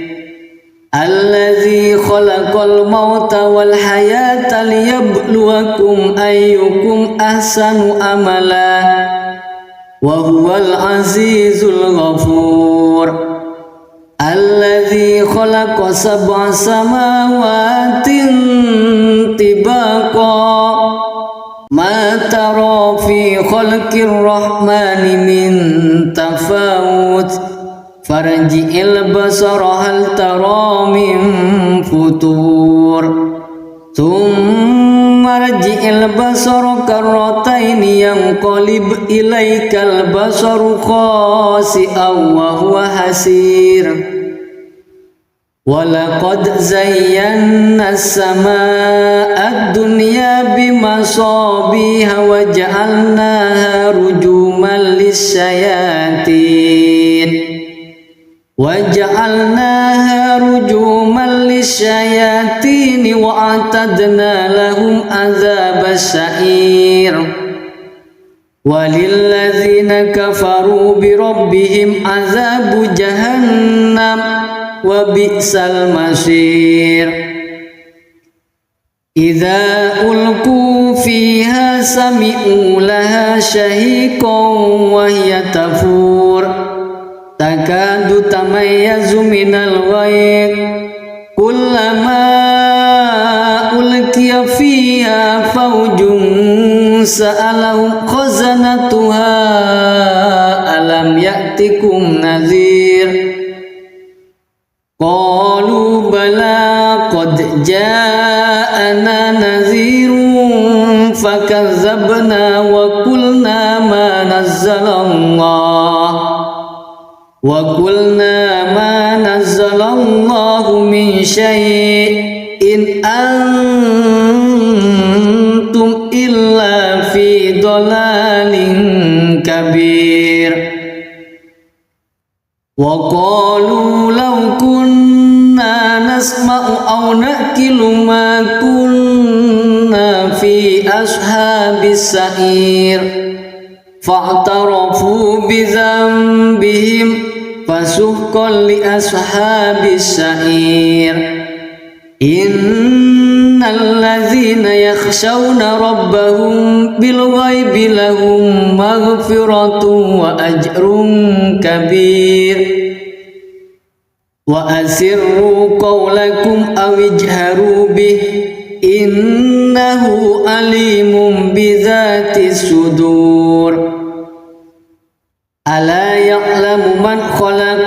Alladzi khalaqal mauta wal hayata liyabluwakum ayyukum ahsanu amala wa huwal azizul ghafur. Alladzi khalaqa sab'a samawatin tibaqa ma tara fi khalqir rahmani min tafawut farji'il basara hal tara min futur thumma rji'il basara karrataini yanqalib ilaikal basaru khasi'an wa huwa hasir. Walaqad zayyana as-samaa'a ad-dunya bimasabiha wa ja'alnaha rujuman lis-syayatin wa a'tadna lahum adzabas sa'ir. Walilladzina kafaru bi rabbihim adzabu jahannam wa bi'sal masir. Idza ulqu fiha sami'u laha shahiqan wa hiya tafur takadu tamayyazu minal ghayr kullama ulqiya fiha fawjun sa'alahum khazanatuha alam ya'tikum nadhir qalu bala qad ja'ana nadhirun fakazzabna wa qulna ma nazzalallahu min syai'in antum illa fi dhalalin kabir wa qalu law kunna nasma'u aw naqilu ma kunna fi ashabis sa'ir fa'tarafu bi dhanbihim fasuhqan li ashabis sa'ir innal ladzina yakhshawna rabbahum bil ghaibi lahum maghfiratun wa ajrun kabir wa asirru qawlakum aw ijharu bih innahu alimun bidzatis sudur ala ya'lamu man khalaq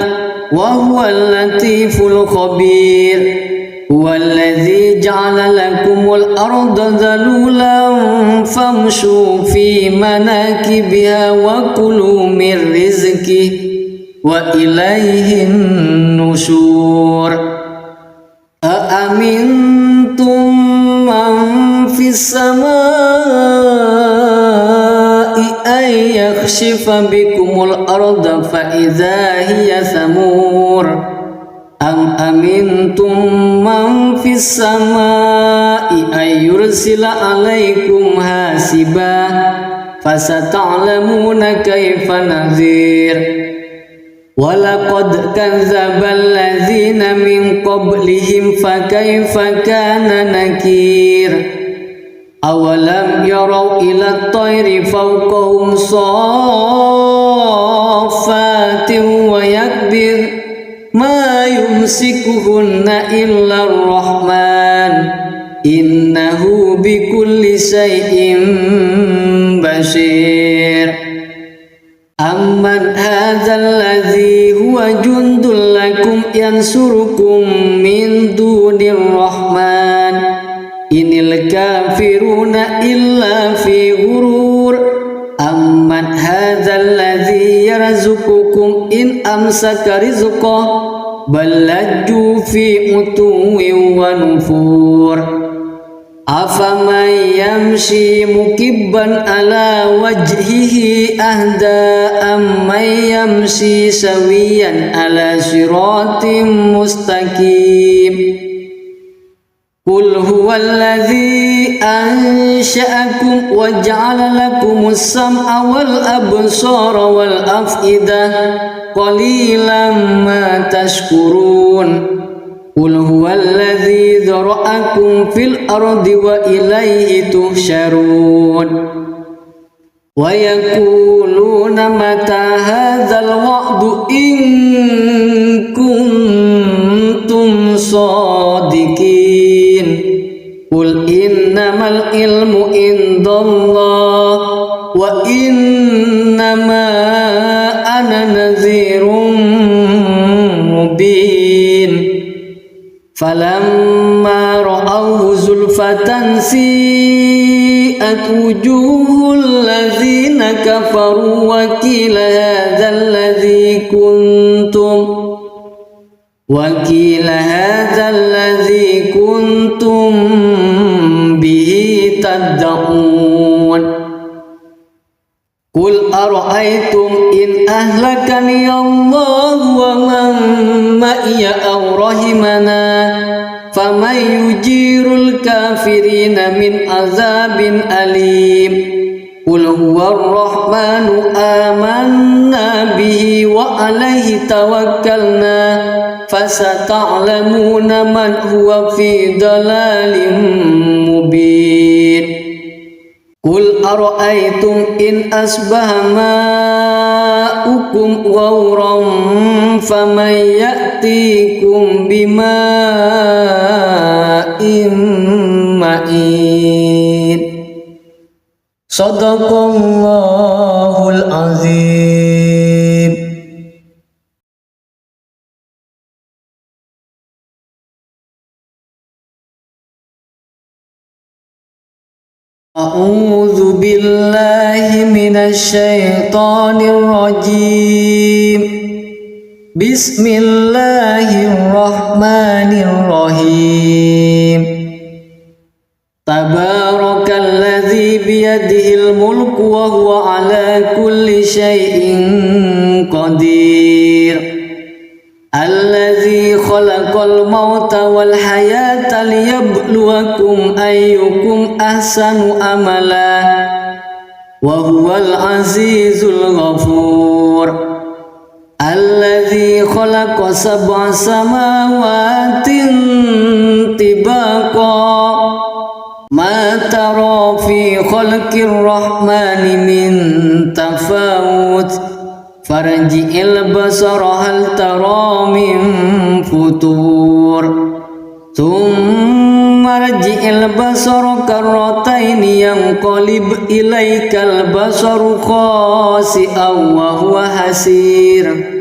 wa huwal latiful khabir huwallazi ja'ala lakumul arda dhalulan famshu fi manakibiha wa kulu min rizqihi wa ilaihin nusyur aamintum man fis samaa'i ay yakhshifa bikumul arda fa idza hiya samur am amintum man fis samaa'i ay yursila alaikum hasiba fasata'lamuna kaifa nadhir walaqad kadzdzaba alladzina min qablihim fakaifa kana nakir awalam yarau ila at-tayri fawqahum saffatin wa yakbir ma yumsikuhunna illa ar-rahman innahu bikulli shay'in basir amman hadzal ladzi huwa jundul lakum yansurukum min dunir rahman inil kafiruna illa fi ghurur amman hadzal ladzi yarzuqukum in amsaka rizqahu bal lajju fi utuwin wa nufur afaman yamshi mukibban ala wajhihi ahda amman yamshi sawiyan ala siratim mustaqim qul huwallazi ansha'akum wa ja'ala lakumus sam'a wal absara wal af'idah qalilan ma tashkurun qul huwallazi dzara'akum fil ardi wa ilaihi tuhsyarun wa yaquluna mata hadzal wa'du in kuntum shadiqin qul innamal ilmu indallah wa innama ana nadhirun mubin falamma ra'awhu zulfatan si'at wujuhul ladzina kafaru wa qila hadzal ladzi kuntum bihi tad'un qul ara'aytum in ahlakani Allah wa man ma'iya aw rahimana faman yujirul kafirina min azabin alim qul huwar rahmanu amanna bihi wa alaihi tawakkalna fasata'lamuna man huwa fi dalalin mubin qul ara'aytum in asbaha ma'ukum ghawran faman ya'tikum bima'in ma'in Sadaqallahul azim. A'udzu billahi minasy syaithanir rajim. Bismillahirrahmanirrahim. Tabarakalladzi biyadihil mulku wa huwa ala kulli syai'in qadir. Alladzi khalaqal mauta wal hayata liyabluwakum ayyukum ahsanu amala wa huwal azizul ghafur. Alladzi khalaqa sab'a samawatin tibaqa ma tara fi khalqir rahmani min tafawut farji'il basara hal tara min futur thumma rji'il basara karrataini yanqalib ilaikal basaru khasi'an wa huwa hasir.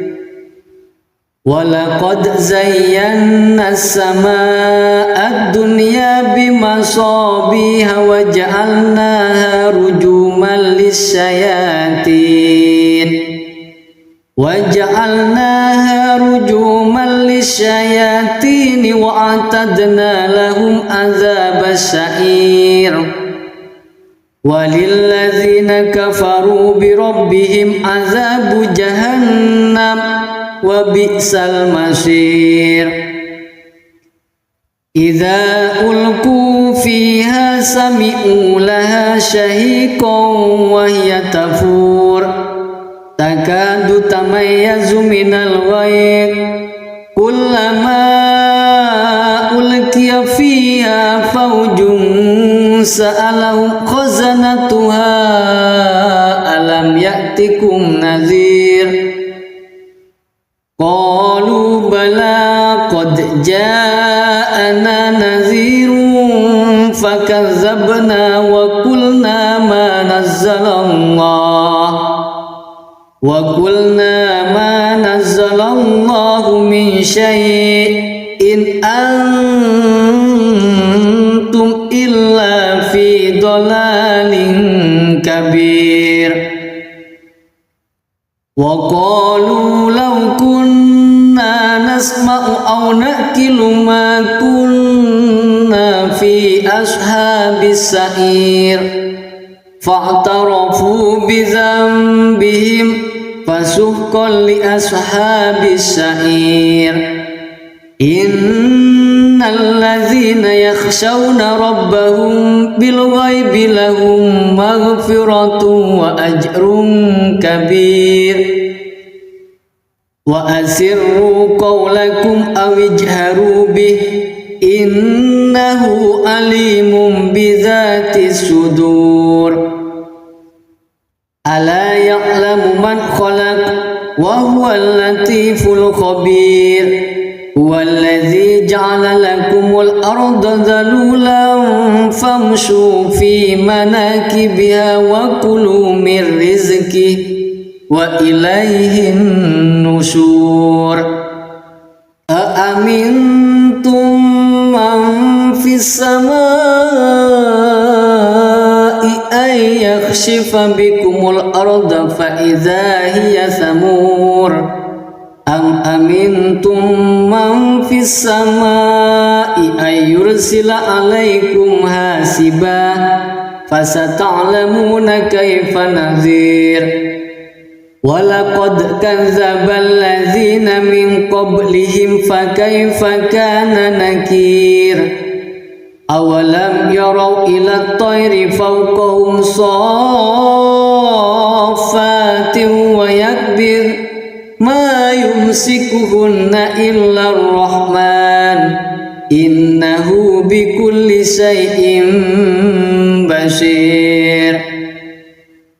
Walaqad zayyana as-samaa'a ad-dunya bimasabiha wa ja'alnaha rujuman lis-syayatin wa a'tadna lahum adzabas sa'ir. Walilladzina kafaru bi rabbihim adzabu jahannam wa bi'sal masir. Idza ulqu fiha sami'u laha shahiqan wa hiya tafur takadu tamayyazu minal ghayb kullama ulqiya fiha fawjun sa'alahum khazanatuha alam ya'tikum nadhir. Qalu bala qad ja'ana nadhirun fakazzabna wa qulna ma nazzalallahu min syai'in antum illa fi dhalalin kabir. Wa qalu law kunna nasma'u aw naqilu ma kunna fi ashabis sa'ir fa'tarafu bi dhanbihim fasuhqan li ashabis sa'ir. Innal ladzina yakhshawna rabbahum bil ghaibi lahum maghfiratun wa ajrun kabir. Wa asirru qawlakum aw ijharu bih innahu alimun bidzatis sudur. Ala ya'lamu man khalaq wa huwal latiful khabir. Huwallazi ja'ala lakumul arda dhalulan famshu fi manakibiha wa kulu min rizqihi wa ilaihin nusyur. Aamintum man fis samaa'i ay yakhshifa bikumul arda fa idza hiya thamur. Am amintum man fis samaa'i ay yursila alaikum hasiba fasata'lamuna kaifa nadhir. Walaqad kadzdzabal ladzina min qablihim fakaifa kana nakir. Awalam yarau ila at-tayri fawqahum saffatin wa yakbir ma yumsikuhunna illa ar-rahman innahu bikulli syai'in basir.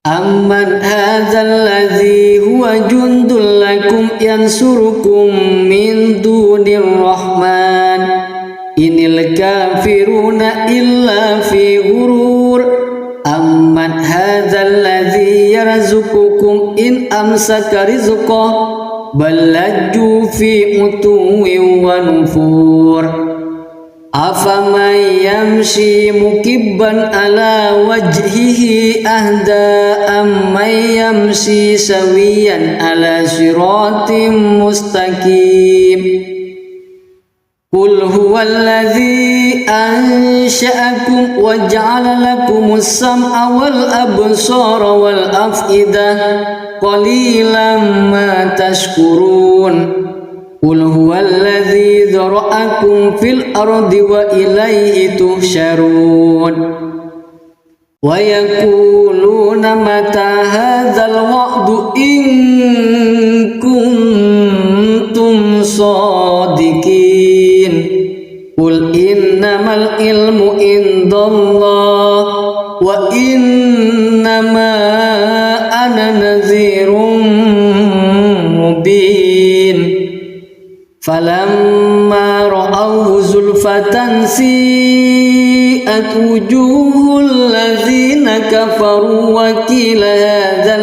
Amman hadzal ladzi huwa jundul lakum yansurukum min dunir rahman inil kafiruna illa fi ghurur. Amman هذا الذي يرزقكم إن أمسك رزقه بل لجوا في عتو ونفور أفمن يمشي مكبا على وجهه أهدى أمن يمشي سويا على صراط مستقيم قل هو الذي أنشأكم وجعل لكم السمع والأبصار والأفئدة قليلا ما تشكرون قل هو الذي ذرأكم في الأرض وإليه تحشرون ويقولون متى هذا الوعد إن كنتم صادقين قل إنما العلم عند الله وإنما أنا نذير مبين فلما رأوه زلفة سيئت وجوه الذين كفروا وقيل هذا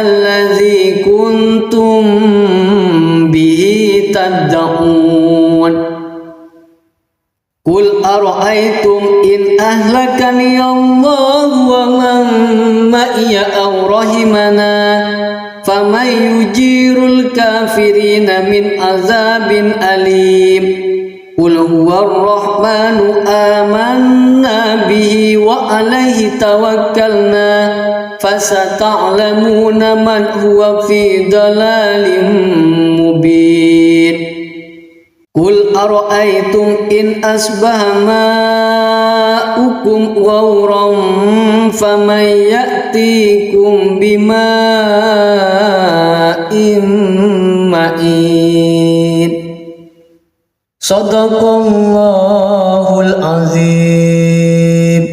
الذي كنتم به تدعون قل أرأيتم إن أهلكني الله ومن معي أو رحمنا فمن يجير الكافرين من عذاب أليم قل هو الرحمن آمنا به وعليه توكلنا فستعلمون من هو في ضلال مبين قل أرأيتم إن أصبح ماؤكم غورا فمن يأتيكم بماء معين صدق الله العظيم.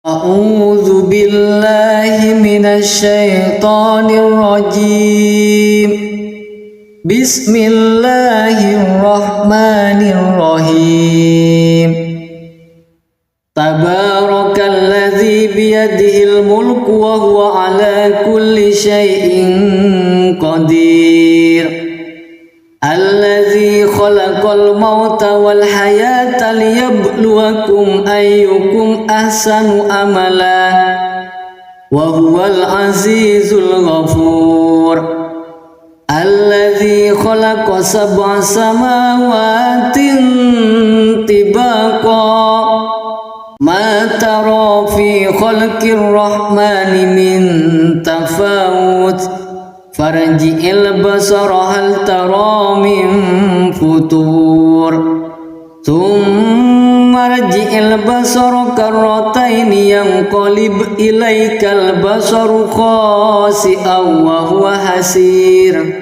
أعوذ بالله من الشيطان الرجيم. بسم الله الرحمن الرحيم. تبارك الذي بيده الملك وهو على كل شيء قدير. الذي خلق الموت والحياة ليبلوكم أيكم أحسن عملا وهو العزيز الغفور. الذي خلق 7 سماوات طباقا ما ترى في خلق الرحمن من تفاوت فارجع البصر هل ترى من فطور ثم ارجع البصر كرتين ينقلب إليك البصر خاسئا وهو حسير.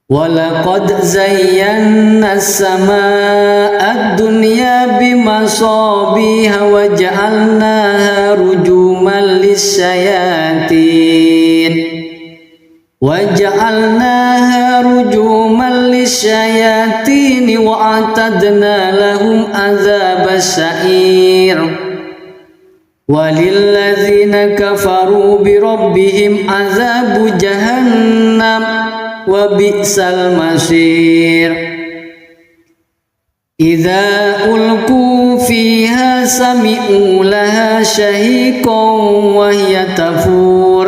ولقد زينا السماء الدنيا بمصابيح وجعلناها رجوما للشياطين وأعتدنا لهم عذاب السعير. وللذين كفروا بربهم عذاب جهنم وبئس المصير. إذا ألقوا فيها سمعوا لها شهيقا وهي تفور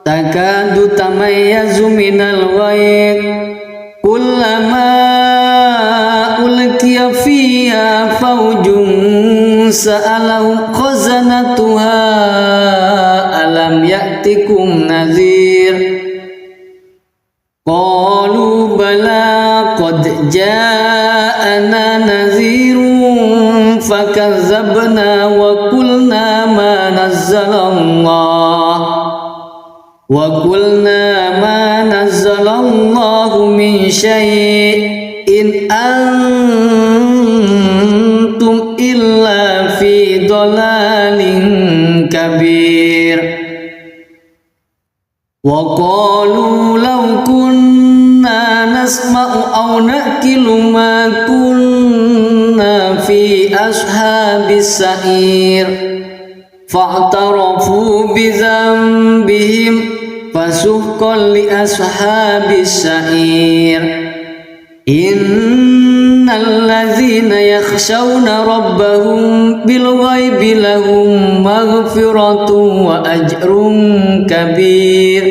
تكاد تميز من الغيظ كلما ألقي فيها فوج سألهم خزنتها ألم يأتكم نذير قالوا بلى قد جاءنا نذير فكذبنا وقلنا ما نزل الله من شيء إن أنتم إلا في ضلال كبير. وقالوا لو كنا نسمع أو نأكل ما كنا في أصحاب السعير فاعترفوا بذنبهم فسحقا لأصحاب السعير إن الذين يخشون ربهم بالغيب لهم مغفرة وأجر كبير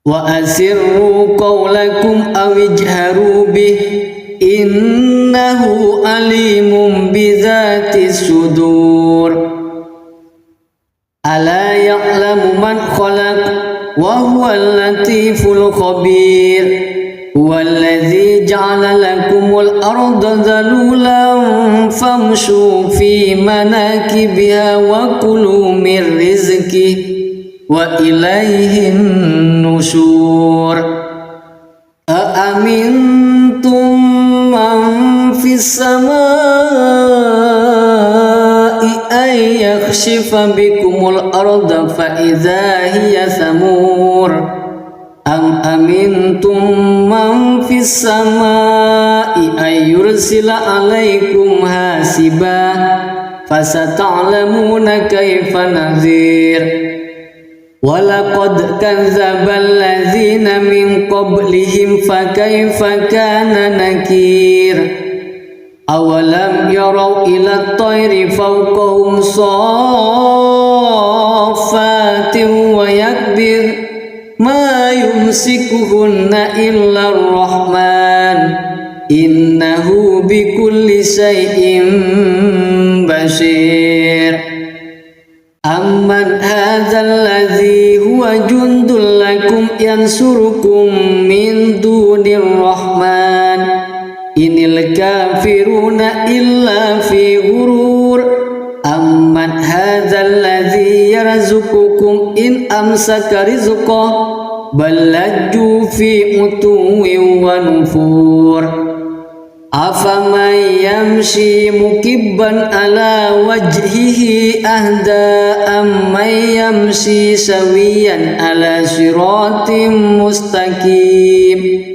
وأسروا قولكم أو اجهروا به إنه عليم بذات الصدور ألا يعلم من خلق وهو اللطيف الخبير هو الذي جعل لكم الأرض ذلولا فامشوا في مناكبها وكلوا من رزقه وإليه النشور أأمنتم من في السماء أن يخسف بكم الأرض فإذا هي ثمور أم أمنتم من في السماء أن يرسل عليكم حاسبا فستعلمون كيف نذير ولقد كذب الذين من قبلهم فكيف كان نكير أولم يروا إلى الطير فوقهم صافات ويكبر ما يمسكهن إلا الرحمن إنه بكل شيء بصير أمن هذا الذي هو جند لكم ينصركم من دون الرحمن إن الكافرون إلا في غرور أمن هذا الذي يرزقكم إن أمسك رزقه بل لجوا في عتو ونفور أفمن يمشي مكبا على وجهه أهدى أمن يمشي سويا على صراط مستقيم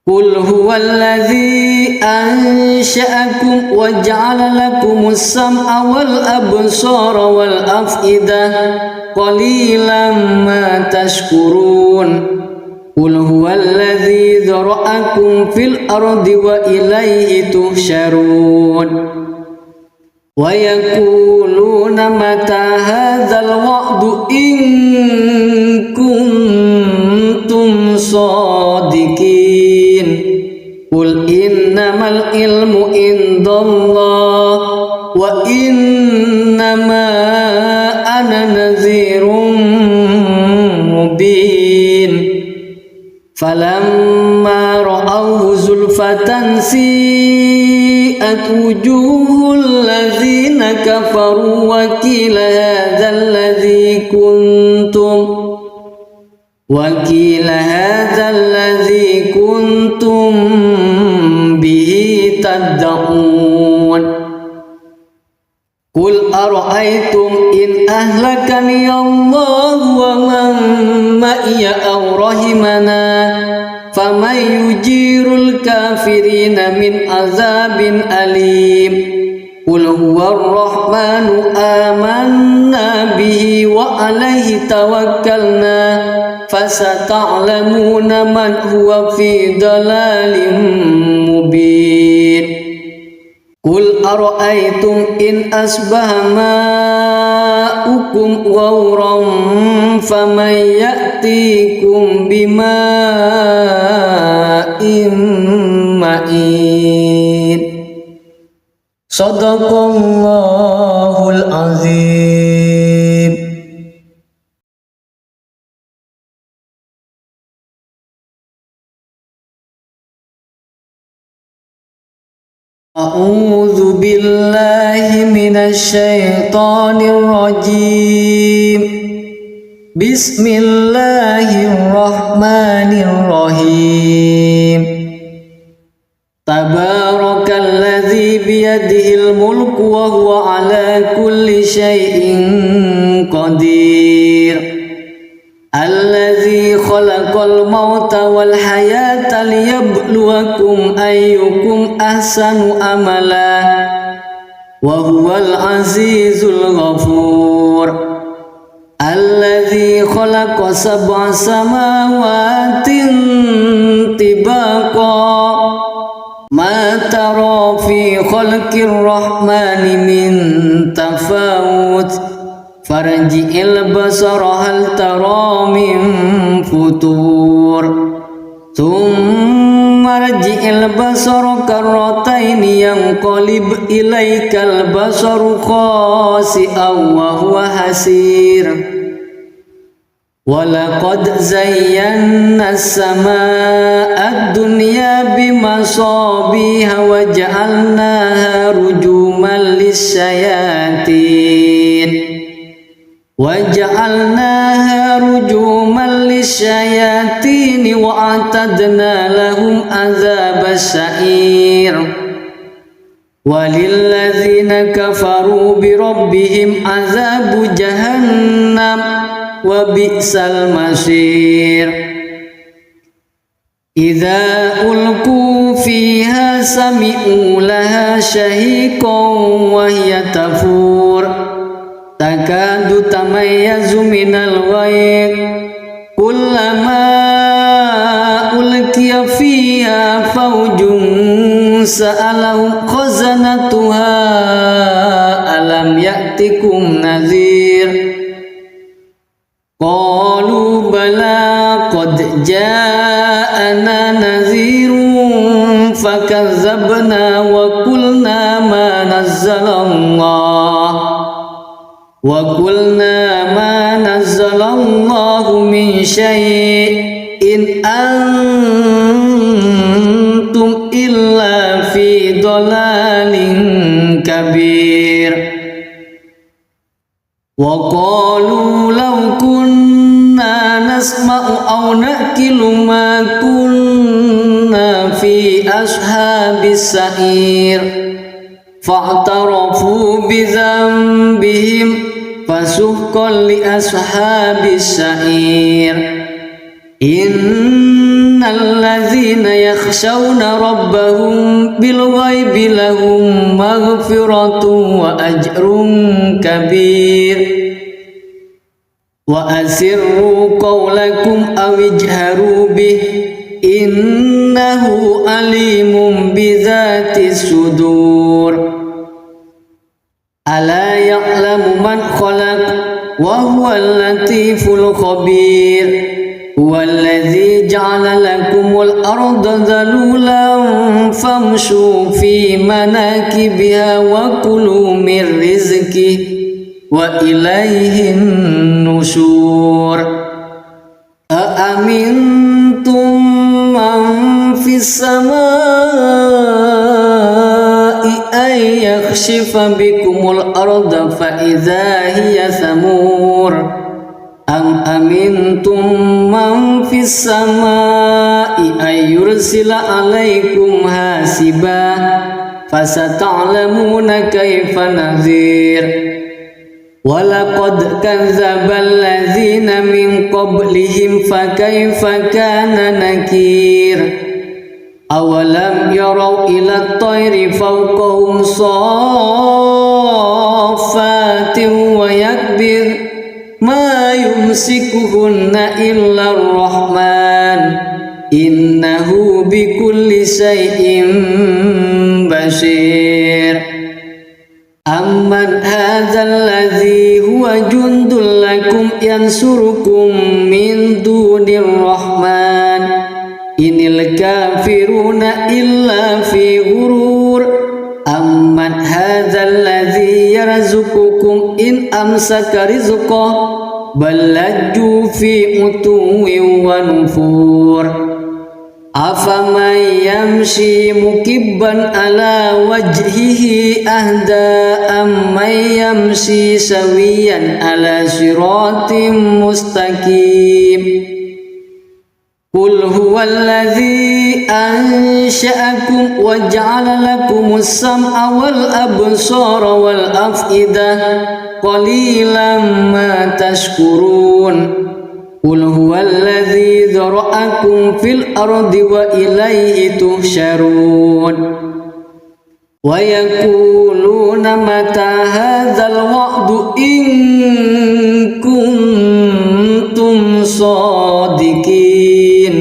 قل هو الذي أنشأكم وجعل لكم السمع والأبصار والأفئدة قليلا ما تشكرون قل هو الذي ذرأكم في الأرض وإليه تحشرون ويقولون متى هذا الوعد إن كنتم صادقين قل إنما العلم عند الله وإنما أنا نذير مبين فلما رأوه زلفة سيئت وجوه الذين كفروا وقيل هذا الذي كنتم به تدعون قل أرأيتم إن أهلكني الله ومن معي أو رحمنا فمن يجير الكافرين من عذاب أليم قل هو الرحمن آمنا به وعليه توكلنا فستعلمون من هو في ضلال مبين قل أرأيتم إن أصبح ماؤكم غورا فمن يأتيكم بماء معين صدق الله العظيم. أعوذ بالله من الشيطان الرجيم. بسم الله الرحمن الرحيم. تبارك الذي بيده الملك وهو على كل شيء قدير. Allazi khalaqal mauta wal hayata liyabluwakum ayyukum ahsanu amala wa huwal azizul ghafur. Allazi khalaqa sab'a samawatin tibaqa ma tara fi khalqir rahmani min tafawut farji'il basara hal tara min futur thumma rji'il basara karrataini yanqalib ilaikal basaru khasi'an wa huwa hasir. Walaqad zayyana as-samaa'a ad-dunya bimasabiha wa ja'alnaha rujuman lisyayatin wa a'tadna lahum adzabas sa'ir. Walilladzina kafaru bi rabbihim adzabu jahannam wa bi'sal masir. Idza ulqu fiha sami'u laha shahiqan wa hiya tafur takadu tamayyazu minal ghayz kullama ulqiya fiha fawjun sa'alahum khazanatuha alam ya'tikum nadhir. Qalu bala qad ja'ana nadhirun fakazzabna wa qulna ma nazzalallahu min syai'in antum illa fi dhalalin kabir. Wa qalu law kunna nasma'u aw naqilu ma kunna fi ashabis sa'ir fa'tarafu bi dhanbihim fasuhqan li ashabis sa'ir. Innal ladzina yakhshawna rabbahum bil ghaibi lahum maghfiratun wa ajrun kabir. Wa asirru qawlakum aw ijharu bih innahu alimun bidzatis sudur. Ala ya'lamu man khalaq wa huwal latiful khabir. Huwallazi ja'ala lakumul arda dhalulan famshu fi manakibiha wa kulu min rizqihi wa ilayhin nusyur. Aamintum man fis samaa'i ay yakhshifa bikumul arda fa idza hiya thamur. Am amintum man fis samaa'i ay yursila alaikum hasiba fasata'lamuna kaifa nadhir. Walaqad kadzdzabal ladzina min qablihim fakaifa kana nakir. Awalam yarau ila at-tayri fawqahum saffatin wa yakbir ma yumsikuhunna illa ar-rahman innahu bikulli shay'in basir. Amman hadzal ladzi huwa jundul lakum yansurukum min dunir rahman inil kafiruna illa fi ghurur. Amman hadzal ladzi yarzuqukum in amsaka rizqahu bal lajju fi utuwwin wa nufur. Afaman yamshi mukibban ala wajhihi ahda amman yamshi sawiyan ala siratim mustaqim. Qul huwallazi ansha'akum wa ja'ala lakumus sam'a wal absara wal af'idah qalilan ma tashkurun. قل هو الذي ذرأكم في الأرض وإليه تحشرون ويقولون متى هذا الوعد إن كنتم صادقين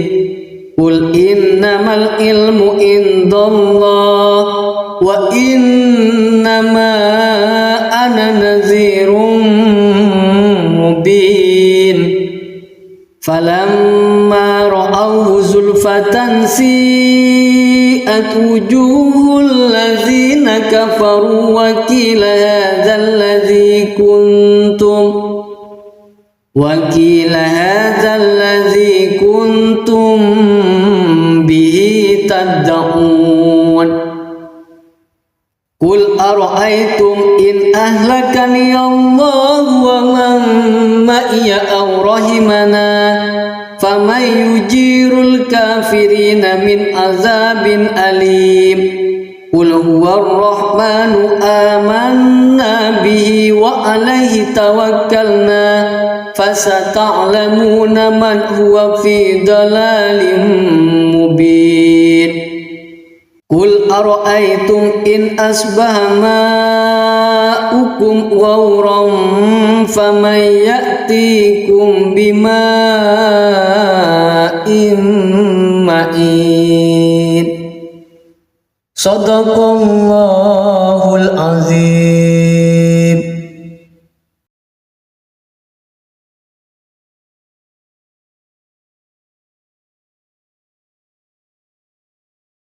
قل إنما العلم عند الله وإنما أنا نذير مبين فلما رأوه زلفة سيئت وجوه الذين كفروا وقيل هذا الذي كنتم به تدعون قل أرأيتم إن أهلكني الله ومن معي أو رحمنا فمن يجير الكافرين من عذاب أليم قل هو الرحمن آمنا به وعليه توكلنا فستعلمون من هو في ضلال مبين قل أرأيتم إن أصبح ماؤكم غورا فمن يأتيكم بماء معين صدق الله العظيم.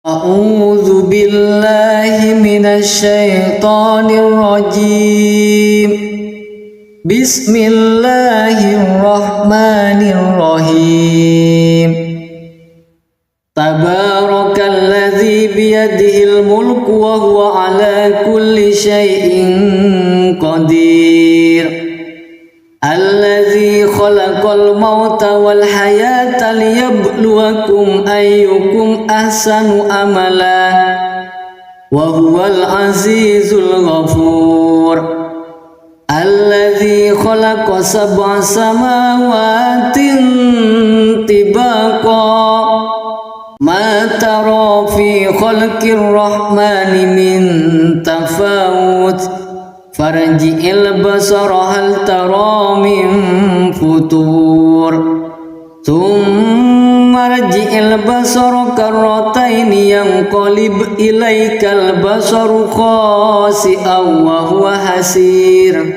أعوذ بالله من الشيطان الرجيم بسم الله الرحمن الرحيم تبارك الذي بيده الملك وهو على كل شيء قدير الذي خلق الموت والحياة ليبلوكم أيكم أحسن عملا وهو العزيز الغفور الذي خلق 7 سماوات طباقا ما ترى في خلق الرحمن من تفاوت فارجع البصر هل ترى من فطور ثم ارجع البصر كرتين ينقلب إليك البصر خاسئا وهو حسير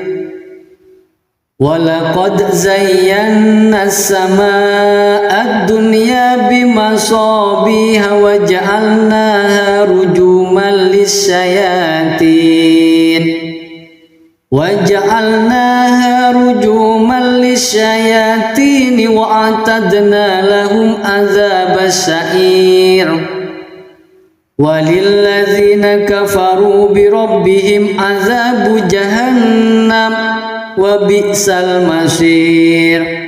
ولقد زينا السماء الدنيا بمصابيح وجعلناها رجوما للشياطين وأعتدنا لهم عذاب السعير وللذين كفروا بربهم عذاب جهنم وبئس المصير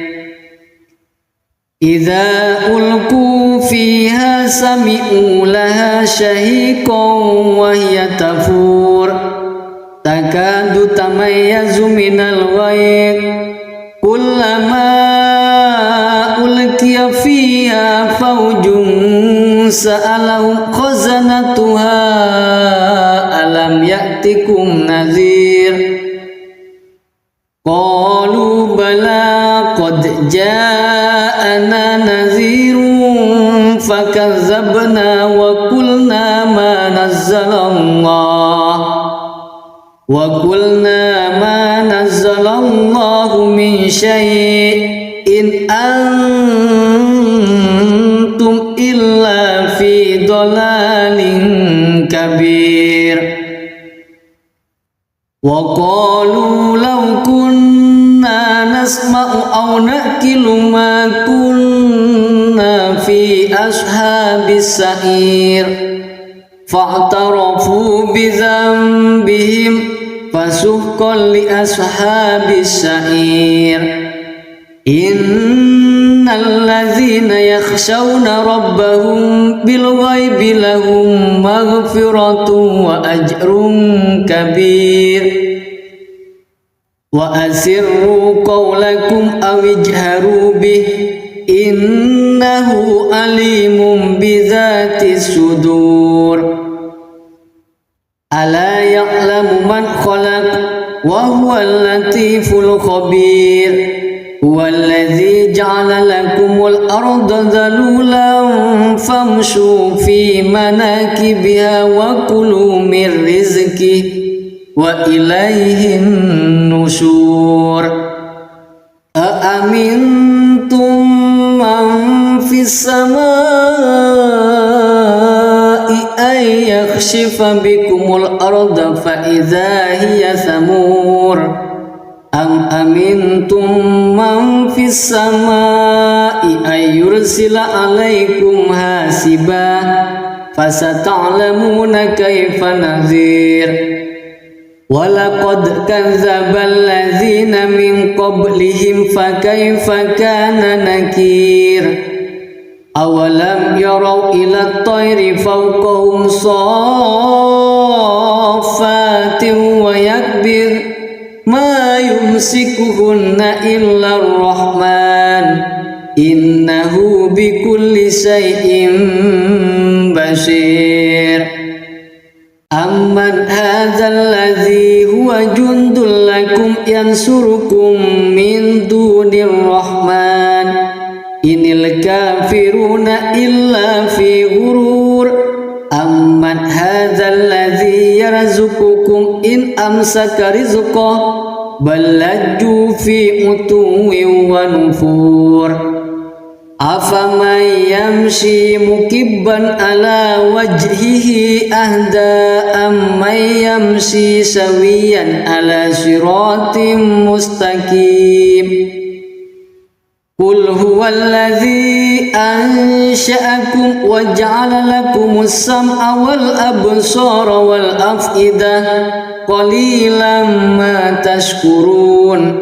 إذا ألقوا فيها سمعوا لها شهيقا وهي تفور تكاد تميز من الغيظ كلما ألقي فيها فوج سألهم خزنتها ألم يأتكم نذير قالوا بلى قد جاءنا نذير فكذبنا وقلنا ما نزل الله من شيء إن أنتم إلا في ضلال كبير وقالوا لو كنا نسمع أو نأكل ما كنا في أصحاب السعير فاعترفوا بذنبهم فسحقا لأصحاب السعير إن الذين يخشون ربهم بالغيب لهم مغفرة وأجر كبير وأسروا قولكم أو اجهروا به إنه عليم بذات الصدور ألا يعلم من خلق وهو اللطيف الخبير هو الذي جعل لكم الأرض ذلولا فامشوا في مناكبها وكلوا من رزقه وإليه النشور أأمنتم من في السماء أن يخسف بكم الأرض فإذا هي ثمور أم أمنتم من في السماء أن يرسل عليكم حاسبا فستعلمون كيف نذير ولقد كذب الذين من قبلهم فكيف كان نكير أولم يروا إلى الطير فوقهم صافات ويكبر ما يمسكهن إلا الرحمن إنه بكل شيء بصير أمن هذا الذي هو جند لكم ينصركم من دون الرحمن إن الكافرون إلا في غرور أمن هذا الذي يرزقكم إن أمسك رزقه بل لجوا في عتو ونفور أفمن يمشي مكبا على وجهه أهدى أمن يمشي سويا على صراط مستقيم قل هو الذي أنشأكم وجعل لكم السمع والأبصار والأفئدة قليلا ما تشكرون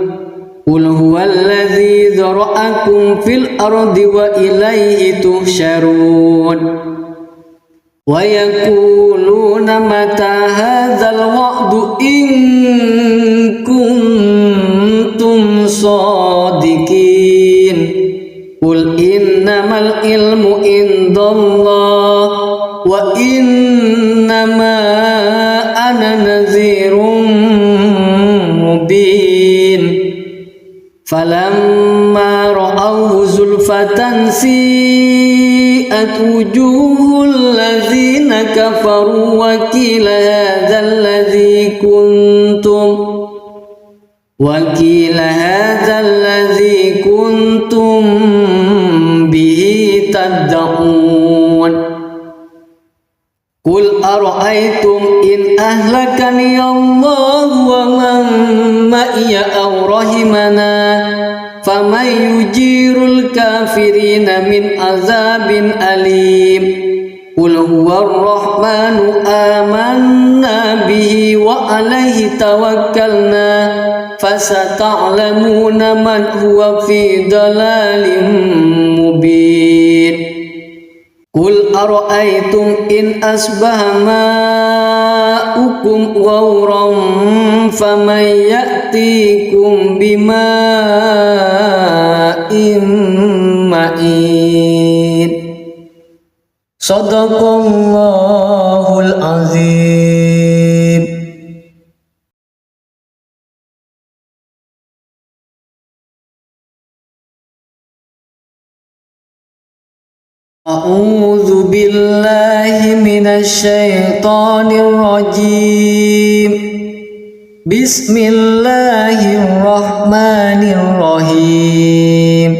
قل هو الذي ذرأكم في الأرض وإليه تحشرون ويقولون متى هذا الوعد إن كنتم صادقين قل إنما العلم عند الله وإنما أنا نذير مبين فلما رأوه زلفة سيئت وجوه الذين كفروا وقيل هذا الذي كنتم به تدعون قل أرأيتم إن أهلكني الله ومن معي أو رحمنا فمن يجير الكافرين من عذاب أليم قل هو الرحمن آمنا به وعليه توكلنا فستعلمون من هو في ضلال مبين قل أرأيتم إن أصبح ماؤكم غورا فمن يأتيكم بماء معين صدق الله العظيم. أعوذ بالله من الشيطان الرجيم. بسم الله الرحمن الرحيم.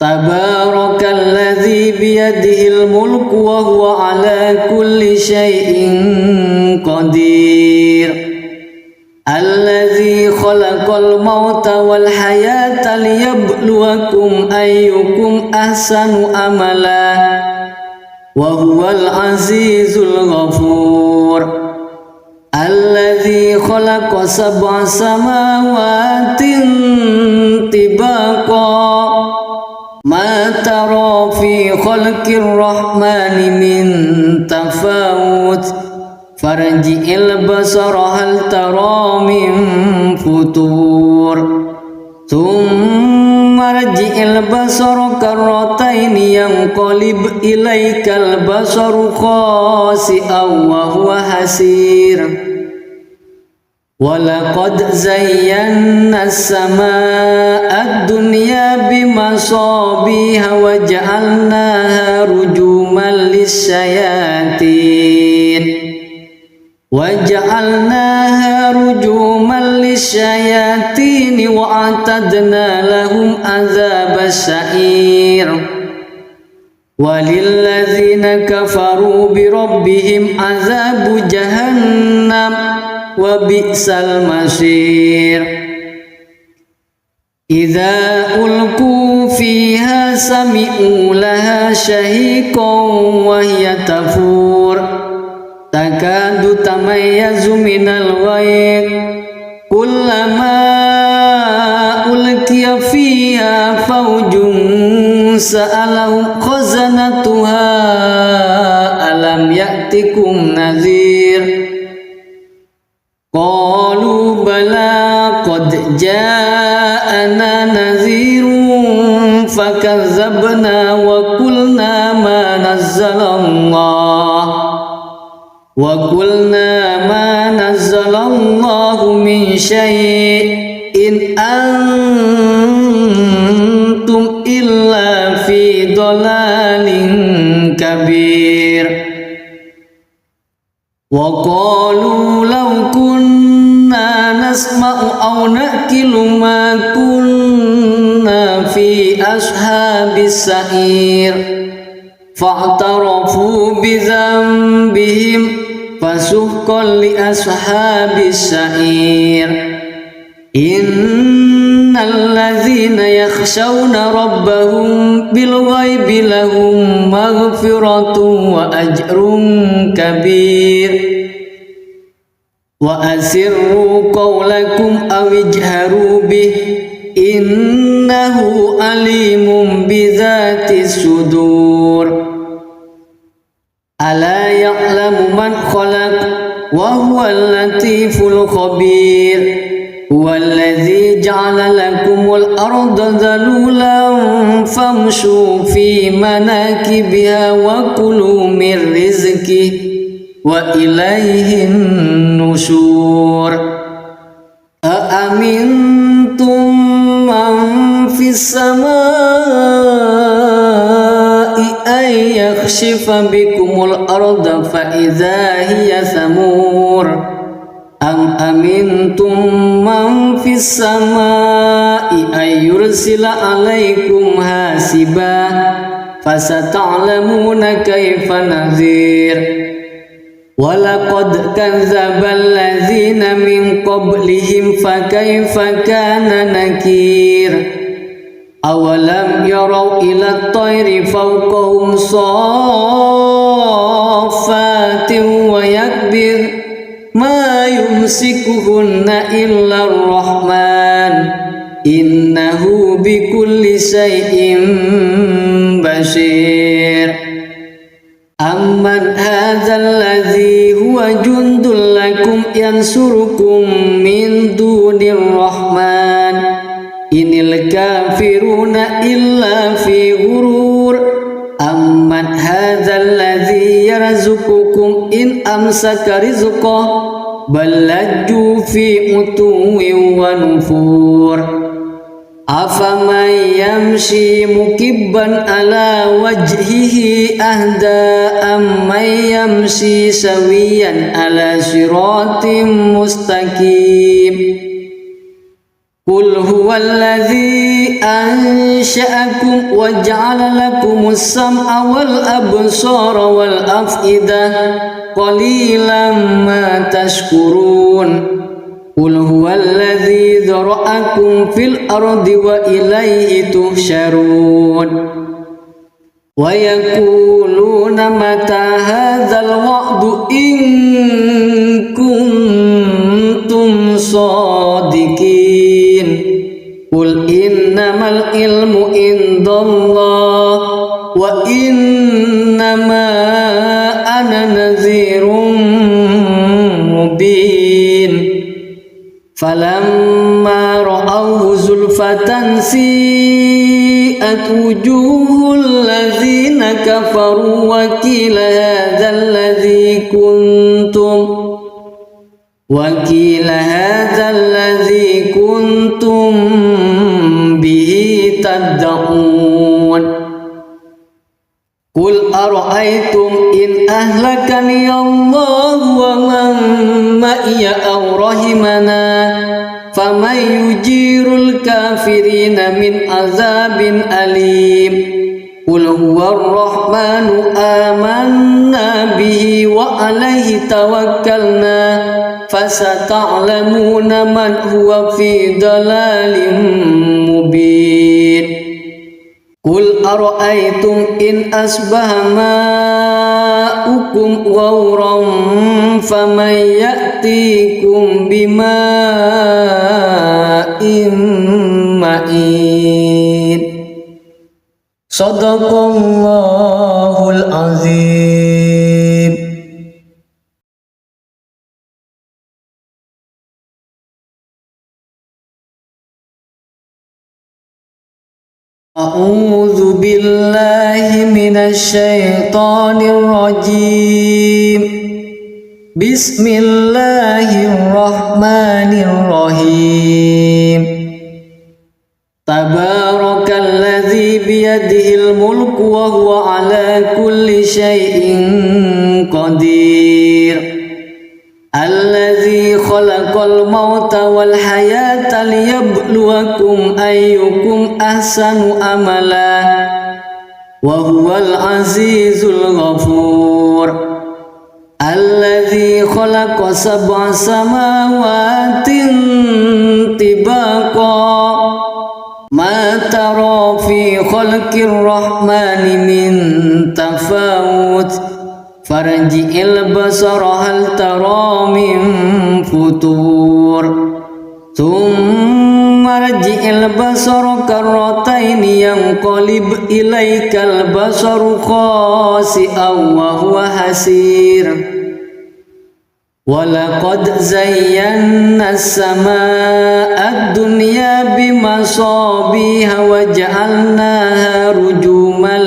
تبارك الذي بيده الملك وهو على كل شيء قدير. الذي خلق الموت والحياة ليبلوكم أيكم أحسن عملا وهو العزيز الغفور. الذي خلق 7 سماوات طباقا ما ترى في خلق الرحمن من تفاوت farji'il basara hal tara min futur thumma rji'il basara karrataini yanqalib ilaikal basaru khasi'an wa huwa hasir walaqad zayyana as-samaa'a ad-dunya bimasabiha wa ja'alnaha rujuman lisyayatin wa a'tadna lahum adzabas sa'ir walilladzina kafaru bi rabbihim adzabu jahannam wa bi'sal masir idza ulqu fiha sami'u laha shahiqan wa hiya tafur takadu tamayyazu minal ghayz kullama ulqiya fiha fawjun sa'alahum khazanatuha alam ya'tikum nadhir qalu bala qad ja'ana nadhirun fakazzabna wa qulna ma nazzalallahu min syai'in antum illa fi dhalalin kabir wa qalu law kunna nasma'u aw naqilu ma kunna fi ashabis sa'ir fa'tarafu bi dhanbihim fasuhqan li ashabis sa'ir innal ladzina yakhshawna rabbahum bil ghaibi lahum maghfiratun wa ajrun kabir wa asirru qawlakum aw ijharu bih innahu alimun bidzatis sudur ala ya'lamu man khalaq wa huwal latiful khabir huwallazi ja'ala lakumul arda dhalulan famshu fi manakibiha wa kulu min rizqihi wa ilaihin nusyur aamintum man fis samaa'i ay yakhshifa bikumul arda fa idza hiya samur am amintum man fis samaa'i ay yursila alaikum hasiba fasata'lamuna kaifa nadhir walaqad kadzdzabal ladzina min qablihim fakaifa kana nakir awalam yarau ila at-tayri fawqahum saffatin wa yakbir ma yumsikuhunna illa ar-rahman innahu bikulli syai'in basir amman hadzal ladzi huwa jundul lakum yansurukum min dunir rahman inil kafiruna illa fi ghurur amman hadzal ladzi yarzuqukum in amsaka rizqahu bal lajju fi utuwin wa nufur afaman yamshi mukibban ala wajhihi ahda amman yamshi sawiyan ala siratim mustaqim qul huwallazi ansha'akum wa ja'ala lakumus sam'a wal absara wal af'idah qalilan ma tashkurun qul huwallazi dzara'akum fil ardi wa ilaihi tuhsyarun wa yaquluna mata hadzal wa'du in kuntum shadiqin qul innamal ilmu indallah wa innama ana nadhirun فلما رأوه زلفة سيئت وجوه الذين كفروا وقيل هذا الذي كنتم به تدعون قل أرأيتم إن أهلكني الله ومن معي أو رحمنا فمن يجير الكافرين من عذاب أليم قل هو الرحمن آمنا به وعليه توكلنا فستعلمون من هو في ضلال مبين قل أرأيتم إن أصبح ماؤكم غورا فمن يأتيكم بماء معين صدق الله العظيم. أعوذ بالله من الشيطان الرجيم. بسم الله الرحمن الرحيم. تبارك الذي بيده الملك وهو على كل شيء قدير. الذي خلق الموت والحياة ليبلوكم أيكم أحسن عملا وهو العزيز الغفور. الذي خلق 7 سماوات طباقا ما ترى في خلق الرحمن من تفاوت فارجع البصر هل ترى من فطور ثم ارجع البصر كرتين ينقلب إليك البصر خاسئا وهو حسير. ولقد زينا السماء الدنيا بمصابيح وجعلناها رجوما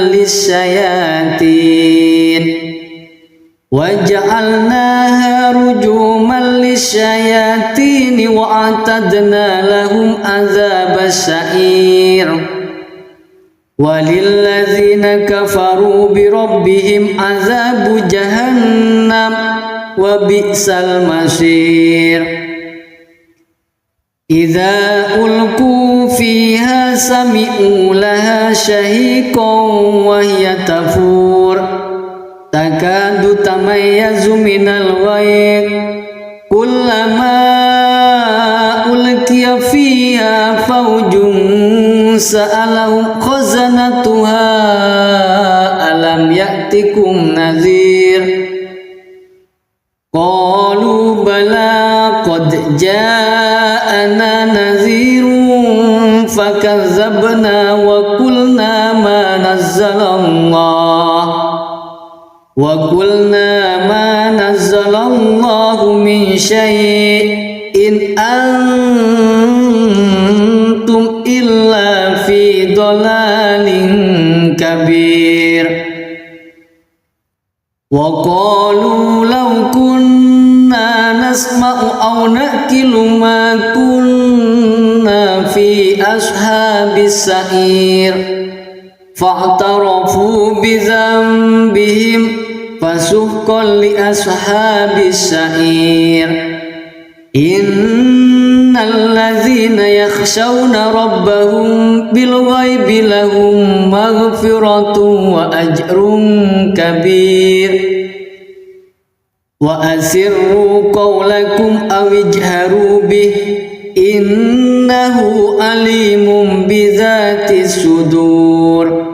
للشياطين وأعتدنا لهم عذاب السعير. وللذين كفروا بربهم عذاب جهنم وبئس المصير. إذا ألقوا فيها سمعوا لها شهيقا وهي تفور تكاد تميز من الغيظ كلما ألقي فيها فوج سألهم خزنتها ألم يأتكم نذير قالوا بلى قد جاءنا نذير فكذبنا وقلنا ما نزل الله من شيء إن أنتم إلا في ضلال كبير. وقالوا لو كنا نسمع أو نأكل ما كنا في أصحاب السعير فاعترفوا بذنبهم فسحقا لأصحاب السعير. إن الذين يخشون ربهم بالغيب لهم مغفرة وأجر كبير. وأسروا قولكم أو اجهروا به إنه عليم بذات الصدور.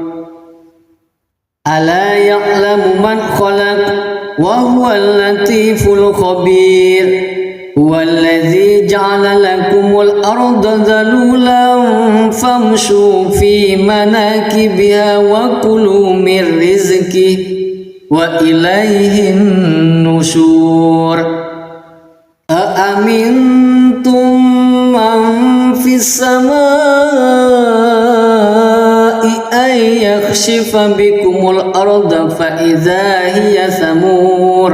ألا يعلم من خلق وهو اللطيف الخبير. هو الذي جعل لكم الأرض ذلولا فامشوا في مناكبها وكلوا من رزقه وإليه النشور. أأمنتم السماء أن يخسف بكم الأرض فإذا هي ثمور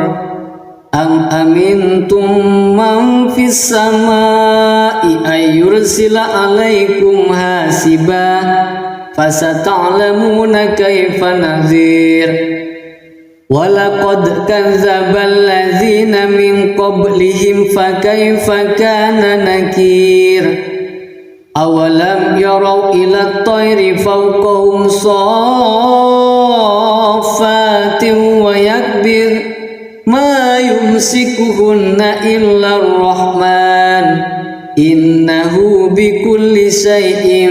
أم أمنتم من في السماء أن يرسل عليكم حاسبا فستعلمون كيف نذير ولقد كذب الذين من قبلهم فكيف كان نكير أولم يروا إلى الطير فوقهم صافات ويكبر ما يمسكهن إلا الرحمن إنه بكل شيء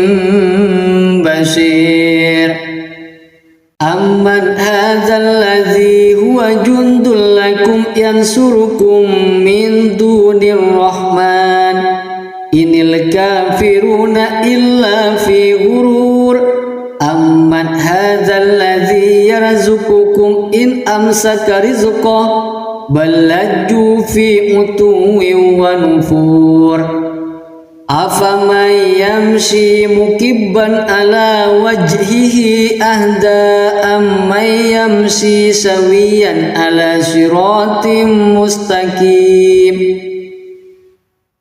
بصير أمن هذا الذي هو جند لكم ينصركم من دون الرحمن إن الكافرون إلا في غرور أمن هذا الذي يرزقكم إن أمسك رزقه بل لجوا في عتو ونفور أفمن يمشي مكبا على وجهه أهدى أمن يمشي سويا على صراط مستقيم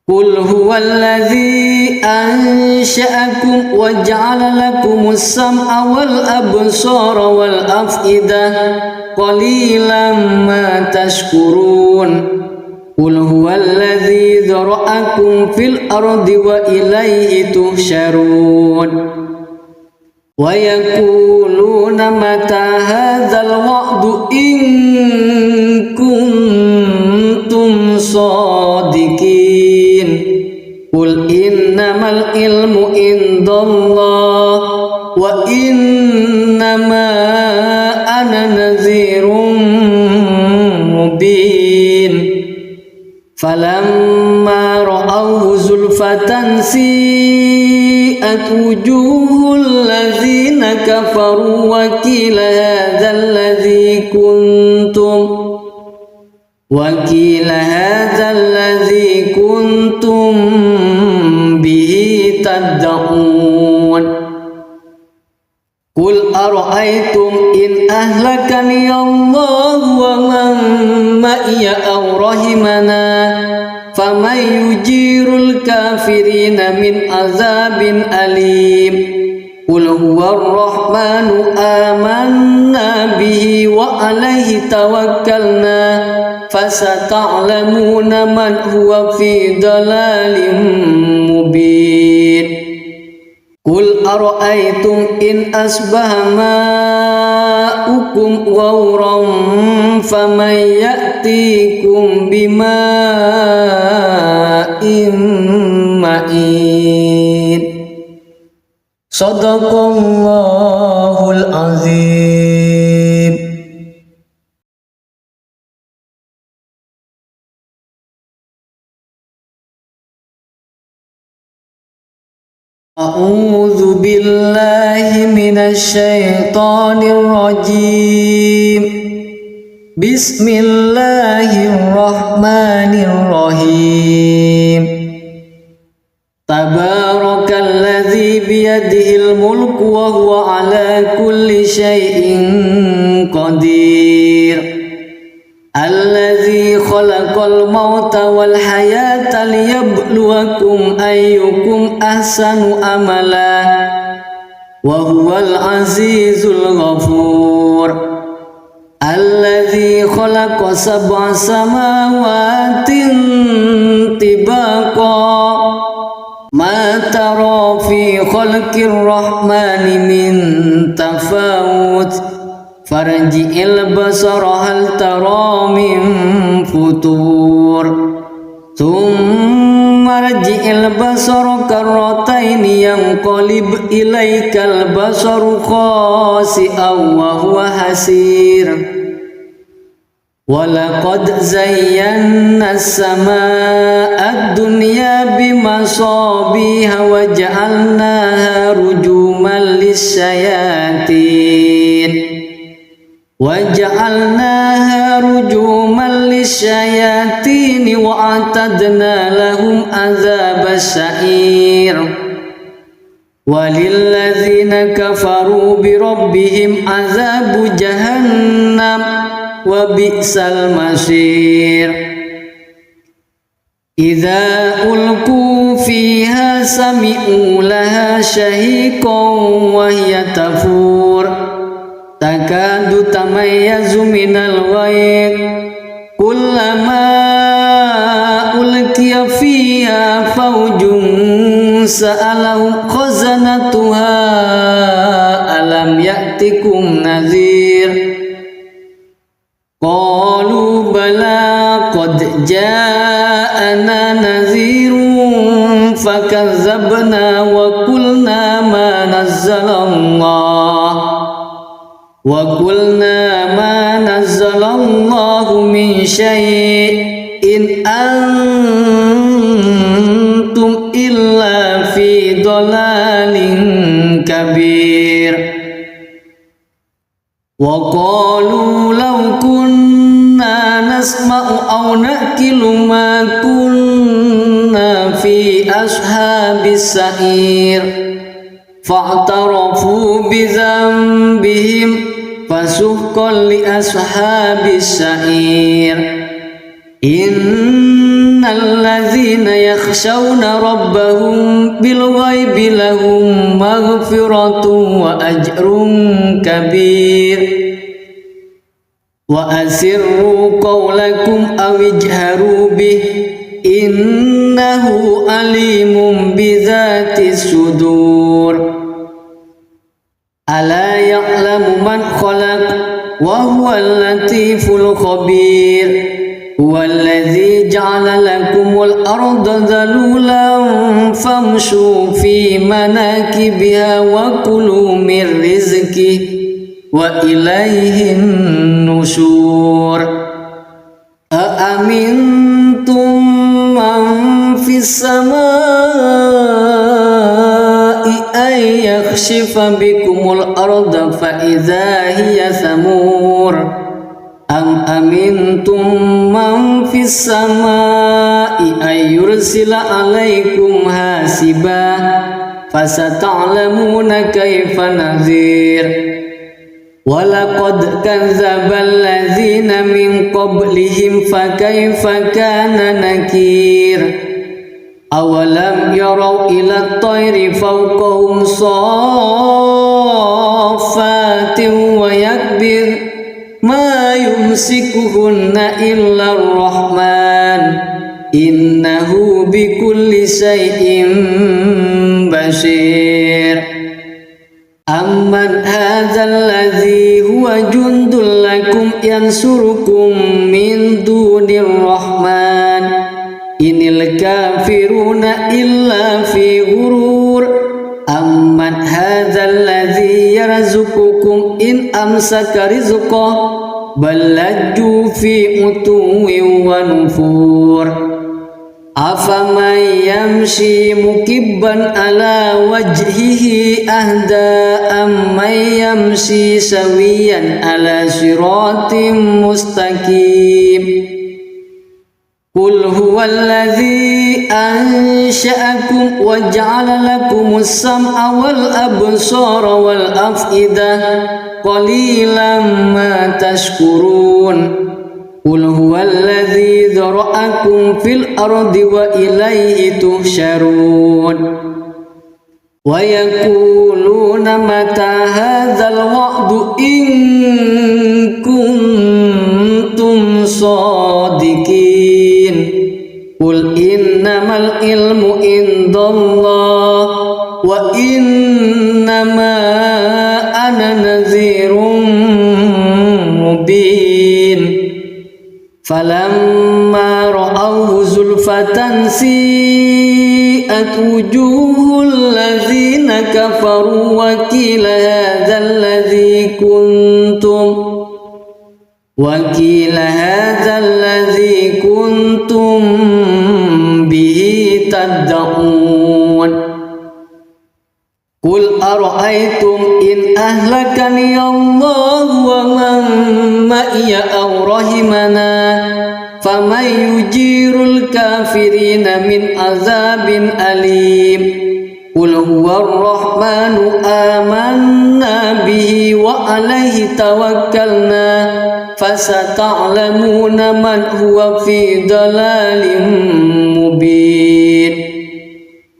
قل هو الذي أنشأكم وجعل لكم السمع والأبصار والأفئدة قليلا ما تشكرون قل هو الذي ذرأكم في الأرض وإليه تحشرون ويقولون متى هذا الوعد إن كنتم صادقين قل إنما العلم عند الله وإنما أنا نذير مبين فلما رأوه زلفة سيئت وجوه الذين كفروا وقيل هذا الذي كنتم به تدعون قل أرأيتم إن أهلكني الله ومن معي أو رحمنا فمن يجير الكافرين من عذاب أليم قل هو الرحمن آمنا به وعليه توكلنا فستعلمون من هو في ضلال مبين قل أرأيتم إن أصبح ماؤكم غورا فمن يأتيكم بماء معين صدق الله العظيم. أعوذ بالله من الشيطان الرجيم بسم الله الرحمن الرحيم تبارك الذي بيده الملك وهو على كل شيء قدير الذي خلق الموت والحياة ليبلوكم أيكم أحسن عملا وهو العزيز الغفور الذي خلق 7 سماوات طباقا ما ترى في خلق الرحمن من تفاوت فارجع البصر هل ترى من فطور ثم ارجع البصر كرتين ينقلب إليك البصر خاسئا وهو حسير ولقد زينا السماء الدنيا بمصابيح وجعلناها رجوما للشياطين وأعتدنا لهم عذاب السعير walilladzina kafaru birabbihim azabu jahannam wa bi'sal masir. Idza ulqu fiha sami'u laha shahiqan wa hiya tafur takadu tamayyazu minal ghayr kullama ulqiya fiha fawjun sa'alahum khazanatuha alam ya'tikum nadhir qalu bala qad ja'ana nadhirun fakazzabna wa qulna ma nazzalallahu min syai'in antum illa fi dhalalin kabir. Wa qalu law kunna nasma'u aw naqilu ma kunna fi ashabis sa'ir fa'tarafu bi dhanbihim fasuhqan li ashabis sa'ir. Innal ladzina yakhshawna rabbahum bil ghaibi lahum maghfiratun wa ajrun kabir. Wa asirru qawlakum aw ijharu bih innahu alimun bidzatis sudur. Ala ya'lamu man khalaq wa huwal latiful khabir. Huwallazi ja'ala lakumul arda dhalulan famshu fi manakibiha wa kulu min rizqihi wa ilaihin nusyur. Aamintum man fis samaa'i ay yakhshifa bikumul arda fa idza hiya samur. Am amintum man fis samaa'i ay yursila alaikum hasiba fasata'lamuna kaifa nadhir. Walaqad kadzdzaba alladzina min qablihim fakaifa kana nakir. Awalam yarau ila at-tayri fawqahum saffatin wa yakbir ma yumsikuhunna illa ar-rahman innahu bikulli shay'in basir. Amman hadzal ladzi huwa jundul lakum yansurukum min dunir rahman inil kafiruna illa fi ghurur. Amman hadzal ladzi yarzuqukum in amsaka rizqahu bal lajju fi utuwin wa nufur. Afaman yamshi mukibban ala wajhihi ahda amman yamshi sawiyan ala siratim mustaqim. Qul huwallazi ansha'akum wa ja'ala lakumus sam'a wal absara wal af'idah qalilan ma tashkurun. Qul huwallazi dzara'akum fil ardi wa ilaihi tuhsyarun. Wa yaquluna mata hadzal wa'du in kuntum shadiqin. Qul innamal ilmu indallah wa innama ana nadhirun mubin. Falamma ra'awhu zulfatan si'at wujuhul ladzina kafaru wa qila hadzal ladzi kuntum bihi tad'un. Qul ara'aytum in ahlakani Allah wa man ma'iya aw rahimana faman yujirul kafirina min azabin alim. Qul huwar rahmanu amanna bihi wa alaihi tawakkalna fasata'lamuna man huwa fi dalalin mubin.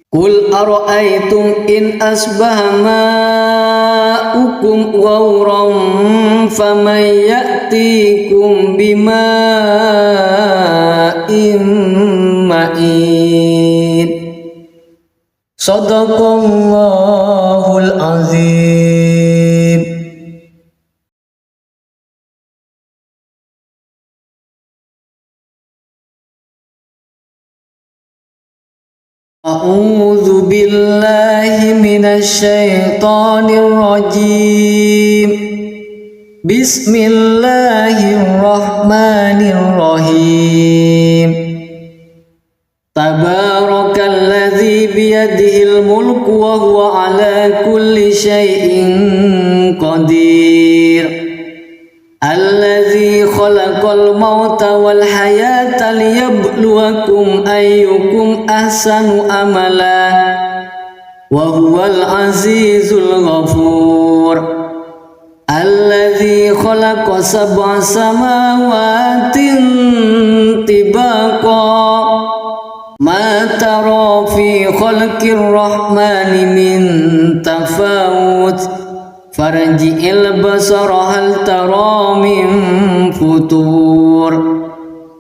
Qul ara'aytum in asbaha ma'ukum ghawran faman ya'tikum bima'in ma'in. Sadaqallahul azim. A'udzu billahi minasy syaithanir rajim. Bismillahirrahmanirrahim. Tabarakalladzi biyadihil mulku wa huwa ala kulli syai'in qadir. Alladzi khalaqal mauta wal hayata liyabluwakum ayyukum ahsanu amala wa huwal azizul ghafur. Alladzi khalaqa sab'a samawatin tibaqa ma tara fi khalqir rahmani min tafawut farji'il basara hal tara min futur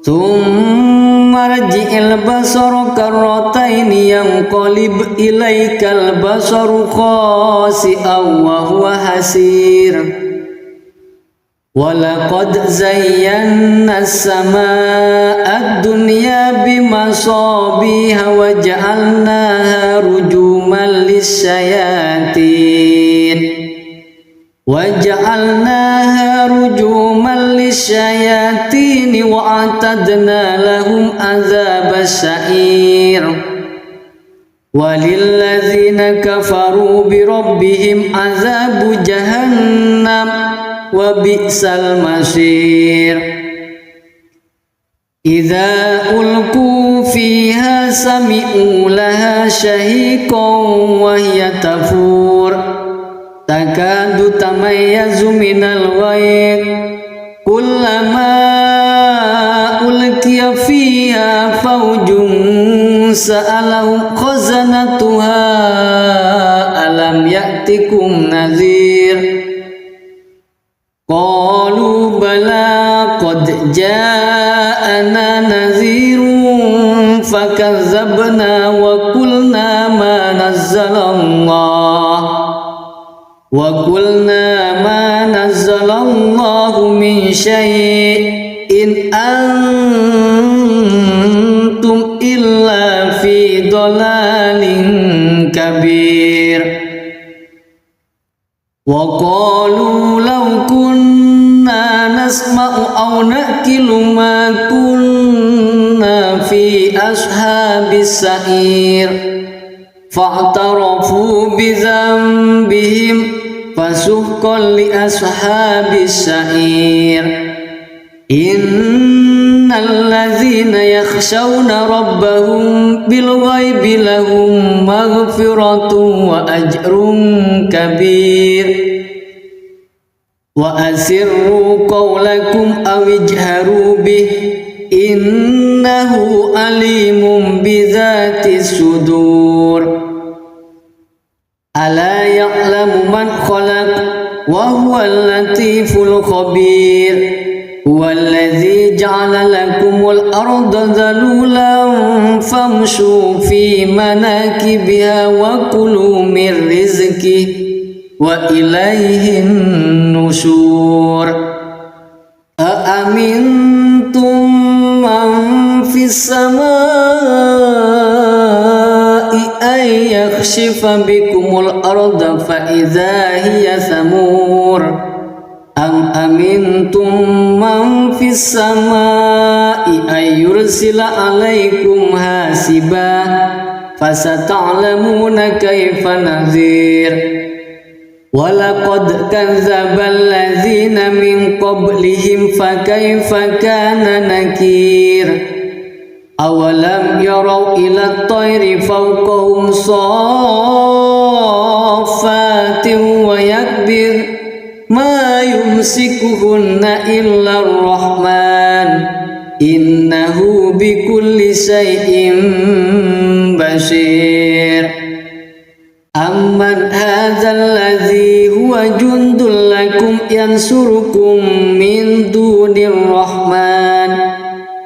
thumma rji'il basara karrataini yanqalib ilaikal basaru khasi'an wa huwa hasir. Walaqad zayyana as-samaa'a ad-dunya bimasabiha wa ja'alnaha rujuman lis-syayatin wa a'tadna lahum adzabas sa'ir. Walilladzina kafaru bi rabbihim adzabu jahannam wa bi'sal masir. Idza ulqu fiha sami'u laha shahiqan wa hiya tafur takadu tamayyazu minal ghayz kullama ulqiya fiha fawjun sa'alahum khazanatuha alam ya'tikum nadhir. Qalu bala qad ja'ana nadhirun fakazzabna wa qulna ma nazzalallahu min syai'in antum illa fi dhalalin kabir. Wa qalu law kunna nasma'u aw naqilu ma kunna fi ashabis sa'ir fa'tarafu bi dhanbihim fasuhqan li ashabis sa'ir. Innal ladzina yakhshawna rabbahum bil ghaibi lahum maghfiratun wa ajrun kabir. Wa asirru qawlakum aw ijharu bih innahu alimun bidzatis sudur. Ala ya'lamu man khalaq wa huwal latiful khabir. Huwallazi ja'ala lakumul arda dhalulan famshu fi manakibiha wa kulu min rizqihi wa ilaihin nusyur. Aamintum man fis samaa'i ay yakhshifa bikumul arda fa idza hiya thamur. Am amintum man fis samaa'i ay yursila alaikum hasiba fasata'lamuna kaifa nadhir. Walaqad kadzdzabal ladzina min qablihim fakaifa kana nakir. awalam yarau ila tayri fawqahum saffatin wa yakbir ma yumsikuhunna illa ar-rahman innahu bikulli syai'in basir. Amman hadzal ladzi huwa jundul lakum yansurukum min dunir rahman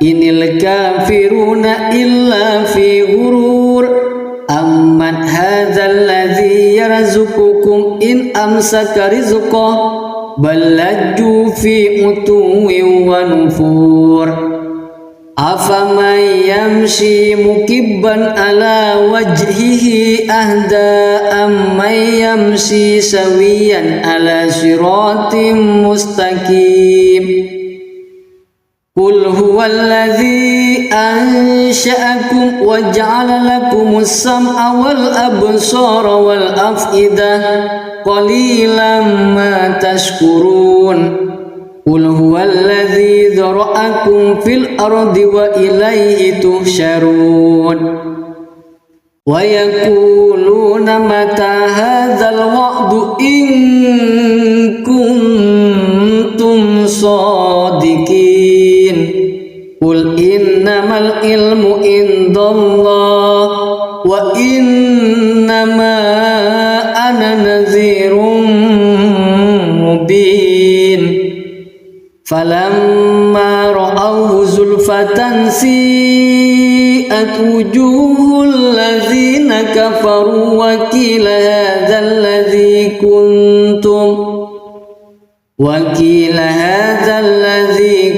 inil kafiruna illa fi ghurur. Amman hadzal ladzi yarzuqukum in amsaka rizqah bal lajju fi utuwin wa nufur. Afaman yamshi mukibban ala wajhihi ahda amman yamshi sawiyan ala siratim mustaqim. Qul huwallazi ansha'akum wa ja'ala lakumus sam'a wal absara wal af'idah qalilan ma tashkurun. Qul huwallazi dzara'akum fil ardi wa ilaihi tuhsyarun. Wa yaquluna mata hadzal wa'du in kuntum shadiqin. Qul innamal ilmu indallah wa innama ana nadhirun mubin. Falamma ra'awhu zulfatan si'at wujuhul ladzina kafaru wa qila hadzal ladzi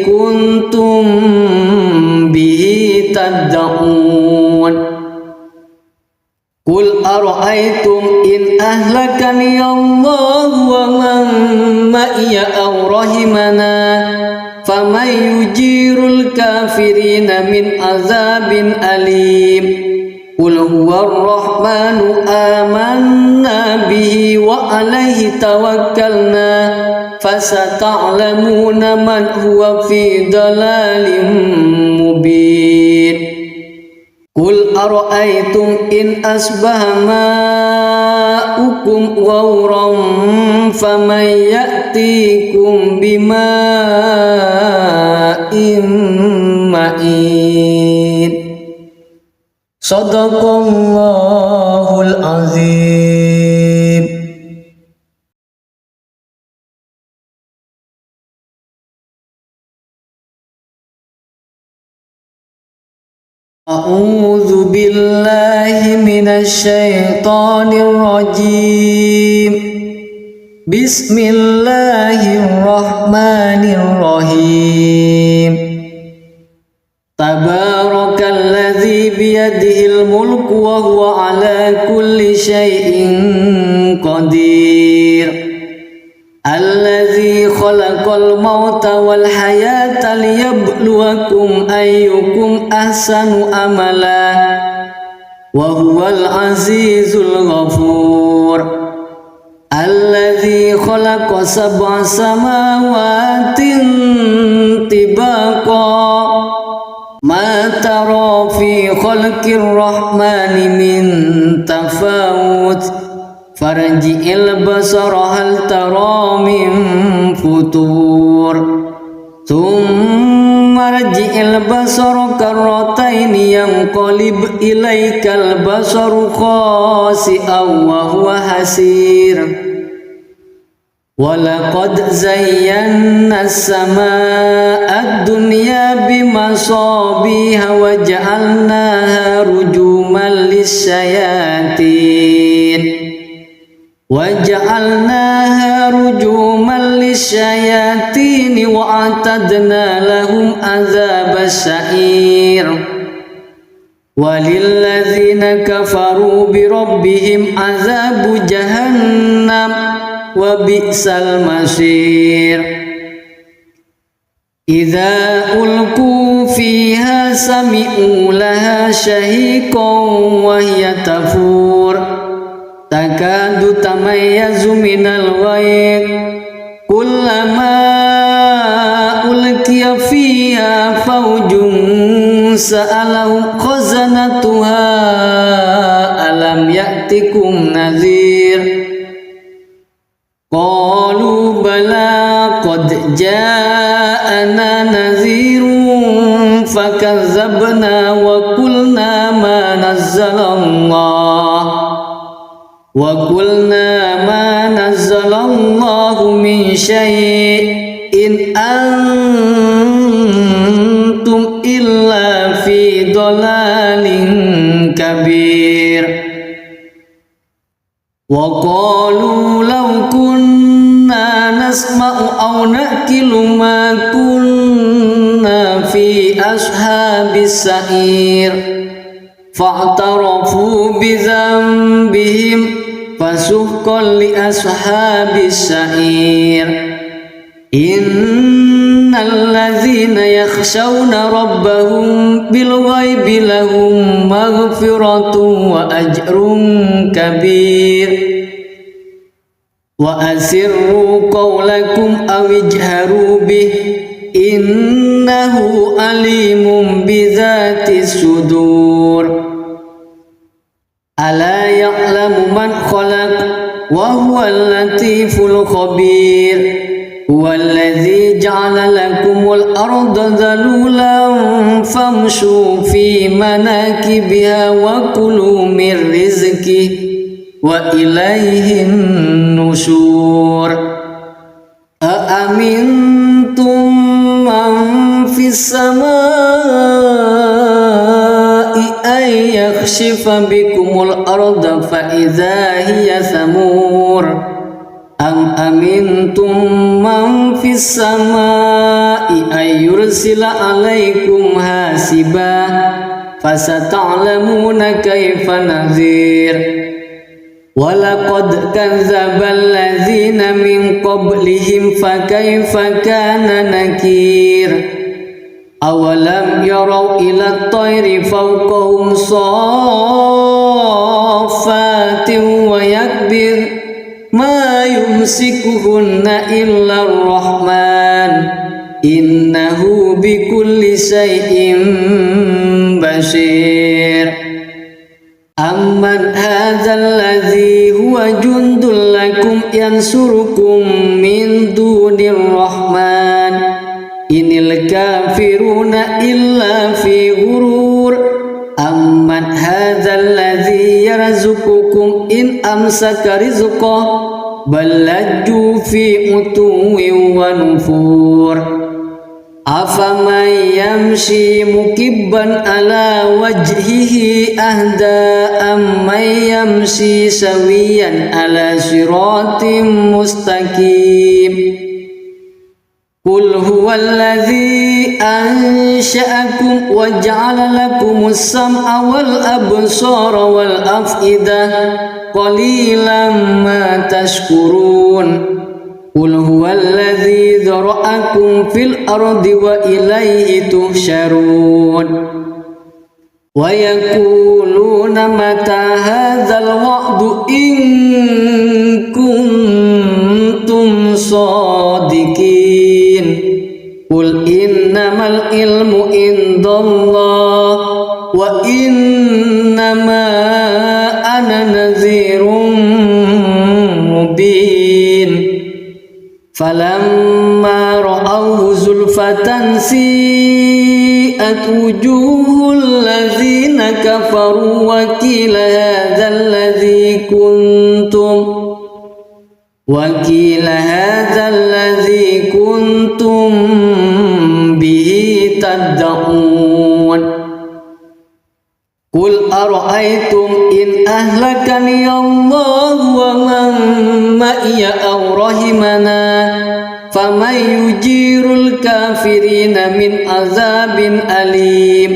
kuntum bihi tad'un. Qul ara'aytum in ahlakani Allah wa man ma'iya aw rahimana faman yujirul kafirina min azabin alim. Qul huwar rahmanu amanna bihi wa alaihi tawakkalna fasata'lamuna man huwa fi dalalin mubin. Qul ara'aytum in asbaha ma'ukum ghawran faman ya'tikum bima'in ma'in. Shadaqallahul azim. A'udzu billahi minasy syaithanir rajim. Bismillahirrahmanirrahim. Tabarakalladzi biyadihil mulku wa huwa ala kulli syai'in qadir. Alladzi khalaqal mauta wal hayata liyabluwakum ayyukum ahsanu amala wa huwal azizul ghafur. Alladzi khalaqa sab'a samawatin tibaqa ma tara fi khalqir rahmani min tafawut farji'il basara hal tara min futur thumma rji'il basara karrataini yanqalib ilaikal basaru khasi'an wa huwa hasir. Walaqad zayyana as-samaa'a ad-dunya bimasabiha wa ja'alnaha rujuman lis-syayatin wa a'tadna lahum adzabas sa'ir. Walilladzina kafaru bi rabbihim adzabu jahannam wa bi'sal masir. Idza ulqu fiha sami'u laha shahiqan wa hiya tafur takadu tamayyazu minal ghayz kullama ulqiya fiha fawjun sa'alahum khazanatuha alam ya'tikum nadhir qalu bala qad ja'ana nadhirun fakazzabna wa qulna ma nazzalallahu min syai'in antum illa fi dhalalin kabir wa qalu law kunna nasma'u aw naqilu ma kunna fi ashabis sa'ir fa'tarafu bi dhanbihim fasuhqan li ashabis sa'ir innal ladzina yakhshawna rabbahum bil ghaibi lahum maghfiratun wa ajrun kabir wa asirru qawlakum aw ijharu bih innahu alimun bidzati sudur ala ya'lamu man khalaq wa huwal latiful khabir huwallazi ja'ala lakumul arda dhalulan famshu fi manakibiha wa kulu min rizqihi wa ilaihin nusyur aamintum man fis samai ay yakhshifa bikumul arda fa idza hiya samur am amintum man fis samai ay yursila alaikum hasiba fasata'lamuna kaifa nadhir walaqad kadzdzabal ladzina min qablihim fakaifa kana nakir awalam yarau ila at-tayri fawqahum saffatin wa yakbir ma yumsikuhunna illa ar-rahman innahu bikulli shay'in basir amman hadzal ladzi huwa jundul lakum yansurukum min dunir rahman inil kafiruna illa fi ghurur amman hadzal ladzi yarzuqukum in amsaka rizqahu bal lajju fi utuwin wa nufur afaman yamshi mukibban ala wajhihi ahda amman yamshi sawiyan ala siratim mustaqim qul huwallazi ansha'akum wa ja'ala lakumus sam'a wal absara wal af'idah qalilan ma tashkurun qul huwallazi dzara'akum fil ardi wa ilaihi tuhsyarun wa yaquluna mata hadzal wa'du in kuntum shadiqin qul innamal ilmu indallah wa innama ana nadhirun mubin falamma ra'awhu zulfatan si'at wujuhul ladzina kafaru wa qila hadzal ladzi kuntum bihi tad'un qul ara'aytum in ahlakani Allah wa man ma'iya aw rahimana faman yujirul kafirina min azabin alim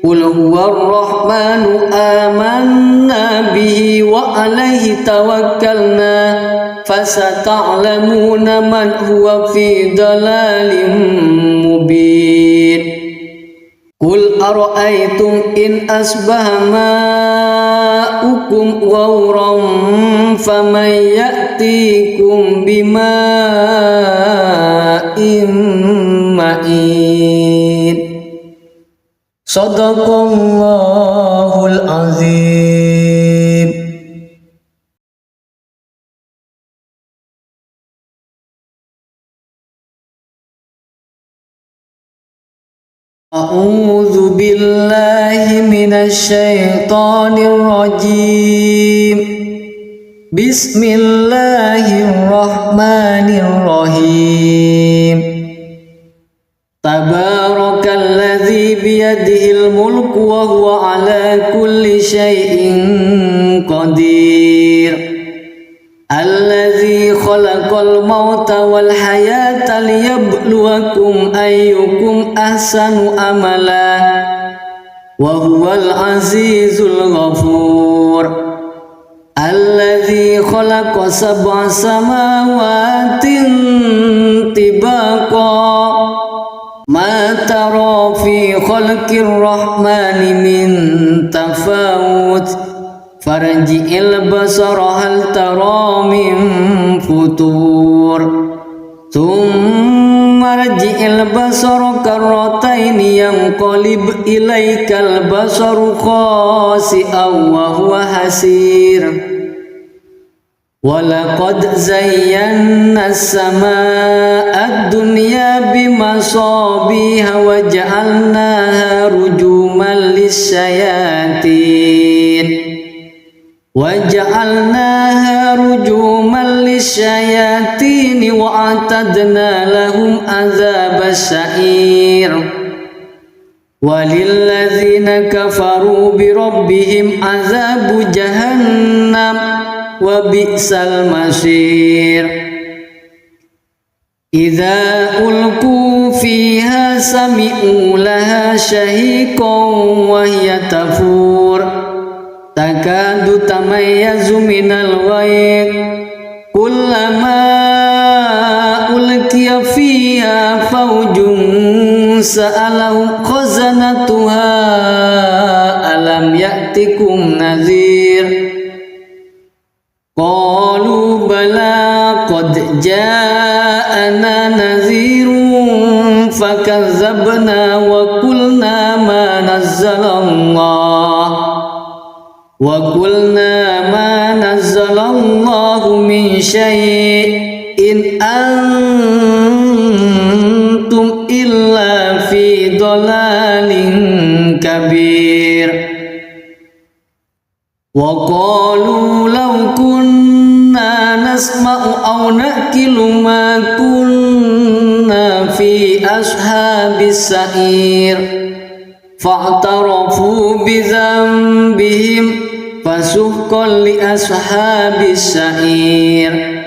qul huwar rahmanu amanna bihi wa alaihi tawakkalna fasata'lamuna man huwa fi dalalin mubin qul ara'aytum in asbaha ma'ukum ghauran faman ya'tikum bima'in ma'in Sadaqallahul azim. A'udzu billahi minasy syaithanir rajim. Bismillahirrahmanirrahim. Tabarakalladzi biyadihil mulku wa huwa ala kulli syai'in qadir. Alladzi khalaqal mauta wal hayata liyabluwakum ayyukum ahsanu amala wa huwal azizul ghafur. Alladzi khalaqa sab'a samawatin tibaqa ma tara fi khalqir rahmani min tafawut farji'il basara hal tara min futur thumma rji'il basara karrataini yanqalib ilaikal basaru khasi'an wa huwa hasir. Walaqad zayyana as-samaa'a ad-dunya bimasabiha wa ja'alnaha rujuman lis-syayatin wa a'tadna lahum adzabas sa'ir. Walilladzina kafaru bi rabbihim adzabu jahannam wa bi'sal masir. Idza ulqu fiha sami'u laha shahiqan wa hiya tafur takadu tamayyazu minal ghayz kullama ulqiya fiha fawjun sa'alahum khazanatuha alam ya'tikum nadhir. Qalu bala qad ja'ana nadhirun fakazzabna wa qulna ma nazzalallahu min syai'in antum illa fi dhalalin kabir. Wa qalu law kunna nasma'u aw naqilu ma kunna fi ashabis sa'ir fa'tarafu bi dhanbihim fasuhqan li ashabis sa'ir.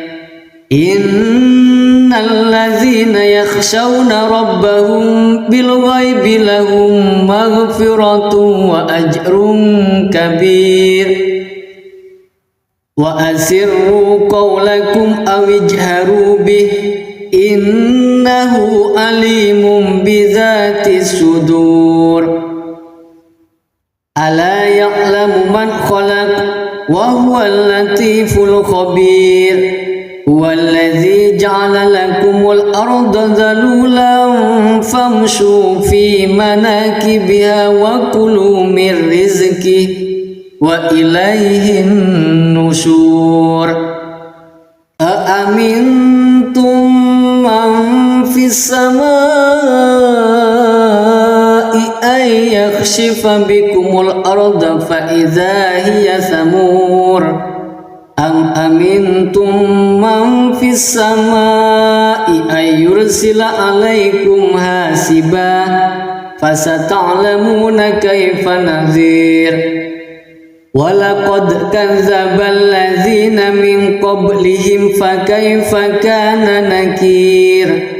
Innal ladzina yakhshawna rabbahum bil ghaibi lahum maghfiratun wa ajrun kabir. Wa asirru qawlakum aw ijharu bih innahu alimun bidzatis sudur. Ala ya'lamu man khalaq wa huwal latiful khabir. Huwallazi ja'ala lakumul arda dhalulan famshu fi manakibiha wa kulu min rizqihi wa ilaihin nusyur. Aamintum man fis samaa'i ay yakhshifa bikumul arda fa idza hiya thamur. Am amintum man fis samaa'i ay yursila alaikum hasiba fasata'lamuna kaifa nadhir. Walaqad kadzdzabal ladzina min qablihim fakaifa kana nakir.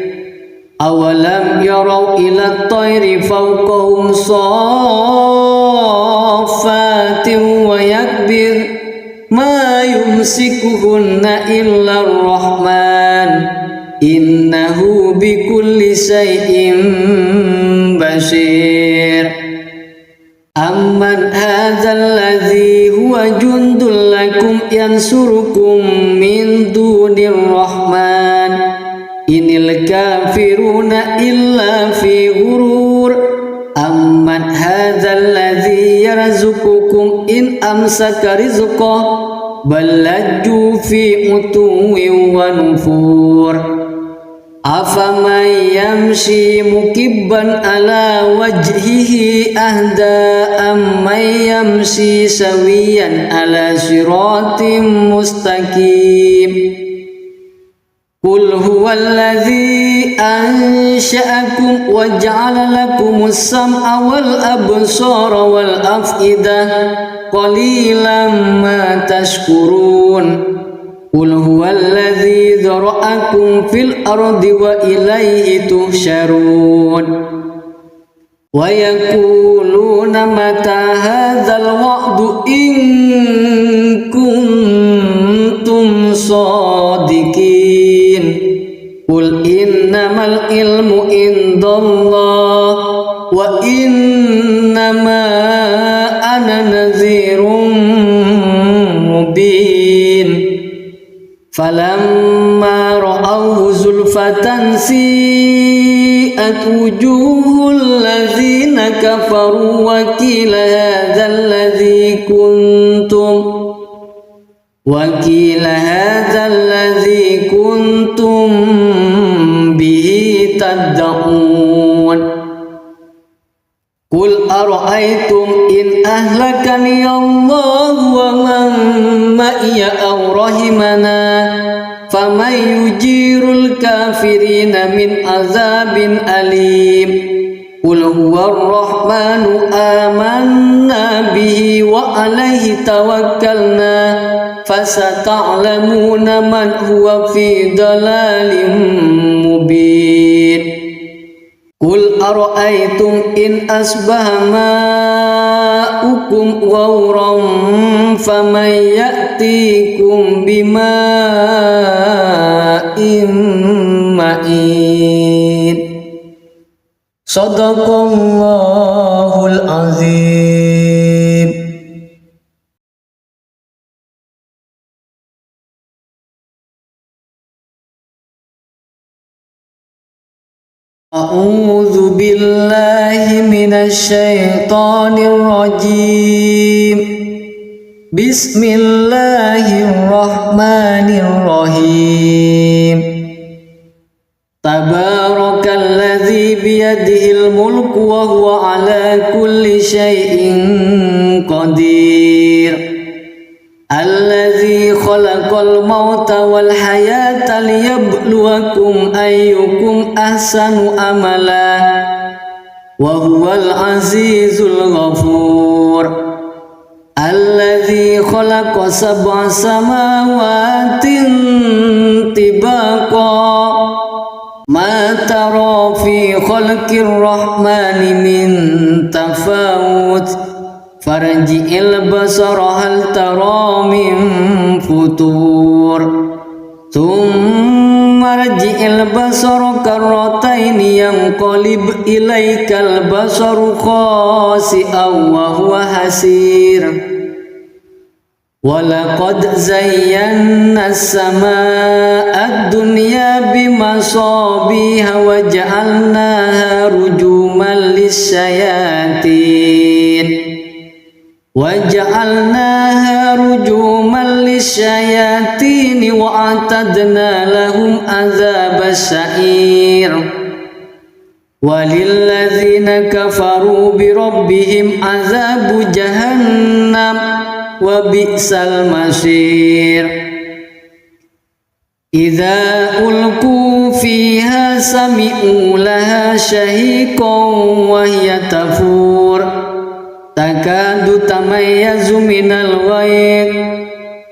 Awalam yarau ila at-tayri fawqahum saffatin wa yakbir ma yumsikuhunna illa ar-rahman innahu bikulli syai'in basir. Amman hadzal ladzi huwa jundul lakum yansurukum min dunir rahman inil kafiruna illa fi ghurur. Amman yarzuqukum in amsaka rizqah bal lajju fi utuwin wa nufur. Afaman yamshi mukibban ala wajhihi ahda amman yamshi sawiyan ala siratim mustaqim. Qul huwallazi ansha'akum wa ja'ala lakumus sam'a wal absara wal af'idah qalilan ma tashkurun. Qul huwallazi dzara'akum fil ardi wa ilaihi tuhsyarun. Wa yaquluna mata hadzal wa'du in kuntum shadiqin. Qul innamal ilmu indallah wa innama ana nadhirun mubin. Falamma ra'awhu zulfatan si'at wujuhul ladzina kafaru wa qila hadzal ladzi kuntum bihi tad'un. Qul ara'aytum in ahlakani Allah wa man ma'iya aw rahimana faman yujirul kafirina min azabin alim. Qul huwar rahmanu amanna bihi wa alaihi tawakkalna fasata'lamuna man huwa fi dalalin mubin. Qul ara'aytum in asbaha ma'ukum ghauran faman ya'tikum bima'in ma'in. Shadaqallahul azim. A'udzu billahi minasy syaithanir rajim. Bismillahirrahmanirrahim. Tabarakalladzi biyadihil mulku wa huwa ala kulli syai'in qadir. Alladzi khalaqal mauta wal hayata liyabluwakum ayyukum ahsanu amala wa huwal azizul ghafur. Alladzi khalaqa sab'a samawatin tibaqa ma tara fi khalqir rahmani min tafawut farji'il basara hal tara min futur. Thumma rji'il basara karrataini yanqalib ilaikal basaru khasi'an wa huwa hasir. Walaqad zayyana as-samaa'a ad-dunya bimasabiha wa ja'alnaha rujuman lis-syayatin wa a'tadna lahum adzabas sa'ir. Walilladzina kafaru bi rabbihim adzabu jahannam wa bi'sal masir. Idza ulqu fiha sami'u laha shahiqan wa hiya tafur takadu tamayyazu minal ghayr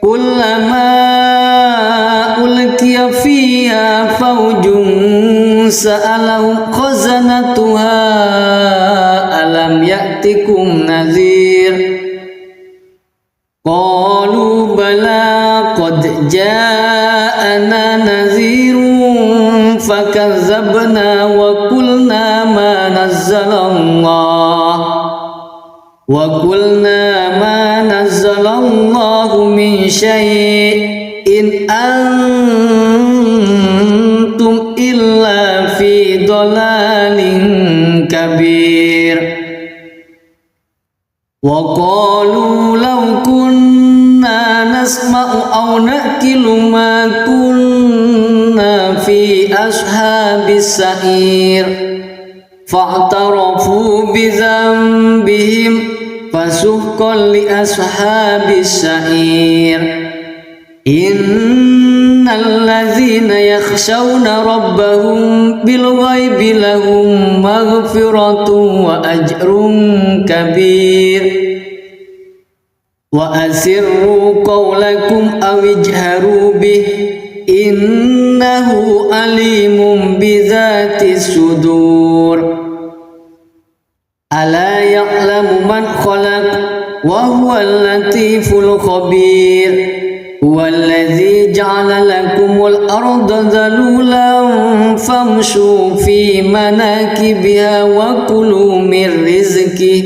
kullama ulqiya fiha fawjun sa'alahum khazanatuha alam ya'tikum nadhir. Qalu bala qad ja'ana nadhirun fakazzabna wa qulna ma nazzalallahu min syai'in antum illa fi dhalalin kabir. وقالوا لو كنا نسمع أو نأكل ما كنا في أصحاب السعير فاعترفوا بذنبهم فسحقا لأصحاب السعير إن الذين يخشون ربهم بالغيب لهم مغفرة وأجر كبير وأسروا قولكم أو اجهروا به إنه عليم بذات الصدور ألا يعلم من خلق وهو اللطيف الخبير هو الذي جعل لكم الأرض ذلولا فامشوا في مناكبها وكلوا من رزقه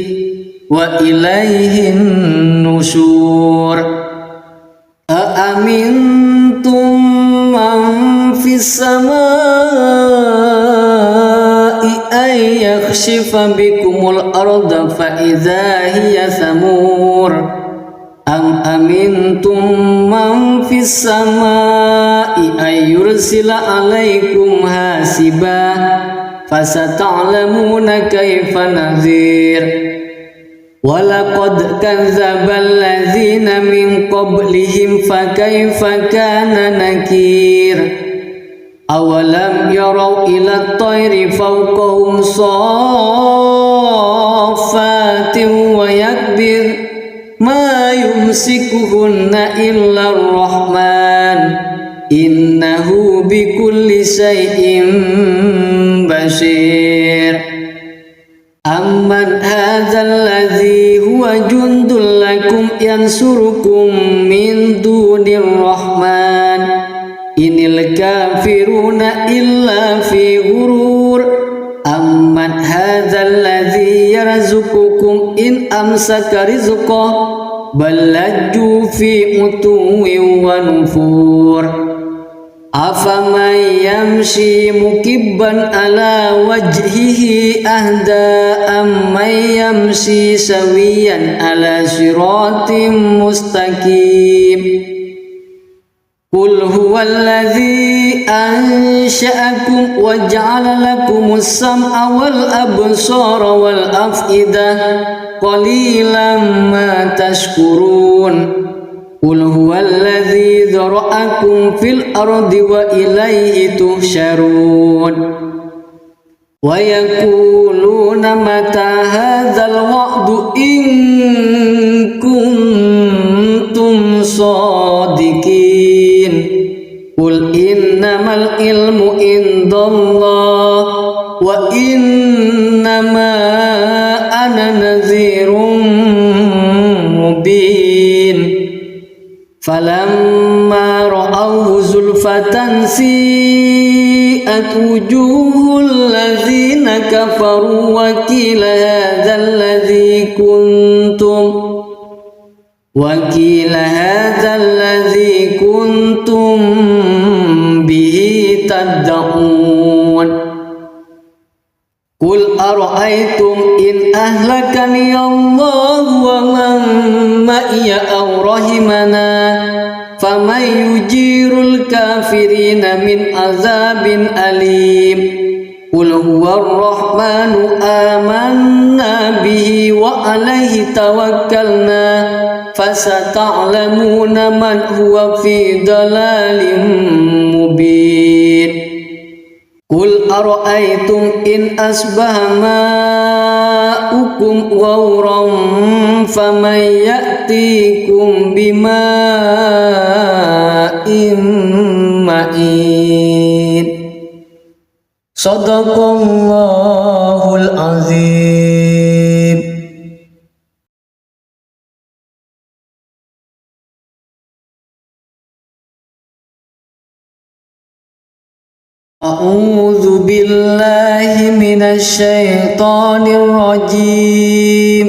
وإليه النشور أأمنتم من في السماء أن يخسف بكم الأرض فإذا هي ثمور أم أمنتم من في السماء أن يرسل عليكم حاسبا فستعلمون كيف نذير ولقد كذب الذين من قبلهم فكيف كان نكير أولم يروا إلى الطير فوقهم صافات ويكبر ما يمسكهن إلا الرحمن إنه بكل شيء بصير أمن هذا الذي هو جند لكم ينصركم من دون الرحمن إن الكافرون إلا في غرور أمن هذا الذي يرزقكم إن أمسك رزقه بل لجوا في عتو ونفور أفمن يمشي مكبا على وجهه أهدى أمن يمشي سويا على صراط مستقيم قل هو الذي أنشأكم وجعل لكم السمع والأبصار والأفئدة قليلا ما تشكرون قل هو الذي ذرأكم في الأرض وإليه تحشرون ويقولون متى هذا الوعد إن كنتم صادقين قل إنما العلم عند الله وإنما أنا نذير مبين فلما رأوه زلفة سيئت وجوه الذين كفروا وقيل هذا الذي كنتم به تدعون قل أرأيتم إن أهلكني الله ومن معي أو رحمنا فمن يجير الكافرين من عذاب أليم قل هو الرحمن آمنا به وعليه توكلنا فستعلمون من هو في ضلال مبين قل أرأيتم إن أصبح ماؤكم غورا فمن يأتيكم بماء معين صدق الله العظيم. أعوذ بالله من الشيطان الرجيم.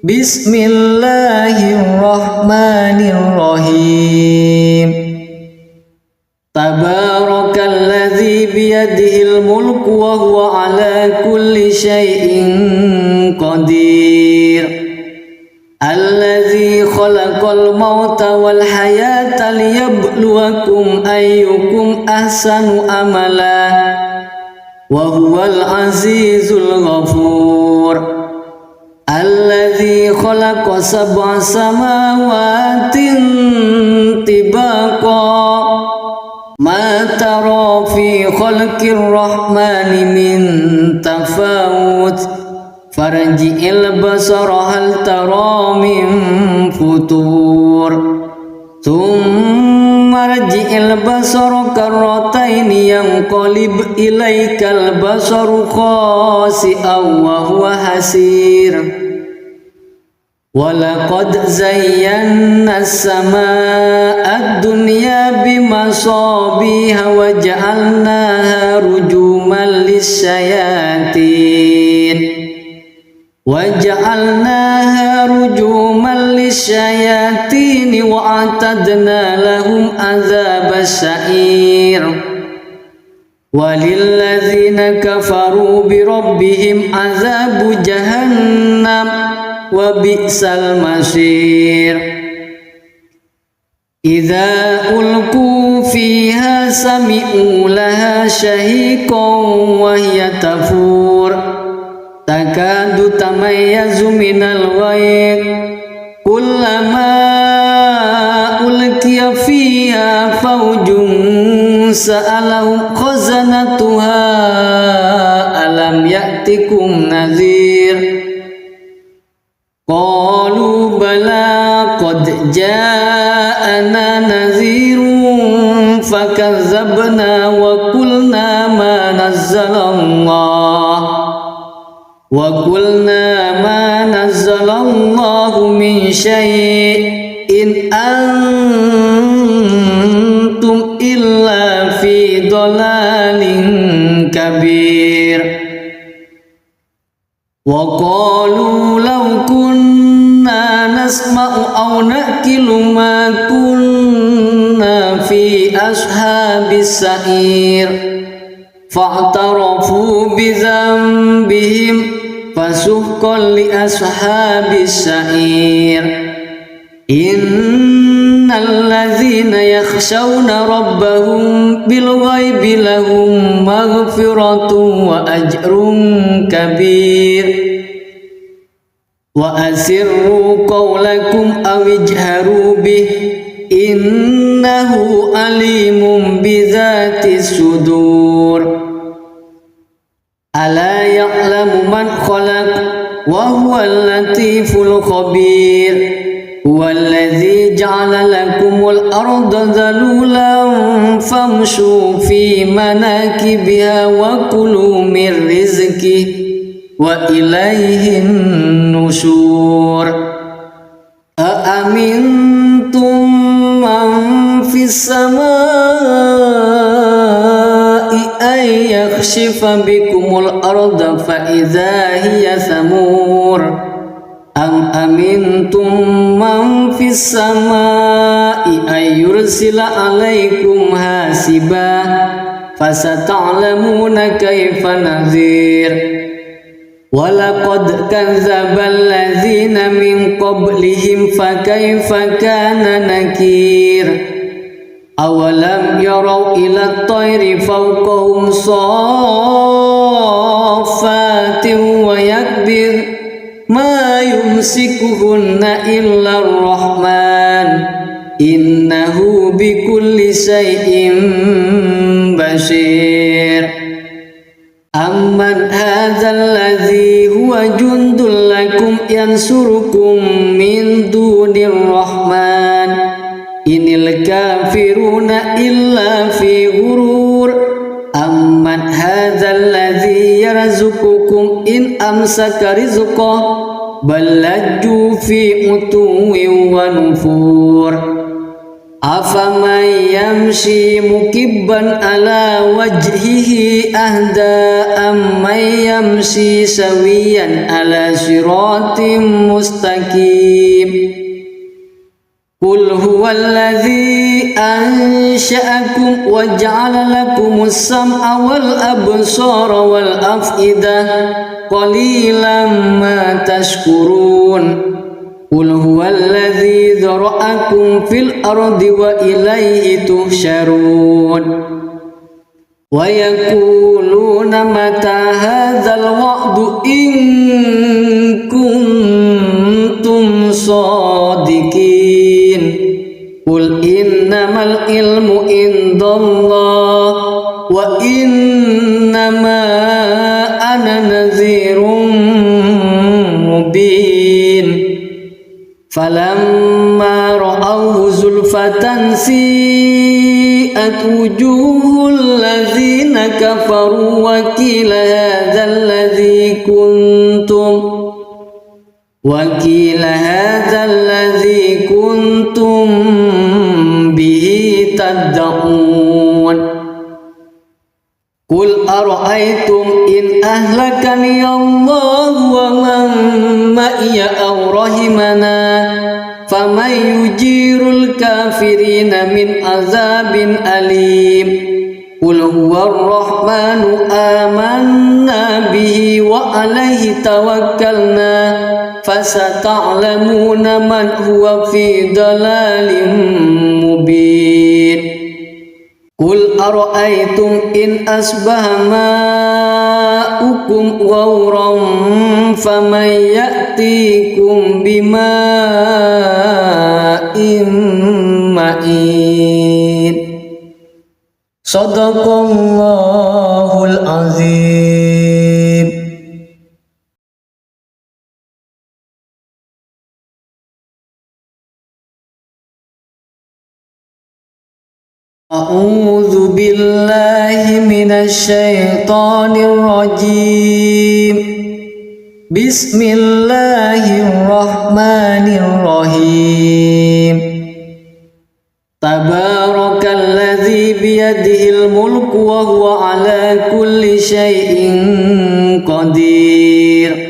بسم الله الرحمن الرحيم. تبارك الذي بيده الملك وهو على كل شيء قدير. khalaqal mauta wal hayata liyabluwakum ayyukum ahsanu amala wa huwal azizul ghafur. Alladzi khalaqa sab'a samawatin tibaqa ma tara fi khalqir rahmani min tafawut farji'il basara hal tara min futur thumma rji'il basara karrataini yanqalib ilaikal basaru khasi'an wa huwa hasir. Walaqad zayyana as-samaa'a ad-dunya bimasabiha wa ja'alnaha rujuman lis-syayatin wa a'tadna lahum adzabas sa'ir. Walilladzina kafaru bi rabbihim adzabu jahannam wa bi'sal masir. Idza ulqu fiha sami'u laha shahiqan wa hiya tafur takadu tamayyazu minal ghayz kullama ulqiya fiha fawjun sa'alahum khazanatuha alam ya'tikum nadhir. Qalu bala qad ja'ana nadhirun fakazzabna wa qulna ma nazzalallahu min syai'in antum illa fi dhalalin kabir. Wa qalu law kunna nasma'u aw naqilu ma kunna fi ashabis sa'ir fa'tarafu bi dhanbihim fasuhqan li ashabis sa'ir. Innal ladzina yakhshawna rabbahum bil ghaibi lahum maghfiratun wa ajrun kabir. Wa asirru qawlakum aw ijharu bih innahu alimun bidzatis sudur. Ala ya'lamu man khalaq wa huwal latiful khabir. Huwallazi ja'ala lakumul arda dhalulan famshu fi manakibiha wa kulu min rizqihi wa ilaihin nusyur. Aamintum man fis samaa'i ay yakhshifa bikumul arda fa idza hiya thamur. Am amintum man fis samaa'i ay yursila alaikum hasiba fasata'lamuna kaifa nadhir. Walaqad kadzdzabal ladzina min qablihim fakaifa kana nakir. Awalam yarau ila at-tayri fawqahum saffatin wa yakbir ma yumsikuhunna illa ar-rahman innahu bikulli syai'in basir. Amman hadzal ladzi huwa jundul lakum yansurukum min dunir rahman inil kafiruna illa fi ghurur. Amman hadzal ladzi yarzuqukum in amsaka rizqah bal lajju fi utuwin wa nufur. Afaman yamshi mukibban ala wajhihi ahda amman yamshi sawiyan ala siratim mustaqim. Qul huwallazi ansha'akum wa ja'ala lakumus sam'a wal absara wal af'idah qalilan ma tashkurun. قل هو الذي ذرأكم في الأرض وإليه تحشرون ويقولون متى هذا الوعد إن كنتم صادقين قل إنما العلم عند الله وإنما أنا نذير مبين فلما رأوه زلفة سيئت وجوه الذين كفروا وقيل هذا الذي كنتم به تدعون قل أرأيتم إن أهلكني الله ومن معي أو رحمنا فمن يجير الكافرين من عذاب أليم قل هو الرحمن آمنا به وعليه توكلنا فستعلمون من هو في ضلال مبين قل أرأيتم إن أصبح ماؤكم غورا فمن يأتيكم بماء معين صدق الله العظيم. أعوذ بالله من الشيطان الرجيم بسم الله الرحمن الرحيم تبارك الذي بيده الملك وهو على كل شيء قدير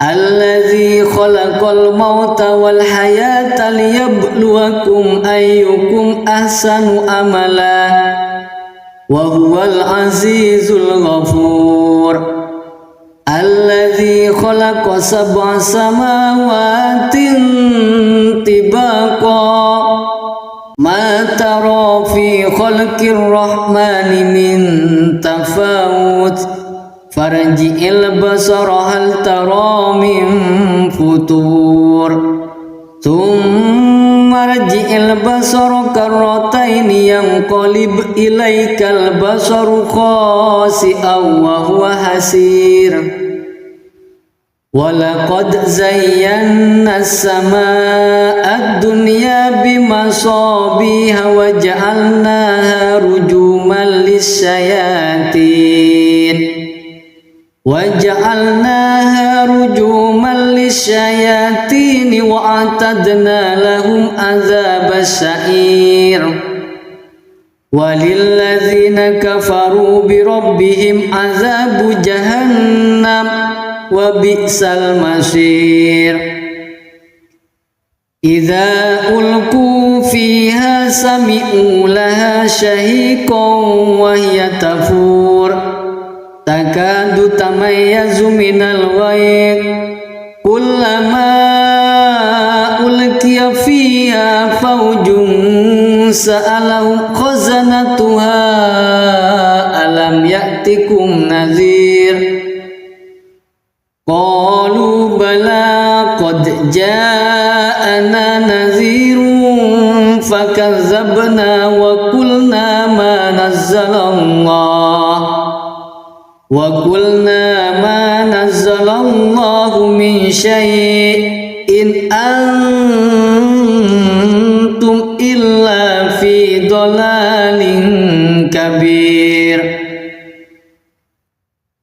الذي خلق الموت والحياة ليبلوكم أيكم أحسن عملا وهو العزيز الغفور الذي خلق 7 سماوات طباقا ما ترى في خلق الرحمن من تفاوت فارجع البصر هل ترى من فطور ثم ارجع البصر كرتين ينقلب إليك البصر خاسئا وهو حسير ولقد زينا السماء الدنيا بمصابيح وجعلناها رجوما للشياطين وأعتدنا لهم عذاب السعير وللذين كفروا بربهم عذاب جهنم وبئس المصير إذا ألقوا فيها سمعوا لها شهيقا وهي تفور تكاد تميز من الغيظ كلما ألقي فيها فوج سألهم خزنتها ألم يأتكم نذير قالوا بلى قد جاءنا نذير فكذبنا وقلنا ما نزل الله من شيء إن أنتم إلا في ضلال كبير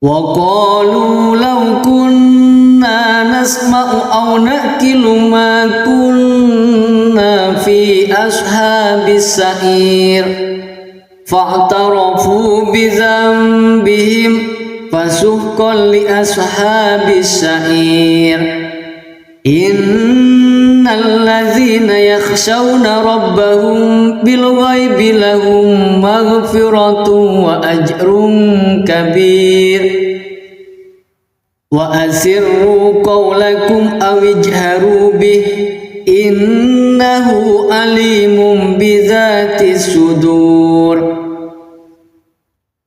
وقالوا لو كنا نسمع أو نأكل ما كنا في أصحاب السعير فاعترفوا بذنبهم فسحقا لأصحاب السعير إن الذين يخشون ربهم بالغيب لهم مغفرة وأجر كبير وأسروا قولكم أو اجهروا به إنه عليم بذات الصدور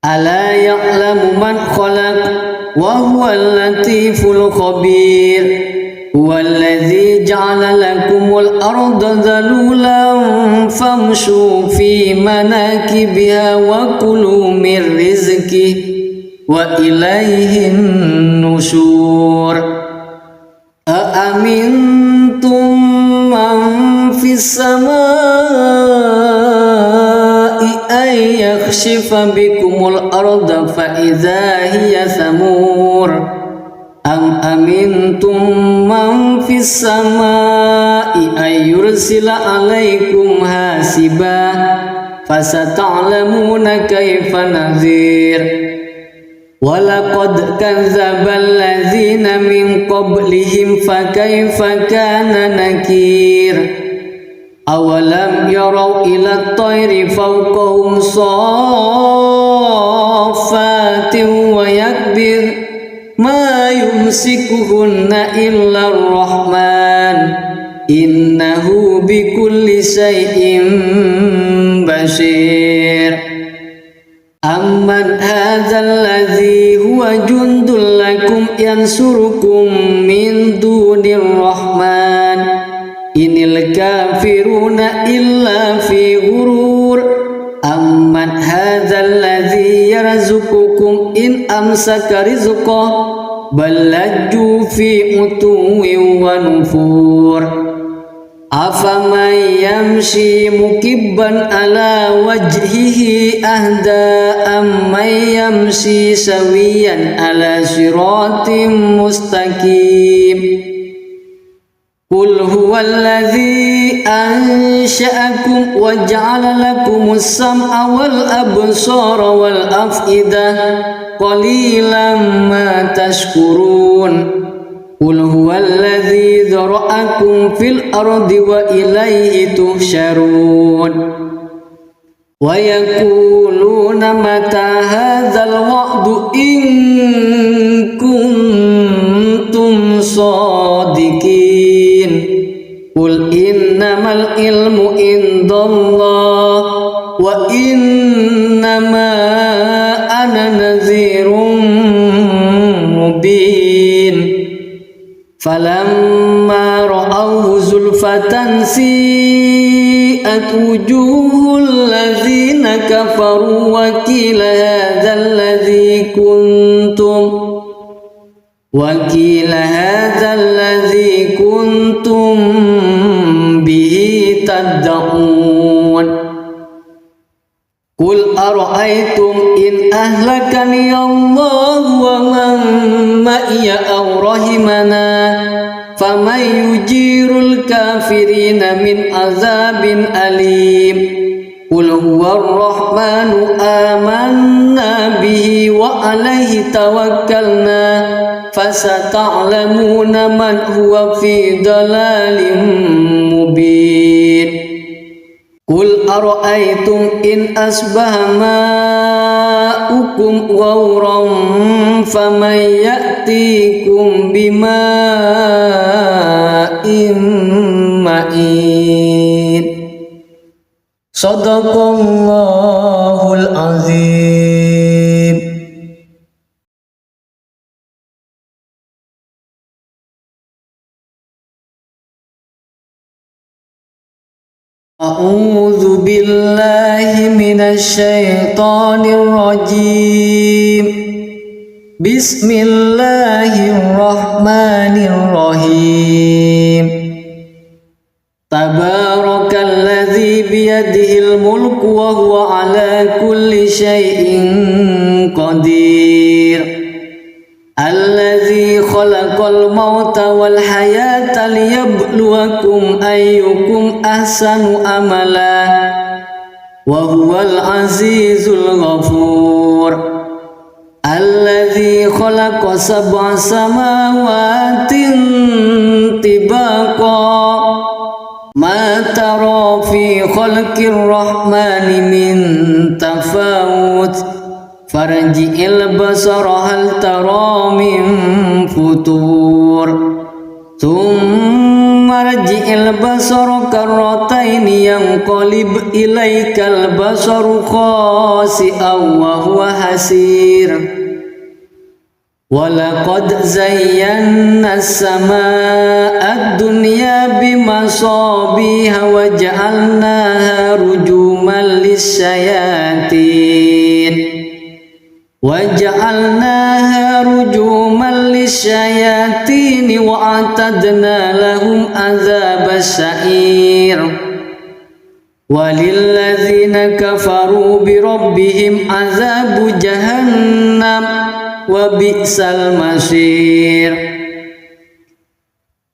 ألا يعلم من خلق وهو اللطيف الخبير هو الذي جعل لكم الأرض ذلولا فامشوا في مناكبها وكلوا من رزقه وإليه النشور أأمنتم من في السماء أن يخسف بكم الأرض فإذا هي ثمور أم أمنتم من في السماء أن يرسل عليكم حاسبا فستعلمون كيف نذير ولقد كذب الذين من قبلهم فكيف كان نكير أولم يروا إلى الطير فوقهم صافات ويكبر ما يمسكهن إلا الرحمن إنه بكل شيء بصير أمن هذا الذي هو جند لكم ينصركم من دون الرحمن إن الكافرون إلا في غرور أمن هذا الذي يرزقكم إن أمسك رزقه بل لجوا في عتو ونفور أفمن يمشي مكبا على وجهه أهدى أمن يمشي سويا على صراط مستقيم قل هو الذي أنشأكم وجعل لكم السمع والأبصار والأفئدة قليلا ما تشكرون قل هو الذي ذرأكم في الأرض وإليه تحشرون ويقولون متى هذا الوعد إن كنتم صادقين قل إنما العلم عند الله وإنما أنا نذير مبين فلما رأوه زلفة سيئت وجوه الذين كفروا وقيل هذا الذي كنتم به تدعون قل أرأيتم إن أهلكني الله ومن معي أو رحمنا فمن يجير الكافرين من عذاب أليم قل هو الرحمن آمنا به وعليه توكلنا فستعلمون من هو في ضلال مبين قل أرأيتم إن أصبح ماؤكم غورا فمن يأتيكم بماء معين صدق الله العظيم. أعوذ بالله من الشيطان الرجيم بسم الله الرحمن الرحيم تبارك الذي بيده الملك وهو على كل شيء قدير الذي خلق الموت والحياة ليبلوكم أيكم أحسن عملا وهو العزيز الغفور الذي خلق 7 سماوات طباقا ما ترى في خلق الرحمن من تفاوت farji'il basara hal tara min futur thumma rji'il basara karrataini yanqalib ilaikal basaru khasi'an wa huwa hasir walaqad zayyana as-samaa'a ad-dunya bimasabiha wa ja'alnaha rujuman lisyayatin wa a'tadna lahum adzabas sa'ir walilladzina kafaru bi rabbihim adzabu jahannam wa bi'sal masir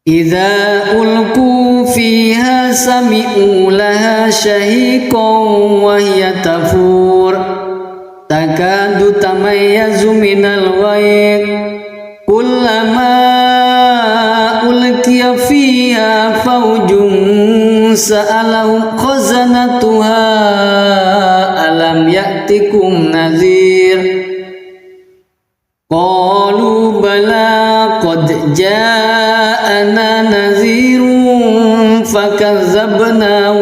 idza ulqu fiha sami'u laha shahiqan wa hiya tafur takadu tamayyazu minal ghayr kullama ulqiya fiha fawjun sa'alahum khazanatuha alam ya'tikum nadhir qalu bala qad ja'ana nadhirun fakazzabna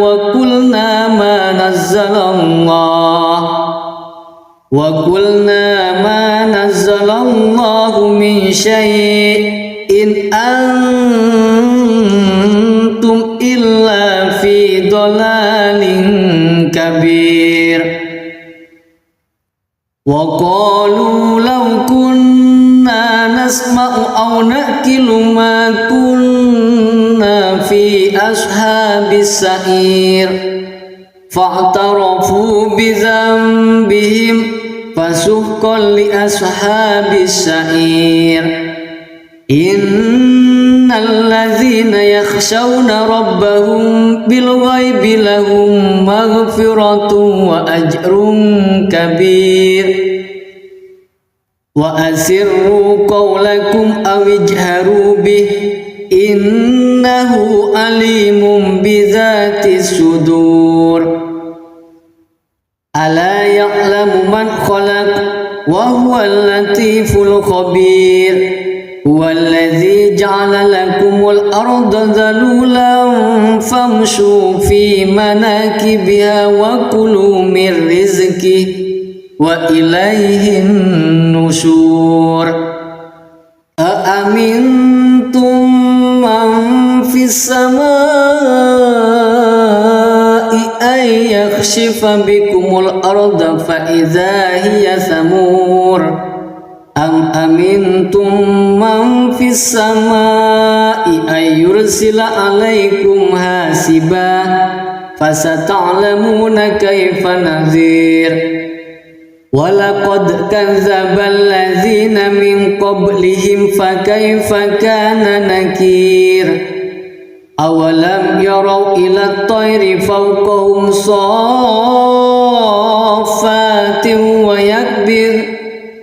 wa qulna ma nazzalallahu min syai'in antum illa fi dhalalin kabir wa qalu law kunna nasma'u aw naqilu ma kunna fi ashabis sa'ir fa'tarafu bi dhanbihim fasuhqan li ashabis sa'ir innal ladzina yakhshawna rabbahum bil ghaibi lahum maghfiratun wa ajrun kabir wa asirru qawlakum aw ijharu bih innahu alimun bidzatis sudur ala ya'lamu man khalaq wa huwal latiful khabir huwallazi ja'ala lakumul arda dhalulan famshu fi manakibiha wa kulu min rizqihi wa ilaihin nusyur aamintum man fis samaa'i ay yakhshifa bikumul arda fa idza hiya samur am amintum man fis samaa'i ay yursila alaikum hasiba fasata'lamuna kaifa nadhir walaqad kadzdzaba alladzina min qablihim fakaifa kana nakir awalam yarau ila at-tayri fawqahum saffatin wa yakbir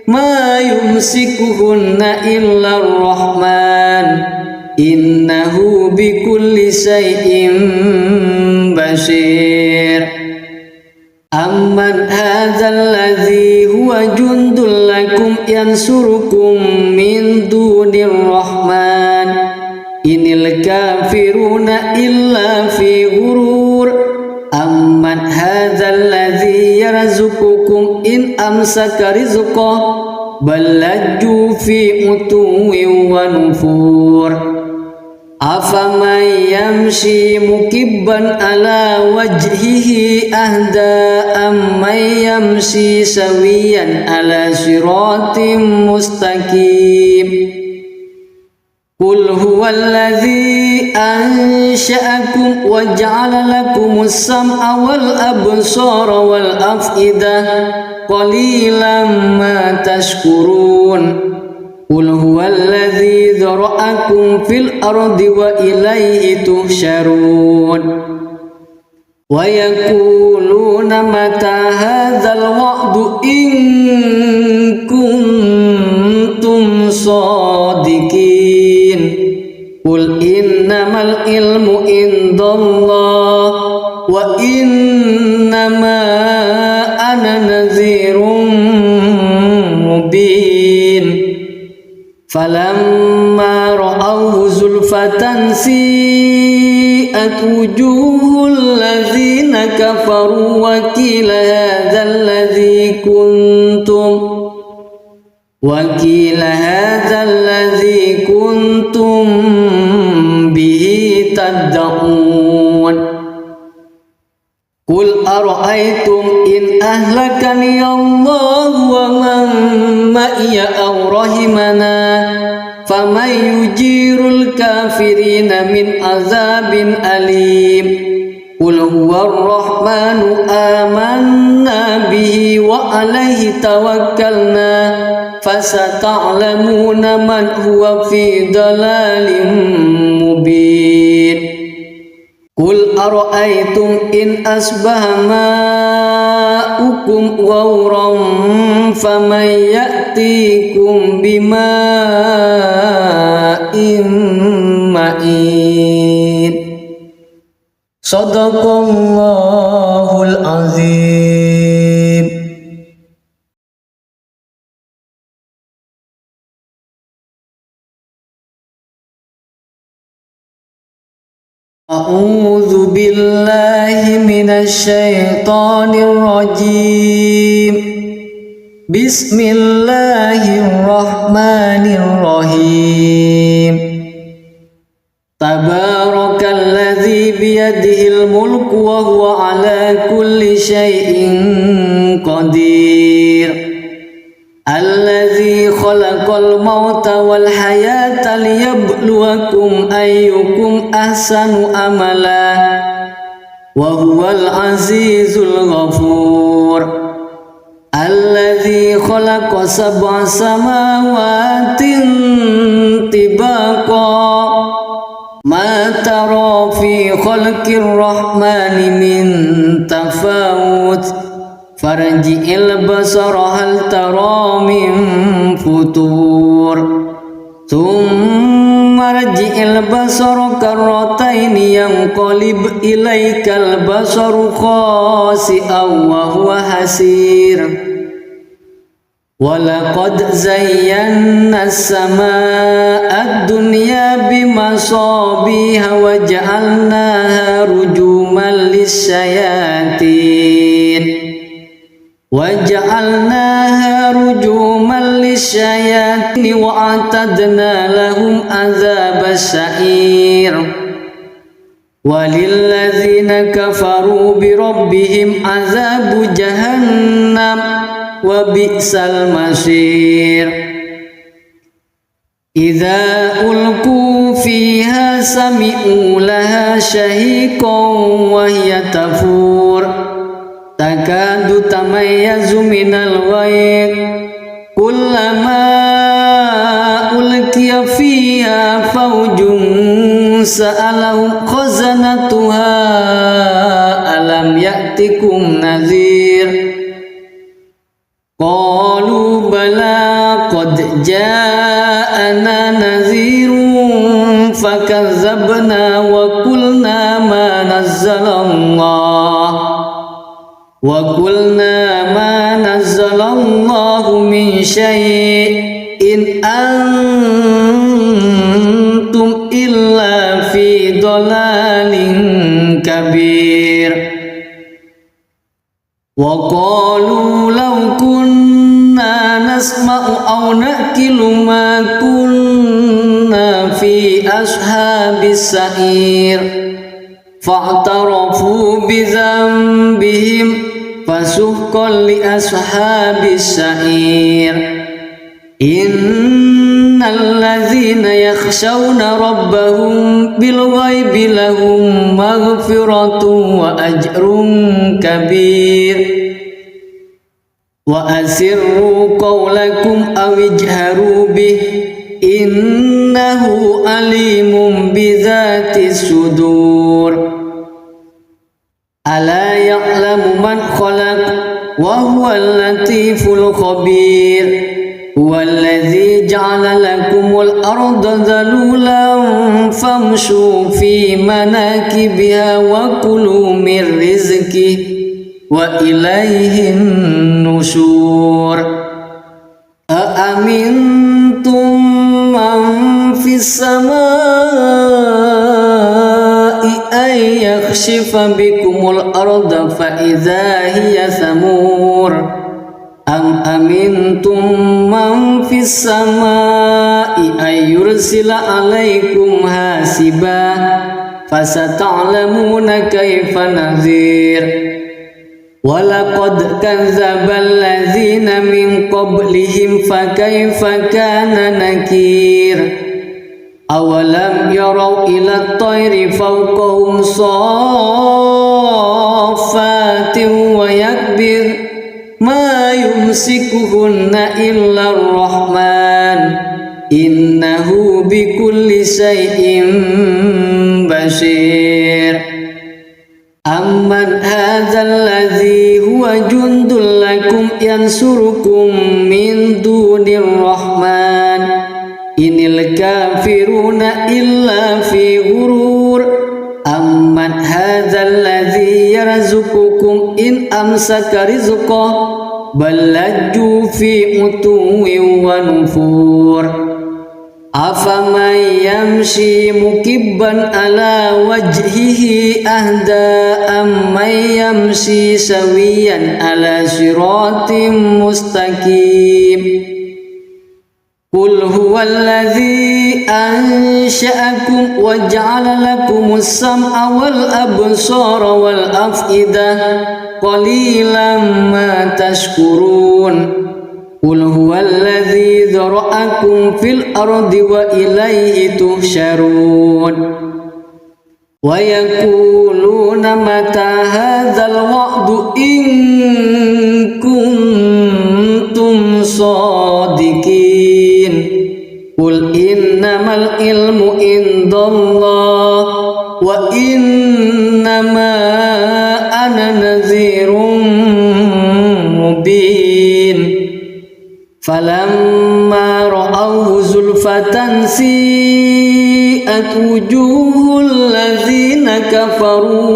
ma yumsikuhunna illa ar-rahman innahu bikulli shay'in basir amman hadzal ladzi huwa jundul lakum yansurukum min dunir rahman inil kafiruna illa fi ghurur amman hadzal ladzi yarzuqukum in amsaka rizqahu bal lajju fi utuwin wa nufur afaman yamshi mukibban ala wajhihi ahda amman yamshi sawiyan ala siratim mustaqim qul huwallazi ansha'akum wa ja'ala lakumus sam'a wal absara wal af'idah qalilan ma tashkurun qul huwallazi dzara'akum fil ardi wa ilaihi tuhsyarun wa yaquluna mata hadzal wa'du in kuntum shadiqin qul innamal ilmu indallah wa innama ana nadhirun falamma ra'awhu zulfatan si'at wujuhul ladzina kafaru wa qila hadzal ladzi kuntum bihi tad'un. Qul ara'aytum in ahlakani Allah wa man ma'iya aw rahimana faman yujirul kafirina min azabin alim. Qul huwar rahmanu amanna bihi wa alaihi tawakkalna fasata'lamuna man huwa fi dalalin mubin. Qul ara'aytum in asbaha ma'ukum ghauran faman ya'tikum bima'in ma'in. Shadaqallahul azim. A'udzu billahi minasy syaithanir rajim. Bismillahirrahmanirrahim. Tabarakalladzi biyadihil mulku wa huwa ala kulli syai'in qadir. Alladzi khalaqal mauta wal hayata liyabluwakum ayyukum ahsanu amala wa huwal azizul ghafur. Alladzi khalaqa sab'a samawatin tibaqa ma tara fi khalqir rahmani min tafawut farji'il basara hal tara min futur thumma rji'il basara karrataini yanqalib ilaikal basaru khasi'an wa huwa hasir. Walaqad zayyana as-samaa'a ad-dunya bimasabiha wa ja'alnaha rujuman lis-syayatin wa a'tadna lahum adzabas sa'ir. Walilladzina kafaru bi rabbihim adzabu jahannam wa bi'sal masir. Idza ulqu fiha sami'u laha shahiqan wa hiya tafur takadu tamayyazu minal ghayz kullama ulqiya fiha fawjun sa'alahum khazanatuha alam ya'tikum nadhir. Qalu bala qad ja'ana nadhirun fakazzabna wa qulna ma nazzalallahu min syai'in antum illa fi dhalalin kabir. Wa qalu law kunna nasma'u aw naqilu ma kunna fi ashabis sa'ir fa'tarafu bi dzambihim fasuhqan li ashabis sa'ir. Innal ladzina yakhshawna rabbahum bil ghaibi lahum maghfiratun wa ajrun kabir. Wa asirru qawlakum aw ijharu bih innahu alimun bidzatis sudur. Ala ya'lamu man khalaq wa huwal latiful khabir. Huwallazi ja'ala lakumul arda dhalulan famshu fi manakibiha wa kulu min rizqihi wa ilaihin nusyur. Aamintum السماء أن يخسف بكم الأرض فإذا هي ثمور أم أمنتم من في السماء أن يرسل عليكم حاسبا فستعلمون كيف نذير ولقد كذب الذين من قبلهم فكيف كان نكير أولم يروا إلى الطير فوقهم صافات ويكبر ما يمسكهن إلا الرحمن إنه بكل شيء بصير أمن هذا الذي هو جند لكم ينصركم من دون الرحمن إن الكافرون إلا في غرور أمن هذا الذي يرزقكم إن أمسك رزقه بل لجوا في عتو ونفور أفمن يمشي مكبا على وجهه أهدى أمن يمشي سويا على صراط مستقيم قل هو الذي أنشأكم وجعل لكم السمع والأبصار والأفئدة قليلا ما تشكرون قل هو الذي ذرأكم في الأرض وإليه تحشرون ويقولون متى هذا الوعد إن كنتم صادقين قل إنما العلم عند الله وإنما أنا نذير مبين فلما رأوه زلفة سيئت وجوه الذين كفروا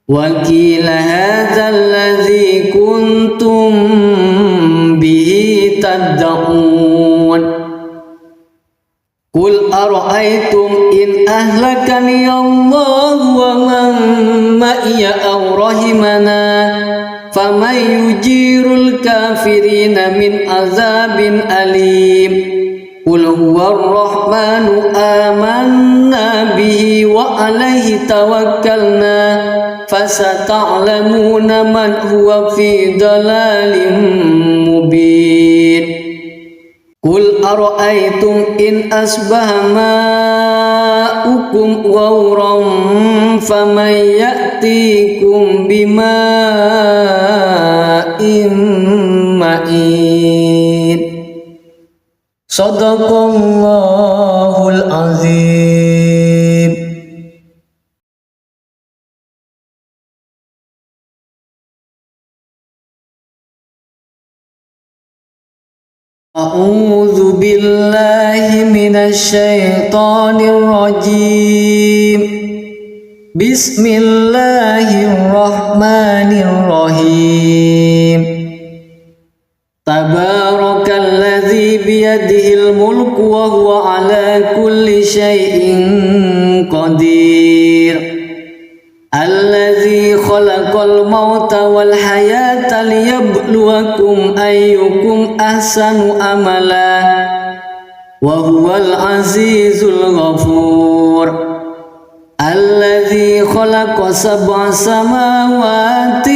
وقيل هذا الذي كنتم به تدعون قل أرأيتم إن أهلكني الله ومن معي أو رحمنا فمن يجير الكافرين من عذاب أليم قل هو الرحمن آمنا به وعليه توكلنا فستعلمون من هو في ضلال مبين قل أرأيتم إن أصبح ماؤكم غورا فمن يأتيكم بماء معين صدق الله العظيم. أعوذ بالله من الشيطان الرجيم بسم الله الرحمن الرحيم تبارك الذي بيده الملك وهو على كل شيء قدير الذي خلق الموت والحياة ليبلوكم أيكم أحسن عملا وهو العزيز الغفور الذي خلق 7 سماوات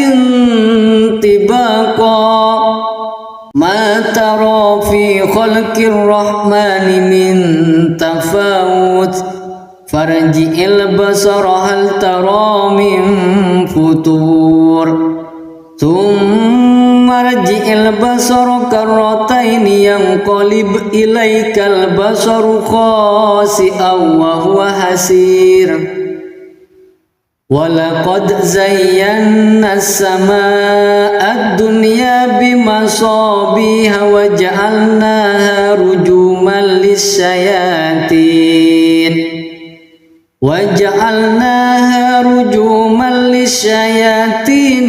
طباقا ما ترى في خلق الرحمن من تفاوت فارجع البصر هل ترى من فطور ثم ارجع البصر كرتين ينقلب إليك البصر خاسئا وهو حسير ولقد زينا السماء الدنيا بمصابيح وجعلناها رجوما للشياطين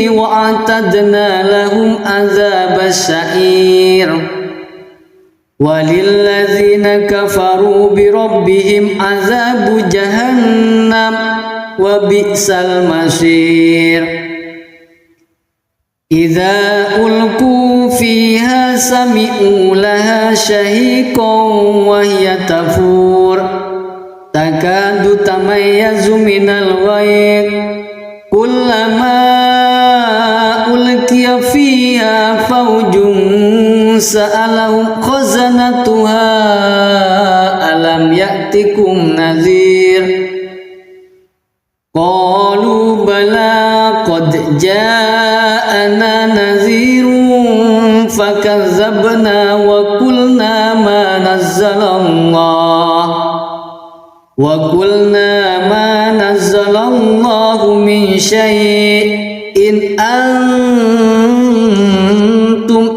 وأعتدنا لهم عذاب السعير walilladzina kafaru birabbihim azabu jahannam wa bi'sal masir. Idza ulqu fiha sami'u laha shahiqan wa hiya tafur takadu tamayyazu minal ghayz kullama ulqiya fiha fawjun sa'alahum khazanatuha alam ya'tikum nadhir qalu bala qad ja'ana nadhirun fakazzabna wa qulna ma nazzalallahu min syai'in antum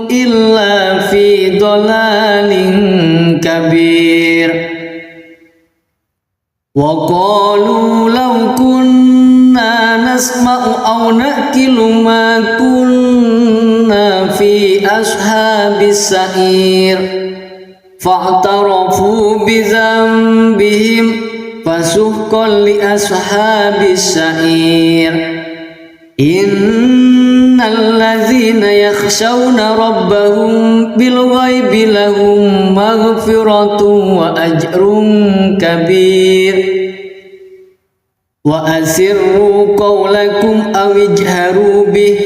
illa fi dhalalin kabir. Wa qalu law kunna nasma'u aw naqilu ma kunna fi ashabis sa'ir fa'tarafu bi dhanbihim fasuhqan li ashabis sa'ir. Innal ladzina yakhshawna rabbahum bil ghaibi lahum maghfiratun wa ajrun kabir. Wa asirru qawlakum aw ijharu bih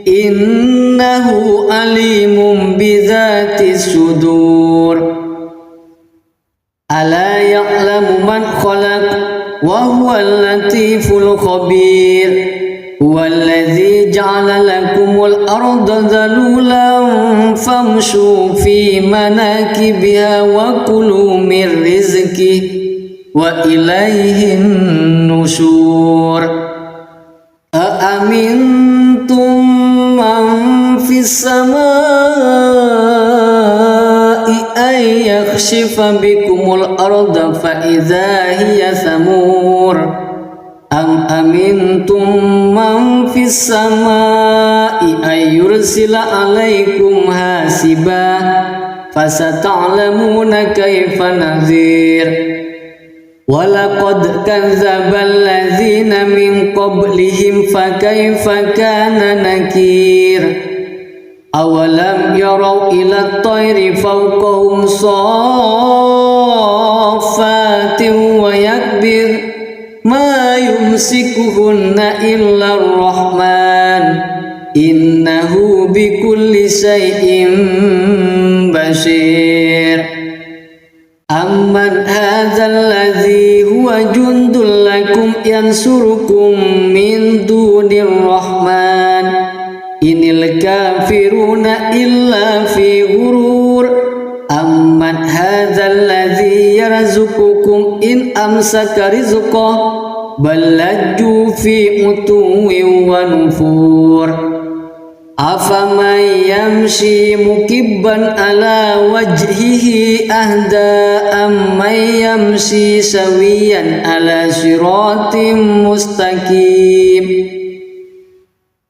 innahu alimun bidzatis sudur. Ala ya'lamu man khalaq wa huwal latiful khabir. Huwallazi ja'ala lakumul arda dhalulan famshu fi manakibiha wa kulu min rizqihi wa ilaihin nusyur. Aamintum man fis samaa'i ay yakhshifa bikumul arda fa idza hiya samur. Am amintum man fis samaa'i ay yursila alaikum hasiba fasata'lamuna kaifa nadhir. Walaqad kadzdzaba alladzina min qablihim fakaifa kana nakir. Awalam yarau ila at-tayri fawqahum saffatin wa yakbir ma yumsikuhunna illa ar-rahman innahu bikulli shay'in basir. Amman hadzal ladzi huwa jundul lakum yansurukum min dunir rahman inil kafiruna illa fi ghurur. Amman hadzal ladzi yarzuqukum in amsaka rizqahu bal lajju fi utuwin wa nufur. Afaman yamshi mukibban ala wajhihi ahda amman yamshi sawiyan ala siratim mustaqim.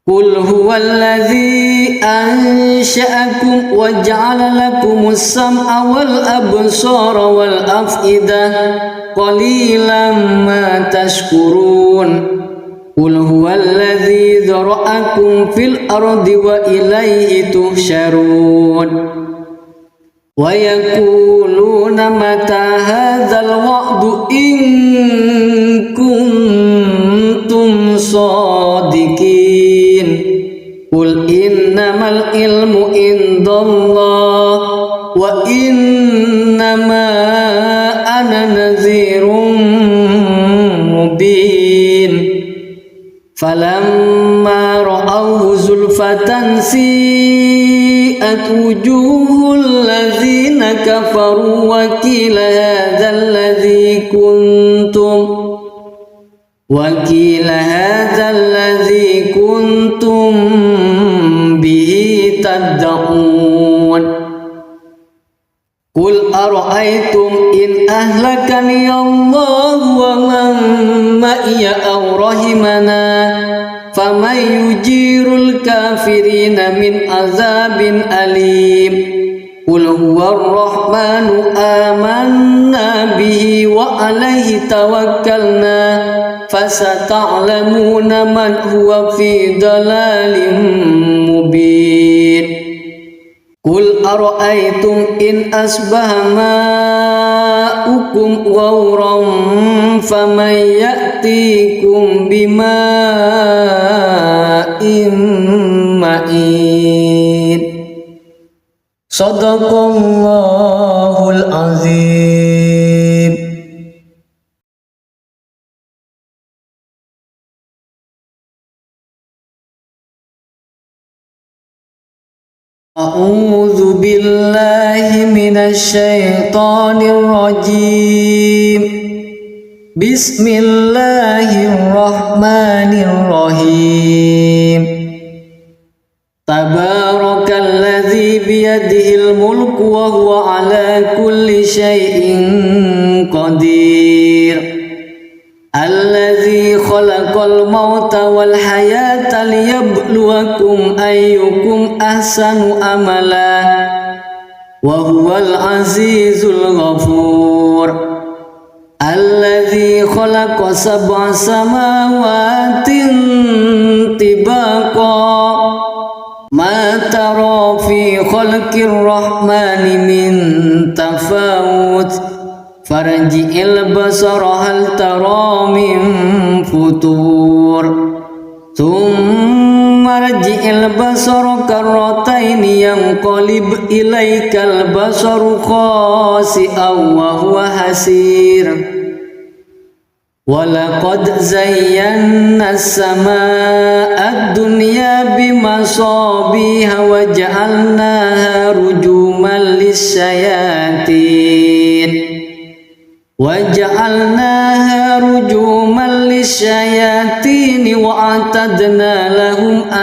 Qul huwallazi ansha'akum wa ja'ala lakumus sam'a wal absara wal af'idah qalilan ma tashkurun. Qul huwallazi dzara'akum fil ardi wa ilaihi tuhsyarun. Wa yaquluna mata hadzal wa'du in kuntum shadiqin. Qul innamal ilmu indallah wa innama ana nadhirun mubin. Falamma ra'awhu zulfatan si'at wujuhul ladzina kafaru wa qila hadzal ladzi kuntum bihi tad'un. Qul ara'aytum in ahlakani Allah wa man ma'iya aw rahimana faman yujirul kafirina min azabin alim. Qul huwar rahmanu amanna bihi wa alaihi tawakkalna fasata'lamuna man huwa fi dalalin mubin. Qul ara'aytum in asbaha ma'ukum ghawran faman ya'tikum bima'in ma'in. Sadaqallahul azim. A'udzu billahi minasy syaithanir rajim. Bismillahirrahmanirrahim. Tabarakalladzi biyadihil mulku wa huwa ala kulli syai'in qadir. Alladzi khalaqal mauta wal hayata liyabluwakum ayyukum ahsanu amala wa huwal azizul ghafur. Alladzi khalaqa sab'a samawatin tibaqa ma tara fi khalqir rahmani min tafawut farji'il basara hal tara min futur thumma rji'il basara karrataini yanqalib ilaikal basaru khasi'an wa huwa hasir. Walaqad zayyana as-samaa'a ad-dunya bimasabiha wa ja'alnaha rujuman lis-syayatin wa a'tadna lahum